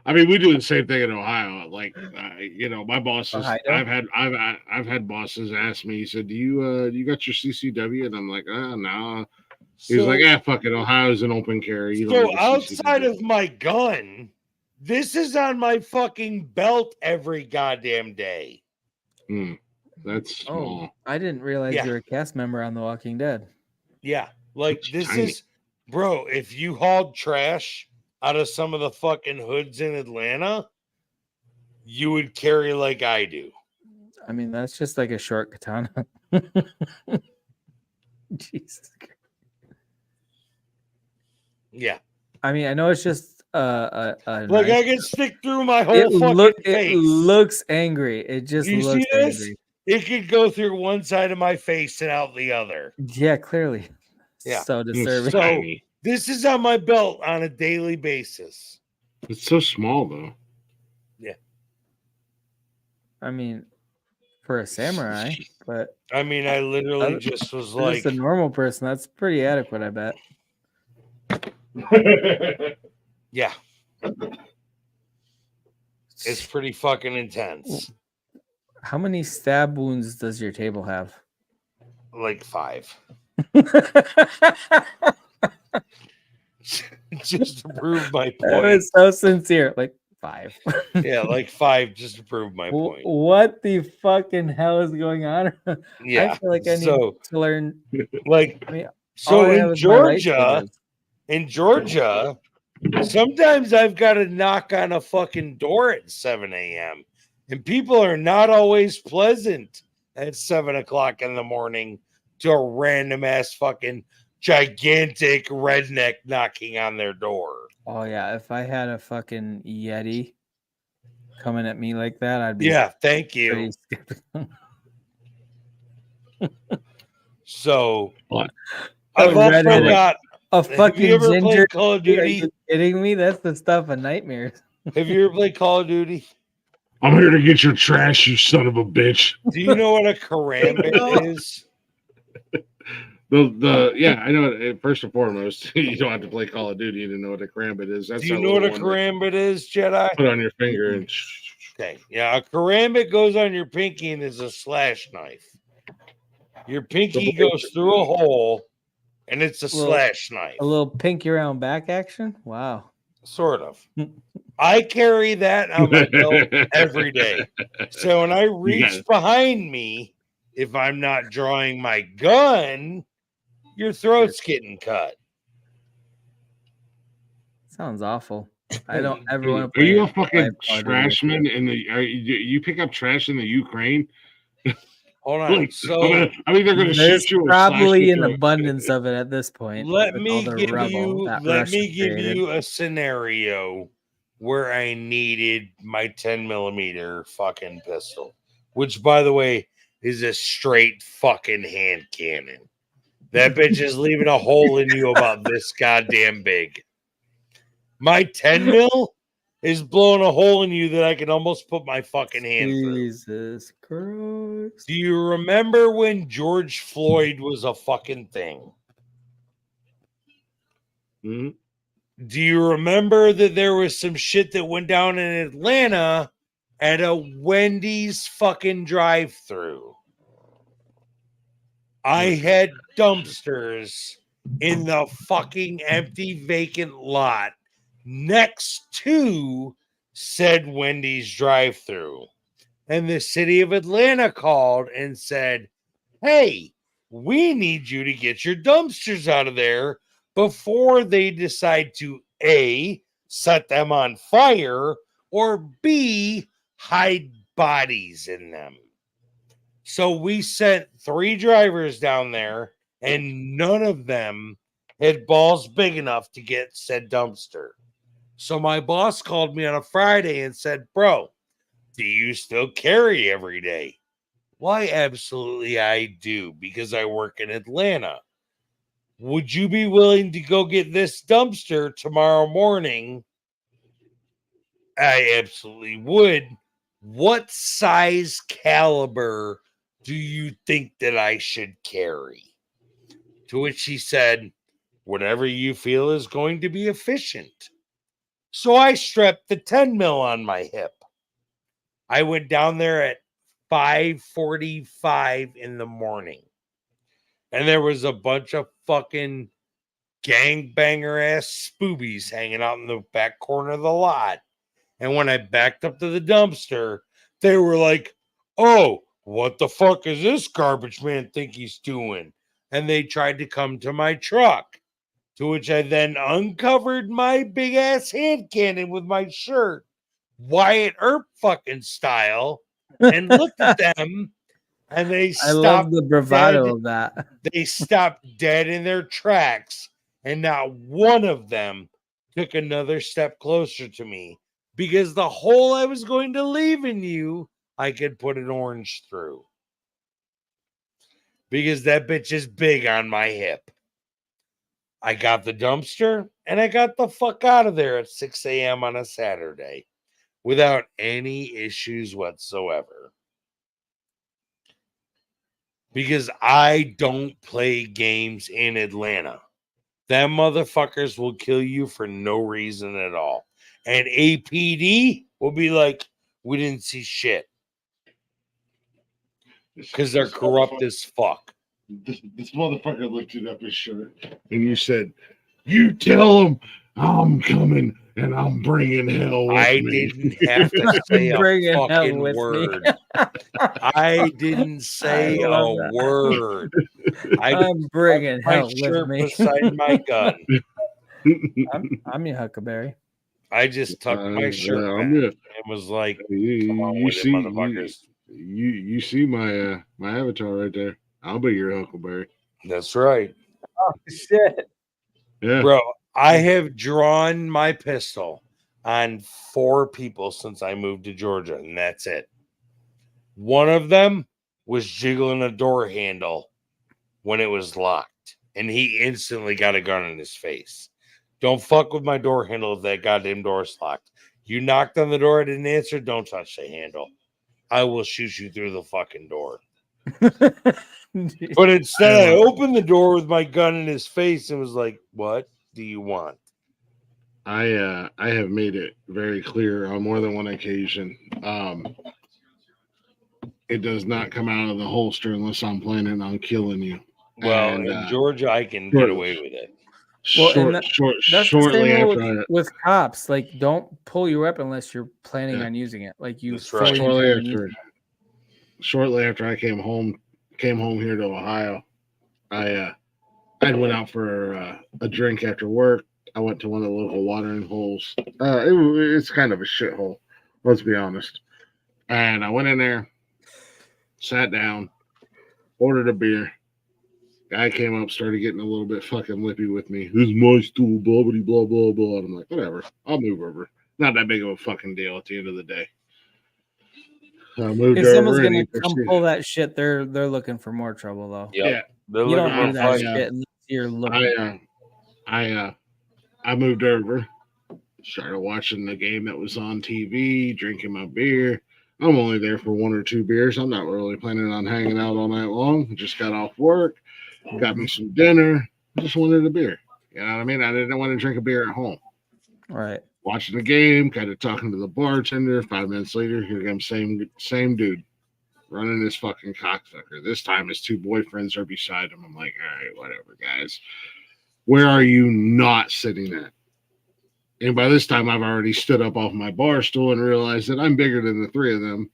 I mean, we do the same thing in Ohio. Like, my bosses. Ohio? I've had bosses ask me. He said, "Do you got your CCW?" And I'm like, no. He's So- like, fuck it. Ohio's an open carry. You don't So need a outside CCW." of my gun, this is on my fucking belt every goddamn day. That's small. Oh, I didn't realize Yeah. you were a cast member on The Walking Dead. Yeah, like It's this tiny. is, bro. If you hauled trash out of some of the fucking hoods in Atlanta, you would carry like I do. I mean, that's just like a short katana. Jesus. Yeah, I mean, I know it's just a like knife. I can stick through my whole It fucking face. It looks angry. It just You looks see this? angry. It could go through one side of my face and out the other. Yeah, clearly. Yeah. So disturbing. So this is on my belt on a daily basis. It's so small though. Yeah. I mean, for a samurai, but I mean, I literally just was for just like, a normal person, that's pretty adequate, I bet. yeah. It's pretty fucking intense. How many stab wounds does your table have? Like 5. Just to prove my That point. was so sincere. Like 5. Yeah, like 5 just to prove my point. What the fucking hell is going on? Yeah. I feel like I need So, to learn. Like, I mean, all so I have in is my Georgia, lightsabers. sometimes I've got to knock on a fucking door at 7 a.m. And people are not always pleasant at 7 o'clock in the morning to a random ass fucking gigantic redneck knocking on their door. Oh yeah, if I had a fucking Yeti, coming at me like that, I'd be thank you. So I've also got a fucking have you ever ginger. played Call of Dude, are Duty? you kidding me? That's the stuff of nightmares. Have you ever played Call of Duty? I'm here to get your trash, you son of a bitch. Do you know what a karambit is? Yeah, I know. First and foremost, you don't have to play Call of Duty to know what a karambit is. That's Do you know what a karambit is, Jedi? Put on your finger and. Okay, yeah, a karambit goes on your pinky and is a slash knife. Your pinky goes through a hole, and it's a slash knife. A little pinky around back action. Wow. Sort of. I carry that on my belt every day. So when I reach behind me, if I'm not drawing my gun, your throat's getting cut. Sounds awful. I don't ever want to play. Are you a fucking trashman in the? You pick up trash in the Ukraine? Hold on. So they're going to shoot you. Probably an abundance of it at this point. Let me give you a scenario where I needed my 10mm fucking pistol, which, by the way, is a straight fucking hand cannon. That bitch is leaving a hole in you about this goddamn big. My 10mm is blowing a hole in you that I can almost put my fucking hand through. Jesus Christ. Do you remember when George Floyd was a fucking thing? Mm-hmm. Do you remember that there was some shit that went down in Atlanta at a Wendy's fucking drive-thru? I had dumpsters in the fucking empty vacant lot next to said Wendy's drive-thru. And the city of Atlanta called and said, hey, we need you to get your dumpsters out of there before they decide to A, set them on fire, or B, hide bodies in them. So we sent 3 drivers down there, and none of them had balls big enough to get said dumpster. So my boss called me on a Friday and said, bro, do you still carry every day? Why, absolutely I do, because I work in Atlanta. Would you be willing to go get this dumpster tomorrow morning? I absolutely would. What size caliber do you think that I should carry? To which he said, whatever you feel is going to be efficient. So I strapped the 10mm on my hip. I went down there at 5:45 in the morning. And there was a bunch of fucking gangbanger ass spoobies hanging out in the back corner of the lot. And when I backed up to the dumpster, they were like, oh, what the fuck is this garbage man think he's doing? And they tried to come to my truck, to which I then uncovered my big ass hand cannon with my shirt, Wyatt Earp fucking style, and looked at them, and they stopped. I love the bravado of that. They stopped dead in their tracks, and not one of them took another step closer to me, because the hole I was going to leave in you, I could put an orange through. Because that bitch is big on my hip. I got the dumpster, and I got the fuck out of there at 6 a.m. on a Saturday without any issues whatsoever. Because I don't play games in Atlanta. Them motherfuckers will kill you for no reason at all. And APD will be like, we didn't see shit. Because they're corrupt as fuck. This motherfucker lifted up his shirt and you said, you tell him I'm coming and I'm bringing hell with I me. didn't have to say a fucking word. I didn't say a word. I'm bringing hell with me. Beside my gun. I'm your Huckleberry. I just tucked my shirt back and was like, come on with it, motherfuckers. You see my my avatar right there. I'll be your Huckleberry. That's right. Oh shit. Yeah. Bro, I have drawn my pistol. on 4 people since I moved to Georgia, and that's it. One of them was jiggling a door handle when it was locked, and he instantly got a gun in his face. Don't fuck with my door handle if that goddamn door is locked. You knocked on the door, I didn't answer, don't touch the handle. I will shoot you through the fucking door. But instead, I opened the door with my gun in his face and was like, what do you want? I have made it very clear on more than one occasion. It does not come out of the holster unless I'm planning on killing you. Well, and, in Georgia, I can get away with it. Well, that's shortly the same after with cops. Like, don't pull your weapon unless you're planning on using it. Like, you fully intend on using it. Shortly after I came home here to Ohio, I went out for a drink after work. I went to one of the local watering holes. It's kind of a shithole, let's be honest. And I went in there, sat down, ordered a beer. Guy came up, started getting a little bit fucking lippy with me. Who's my stool? Blah, blah, blah, blah, blah. And I'm like, whatever. I'll move over. Not that big of a fucking deal at the end of the day. If someone's gonna come pull that shit, they're looking for more trouble, though. Yep. Yeah, you don't do that shit unless you're looking. I moved over, started watching the game that was on TV, drinking my beer. I'm only there for 1 or 2 beers. I'm not really planning on hanging out all night long. I just got off work, got me some dinner. I just wanted a beer. You know what I mean? I didn't want to drink a beer at home. Right. Watching the game, kind of talking to the bartender. 5 minutes later, here comes same dude running his fucking cocksucker. This time his 2 boyfriends are beside him. I'm like, all right, whatever, guys. Where are you not sitting at? And by this time, I've already stood up off my bar stool and realized that I'm bigger than the 3 of them.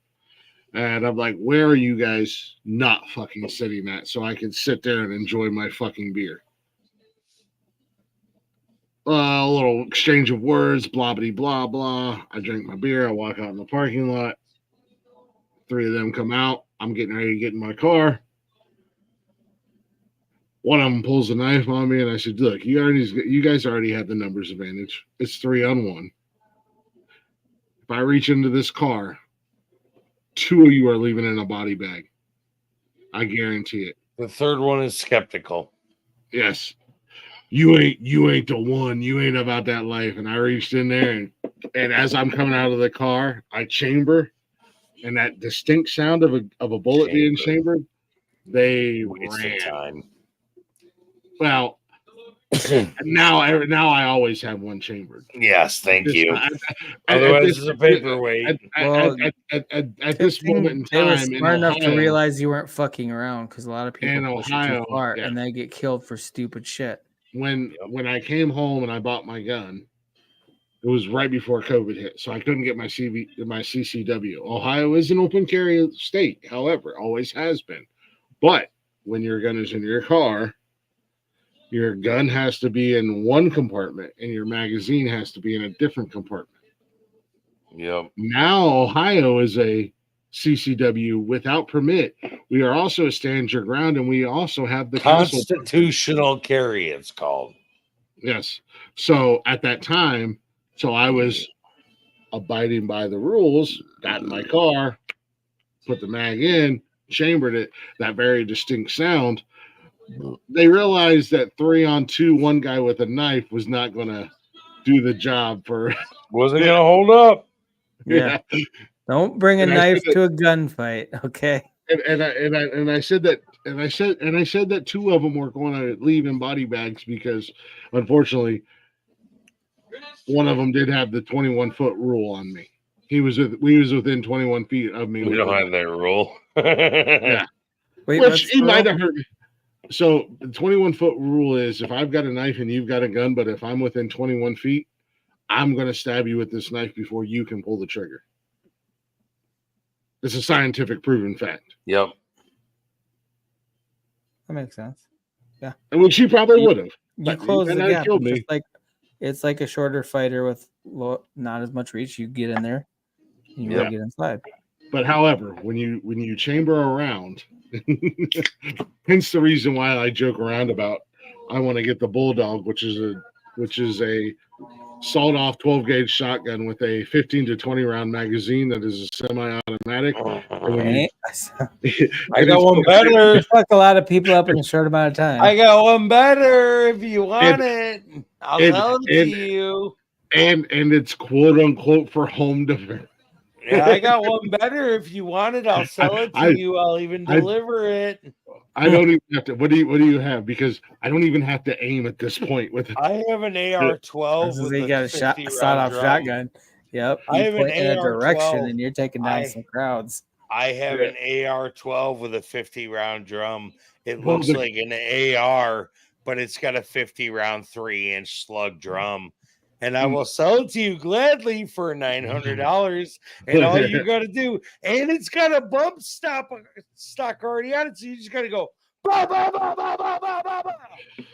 And I'm like, where are you guys not fucking sitting at so I can sit there and enjoy my fucking beer? A little exchange of words, blah, blah, blah, blah. I drink my beer. I walk out in the parking lot. 3 of them come out. I'm getting ready to get in my car. One of them pulls a knife on me, and I said, look, you guys already have the numbers advantage. It's 3-on-1. If I reach into this car, 2 of you are leaving in a body bag. I guarantee it. The 3rd one is skeptical. Yes. You ain't the one. You ain't about that life. And I reached in there, and as I'm coming out of the car, I chamber, and that distinct sound of a bullet being chambered, they ran. Time. Well, now I always have one chambered. Yes, thank you. Otherwise, it's a paperweight. At this moment in time, they were smart enough to realize you weren't fucking around, because a lot of people in push it Ohio, too far and they get killed for stupid shit. When I came home and I bought my gun, it was right before COVID hit, so I couldn't get my CCW. Ohio is an open carry state, however, always has been. But when your gun is in your car, your gun has to be in one compartment and your magazine has to be in a different compartment. Yep. Now Ohio is a CCW without permit. We are also a stand your ground, and we also have the constitutional carry, it's called. Yes. So at that time, I was abiding by the rules, got in my car, put the mag in, chambered it, that very distinct sound. They realized that 3-on-2, one guy with a knife was not going to do the job for. Wasn't going to hold up. Yeah. Don't bring a knife to a gunfight, okay? And I said that 2 of them were going to leave in body bags because, unfortunately, one of them did have the 21-foot rule on me. We was within 21 feet of me. We don't have that rule. Yeah. Wait, which he might have heard. So the 21-foot rule is if I've got a knife and you've got a gun, but if I'm within 21 feet, I'm going to stab you with this knife before you can pull the trigger. It's a scientific proven fact. Yep. That makes sense. Yeah. And which he probably would have. You close the gap. It's like a shorter fighter with not as much reach. You get in there, you get inside. But however, when you chamber around, hence the reason why I joke around about I want to get the bulldog, which is a sawed-off 12-gauge shotgun with a 15 to 20 round magazine that is a semi-automatic. And when you, I got one better. You fuck a lot of people up in a short amount of time. I got one better. If you want it, I'll and- sell it to and- you. And it's quote unquote for home defense. Yeah, I got one better. If you want it, I'll sell it to you. I'll even deliver it. I don't even have to. What do you have? Because I don't even have to aim at this point with it. I have an AR-12 with You got a sawed-off shotgun. Yep. I You have an point in a direction AR-12. and you're taking down some crowds. I have an AR-12 with a 50-round drum. It Well, looks like an AR, but it's got a 50-round 3-inch slug drum. And I will sell it to you gladly for $900. And all you got to do, and it's got a bump stock already on it, so you just got to go. Bah, bah, bah, bah, bah, bah, bah, bah.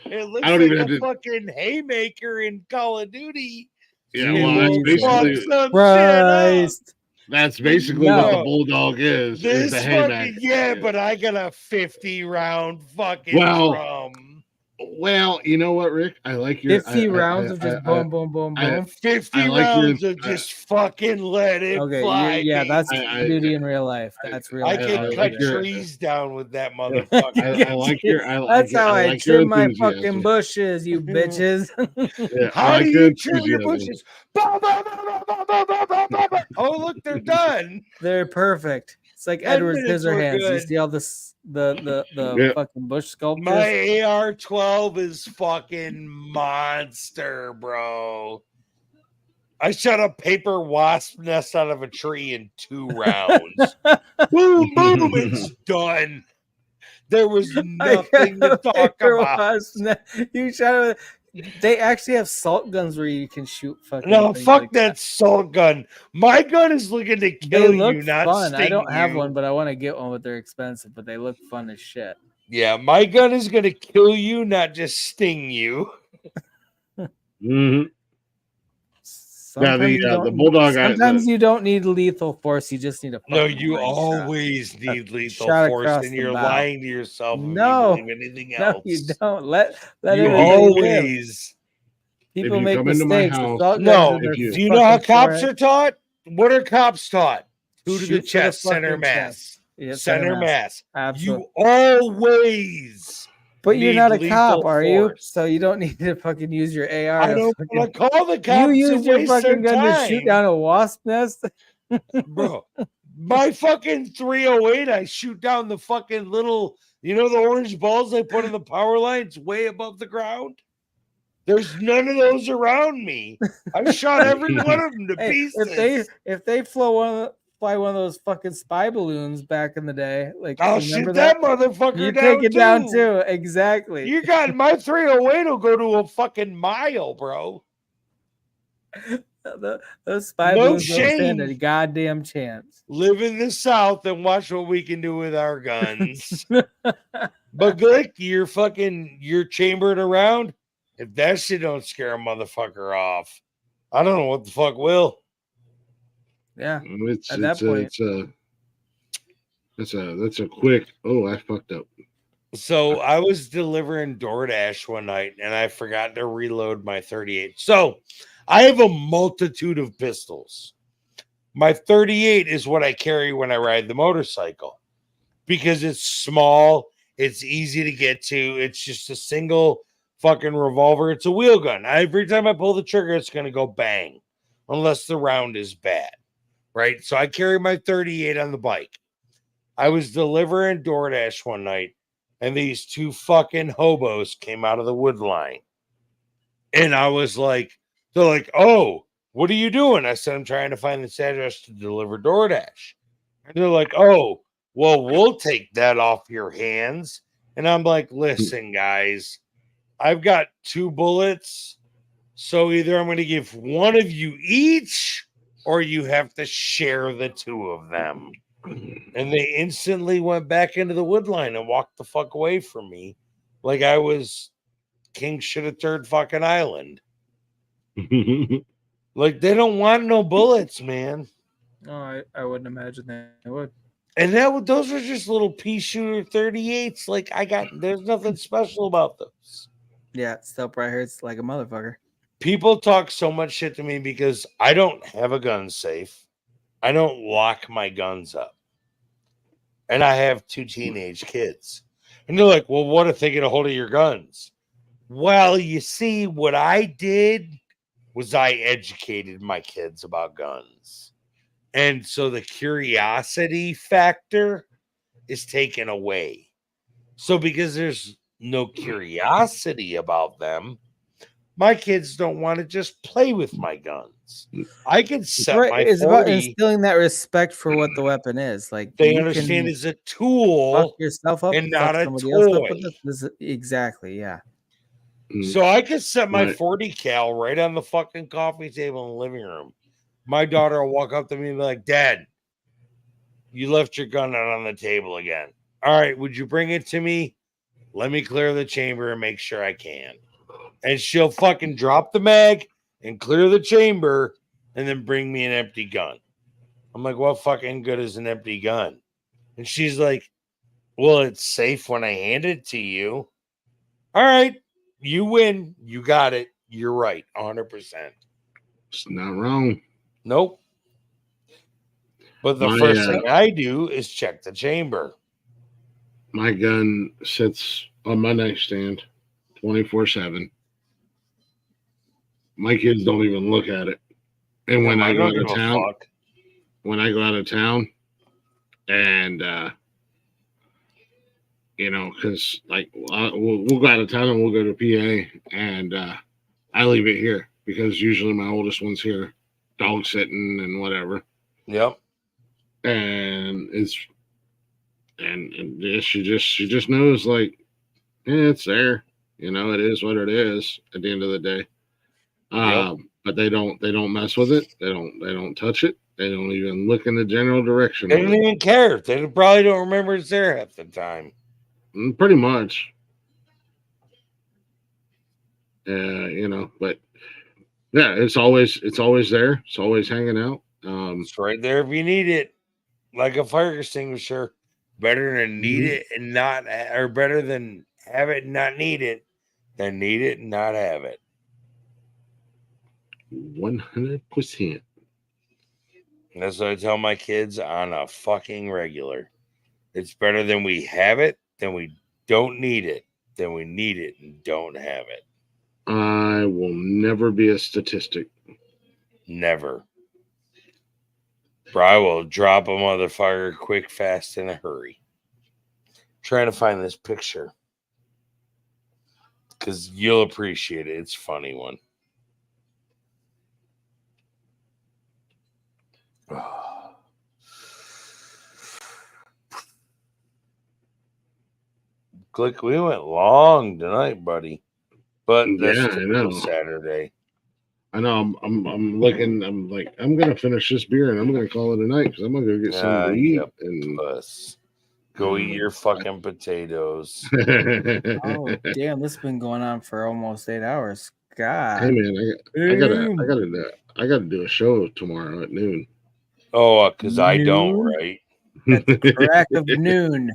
It looks I don't like even a have to- fucking haymaker in Call of Duty. Yeah, well, that's basically Christ. That's basically what the bulldog is. This the fucking haymaker. but I got a 50-round fucking drum. Well, you know what, Rick? I like your 50 rounds of just boom, boom, boom, boom. 50 I like rounds your- of just fucking let it Okay, fly. yeah, baby. that's duty in real life. That's real I life. can cut your- trees down with that motherfucker. I like your. That's how I like your trim my enthusiasm. fucking bushes, you bitches. Yeah, I How like do your you trim your enthusiasm. bushes? Bah, bah, bah, bah, bah, bah, bah, bah, bah, bah. Oh, look, they're done. They're perfect. It's like 10 Edward minutes were Scissorhands. You good. see all this the Yeah. fucking bush sculptures. My AR-12 is fucking monster, bro. I shot a paper wasp nest out of a tree in 2 rounds. Boom, boom, it's done. There was nothing to talk about. You shot it. They actually have salt guns where you can shoot fucking. No, things fuck like that salt gun. My gun is looking to They kill look you, not fun. I sting don't have you. one, but I want to get one. But they're expensive. But they look fun as shit. Yeah, my gun is going to kill you, not just sting you. Mm-hmm. Sometimes you the don't- bulldog. Sometimes you don't need lethal force. You just need a. No, fucking you ring always shot. need lethal Shot force, across and the you're bow. lying to yourself. No, if you believe anything no, else. you don't. Let You everybody live. always. People you make come into my mistakes. house- Assault guns No, in their do you know how fucking cops forehead. are taught? What are cops taught? Two to Shoot the for the chest, center fucking mass. chest. Yeah, center mass. Absolutely. You always. But you're need not a lethal cop, are you? force. So you don't need to fucking use your AR. I to don't fucking- want to call the You cops. used and your waste fucking their gun to time. shoot down a wasp nest. Bro, my fucking 308, I shoot down the fucking little, the orange balls they put in the power lines way above the ground? There's none of those around me. I've shot every one of them to Hey, pieces. if they fly one of those fucking spy balloons back in the day, like I'll remember shoot that motherfucker You down take it down too. too. Exactly. You got my 308 will go to a fucking mile, bro. Those spy No balloons don't stand shame. a goddamn chance. Live in the South and watch what we can do with our guns. But Glick, you're chambered around. If that shit don't scare a motherfucker off, I don't know what the fuck will. Yeah. It's At that point. That's a quick. Oh, I fucked up. So I was delivering DoorDash one night and I forgot to reload my 38. So I have a multitude of pistols. My 38 is what I carry when I ride the motorcycle because it's small, it's easy to get to, it's just a single fucking revolver. It's a wheel gun. Every time I pull the trigger, it's going to go bang unless the round is bad, right? So I carry my 38 on the bike. I was delivering DoorDash one night and these 2 fucking hobos came out of the wood line. And I was like, they're like, oh, what are you doing? I said, I'm trying to find this address to deliver DoorDash. And they're like, oh, well, we'll take that off your hands. And I'm like, listen, guys, I've got 2 bullets. So either I'm going to give one of you each or you have to share the 2 of them. And they instantly went back into the wood line and walked the fuck away from me like I was king shit a third fucking island. Like they don't want no bullets, man. No, I wouldn't imagine they would. And those were just little pea shooter 38s. Like there's nothing special about those. Yeah, it still probably hurts like a motherfucker. People talk so much shit to me because I don't have a gun safe. I don't lock my guns up. And I have 2 teenage kids. And they're like, well, what if they get a hold of your guns? Well, you see, what I did was I educated my kids about guns. And so the curiosity factor is taken away. So because there's no curiosity about them, my kids don't want to just play with my guns. I can set my It's 40. about instilling that respect for what the weapon is. Like They you understand can it's a fuck tool yourself up, and fuck not a somebody else up with toy. this. Exactly, yeah. So I could set my Right. 40 cal right on the fucking coffee table in the living room. My daughter will walk up to me and be like, Dad, you left your gun out on the table again. All right, would you bring it to me? Let me clear the chamber and make sure I can. And she'll fucking drop the mag and clear the chamber and then bring me an empty gun. I'm like, what fucking good is an empty gun? And she's like, well, it's safe when I hand it to you. All right, you win. You got it. You're right. 100%. It's not wrong. Nope. But the first thing I do is check the chamber. My gun sits on my nightstand 24/7. My kids don't even look at it. And when I go out of town, and because like we'll go out of town and we'll go to PA, and I leave it here because usually my oldest one's here, dog sitting and whatever. Yep. And she just knows, like, it's there. It is what it is at the end of the day. But they don't mess with it. They don't touch it. They don't even look in the general direction. They don't even care. They probably don't remember it's there half the time. Pretty much. But yeah, it's always there. It's always hanging out. It's right there if you need it, like a fire extinguisher. Better than need it and not, or better than have it and not need it, than need it and not have it. 100%. That's what I tell my kids on a fucking regular. It's better than we have it, than we don't need it, than we need it and don't have it. I will never be a statistic. Never. Bro, I will drop a motherfucker quick, fast, in a hurry. Trying to find this picture. Because you'll appreciate it. It's a funny one. Click, we went long tonight, buddy. But that's Saturday. I know. I'm looking. I'm like, I'm gonna finish this beer and I'm gonna call it a night because I'm gonna go get something to eat. And go eat your fucking potatoes. Oh damn! This has been going on for almost 8 hours. God. Hey man, I gotta do a show tomorrow at noon. Oh, because I don't, right? At the crack of noon.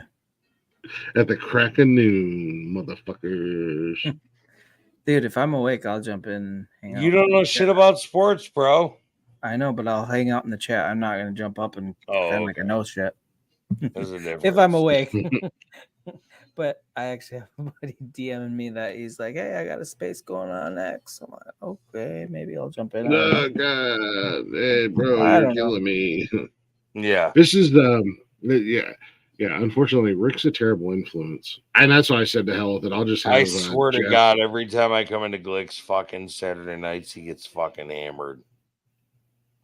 At the crack of noon, motherfuckers. Dude, if I'm awake, I'll jump in. You don't know shit about sports, bro. I know, but I'll hang out in the chat. I'm not gonna jump up and pretend like I know shit. There's a difference. If I'm awake. But I actually have a buddy DMing me that he's like, "Hey, I got a space going on next." I'm like, "Okay, maybe I'll jump in." Oh God, hey, bro, you're killing me. Yeah, this is yeah. Unfortunately, Rick's a terrible influence, and that's why I said to hell with it. I'll just have. I swear to God, every time I come into Glick's fucking Saturday nights, he gets fucking hammered.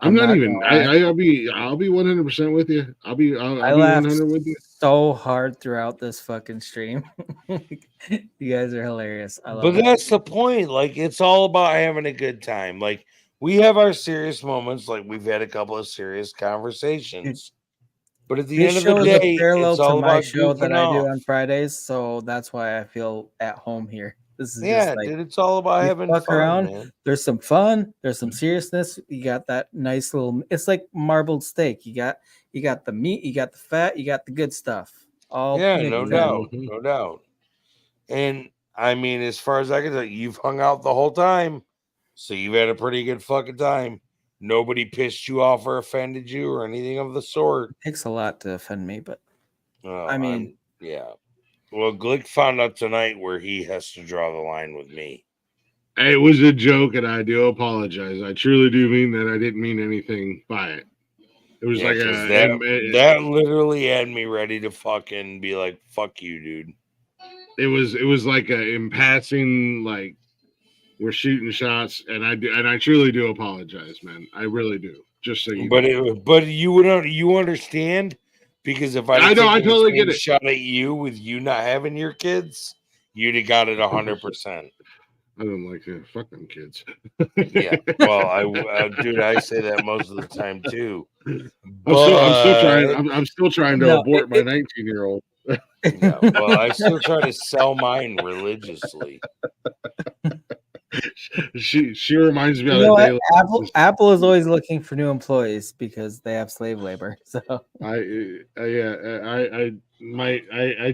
I'm not even. I'll be 100% with you. I'll be 100 with you. So hard throughout this fucking stream. You guys are hilarious. I love but it. that's the point. Like, it's all about having a good time. Like, we have our serious moments. Like, we've had a couple of serious conversations. But at the end of the day, is a parallel it's all to my about show that I do off. on Fridays, so that's why I feel at home here. This is Yeah, just like, dude, it's all about you having fuck fun, around. man. There's some fun. There's some seriousness. You got that nice little. It's like marbled steak. You got the meat. You got the fat. You got the good stuff. All Yeah, no mixed doubt, in. no doubt. And I mean, as far as I can tell, you've hung out the whole time. So you've had a pretty good fucking time. Nobody pissed you off or offended you or anything of the sort. It takes a lot to offend me, but Well, I mean, yeah. Well, Glick found out tonight where he has to draw the line with me. It was a joke, and I do apologize. I truly do mean that. I didn't mean anything by it. It was like that literally had me ready to fucking be like, "Fuck you, dude." It was like a in passing, like we're shooting shots, and I truly do apologize, man. I really do. Just so you know. But you understand, because if I know, I taken totally the get same it. shot at you with you not having your kids, you'd have got it 100%. I don't like to fuck them kids. Yeah, well, dude, I say that most of the time too. I'm still trying to abort my 19-year-old. Yeah, well, I still try to sell mine religiously. She reminds me you of know the what? day. Apple is always looking for new employees because they have slave labor. So I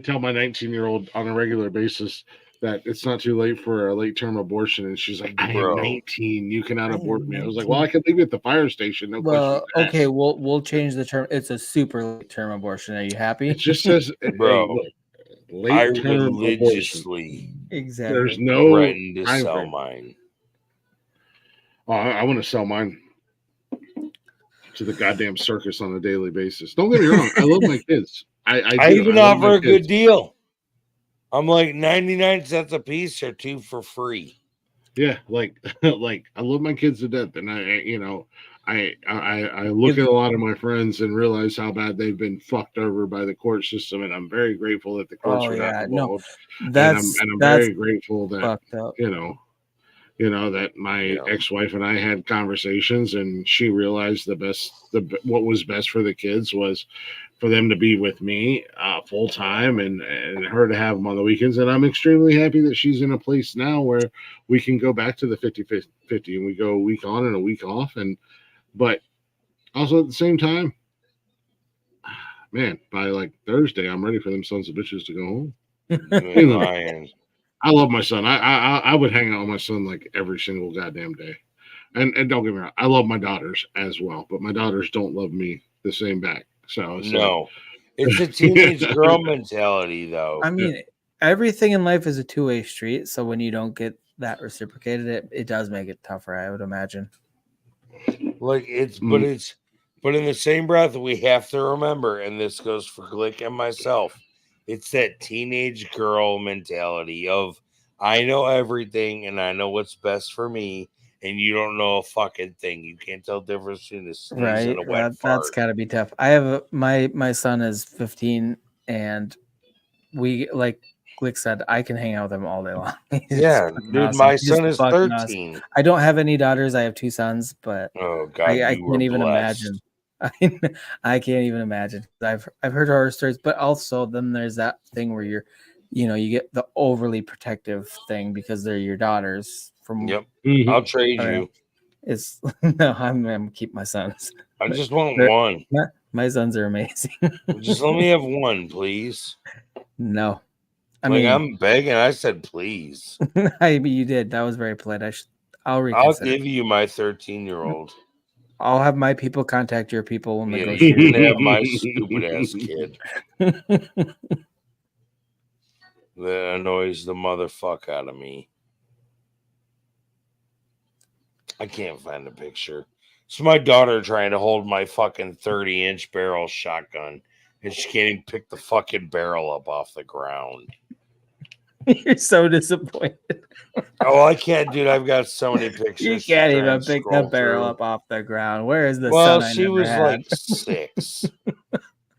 tell my 19-year-old on a regular basis that it's not too late for a late term abortion, and she's like, "I am 19. You cannot abort me." I was like, "Well, I can leave you at the fire station. No question." Okay, we'll change the term. It's a super late term abortion. Are you happy? It just says, bro, late term religiously abortion. Exactly. There's no threatened to time sell frame. mine. Oh, I want to sell mine to the goddamn circus on a daily basis. Don't get me wrong. I love my kids. I even love offer my a good kids. deal. I'm like 99 cents a piece or 2 for free. Yeah, like I love my kids to death, and I look at a lot of my friends and realize how bad they've been fucked over by the court system, and I'm very grateful that the courts are not involved. That's I'm very grateful that fucked up. you know that my ex-wife and I had conversations, and she realized what was best for the kids was for them to be with me full time, and her to have them on the weekends. And I'm extremely happy that she's in a place now where we can go back to the 50-50, and we go a week on and a week off. But also at the same time, man, by like Thursday, I'm ready for them sons of bitches to go home. I love my son. I would hang out with my son like every single goddamn day. And don't get me wrong, I love my daughters as well, but my daughters don't love me the same back. So no, it's a teenage girl mentality, though. I mean, everything in life is a two-way street. So when you don't get that reciprocated, it does make it tougher, I would imagine. Like but in the same breath, we have to remember, and this goes for Glick and myself, it's that teenage girl mentality of I know everything and I know what's best for me, and you don't know a fucking thing. You can't tell the difference between a sneeze and a wet fart. That's got to be tough. I have my son is 15, and we, like Glick said, I can hang out with him all day long. Yeah, dude, awesome. My son is 13. Awesome. I don't have any daughters. I have 2 sons, but oh god, I can't even imagine. I can't even imagine. I've heard horror stories, but also then there's that thing where you get the overly protective thing because they're your daughters. I'll trade you. It's no, I'm gonna keep my sons. I just want one. My sons are amazing. Just let me have one, please. No, I'm begging. I said please. You did. That was very polite. I'll give you my 13-year-old. I'll have my people contact your people when they go. You can have my stupid ass kid. That annoys the motherfucker out of me. I can't find a picture. It's my daughter trying to hold my fucking 30-inch barrel shotgun, and she can't even pick the fucking barrel up off the ground. You're so disappointed. Oh, I can't, dude. I've got so many pictures. You can't even pick the barrel up off the ground. Where is the son? Well, she was like 6.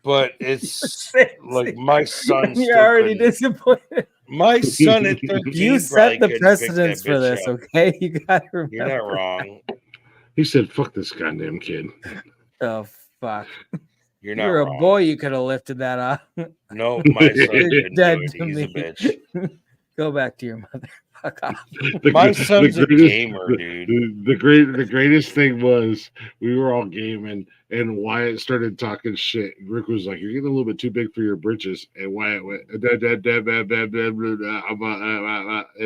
But it's like my son. You're already disappointed. My son at 13. You set the precedence for this, okay? You got to remember. You're not wrong. He said, "Fuck this goddamn kid." Oh fuck! You're not. You're wrong. A boy. You could have lifted that up. No, my son You're didn't dead do it. to He's me. a bitch. Go back to your mother. My son's a gamer, dude. The greatest thing was we were all gaming and Wyatt started talking shit. Rick was like, "You're getting a little bit too big for your britches," and Wyatt went, and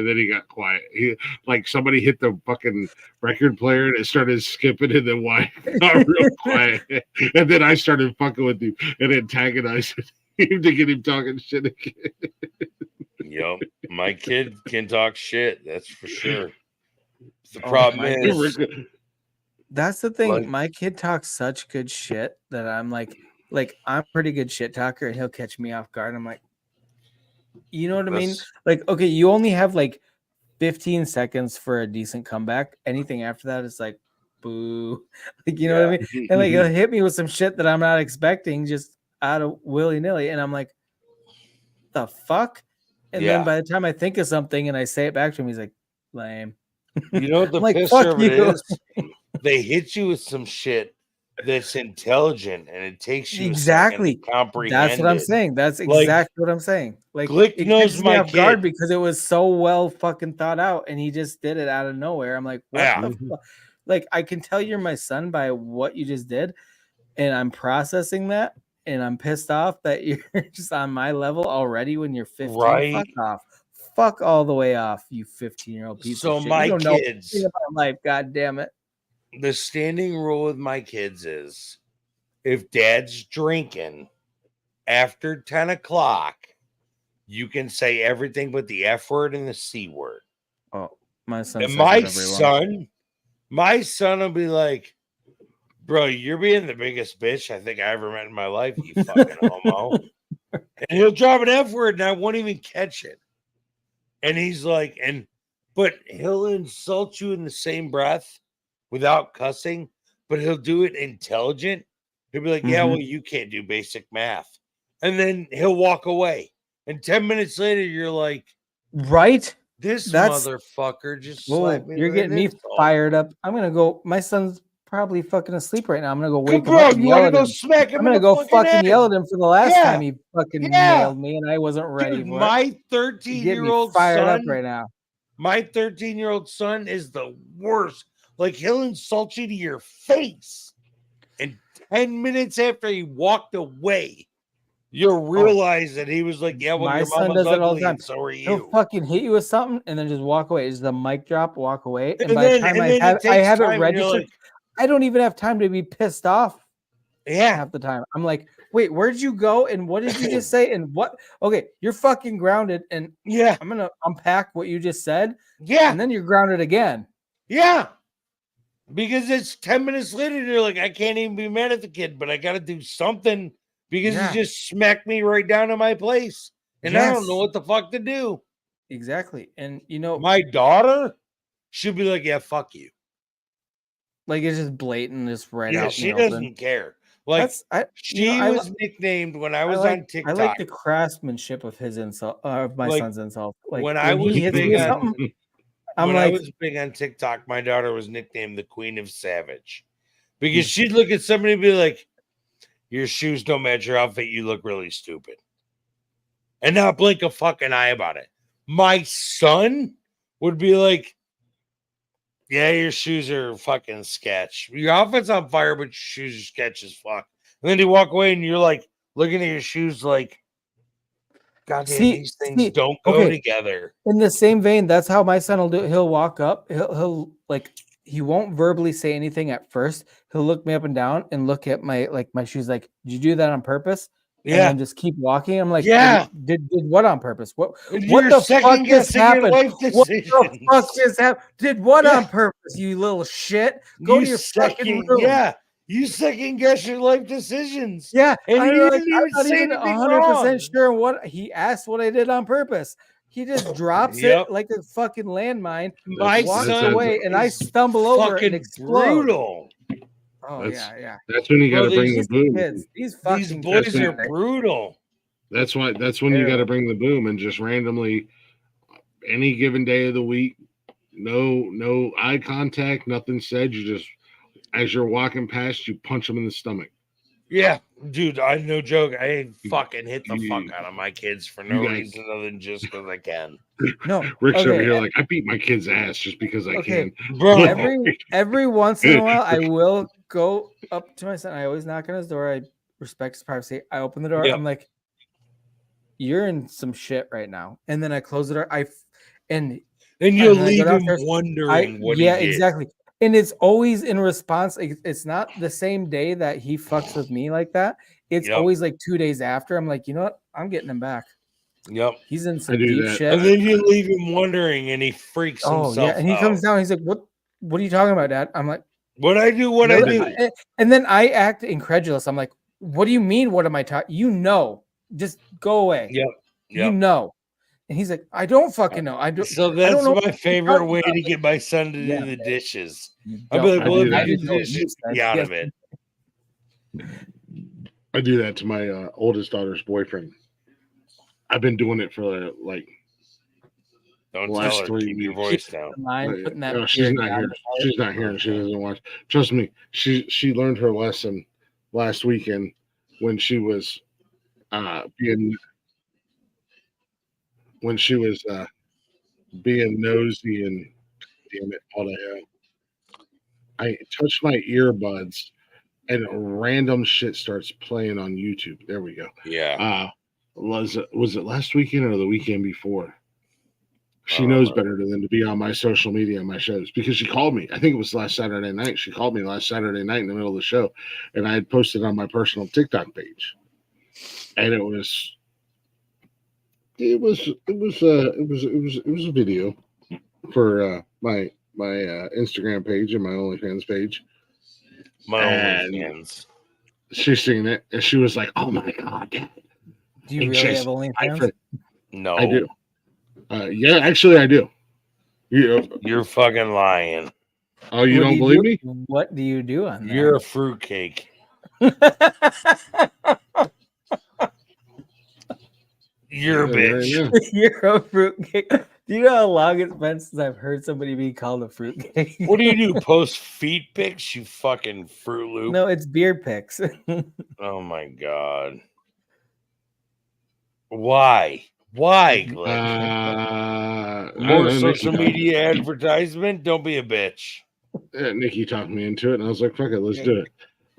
then he got quiet. He like somebody hit the fucking record player and it started skipping, and then Wyatt got real quiet, and then I started fucking with him and antagonizing him to get him talking shit again. Yup, my kid can talk shit. That's for sure. The problem is, that's the thing. Like- My kid talks such good shit that I'm like I'm a pretty good shit talker, and he'll catch me off guard. I'm like, you know what I mean? Like, okay, you only have like 15 seconds for a decent comeback. Anything after that is like, boo. Like, you know what I mean? And like, he'll hit me with some shit that I'm not expecting, just out of willy nilly, and I'm like, the fuck. And then by the time I think of something and I say it back to him, he's like, lame. You know what the like, pisser of it you. is? They hit you with some shit that's intelligent, and it takes you exactly a second to comprehend. That's what I'm it. saying. That's Like, exactly what I'm saying. Like, Glick it knows catches me my off guard kid. because it was so well fucking thought out, and he just did it out of nowhere. I'm like, what Yeah. the fuck? Like, I can tell you're my son by what you just did, and I'm processing that, and I'm pissed off that you're just on my level already when you're 15. Right. Fuck off. Fuck all the way off, you 15-year-old piece So of shit. my You don't know kids- anything about life, god damn it. The standing rule with my kids is if dad's drinking after 10 o'clock, you can say everything but the F word and the C word. Oh, my son. And my son will be like, bro, you're being the biggest bitch I think I ever met in my life, you fucking homo. And he'll drop an F word and I won't even catch it. And he's like, but he'll insult you in the same breath without cussing, but he'll do it intelligent. He'll be like, yeah, well, you can't do basic math. And then he'll walk away. And 10 minutes later, you're like, right? This That's- motherfucker just Whoa, slapped me. you're with getting an me insult. fired up. I'm gonna go. My son's probably fucking asleep right now. I'm gonna go wake him Bro, up and you yell want at to go him. smack him I'm in gonna the go fucking fucking head. yell at him for the last Yeah. time he fucking Yeah. nailed me, and I wasn't ready Dude, for it. my You're getting me 13-year-old fired up son right now. My 13-year-old son is the worst. Like, he'll insult you to your face. And 10 minutes after he walked away, you'll realize that he was like, yeah, well, My your son mama's does it all ugly the time. and so are He'll you. fucking hit you with something and then just walk away. It's the mic drop, walk away. And, And by the then- time and I then it have I takes have time it and you're registered, like- I don't even have time to be pissed off. Yeah. Half the time. I'm like, wait, where'd you go? And what did you just say? And what? Okay, you're fucking grounded. And yeah, I'm gonna unpack what you just said. Yeah. And then you're grounded again. Yeah. Because it's 10 minutes later, and you're like, I can't even be mad at the kid, but I got to do something because Yeah. he just smacked me right down to my place. And I don't Yes. know what the fuck to do. Exactly. And you know, My daughter should be like, yeah, fuck you. like it's just blatant, just right Yeah, out. she in the open. doesn't care. Like, she I was nicknamed when I was like, on TikTok. I like the craftsmanship of his insult, of my Like, son's insult. Like when I was he hits me big with on, something, I'm when like, I was big on TikTok, my daughter was nicknamed the Queen of Savage because she'd look at somebody and be like, "Your shoes don't match your outfit. You look really stupid," and not blink a fucking eye about it. My son would be like, "Yeah, your shoes are fucking sketch. Your outfit's on fire, but your shoes are sketch as fuck." And then you walk away and you're like looking at your shoes like, God damn, these things don't go together. In the same vein, that's how my son will do. He'll walk up. He'll like he won't verbally say anything at first. He'll look me up and down and look at my shoes. Like, did you do that on purpose? And Yeah. then just keep walking. I'm like, Yeah. Did what on purpose? What You're the fuck second just guessing your happened? life What the decisions. fuck just happened? Did what Yeah. on purpose? You little shit. Go You to your fucking room. Yeah, you second guess your life decisions. Yeah, and I'm you like, didn't I'm even not say even anything 100% wrong. sure what he asked. What I did on purpose. He just drops Yep. it like a fucking landmine. My walks son away, and I is stumble over it and fucking explode. brutal. Oh yeah. That's when you got to Bro, bring the these boom. kids, these These fucking boys kids, are man. brutal. That's when you got to bring the boom and just randomly any given day of the week, no eye contact, nothing said. You just as you're walking past, you punch them in the stomach. Yeah, dude, I no joke. I fucking hit the fuck out of my kids for no reason other than just because I can. No, Rick's over okay, here like I beat my kid's ass just because I okay, can. bro. Every once in a while, I will go up to my son. I always knock on his door. I respect his privacy. I open the door. Yep. I'm like, "You're in some shit right now," and then I close the door. And you'll I leave go him downstairs. wondering what he Yeah, did. exactly. And it's always in response. It's not the same day that he fucks with me like that. It's always like 2 days after. I'm like, you know what? I'm getting him back. Yep. He's in some deep shit. And then you leave him wondering and he freaks himself yeah. And he comes down. He's like, what are you talking about, Dad? I'm like, what I do, what I do. And then I act incredulous. I'm like, what do you mean? What am I talking? You know, just go away. Yep. You know. And he's like, I don't fucking know. I don't. So I that's don't know my favorite way to get my son to do the dishes. I'll be like, well, if you do the dishes, be out of it. I do that to my oldest daughter's boyfriend. I've been doing it for like don't last tell her, 3 keep your weeks. voice down. No, she's not here. She's not here. She doesn't watch. Trust me. She learned her lesson last weekend when she was being nosy and damn it, all the hell. I touched my earbuds and random shit starts playing on YouTube. There we go. Yeah. Was it last weekend or the weekend before? She knows better than to be on my social media and my shows because she called me. I think it was last Saturday night. She called me last Saturday night in the middle of the show, and I had posted on my personal TikTok page, and it was a video for my Instagram page and my OnlyFans page. My OnlyFans. She's seen it, and she was like, "Oh my god, Dad." Do you really have OnlyFans? No, I do. Yeah, actually, I do. You're fucking lying. Oh, you don't believe me? What do you do on there? You're a fruitcake. You're a bitch. You're a fruitcake. Do you know how long it's been since I've heard somebody be called a fruitcake? What do you do? Post feet pics? You fucking Fruit Loop. No, it's beer pics. Oh my god. Why? Why, Glitch? More social media advertisement? Don't be a bitch. Nikki talked me into it, and I was like, fuck it, let's do it.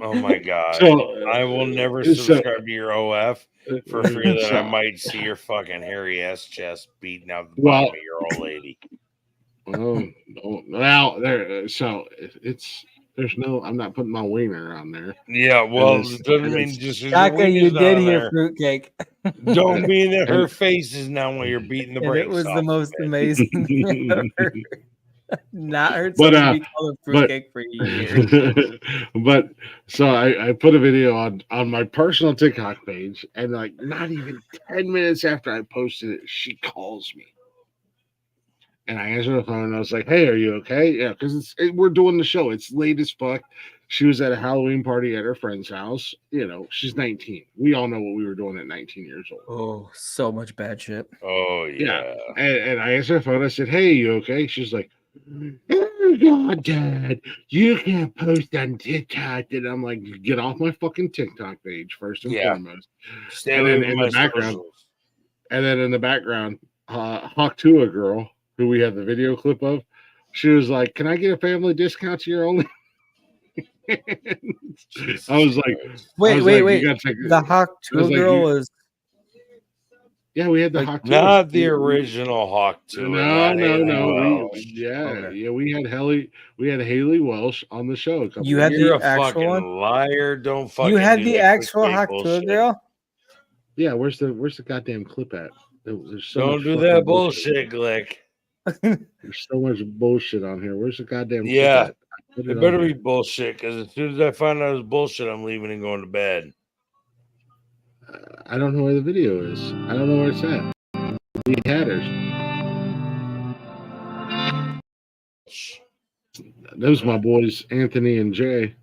Oh my god. So, I will never subscribe to your OF for fear that I might see your fucking hairy ass chest beating out the bottom of your old lady. I'm not putting my wiener on there. Yeah, well, it doesn't mean just Shaka, you did hear fruitcake. Don't mean that her face is not when you're beating the brakes. It was off the most amazing thing I've ever heard. Not heard But, somebody be called a fruitcake for years. But so I put a video on my personal TikTok page, and like not even 10 minutes after I posted it, she calls me. And I answered the phone and I was like, "Hey, are you okay?" Yeah, because we're doing the show. It's late as fuck. She was at a Halloween party at her friend's house. You know, she's 19. We all know what we were doing at 19 years old. Oh, so much bad shit. Oh, yeah. And I answered the phone. I said, "Hey, you okay?" She's like, "Oh, God, Dad, you can't post on TikTok." And I'm like, "Get off my fucking TikTok page, first and foremost." Stay and away then from in my the background, socials. and then in the background, Hawk Tua girl, who we have the video clip of, she was like, "Can I get a family discount to your only?" I was like, wait. The Hawk Tua girl was. Yeah, we had the Hawk Tua. Not the original Hawk Tua. No. We had Haley Welsh on the show. You had You're the a actual fucking one? liar. Don't fucking. You had do the that actual clickbait Hawk Tua bullshit. girl? Yeah, where's the goddamn clip at? There's so Don't much do fucking that bullshit, Glick. There's so much bullshit on here. Where's the goddamn clip Yeah, at? it better be bullshit because as soon as I find out it's bullshit, I'm leaving and going to bed. I don't know where the video is. I don't know where it's at. The hatters. Those my boys, Anthony and Jay.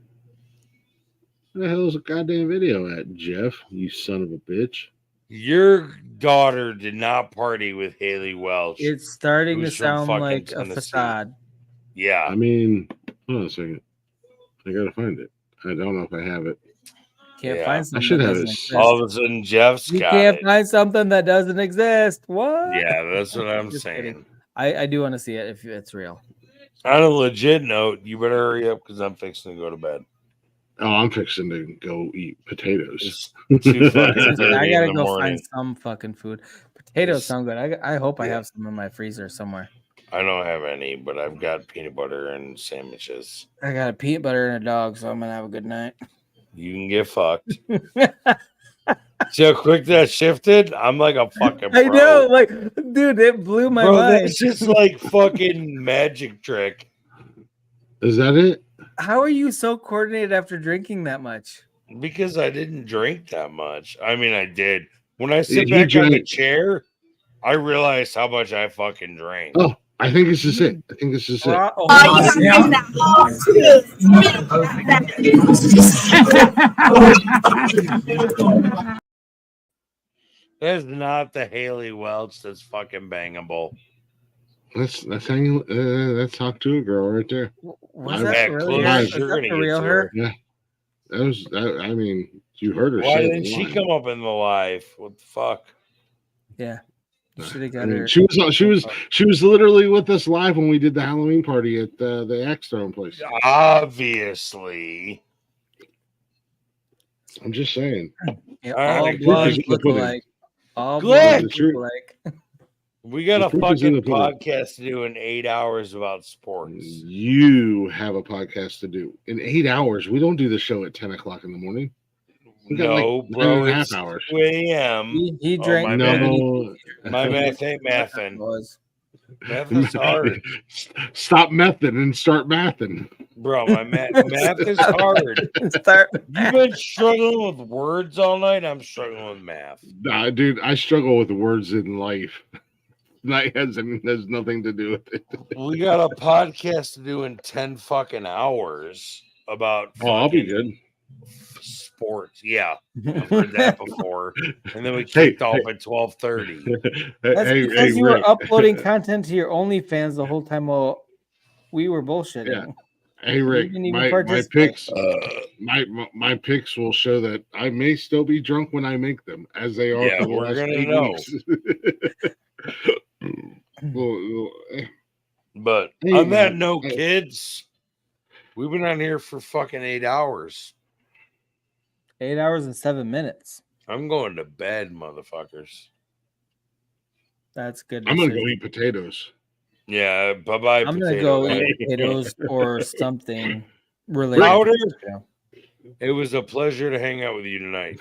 Where the hell is the goddamn video at, Jeff? You son of a bitch. Your daughter did not party with Haley Welch. It's starting to who's from sound fucking like a Tennessee. facade. Yeah. I mean, hold on a second. I gotta find it. I don't know if I have it. Can't find I something should that have doesn't this. exist. All of a sudden, Jeff's You got can't it. find something that doesn't exist. What? Yeah, that's what I'm Just saying. kidding. I do want to see it if it's real. On a legit note, you better hurry up because I'm fixing to go to bed. Oh, I'm fixing to go eat potatoes. It's too fucking I 30 in gotta the go morning. find some fucking food. Potatoes It's- sound good. I hope I Yeah. have some in my freezer somewhere. I don't have any, but I've got peanut butter and sandwiches. I got a peanut butter and a dog, so I'm gonna have a good night. You can get fucked. See how quick that shifted? I'm like a fucking pro. I know, like, dude, it blew my Bro, mind. that's just like fucking magic trick. Is that it? How are you so coordinated after drinking that much? Because I didn't drink that much. I mean, I did. When I sit You back on the drank- chair, I realized how much I fucking drank. Oh, I think this is it. I think this is it. That's not the Haley Welch that's fucking bangable. Let's talk to a girl right there. Was that really her? Is that the real her? Yeah, that was. I mean, you heard her. Why say didn't the she line. come up in the live? What the fuck? Yeah, you should have I got mean, her. she was literally with us live when we did the Halloween party at the Axe Throwing place. Obviously. I'm just saying. Yeah, All all right, blondes Glenn. look alike. All Glenn. blondes look alike. We got a The proof is in fucking the pudding. podcast to do in 8 hours about sports. You have a podcast to do in 8 hours. We don't do the show at 10 o'clock in the morning. We got No, like bro, 9.5 it's hours. 2 a.m. He drank. my No. My math ain't mathing. Math is hard. Stop mething and start mathing. Bro, my math is hard. You've been struggling with words all night. I'm struggling with math. Nah, dude, I struggle with words in life. That has nothing to do with it. We got a podcast to do in 10 fucking hours about Oh, I'll be fucking good. sports. Yeah, I've heard that before. And then we kicked off at 12:30. That's because you were uploading content to your OnlyFans the whole time while we were bullshitting. Yeah. Hey Rick, You didn't even my participate. picks, my picks will show that I may still be drunk when I make them, as they are. Yeah, for the we're last gonna 8 know. weeks. But Hey, on that man. note, kids, we've been on here for fucking 8 hours. 8 hours and 7 minutes. I'm going to bed, motherfuckers. That's good. I'm gonna go decision. eat potatoes. Yeah, bye bye. I'm gonna go eat potatoes or something related. Powder. to potato. It was a pleasure to hang out with you tonight.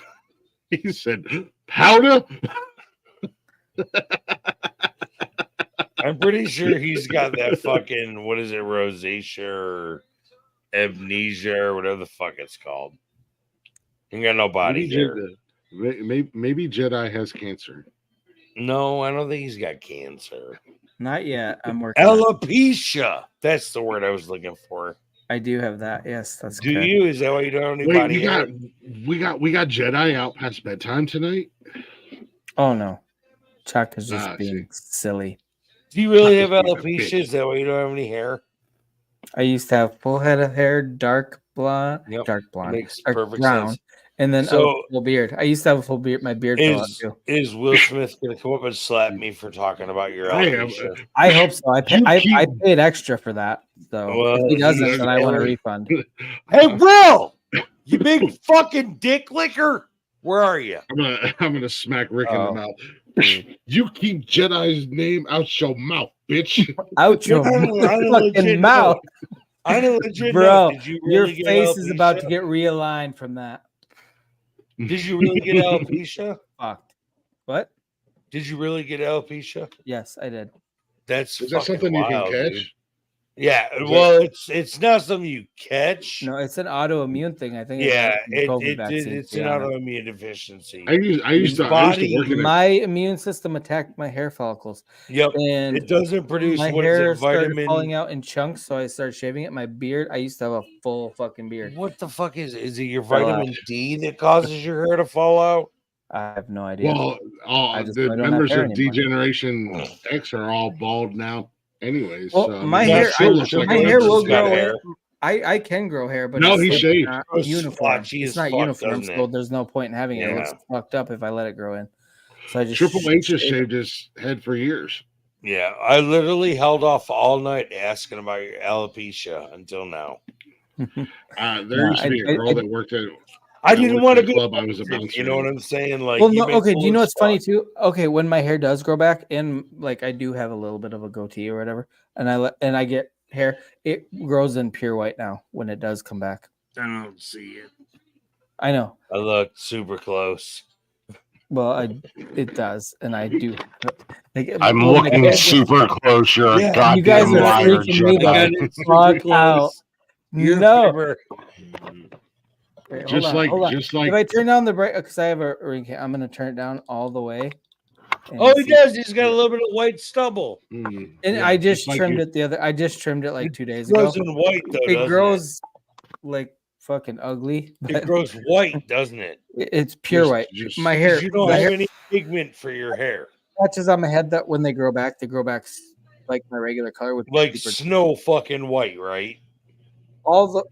He said, "Powder." I'm pretty sure he's got that fucking, what is it, rosacea or amnesia or whatever the fuck it's called. He ain't got no body there. Maybe Jedi has cancer. No, I don't think he's got cancer. Not yet. I'm working. on it. Alopecia. That's the word I was looking for. I do have that. Yes, that's. Do correct. you? Is that why you don't have any Wait, body hair? we got Jedi out past bedtime tonight. Oh no, Chuck is just Ah, being silly. Do you really have Chuck is being a alopecia? Is that why you don't have any hair? I used to have full head of hair, dark blonde, Yep, dark blonde, makes dark perfect brown, sense. and then So- a full beard. I used to have a full beard. My beard fell out too. Is Will Smith going to come up and slap me for talking about your I am. alopecia? I hope so. I paid extra for that. So Well, if he doesn't, he's then I want a very- refund. Hey, Will! You big fucking dick licker! Where are you? I'm gonna smack Rick in Oh. the mouth. You keep Jedi's name out your mouth, bitch. Out your fucking mouth, I know legit. bro. Did you Your really get face is about to alopecia? get realigned from that. Did you really get alopecia? Fucked. What? Did you really get alopecia? Yes, I did. That's Is that fucking something you can wild, catch? dude. Yeah, Is well, it's not something you catch. No, it's an autoimmune thing. I think. Yeah, it's like the COVID vaccine, it's to an be honest. autoimmune deficiency. I used to work in My immune system attacked my hair follicles. Yep, and it doesn't produce my what is hair it, started vitamin. falling out in chunks, so I started shaving it. My beard, I used to have a full fucking beard. What the fuck is it? Is it your Fell vitamin out. D that causes your hair to fall out? I have no idea. Well, I just the know I don't have members hair of anymore. D-Generation X are all bald now, anyways. Well, so, I my mean, hair, that still looks like my a hair member will of grow Jedi. in. I can grow hair, but No, it's he like shaved. not Oh, uniform. splotchy It's as not fuck, uniform, doesn't so it? there's no point in having it. It looks fucked up if I let it grow in. So I just Triple H has shave it. shaved his head for years. Yeah, I literally held off all night asking about your alopecia until now. There used to be a girl that worked at. I didn't want to be club. I was a bouncer. You know what I'm saying? Like, Well, no, okay. Do you know what's funny too? Okay, when my hair does grow back, and like I do have a little bit of a goatee or whatever, and I get hair, it grows in pure white now when it does come back. I don't see it. I know. I look super close. Well, it does, and I do. Like, I'm looking super close. You're a goddamn you guys are liar, freaking me Jedi. the fuck out. No. Wait, hold on. Just like if I turn down the bright, because I have a ring cam, I'm gonna turn it down all the way. Oh, he does. He's got a little bit of white stubble. And I just trimmed it I just trimmed it like 2 days ago. It grows in white though. It grows like fucking ugly. It grows white, doesn't it? It's pure white. My hair. You don't have any pigment for your hair. Patches on my head that when they grow back like my regular color with like snow fucking white, right? All the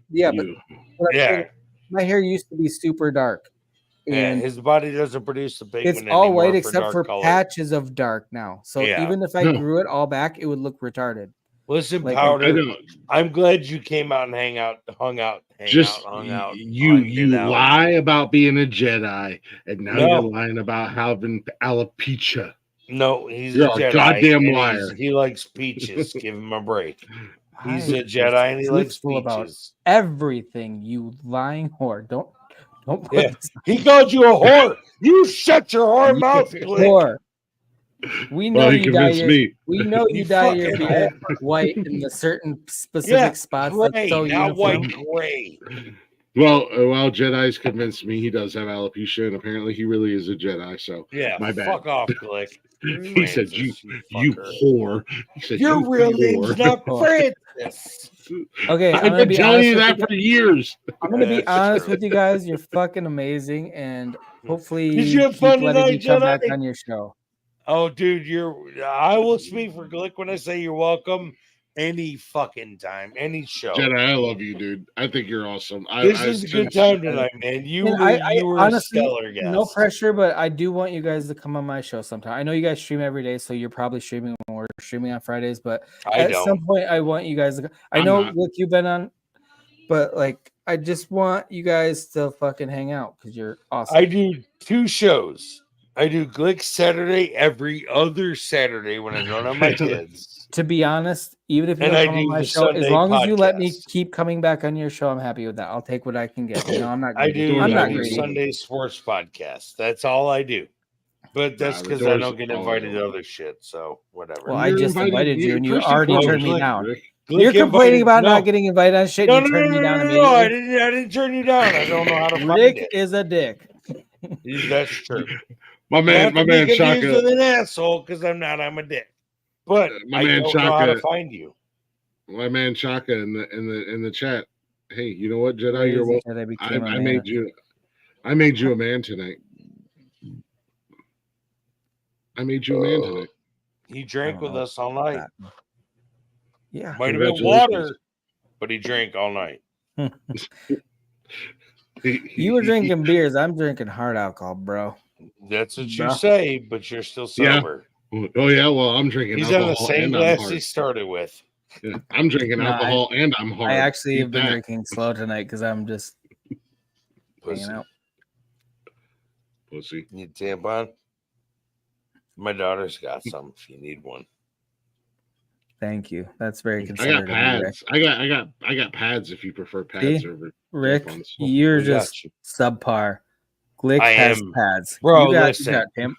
but my hair used to be super dark. Yeah, his body doesn't produce the pigment. It's all white for except dark for color. patches of dark now. So even if I grew it all back, it would look retarded. Listen, Like, Powder, I'm glad you came out and hung out. You lie about being a Jedi, and now No. you're lying about having alopecia. No, he's You're a Jedi. goddamn and liar. He likes peaches. Give him a break. He's a Jedi and he likes truthful about peaches. everything, you lying whore. Don't put Yeah. this He called you a whore. You shut your whore mouth, Click. whore. We know Well, he you dye convinced your me. we know you dye your fucking beard white in the certain specific spots gray, that's so not uniform. white, gray. Well, Jedi's convinced me he does have alopecia, and apparently he really is a Jedi. So Yeah, my bad. fuck off, Click. He said, "You whore." He said, Your "You real whore." name's not Francis. Okay, I've I'm gonna been be telling honest you with that you for years. I'm gonna be That's honest true. with you guys. You're fucking amazing, and hopefully Did you have keep fun letting me tonight, come back Jedi? on your show. Oh, dude, I will speak for Glick when I say you're welcome any fucking time, any show. Jedi, I love you, dude. I think you're awesome. This is a good time tonight, man. You were honestly, a stellar guest. no pressure, but I do want you guys to come on my show sometime. I know you guys stream every day, so you're probably streaming when we're streaming on Fridays. But at some point, I want you guys to. I know Glick, you've been on, but like, I just want you guys to fucking hang out because you're awesome. I do 2 shows. I do Glick Saturday every other Saturday when I don't have my kids. To be honest, even if you And don't I come on do my the show, as Sunday long as you let me podcast. keep coming back on your show, I'm happy with that. I'll take what I can get. You know, I'm not. I Greedy. do I'm not the greedy. Sunday sports podcast. That's all I do. But that's because I don't get invited to other shit. So whatever. Well, I just invited you, and you First and already foremost, turned me Glick, down. Rick. You're complaining about not getting invited on shit. No, and you turned me down no, immediately. I didn't turn you down. I don't know how to find Rick it. is a dick. That's true. My man Shaka Shaka. with an asshole because I'm not. I'm a dick. But My I man don't know how to Shaka. find you. My man Shaka in the chat. Hey, you know what, Jedi? Crazy You're welcome. that I became a I man. made you a man tonight. I made you a man tonight. He drank with us all night. Yeah, Might have been water, but he drank all night. You were drinking beers. I'm drinking hard alcohol, bro. That's what you Bruh. say, but you're still sober. Oh yeah, well I'm drinking He's alcohol on the same and I'm glass hard. he started with. Yeah, I'm drinking No, alcohol and I'm hard. I actually Keep have been that. drinking slow tonight because I'm just hanging Pussy. out. Pussy. Need a tampon? My daughter's got some if you need one. Thank you. That's very I considerate. got of you, Rick. pads. I got pads if you prefer pads See? over Rick, tampons. you're We got just you. subpar. Glick I has am. pads. Bro, you got listen. him.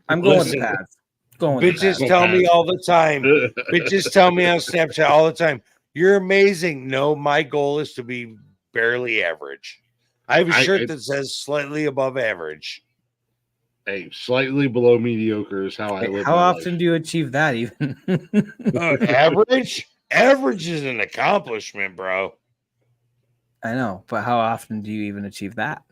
I'm going Listen. with pads. Going with the Bitches pads. tell me all the time. Bitches tell me on Snapchat all the time. You're amazing. No, my goal is to be barely average. I have a shirt that says slightly above average. Hey, slightly below mediocre is how I live. How my often do you achieve that even? Average? Average is an accomplishment, bro. I know, but how often do you even achieve that?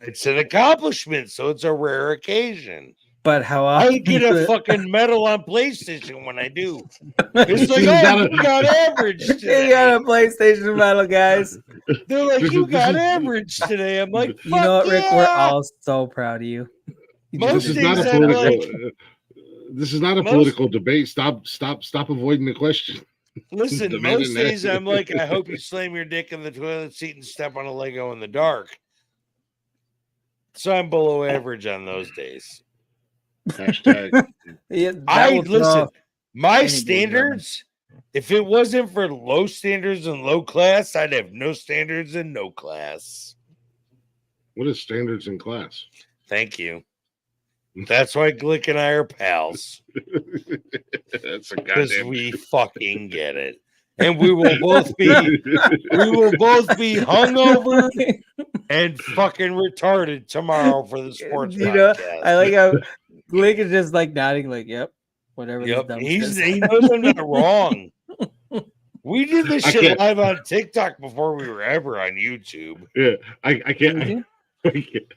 It's an accomplishment, so it's a rare occasion. But how I often get a fucking medal on PlayStation when I do. It's like, oh, you got average today. You got a PlayStation medal, guys. They're like, you got average today. I'm like, You know what, fuck Rick? yeah. We're all so proud of you. This is not a political. This is not a political debate. Stop avoiding the question. Listen, most days I'm like, I hope you slam your dick in the toilet seat and step on a Lego in the dark. So I'm below average on those days. Hashtag. Listen, my standards, if it wasn't for low standards and low class, I'd have no standards and no class. What is standards in class? Thank you. That's why Glick and I are pals. That's a Because goddamn. we fucking get it. And we will both be hungover and fucking retarded tomorrow for the sports podcast. I like how Glick is just like nodding, like, "Yep, whatever." Yep, this dumb he shit knows says. I'm not wrong. We did this I shit can't- live on TikTok before we were ever on YouTube. Yeah, I can't.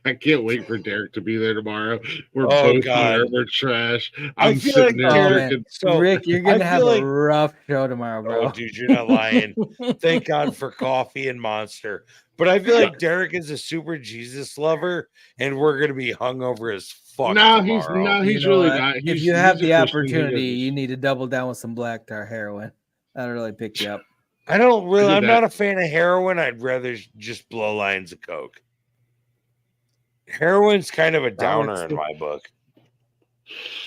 I can't wait for Derek to be there tomorrow. We're Oh, both God. there. We're trash. I I'm feel sitting like there Derek- drinking. So, Rick, you're I gonna have feel a like- rough show tomorrow, bro. Oh, dude, you're not lying. Thank God for coffee and Monster. But I feel like Derek is a super Jesus lover, and we're gonna be hungover as fuck. No, tomorrow. he's You know really what? not. If He's- you have he's a the Christian. He opportunity, doesn't- you need to double down with some black tar heroin. That'll really pick you up. I don't really. I did I'm that. not a fan of heroin. I'd rather just blow lines of coke. Heroin's kind of a downer works in too. my book.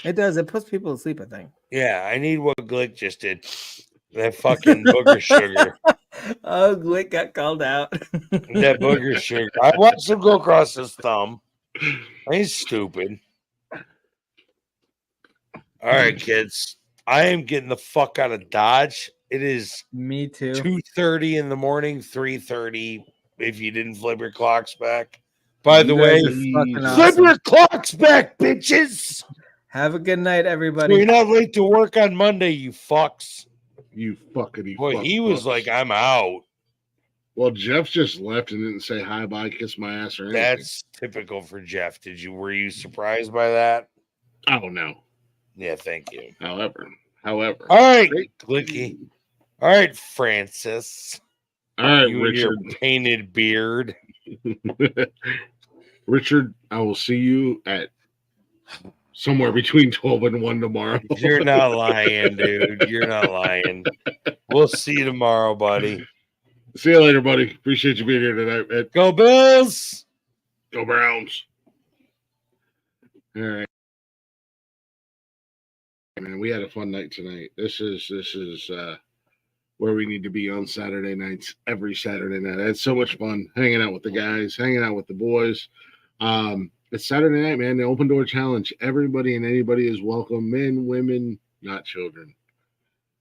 It does. It puts people to sleep, I think. Yeah, I need what Glick just did. That fucking booger sugar. Oh, Glick got called out. That booger sugar. I watched him go across his thumb. He's stupid. All right, kids. I am getting the fuck out of Dodge. It is Me too. 2:30 in the morning, 3:30 if you didn't flip your clocks back. By the You way, guys are fucking flip awesome. your clocks back, bitches. Have a good night, So everybody. you're not late to work on Monday, you fucks. You fuckity. Boy, fuck he was fucks. like, I'm out. Well, Jeff just left and didn't say hi, bye, kiss my ass or anything. That's typical for Jeff. Were you surprised by that? Oh no. Yeah, thank you. However. All right, Glicky. All right, Francis. All right, You and your Richard. painted beard. Richard, I will see you at somewhere between 12 and 1 tomorrow. You're not lying, dude. You're not lying. We'll see you tomorrow, buddy. See you later, buddy. Appreciate you being here tonight, man. Go Bills. Go Browns. All right. Man, we had a fun night tonight. This is where we need to be on Saturday nights, every Saturday night. I had so much fun hanging out with the guys, hanging out with the boys. It's Saturday night, man. The open door challenge. Everybody and anybody is welcome. Men, women, not children.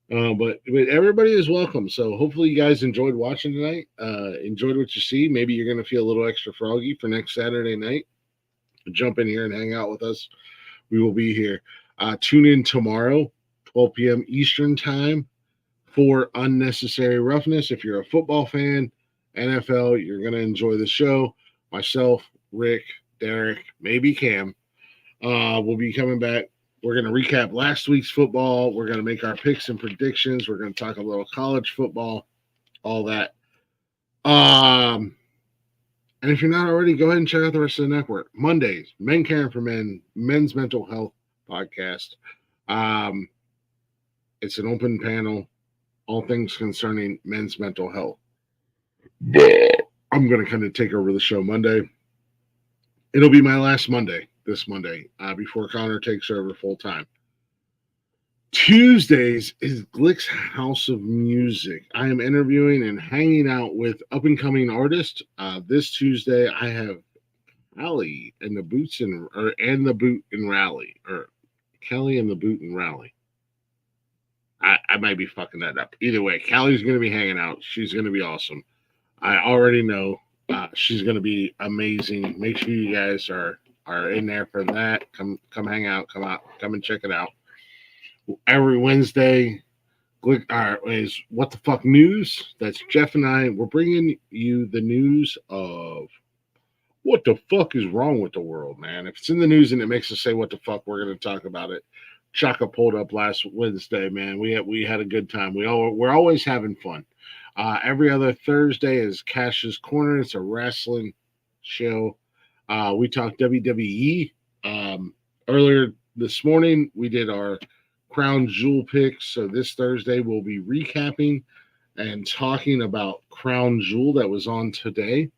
But everybody is welcome. So hopefully you guys enjoyed watching tonight. Enjoyed what you see. Maybe you're going to feel a little extra froggy for next Saturday night. Jump in here and hang out with us. We will be here. Tune in tomorrow, 12 p.m. Eastern time for Unnecessary Roughness. If you're a football fan, NFL, you're going to enjoy the show. Myself, Rick, Derek, maybe Cam will be coming back. We're going to recap last week's football. We're going to make our picks and predictions. We're going to talk a little college football, all that. And if you're not already, go ahead and check out the rest of the network. Mondays, Men Caring for Men, Men's Mental Health podcast. It's an open panel, all things concerning men's mental health. I'm going to kind of take over the show Monday. It'll be my last Monday, this Monday, before Connor takes over full time. Tuesdays is Glick's House of Music. I am interviewing and hanging out with up-and-coming artists. This Tuesday, I have Kelly and the Boot and Rally, or Kelly and the Boot and Rally. I might be fucking that up. Either way, Callie's going to be hanging out. She's going to be awesome. I already know she's going to be amazing. Make sure you guys are in there for that. Come hang out. Come and check it out. Every Wednesday is What the Fuck News. That's Jeff and I. We're bringing you the news of what the fuck is wrong with the world, man? If it's in the news and it makes us say what the fuck, we're going to talk about it. Chaka pulled up last Wednesday, man. We had a good time. We're always having fun. Every other Thursday is Cash's Corner. It's a wrestling show. We talked WWE. Earlier this morning, we did our Crown Jewel picks. So this Thursday, we'll be recapping and talking about Crown Jewel that was on today.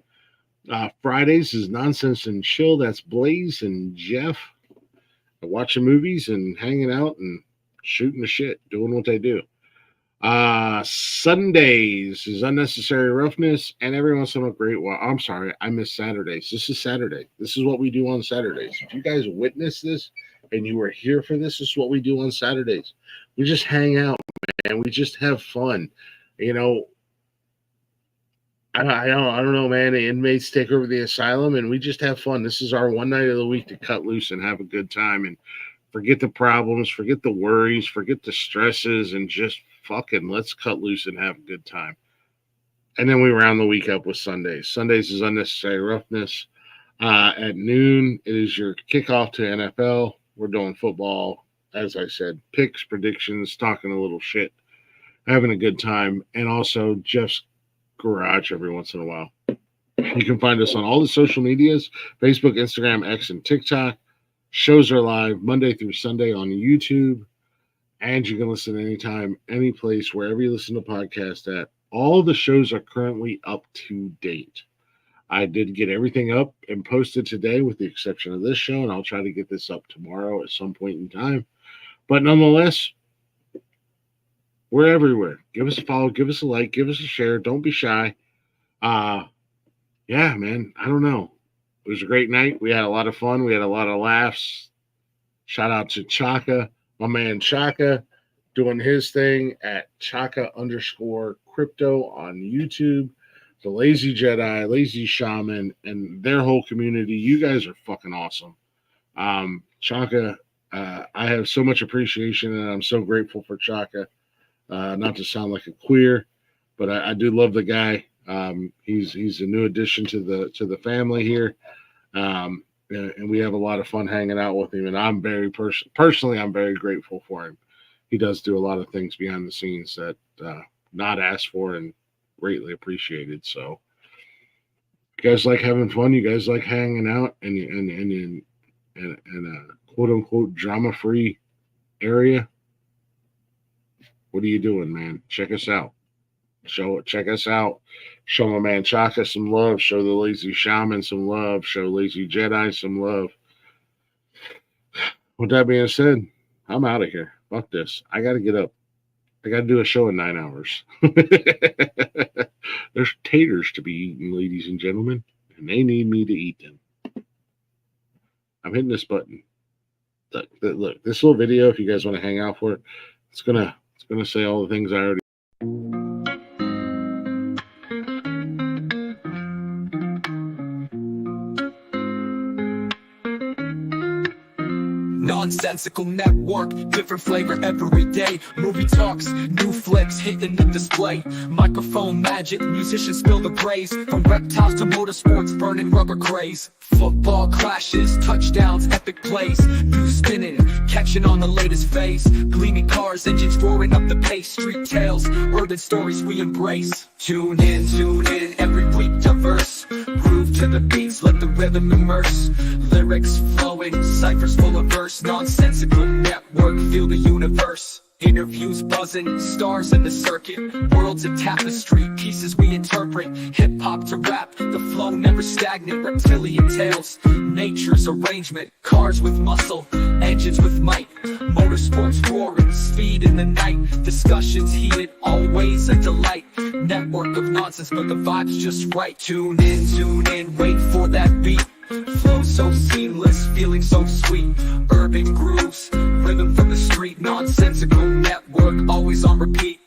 Fridays is Nonsense and Chill. That's Blaze and Jeff watching movies and hanging out and shooting the shit, doing what they do. Sundays is Unnecessary Roughness, and every once in a great while. I'm sorry, I missed Saturdays. This is Saturday. This is what we do on Saturdays. If you guys witness this and you were here for this, this is what we do on Saturdays. We just hang out, man. We just have fun. You know, I don't know, man. The inmates take over the asylum, and we just have fun. This is our one night of the week to cut loose and have a good time and forget the problems, forget the worries, forget the stresses, and just fucking let's cut loose and have a good time. And then we round the week up with Sundays. Sundays is Unnecessary Roughness. At noon, it is your kickoff to NFL. We're doing football, as I said, picks, predictions, talking a little shit, having a good time, and also Jeff's Garage every once in a while. You can find us on all the social medias, Facebook, Instagram, X, and TikTok. Shows are live Monday through Sunday on YouTube, and you can listen anytime, any place, wherever you listen to podcasts at. All the shows are currently up to date. I did get everything up and posted today with the exception of this show, and I'll try to get this up tomorrow at some point in time. But nonetheless, we're everywhere. Give us a follow, give us a like, give us a share. Don't be shy. Yeah, man, I don't know. It was a great night. We had a lot of fun. We had a lot of laughs. Shout out to Chaka, my man Chaka, doing his thing at Chaka_crypto on YouTube. The Lazy Jedi, Lazy Shaman, and their whole community. You guys are fucking awesome. Chaka, I have so much appreciation, and I'm so grateful for Chaka. Not to sound like a queer, but I do love the guy. He's a new addition to the family here, and we have a lot of fun hanging out with him. And I'm very personally, I'm very grateful for him. He does do a lot of things behind the scenes that not asked for and greatly appreciated. So, you guys like having fun. You guys like hanging out and in a quote unquote drama free area. What are you doing, man? Check us out. Check us out. Show my man Chaka some love. Show the Lazy Shaman some love. Show Lazy Jedi some love. With that being said, I'm out of here. Fuck this. I got to get up. I got to do a show in 9 hours. There's taters to be eaten, ladies and gentlemen, and they need me to eat them. I'm hitting this button. Look, this little video, if you guys want to hang out for it, it's gonna say all the things I already. Nonsensical network, different flavor every day. Movie talks, new flicks hitting the display. Microphone magic, musicians spill the praise. From reptiles to motorsports, burning rubber craze. Football crashes, touchdowns, epic plays. News spinning, catching on the latest phase. Gleaming cars, engines roaring up the pace. Street tales, urban stories we embrace. Tune in, every week diverse. Groove to the beats, let the rhythm immerse. Lyrics flowing, ciphers full of verse. Nonsensical network, feel the universe. Interviews buzzing, stars in the circuit. Worlds of tapestry, pieces we interpret. Hip-hop to rap, the flow never stagnant. Reptilian tales, nature's arrangement. Cars with muscle, engines with might. Motorsports roaring, speed in the night. Discussions heated, always a delight. Network of nonsense, but the vibe's just right. Tune in, wait for that beat. Flow so seamless, feeling so sweet. Urban grooves, rhythm from the street. Nonsensical network, always on repeat.